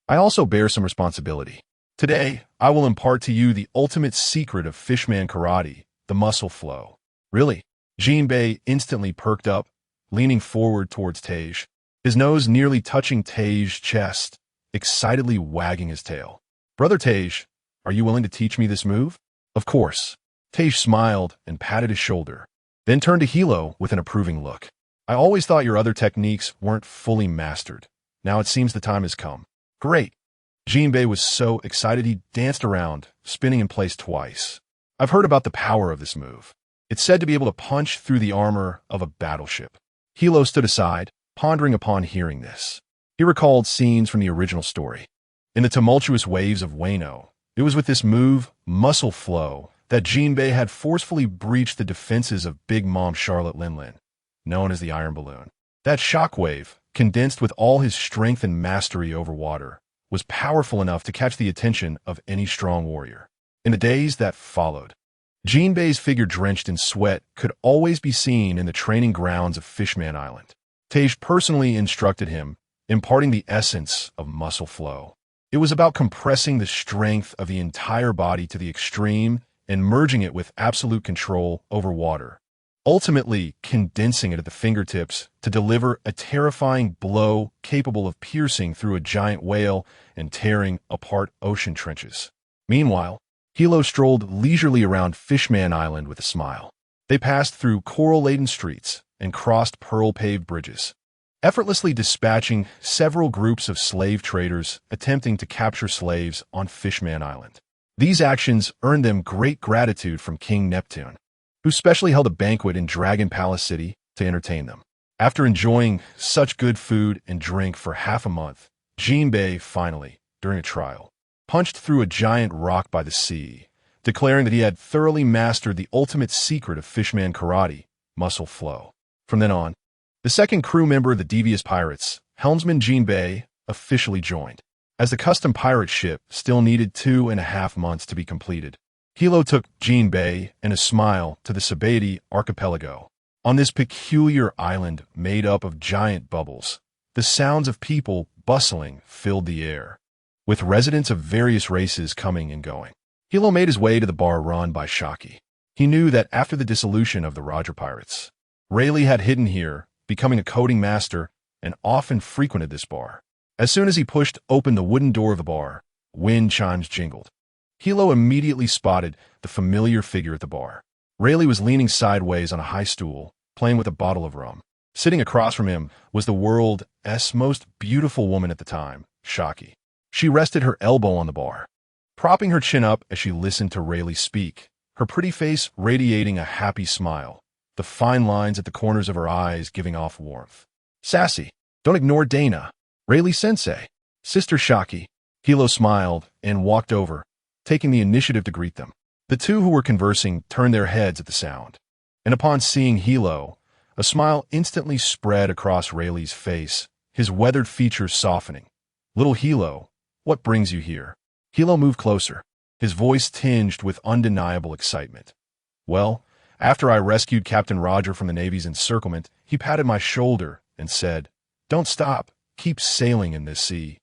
I also bear some responsibility. Today, I will impart to you the ultimate secret of fishman karate, the muscle flow." "Really?" Jinbei instantly perked up, leaning forward towards Tej, his nose nearly touching Tej's chest, excitedly wagging his tail. "Brother Tej, are you willing to teach me this move?" "Of course." Tej smiled and patted his shoulder, then turned to Hilo with an approving look. "I always thought your other techniques weren't fully mastered. Now it seems the time has come." "Great." Jinbei was so excited he danced around, spinning in place twice. "I've heard about the power of this move. It's said to be able to punch through the armor of a battleship." Hilo stood aside, pondering upon hearing this. He recalled scenes from the original story. In the tumultuous waves of Wano, it was with this move, muscle flow, that Jinbei had forcefully breached the defenses of Big Mom Charlotte Linlin, known as the Iron Balloon. That shockwave, condensed with all his strength and mastery over water, was powerful enough to catch the attention of any strong warrior. In the days that followed, Jinbei's figure drenched in sweat could always be seen in the training grounds of Fishman Island. Tej personally instructed him, imparting the essence of muscle flow. It was about compressing the strength of the entire body to the extreme and merging it with absolute control over water, ultimately condensing it at the fingertips to deliver a terrifying blow capable of piercing through a giant whale and tearing apart ocean trenches. Meanwhile, Hilo strolled leisurely around Fishman Island with a smile. They passed through coral-laden streets and crossed pearl-paved bridges, effortlessly dispatching several groups of slave traders attempting to capture slaves on Fishman Island. These actions earned them great gratitude from King Neptune, who specially held a banquet in Dragon Palace City to entertain them. After enjoying such good food and drink for half a month, Jinbei finally, during a trial, punched through a giant rock by the sea, declaring that he had thoroughly mastered the ultimate secret of Fishman karate, muscle flow. From then on, the second crew member of the devious pirates, helmsman Jinbei, officially joined, as the custom pirate ship still needed 2.5 months to be completed. Hilo took Jinbei and a smile to the Sabaody archipelago. On this peculiar island made up of giant bubbles, the sounds of people bustling filled the air, with residents of various races coming and going. Hilo made his way to the bar run by Shaki. He knew that after the dissolution of the Roger Pirates, Rayleigh had hidden here, becoming a coding master, and often frequented this bar. As soon as he pushed open the wooden door of the bar, wind chimes jingled. Hilo immediately spotted the familiar figure at the bar. Rayleigh was leaning sideways on a high stool, playing with a bottle of rum. Sitting across from him was the world's most beautiful woman at the time, Shaki. She rested her elbow on the bar, propping her chin up as she listened to Rayleigh speak, her pretty face radiating a happy smile, the fine lines at the corners of her eyes giving off warmth. Sassy, don't ignore Dana. Rayleigh-sensei. Sister Shaki. Hilo smiled and walked over, taking the initiative to greet them. The two who were conversing turned their heads at the sound, and upon seeing Hilo, a smile instantly spread across Rayleigh's face, his weathered features softening. Little Hilo, what brings you here? Hilo moved closer, his voice tinged with undeniable excitement. Well, after I rescued Captain Roger from the Navy's encirclement, he patted my shoulder and said, "Don't stop, keep sailing in this sea,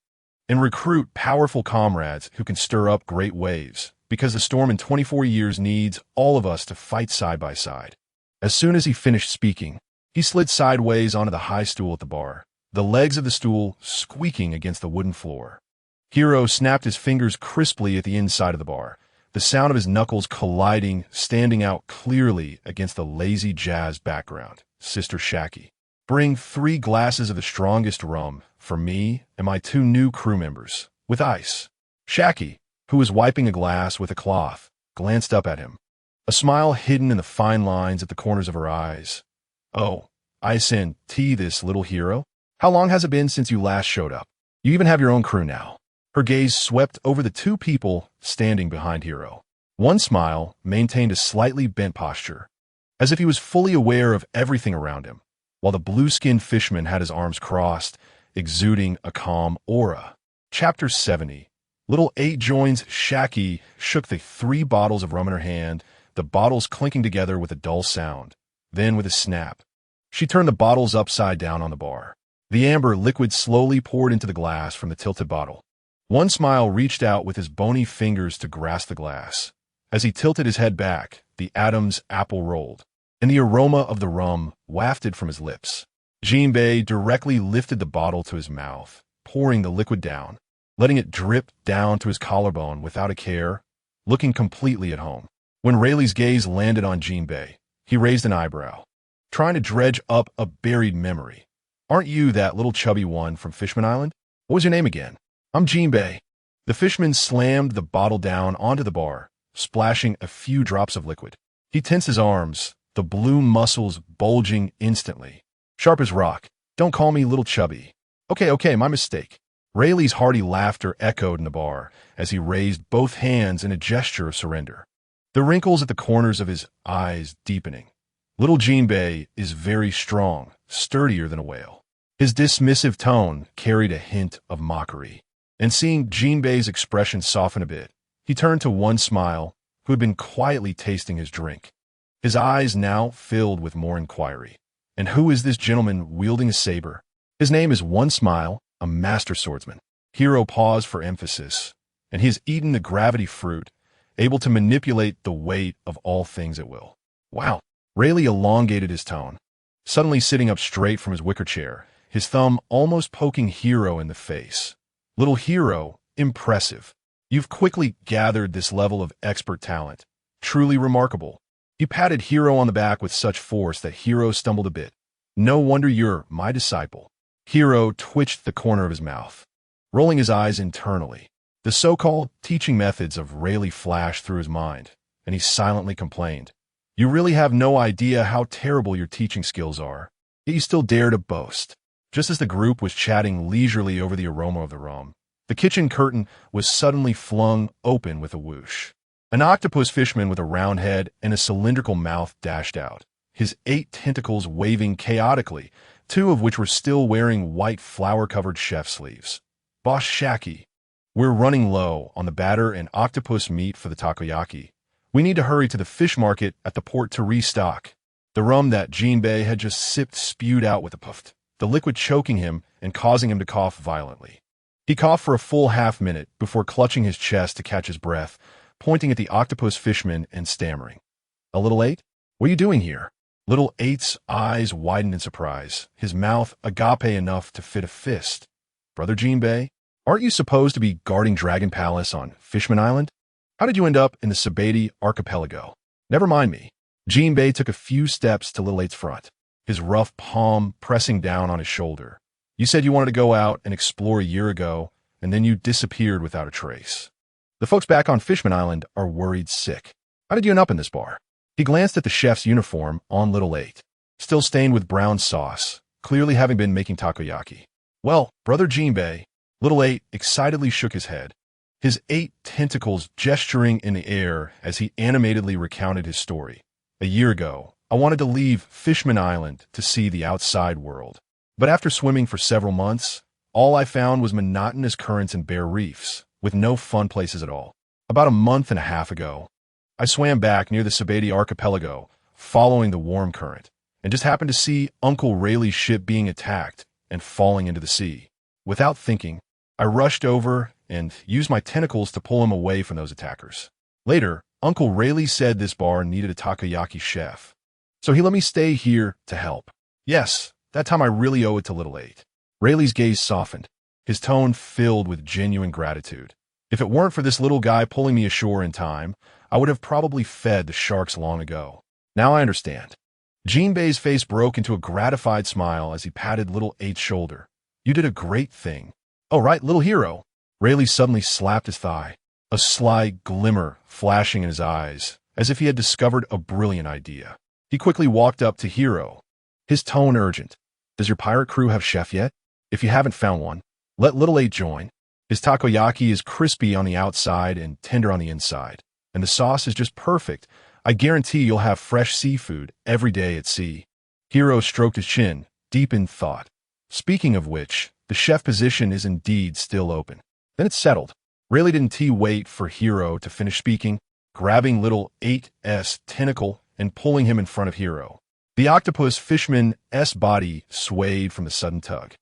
and recruit powerful comrades who can stir up great waves, because the storm in 24 years needs all of us to fight side by side." As soon as he finished speaking, he slid sideways onto the high stool at the bar, the legs of the stool squeaking against the wooden floor. Hiro snapped his fingers crisply at the inside of the bar, the sound of his knuckles colliding standing out clearly against the lazy jazz background. Sister Shaki. Bring 3 glasses of the strongest rum for me and my 2 new crew members, with ice. Shaki, who was wiping a glass with a cloth, glanced up at him, a smile hidden in the fine lines at the corners of her eyes. "Oh, ice and tea, this little Hiro? How long has it been since you last showed up? You even have your own crew now." Her gaze swept over the 2 people standing behind Hiro. One smile maintained a slightly bent posture, as if he was fully aware of everything around him, while the blue-skinned fisherman had his arms crossed, exuding a calm aura. Chapter 70. Little 8 joins. Shaki shook the 3 bottles of rum in her hand, the bottles clinking together with a dull sound. Then, with a snap, she turned the bottles upside down on the bar. The amber liquid slowly poured into the glass from the tilted bottle. One smile reached out with his bony fingers to grasp the glass. As he tilted his head back, the Adam's apple rolled, and the aroma of the rum wafted from his lips. Jinbei directly lifted the bottle to his mouth, pouring the liquid down, letting it drip down to his collarbone without a care, looking completely at home. When Rayleigh's gaze landed on Jinbei, he raised an eyebrow, trying to dredge up a buried memory. "Aren't you that little chubby one from Fishman Island? What was your name again?" "I'm Jinbei." The fisherman slammed the bottle down onto the bar, splashing a few drops of liquid. He tensed his arms, the blue muscles bulging instantly. "Sharp as rock. Don't call me little chubby." Okay, my mistake." Rayleigh's hearty laughter echoed in the bar as he raised both hands in a gesture of surrender, the wrinkles at the corners of his eyes deepening. "Little Jinbei is very strong, sturdier than a whale." His dismissive tone carried a hint of mockery. And seeing Jinbei's expression soften a bit, he turned to One Smile, who had been quietly tasting his drink. His eyes now filled with more inquiry. "And who is this gentleman wielding a saber?" "His name is One Smile, a master swordsman." Hiro paused for emphasis, and he has eaten the gravity fruit, able to manipulate the weight of all things at will. "Wow." Rayleigh elongated his tone, suddenly sitting up straight from his wicker chair, his thumb almost poking Hiro in the face. "Little Hiro, impressive. You've quickly gathered this level of expert talent. Truly remarkable." He patted Hiro on the back with such force that Hiro stumbled a bit. "No wonder you're my disciple." Hiro twitched the corner of his mouth, rolling his eyes internally. The so-called teaching methods of Rayleigh flashed through his mind, and he silently complained. "You really have no idea how terrible your teaching skills are, yet you still dare to boast." Just as the group was chatting leisurely over the aroma of the rum, the kitchen curtain was suddenly flung open with a whoosh. An octopus fisherman with a round head and a cylindrical mouth dashed out, his 8 tentacles waving chaotically, 2 of which were still wearing white flower-covered chef sleeves. "Boss Shaki, we're running low on the batter and octopus meat for the takoyaki. We need to hurry to the fish market at the port to restock. The rum that Jinbei had just sipped spewed out with a puff, the liquid choking him and causing him to cough violently. He coughed for a full half-minute before clutching his chest to catch his breath, pointing at the octopus fishman and stammering. "A little late? What are you doing here?" Little Eight's eyes widened in surprise, his mouth agape enough to fit a fist. "Brother Jinbei, aren't you supposed to be guarding Dragon Palace on Fishman Island? How did you end up in the Sabati archipelago?" "Never mind me." Jinbei took a few steps to Little Eight's front, his rough palm pressing down on his shoulder. "You said you wanted to go out and explore a year ago, and then you disappeared without a trace. The folks back on Fishman Island are worried sick. How did you end up in this bar?" He glanced at the chef's uniform on Little Eight, still stained with brown sauce, clearly having been making takoyaki. "Well, Brother Jinbei," Little Eight excitedly shook his head, his 8 tentacles gesturing in the air as he animatedly recounted his story. "A year ago, I wanted to leave Fishman Island to see the outside world. But after swimming for several months, all I found was monotonous currents and bare reefs, with no fun places at all. About a month and a half ago, I swam back near the Sabati archipelago, following the warm current, and just happened to see Uncle Rayleigh's ship being attacked and falling into the sea. Without thinking, I rushed over and used my tentacles to pull him away from those attackers. Later, Uncle Rayleigh said this bar needed a takoyaki chef, so he let me stay here to help. Yes, that time I really owe it to Little Eight." Rayleigh's gaze softened, his tone filled with genuine gratitude. "If it weren't for this little guy pulling me ashore in time, I would have probably fed the sharks long ago. Now I understand." Jinbei's face broke into a gratified smile as he patted Little Eight's shoulder. "You did a great thing." "Oh, right, Little Hero." Rayleigh suddenly slapped his thigh, a sly glimmer flashing in his eyes, as if he had discovered a brilliant idea. He quickly walked up to Hiro, his tone urgent. "Does your pirate crew have chef yet? If you haven't found one, let Little Eight join. His takoyaki is crispy on the outside and tender on the inside, and the sauce is just perfect. I guarantee you'll have fresh seafood every day at sea." Hiro stroked his chin, deep in thought. "Speaking of which, the chef position is indeed still open." Then it's settled. Rayleigh didn't wait for Hiro to finish speaking, grabbing Little Eight's tentacle and pulling him in front of Hiro. The octopus fishman's body swayed from the sudden tug.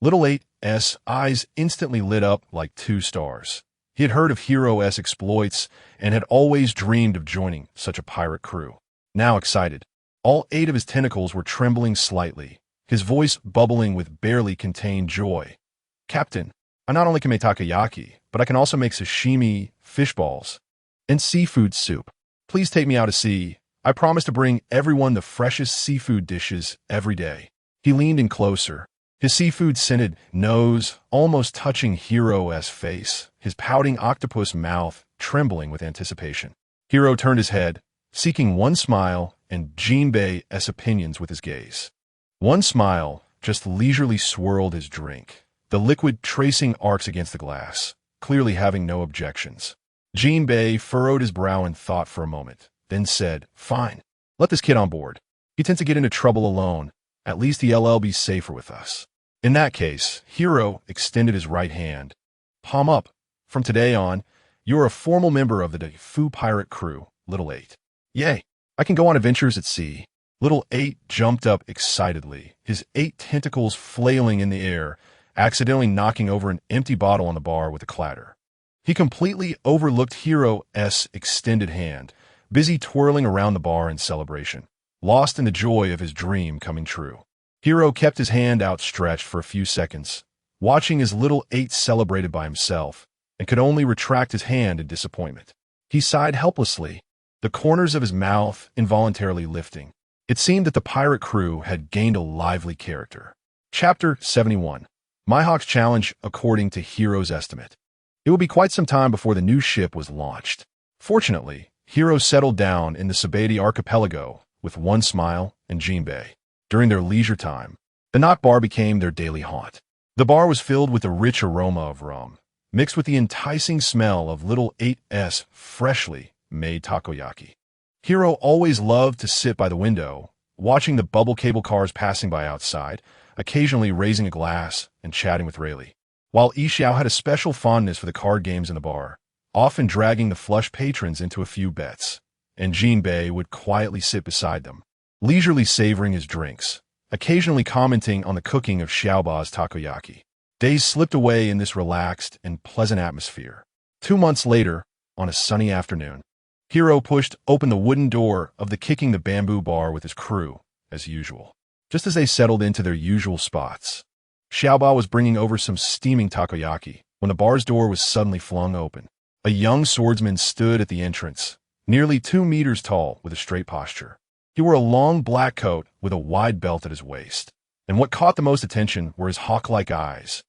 Little Eight's eyes instantly lit up like 2 stars. He had heard of Hiro's exploits and had always dreamed of joining such a pirate crew. Now excited, all 8 of his tentacles were trembling slightly, his voice bubbling with barely contained joy. "Captain, I not only can make takoyaki, but I can also make sashimi, fish balls, and seafood soup. Please take me out to sea. I promise to bring everyone the freshest seafood dishes every day." He leaned in closer, his seafood-scented nose almost touching Hiro's face, his pouting octopus mouth trembling with anticipation. Hiro turned his head, seeking one smile and Jinbei's opinions with his gaze. One smile just leisurely swirled his drink, the liquid tracing arcs against the glass, clearly having no objections. Jinbei furrowed his brow in thought for a moment, then said, "Fine, let this kid on board. He tends to get into trouble alone. At least he'll be safer with us." In that case, Hiro extended his right hand. "Palm up. From today on, you're a formal member of the Fu pirate crew, Little Eight." "Yay, I can go on adventures at sea." Little Eight jumped up excitedly, his 8 tentacles flailing in the air, accidentally knocking over an empty bottle on the bar with a clatter. He completely overlooked Hiro's extended hand, busy twirling around the bar in celebration, lost in the joy of his dream coming true. Hiro kept his hand outstretched for a few seconds, watching as Little Eight celebrated by himself, and could only retract his hand in disappointment. He sighed helplessly, the corners of his mouth involuntarily lifting. It seemed that the pirate crew had gained a lively character. Chapter 71. Mihawk's Challenge according to Hiro's estimate. It would be quite some time before the new ship was launched. Fortunately, Hiro settled down in the Sabati archipelago with one smile and Jinbei. During their leisure time, the Knot Bar became their daily haunt. The bar was filled with the rich aroma of rum, mixed with the enticing smell of Little Eight's freshly made takoyaki. Hiro always loved to sit by the window, watching the bubble cable cars passing by outside, occasionally raising a glass and chatting with Rayleigh. While Ishiao had a special fondness for the card games in the bar, often dragging the flush patrons into a few bets. and Jinbei would quietly sit beside them, leisurely savoring his drinks, occasionally commenting on the cooking of Xiaoba's takoyaki. Days slipped away in this relaxed and pleasant atmosphere. 2 months later, on a sunny afternoon, Hiro pushed open the wooden door of the Kicking the Bamboo bar with his crew, as usual. Just as they settled into their usual spots, Xiaoba was bringing over some steaming takoyaki when the bar's door was suddenly flung open. A young swordsman stood at the entrance, nearly 2 meters tall with a straight posture. He wore a long black coat with a wide belt at his waist, and what caught the most attention were his hawk-like eyes,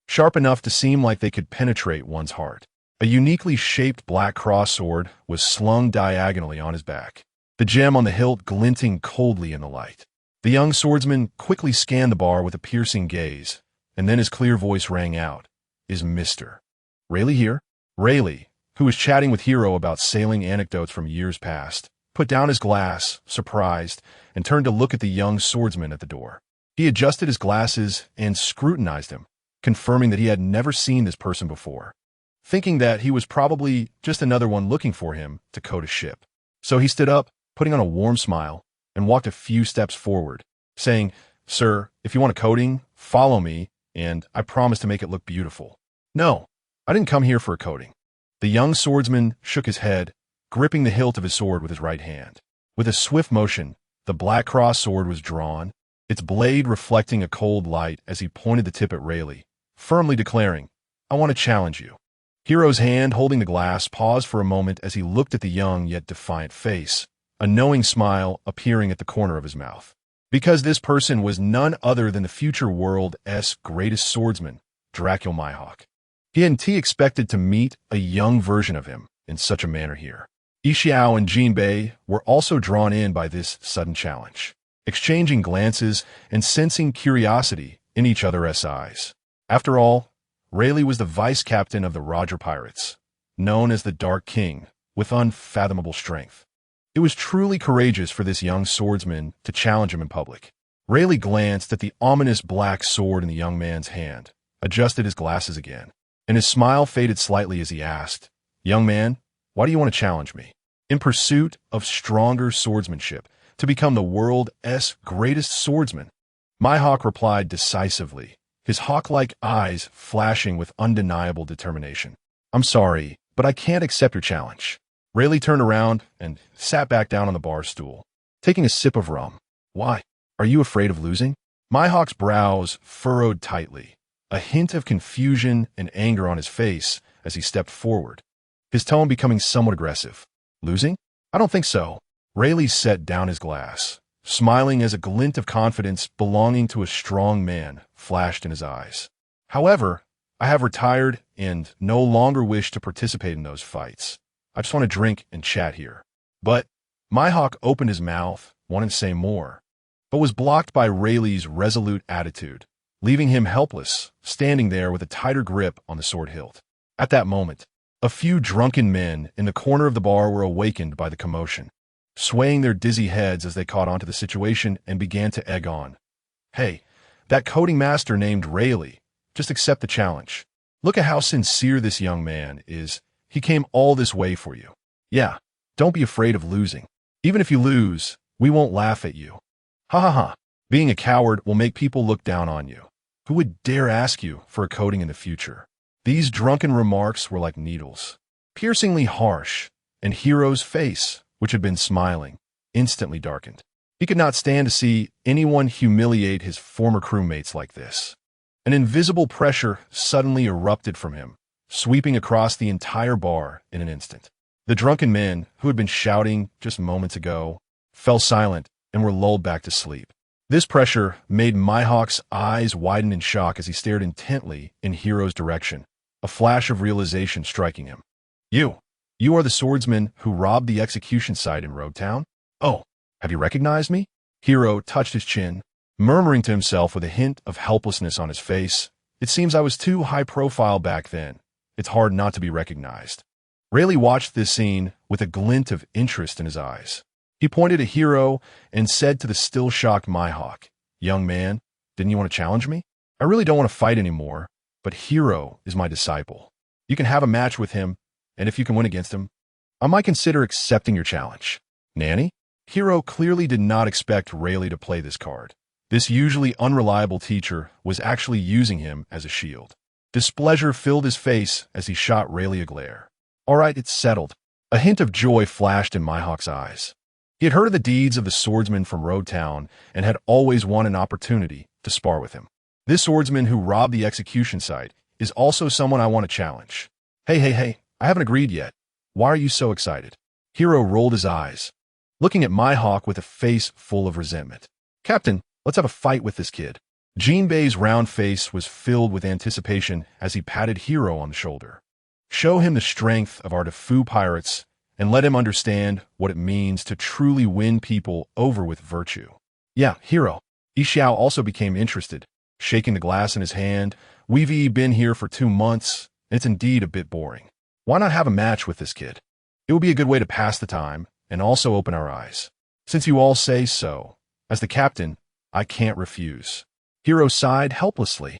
sharp enough to seem like they could penetrate one's heart. A uniquely shaped black cross sword was slung diagonally on his back, the gem on the hilt glinting coldly in the light. The young swordsman quickly scanned the bar with a piercing gaze, and then his clear voice rang out, "Is Mr. Rayleigh here?" Rayleigh, who was chatting with Hiro about sailing anecdotes from years past, put down his glass, surprised, and turned to look at the young swordsman at the door. He adjusted his glasses and scrutinized him, confirming that he had never seen this person before, thinking that he was probably just another one looking for him to coat a ship. So he stood up, putting on a warm smile, and walked a few steps forward, saying, "Sir, if you want a coating, follow me, and I promise to make it look beautiful." "No, I didn't come here for a coating." The young swordsman shook his head, gripping the hilt of his sword with his right hand. With a swift motion, the black cross sword was drawn, its blade reflecting a cold light as he pointed the tip at Rayleigh, firmly declaring, "I want to challenge you." Hiro's hand holding the glass paused for a moment as he looked at the young yet defiant face, a knowing smile appearing at the corner of his mouth. Because this person was none other than the future world's greatest swordsman, Dracula Mihawk. He hadn't expected to meet a young version of him in such a manner here. Yixiao and Jinbei were also drawn in by this sudden challenge, exchanging glances and sensing curiosity in each other's eyes. After all, Rayleigh was the vice captain of the Roger Pirates, known as the Dark King, with unfathomable strength. It was truly courageous for this young swordsman to challenge him in public. Rayleigh glanced at the ominous black sword in the young man's hand, adjusted his glasses again, and his smile faded slightly as he asked, "Young man, why do you want to challenge me?" "In pursuit of stronger swordsmanship, to become the world's greatest swordsman," Mihawk replied decisively, his hawk-like eyes flashing with undeniable determination. "I'm sorry, but I can't accept your challenge." Rayleigh turned around and sat back down on the bar stool, taking a sip of rum. "Why? Are you afraid of losing?" Mihawk's brows furrowed tightly, a hint of confusion and anger on his face as he stepped forward, his tone becoming somewhat aggressive. "Losing? I don't think so." Rayleigh set down his glass, smiling as a glint of confidence belonging to a strong man flashed in his eyes. "However, I have retired and no longer wish to participate in those fights. I just want to drink and chat here." But Mihawk opened his mouth, wanted to say more, but was blocked by Rayleigh's resolute attitude, leaving him helpless, standing there with a tighter grip on the sword hilt. At that moment, a few drunken men in the corner of the bar were awakened by the commotion, swaying their dizzy heads as they caught onto the situation and began to egg on. "Hey, that coding master named Rayleigh, just accept the challenge. Look at how sincere this young man is. He came all this way for you. Yeah, don't be afraid of losing. Even if you lose, we won't laugh at you. Ha ha ha. Being a coward will make people look down on you. Who would dare ask you for a coating in the future?" These drunken remarks were like needles, piercingly harsh, and Hiro's face, which had been smiling, instantly darkened. He could not stand to see anyone humiliate his former crewmates like this. An invisible pressure suddenly erupted from him, sweeping across the entire bar in an instant. The drunken men, who had been shouting just moments ago, fell silent and were lulled back to sleep. This pressure made Mihawk's eyes widen in shock as he stared intently in Hiro's direction, a flash of realization striking him. You are the swordsman who robbed the execution site in Road Town? Oh, have you recognized me?" Hiro touched his chin, murmuring to himself with a hint of helplessness on his face. "It seems I was too high profile back then. It's hard not to be recognized." Rayleigh watched this scene with a glint of interest in his eyes. He pointed at Hiro and said to the still shocked Mihawk, "Young man, didn't you want to challenge me? I really don't want to fight anymore, but Hiro is my disciple. You can have a match with him, and if you can win against him, I might consider accepting your challenge." Nanny? Hiro clearly did not expect Rayleigh to play this card. This usually unreliable teacher was actually using him as a shield. Displeasure filled his face as he shot Rayleigh a glare. All right, it's settled. A hint of joy flashed in Mihawk's eyes. He had heard of the deeds of the swordsman from Road Town and had always wanted an opportunity to spar with him. This swordsman who robbed the execution site is also someone I want to challenge. Hey, I haven't agreed yet. Why are you so excited? Hiro rolled his eyes, looking at Mihawk with a face full of resentment. Captain, let's have a fight with this kid. Jinbei's round face was filled with anticipation as he patted Hiro on the shoulder. Show him the strength of our Defu pirates and let him understand what it means to truly win people over with virtue. Yeah, Hiro. Ishiao also became interested, shaking the glass in his hand. We've been here for 2 months, and it's indeed a bit boring. Why not have a match with this kid? It would be a good way to pass the time and also open our eyes. Since you all say so, as the captain, I can't refuse. Hiro sighed helplessly,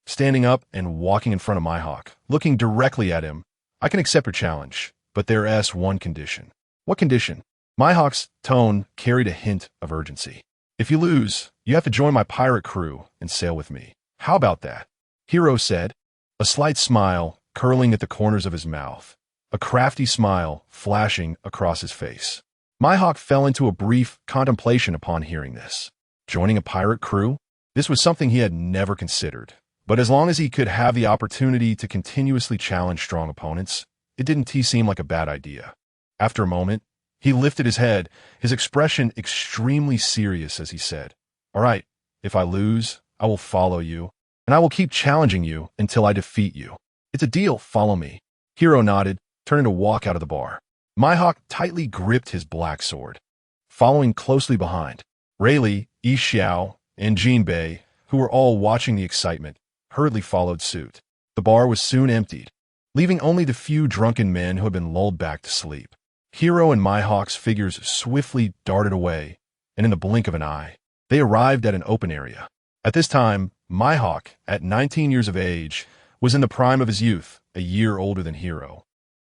standing up and walking in front of Mihawk, looking directly at him. I can accept your challenge, but there's one condition. What condition? Mihawk's tone carried a hint of urgency. If you lose, you have to join my pirate crew and sail with me. How about that? Hiro said, a slight smile curling at the corners of his mouth, a crafty smile flashing across his face. Mihawk fell into a brief contemplation upon hearing this. Joining a pirate crew? This was something he had never considered. But as long as he could have the opportunity to continuously challenge strong opponents, it didn't seem like a bad idea. After a moment, he lifted his head, his expression extremely serious as he said, all right, if I lose, I will follow you, and I will keep challenging you until I defeat you. It's a deal, follow me. Hiro nodded, turning to walk out of the bar. Mihawk tightly gripped his black sword. Following closely behind, Rayleigh, Ishiao, and Jinbei, who were all watching the excitement, hurriedly followed suit. The bar was soon emptied, leaving only the few drunken men who had been lulled back to sleep. Hiro and Mihawk's figures swiftly darted away, and in the blink of an eye, they arrived at an open area. At this time, Mihawk, at 19 years of age, was in the prime of his youth, a year older than Hiro,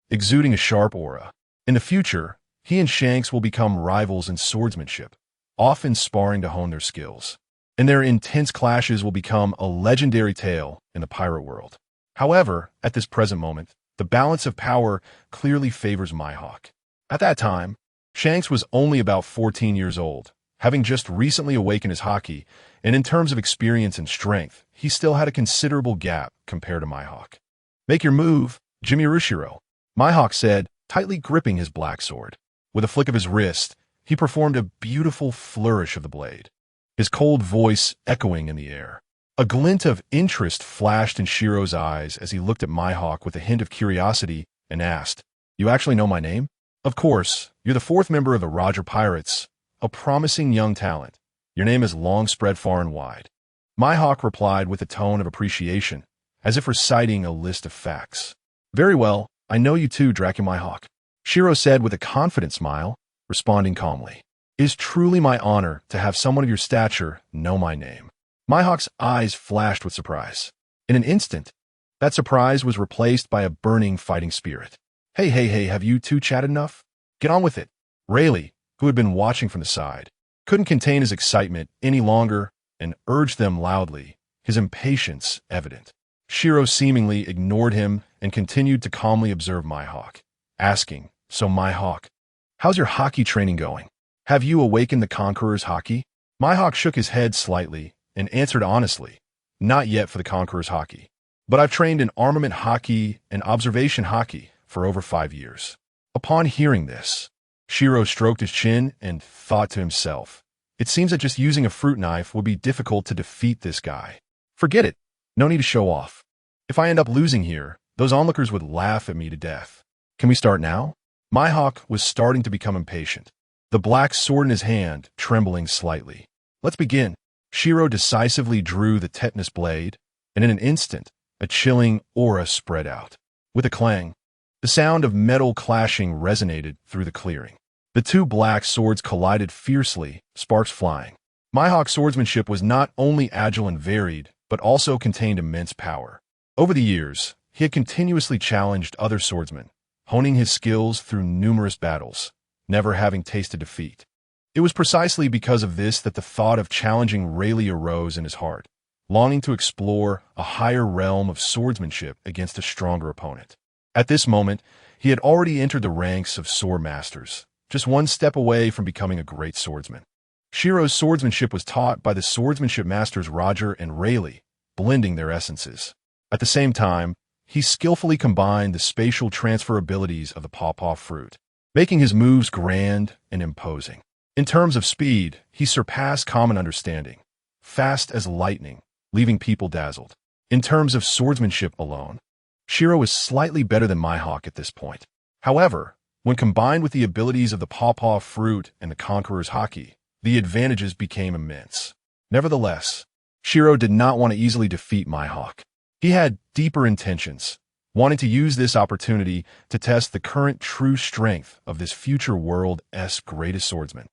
exuding a sharp aura. In the future, he and Shanks will become rivals in swordsmanship, often sparring to hone their skills, and their intense clashes will become a legendary tale in the pirate world. However, at this present moment, the balance of power clearly favors Mihawk. At that time, Shanks was only about 14 years old, having just recently awakened his haki, and in terms of experience and strength, he still had a considerable gap compared to Mihawk. Make your move, Jimirushiro, Mihawk said, tightly gripping his black sword. With a flick of his wrist, he performed a beautiful flourish of the blade, his cold voice echoing in the air. A glint of interest flashed in Shiro's eyes as he looked at Mihawk with a hint of curiosity and asked, you actually know my name? Of course, you're the 4th member of the Roger Pirates, a promising young talent. Your name is long spread far and wide. Mihawk replied with a tone of appreciation, as if reciting a list of facts. Very well, I know you too, Mihawk, Shiro said with a confident smile, responding calmly. It is truly my honor to have someone of your stature know my name. Mihawk's eyes flashed with surprise. In an instant, that surprise was replaced by a burning fighting spirit. Hey, have you two chatted enough? Get on with it. Rayleigh, who had been watching from the side, couldn't contain his excitement any longer and urged them loudly, his impatience evident. Shiro seemingly ignored him and continued to calmly observe Mihawk, asking, so Mihawk, how's your hockey training going? Have you awakened the Conqueror's hockey? Mihawk shook his head slightly and answered honestly, not yet for the Conqueror's hockey, but I've trained in armament hockey and observation hockey for over 5 years. Upon hearing this, Shiro stroked his chin and thought to himself, it seems that just using a fruit knife would be difficult to defeat this guy. Forget it. No need to show off. If I end up losing here, those onlookers would laugh at me to death. Can we start now? Mihawk was starting to become impatient, the black sword in his hand trembling slightly. Let's begin. Shiro decisively drew the tetanus blade, and in an instant, a chilling aura spread out. With a clang, the sound of metal clashing resonated through the clearing. The two black swords collided fiercely, sparks flying. Mihawk's swordsmanship was not only agile and varied, but also contained immense power. Over the years, he had continuously challenged other swordsmen, honing his skills through numerous battles, never having tasted defeat. It was precisely because of this that the thought of challenging Rayleigh arose in his heart, longing to explore a higher realm of swordsmanship against a stronger opponent. At this moment, he had already entered the ranks of sword masters, just one step away from becoming a great swordsman. Shiro's swordsmanship was taught by the swordsmanship masters Roger and Rayleigh, blending their essences. At the same time, he skillfully combined the spatial transfer abilities of the pawpaw fruit, making his moves grand and imposing. In terms of speed, he surpassed common understanding, fast as lightning, leaving people dazzled. In terms of swordsmanship alone, Shiro was slightly better than Mihawk at this point. However, when combined with the abilities of the pawpaw fruit and the conqueror's haki, the advantages became immense. Nevertheless, Shiro did not want to easily defeat Mihawk. He had deeper intentions, wanting to use this opportunity to test the current true strength of this future world's greatest swordsman.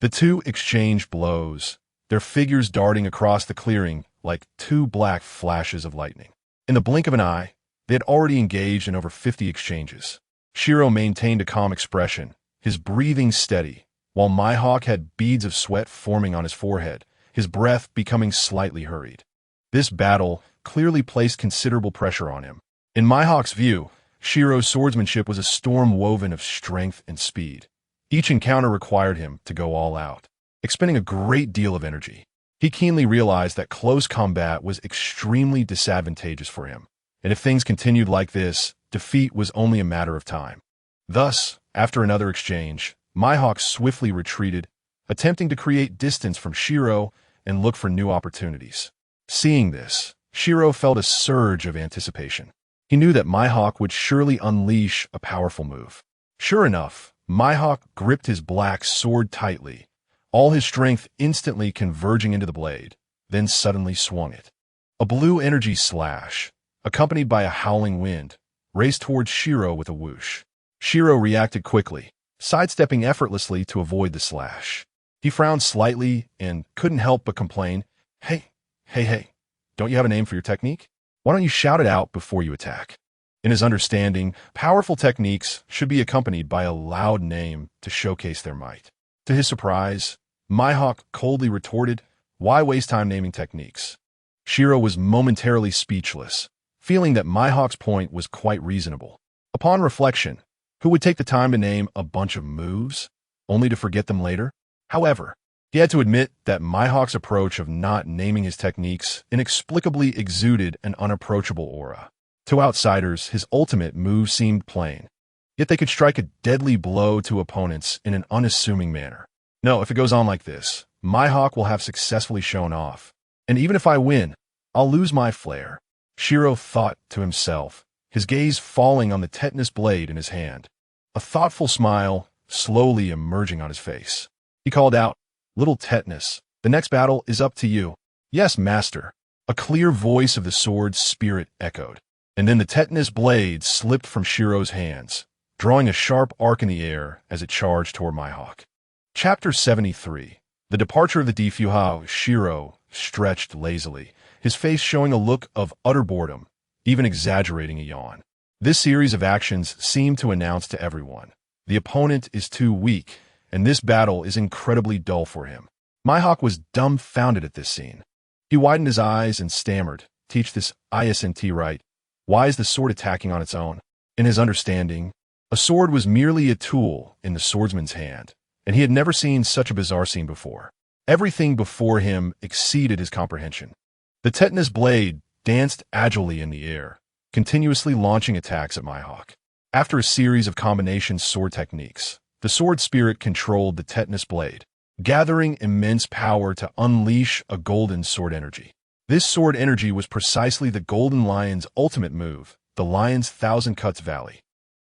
The two exchanged blows, their figures darting across the clearing like two black flashes of lightning. In the blink of an eye, they had already engaged in over 50 exchanges. Shiro maintained a calm expression, his breathing steady, while Mihawk had beads of sweat forming on his forehead, his breath becoming slightly hurried. This battle clearly placed considerable pressure on him. In Mihawk's view, Shiro's swordsmanship was a storm woven of strength and speed. Each encounter required him to go all out, expending a great deal of energy. He keenly realized that close combat was extremely disadvantageous for him, and if things continued like this, defeat was only a matter of time. Thus, after another exchange, Mihawk swiftly retreated, attempting to create distance from Shiro and look for new opportunities. Seeing this, Shiro felt a surge of anticipation. He knew that Mihawk would surely unleash a powerful move. Sure enough, Mihawk gripped his black sword tightly, all his strength instantly converging into the blade, then suddenly swung it. A blue energy slash, accompanied by a howling wind, raced towards Shiro with a whoosh. Shiro reacted quickly, sidestepping effortlessly to avoid the slash. He frowned slightly and couldn't help but complain, Hey, don't you have a name for your technique? Why don't you shout it out before you attack? In his understanding, powerful techniques should be accompanied by a loud name to showcase their might. To his surprise, Mihawk coldly retorted, Why waste time naming techniques? Shiro was momentarily speechless, feeling that Mihawk's point was quite reasonable. Upon reflection, who would take the time to name a bunch of moves, only to forget them later? However, he had to admit that Mihawk's approach of not naming his techniques inexplicably exuded an unapproachable aura. To outsiders, his ultimate move seemed plain, yet they could strike a deadly blow to opponents in an unassuming manner. No, if it goes on like this, Mihawk will have successfully shown off, and even if I win, I'll lose my flair, Shiro thought to himself, his gaze falling on the tetanus blade in his hand, a thoughtful smile slowly emerging on his face. He called out, Little Tetanus, the next battle is up to you. Yes, master, a clear voice of the sword's spirit echoed. And then the tetanus blade slipped from Shiro's hands, drawing a sharp arc in the air as it charged toward Mihawk. Chapter 73. The departure of the Defuhao. Shiro stretched lazily, his face showing a look of utter boredom, even exaggerating a yawn. This series of actions seemed to announce to everyone, the opponent is too weak, and this battle is incredibly dull for him. Mihawk was dumbfounded at this scene. He widened his eyes and stammered, Teach this ISNT right. Why is the sword attacking on its own? In his understanding, a sword was merely a tool in the swordsman's hand, and he had never seen such a bizarre scene before. Everything before him exceeded his comprehension. The tetanus blade danced agilely in the air, continuously launching attacks at Mihawk. After a series of combination sword techniques, the sword spirit controlled the tetanus blade, gathering immense power to unleash a golden sword energy. This sword energy was precisely the Golden Lion's ultimate move, the Lion's Thousand Cuts Valley.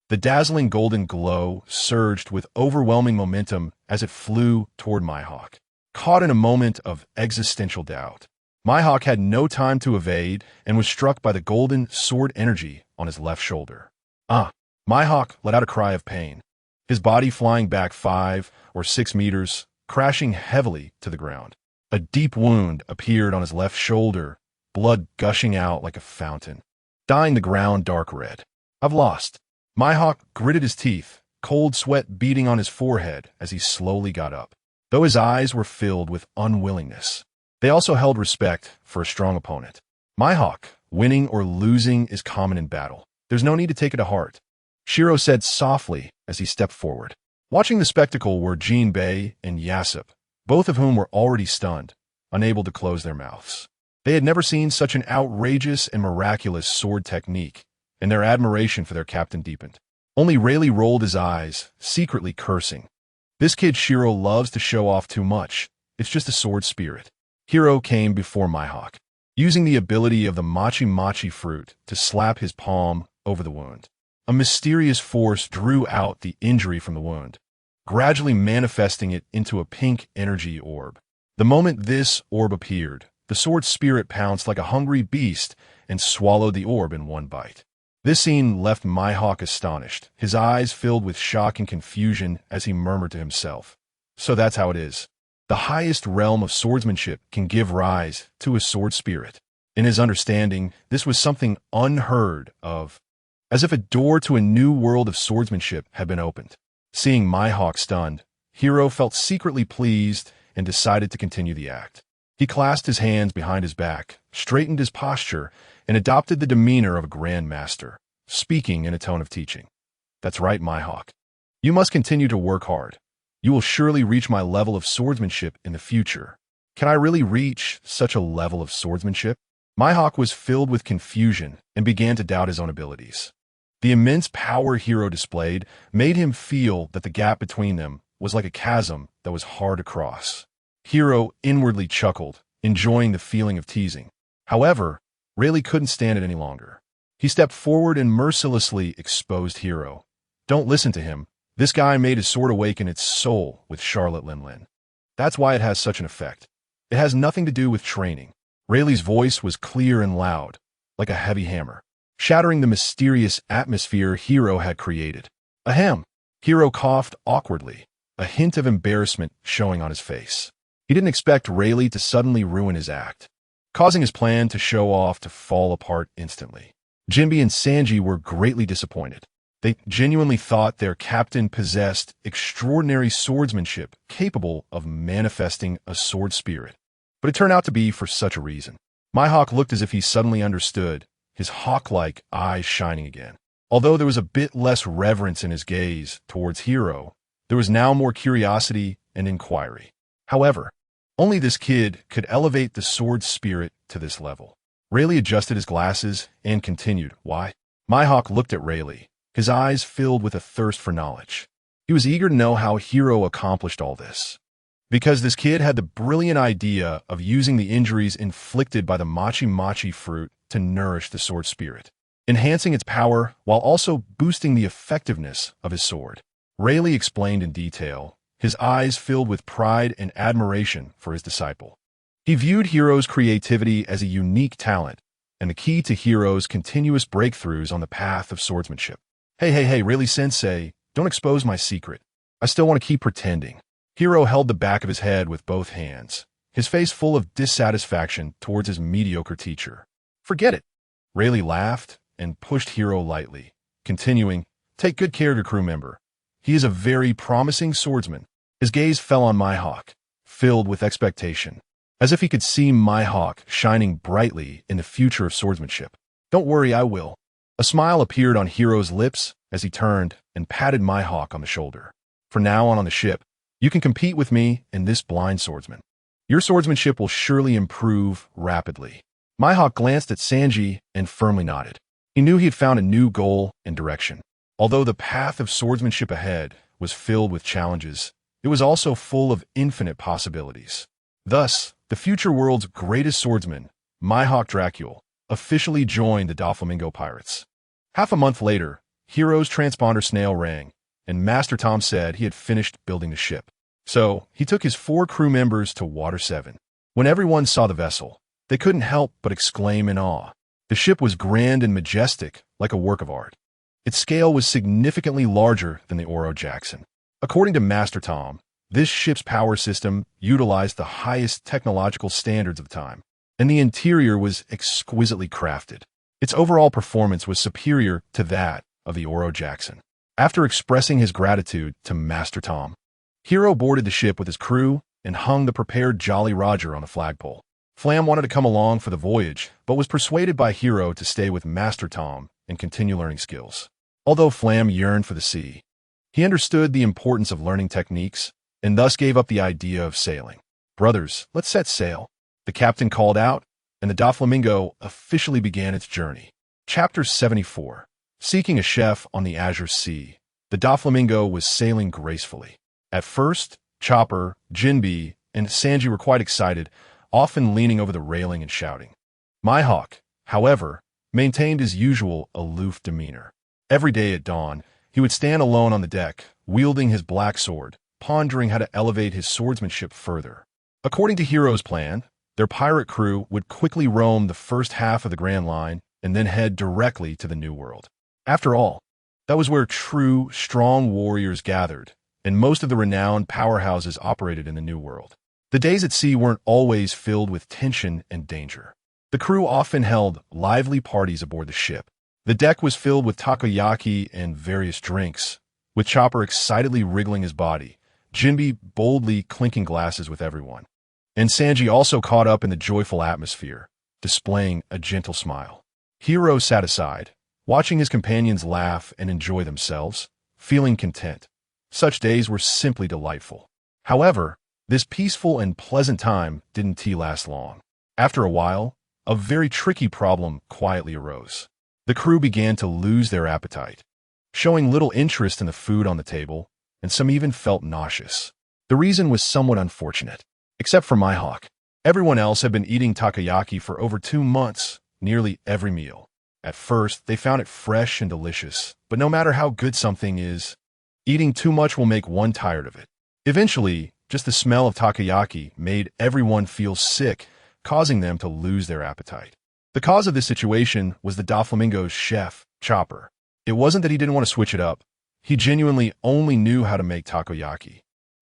The dazzling golden glow surged with overwhelming momentum as it flew toward Mihawk. Caught in a moment of existential doubt, Mihawk had no time to evade and was struck by the golden sword energy on his left shoulder. Mihawk let out a cry of pain, his body flying back 5 or 6 meters, crashing heavily to the ground. A deep wound appeared on his left shoulder, blood gushing out like a fountain, dyeing the ground dark red. I've lost. Mihawk gritted his teeth, cold sweat beading on his forehead as he slowly got up, though his eyes were filled with unwillingness. They also held respect for a strong opponent. Mihawk, winning or losing is common in battle. There's no need to take it to heart, Shiro said softly as he stepped forward. Watching the spectacle were Jinbei and Yasip, both of whom were already stunned, unable to close their mouths. They had never seen such an outrageous and miraculous sword technique, and their admiration for their captain deepened. Only Rayleigh rolled his eyes, secretly cursing. This kid Shiro loves to show off too much. It's just a sword spirit. Hiro came before Mihawk, using the ability of the machi fruit to slap his palm over the wound. A mysterious force drew out the injury from the wound, gradually manifesting it into a pink energy orb. The moment this orb appeared, the sword spirit pounced like a hungry beast and swallowed the orb in one bite. This scene left Mihawk astonished, his eyes filled with shock and confusion as he murmured to himself. So that's how it is. The highest realm of swordsmanship can give rise to a sword spirit. In his understanding, this was something unheard of, as if a door to a new world of swordsmanship had been opened. Seeing Mihawk stunned, Hiro felt secretly pleased and decided to continue the act. He clasped his hands behind his back, straightened his posture, and adopted the demeanor of a grand master, speaking in a tone of teaching. That's right, Mihawk. You must continue to work hard. You will surely reach my level of swordsmanship in the future. Can I really reach such a level of swordsmanship? Mihawk was filled with confusion and began to doubt his own abilities. The immense power Hiro displayed made him feel that the gap between them was like a chasm that was hard to cross. Hiro inwardly chuckled, enjoying the feeling of teasing. However, Rayleigh couldn't stand it any longer. He stepped forward and mercilessly exposed Hiro. Don't listen to him. This guy made his sword awaken its soul with Charlotte Linlin. That's why it has such an effect. It has nothing to do with training. Rayleigh's voice was clear and loud, like a heavy hammer, shattering the mysterious atmosphere Hiro had created. Ahem! Hiro coughed awkwardly, a hint of embarrassment showing on his face. He didn't expect Rayleigh to suddenly ruin his act, causing his plan to show off to fall apart instantly. Jinbei and Sanji were greatly disappointed. They genuinely thought their captain possessed extraordinary swordsmanship capable of manifesting a sword spirit. But it turned out to be for such a reason. Mihawk looked as if he suddenly understood, his hawk-like eyes shining again. Although there was a bit less reverence in his gaze towards Hiro, there was now more curiosity and inquiry. However, only this kid could elevate the sword spirit to this level. Rayleigh adjusted his glasses and continued, Why? Mihawk looked at Rayleigh, his eyes filled with a thirst for knowledge. He was eager to know how Hiro accomplished all this. Because this kid had the brilliant idea of using the injuries inflicted by the machi fruit to nourish the sword spirit, enhancing its power while also boosting the effectiveness of his sword. Rayleigh explained in detail, his eyes filled with pride and admiration for his disciple. He viewed Hiro's creativity as a unique talent and the key to Hiro's continuous breakthroughs on the path of swordsmanship. Hey, Rayleigh-sensei, don't expose my secret. I still want to keep pretending. Hiro held the back of his head with both hands, his face full of dissatisfaction towards his mediocre teacher. Forget it. Rayleigh laughed and pushed Hiro lightly, continuing, Take good care of your crew member. He is a very promising swordsman. His gaze fell on Mihawk, filled with expectation, as if he could see Mihawk shining brightly in the future of swordsmanship. Don't worry, I will. A smile appeared on Hiro's lips as he turned and patted Mihawk on the shoulder. From now on the ship, you can compete with me and this blind swordsman. Your swordsmanship will surely improve rapidly. Mihawk glanced at Sanji and firmly nodded. He knew he had found a new goal and direction. Although the path of swordsmanship ahead was filled with challenges, it was also full of infinite possibilities. Thus, the future world's greatest swordsman, Mihawk Dracul, officially joined the Doflamingo Pirates. Half a month later, Hiro's transponder snail rang, and Master Tom said he had finished building the ship. So, he took his 4 crew members to Water 7. When everyone saw the vessel, they couldn't help but exclaim in awe. The ship was grand and majestic, like a work of art. Its scale was significantly larger than the Oro Jackson. According to Master Tom, this ship's power system utilized the highest technological standards of the time, and the interior was exquisitely crafted. Its overall performance was superior to that of the Oro Jackson. After expressing his gratitude to Master Tom, Hiro boarded the ship with his crew and hung the prepared Jolly Roger on a flagpole. Flam wanted to come along for the voyage, but was persuaded by Hiro to stay with Master Tom and continue learning skills. Although Flam yearned for the sea, he understood the importance of learning techniques and thus gave up the idea of sailing. "Brothers, let's set sail," the captain called out, and the Doflamingo officially began its journey. Chapter 74. Seeking a chef on the Azure Sea. The Doflamingo was sailing gracefully. At first, Chopper, Jinbe, and Sanji were quite excited, often leaning over the railing and shouting. Mihawk, however, maintained his usual aloof demeanor. Every day at dawn, he would stand alone on the deck, wielding his black sword, pondering how to elevate his swordsmanship further. According to Hiro's plan, their pirate crew would quickly roam the first half of the Grand Line and then head directly to the New World. After all, that was where true, strong warriors gathered, and most of the renowned powerhouses operated in the New World. The days at sea weren't always filled with tension and danger. The crew often held lively parties aboard the ship. The deck was filled with takoyaki and various drinks, with Chopper excitedly wriggling his body, Jinbe boldly clinking glasses with everyone, and Sanji also caught up in the joyful atmosphere, displaying a gentle smile. Hiro sat aside, watching his companions laugh and enjoy themselves, feeling content. Such days were simply delightful. However, this peaceful and pleasant time didn't last long. After a while, a very tricky problem quietly arose. The crew began to lose their appetite, showing little interest in the food on the table, and some even felt nauseous. The reason was somewhat unfortunate. Except for Mihawk, everyone else had been eating takoyaki for over 2 months, nearly every meal. At first, they found it fresh and delicious, but no matter how good something is, eating too much will make one tired of it. Eventually, just the smell of takoyaki made everyone feel sick, causing them to lose their appetite. The cause of this situation was the Doflamingo's chef, Chopper. It wasn't that he didn't want to switch it up. He genuinely only knew how to make takoyaki,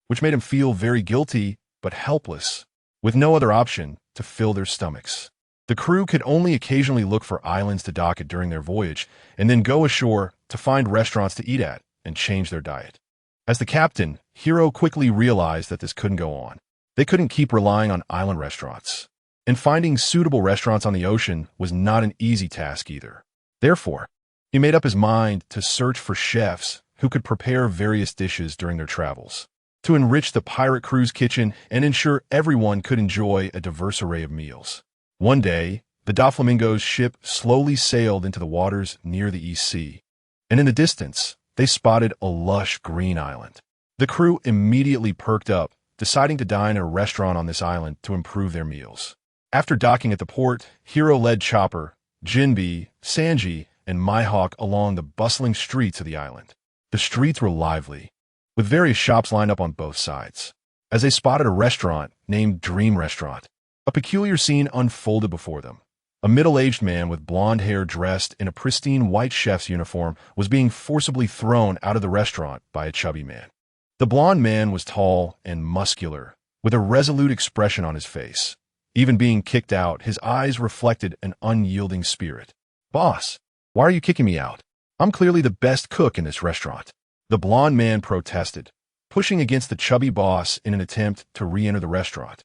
which made him feel very guilty but helpless, with no other option to fill their stomachs. The crew could only occasionally look for islands to dock at during their voyage, and then go ashore to find restaurants to eat at and change their diet. As the captain, Hiro quickly realized that this couldn't go on. They couldn't keep relying on island restaurants, and finding suitable restaurants on the ocean was not an easy task either. Therefore, he made up his mind to search for chefs who could prepare various dishes during their travels, to enrich the pirate crew's kitchen and ensure everyone could enjoy a diverse array of meals. One day, the Doflamingo's ship slowly sailed into the waters near the East Sea, and in the distance, they spotted a lush green island. The crew immediately perked up, deciding to dine at a restaurant on this island to improve their meals. After docking at the port, Hiro led Chopper, Jinbe, Sanji, and Mihawk along the bustling streets of the island. The streets were lively, with various shops lined up on both sides. As they spotted a restaurant named Dream Restaurant, a peculiar scene unfolded before them. A middle-aged man with blonde hair dressed in a pristine white chef's uniform was being forcibly thrown out of the restaurant by a chubby man. The blonde man was tall and muscular, with a resolute expression on his face. Even being kicked out, his eyes reflected an unyielding spirit. "Boss, why are you kicking me out? I'm clearly the best cook in this restaurant," the blonde man protested, pushing against the chubby boss in an attempt to re-enter the restaurant,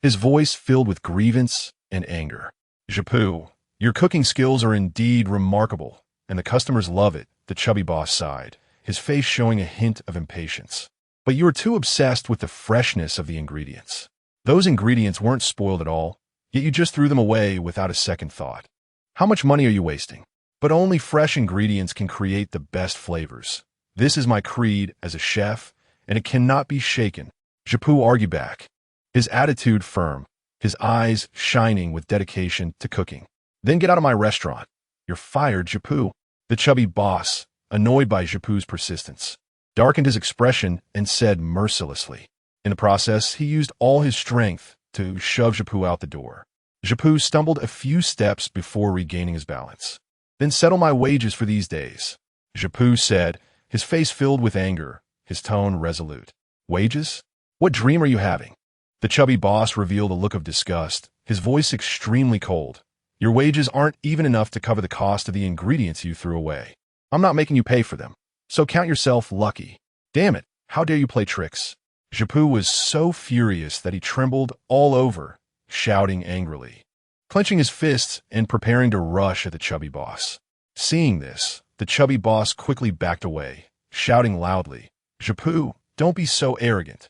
his voice filled with grievance and anger. "Japu, your cooking skills are indeed remarkable, and the customers love it," the chubby boss sighed, his face showing a hint of impatience. "But you are too obsessed with the freshness of the ingredients. Those ingredients weren't spoiled at all, yet you just threw them away without a second thought. How much money are you wasting? But only fresh ingredients can create the best flavors. This is my creed as a chef, and it cannot be shaken," Japu argued back, his attitude firm, his eyes shining with dedication to cooking. "Then get out of my restaurant. You're fired, Japu," the chubby boss, annoyed by Japu's persistence, darkened his expression and said mercilessly. In the process, he used all his strength to shove Japu out the door. Japu stumbled a few steps before regaining his balance. "Then settle my wages for these days," Japu said, his face filled with anger, his tone resolute. "Wages? What dream are you having?" The chubby boss revealed a look of disgust, his voice extremely cold. "Your wages aren't even enough to cover the cost of the ingredients you threw away. I'm not making you pay for them." So count yourself lucky. Damn it, how dare you play tricks? Jappu was so furious that he trembled all over, shouting angrily, clenching his fists and preparing to rush at the chubby boss. Seeing this, the chubby boss quickly backed away, shouting loudly, Jappu, don't be so arrogant.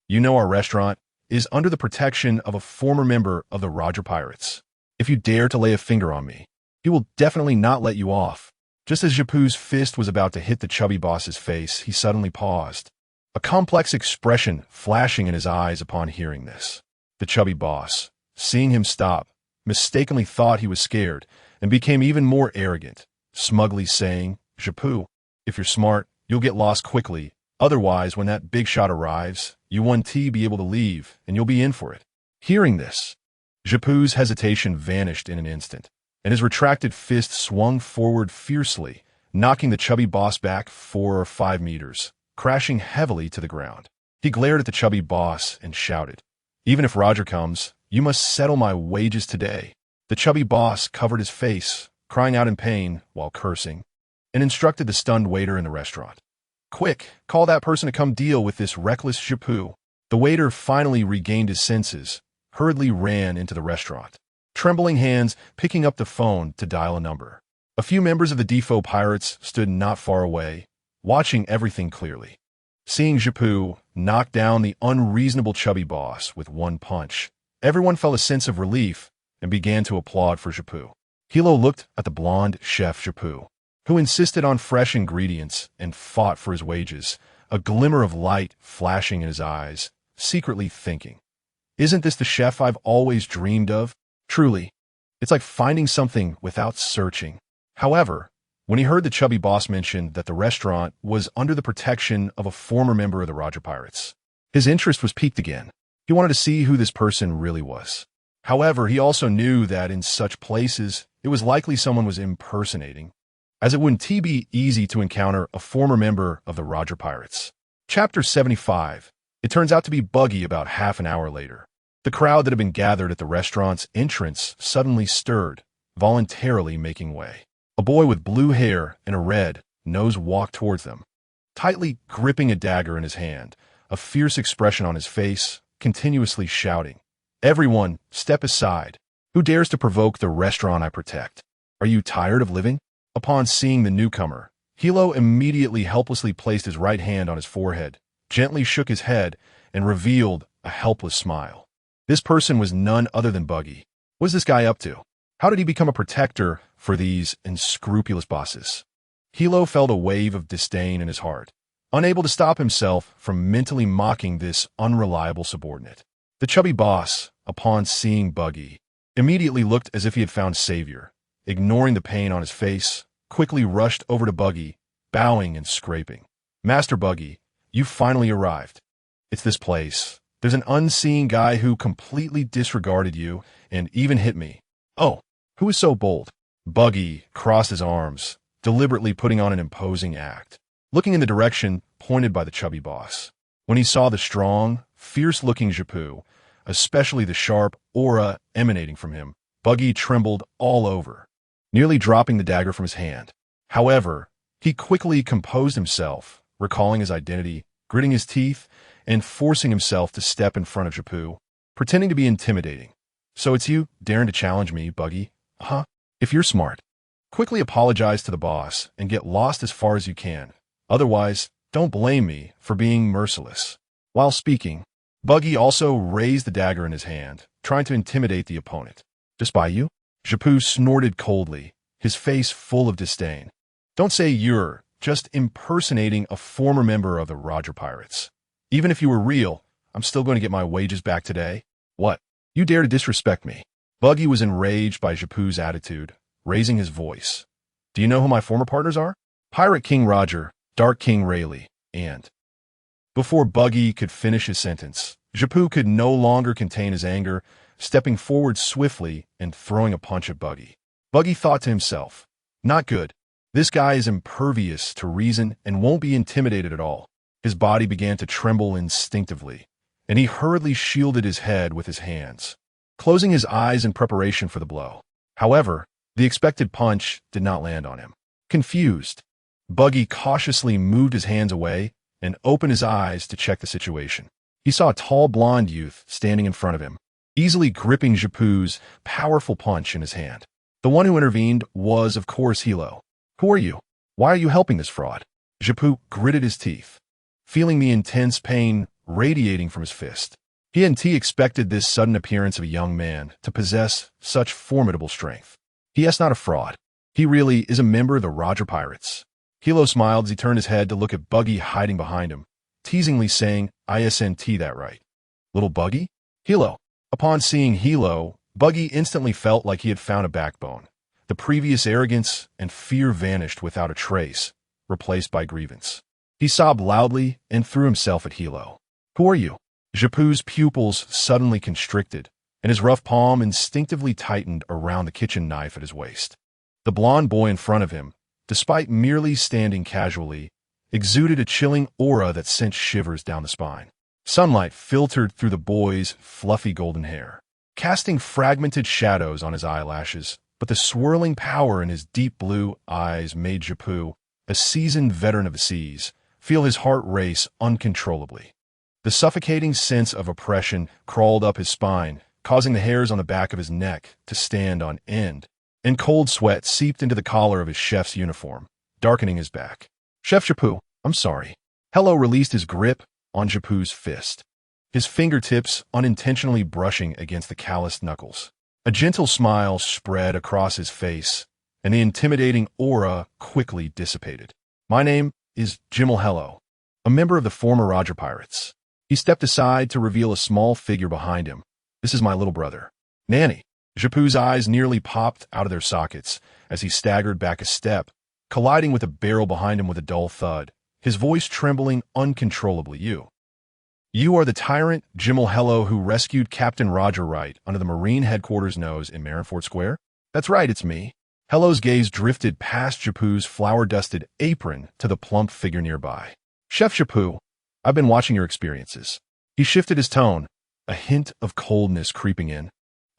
You know our restaurant is under the protection of a former member of the Roger Pirates. If you dare to lay a finger on me, he will definitely not let you off. Just as Jappu's fist was about to hit the chubby boss's face, he suddenly paused, a complex expression flashing in his eyes upon hearing this. The chubby boss, seeing him stop, mistakenly thought he was scared and became even more arrogant, smugly saying, Jappu, if you're smart, you'll get lost quickly. Otherwise, when that big shot arrives, you won't be able to leave, and you'll be in for it. Hearing this, Jappu's hesitation vanished in an instant, and his retracted fist swung forward fiercely, knocking the chubby boss back 4 or 5 meters, crashing heavily to the ground. He glared at the chubby boss and shouted, Even if Roger comes, you must settle my wages today. The chubby boss covered his face, crying out in pain while cursing, and instructed the stunned waiter in the restaurant. Quick, call that person to come deal with this reckless Jappu. The waiter finally regained his senses, hurriedly ran into the restaurant, trembling hands picking up the phone to dial a number. A few members of the Defo Pirates stood not far away, watching everything clearly. Seeing Jappu knock down the unreasonable chubby boss with one punch, everyone felt a sense of relief and began to applaud for Jappu. Hilo looked at the blonde chef Jappu, who insisted on fresh ingredients and fought for his wages, a glimmer of light flashing in his eyes, secretly thinking, Isn't this the chef I've always dreamed of? Truly, it's like finding something without searching. However, when he heard the chubby boss mention that the restaurant was under the protection of a former member of the Roger Pirates, his interest was piqued again. He wanted to see who this person really was. However, he also knew that in such places, it was likely someone was impersonating, as it wouldn't be easy to encounter a former member of the Roger Pirates. Chapter 75. It turns out to be Buggy about half an hour later. The crowd that had been gathered at the restaurant's entrance suddenly stirred, voluntarily making way. A boy with blue hair and a red nose walked towards them, tightly gripping a dagger in his hand, a fierce expression on his face, continuously shouting, Everyone, step aside. Who dares to provoke the restaurant I protect? Are you tired of living? Upon seeing the newcomer, Hilo immediately helplessly placed his right hand on his forehead, gently shook his head, and revealed a helpless smile. This person was none other than Buggy. What is this guy up to? How did he become a protector for these unscrupulous bosses? Hilo felt a wave of disdain in his heart, unable to stop himself from mentally mocking this unreliable subordinate. The chubby boss, upon seeing Buggy, immediately looked as if he had found savior. Ignoring the pain on his face, quickly rushed over to Buggy, bowing and scraping. Master Buggy, you finally arrived. It's this place. There's an unseen guy who completely disregarded you and even hit me. Oh, who is so bold? Buggy crossed his arms, deliberately putting on an imposing act, looking in the direction pointed by the chubby boss. When he saw the strong, fierce-looking Jappu, especially the sharp aura emanating from him, Buggy trembled all over, nearly dropping the dagger from his hand. However, he quickly composed himself, recalling his identity, gritting his teeth, and forcing himself to step in front of Jappu, pretending to be intimidating. So it's you daring to challenge me, Buggy? Huh? If you're smart, quickly apologize to the boss and get lost as far as you can. Otherwise, don't blame me for being merciless. While speaking, Buggy also raised the dagger in his hand, trying to intimidate the opponent. Just by you? Jappu snorted coldly, his face full of disdain. Don't say you're just impersonating a former member of the Roger Pirates. Even if you were real, I'm still going to get my wages back today. What? You dare to disrespect me? Buggy was enraged by Jappu's attitude, raising his voice. Do you know who my former partners are? Pirate King Roger, Dark King Rayleigh, and... Before Buggy could finish his sentence, Jappu could no longer contain his anger, stepping forward swiftly and throwing a punch at Buggy. Buggy thought to himself, not good. This guy is impervious to reason and won't be intimidated at all. His body began to tremble instinctively, and he hurriedly shielded his head with his hands, closing his eyes in preparation for the blow. However, the expected punch did not land on him. Confused, Buggy cautiously moved his hands away and opened his eyes to check the situation. He saw a tall blonde youth standing in front of him, easily gripping Japu's powerful punch in his hand. The one who intervened was, of course, Hilo. "Who are you? Why are you helping this fraud?" Japu gritted his teeth, feeling the intense pain radiating from his fist. He hadn't expected this sudden appearance of a young man to possess such formidable strength. He is not a fraud. He really is a member of the Roger Pirates. Hilo smiled as he turned his head to look at Buggy hiding behind him, teasingly saying, "ISNT that right? Little Buggy?" Hilo. Upon seeing Hilo, Buggy instantly felt like he had found a backbone. The previous arrogance and fear vanished without a trace, replaced by grievance. He sobbed loudly and threw himself at Hilo. "Who are you?" Japu's pupils suddenly constricted, and his rough palm instinctively tightened around the kitchen knife at his waist. The blond boy in front of him, despite merely standing casually, exuded a chilling aura that sent shivers down the spine. Sunlight filtered through the boy's fluffy golden hair, casting fragmented shadows on his eyelashes, but the swirling power in his deep blue eyes made Japu, a seasoned veteran of the seas, feel his heart race uncontrollably. The suffocating sense of oppression crawled up his spine, causing the hairs on the back of his neck to stand on end, and cold sweat seeped into the collar of his chef's uniform, darkening his back. "Chef Japu, I'm sorry." Hello released his grip on Japu's fist, his fingertips unintentionally brushing against the calloused knuckles. A gentle smile spread across his face, and the intimidating aura quickly dissipated. "My name is Jimel Hello, a member of the former Roger Pirates." He stepped aside to reveal a small figure behind him. "This is my little brother, Nanny." Japu's eyes nearly popped out of their sockets as he staggered back a step, colliding with a barrel behind him with a dull thud, his voice trembling uncontrollably. You are the tyrant Jimel Hello who rescued Captain Roger Wright under the Marine headquarters nose in Marineford Square?" "That's right, it's me." Hello's gaze drifted past Japu's flour-dusted apron to the plump figure nearby. "Chef Japu, I've been watching your experiences." He shifted his tone, a hint of coldness creeping in.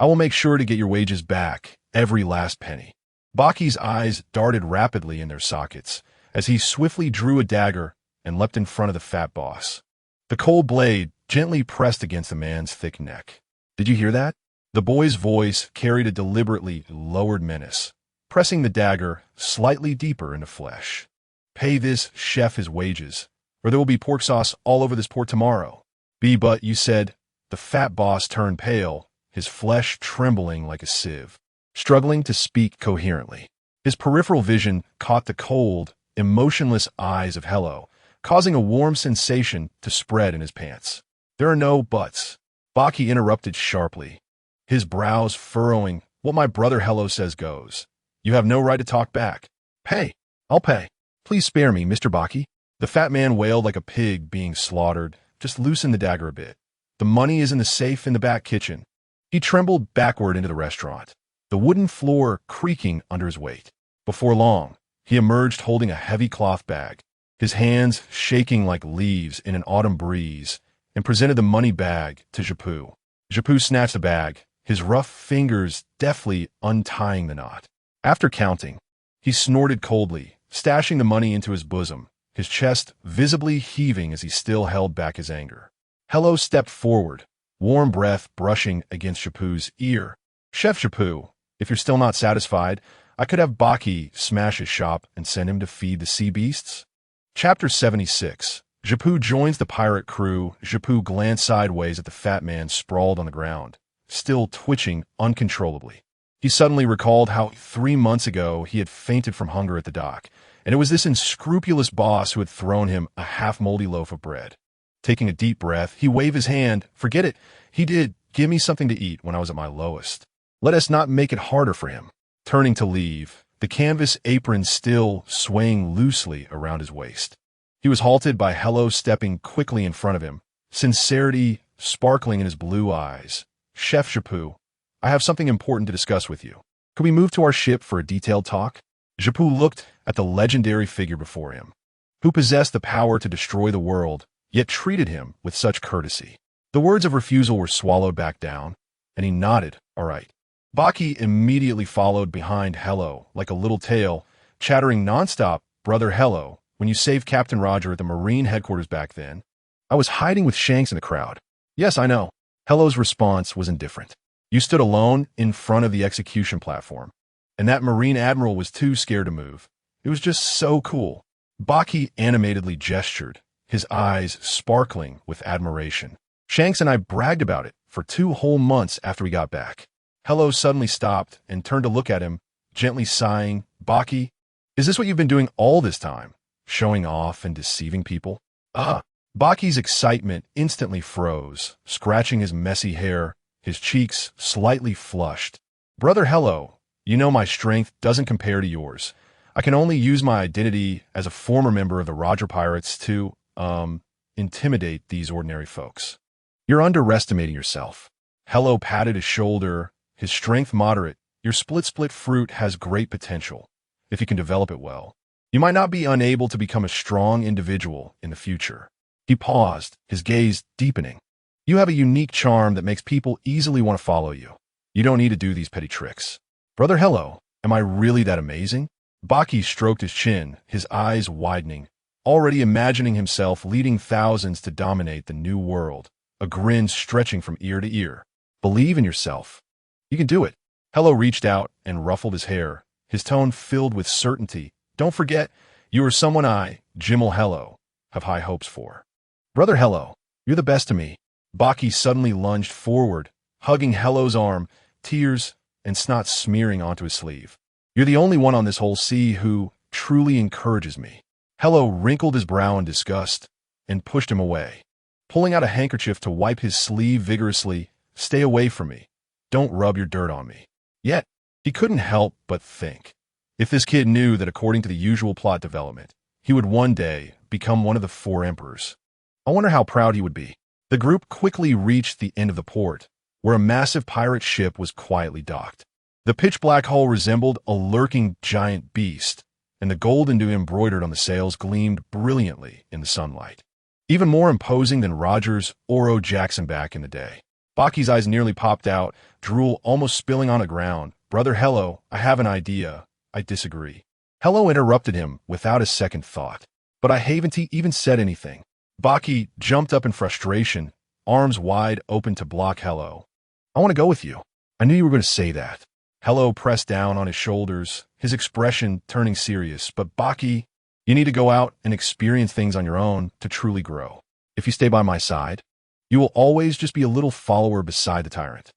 "I will make sure to get your wages back, every last penny." Baki's eyes darted rapidly in their sockets as he swiftly drew a dagger and leapt in front of the fat boss. The cold blade gently pressed against the man's thick neck. "Did you hear that?" The boy's voice carried a deliberately lowered menace, pressing the dagger slightly deeper into flesh. "Pay this chef his wages, or there will be pork sauce all over this port tomorrow." But you said." The fat boss turned pale, his flesh trembling like a sieve, struggling to speak coherently. His peripheral vision caught the cold, emotionless eyes of Hello, causing a warm sensation to spread in his pants. "There are no buts," Baki interrupted sharply, his brows furrowing. "What my brother Hello says goes. You have no right to talk back." "Pay. I'll pay. Please spare me, Mr. Baki." The fat man wailed like a pig being slaughtered. "Just loosen the dagger a bit. The money is in the safe in the back kitchen." He trembled backward into the restaurant, the wooden floor creaking under his weight. Before long, he emerged holding a heavy cloth bag, his hands shaking like leaves in an autumn breeze, and presented the money bag to Japu. Japu snatched the bag, his rough fingers deftly untying the knot. After counting, he snorted coldly, stashing the money into his bosom, his chest visibly heaving as he still held back his anger. Hello stepped forward, warm breath brushing against Japu's ear. "Chef Japu, if you're still not satisfied, I could have Baki smash his shop and send him to feed the sea beasts." Chapter 76. Japu joins the pirate crew. Japu glanced sideways at the fat man sprawled on the ground, still twitching uncontrollably. He suddenly recalled how 3 months ago he had fainted from hunger at the dock, and it was this unscrupulous boss who had thrown him a half-moldy loaf of bread. Taking a deep breath, he waved his hand. "Forget it. He did give me something to eat when I was at my lowest. Let us not make it harder for him." Turning to leave, the canvas apron still swaying loosely around his waist, he was halted by Hello stepping quickly in front of him, sincerity sparkling in his blue eyes. "Chef Japu, I have something important to discuss with you. Could we move to our ship for a detailed talk?" Japu looked at the legendary figure before him, who possessed the power to destroy the world, yet treated him with such courtesy. The words of refusal were swallowed back down, and he nodded, "All right." Baki immediately followed behind Hello like a little tail, chattering nonstop, Brother Hello, when you saved Captain Roger at the Marine headquarters back then, I was hiding with Shanks in the crowd. Yes, I know. Hello's response was indifferent. You stood alone in front of the execution platform, and that Marine admiral was too scared to move. It was just so cool. Baki animatedly gestured, his eyes sparkling with admiration. Shanks and I bragged about it for 2 whole months after we got back. Hello suddenly stopped and turned to look at him, gently sighing. Baki, is this what you've been doing all this time? Showing off and deceiving people? Baki's excitement instantly froze, scratching his messy hair, his cheeks slightly flushed. Brother Hello, you know my strength doesn't compare to yours. I can only use my identity as a former member of the Roger Pirates to, intimidate these ordinary folks. You're underestimating yourself. Hello patted his shoulder, his strength moderate. Your split fruit has great potential, if you can develop it well. You might not be unable to become a strong individual in the future. He paused, his gaze deepening. You have a unique charm that makes people easily want to follow you. You don't need to do these petty tricks. Brother Hello, am I really that amazing? Baki stroked his chin, his eyes widening, already imagining himself leading thousands to dominate the new world, a grin stretching from ear to ear. Believe in yourself. You can do it. Hello reached out and ruffled his hair, his tone filled with certainty. Don't forget, you are someone I, Jimmel Hello, have high hopes for. Brother Hello, you're the best to me. Baki suddenly lunged forward, hugging Hello's arm, tears and snot smearing onto his sleeve. You're the only one on this whole sea who truly encourages me. Hello wrinkled his brow in disgust and pushed him away, pulling out a handkerchief to wipe his sleeve vigorously. Stay away from me. Don't rub your dirt on me. Yet, he couldn't help but think. If this kid knew that according to the usual plot development, he would one day become one of the 4 emperors, I wonder how proud he would be. The group quickly reached the end of the port, where a massive pirate ship was quietly docked. The pitch-black hull resembled a lurking giant beast, and the gold embroidered on the sails gleamed brilliantly in the sunlight. Even more imposing than Roger's Oro Jackson back in the day. Baki's eyes nearly popped out, drool almost spilling on the ground. Brother Hello, I have an idea. I disagree. Hello interrupted him without a second thought. But I haven't even said anything. Baki jumped up in frustration, arms wide open to block Hello. I want to go with you. I knew you were going to say that. Hello pressed down on his shoulders, his expression turning serious. But Baki, you need to go out and experience things on your own to truly grow. If you stay by my side, you will always just be a little follower beside the tyrant.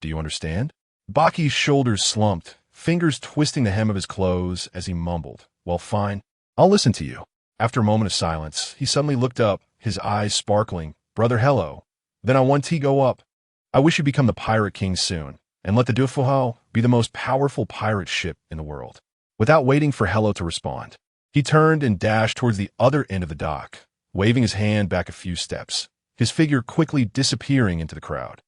Do you understand? Baki's shoulders slumped, fingers twisting the hem of his clothes as he mumbled, well, fine. I'll listen to you. After a moment of silence, he suddenly looked up, his eyes sparkling. Brother Hello, then I want to go up. I wish you become the Pirate King soon, and let the Dufuhao be the most powerful pirate ship in the world. Without waiting for Hello to respond, he turned and dashed towards the other end of the dock, waving his hand back a few steps, his figure quickly disappearing into the crowd.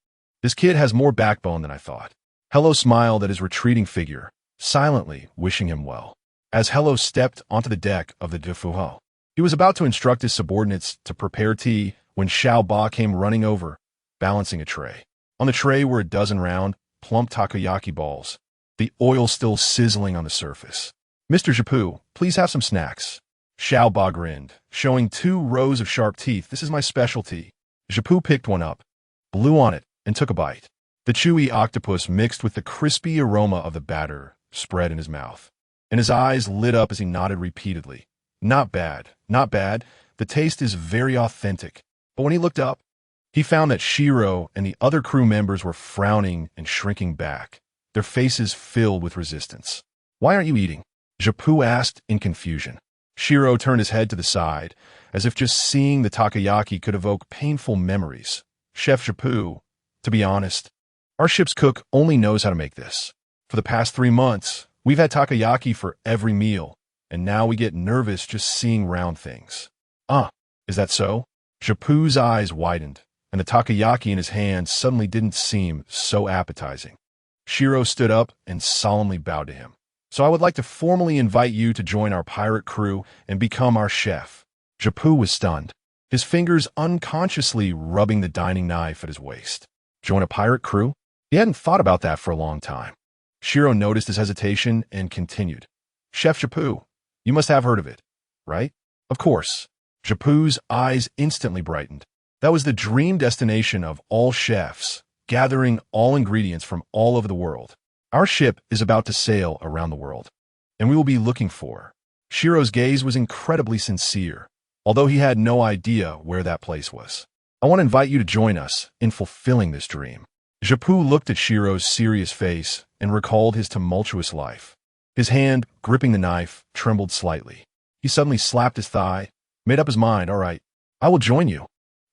This kid has more backbone than I thought. Hello smiled at his retreating figure, silently wishing him well. As Hello stepped onto the deck of the Dufuhao, he was about to instruct his subordinates to prepare tea when Xiao Ba came running over, balancing a tray. On the tray were a dozen round, plump takoyaki balls, the oil still sizzling on the surface. Mr. Japu, please have some snacks. Xiao Ba grinned, showing 2 rows of sharp teeth. This is my specialty. Japu picked one up, blew on it, and took a bite. The chewy octopus mixed with the crispy aroma of the batter spread in his mouth, and his eyes lit up as he nodded repeatedly. Not bad, not bad. The taste is very authentic. But when he looked up, he found that Shiro and the other crew members were frowning and shrinking back, their faces filled with resistance. Why aren't you eating? Japu asked in confusion. Shiro turned his head to the side, as if just seeing the takoyaki could evoke painful memories. Chef Japu, to be honest, our ship's cook only knows how to make this. For the past 3 months, we've had takoyaki for every meal, and now we get nervous just seeing round things. Is that so? Japu's eyes widened, and the takoyaki in his hand suddenly didn't seem so appetizing. Shiro stood up and solemnly bowed to him. So I would like to formally invite you to join our pirate crew and become our chef. Japu was stunned, his fingers unconsciously rubbing the dining knife at his waist. Join a pirate crew? He hadn't thought about that for a long time. Shiro noticed his hesitation and continued. Chef Japu, You must have heard of it, right? Of course. Japu's eyes instantly brightened. That was the dream destination of all chefs, gathering all ingredients from all over the world. Our ship is about to sail around the world, and we will be looking for. Shiro's gaze was incredibly sincere, although he had no idea where that place was. I want to invite you to join us in fulfilling this dream. Japu looked at Shiro's serious face and recalled his tumultuous life. His hand, gripping the knife, trembled slightly. He suddenly slapped his thigh, made up his mind, all right, I will join you.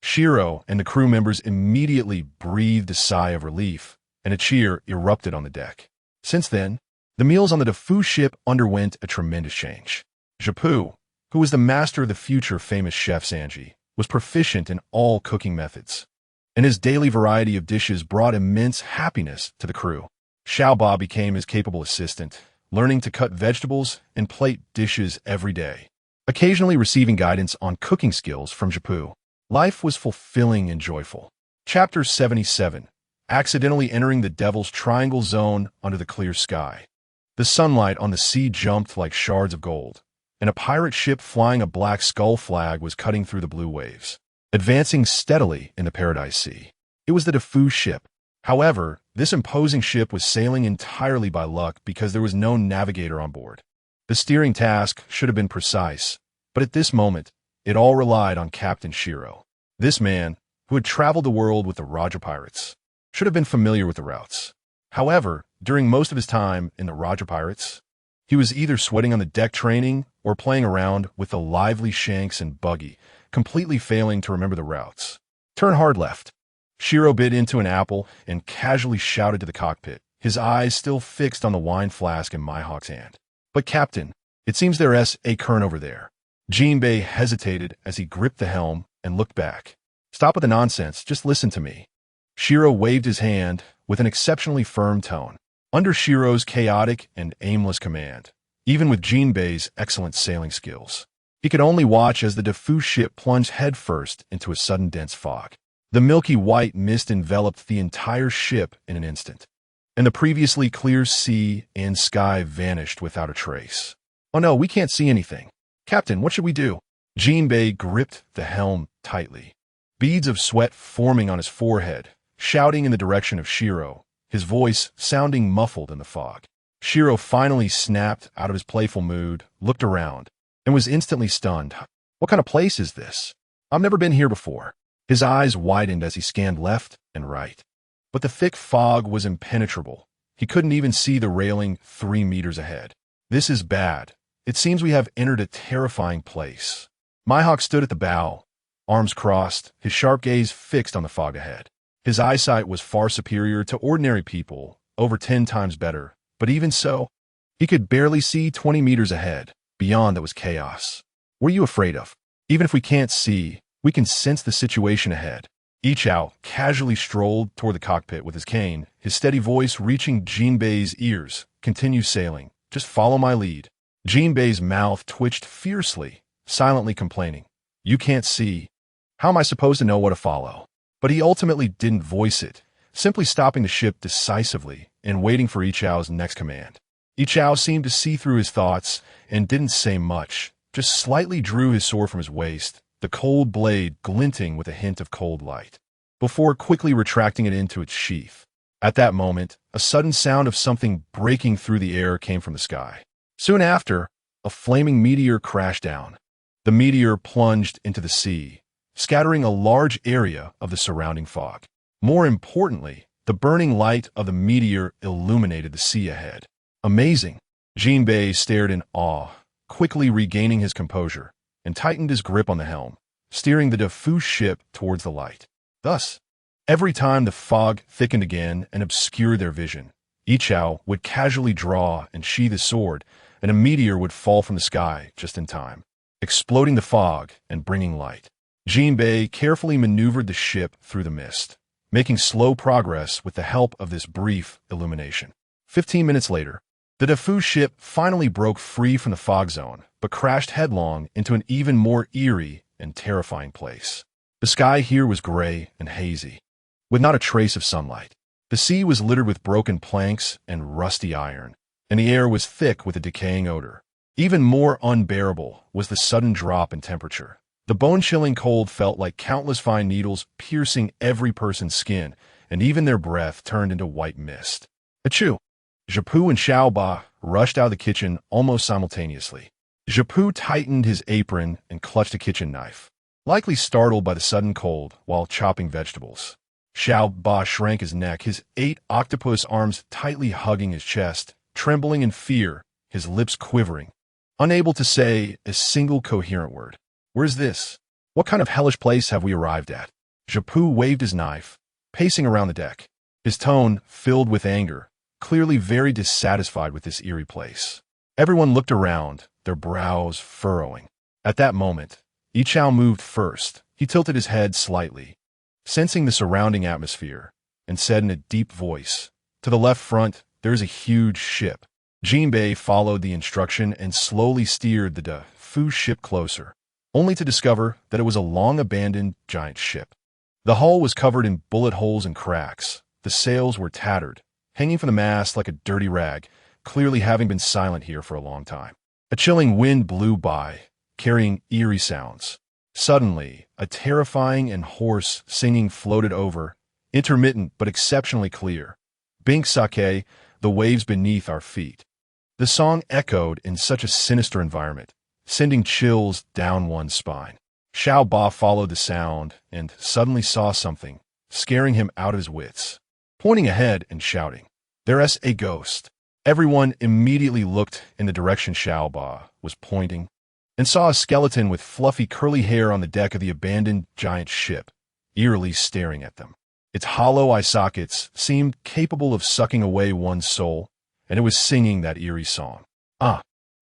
Shiro and the crew members immediately breathed a sigh of relief, and a cheer erupted on the deck. Since then, the meals on the Defu ship underwent a tremendous change. Japu, who was the master of the future famous chef Sanji, was proficient in all cooking methods, and his daily variety of dishes brought immense happiness to the crew. Xiaoba became his capable assistant, learning to cut vegetables and plate dishes every day, occasionally receiving guidance on cooking skills from Japu. Life was fulfilling and joyful. Chapter 77. Accidentally entering the Devil's Triangle Zone under the clear sky. The sunlight on the sea jumped like shards of gold, and a pirate ship flying a black skull flag was cutting through the blue waves, advancing steadily in the Paradise Sea. It was the Defu ship. However, this imposing ship was sailing entirely by luck because there was no navigator on board. The steering task should have been precise, but at this moment, it all relied on Captain Shiro. This man, who had traveled the world with the Raja Pirates, should have been familiar with the routes. However, during most of his time in the Raja Pirates, he was either sweating on the deck training or playing around with the lively Shanks and Buggy, completely failing to remember the routes. Turn hard left. Shiro bit into an apple and casually shouted to the cockpit, his eyes still fixed on the wine flask in Mihawk's hand. But Captain, it seems there's a current over there. Jinbei hesitated as he gripped the helm and looked back. Stop with the nonsense, just listen to me. Shiro waved his hand with an exceptionally firm tone. Under Shiro's chaotic and aimless command, even with Jinbei's excellent sailing skills, he could only watch as the Defu ship plunged headfirst into a sudden dense fog. The milky white mist enveloped the entire ship in an instant, and the previously clear sea and sky vanished without a trace. Oh no, we can't see anything. Captain, what should we do? Jinbei gripped the helm tightly, beads of sweat forming on his forehead, shouting in the direction of Shiro, his voice sounding muffled in the fog. Shiro finally snapped out of his playful mood, looked around, and was instantly stunned. What kind of place is this? I've never been here before. His eyes widened as he scanned left and right. But the thick fog was impenetrable. He couldn't even see the railing 3 meters ahead. This is bad. It seems we have entered a terrifying place. Mihawk stood at the bow, arms crossed, his sharp gaze fixed on the fog ahead. His eyesight was far superior to ordinary people, over 10 times better, but even so, he could barely see 20 meters ahead. Beyond that was chaos. What are you afraid of? Even if we can't see, we can sense the situation ahead. Ichao casually strolled toward the cockpit with his cane, his steady voice reaching Jinbei's ears. Continue sailing. Just follow my lead. Jinbei's mouth twitched fiercely, silently complaining. You can't see. How am I supposed to know what to follow? But he ultimately didn't voice it, simply stopping the ship decisively and waiting for Ichao's next command. Ichao seemed to see through his thoughts and didn't say much, just slightly drew his sword from his waist, the cold blade glinting with a hint of cold light, before quickly retracting it into its sheath. At that moment, a sudden sound of something breaking through the air came from the sky. Soon after, a flaming meteor crashed down. The meteor plunged into the sea, scattering a large area of the surrounding fog. More importantly, the burning light of the meteor illuminated the sea ahead. Amazing! Jinbei stared in awe, quickly regaining his composure, and tightened his grip on the helm, steering the Defu ship towards the light. Thus, every time the fog thickened again and obscured their vision, Ichao would casually draw and sheath his sword, and a meteor would fall from the sky just in time, exploding the fog and bringing light. Jinbei carefully maneuvered the ship through the mist, making slow progress with the help of this brief illumination. 15 minutes later, the Defu ship finally broke free from the fog zone, but crashed headlong into an even more eerie and terrifying place. The sky here was gray and hazy, with not a trace of sunlight. The sea was littered with broken planks and rusty iron, and the air was thick with a decaying odor. Even more unbearable was the sudden drop in temperature. The bone-chilling cold felt like countless fine needles piercing every person's skin, and even their breath turned into white mist. Achoo! Japu and Xiaoba rushed out of the kitchen almost simultaneously. Japu tightened his apron and clutched a kitchen knife, likely startled by the sudden cold while chopping vegetables. Xiaoba shrank his neck, his 8 octopus arms tightly hugging his chest, trembling in fear, his lips quivering, unable to say a single coherent word. Where's this? What kind of hellish place have we arrived at? Japu waved his knife, pacing around the deck, his tone filled with anger, clearly very dissatisfied with this eerie place. Everyone looked around, their brows furrowing. At that moment, Yichao moved first. He tilted his head slightly, sensing the surrounding atmosphere, and said in a deep voice, "To the left front, there is a huge ship." Jinbei followed the instruction and slowly steered the Fu ship closer, only to discover that it was a long-abandoned giant ship. The hull was covered in bullet holes and cracks. The sails were tattered, hanging from the mast like a dirty rag, clearly having been silent here for a long time. A chilling wind blew by, carrying eerie sounds. Suddenly, a terrifying and hoarse singing floated over, intermittent but exceptionally clear. Bink sake, the waves beneath our feet. The song echoed in such a sinister environment, sending chills down one's spine. Xiao Ba followed the sound and suddenly saw something, scaring him out of his wits. Pointing ahead and shouting, "There's a ghost." Everyone immediately looked in the direction Xiao Ba was pointing and saw a skeleton with fluffy curly hair on the deck of the abandoned giant ship, eerily staring at them. Its hollow eye sockets seemed capable of sucking away one's soul, and it was singing that eerie song.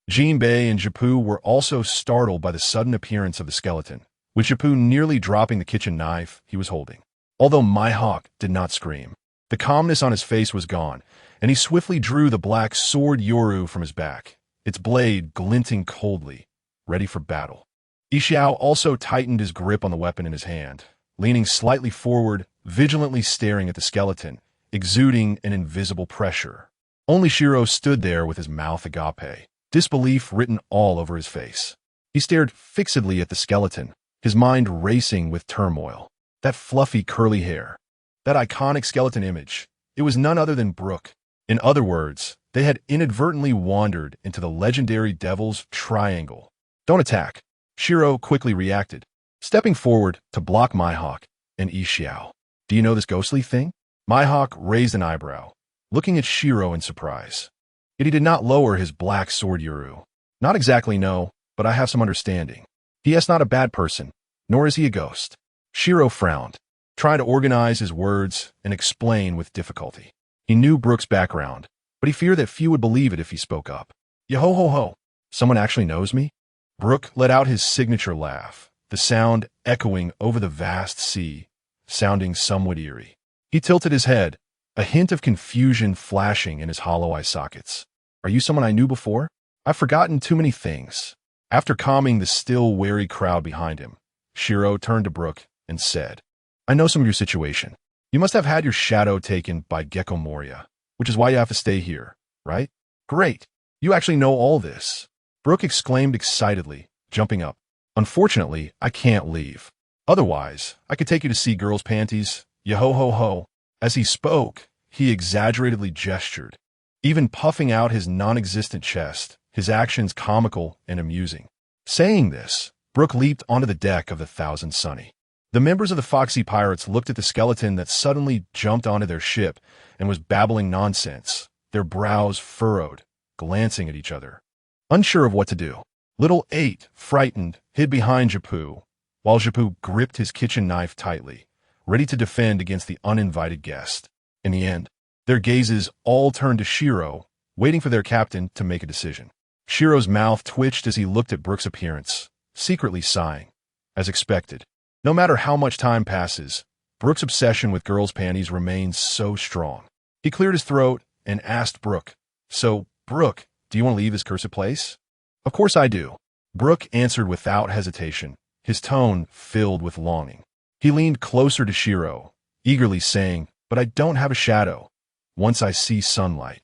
Jinbei and Japu were also startled by the sudden appearance of the skeleton, with Japu nearly dropping the kitchen knife he was holding. Although Mihawk did not scream, the calmness on his face was gone, and he swiftly drew the black sword Yoru from his back, its blade glinting coldly, ready for battle. Yixiao also tightened his grip on the weapon in his hand, leaning slightly forward, vigilantly staring at the skeleton, exuding an invisible pressure. Only Shiro stood there with his mouth agape, disbelief written all over his face. He stared fixedly at the skeleton, his mind racing with turmoil. That fluffy curly hair, that iconic skeleton image, it was none other than Brook. In other words, they had inadvertently wandered into the legendary Devil's Triangle. "Don't attack," Shiro quickly reacted, stepping forward to block Mihawk and Yixiao. "Do you know this ghostly thing?" Mihawk raised an eyebrow, looking at Shiro in surprise. Yet he did not lower his black sword Yoru. "Not exactly, no, but I have some understanding. He is not a bad person, nor is he a ghost." Shiro frowned, trying to organize his words and explain with difficulty. He knew Brook's background, but he feared that few would believe it if he spoke up. "Yo-ho-ho-ho, someone actually knows me?" Brook let out his signature laugh, the sound echoing over the vast sea, sounding somewhat eerie. He tilted his head, a hint of confusion flashing in his hollow eye sockets. "Are you someone I knew before? I've forgotten too many things." After calming the still wary crowd behind him, Shiro turned to Brook and said, "I know some of your situation. You must have had your shadow taken by Gecko Moria, which is why you have to stay here, right?" "Great. You actually know all this," Brook exclaimed excitedly, jumping up. "Unfortunately, I can't leave. Otherwise, I could take you to see girls' panties. Yo-ho-ho-ho." As he spoke, he exaggeratedly gestured, even puffing out his non-existent chest, his actions comical and amusing. Saying this, Brook leaped onto the deck of the Thousand Sunny. The members of the Foxy Pirates looked at the skeleton that suddenly jumped onto their ship and was babbling nonsense, their brows furrowed, glancing at each other, unsure of what to do. Little 8, frightened, hid behind Japu, while Japu gripped his kitchen knife tightly, ready to defend against the uninvited guest. In the end, their gazes all turned to Shiro, waiting for their captain to make a decision. Shiro's mouth twitched as he looked at Brook's appearance, secretly sighing. As expected, no matter how much time passes, Brook's obsession with girls' panties remains so strong. He cleared his throat and asked Brook, "So, Brook, do you want to leave this cursed place?" "Of course I do," Brook answered without hesitation, his tone filled with longing. He leaned closer to Shiro, eagerly saying, "But I don't have a shadow. Once I see sunlight,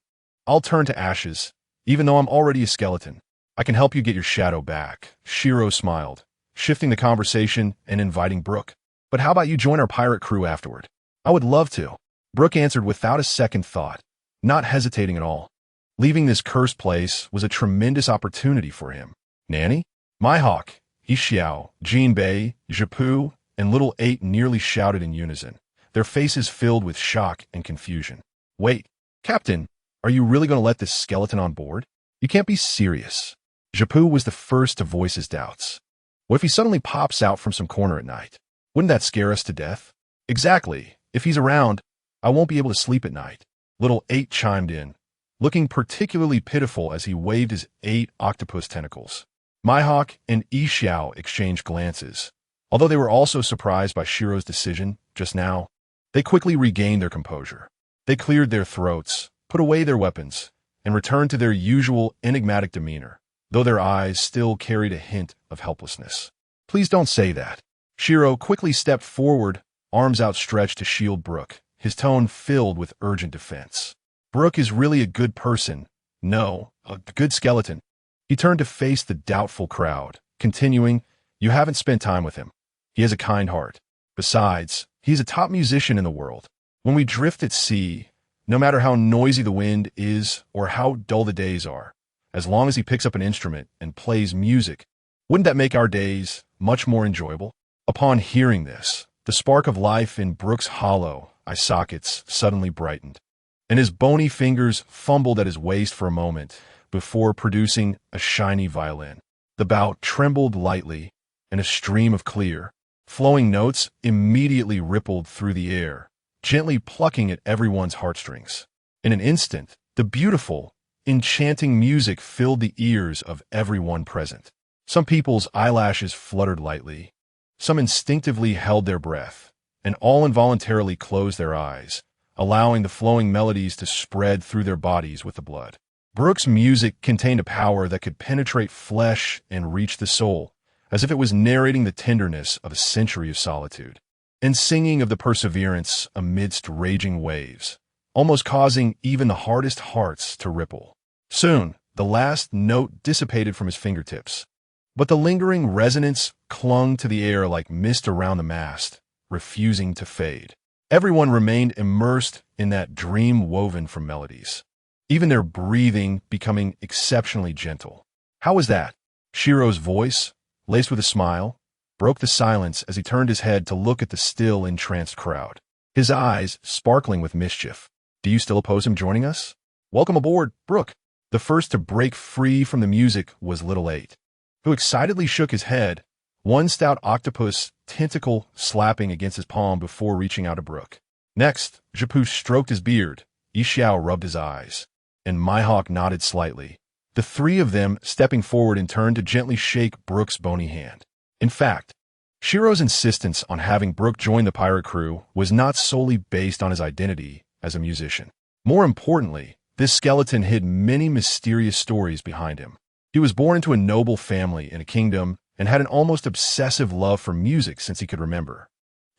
I'll turn to ashes, even though I'm already a skeleton." I can help you get your shadow back. Shiro smiled, shifting the conversation and inviting Brooke. But how about you join our pirate crew afterward? I would love to. Brooke answered without a second thought, not hesitating at all. Leaving this cursed place was a tremendous opportunity for him. Nanny? Mihawk, Ishiao, Jinbei, Japu, and Little Eight nearly shouted in unison, their faces filled with shock and confusion. Wait, Captain, are you really going to let this skeleton on board? You can't be serious. Japu was the first to voice his doubts. What if he suddenly pops out from some corner at night? Wouldn't that scare us to death? Exactly. If he's around, I won't be able to sleep at night. Little Eight chimed in, looking particularly pitiful as he waved his 8 octopus tentacles. Mihawk and Ishiao exchanged glances. Although they were also surprised by Shiro's decision just now, they quickly regained their composure. They cleared their throats, put away their weapons, and returned to their usual enigmatic demeanor, though their eyes still carried a hint of helplessness. Please don't say that. Shiro quickly stepped forward, arms outstretched to shield Brooke, his tone filled with urgent defense. Brooke is really a good person. No, a good skeleton. He turned to face the doubtful crowd, continuing, You haven't spent time with him. He has a kind heart. Besides, he's a top musician in the world. When we drift at sea, no matter how noisy the wind is or how dull the days are, as long as he picks up an instrument and plays music, wouldn't that make our days much more enjoyable? Upon hearing this, the spark of life in Brooke's hollow eye sockets suddenly brightened, and his bony fingers fumbled at his waist for a moment before producing a shiny violin. The bow trembled lightly, and a stream of clear, flowing notes immediately rippled through the air, gently plucking at everyone's heartstrings. In an instant, the beautiful, enchanting music filled the ears of everyone present. Some people's eyelashes fluttered lightly, some instinctively held their breath, and all involuntarily closed their eyes, allowing the flowing melodies to spread through their bodies with the blood. Brooke's music contained a power that could penetrate flesh and reach the soul, as if it was narrating the tenderness of a century of solitude, and singing of the perseverance amidst raging waves, almost causing even the hardest hearts to ripple. Soon, the last note dissipated from his fingertips, but the lingering resonance clung to the air like mist around the mast, refusing to fade. Everyone remained immersed in that dream woven from melodies, even their breathing becoming exceptionally gentle. How was that? Shiro's voice, laced with a smile, broke the silence as he turned his head to look at the still entranced crowd, his eyes sparkling with mischief. Do you still oppose him joining us? Welcome aboard, Brooke. The first to break free from the music was Little Eight, who excitedly shook his head, one stout octopus tentacle slapping against his palm before reaching out to Brooke. Next, Japu stroked his beard, Ishiao rubbed his eyes, and Mihawk nodded slightly, the three of them stepping forward in turn to gently shake Brooke's bony hand. In fact, Shiro's insistence on having Brooke join the pirate crew was not solely based on his identity as a musician. More importantly, this skeleton hid many mysterious stories behind him. He was born into a noble family in a kingdom and had an almost obsessive love for music since he could remember.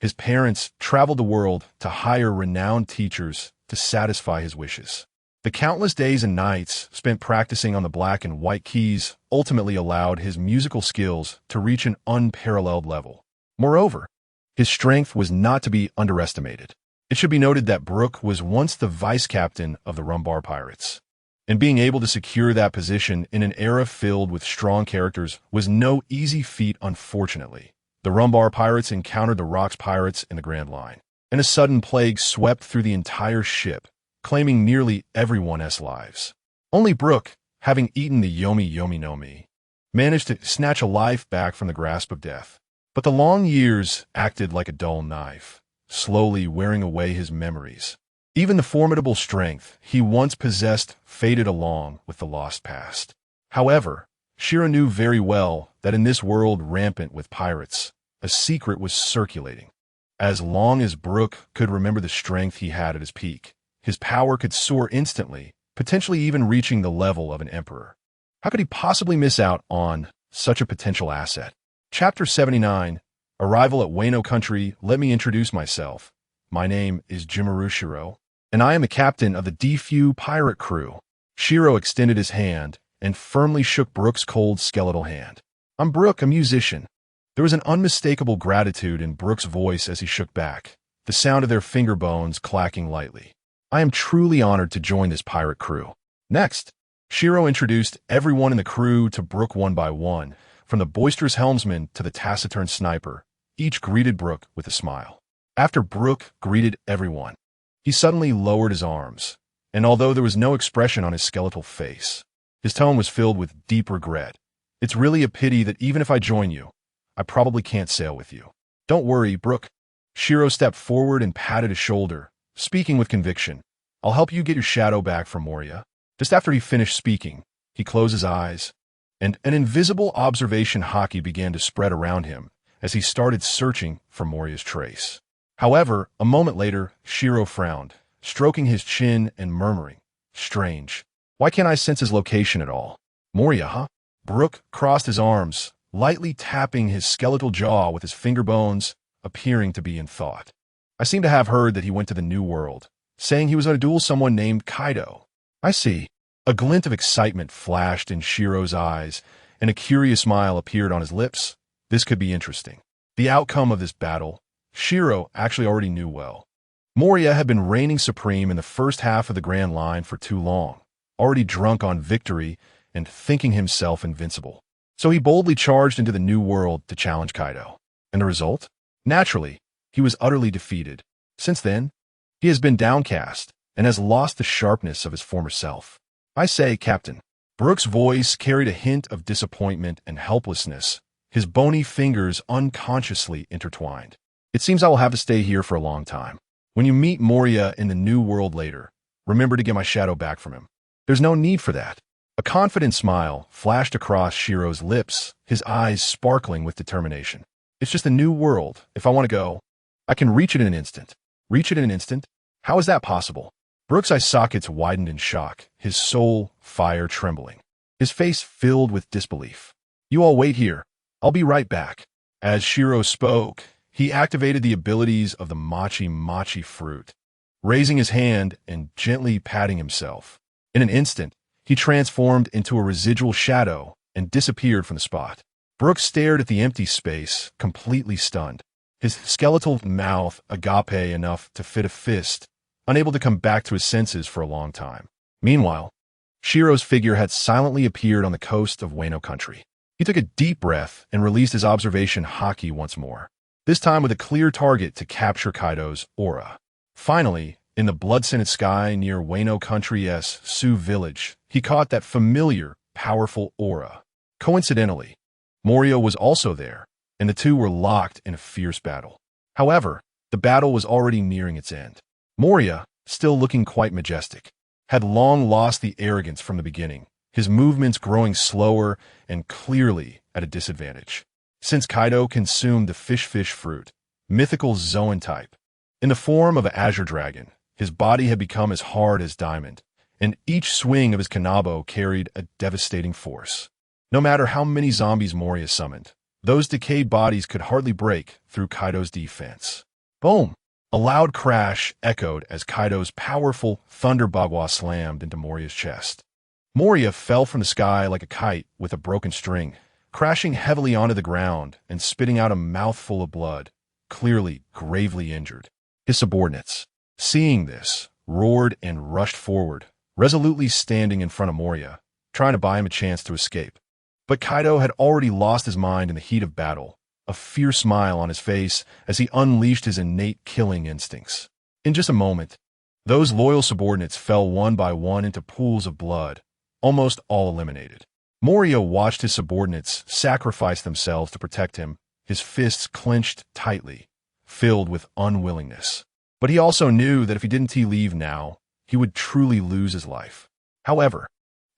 His parents traveled the world to hire renowned teachers to satisfy his wishes. The countless days and nights spent practicing on the black and white keys ultimately allowed his musical skills to reach an unparalleled level. Moreover, his strength was not to be underestimated. It should be noted that Brooke was once the vice captain of the Rumbar Pirates, and being able to secure that position in an era filled with strong characters was no easy feat, unfortunately. The Rumbar Pirates encountered the Rocks Pirates in the Grand Line, and a sudden plague swept through the entire ship, claiming nearly everyone's lives. Only Brooke, having eaten the Yomi Yomi no Mi, managed to snatch a life back from the grasp of death. But the long years acted like a dull knife, slowly wearing away his memories. Even the formidable strength he once possessed faded along with the lost past. However, Shiro knew very well that in this world rampant with pirates, a secret was circulating. As long as Brooke could remember the strength he had at his peak, his power could soar instantly, potentially even reaching the level of an emperor. How could he possibly miss out on such a potential asset? Chapter 79, Arrival at Wano Country. Let me introduce myself. My name is Jabbar Hiro, and I am a captain of the Defu pirate crew. Shiro extended his hand, and firmly shook Brooke's cold skeletal hand. "I'm Brooke, a musician." There was an unmistakable gratitude in Brooke's voice as he shook back, the sound of their finger bones clacking lightly. "I am truly honored to join this pirate crew." Next, Shiro introduced everyone in the crew to Brooke one by one, from the boisterous helmsman to the taciturn sniper. Each greeted Brooke with a smile. After Brooke greeted everyone, he suddenly lowered his arms, and although there was no expression on his skeletal face, his tone was filled with deep regret. "It's really a pity that even if I join you, I probably can't sail with you." "Don't worry, Brooke." Shiro stepped forward and patted his shoulder, speaking with conviction. "I'll help you get your shadow back from Moria." Just after he finished speaking, he closed his eyes, and an invisible observation haki began to spread around him as he started searching for Moria's trace. However, a moment later, Shiro frowned, stroking his chin and murmuring, "Strange. Why can't I sense his location at all? Moria, huh?" Brooke crossed his arms, lightly tapping his skeletal jaw with his finger bones, appearing to be in thought. "I seem to have heard that he went to the New World, saying he was going to duel someone named Kaido." "I see." A glint of excitement flashed in Shiro's eyes, and a curious smile appeared on his lips. This could be interesting. The outcome of this battle, Shiro actually already knew well. Moria had been reigning supreme in the first half of the Grand Line for too long, already drunk on victory and thinking himself invincible. So he boldly charged into the New World to challenge Kaido. And the result? Naturally, he was utterly defeated. Since then, he has been downcast and has lost the sharpness of his former self. "I say, Captain." Brooke's voice carried a hint of disappointment and helplessness, his bony fingers unconsciously intertwined. "It seems I will have to stay here for a long time. When you meet Moria in the New World later, remember to get my shadow back from him." "There's no need for that." A confident smile flashed across Shiro's lips, his eyes sparkling with determination. "It's just a new world. If I want to go, I can reach it in an instant." "Reach it in an instant? How is that possible?" Brooke's eye sockets widened in shock, his soul fire trembling. His face filled with disbelief. "You all wait here. I'll be right back." As Shiro spoke, he activated the abilities of the mochi fruit, raising his hand and gently patting himself. In an instant, he transformed into a residual shadow and disappeared from the spot. Brooke stared at the empty space, completely stunned. His skeletal mouth agape enough to fit a fist, unable to come back to his senses for a long time. Meanwhile, Shiro's figure had silently appeared on the coast of Wano country. He took a deep breath and released his observation haki once more, this time with a clear target to capture Kaido's aura. Finally, in the blood-scented sky near Wano country's Sioux village, he caught that familiar, powerful aura. Coincidentally, Moria was also there, and the two were locked in a fierce battle. However, the battle was already nearing its end. Moria, still looking quite majestic, had long lost the arrogance from the beginning, his movements growing slower and clearly at a disadvantage. Since Kaido consumed the fish fruit, mythical Zoan type, in the form of an azure dragon, his body had become as hard as diamond, and each swing of his kanabo carried a devastating force. No matter how many zombies Moria summoned, those decayed bodies could hardly break through Kaido's defense. Boom! A loud crash echoed as Kaido's powerful Thunder Bagua slammed into Moria's chest. Moria fell from the sky like a kite with a broken string, crashing heavily onto the ground and spitting out a mouthful of blood, clearly gravely injured. His subordinates, seeing this, roared and rushed forward, resolutely standing in front of Moria, trying to buy him a chance to escape. But Kaido had already lost his mind in the heat of battle, a fierce smile on his face as he unleashed his innate killing instincts. In just a moment, those loyal subordinates fell one by one into pools of blood, almost all eliminated. Moria watched his subordinates sacrifice themselves to protect him, his fists clenched tightly, filled with unwillingness. But he also knew that if he didn't leave now, he would truly lose his life. However,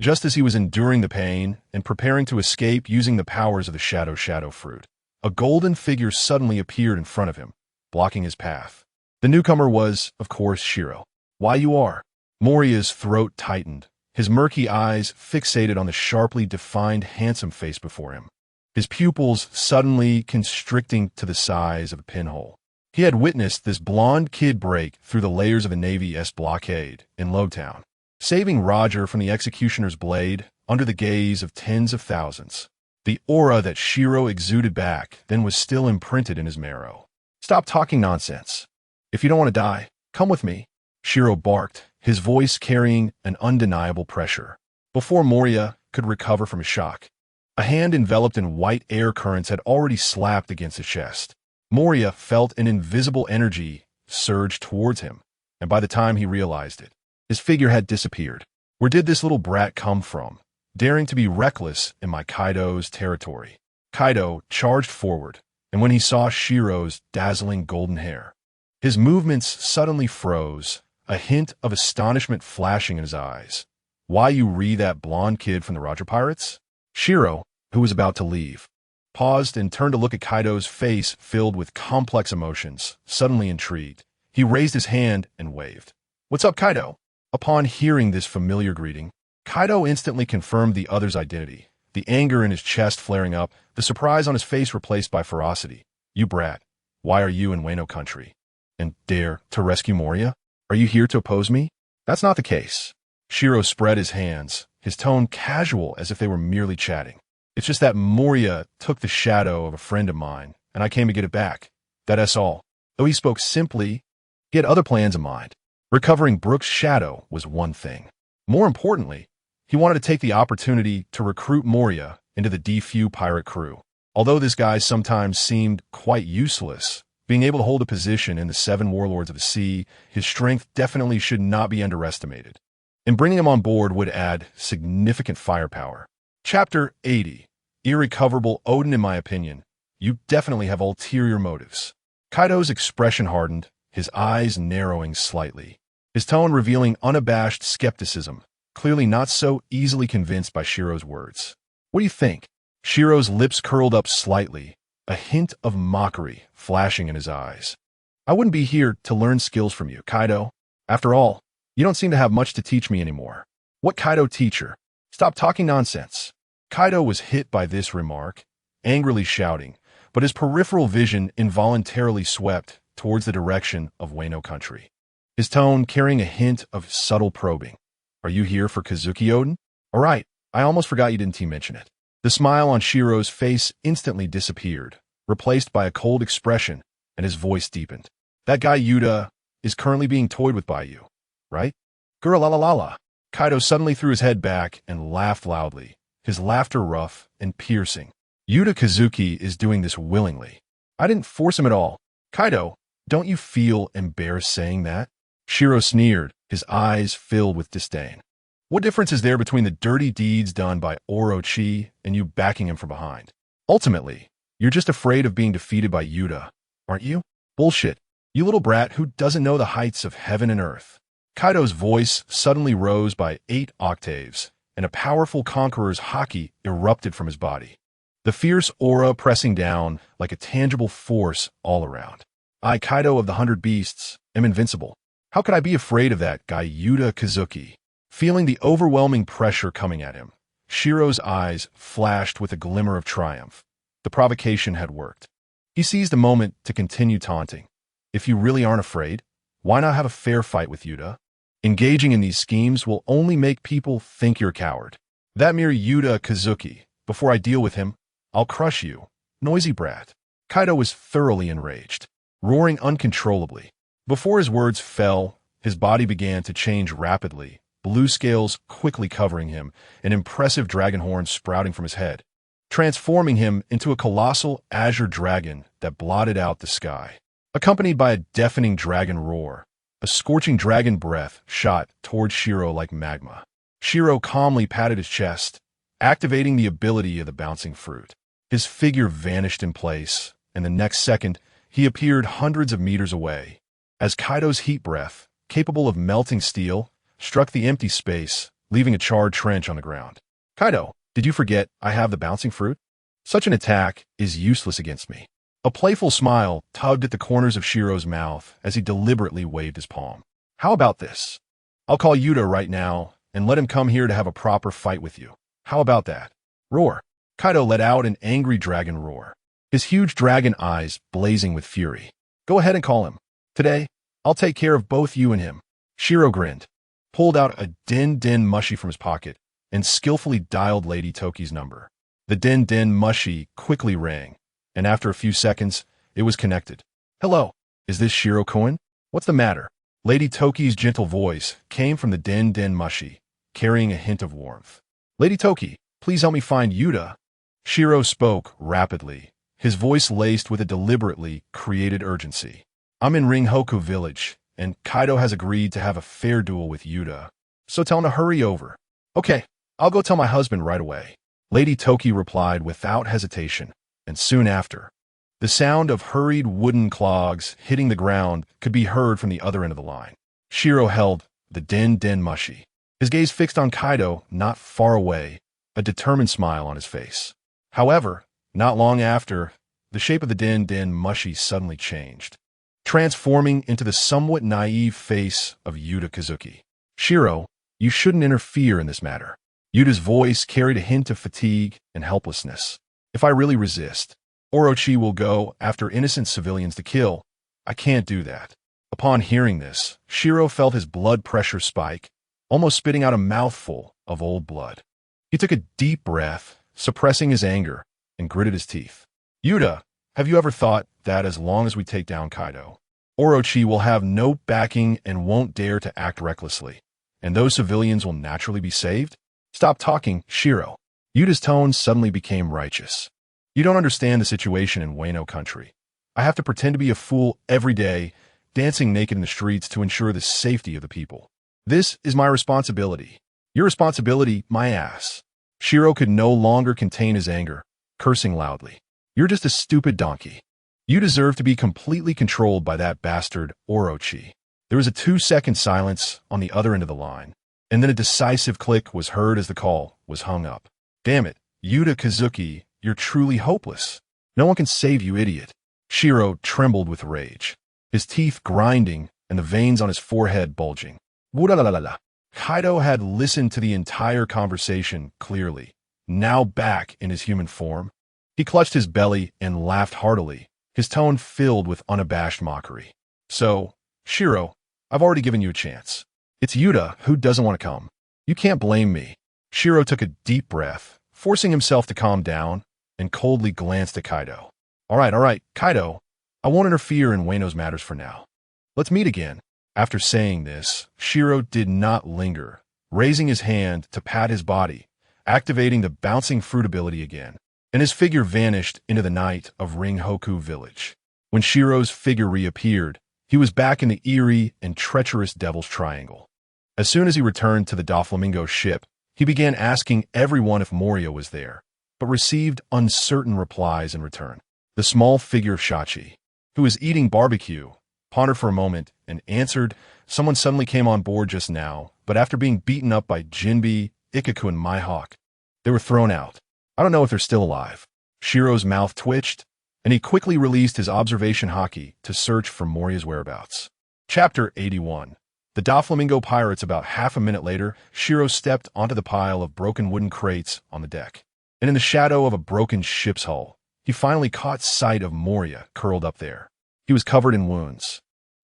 just as he was enduring the pain and preparing to escape using the powers of the shadow fruit, a golden figure suddenly appeared in front of him, blocking his path. The newcomer was, of course, Shiro. "Why you are?" Moria's throat tightened, his murky eyes fixated on the sharply defined handsome face before him, his pupils suddenly constricting to the size of a pinhole. He had witnessed this blonde kid break through the layers of the Navy's blockade in Lowtown, saving Roger from the executioner's blade, under the gaze of tens of thousands. The aura that Shiro exuded back then was still imprinted in his marrow. "Stop talking nonsense. If you don't want to die, come with me," Shiro barked, his voice carrying an undeniable pressure. Before Moria could recover from his shock, a hand enveloped in white air currents had already slapped against his chest. Moria felt an invisible energy surge towards him, and by the time he realized it, his figure had disappeared. Where did this little brat come from, daring to be reckless in my Kaido's territory? Kaido charged forward, and when he saw Shiro's dazzling golden hair, his movements suddenly froze, a hint of astonishment flashing in his eyes. "Why you re that blonde kid from the Roger Pirates?" Shiro, who was about to leave, paused and turned to look at Kaido's face filled with complex emotions. Suddenly intrigued, he raised his hand and waved. "What's up, Kaido?" Upon hearing this familiar greeting, Kaido instantly confirmed the other's identity, the anger in his chest flaring up, the surprise on his face replaced by ferocity. "You brat, why are you in Wano country? And dare to rescue Moria? Are you here to oppose me?" "That's not the case." Shiro spread his hands, his tone casual as if they were merely chatting. "It's just that Moria took the shadow of a friend of mine, and I came to get it back. That's all." Though he spoke simply, he had other plans in mind. Recovering Brooke's shadow was one thing. More importantly, he wanted to take the opportunity to recruit Moria into the D-Few pirate crew. Although this guy sometimes seemed quite useless, being able to hold a position in the Seven Warlords of the Sea, his strength definitely should not be underestimated. And bringing him on board would add significant firepower. Chapter 80. Irrecoverable Odin. In my opinion, you definitely have ulterior motives. Kaido's expression hardened, his eyes narrowing slightly, his tone revealing unabashed skepticism, clearly not so easily convinced by Shiro's words. "What do you think?" Shiro's lips curled up slightly, a hint of mockery flashing in his eyes. "I wouldn't be here to learn skills from you, Kaido. After all, you don't seem to have much to teach me anymore." "What Kaido teacher? Stop talking nonsense." Kaido was hit by this remark, angrily shouting, but his peripheral vision involuntarily swept towards the direction of Wano country, his tone carrying a hint of subtle probing. "Are you here for Kazuki Odin? All right, I almost forgot you didn't mention it." The smile on Shiro's face instantly disappeared, replaced by a cold expression, and his voice deepened. "That guy Yuta is currently being toyed with by you, right?" "Girl la la la la." Kaido suddenly threw his head back and laughed loudly, his laughter rough and piercing. "Yuta Kazuki is doing this willingly. I didn't force him at all." "Kaido, don't you feel embarrassed saying that?" Shiro sneered, his eyes filled with disdain. "What difference is there between the dirty deeds done by Orochi and you backing him from behind? Ultimately, you're just afraid of being defeated by Yuta, aren't you?" "Bullshit, you little brat who doesn't know the heights of heaven and earth." Kaido's voice suddenly rose by 8 octaves, and a powerful conqueror's haki erupted from his body, the fierce aura pressing down like a tangible force all around. "I, Kaido of the 100 Beasts, am invincible. How could I be afraid of that guy Yuta Kazuki?" Feeling the overwhelming pressure coming at him, Shiro's eyes flashed with a glimmer of triumph. The provocation had worked. He seized the moment to continue taunting. "If you really aren't afraid, why not have a fair fight with Yuta? Engaging in these schemes will only make people think you're a coward. That mere Yuta Kazuki, before I deal with him, I'll crush you, noisy brat." Kaido was thoroughly enraged, roaring uncontrollably. Before his words fell, his body began to change rapidly, blue scales quickly covering him, an impressive dragon horn sprouting from his head, transforming him into a colossal azure dragon that blotted out the sky. Accompanied by a deafening dragon roar, a scorching dragon breath shot towards Shiro like magma. Shiro calmly patted his chest, activating the ability of the bouncing fruit. His figure vanished in place, and the next second, he appeared hundreds of meters away. As Kaido's heat breath, capable of melting steel, struck the empty space, leaving a charred trench on the ground. "Kaido, did you forget I have the bouncing fruit? Such an attack is useless against me." A playful smile tugged at the corners of Shiro's mouth as he deliberately waved his palm. "How about this? I'll call Yuta right now and let him come here to have a proper fight with you. How about that?" "Roar." Kaido let out an angry dragon roar, his huge dragon eyes blazing with fury. "Go ahead and call him. Today, I'll take care of both you and him." Shiro grinned, pulled out a den mushy from his pocket, and skillfully dialed Lady Toki's number. The Den Den Mushi quickly rang, and after a few seconds, it was connected. "Hello, is this Shiro-kun? What's the matter?" Lady Toki's gentle voice came from the Den Den Mushi, carrying a hint of warmth. "Lady Toki, please help me find Yuta." Shiro spoke rapidly, his voice laced with a deliberately created urgency. "I'm in Ringhoku village, and Kaido has agreed to have a fair duel with Yuta, so tell him to hurry over." "Okay, I'll go tell my husband right away," Lady Toki replied without hesitation, and soon after, the sound of hurried wooden clogs hitting the ground could be heard from the other end of the line. Shiro held the Den Den Mushi, his gaze fixed on Kaido not far away, a determined smile on his face. However, not long after, the shape of the Den Den Mushi suddenly changed, transforming into the somewhat naive face of Yuta Kazuki. "Shiro, you shouldn't interfere in this matter." Yuta's voice carried a hint of fatigue and helplessness. "If I really resist, Orochi will go after innocent civilians to kill. I can't do that." Upon hearing this, Shiro felt his blood pressure spike, almost spitting out a mouthful of old blood. He took a deep breath, suppressing his anger, and gritted his teeth. "Yuta, have you ever thought that as long as we take down Kaido, Orochi will have no backing and won't dare to act recklessly, and those civilians will naturally be saved?" "Stop talking, Shiro." Yuta's tone suddenly became righteous. "You don't understand the situation in Wano country. I have to pretend to be a fool every day, dancing naked in the streets to ensure the safety of the people. This is my responsibility. Your responsibility, my ass." Shiro could no longer contain his anger, cursing loudly. "You're just a stupid donkey. You deserve to be completely controlled by that bastard Orochi." There was a 2-second silence on the other end of the line, and then a decisive click was heard as the call was hung up. "Damn it, Yuta Kazuki, you're truly hopeless. No one can save you, idiot." Shiro trembled with rage, his teeth grinding and the veins on his forehead bulging. Woo-la-la-la-la. Kaido had listened to the entire conversation clearly, now back in his human form. He clutched his belly and laughed heartily, his tone filled with unabashed mockery. "So, Shiro, I've already given you a chance. It's Yuta who doesn't want to come. You can't blame me." Shiro took a deep breath, forcing himself to calm down, and coldly glanced at Kaido. All right, Kaido, I won't interfere in Wano's matters for now. Let's meet again." After saying this, Shiro did not linger, raising his hand to pat his body, activating the bouncing fruit ability again, and his figure vanished into the night of Ringhoku village. When Shiro's figure reappeared, he was back in the eerie and treacherous Devil's Triangle. As soon as he returned to the Doflamingo ship, he began asking everyone if Moria was there, but received uncertain replies in return. The small figure of Shachi, who was eating barbecue, pondered for a moment and answered, "Someone suddenly came on board just now, but after being beaten up by Jinbe, Ikaku, and Mihawk, they were thrown out. I don't know if they're still alive." Shiro's mouth twitched, and he quickly released his observation haki to search for Moria's whereabouts. Chapter 81. The Doflamingo Pirates. About half a minute later, Shiro stepped onto the pile of broken wooden crates on the deck, and in the shadow of a broken ship's hull, he finally caught sight of Moria curled up there. He was covered in wounds,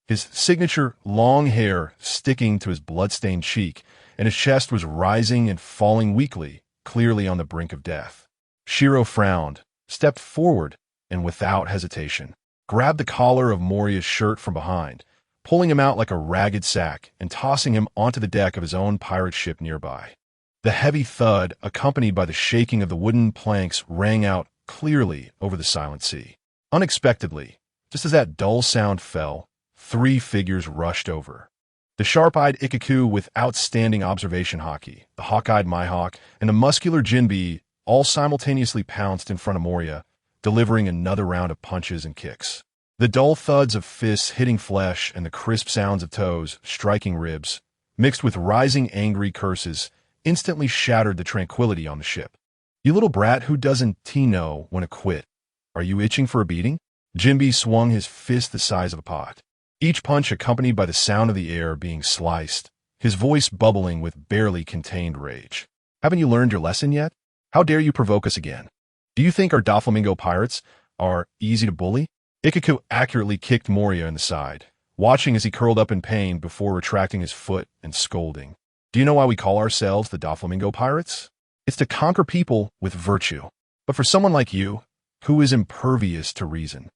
his signature long hair sticking to his blood-stained cheek, and his chest was rising and falling weakly, clearly on the brink of death. Shiro frowned, stepped forward, and without hesitation, grabbed the collar of Moria's shirt from behind, pulling him out like a ragged sack and tossing him onto the deck of his own pirate ship nearby. The heavy thud, accompanied by the shaking of the wooden planks, rang out clearly over the silent sea. Unexpectedly, just as that dull sound fell, 3 figures rushed over. The sharp-eyed Ikaku with outstanding observation haki, the hawk-eyed Mihawk, and the muscular Jinbe all simultaneously pounced in front of Moria, delivering another round of punches and kicks. The dull thuds of fists hitting flesh and the crisp sounds of toes striking ribs, mixed with rising angry curses, instantly shattered the tranquility on the ship. "You little brat who doesn't know when to quit. Are you itching for a beating?" Jinbe swung his fist the size of a pot, each punch accompanied by the sound of the air being sliced, his voice bubbling with barely contained rage. "Haven't you learned your lesson yet? How dare you provoke us again? Do you think our Doflamingo pirates are easy to bully?" Ikaku accurately kicked Moria in the side, watching as he curled up in pain before retracting his foot and scolding. Do you know why we call ourselves the Doflamingo Pirates? It's to conquer people with virtue. But for someone like you, who is impervious to reason,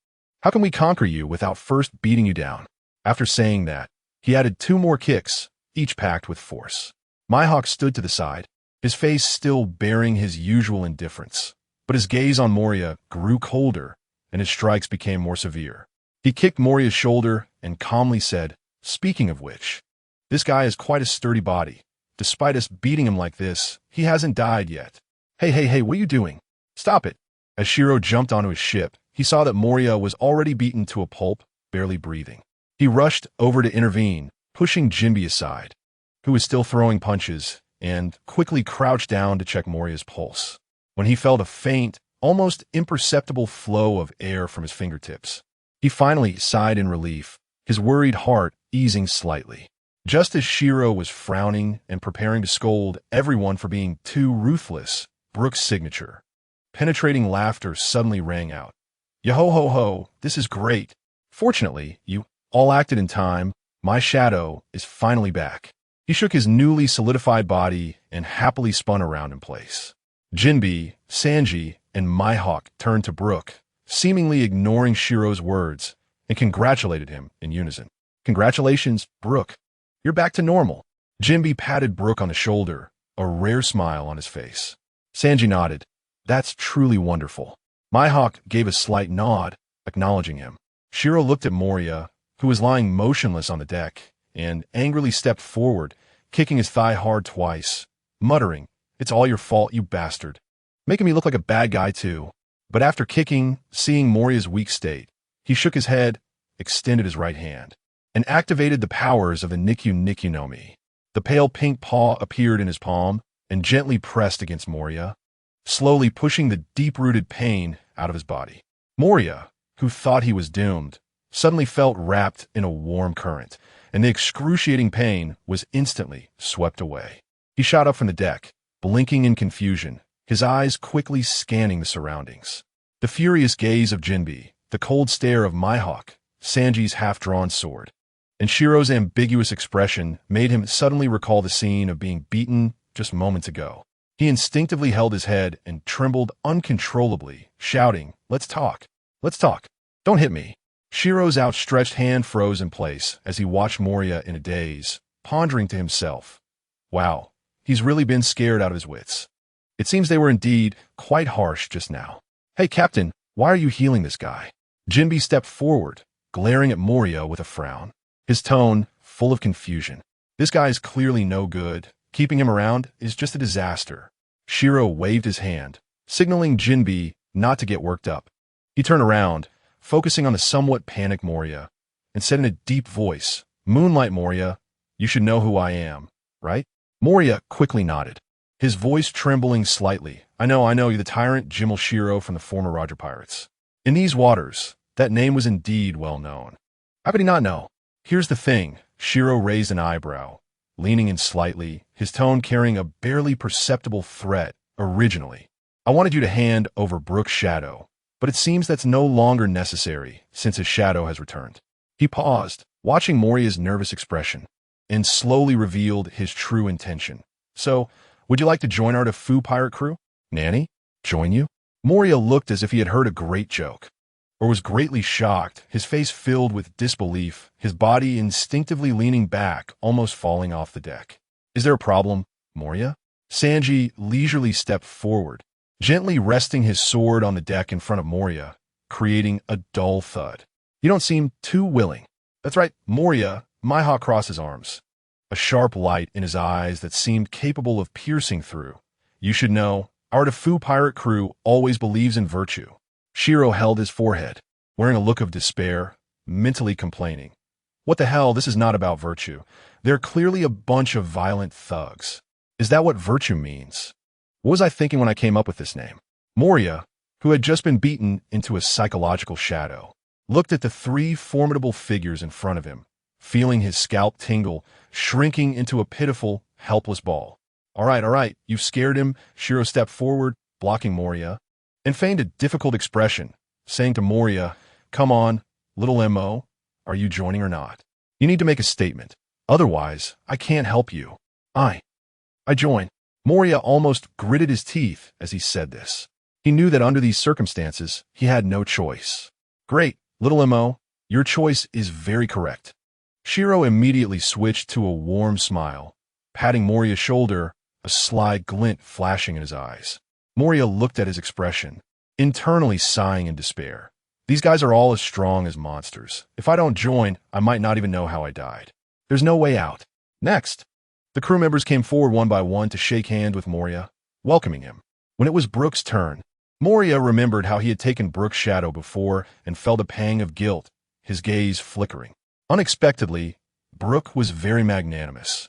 how can we conquer you without first beating you down? After saying that, he added 2 more kicks, each packed with force. Mihawk stood to the side, his face still bearing his usual indifference. But his gaze on Moria grew colder, and his strikes became more severe. He kicked Moria's shoulder and calmly said, "Speaking of which, this guy has quite a sturdy body. Despite us beating him like this, he hasn't died yet. Hey, what are you doing? Stop it." As Shiro jumped onto his ship, he saw that Moria was already beaten to a pulp, barely breathing. He rushed over to intervene, pushing Jinbe aside, who was still throwing punches, and quickly crouched down to check Moria's pulse. When he felt a faint, almost imperceptible flow of air from his fingertips, he finally sighed in relief, his worried heart easing slightly. Just as Shiro was frowning and preparing to scold everyone for being too ruthless, Brook's signature, penetrating laughter suddenly rang out. "Yo-ho-ho-ho, this is great. Fortunately, you all acted in time. My shadow is finally back." He shook his newly solidified body and happily spun around in place. Jinbe, Sanji, and Mihawk turned to Brook, seemingly ignoring Shiro's words, and congratulated him in unison. "Congratulations, Brook. You're back to normal." Jinbe patted Brook on the shoulder, a rare smile on his face. Sanji nodded. "That's truly wonderful." Mihawk gave a slight nod, acknowledging him. Shiro looked at Moria, who was lying motionless on the deck, and angrily stepped forward, kicking his thigh hard twice, muttering, "It's all your fault, you bastard. Making me look like a bad guy, too." But after kicking, seeing Moria's weak state, he shook his head, extended his right hand, and activated the powers of the Nikyu no Mi. The pale pink paw appeared in his palm and gently pressed against Moria, slowly pushing the deep-rooted pain out of his body. Moria, who thought he was doomed, suddenly felt wrapped in a warm current, and the excruciating pain was instantly swept away. He shot up from the deck, blinking in confusion, his eyes quickly scanning the surroundings. The furious gaze of Jinbe, the cold stare of Mihawk, Sanji's half-drawn sword, and Shiro's ambiguous expression made him suddenly recall the scene of being beaten just moments ago. He instinctively held his head and trembled uncontrollably, shouting, "Let's talk! Let's talk! Don't hit me!" Shiro's outstretched hand froze in place as he watched Moria in a daze, pondering to himself, "Wow, he's really been scared out of his wits. It seems they were indeed quite harsh just now. Hey, Captain, why are you healing this guy?" Jinbe stepped forward, glaring at Moria with a frown, his tone full of confusion. "This guy is clearly no good. Keeping him around is just a disaster." Shiro waved his hand, signaling Jinbe not to get worked up. He turned around, focusing on the somewhat panicked Moria, and said in a deep voice, "Moonlight Moria, you should know who I am, right?" Moria quickly nodded, his voice trembling slightly. I know, you're the tyrant Jimel Shiro from the former Roger Pirates. In these waters, that name was indeed well known. How could he not know? Here's the thing," Shiro raised an eyebrow, leaning in slightly, his tone carrying a barely perceptible threat. "Originally, I wanted you to hand over Brook's shadow, but it seems that's no longer necessary since his shadow has returned." He paused, watching Moria's nervous expression, and slowly revealed his true intention. "So, would you like to join our Defu pirate crew? Nanny? Join you?" Moria looked as if he had heard a great joke, or was greatly shocked, his face filled with disbelief, his body instinctively leaning back, almost falling off the deck. "Is there a problem, Moria?" Sanji leisurely stepped forward, gently resting his sword on the deck in front of Moria, creating a dull thud. "You don't seem too willing." "That's right, Moria." Mihawk crossed his arms, a sharp light in his eyes that seemed capable of piercing through. "You should know, our Defu pirate crew always believes in virtue." Shiro held his forehead, wearing a look of despair, mentally complaining. "What the hell, this is not about virtue. They're clearly a bunch of violent thugs. Is that what virtue means? What was I thinking when I came up with this name?" Moria, who had just been beaten into a psychological shadow, looked at the 3 formidable figures in front of him, feeling his scalp tingle, shrinking into a pitiful, helpless ball. All right, you've scared him." Shiro stepped forward, blocking Moria, and feigned a difficult expression, saying to Moria, "Come on, little M.O., are you joining or not? You need to make a statement. Otherwise, I can't help you." I join. Moria almost gritted his teeth as he said this. He knew that under these circumstances, he had no choice. Great, little M.O., your choice is very correct. Shiro immediately switched to a warm smile, patting Moria's shoulder, a sly glint flashing in his eyes. Moria looked at his expression, internally sighing in despair. These guys are all as strong as monsters. If I don't join, I might not even know how I died. There's no way out. Next, the crew members came forward one by one to shake hands with Moria, welcoming him. When it was Brook's turn, Moria remembered how he had taken Brook's shadow before and felt a pang of guilt, his gaze flickering. Unexpectedly, Brook was very magnanimous.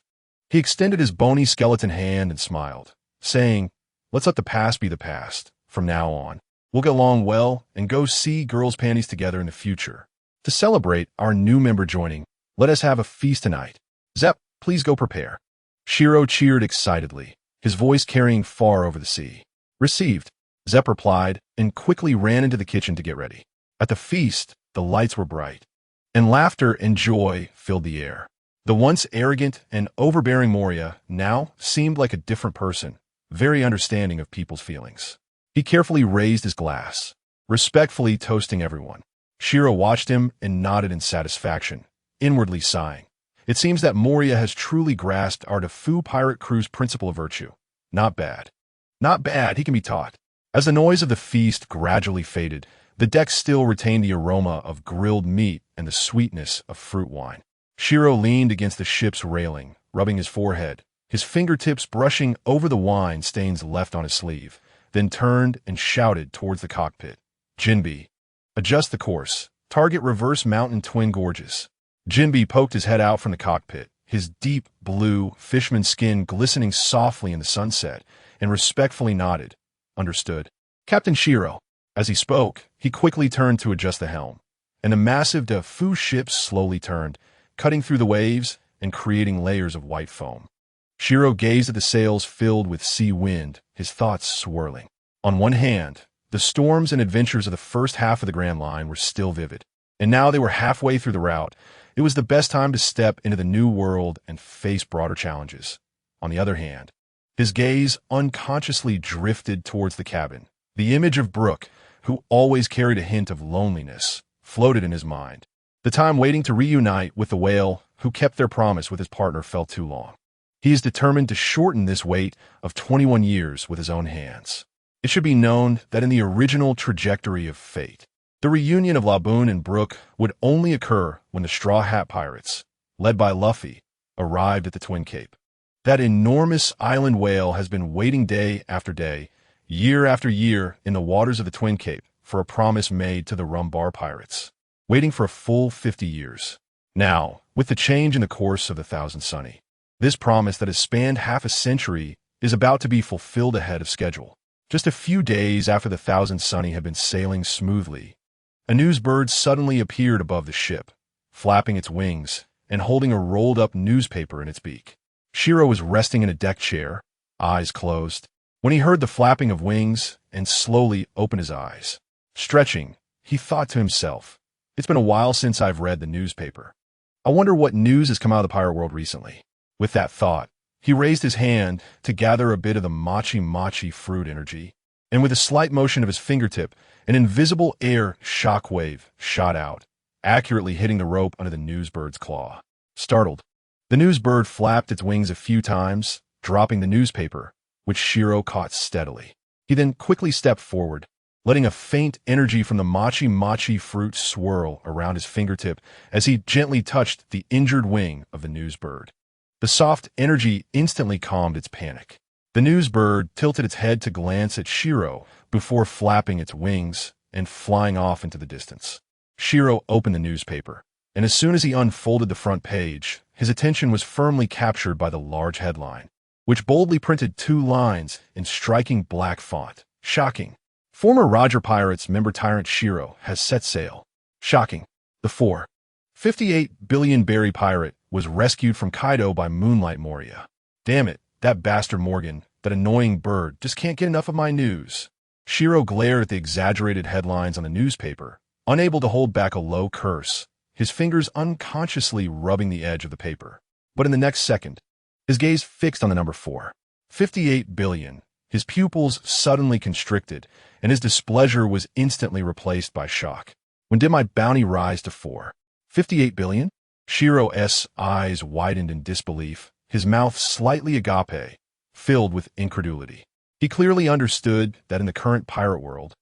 He extended his bony skeleton hand and smiled, saying, "Let's let the past be the past. From now on, we'll get along well and go see girls' panties together in the future. To celebrate our new member joining, let us have a feast tonight. Zep, please go prepare." Shiro cheered excitedly, his voice carrying far over the sea. "Received," Zep replied, and quickly ran into the kitchen to get ready. At the feast, the lights were bright, and laughter and joy filled the air. The once arrogant and overbearing Moria now seemed like a different person, very understanding of people's feelings. He carefully raised his glass, respectfully toasting everyone. Shiro watched him and nodded in satisfaction, inwardly sighing. It seems that Moria has truly grasped our Defu pirate crew's principle of virtue. Not bad. Not bad, he can be taught. As the noise of the feast gradually faded, the deck still retained the aroma of grilled meat and the sweetness of fruit wine. Shiro leaned against the ship's railing, rubbing his forehead, his fingertips brushing over the wine stains left on his sleeve, then turned and shouted towards the cockpit. "Jinbi, adjust the course. Target reverse mountain twin gorges." Jinbi poked his head out from the cockpit, his deep blue fishman skin glistening softly in the sunset, and respectfully nodded. "Understood." "Captain Shiro." As he spoke, he quickly turned to adjust the helm, and the massive Defu ship slowly turned, cutting through the waves and creating layers of white foam. Shiro gazed at the sails filled with sea wind, his thoughts swirling. On one hand, the storms and adventures of the first half of the Grand Line were still vivid, and now they were halfway through the route. It was the best time to step into the new world and face broader challenges. On the other hand, his gaze unconsciously drifted towards the cabin. The image of Brook, who always carried a hint of loneliness, floated in his mind. The time waiting to reunite with the whale who kept their promise with his partner felt too long. He is determined to shorten this wait of 21 years with his own hands. It should be known that in the original trajectory of fate, the reunion of Laboon and Brook would only occur when the Straw Hat Pirates, led by Luffy, arrived at the Twin Cape. That enormous island whale has been waiting day after day, year after year in the waters of the Twin Cape for a promise made to the Rumbar Pirates, waiting for a full 50 years. Now, with the change in the course of the Thousand Sunny, this promise that has spanned half a century is about to be fulfilled ahead of schedule. Just a few days after the Thousand Sunny had been sailing smoothly, a newsbird suddenly appeared above the ship, flapping its wings and holding a rolled-up newspaper in its beak. Shiro was resting in a deck chair, eyes closed, when he heard the flapping of wings and slowly opened his eyes. Stretching, he thought to himself, "It's been a while since I've read the newspaper. I wonder what news has come out of the pirate world recently." With that thought, he raised his hand to gather a bit of the mochi fruit energy, and with a slight motion of his fingertip, an invisible air shockwave shot out, accurately hitting the rope under the newsbird's claw. Startled, the newsbird flapped its wings a few times, dropping the newspaper, which Shiro caught steadily. He then quickly stepped forward, letting a faint energy from the mochi fruit swirl around his fingertip as he gently touched the injured wing of the newsbird. The soft energy instantly calmed its panic. The newsbird tilted its head to glance at Shiro before flapping its wings and flying off into the distance. Shiro opened the newspaper, and as soon as he unfolded the front page, his attention was firmly captured by the large headline, which boldly printed 2 lines in striking black font. Shocking. Former Roger Pirates member Tyrant Shiro has set sail. Shocking. The 4.58 billion berry pirate was rescued from Kaido by Moonlight Moria. Damn it, that bastard Morgan, that annoying bird, just can't get enough of my news. Shiro glared at the exaggerated headlines on the newspaper, unable to hold back a low curse, his fingers unconsciously rubbing the edge of the paper. But in the next second, his gaze fixed on the number 4. 58 billion. His pupils suddenly constricted, and his displeasure was instantly replaced by shock. When did my bounty rise to 4? 58 billion? Shiro's eyes widened in disbelief, his mouth slightly agape, filled with incredulity. He clearly understood that in the current pirate world,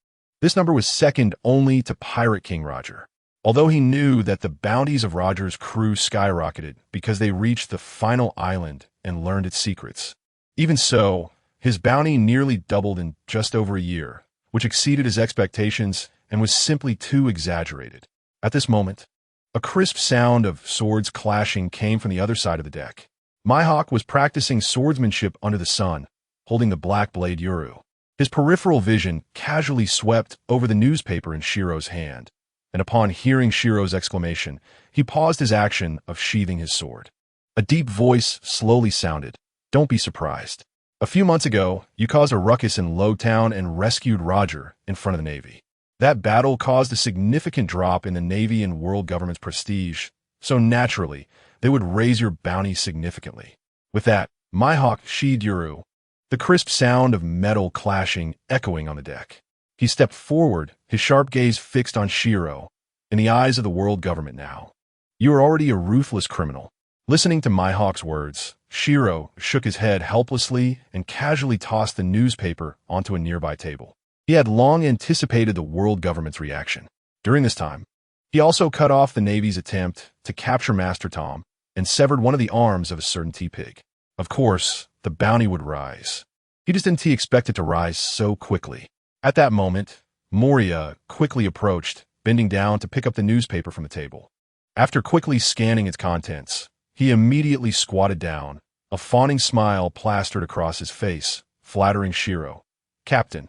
this number was second only to Pirate King Roger. Although he knew that the bounties of Roger's crew skyrocketed because they reached the final island and learned its secrets. Even so, his bounty nearly doubled in just over a year, which exceeded his expectations and was simply too exaggerated. At this moment, a crisp sound of swords clashing came from the other side of the deck. Mihawk was practicing swordsmanship under the sun, holding the black blade Yuru. His peripheral vision casually swept over the newspaper in Shiro's hand, and upon hearing Shiro's exclamation, he paused his action of sheathing his sword. A deep voice slowly sounded, "Don't be surprised. A few months ago, you caused a ruckus in Lowtown and rescued Roger in front of the Navy. That battle caused a significant drop in the Navy and world government's prestige, so naturally, they would raise your bounty significantly." With that, Mihawk sheathed Yuru, the crisp sound of metal clashing echoing on the deck. He stepped forward, his sharp gaze fixed on Shiro, in the eyes of the world government now. "You are already a ruthless criminal." Listening to Mihawk's words, Shiro shook his head helplessly and casually tossed the newspaper onto a nearby table. He had long anticipated the world government's reaction. During this time, he also cut off the Navy's attempt to capture Master Tom and severed one of the arms of a certain T-Pig. Of course, the bounty would rise. He just didn't expect it to rise so quickly. At that moment, Moria quickly approached, bending down to pick up the newspaper from the table. After quickly scanning its contents, he immediately squatted down, a fawning smile plastered across his face, flattering Shiro. "Captain,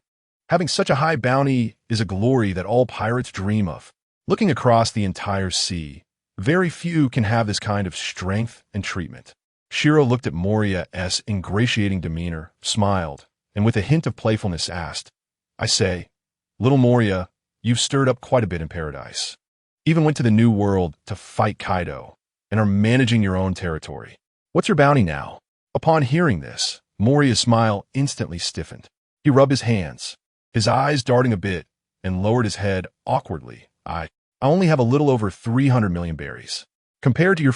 having such a high bounty is a glory that all pirates dream of. Looking across the entire sea, very few can have this kind of strength and treatment." Shiro looked at Moria's ingratiating demeanor, smiled, and with a hint of playfulness asked, "I say, little Moria, you've stirred up quite a bit in paradise. Even went to the New World to fight Kaido, and are managing your own territory. What's your bounty now?" Upon hearing this, Moria's smile instantly stiffened. He rubbed his hands, his eyes darting a bit, and lowered his head awkwardly. I only have a little over 300 million berries. Compared to your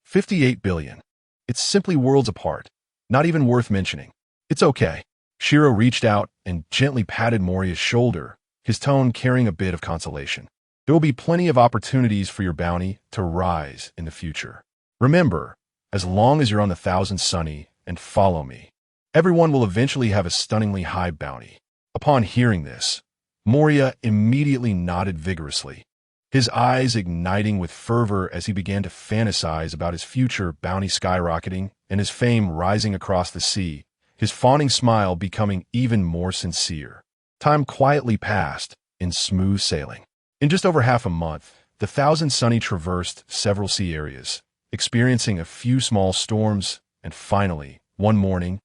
58 billion. It's simply worlds apart, not even worth mentioning. It's okay." Shiro reached out and gently patted Moria's shoulder, his tone carrying a bit of consolation. "There will be plenty of opportunities for your bounty to rise in the future. Remember, as long as you're on the Thousand Sunny and follow me, everyone will eventually have a stunningly high bounty." Upon hearing this, Moria immediately nodded vigorously, his eyes igniting with fervor as he began to fantasize about his future bounty skyrocketing and his fame rising across the sea, his fawning smile becoming even more sincere. Time quietly passed in smooth sailing. In just over half a month, the Thousand Sunny traversed several sea areas, experiencing a few small storms, and finally, one morning,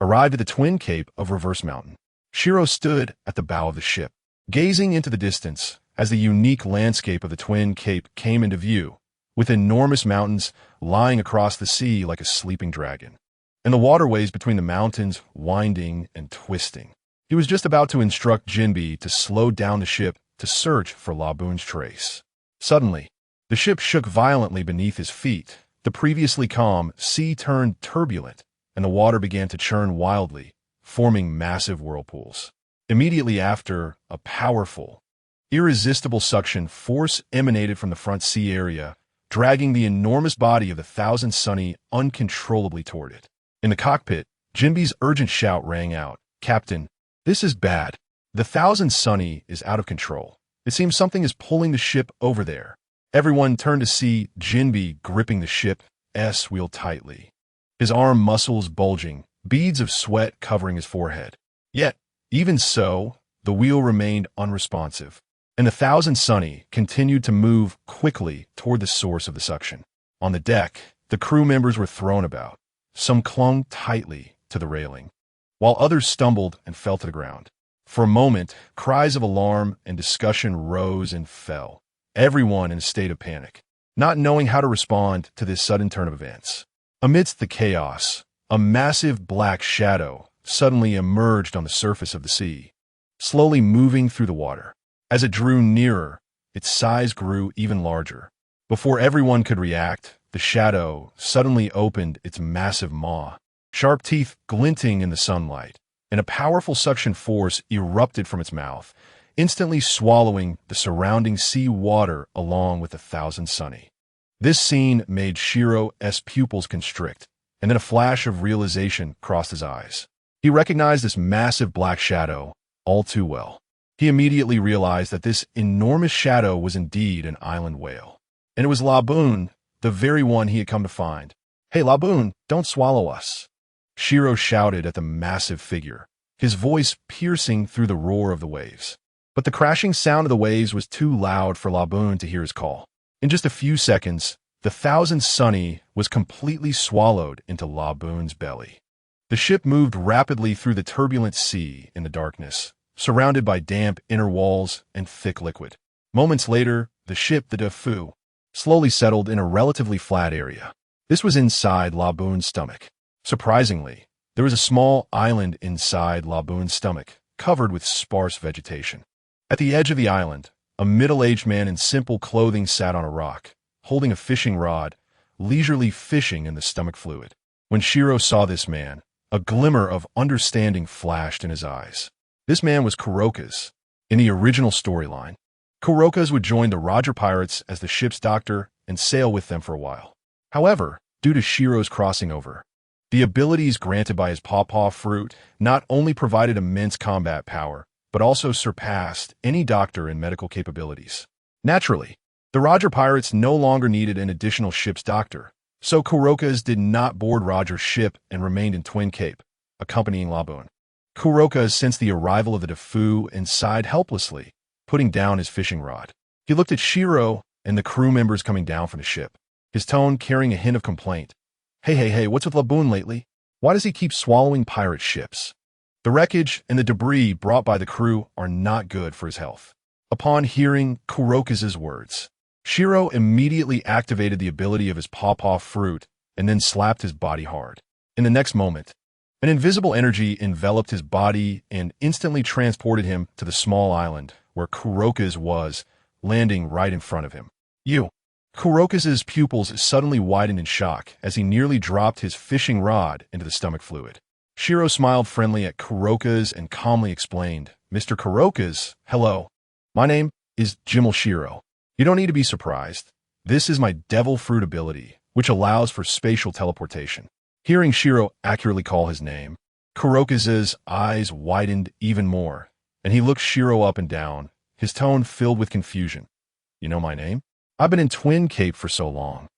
arrived at the twin cape of Reverse Mountain. Shiro stood at the bow of the ship, gazing into the distance as the unique landscape of the twin cape came into view, with enormous mountains lying across the sea like a sleeping dragon, and the waterways between the mountains winding and twisting. He was just about to instruct Jinbe to slow down the ship to search for Laboon's trace. Suddenly, the ship shook violently beneath his feet. The previously calm sea turned turbulent, and the water began to churn wildly, forming massive whirlpools. Immediately after, a powerful, irresistible suction force emanated from the front sea area, dragging the enormous body of the Thousand Sunny uncontrollably toward it. In the cockpit, Jinbe's urgent shout rang out, "Captain, this is bad. The Thousand Sunny is out of control. It seems something is pulling the ship over there." Everyone turned to see Jinbe gripping the ship's wheel tightly, his arm muscles bulging, beads of sweat covering his forehead. Yet, even so, the wheel remained unresponsive, and the Thousand Sunny continued to move quickly toward the source of the suction. On the deck, the crew members were thrown about. Some clung tightly to the railing, while others stumbled and fell to the ground. For a moment, cries of alarm and discussion rose and fell, everyone in a state of panic, not knowing how to respond to this sudden turn of events. Amidst the chaos, a massive black shadow suddenly emerged on the surface of the sea, slowly moving through the water. As it drew nearer, its size grew even larger. Before everyone could react, the shadow suddenly opened its massive maw, sharp teeth glinting in the sunlight, and a powerful suction force erupted from its mouth, instantly swallowing the surrounding sea water along with 1,000 sunny. This scene made Shiro's pupils constrict, and then a flash of realization crossed his eyes. He recognized this massive black shadow all too well. He immediately realized that this enormous shadow was indeed an island whale. And it was Laboon, the very one he had come to find. "Hey, Laboon, don't swallow us!" Shiro shouted at the massive figure, his voice piercing through the roar of the waves. But the crashing sound of the waves was too loud for Laboon to hear his call. In just a few seconds, the 1,000 sunny was completely swallowed into Laboon's belly. The ship moved rapidly through the turbulent sea in the darkness, surrounded by damp inner walls and thick liquid. Moments later, the ship, the Defu, slowly settled in a relatively flat area. This was inside Laboon's stomach. Surprisingly, there was a small island inside Laboon's stomach, covered with sparse vegetation. At the edge of the island, a middle-aged man in simple clothing sat on a rock, holding a fishing rod, leisurely fishing in the stomach fluid. When Shiro saw this man, a glimmer of understanding flashed in his eyes. This man was Kuroka's. In the original storyline, Kuroka's would join the Roger Pirates as the ship's doctor and sail with them for a while. However, due to Shiro's crossing over, the abilities granted by his pawpaw fruit not only provided immense combat power, but also surpassed any doctor in medical capabilities. Naturally, the Roger Pirates no longer needed an additional ship's doctor, so Kuroka's did not board Roger's ship and remained in Twin Cape, accompanying Laboon. Kuroka's sensed the arrival of the Defu and sighed helplessly, putting down his fishing rod. He looked at Shiro and the crew members coming down from the ship, his tone carrying a hint of complaint. Hey, what's with Laboon lately? Why does he keep swallowing pirate ships? The wreckage and the debris brought by the crew are not good for his health. Upon hearing Kuroka's words, Shiro immediately activated the ability of his pawpaw fruit and then slapped his body hard. In the next moment, an invisible energy enveloped his body and instantly transported him to the small island where Kuroka's was, landing right in front of him. Kuroka's pupils suddenly widened in shock as he nearly dropped his fishing rod into the stomach fluid. Shiro smiled friendly at Kuroka's and calmly explained, "Mr. Kuroka's, hello. My name is Jimel Shiro. You don't need to be surprised. This is my devil fruit ability, which allows for spatial teleportation." Hearing Shiro accurately call his name, Kuroka's eyes widened even more, and he looked Shiro up and down, his tone filled with confusion. "You know my name? I've been in Twin Cape for so long,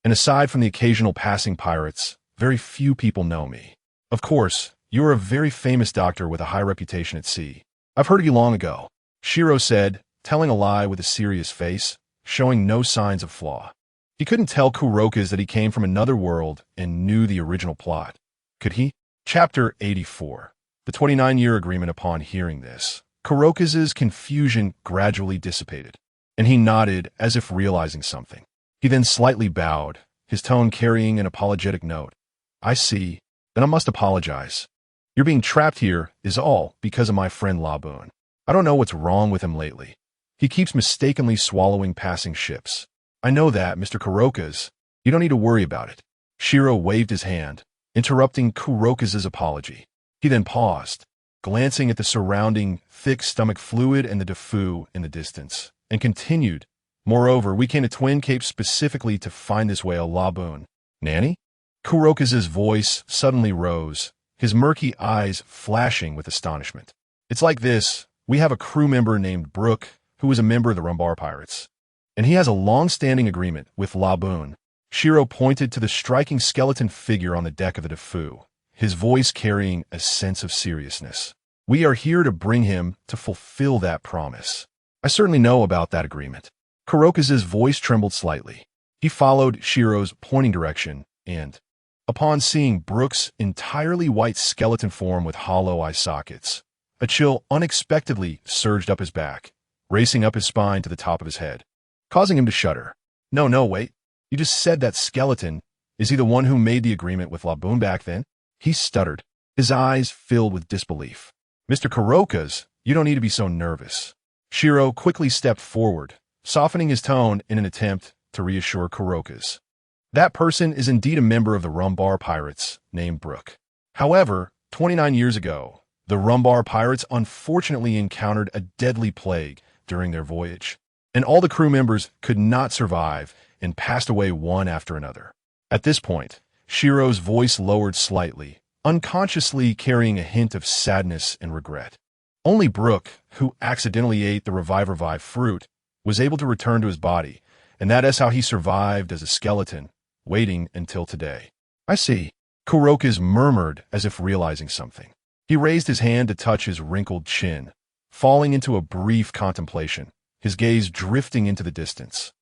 and aside from the occasional passing pirates, very few people know me. Of course, you are a very famous doctor with a high reputation at sea. I've heard of you long ago," Shiro said, telling a lie with a serious face, showing no signs of flaw. He couldn't tell Kuroka's that he came from another world and knew the original plot. Could he? Chapter 84. The 29-year agreement. Upon hearing this, Kuroka's confusion gradually dissipated, and he nodded as if realizing something. He then slightly bowed, his tone carrying an apologetic note. "I see. Then I must apologize. You're being trapped here is all because of my friend Laboon. I don't know what's wrong with him lately. He keeps mistakenly swallowing passing ships. I know that, Mr. Kuroka's. You don't need to worry about it." Shiro waved his hand, interrupting Kuroka's apology. He then paused, glancing at the surrounding thick stomach fluid and the Defu in the distance, and continued, "Moreover, we came to Twin Cape specifically to find this whale, Laboon." "Nanny?" Kuroka's voice suddenly rose, his murky eyes flashing with astonishment. "It's like this. We have a crew member named Brooke, who is a member of the Rumbar Pirates, and he has a long-standing agreement with Laboon." Shiro pointed to the striking skeleton figure on the deck of the Defu, his voice carrying a sense of seriousness. "We are here to bring him to fulfill that promise." "I certainly know about that agreement." Kuroka's voice trembled slightly. He followed Shiro's pointing direction and, upon seeing Brooke's entirely white skeleton form with hollow eye sockets, a chill unexpectedly surged up his back, racing up his spine to the top of his head, causing him to shudder. No, wait. You just said that skeleton. Is he the one who made the agreement with Laboon back then?" He stuttered, his eyes filled with disbelief. "Mr. Kuroka's, you don't need to be so nervous." Shiro quickly stepped forward, softening his tone in an attempt to reassure Kuroka's. "That person is indeed a member of the Rumbar Pirates, named Brook. However, 29 years ago, the Rumbar Pirates unfortunately encountered a deadly plague during their voyage, and all the crew members could not survive and passed away one after another." At this point, Shiro's voice lowered slightly, unconsciously carrying a hint of sadness and regret. Only Brook, who accidentally ate the revive fruit, was able to return to his body, and that is how he survived as a skeleton, waiting until today. "I see," Kuroka's murmured as if realizing something. He raised his hand to touch his wrinkled chin, falling into a brief contemplation, his gaze drifting into the distance.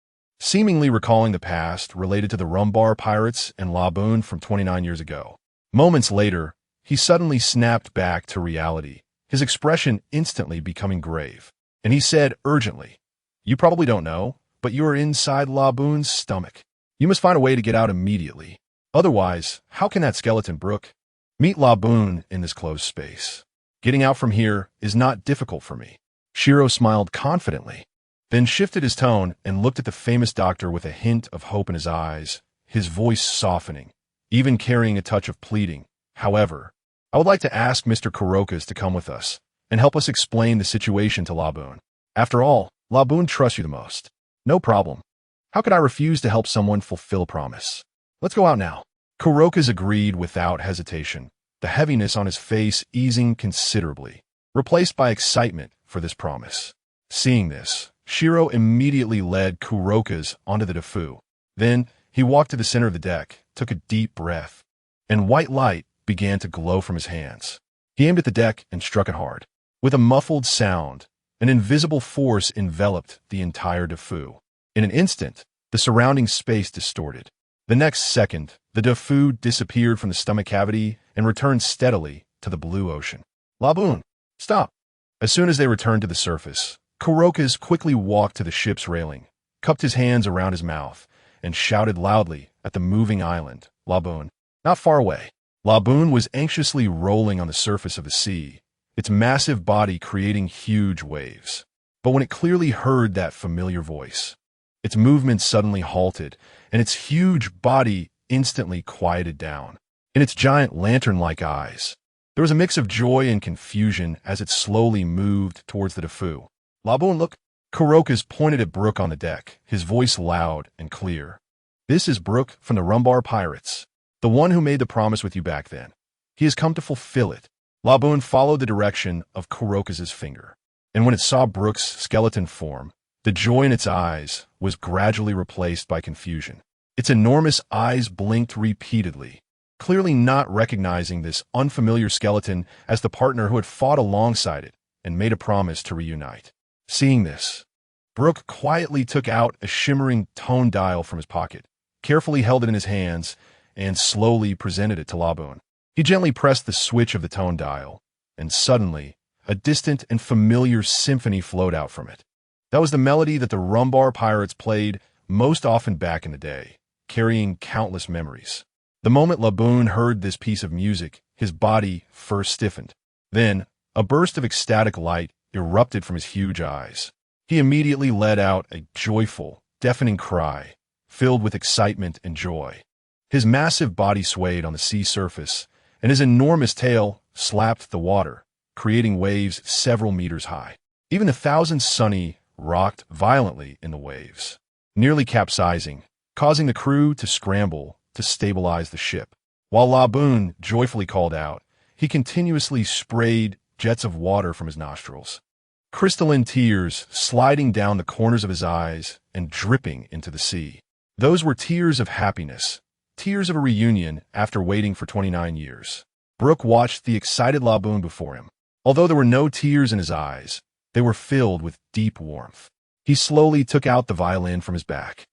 Seemingly recalling the past related to the Rumbar Pirates and Laboon from 29 years ago. Moments later, he suddenly snapped back to reality, his expression instantly becoming grave. And he said urgently, "You probably don't know, but you are inside Laboon's stomach. You must find a way to get out immediately. Otherwise, how can that skeleton Brook meet Laboon in this closed space? Getting out from here is not difficult for me." Shiro smiled confidently, then shifted his tone and looked at the famous doctor with a hint of hope in his eyes, his voice softening, even carrying a touch of pleading. "However, I would like to ask Mr. Kuroka's to come with us and help us explain the situation to Laboon. After all, Laboon trusts you the most." "No problem. How could I refuse to help someone fulfill a promise? Let's go out now." Kuroka's agreed without hesitation, the heaviness on his face easing considerably, replaced by excitement for this promise. Seeing this, Shiro immediately led Kuroka's onto the Defu. Then, he walked to the center of the deck, took a deep breath, and white light began to glow from his hands. He aimed at the deck and struck it hard. With a muffled sound, an invisible force enveloped the entire Defu. In an instant, the surrounding space distorted. The next second, the Defu disappeared from the stomach cavity and returned steadily to the blue ocean. "Laboon, stop!" As soon as they returned to the surface, Kuroka's quickly walked to the ship's railing, cupped his hands around his mouth, and shouted loudly at the moving island, "Laboon, not far away." Laboon was anxiously rolling on the surface of the sea, its massive body creating huge waves. But when it clearly heard that familiar voice, its movements suddenly halted, and its huge body instantly quieted down. In its giant lantern-like eyes, there was a mix of joy and confusion as it slowly moved towards the Defu. "Laboon, look!" Kuroka's pointed at Brook on the deck, his voice loud and clear. "This is Brook from the Rumbar Pirates, the one who made the promise with you back then. He has come to fulfill it." Laboon followed the direction of Kuroka's finger, and when it saw Brook's skeleton form, the joy in its eyes was gradually replaced by confusion. Its enormous eyes blinked repeatedly, clearly not recognizing this unfamiliar skeleton as the partner who had fought alongside it and made a promise to reunite. Seeing this, Brook quietly took out a shimmering tone dial from his pocket, carefully held it in his hands, and slowly presented it to Laboon. He gently pressed the switch of the tone dial, and suddenly, a distant and familiar symphony flowed out from it. That was the melody that the Rumbar Pirates played most often back in the day, carrying countless memories. The moment Laboon heard this piece of music, his body first stiffened. Then, a burst of ecstatic light erupted from his huge eyes. He immediately let out a joyful, deafening cry, filled with excitement and joy. His massive body swayed on the sea surface, and his enormous tail slapped the water, creating waves several meters high. Even the Thousand Sunny rocked violently in the waves, nearly capsizing, causing the crew to scramble to stabilize the ship. While Laboon joyfully called out, he continuously sprayed jets of water from his nostrils, crystalline tears sliding down the corners of his eyes and dripping into the sea. Those were tears of happiness, tears of a reunion after waiting for 29 years. Brook watched the excited Laboon before him. Although there were no tears in his eyes, they were filled with deep warmth. He slowly took out the violin from his back,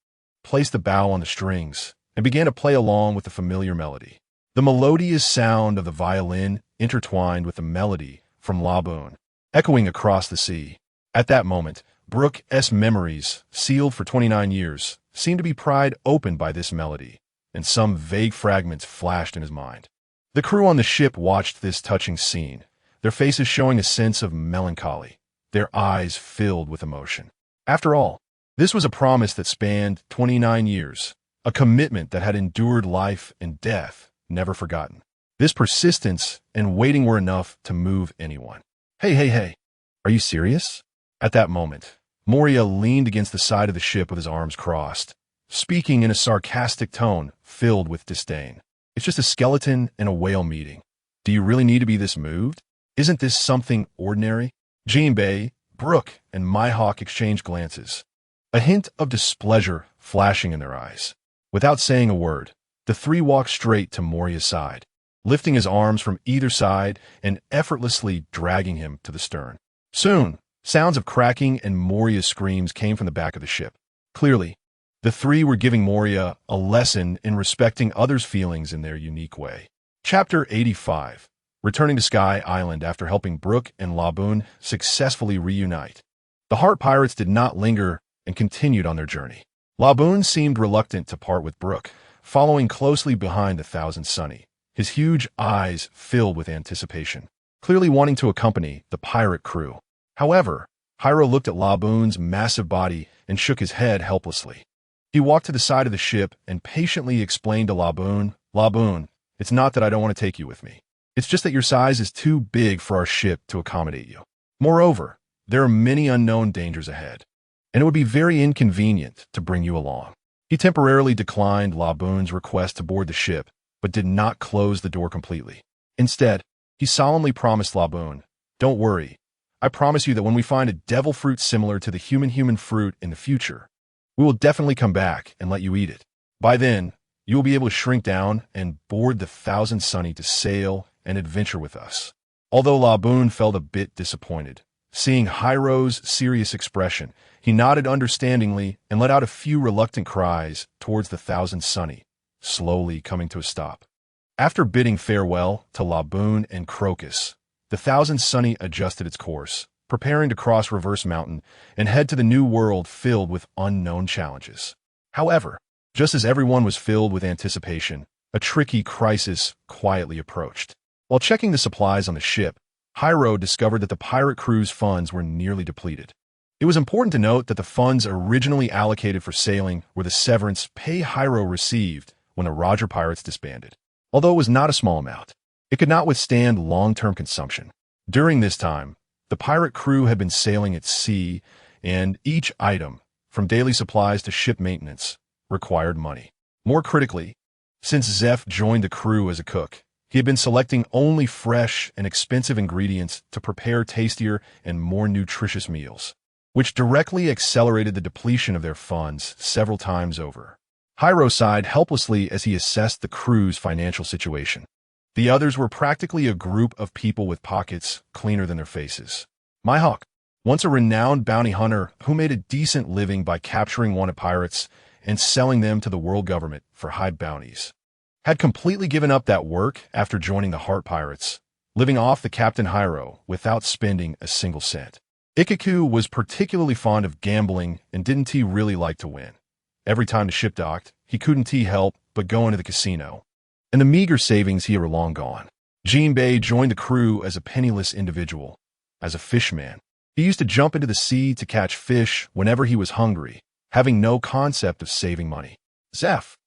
placed the bow on the strings, and began to play along with the familiar melody. The melodious sound of the violin intertwined with the melody from Laboon, echoing across the sea. At that moment, Brook's memories, sealed for 29 years, seemed to be pried open by this melody, and some vague fragments flashed in his mind. The crew on the ship watched this touching scene, their faces showing a sense of melancholy, their eyes filled with emotion. After all, this was a promise that spanned 29 years, a commitment that had endured life and death, never forgotten. This persistence and waiting were enough to move anyone. Hey, are you serious? At that moment, Moria leaned against the side of the ship with his arms crossed, speaking in a sarcastic tone filled with disdain. It's just a skeleton and a whale meeting. Do you really need to be this moved? Isn't this something ordinary? Jinbei, Brooke, and Mihawk exchanged glances, a hint of displeasure flashing in their eyes. Without saying a word, the three walked straight to Moria's side, lifting his arms from either side and effortlessly dragging him to the stern. Soon, sounds of cracking and Moria's screams came from the back of the ship. Clearly, the three were giving Moria a lesson in respecting others' feelings in their unique way. Chapter 85. Returning to Sky Island after helping Brooke and Laboon successfully reunite. The Heart Pirates did not linger and continued on their journey. Laboon seemed reluctant to part with Brooke, following closely behind the Thousand Sunny, his huge eyes filled with anticipation, clearly wanting to accompany the pirate crew. However, Hiro looked at Laboon's massive body and shook his head helplessly. He walked to the side of the ship and patiently explained to Laboon, "Laboon, it's not that I don't want to take you with me. It's just that your size is too big for our ship to accommodate you. Moreover, there are many unknown dangers ahead, and it would be very inconvenient to bring you along." He temporarily declined Laboon's request to board the ship, but did not close the door completely. Instead, he solemnly promised Laboon, "Don't worry. I promise you that when we find a devil fruit similar to the human fruit in the future, we will definitely come back and let you eat it. By then, you will be able to shrink down and board the Thousand Sunny to sail and adventure with us." Although Laboon felt a bit disappointed, seeing Hiro's serious expression, he nodded understandingly and let out a few reluctant cries towards the Thousand Sunny, slowly coming to a stop. After bidding farewell to Laboon and Crocus, the Thousand Sunny adjusted its course, preparing to cross Reverse Mountain and head to the new world filled with unknown challenges. However, just as everyone was filled with anticipation, a tricky crisis quietly approached. While checking the supplies on the ship, Hiro discovered that the pirate crew's funds were nearly depleted. It was important to note that the funds originally allocated for sailing were the severance pay Hiro received when the Roger Pirates disbanded. Although it was not a small amount, it could not withstand long-term consumption. During this time, the pirate crew had been sailing at sea, and each item, from daily supplies to ship maintenance, required money. More critically, since Zeph joined the crew as a cook, he had been selecting only fresh and expensive ingredients to prepare tastier and more nutritious meals, which directly accelerated the depletion of their funds several times over. Hiro sighed helplessly as he assessed the crew's financial situation. The others were practically a group of people with pockets cleaner than their faces. Mihawk, once a renowned bounty hunter who made a decent living by capturing wanted pirates and selling them to the world government for high bounties, had completely given up that work after joining the Heart Pirates, living off the Captain Hiro without spending a single cent. Ikaku was particularly fond of gambling and didn't he really like to win. Every time the ship docked, he couldn't help but go into the casino, and the meager savings he were long gone. Jinbei joined the crew as a penniless individual. As a fishman, he used to jump into the sea to catch fish whenever he was hungry, having no concept of saving money. Zeph,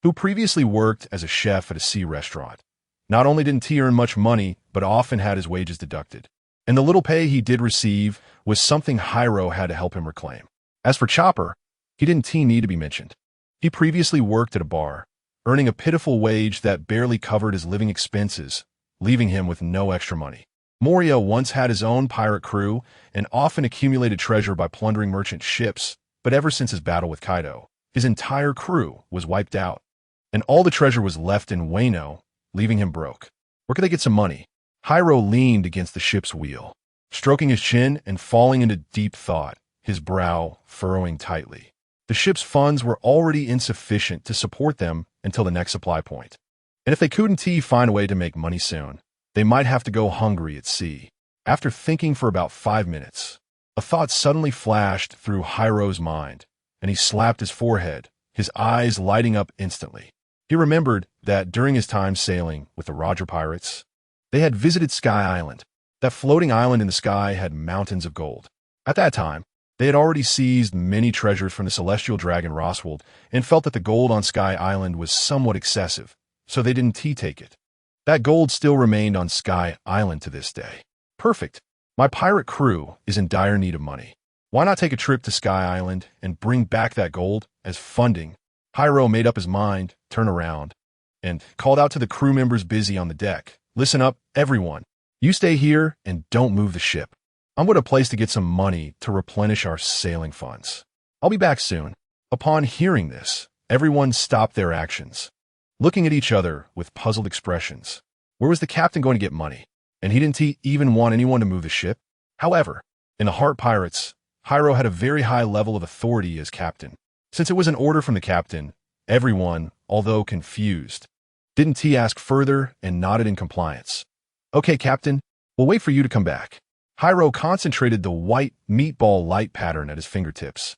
who previously worked as a chef at a sea restaurant, not only didn't he earn much money, but often had his wages deducted. And the little pay he did receive was something Hiro had to help him reclaim. As for Chopper, he didn't need to be mentioned. He previously worked at a bar, earning a pitiful wage that barely covered his living expenses, leaving him with no extra money. Moria once had his own pirate crew and often accumulated treasure by plundering merchant ships, but ever since his battle with Kaido, his entire crew was wiped out, and all the treasure was left in Wano, leaving him broke. Where could they get some money? Hiro leaned against the ship's wheel, stroking his chin and falling into deep thought, his brow furrowing tightly. The ship's funds were already insufficient to support them until the next supply point. And if they couldn't find a way to make money soon, they might have to go hungry at sea. After thinking for about 5 minutes, a thought suddenly flashed through Hiro's mind, and he slapped his forehead, his eyes lighting up instantly. He remembered that during his time sailing with the Roger pirates, they had visited Sky Island. That floating island in the sky had mountains of gold. At that time, they had already seized many treasures from the celestial dragon Roswald and felt that the gold on Sky Island was somewhat excessive, so they didn't take it. That gold still remained on Sky Island to this day. Perfect. My pirate crew is in dire need of money. Why not take a trip to Sky Island and bring back that gold as funding? Hiro made up his mind, turned around, and called out to the crew members busy on the deck. Listen up, everyone. You stay here and don't move the ship. I'm at a place to get some money to replenish our sailing funds. I'll be back soon. Upon hearing this, everyone stopped their actions, looking at each other with puzzled expressions. Where was the captain going to get money? And he didn't even want anyone to move the ship? However, in the Heart Pirates, Hiro had a very high level of authority as captain. Since it was an order from the captain, everyone, although confused, didn't ask further and nodded in compliance. Okay, captain, we'll wait for you to come back. Hiro concentrated the white meatball light pattern at his fingertips,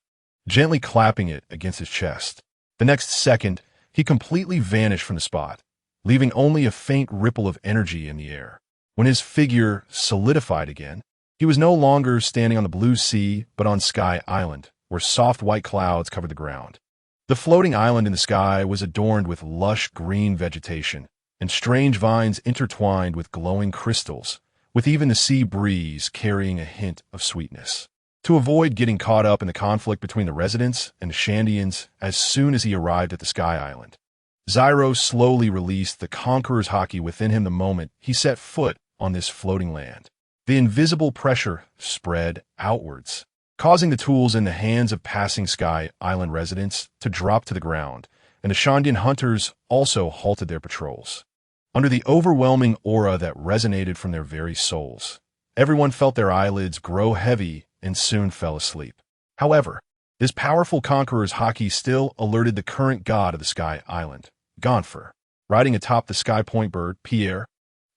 gently clapping it against his chest. The next second, he completely vanished from the spot, leaving only a faint ripple of energy in the air. When his figure solidified again, he was no longer standing on the blue sea, but on Sky Island, where soft white clouds covered the ground. The floating island in the sky was adorned with lush green vegetation and strange vines intertwined with glowing crystals, with even the sea breeze carrying a hint of sweetness. To avoid getting caught up in the conflict between the residents and the Shandians as soon as he arrived at the Sky Island, Zyro slowly released the conqueror's haki within him the moment he set foot on this floating land. The invisible pressure spread outwards, causing the tools in the hands of passing Sky Island residents to drop to the ground, and the Shandian hunters also halted their patrols. Under the overwhelming aura that resonated from their very souls, everyone felt their eyelids grow heavy and soon fell asleep. However, this powerful conqueror's haki still alerted the current god of the Sky Island, Gonfer, riding atop the Sky Point bird, Pierre,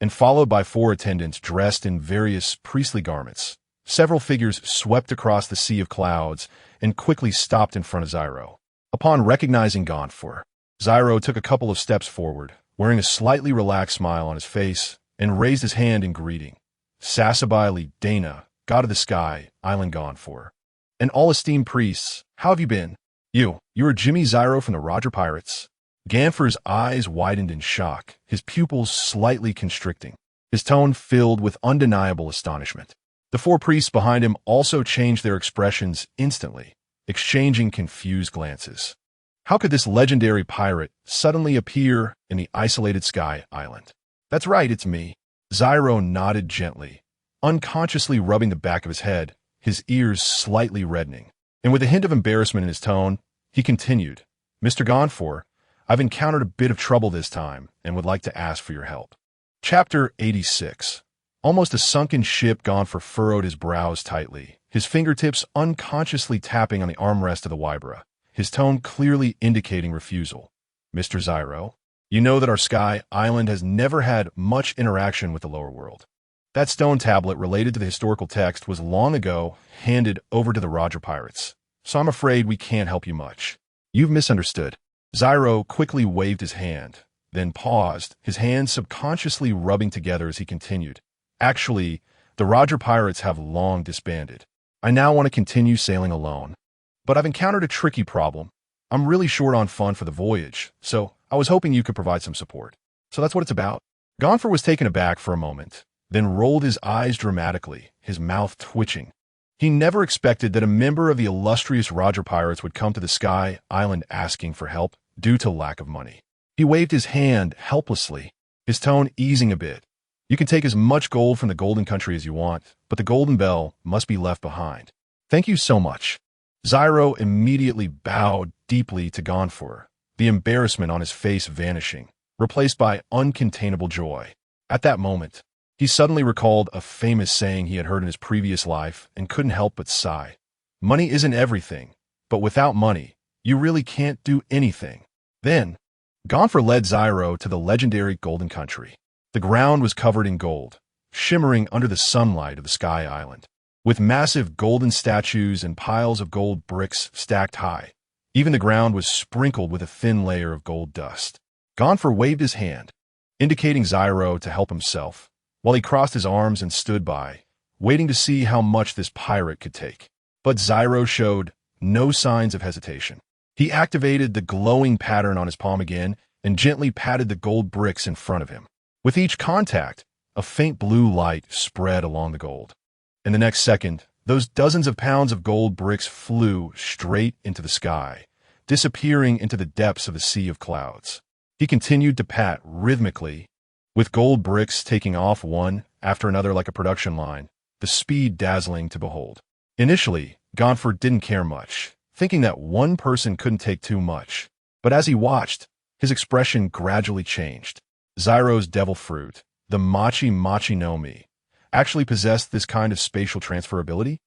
and followed by 4 attendants dressed in various priestly garments. Several figures swept across the sea of clouds and quickly stopped in front of Zyro. Upon recognizing Gonfer, Zyro took a couple of steps forward, wearing a slightly relaxed smile on his face, and raised his hand in greeting. Sasabai Dana, god of the sky, Island Gonfer. And all esteemed priests, how have you been? You're Jimmy Zyro from the Roger Pirates. Gonfer's eyes widened in shock, his pupils slightly constricting, his tone filled with undeniable astonishment. The 4 priests behind him also changed their expressions instantly, exchanging confused glances. How could this legendary pirate suddenly appear in the isolated Sky Island? That's right, it's me. Zyro nodded gently, unconsciously rubbing the back of his head, his ears slightly reddening. And with a hint of embarrassment in his tone, he continued, Mr. Gonfer, I've encountered a bit of trouble this time and would like to ask for your help. Chapter 86. Almost a sunken ship, Gonfer furrowed his brows tightly, his fingertips unconsciously tapping on the armrest of the Wybra, his tone clearly indicating refusal. Mr. Zyro, you know that our Sky Island has never had much interaction with the lower world. That stone tablet related to the historical text was long ago handed over to the Roger Pirates, so I'm afraid we can't help you much. You've misunderstood. Zyro quickly waved his hand, then paused, his hands subconsciously rubbing together as he continued. Actually, the Roger Pirates have long disbanded. I now want to continue sailing alone. But I've encountered a tricky problem. I'm really short on fun for the voyage, so I was hoping you could provide some support. So that's what it's about. Gonfer was taken aback for a moment, then rolled his eyes dramatically, his mouth twitching. He never expected that a member of the illustrious Roger Pirates would come to the Sky Island asking for help due to lack of money. He waved his hand helplessly, his tone easing a bit. You can take as much gold from the Golden Country as you want, but the Golden Bell must be left behind. Thank you so much. Zyro immediately bowed deeply to Gonfer, the embarrassment on his face vanishing, replaced by uncontainable joy. At that moment, he suddenly recalled a famous saying he had heard in his previous life and couldn't help but sigh. Money isn't everything, but without money, you really can't do anything. Then, Gonfer led Zyro to the legendary Golden Country. The ground was covered in gold, shimmering under the sunlight of the Sky Island, with massive golden statues and piles of gold bricks stacked high. Even the ground was sprinkled with a thin layer of gold dust. Gonfer waved his hand, indicating Zyro to help himself, while he crossed his arms and stood by, waiting to see how much this pirate could take. But Zyro showed no signs of hesitation. He activated the glowing pattern on his palm again and gently patted the gold bricks in front of him. With each contact, a faint blue light spread along the gold. In the next second, those dozens of pounds of gold bricks flew straight into the sky, disappearing into the depths of a sea of clouds. He continued to pat rhythmically, with gold bricks taking off one after another like a production line, the speed dazzling to behold. Initially, Gonfer didn't care much, thinking that one person couldn't take too much. But as he watched, his expression gradually changed. Zyro's devil fruit, the Machi Machi no Mi, actually possessed this kind of spatial transferability?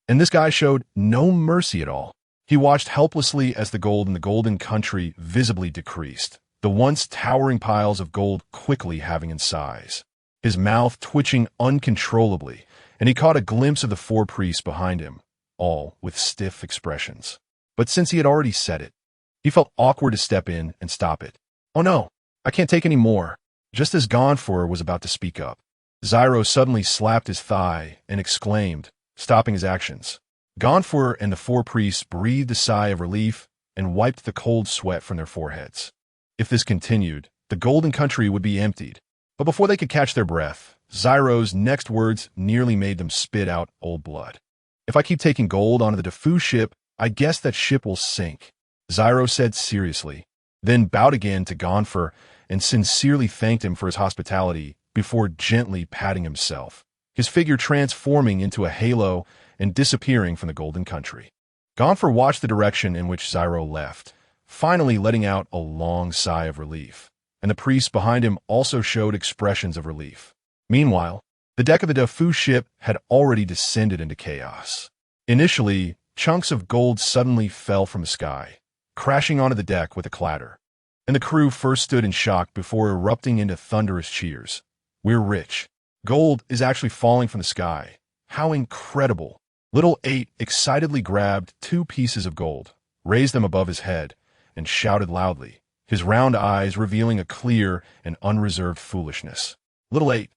And this guy showed no mercy at all. He watched helplessly as the gold in the golden country visibly decreased, the once towering piles of gold quickly halving in size. His mouth twitching uncontrollably, and he caught a glimpse of the four priests behind him, all with stiff expressions. But since he had already said it, he felt awkward to step in and stop it. "Oh no, I can't take any more." Just as Gonfor was about to speak up, Zyro suddenly slapped his thigh and exclaimed, stopping his actions. Gonfor and the four priests breathed a sigh of relief and wiped the cold sweat from their foreheads. If this continued, the golden country would be emptied. But before they could catch their breath, Zyro's next words nearly made them spit out old blood. "If I keep taking gold onto the Defu ship, I guess that ship will sink," Zyro said seriously, then bowed again to Gonfor and sincerely thanked him for his hospitality before gently patting himself, his figure transforming into a halo and disappearing from the golden country. Gonfor watched the direction in which Zyro left, finally letting out a long sigh of relief, and the priests behind him also showed expressions of relief. Meanwhile, the deck of the Defu ship had already descended into chaos. Initially, chunks of gold suddenly fell from the sky, crashing onto the deck with a clatter, and the crew first stood in shock before erupting into thunderous cheers. "We're rich. Gold is actually falling from the sky. How incredible!" Little 8 excitedly grabbed 2 pieces of gold, raised them above his head, and shouted loudly, his round eyes revealing a clear and unreserved foolishness. "Little 8,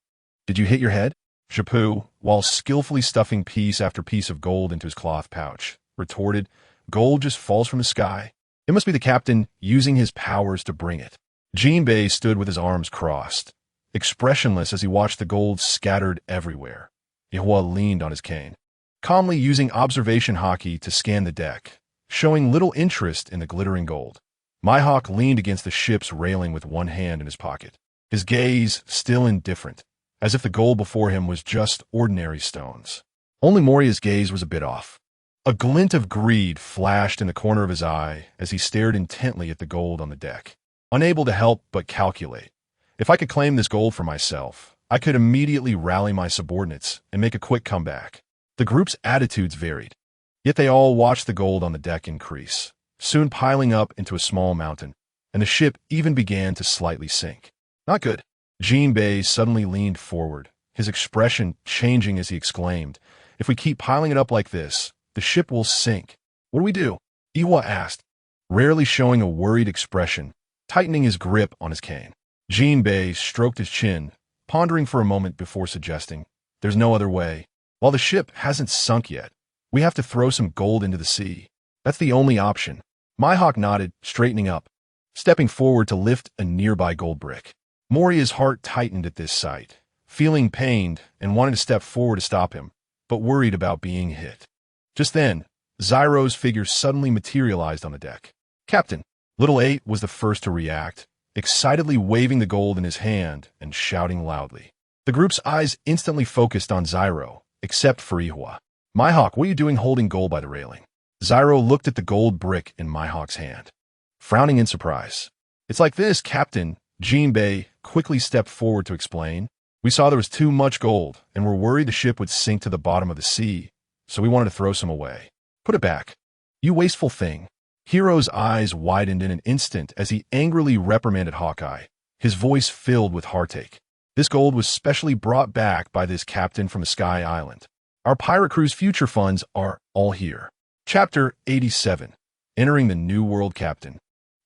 did you hit your head?" Chapu, while skillfully stuffing piece after piece of gold into his cloth pouch, retorted, "Gold just falls from the sky. It must be the captain using his powers to bring it." Jinbei stood with his arms crossed, expressionless as he watched the gold scattered everywhere. Ihua leaned on his cane, calmly using observation haki to scan the deck, showing little interest in the glittering gold. Mihawk leaned against the ship's railing with one hand in his pocket, his gaze still indifferent, as if the gold before him was just ordinary stones. Only Moria's gaze was a bit off. A glint of greed flashed in the corner of his eye as he stared intently at the gold on the deck, unable to help but calculate. If I could claim this gold for myself, I could immediately rally my subordinates and make a quick comeback. The group's attitudes varied, yet they all watched the gold on the deck increase, soon piling up into a small mountain, and the ship even began to slightly sink. "Not good." Jinbei suddenly leaned forward, his expression changing as he exclaimed, "If we keep piling it up like this, the ship will sink. What do we do?" Iwa asked, rarely showing a worried expression, tightening his grip on his cane. Jinbei stroked his chin, pondering for a moment before suggesting, "There's no other way. While the ship hasn't sunk yet, we have to throw some gold into the sea. That's the only option." Mihawk nodded, straightening up, stepping forward to lift a nearby gold brick. Moria's heart tightened at this sight, feeling pained and wanting to step forward to stop him, but worried about being hit. Just then, Zyro's figure suddenly materialized on the deck. "Captain!" Little 8 was the first to react, excitedly waving the gold in his hand and shouting loudly. The group's eyes instantly focused on Zyro, except for Ihua. "Mihawk, what are you doing holding gold by the railing?" Zyro looked at the gold brick in Mihawk's hand, frowning in surprise. "It's like this, Captain." Jinbei quickly stepped forward to explain. "We saw there was too much gold, and were worried the ship would sink to the bottom of the sea, so we wanted to throw some away." "Put it back. You wasteful thing." Hiro's eyes widened in an instant as he angrily reprimanded Hawkeye, his voice filled with heartache. "This gold was specially brought back by this captain from a Sky Island. Our pirate crew's future funds are all here." Chapter 87. Entering the New World Captain.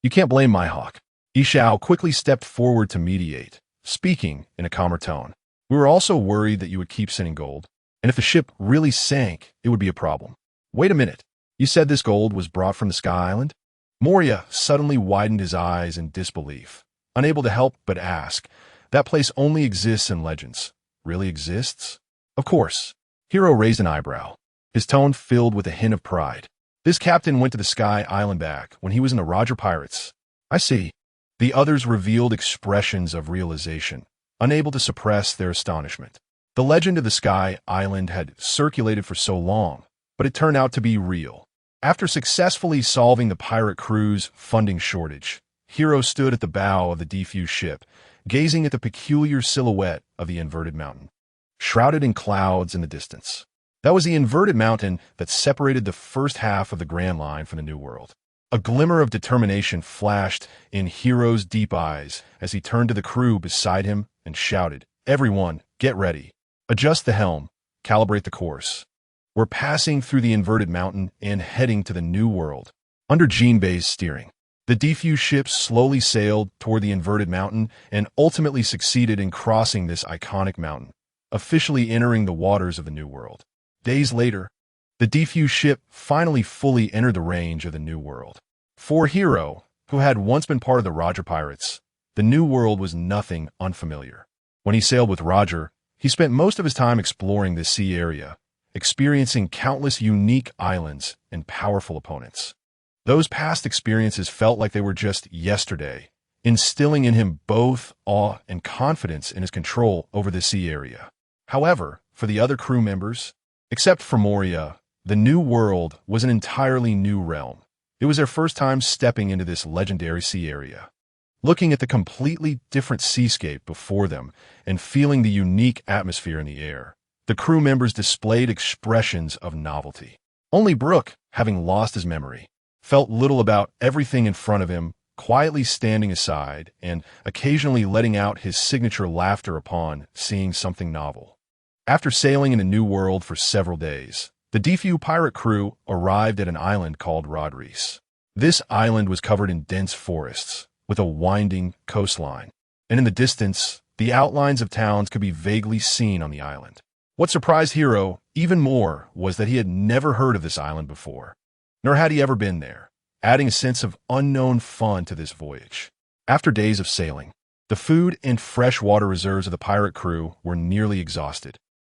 "You can't blame Mihawk. Ishao quickly stepped forward to mediate, speaking in a calmer tone. We were also worried that you would keep sending gold, and if the ship really sank, it would be a problem. Wait a minute. You said this gold was brought from the Sky Island? Moria suddenly widened his eyes in disbelief, unable to help but ask, that place only exists in legends. Really exists? Of course. Hiro raised an eyebrow, his tone filled with a hint of pride. This captain went to the Sky Island back when he was in the Roger Pirates. I see. The others revealed expressions of realization, unable to suppress their astonishment. The legend of the Sky Island had circulated for so long, but it turned out to be real. After successfully solving the pirate crew's funding shortage, Hiro stood at the bow of the defused ship, gazing at the peculiar silhouette of the inverted mountain, shrouded in clouds in the distance. That was the inverted mountain that separated the first half of the Grand Line from the New World. A glimmer of determination flashed in Hiro's deep eyes as he turned to the crew beside him and shouted, "Everyone, get ready. Adjust the helm. Calibrate the course. We're passing through the inverted mountain and heading to the New World." Under Jinbei's steering, the defused ship slowly sailed toward the inverted mountain and ultimately succeeded in crossing this iconic mountain, officially entering the waters of the New World. Days later, the defused ship finally fully entered the range of the New World. For Hiro, who had once been part of the Roger Pirates, the New World was nothing unfamiliar. When he sailed with Roger, he spent most of his time exploring this sea area, experiencing countless unique islands and powerful opponents. Those past experiences felt like they were just yesterday, instilling in him both awe and confidence in his control over the sea area. However, for the other crew members, except for Moria, the New World was an entirely new realm. It was their first time stepping into this legendary sea area. Looking at the completely different seascape before them and feeling the unique atmosphere in the air, the crew members displayed expressions of novelty. Only Brooke, having lost his memory, felt little about everything in front of him, quietly standing aside and occasionally letting out his signature laughter upon seeing something novel. After sailing in a New World for several days, the defused pirate crew arrived at an island called Rodriguez. This island was covered in dense forests, with a winding coastline, and in the distance, the outlines of towns could be vaguely seen on the island. What surprised Hiro even more was that he had never heard of this island before, nor had he ever been there, adding a sense of unknown fun to this voyage. After days of sailing, the food and freshwater reserves of the pirate crew were nearly exhausted,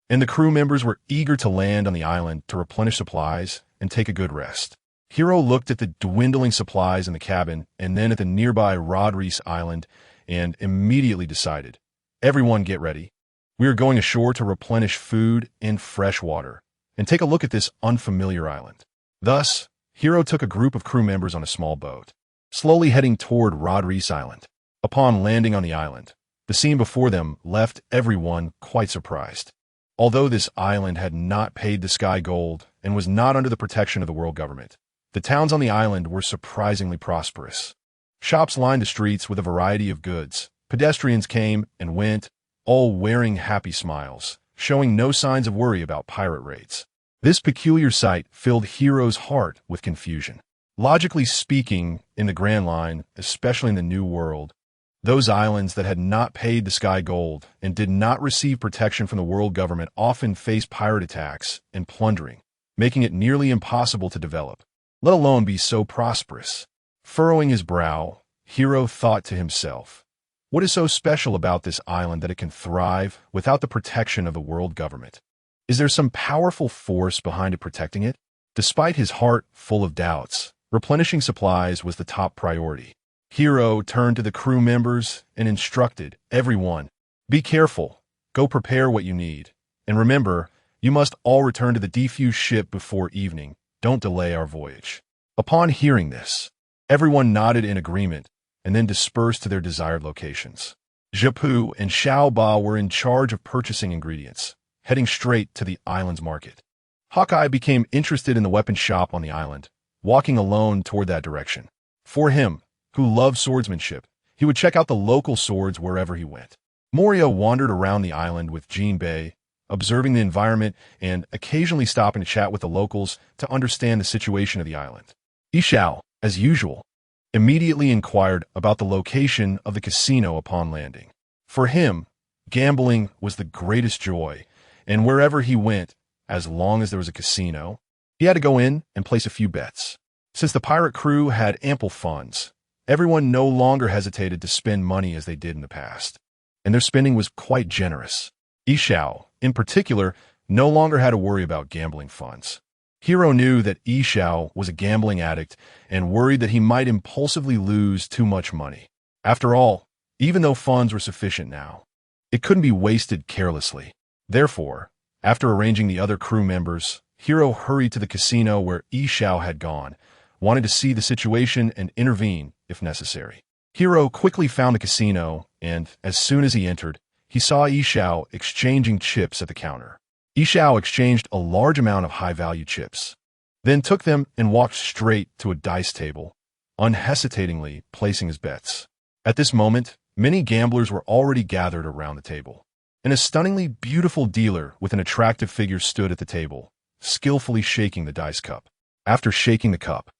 and the crew members were eager to land on the island to replenish supplies and take a good rest. Hiro looked at the dwindling supplies in the cabin and then at the nearby Rodriguez Island and immediately decided, "Everyone get ready. We are going ashore to replenish food and fresh water, and take a look at this unfamiliar island." Thus, Hiro took a group of crew members on a small boat, slowly heading toward Rodriguez Island. Upon landing on the island, the scene before them left everyone quite surprised. Although this island had not paid the Sky Gold and was not under the protection of the world government, the towns on the island were surprisingly prosperous. Shops lined the streets with a variety of goods. Pedestrians came and went, all wearing happy smiles, showing no signs of worry about pirate raids. This peculiar sight filled Hiro's heart with confusion. Logically speaking, in the Grand Line, especially in the New World, those islands that had not paid the Sky Gold and did not receive protection from the world government often faced pirate attacks and plundering, making it nearly impossible to develop, let alone be so prosperous. Furrowing his brow, Hiro thought to himself, what is so special about this island that it can thrive without the protection of the world government? Is there some powerful force behind it protecting it? Despite his heart full of doubts, replenishing supplies was the top priority. Hiro turned to the crew members and instructed everyone, "Be careful, go prepare what you need, and remember, you must all return to the defused ship before evening. Don't delay our voyage." Upon hearing this, everyone nodded in agreement and then dispersed to their desired locations. Japu and Xiaoba were in charge of purchasing ingredients, heading straight to the island's market. Hawkeye became interested in the weapon shop on the island, walking alone toward that direction. For him, who loved swordsmanship, he would check out the local swords wherever he went. Moria wandered around the island with Jinbei, observing the environment and occasionally stopping to chat with the locals to understand the situation of the island. Ishao, as usual, immediately inquired about the location of the casino upon landing. For him, gambling was the greatest joy, and wherever he went, as long as there was a casino, he had to go in and place a few bets. Since the pirate crew had ample funds, everyone no longer hesitated to spend money as they did in the past, and their spending was quite generous. Ishao, in particular, no longer had to worry about gambling funds. Hiro knew that Ishao was a gambling addict and worried that he might impulsively lose too much money. After all, even though funds were sufficient now, it couldn't be wasted carelessly. Therefore, after arranging the other crew members, Hiro hurried to the casino where Ishao had gone, wanted to see the situation and intervene if necessary. Hiro quickly found the casino, and as soon as he entered, he saw Ishao exchanging chips at the counter. Ishao exchanged a large amount of high-value chips, then took them and walked straight to a dice table, unhesitatingly placing his bets. At this moment, many gamblers were already gathered around the table, and a stunningly beautiful dealer with an attractive figure stood at the table, skillfully shaking the dice cup. After shaking the cup,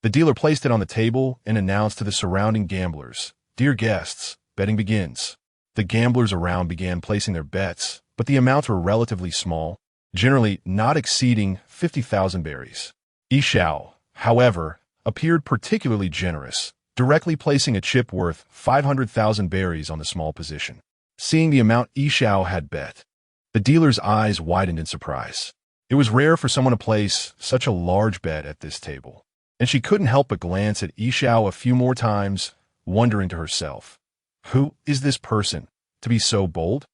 the dealer placed it on the table and announced to the surrounding gamblers, "Dear guests, betting begins." The gamblers around began placing their bets, but the amounts were relatively small, generally not exceeding 50,000 berries. Ishao, however, appeared particularly generous, directly placing a chip worth 500,000 berries on the small position. Seeing the amount Ishao had bet, the dealer's eyes widened in surprise. It was rare for someone to place such a large bet at this table, and she couldn't help but glance at Ishao a few more times, wondering to herself, who is this person to be so bold?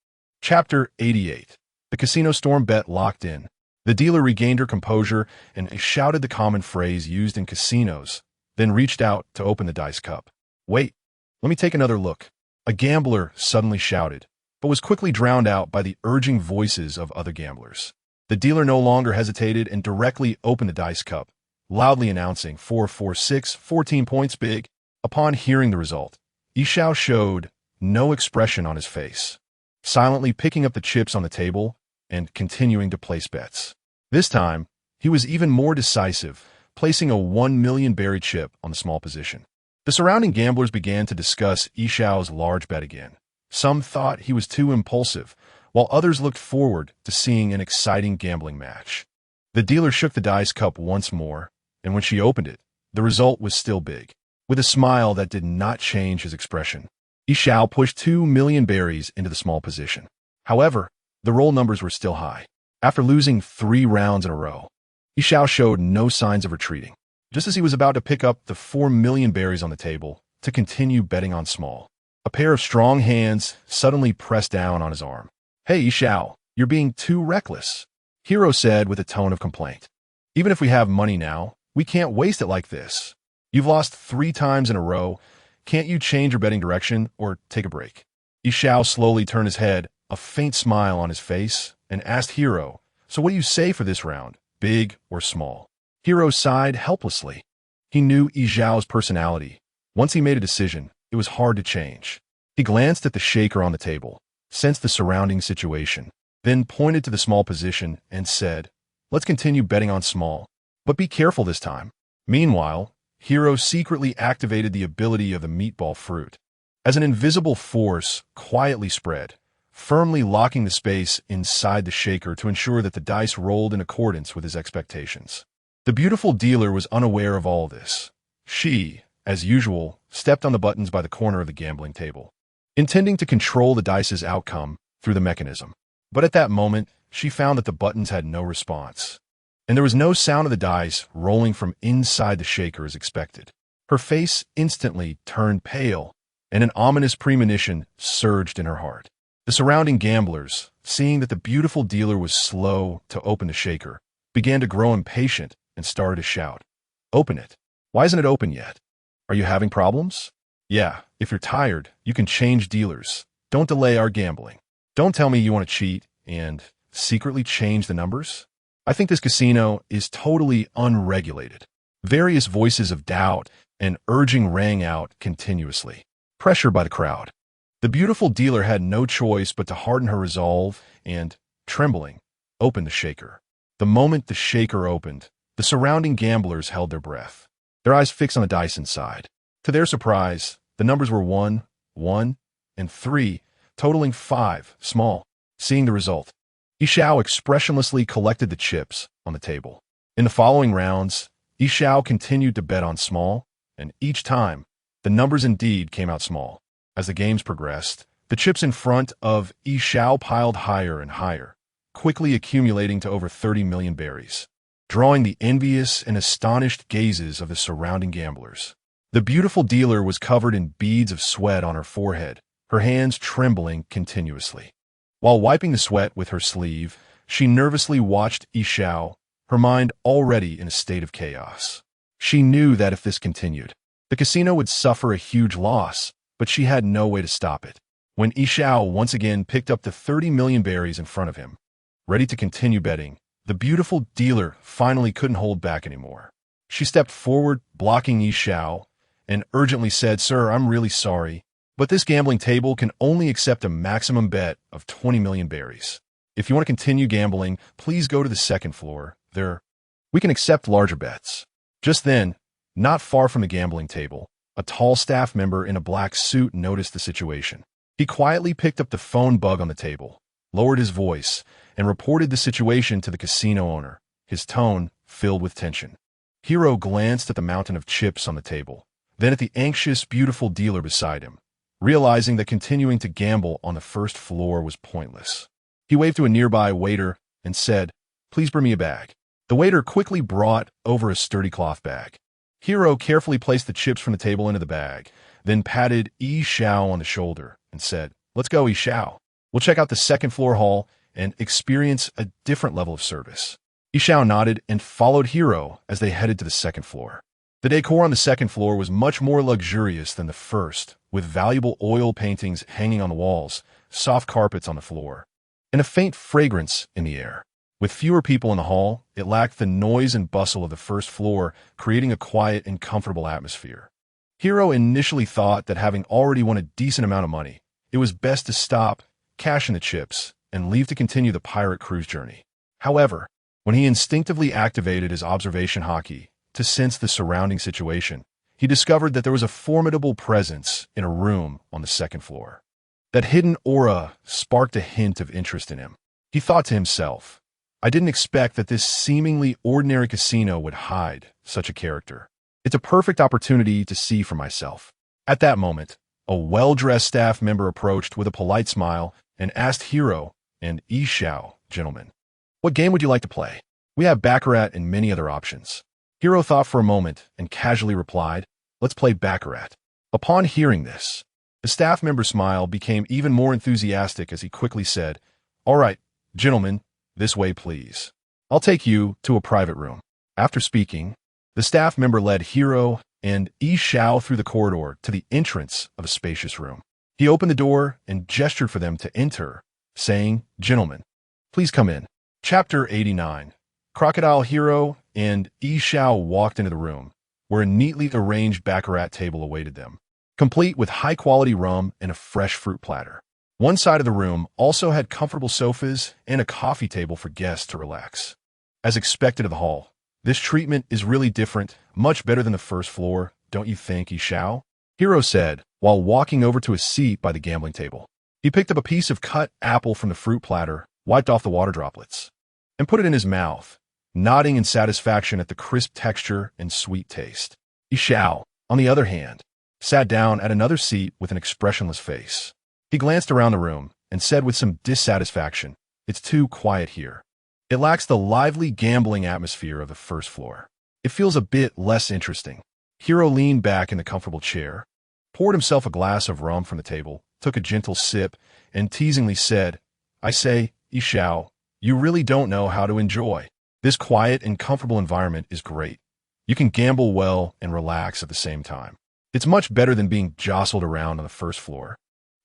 Chapter 88. The casino storm bet locked in. The dealer regained her composure and shouted the common phrase used in casinos, then reached out to open the dice cup. "Wait, let me take another look," a gambler suddenly shouted, but was quickly drowned out by the urging voices of other gamblers. The dealer no longer hesitated and directly opened the dice cup, loudly announcing 446, 14 points big. Upon hearing the result, Ishao showed no expression on his face, silently picking up the chips on the table and continuing to place bets. This time, he was even more decisive, placing a 1 million berry chip on the small position. The surrounding gamblers began to discuss Ishao's large bet again. Some thought he was too impulsive, while others looked forward to seeing an exciting gambling match. The dealer shook the dice cup once more, and when she opened it, the result was still big. With a smile that did not change his expression, Ishao pushed 2 million berries into the small position. However, the roll numbers were still high. After losing 3 rounds in a row, Ishao showed no signs of retreating. Just as he was about to pick up the 4 million berries on the table to continue betting on small, a pair of strong hands suddenly pressed down on his arm. "Hey, Ishao, you're being too reckless," Hiro said with a tone of complaint. "Even if we have money now, we can't waste it like this. You've lost 3 times in a row. Can't you change your betting direction or take a break?" Ishao slowly turned his head, a faint smile on his face, and asked Hiro, "So what do you say for this round, big or small?" Hiro sighed helplessly. He knew Ishao's personality. Once he made a decision, it was hard to change. He glanced at the shaker on the table, sensed the surrounding situation, then pointed to the small position and said, "Let's continue betting on small, but be careful this time." Meanwhile, Hiro secretly activated the ability of the meatball fruit as an invisible force quietly spread, firmly locking the space inside the shaker to ensure that the dice rolled in accordance with his expectations. The beautiful dealer was unaware of all this. She, as usual, stepped on the buttons by the corner of the gambling table, intending to control the dice's outcome through the mechanism. But at that moment, she found that the buttons had no response, and there was no sound of the dice rolling from inside the shaker as expected. Her face instantly turned pale, and an ominous premonition surged in her heart. The surrounding gamblers, seeing that the beautiful dealer was slow to open the shaker, began to grow impatient and started to shout, "Open it! Why isn't it open yet? Are you having problems? Yeah, if you're tired, you can change dealers. Don't delay our gambling. Don't tell me you want to cheat and secretly change the numbers. I think this casino is totally unregulated." Various voices of doubt and urging rang out continuously. Pressure by the crowd. The beautiful dealer had no choice but to harden her resolve and, trembling, open the shaker. The moment the shaker opened, the surrounding gamblers held their breath, their eyes fixed on the dice inside. To their surprise, the numbers were 1, 1, and 3, totaling 5, small. Seeing the result, Yishao expressionlessly collected the chips on the table. In the following rounds, Yishao continued to bet on small, and each time, the numbers indeed came out small. As the games progressed, the chips in front of Yishao piled higher and higher, quickly accumulating to over 30 million berries, drawing the envious and astonished gazes of the surrounding gamblers. The beautiful dealer was covered in beads of sweat on her forehead, her hands trembling continuously. While wiping the sweat with her sleeve, she nervously watched Yishao, her mind already in a state of chaos. She knew that if this continued, the casino would suffer a huge loss, but she had no way to stop it. When Yishao once again picked up the 30 million berries in front of him, ready to continue betting, the beautiful dealer finally couldn't hold back anymore. She stepped forward, blocking Yishao, and urgently said, "Sir, I'm really sorry, but this gambling table can only accept a maximum bet of 20 million berries. If you want to continue gambling, please go to the second floor. There, we can accept larger bets." Just then, not far from the gambling table, a tall staff member in a black suit noticed the situation. He quietly picked up the phone bug on the table, lowered his voice, and reported the situation to the casino owner, his tone filled with tension. Hiro glanced at the mountain of chips on the table, then at the anxious, beautiful dealer beside him, realizing that continuing to gamble on the first floor was pointless. He waved to a nearby waiter and said, "Please bring me a bag." The waiter quickly brought over a sturdy cloth bag. Hiro carefully placed the chips from the table into the bag, then patted Yishao on the shoulder and said, "Let's go, Yishao. We'll check out the second floor hall and experience a different level of service." Yishao nodded and followed Hiro as they headed to the second floor. The decor on the second floor was much more luxurious than the first, with valuable oil paintings hanging on the walls, soft carpets on the floor, and a faint fragrance in the air. With fewer people in the hall, it lacked the noise and bustle of the first floor, creating a quiet and comfortable atmosphere. Hiro initially thought that having already won a decent amount of money, it was best to stop, cash in the chips, and leave to continue the pirate cruise journey. However, when he instinctively activated his observation hockey to sense the surrounding situation, he discovered that there was a formidable presence in a room on the second floor. That hidden aura sparked a hint of interest in him. He thought to himself, "I didn't expect that this seemingly ordinary casino would hide such a character. It's a perfect opportunity to see for myself." At that moment, a well-dressed staff member approached with a polite smile and asked Hiro and Yishao, "Gentlemen, what game would you like to play? We have baccarat and many other options." Hiro thought for a moment and casually replied, "Let's play baccarat." Upon hearing this, the staff member's smile became even more enthusiastic as he quickly said, "All right, gentlemen, this way please. I'll take you to a private room." After speaking, the staff member led Hiro and Yishao through the corridor to the entrance of a spacious room. He opened the door and gestured for them to enter, saying, "Gentlemen, please come in." Chapter 89. Crocodile Hiro and Yishao walked into the room, where a neatly arranged baccarat table awaited them, complete with high-quality rum and a fresh fruit platter. One side of the room also had comfortable sofas and a coffee table for guests to relax. As expected of the hall, this treatment is really different, much better than the first floor, don't you think, Yishao? Hiro said, while walking over to a seat by the gambling table. He picked up a piece of cut apple from the fruit platter, wiped off the water droplets, and put it in his mouth, nodding in satisfaction at the crisp texture and sweet taste. Yishao, on the other hand, sat down at another seat with an expressionless face. He glanced around the room and said with some dissatisfaction, "It's too quiet here. It lacks the lively gambling atmosphere of the first floor. It feels a bit less interesting." Hiro leaned back in the comfortable chair, poured himself a glass of rum from the table, took a gentle sip, and teasingly said, "I say, Yishao, you really don't know how to enjoy. This quiet and comfortable environment is great. You can gamble well and relax at the same time. It's much better than being jostled around on the first floor,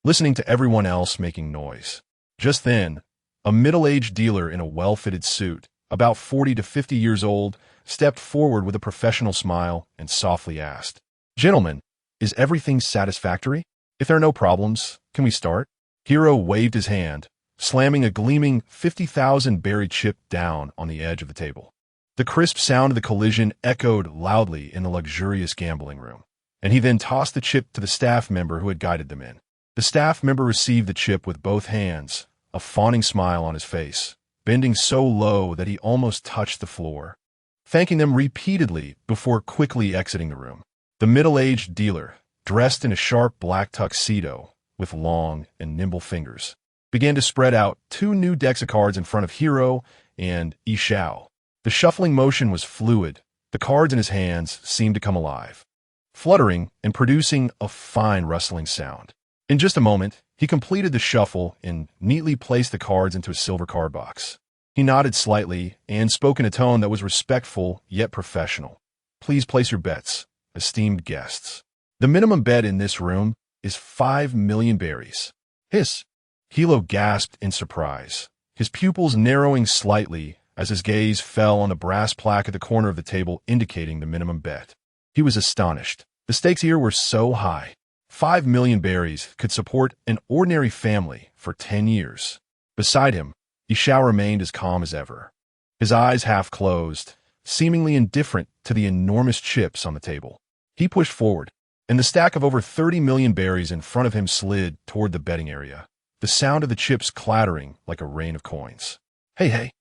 listening to everyone else making noise." Just then, a middle-aged dealer in a well-fitted suit, about 40 to 50 years old, stepped forward with a professional smile and softly asked, "Gentlemen, is everything satisfactory? If there are no problems, can we start?" Hiro waved his hand, slamming a gleaming 50,000 berry chip down on the edge of the table. The crisp sound of the collision echoed loudly in the luxurious gambling room, and he then tossed the chip to the staff member who had guided them in. The staff member received the chip with both hands, a fawning smile on his face, bending so low that he almost touched the floor, thanking them repeatedly before quickly exiting the room. The middle-aged dealer, dressed in a sharp black tuxedo with long and nimble fingers, began to spread out 2 new decks of cards in front of Hiro and Ishao. The shuffling motion was fluid. The cards in his hands seemed to come alive, fluttering and producing a fine rustling sound. In just a moment, he completed the shuffle and neatly placed the cards into a silver card box. He nodded slightly and spoke in a tone that was respectful yet professional. "Please place your bets, esteemed guests. The minimum bet in this room is 5 million berries." "Hiss!" Hilo gasped in surprise, his pupils narrowing slightly as his gaze fell on the brass plaque at the corner of the table indicating the minimum bet. He was astonished. The stakes here were so high. 5 million berries could support an ordinary family for 10 years. Beside him, Ishao remained as calm as ever, his eyes half closed, seemingly indifferent to the enormous chips on the table. He pushed forward, and the stack of over 30 million berries in front of him slid toward the betting area, the sound of the chips clattering like a rain of coins. Hey,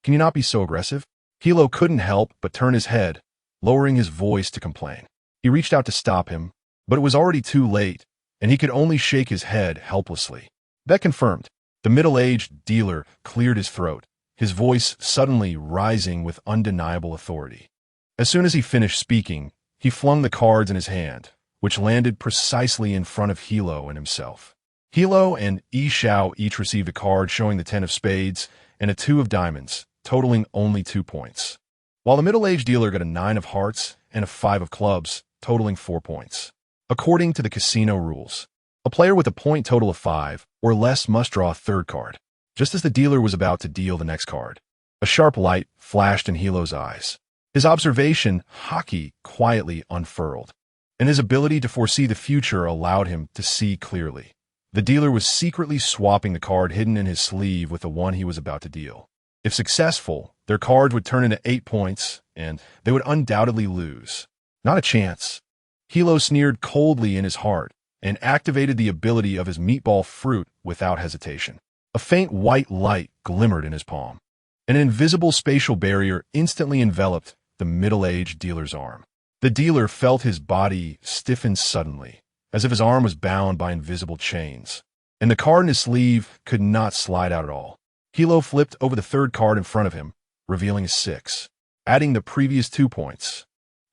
can you not be so aggressive?" Hilo couldn't help but turn his head, lowering his voice to complain. He reached out to stop him, but it was already too late, and he could only shake his head helplessly. "Bet confirmed." The middle-aged dealer cleared his throat, his voice suddenly rising with undeniable authority. As soon as he finished speaking, he flung the cards in his hand, which landed precisely in front of Hilo and himself. Hilo and Ishao each received a card showing the 10 of spades and a 2 of diamonds, totaling only 2 points, while the middle-aged dealer got a 9 of hearts and a 5 of clubs, totaling 4 points. According to the casino rules, a player with a point total of 5 or less must draw a third card. Just as the dealer was about to deal the next card, a sharp light flashed in Hilo's eyes. His observation hockey quietly unfurled, and his ability to foresee the future allowed him to see clearly. The dealer was secretly swapping the card hidden in his sleeve with the one he was about to deal. If successful, their cards would turn into 8 points, and they would undoubtedly lose. Not a chance. Hilo sneered coldly in his heart and activated the ability of his meatball fruit without hesitation. A faint white light glimmered in his palm. An invisible spatial barrier instantly enveloped the middle-aged dealer's arm. The dealer felt his body stiffen suddenly, as if his arm was bound by invisible chains, and the card in his sleeve could not slide out at all. Hilo flipped over the third card in front of him, revealing a 6, adding the previous 2 points.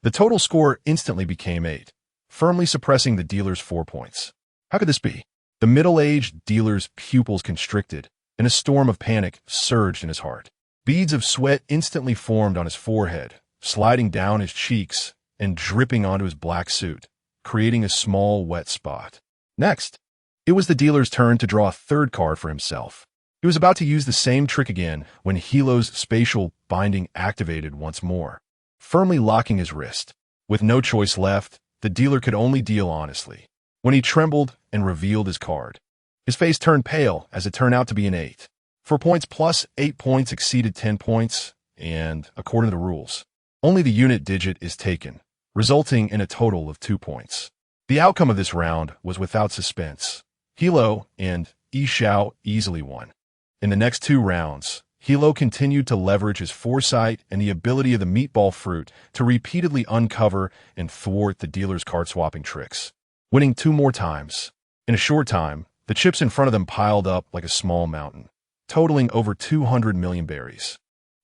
The total score instantly became 8, firmly suppressing the dealer's 4 points. How could this be? The middle-aged dealer's pupils constricted, and a storm of panic surged in his heart. Beads of sweat instantly formed on his forehead, sliding down his cheeks and dripping onto his black suit, creating a small wet spot. Next, it was the dealer's turn to draw a third card for himself. He was about to use the same trick again when Hilo's spatial binding activated once more, firmly locking his wrist. With no choice left, the dealer could only deal honestly. When he trembled and revealed his card, his face turned pale as it turned out to be an 8. 4 points plus 8 points exceeded 10 points, and, according to the rules, only the unit digit is taken, resulting in a total of 2 points. The outcome of this round was without suspense. Hilo and Ishao easily won. In the next 2 rounds, Hilo continued to leverage his foresight and the ability of the meatball fruit to repeatedly uncover and thwart the dealer's card-swapping tricks, winning 2 more times. In a short time, the chips in front of them piled up like a small mountain, totaling over 200 million berries.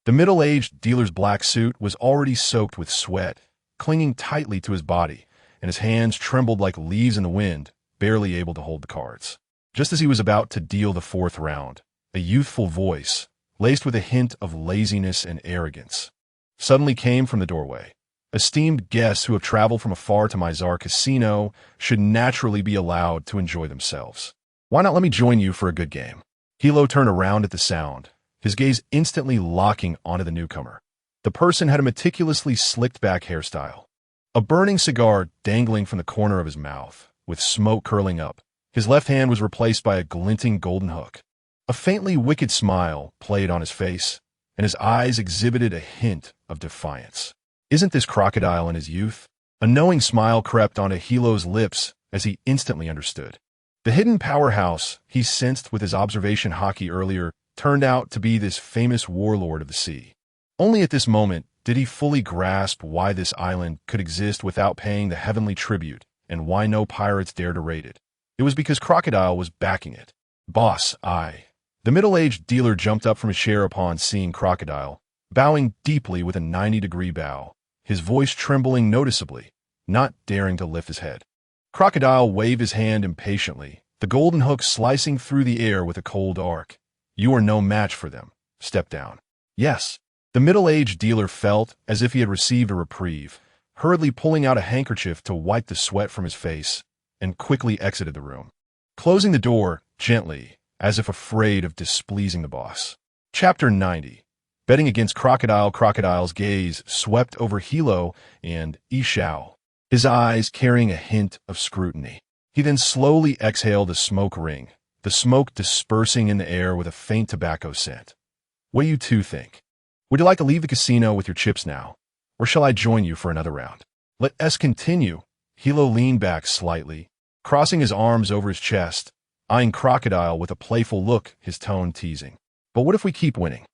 The middle-aged dealer's black suit was already soaked with sweat, clinging tightly to his body, and his hands trembled like leaves in the wind, barely able to hold the cards. Just as he was about to deal the 4th round, a youthful voice, laced with a hint of laziness and arrogance, suddenly came from the doorway. Esteemed guests who have traveled from afar to Mizar Casino should naturally be allowed to enjoy themselves. Why not let me join you for a good game? Hilo turned around at the sound, his gaze instantly locking onto the newcomer. The person had a meticulously slicked-back hairstyle, a burning cigar dangling from the corner of his mouth, with smoke curling up. His left hand was replaced by a glinting golden hook. A faintly wicked smile played on his face, and his eyes exhibited a hint of defiance. Isn't this crocodile in his youth? A knowing smile crept onto Hiro's lips as he instantly understood. The hidden powerhouse he sensed with his observation haki earlier turned out to be this famous warlord of the sea. Only at this moment did he fully grasp why this island could exist without paying the heavenly tribute and why no pirates dared to raid it. It was because Crocodile was backing it. Boss, I. The middle-aged dealer jumped up from his chair upon seeing Crocodile, bowing deeply with a 90-degree bow, his voice trembling noticeably, not daring to lift his head. Crocodile waved his hand impatiently, the golden hook slicing through the air with a cold arc. You are no match for them. Step down. Yes. The middle-aged dealer felt as if he had received a reprieve, hurriedly pulling out a handkerchief to wipe the sweat from his face, and quickly exited the room, closing the door gently, as if afraid of displeasing the boss. Chapter 90. Betting against Crocodile. Crocodile's gaze swept over Hilo and Ishao, his eyes carrying a hint of scrutiny. He then slowly exhaled a smoke ring, the smoke dispersing in the air with a faint tobacco scent. What do you two think? Would you like to leave the casino with your chips now, or shall I join you for another round? Let us continue. Hilo leaned back slightly, crossing his arms over his chest, eyeing Crocodile with a playful look, his tone teasing. But what if we keep winning?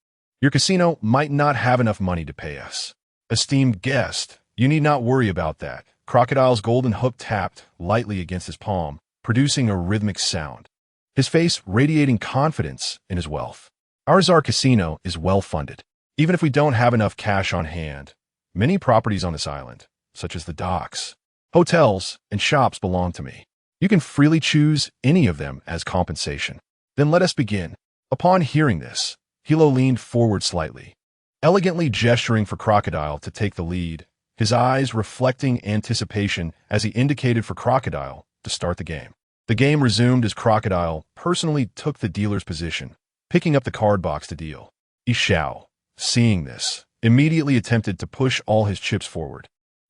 Your casino might not have enough money to pay us. Esteemed guest, you need not worry about that. Crocodile's golden hook tapped lightly against his palm, producing a rhythmic sound, his face radiating confidence in his wealth. Our casino is well-funded. Even if we don't have enough cash on hand, many properties on this island, such as the docks, hotels, and shops belong to me. You can freely choose any of them as compensation. Then let us begin. Upon hearing this, Hilo leaned forward slightly, elegantly gesturing for Crocodile to take the lead, his eyes reflecting anticipation as he indicated for Crocodile to start the game. The game resumed as Crocodile personally took the dealer's position, picking up the card box to deal. Ishao, seeing this, immediately attempted to push all his chips forward.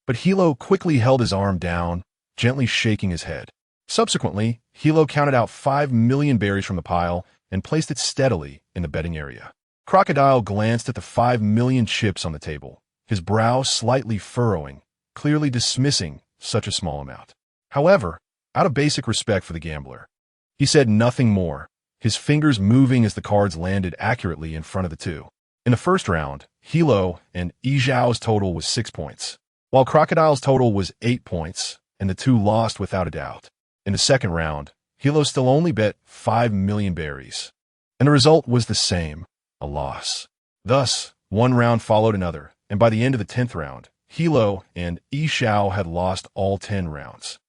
But Hilo quickly held his arm down, gently shaking his head. Subsequently, Hilo counted out 5 million berries from the pile and placed it steadily in the betting area. Crocodile glanced at the 5 million chips on the table, his brow slightly furrowing, clearly dismissing such a small amount. However, out of basic respect for the gambler, he said nothing more, his fingers moving as the cards landed accurately in front of the two. In the first round, Hilo and Ijao's total was 6 points, while Crocodile's total was 8 points, and the two lost without a doubt. In the second round, Hilo still only bet 5 million berries, and the result was the same, a loss. Thus, one round followed another, and by the end of the 10th round, Hilo and Ishao had lost all 10 rounds,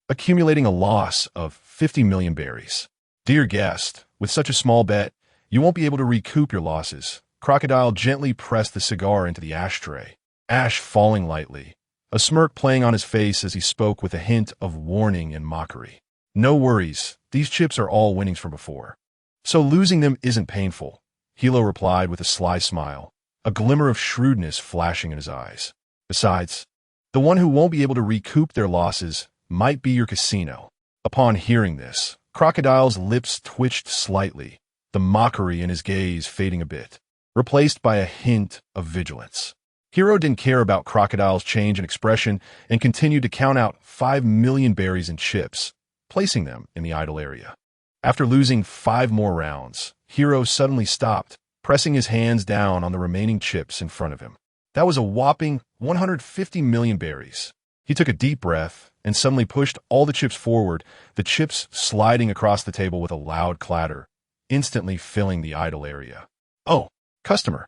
accumulating a loss of 50 million berries. Dear guest, with such a small bet, you won't be able to recoup your losses. Crocodile gently pressed the cigar into the ashtray, ash falling lightly, a smirk playing on his face as he spoke with a hint of warning and mockery. No worries, these chips are all winnings from before, so losing them isn't painful, Hilo replied with a sly smile, a glimmer of shrewdness flashing in his eyes. Besides, the one who won't be able to recoup their losses might be your casino. Upon hearing this, Crocodile's lips twitched slightly, the mockery in his gaze fading a bit, replaced by a hint of vigilance. Hiro didn't care about Crocodile's change in expression and continued to count out 5 million berries and chips, placing them in the idle area. After losing 5 more rounds, Hiro suddenly stopped, pressing his hands down on the remaining chips in front of him. That was a whopping 150 million berries. He took a deep breath and suddenly pushed all the chips forward, the chips sliding across the table with a loud clatter, instantly filling the idle area. Oh, customer.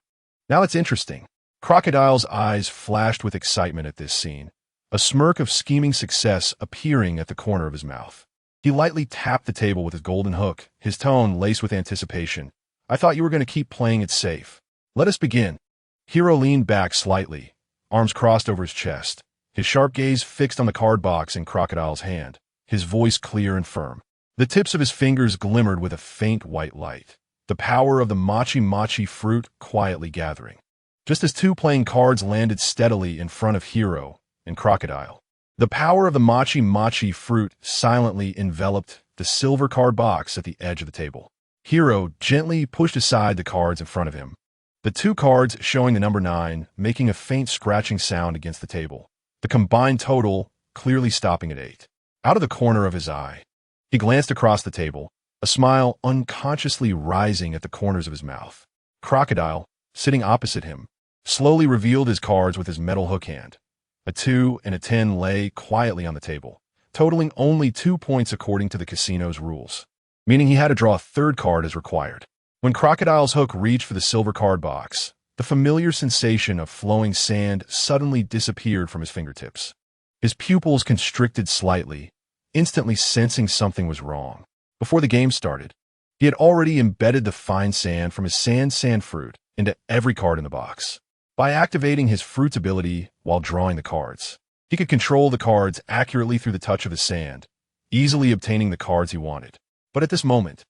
Now it's interesting. Crocodile's eyes flashed with excitement at this scene, a smirk of scheming success appearing at the corner of his mouth. He lightly tapped the table with his golden hook, his tone laced with anticipation. I thought you were going to keep playing it safe. Let us begin. Hiro leaned back slightly, arms crossed over his chest, his sharp gaze fixed on the card box in Crocodile's hand, his voice clear and firm. The tips of his fingers glimmered with a faint white light, the power of the mochi fruit quietly gathering. Just as 2 playing cards landed steadily in front of Hiro and Crocodile, the power of the mochi fruit silently enveloped the silver card box at the edge of the table. Hiro gently pushed aside the cards in front of him, the 2 cards showing the number 9 making a faint scratching sound against the table, the combined total clearly stopping at 8. Out of the corner of his eye, he glanced across the table, a smile unconsciously rising at the corners of his mouth. Crocodile, sitting opposite him, slowly revealed his cards with his metal hook hand. A 2 and a 10 lay quietly on the table, totaling only 2 points according to the casino's rules, meaning he had to draw a third card as required. When Crocodile's hook reached for the silver card box, the familiar sensation of flowing sand suddenly disappeared from his fingertips. His pupils constricted slightly, instantly sensing something was wrong. Before the game started, he had already embedded the fine sand from his sand fruit into every card in the box. By activating his fruit's ability while drawing the cards, he could control the cards accurately through the touch of his sand, easily obtaining the cards he wanted. But at this moment,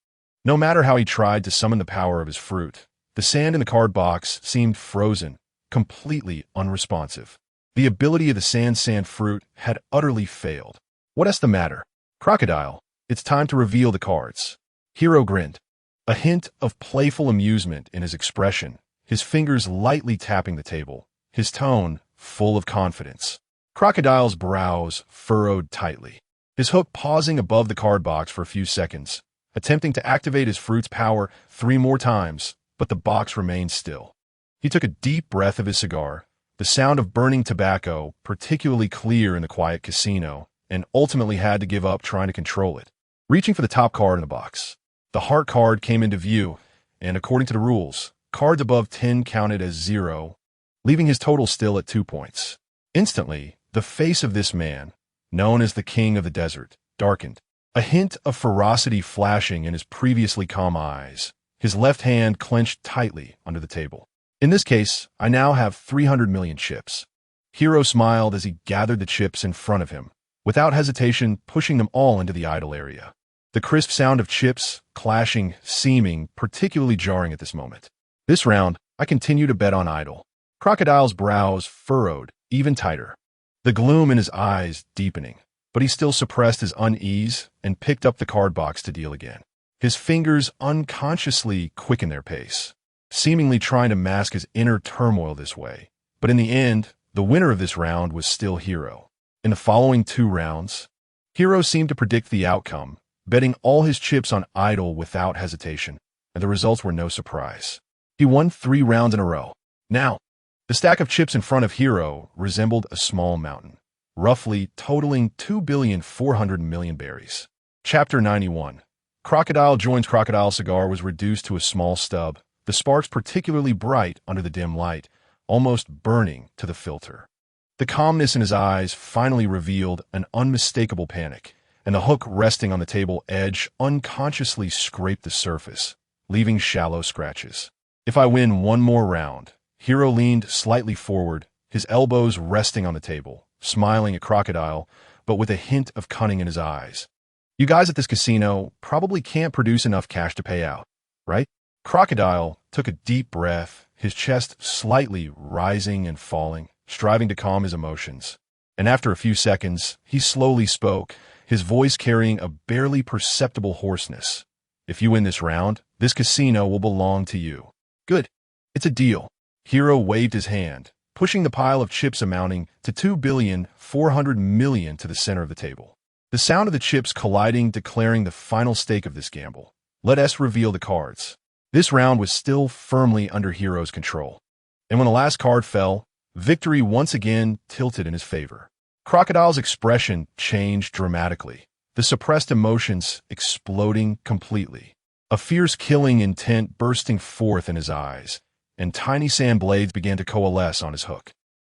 no matter how he tried to summon the power of his fruit, the sand in the card box seemed frozen, completely unresponsive. The ability of the sand fruit had utterly failed. What's the matter? Crocodile, it's time to reveal the cards. Hiro grinned, a hint of playful amusement in his expression, his fingers lightly tapping the table, his tone full of confidence. Crocodile's brows furrowed tightly, his hook pausing above the card box for a few seconds, attempting to activate his fruit's power 3 more times, but the box remained still. He took a deep breath of his cigar, the sound of burning tobacco particularly clear in the quiet casino, and ultimately had to give up trying to control it. Reaching for the top card in the box, the heart card came into view, and according to the rules, cards above 10 counted as 0, leaving his total still at 2 points. Instantly, the face of this man, known as the King of the Desert, darkened, a hint of ferocity flashing in his previously calm eyes, his left hand clenched tightly under the table. In this case, I now have 300 million chips. Hiro smiled as he gathered the chips in front of him, without hesitation pushing them all into the idle area. The crisp sound of chips clashing seeming particularly jarring at this moment. This round, I continue to bet on idle. Crocodile's brows furrowed even tighter, the gloom in his eyes deepening, but he still suppressed his unease and picked up the card box to deal again. His fingers unconsciously quickened their pace, seemingly trying to mask his inner turmoil this way. But in the end, the winner of this round was still Hiro. In the following 2 rounds, Hiro seemed to predict the outcome, betting all his chips on idle without hesitation, and the results were no surprise. He won 3 rounds in a row. Now, the stack of chips in front of Hiro resembled a small mountain, roughly totaling 2,400,000,000 berries. Chapter 91. Crocodile Joins. Crocodile cigar was reduced to a small stub, the sparks particularly bright under the dim light, almost burning to the filter. The calmness in his eyes finally revealed an unmistakable panic, and the hook resting on the table edge unconsciously scraped the surface, leaving shallow scratches. If I win one more round, Hiro leaned slightly forward, his elbows resting on the table, smiling at Crocodile, but with a hint of cunning in his eyes. You guys at this casino probably can't produce enough cash to pay out, right? Crocodile took a deep breath, his chest slightly rising and falling, striving to calm his emotions. And after a few seconds, he slowly spoke, his voice carrying a barely perceptible hoarseness. If you win this round, this casino will belong to you. Good. It's a deal. Hiro waved his hand, pushing the pile of chips amounting to 2,400,000,000 to the center of the table. The sound of the chips colliding declaring the final stake of this gamble. Let us reveal the cards. This round was still firmly under Hiro's control. And when the last card fell, victory once again tilted in his favor. Crocodile's expression changed dramatically, the suppressed emotions exploding completely. A fierce killing intent bursting forth in his eyes, and tiny sand blades began to coalesce on his hook.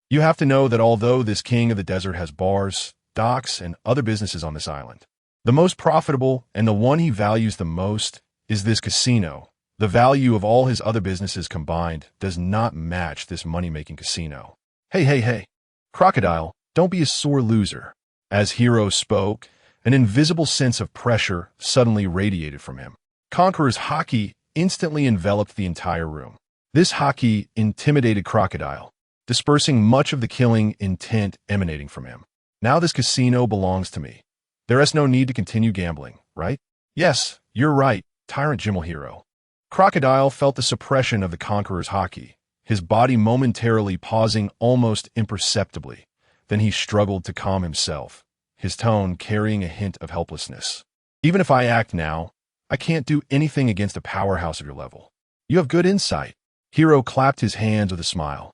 You have to know that although this king of the desert has bars, docks, and other businesses on this island, the most profitable and the one he values the most is this casino. The value of all his other businesses combined does not match this money-making casino. Hey. Crocodile, don't be a sore loser. As Hiro spoke, an invisible sense of pressure suddenly radiated from him. Conqueror's haki instantly enveloped the entire room. This haki intimidated Crocodile, dispersing much of the killing intent emanating from him. Now this casino belongs to me. There is no need to continue gambling, right? Yes, you're right, Tyrant Jabbar Hiro. Crocodile felt the suppression of the Conqueror's haki, his body momentarily pausing almost imperceptibly, Then he struggled to calm himself, his tone carrying a hint of helplessness. Even if I act now, I can't do anything against a powerhouse of your level. You have good insight. Hiro clapped his hands with a smile.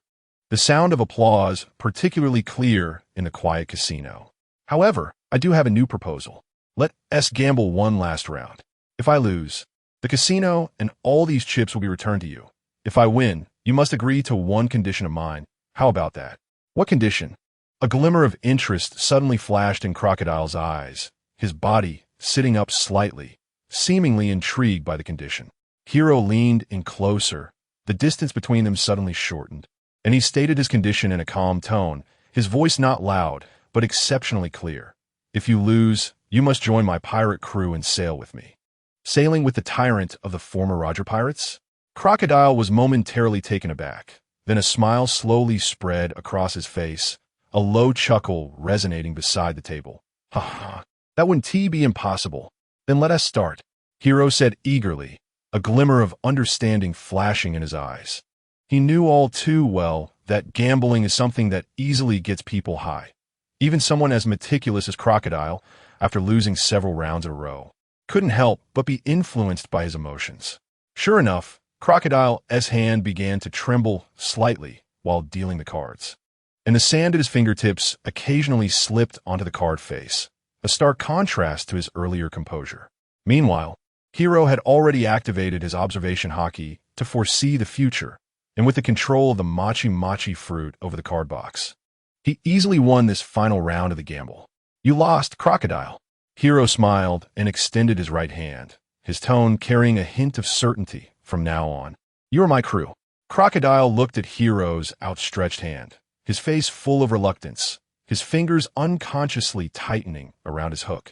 The sound of applause particularly clear in the quiet casino. However, I do have a new proposal. Let us gamble one last round. If I lose, the casino and all these chips will be returned to you. If I win, you must agree to one condition of mine. How about that? What condition? A glimmer of interest suddenly flashed in Crocodile's eyes, his body sitting up slightly, seemingly intrigued by the condition. Hiro leaned in closer. The distance between them suddenly shortened, and he stated his condition in a calm tone, his voice not loud, but exceptionally clear. If you lose, you must join my pirate crew and sail with me. Sailing with the tyrant of the former Roger pirates? Crocodile was momentarily taken aback. Then a smile slowly spread across his face, a low chuckle resonating beside the table. Ha ha, that wouldn't be impossible. Then let us start, Hiro said eagerly, a glimmer of understanding flashing in his eyes. He knew all too well that gambling is something that easily gets people high. Even someone as meticulous as Crocodile, after losing several rounds in a row, couldn't help but be influenced by his emotions. Sure enough, Crocodile's hand began to tremble slightly while dealing the cards, and the sand at his fingertips occasionally slipped onto the card face, a stark contrast to his earlier composure. Meanwhile, Hiro had already activated his observation hockey to foresee the future, and with the control of the mochi fruit over the card box, he easily won this final round of the gamble. You lost, Crocodile. Hiro smiled and extended his right hand, his tone carrying a hint of certainty from now on. You are my crew. Crocodile looked at Hiro's outstretched hand, his face full of reluctance, his fingers unconsciously tightening around his hook.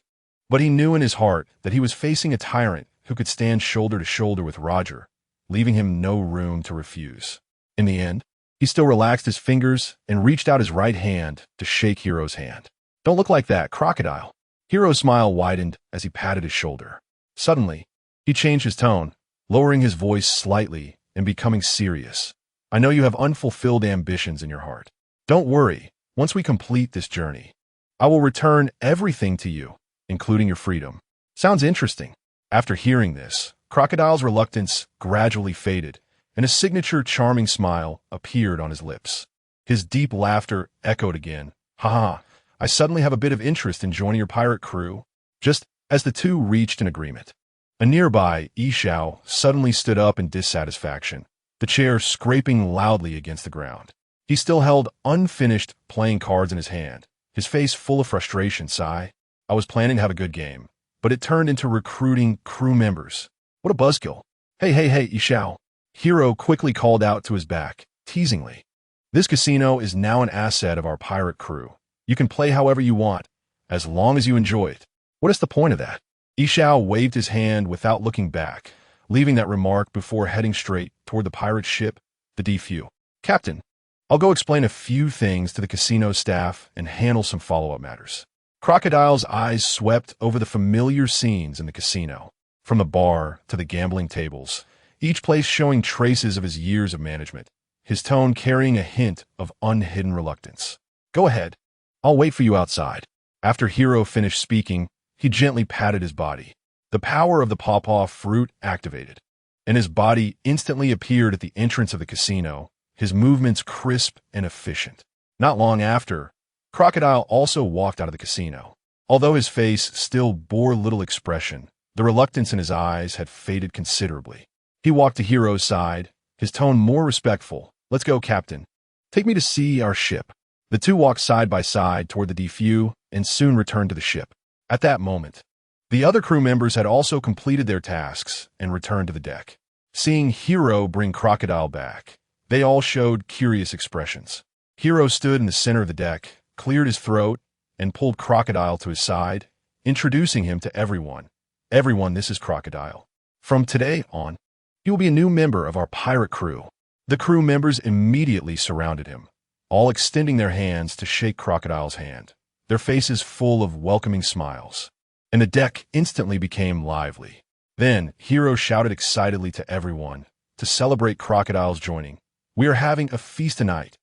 But he knew in his heart that he was facing a tyrant who could stand shoulder to shoulder with Roger, leaving him no room to refuse. In the end, he still relaxed his fingers and reached out his right hand to shake Hiro's hand. Don't look like that, Crocodile. Hiro's smile widened as he patted his shoulder. Suddenly, he changed his tone, lowering his voice slightly and becoming serious. I know you have unfulfilled ambitions in your heart. Don't worry, once we complete this journey, I will return everything to you, including your freedom. Sounds interesting. After hearing this, Crocodile's reluctance gradually faded, and a signature charming smile appeared on his lips. His deep laughter echoed again. Ha! I suddenly have a bit of interest in joining your pirate crew. Just as the two reached an agreement, a nearby Ishao suddenly stood up in dissatisfaction, the chair scraping loudly against the ground. He still held unfinished playing cards in his hand, his face full of frustration. Sigh. I was planning to have a good game, but it turned into recruiting crew members. What a buzzkill. Hey, Ishao. Hiro quickly called out to his back, teasingly. This casino is now an asset of our pirate crew. You can play however you want, as long as you enjoy it. What is the point of that? Ishao waved his hand without looking back, leaving that remark before heading straight toward the pirate ship, the Defu. Captain, I'll go explain a few things to the casino staff and handle some follow-up matters. Crocodile's eyes swept over the familiar scenes in the casino, from the bar to the gambling tables, each place showing traces of his years of management, his tone carrying a hint of unhidden reluctance. Go ahead. I'll wait for you outside. After Hiro finished speaking, he gently patted his body. The power of the pawpaw fruit activated, and his body instantly appeared at the entrance of the casino, his movements crisp and efficient. Not long after, Crocodile also walked out of the casino. Although his face still bore little expression, the reluctance in his eyes had faded considerably. He walked to Hiro's side, his tone more respectful. Let's go, Captain. Take me to see our ship. The two walked side by side toward the Defu and soon returned to the ship. At that moment, the other crew members had also completed their tasks and returned to the deck. Seeing Hiro bring Crocodile back, they all showed curious expressions. Hiro stood in the center of the deck, cleared his throat, and pulled Crocodile to his side, introducing him to everyone. Everyone, this is Crocodile. From today on, he will be a new member of our pirate crew. The crew members immediately surrounded him, all extending their hands to shake Crocodile's hand, their faces full of welcoming smiles. And the deck instantly became lively. Then, Hiro shouted excitedly to everyone to celebrate Crocodile's joining. We are having a feast tonight.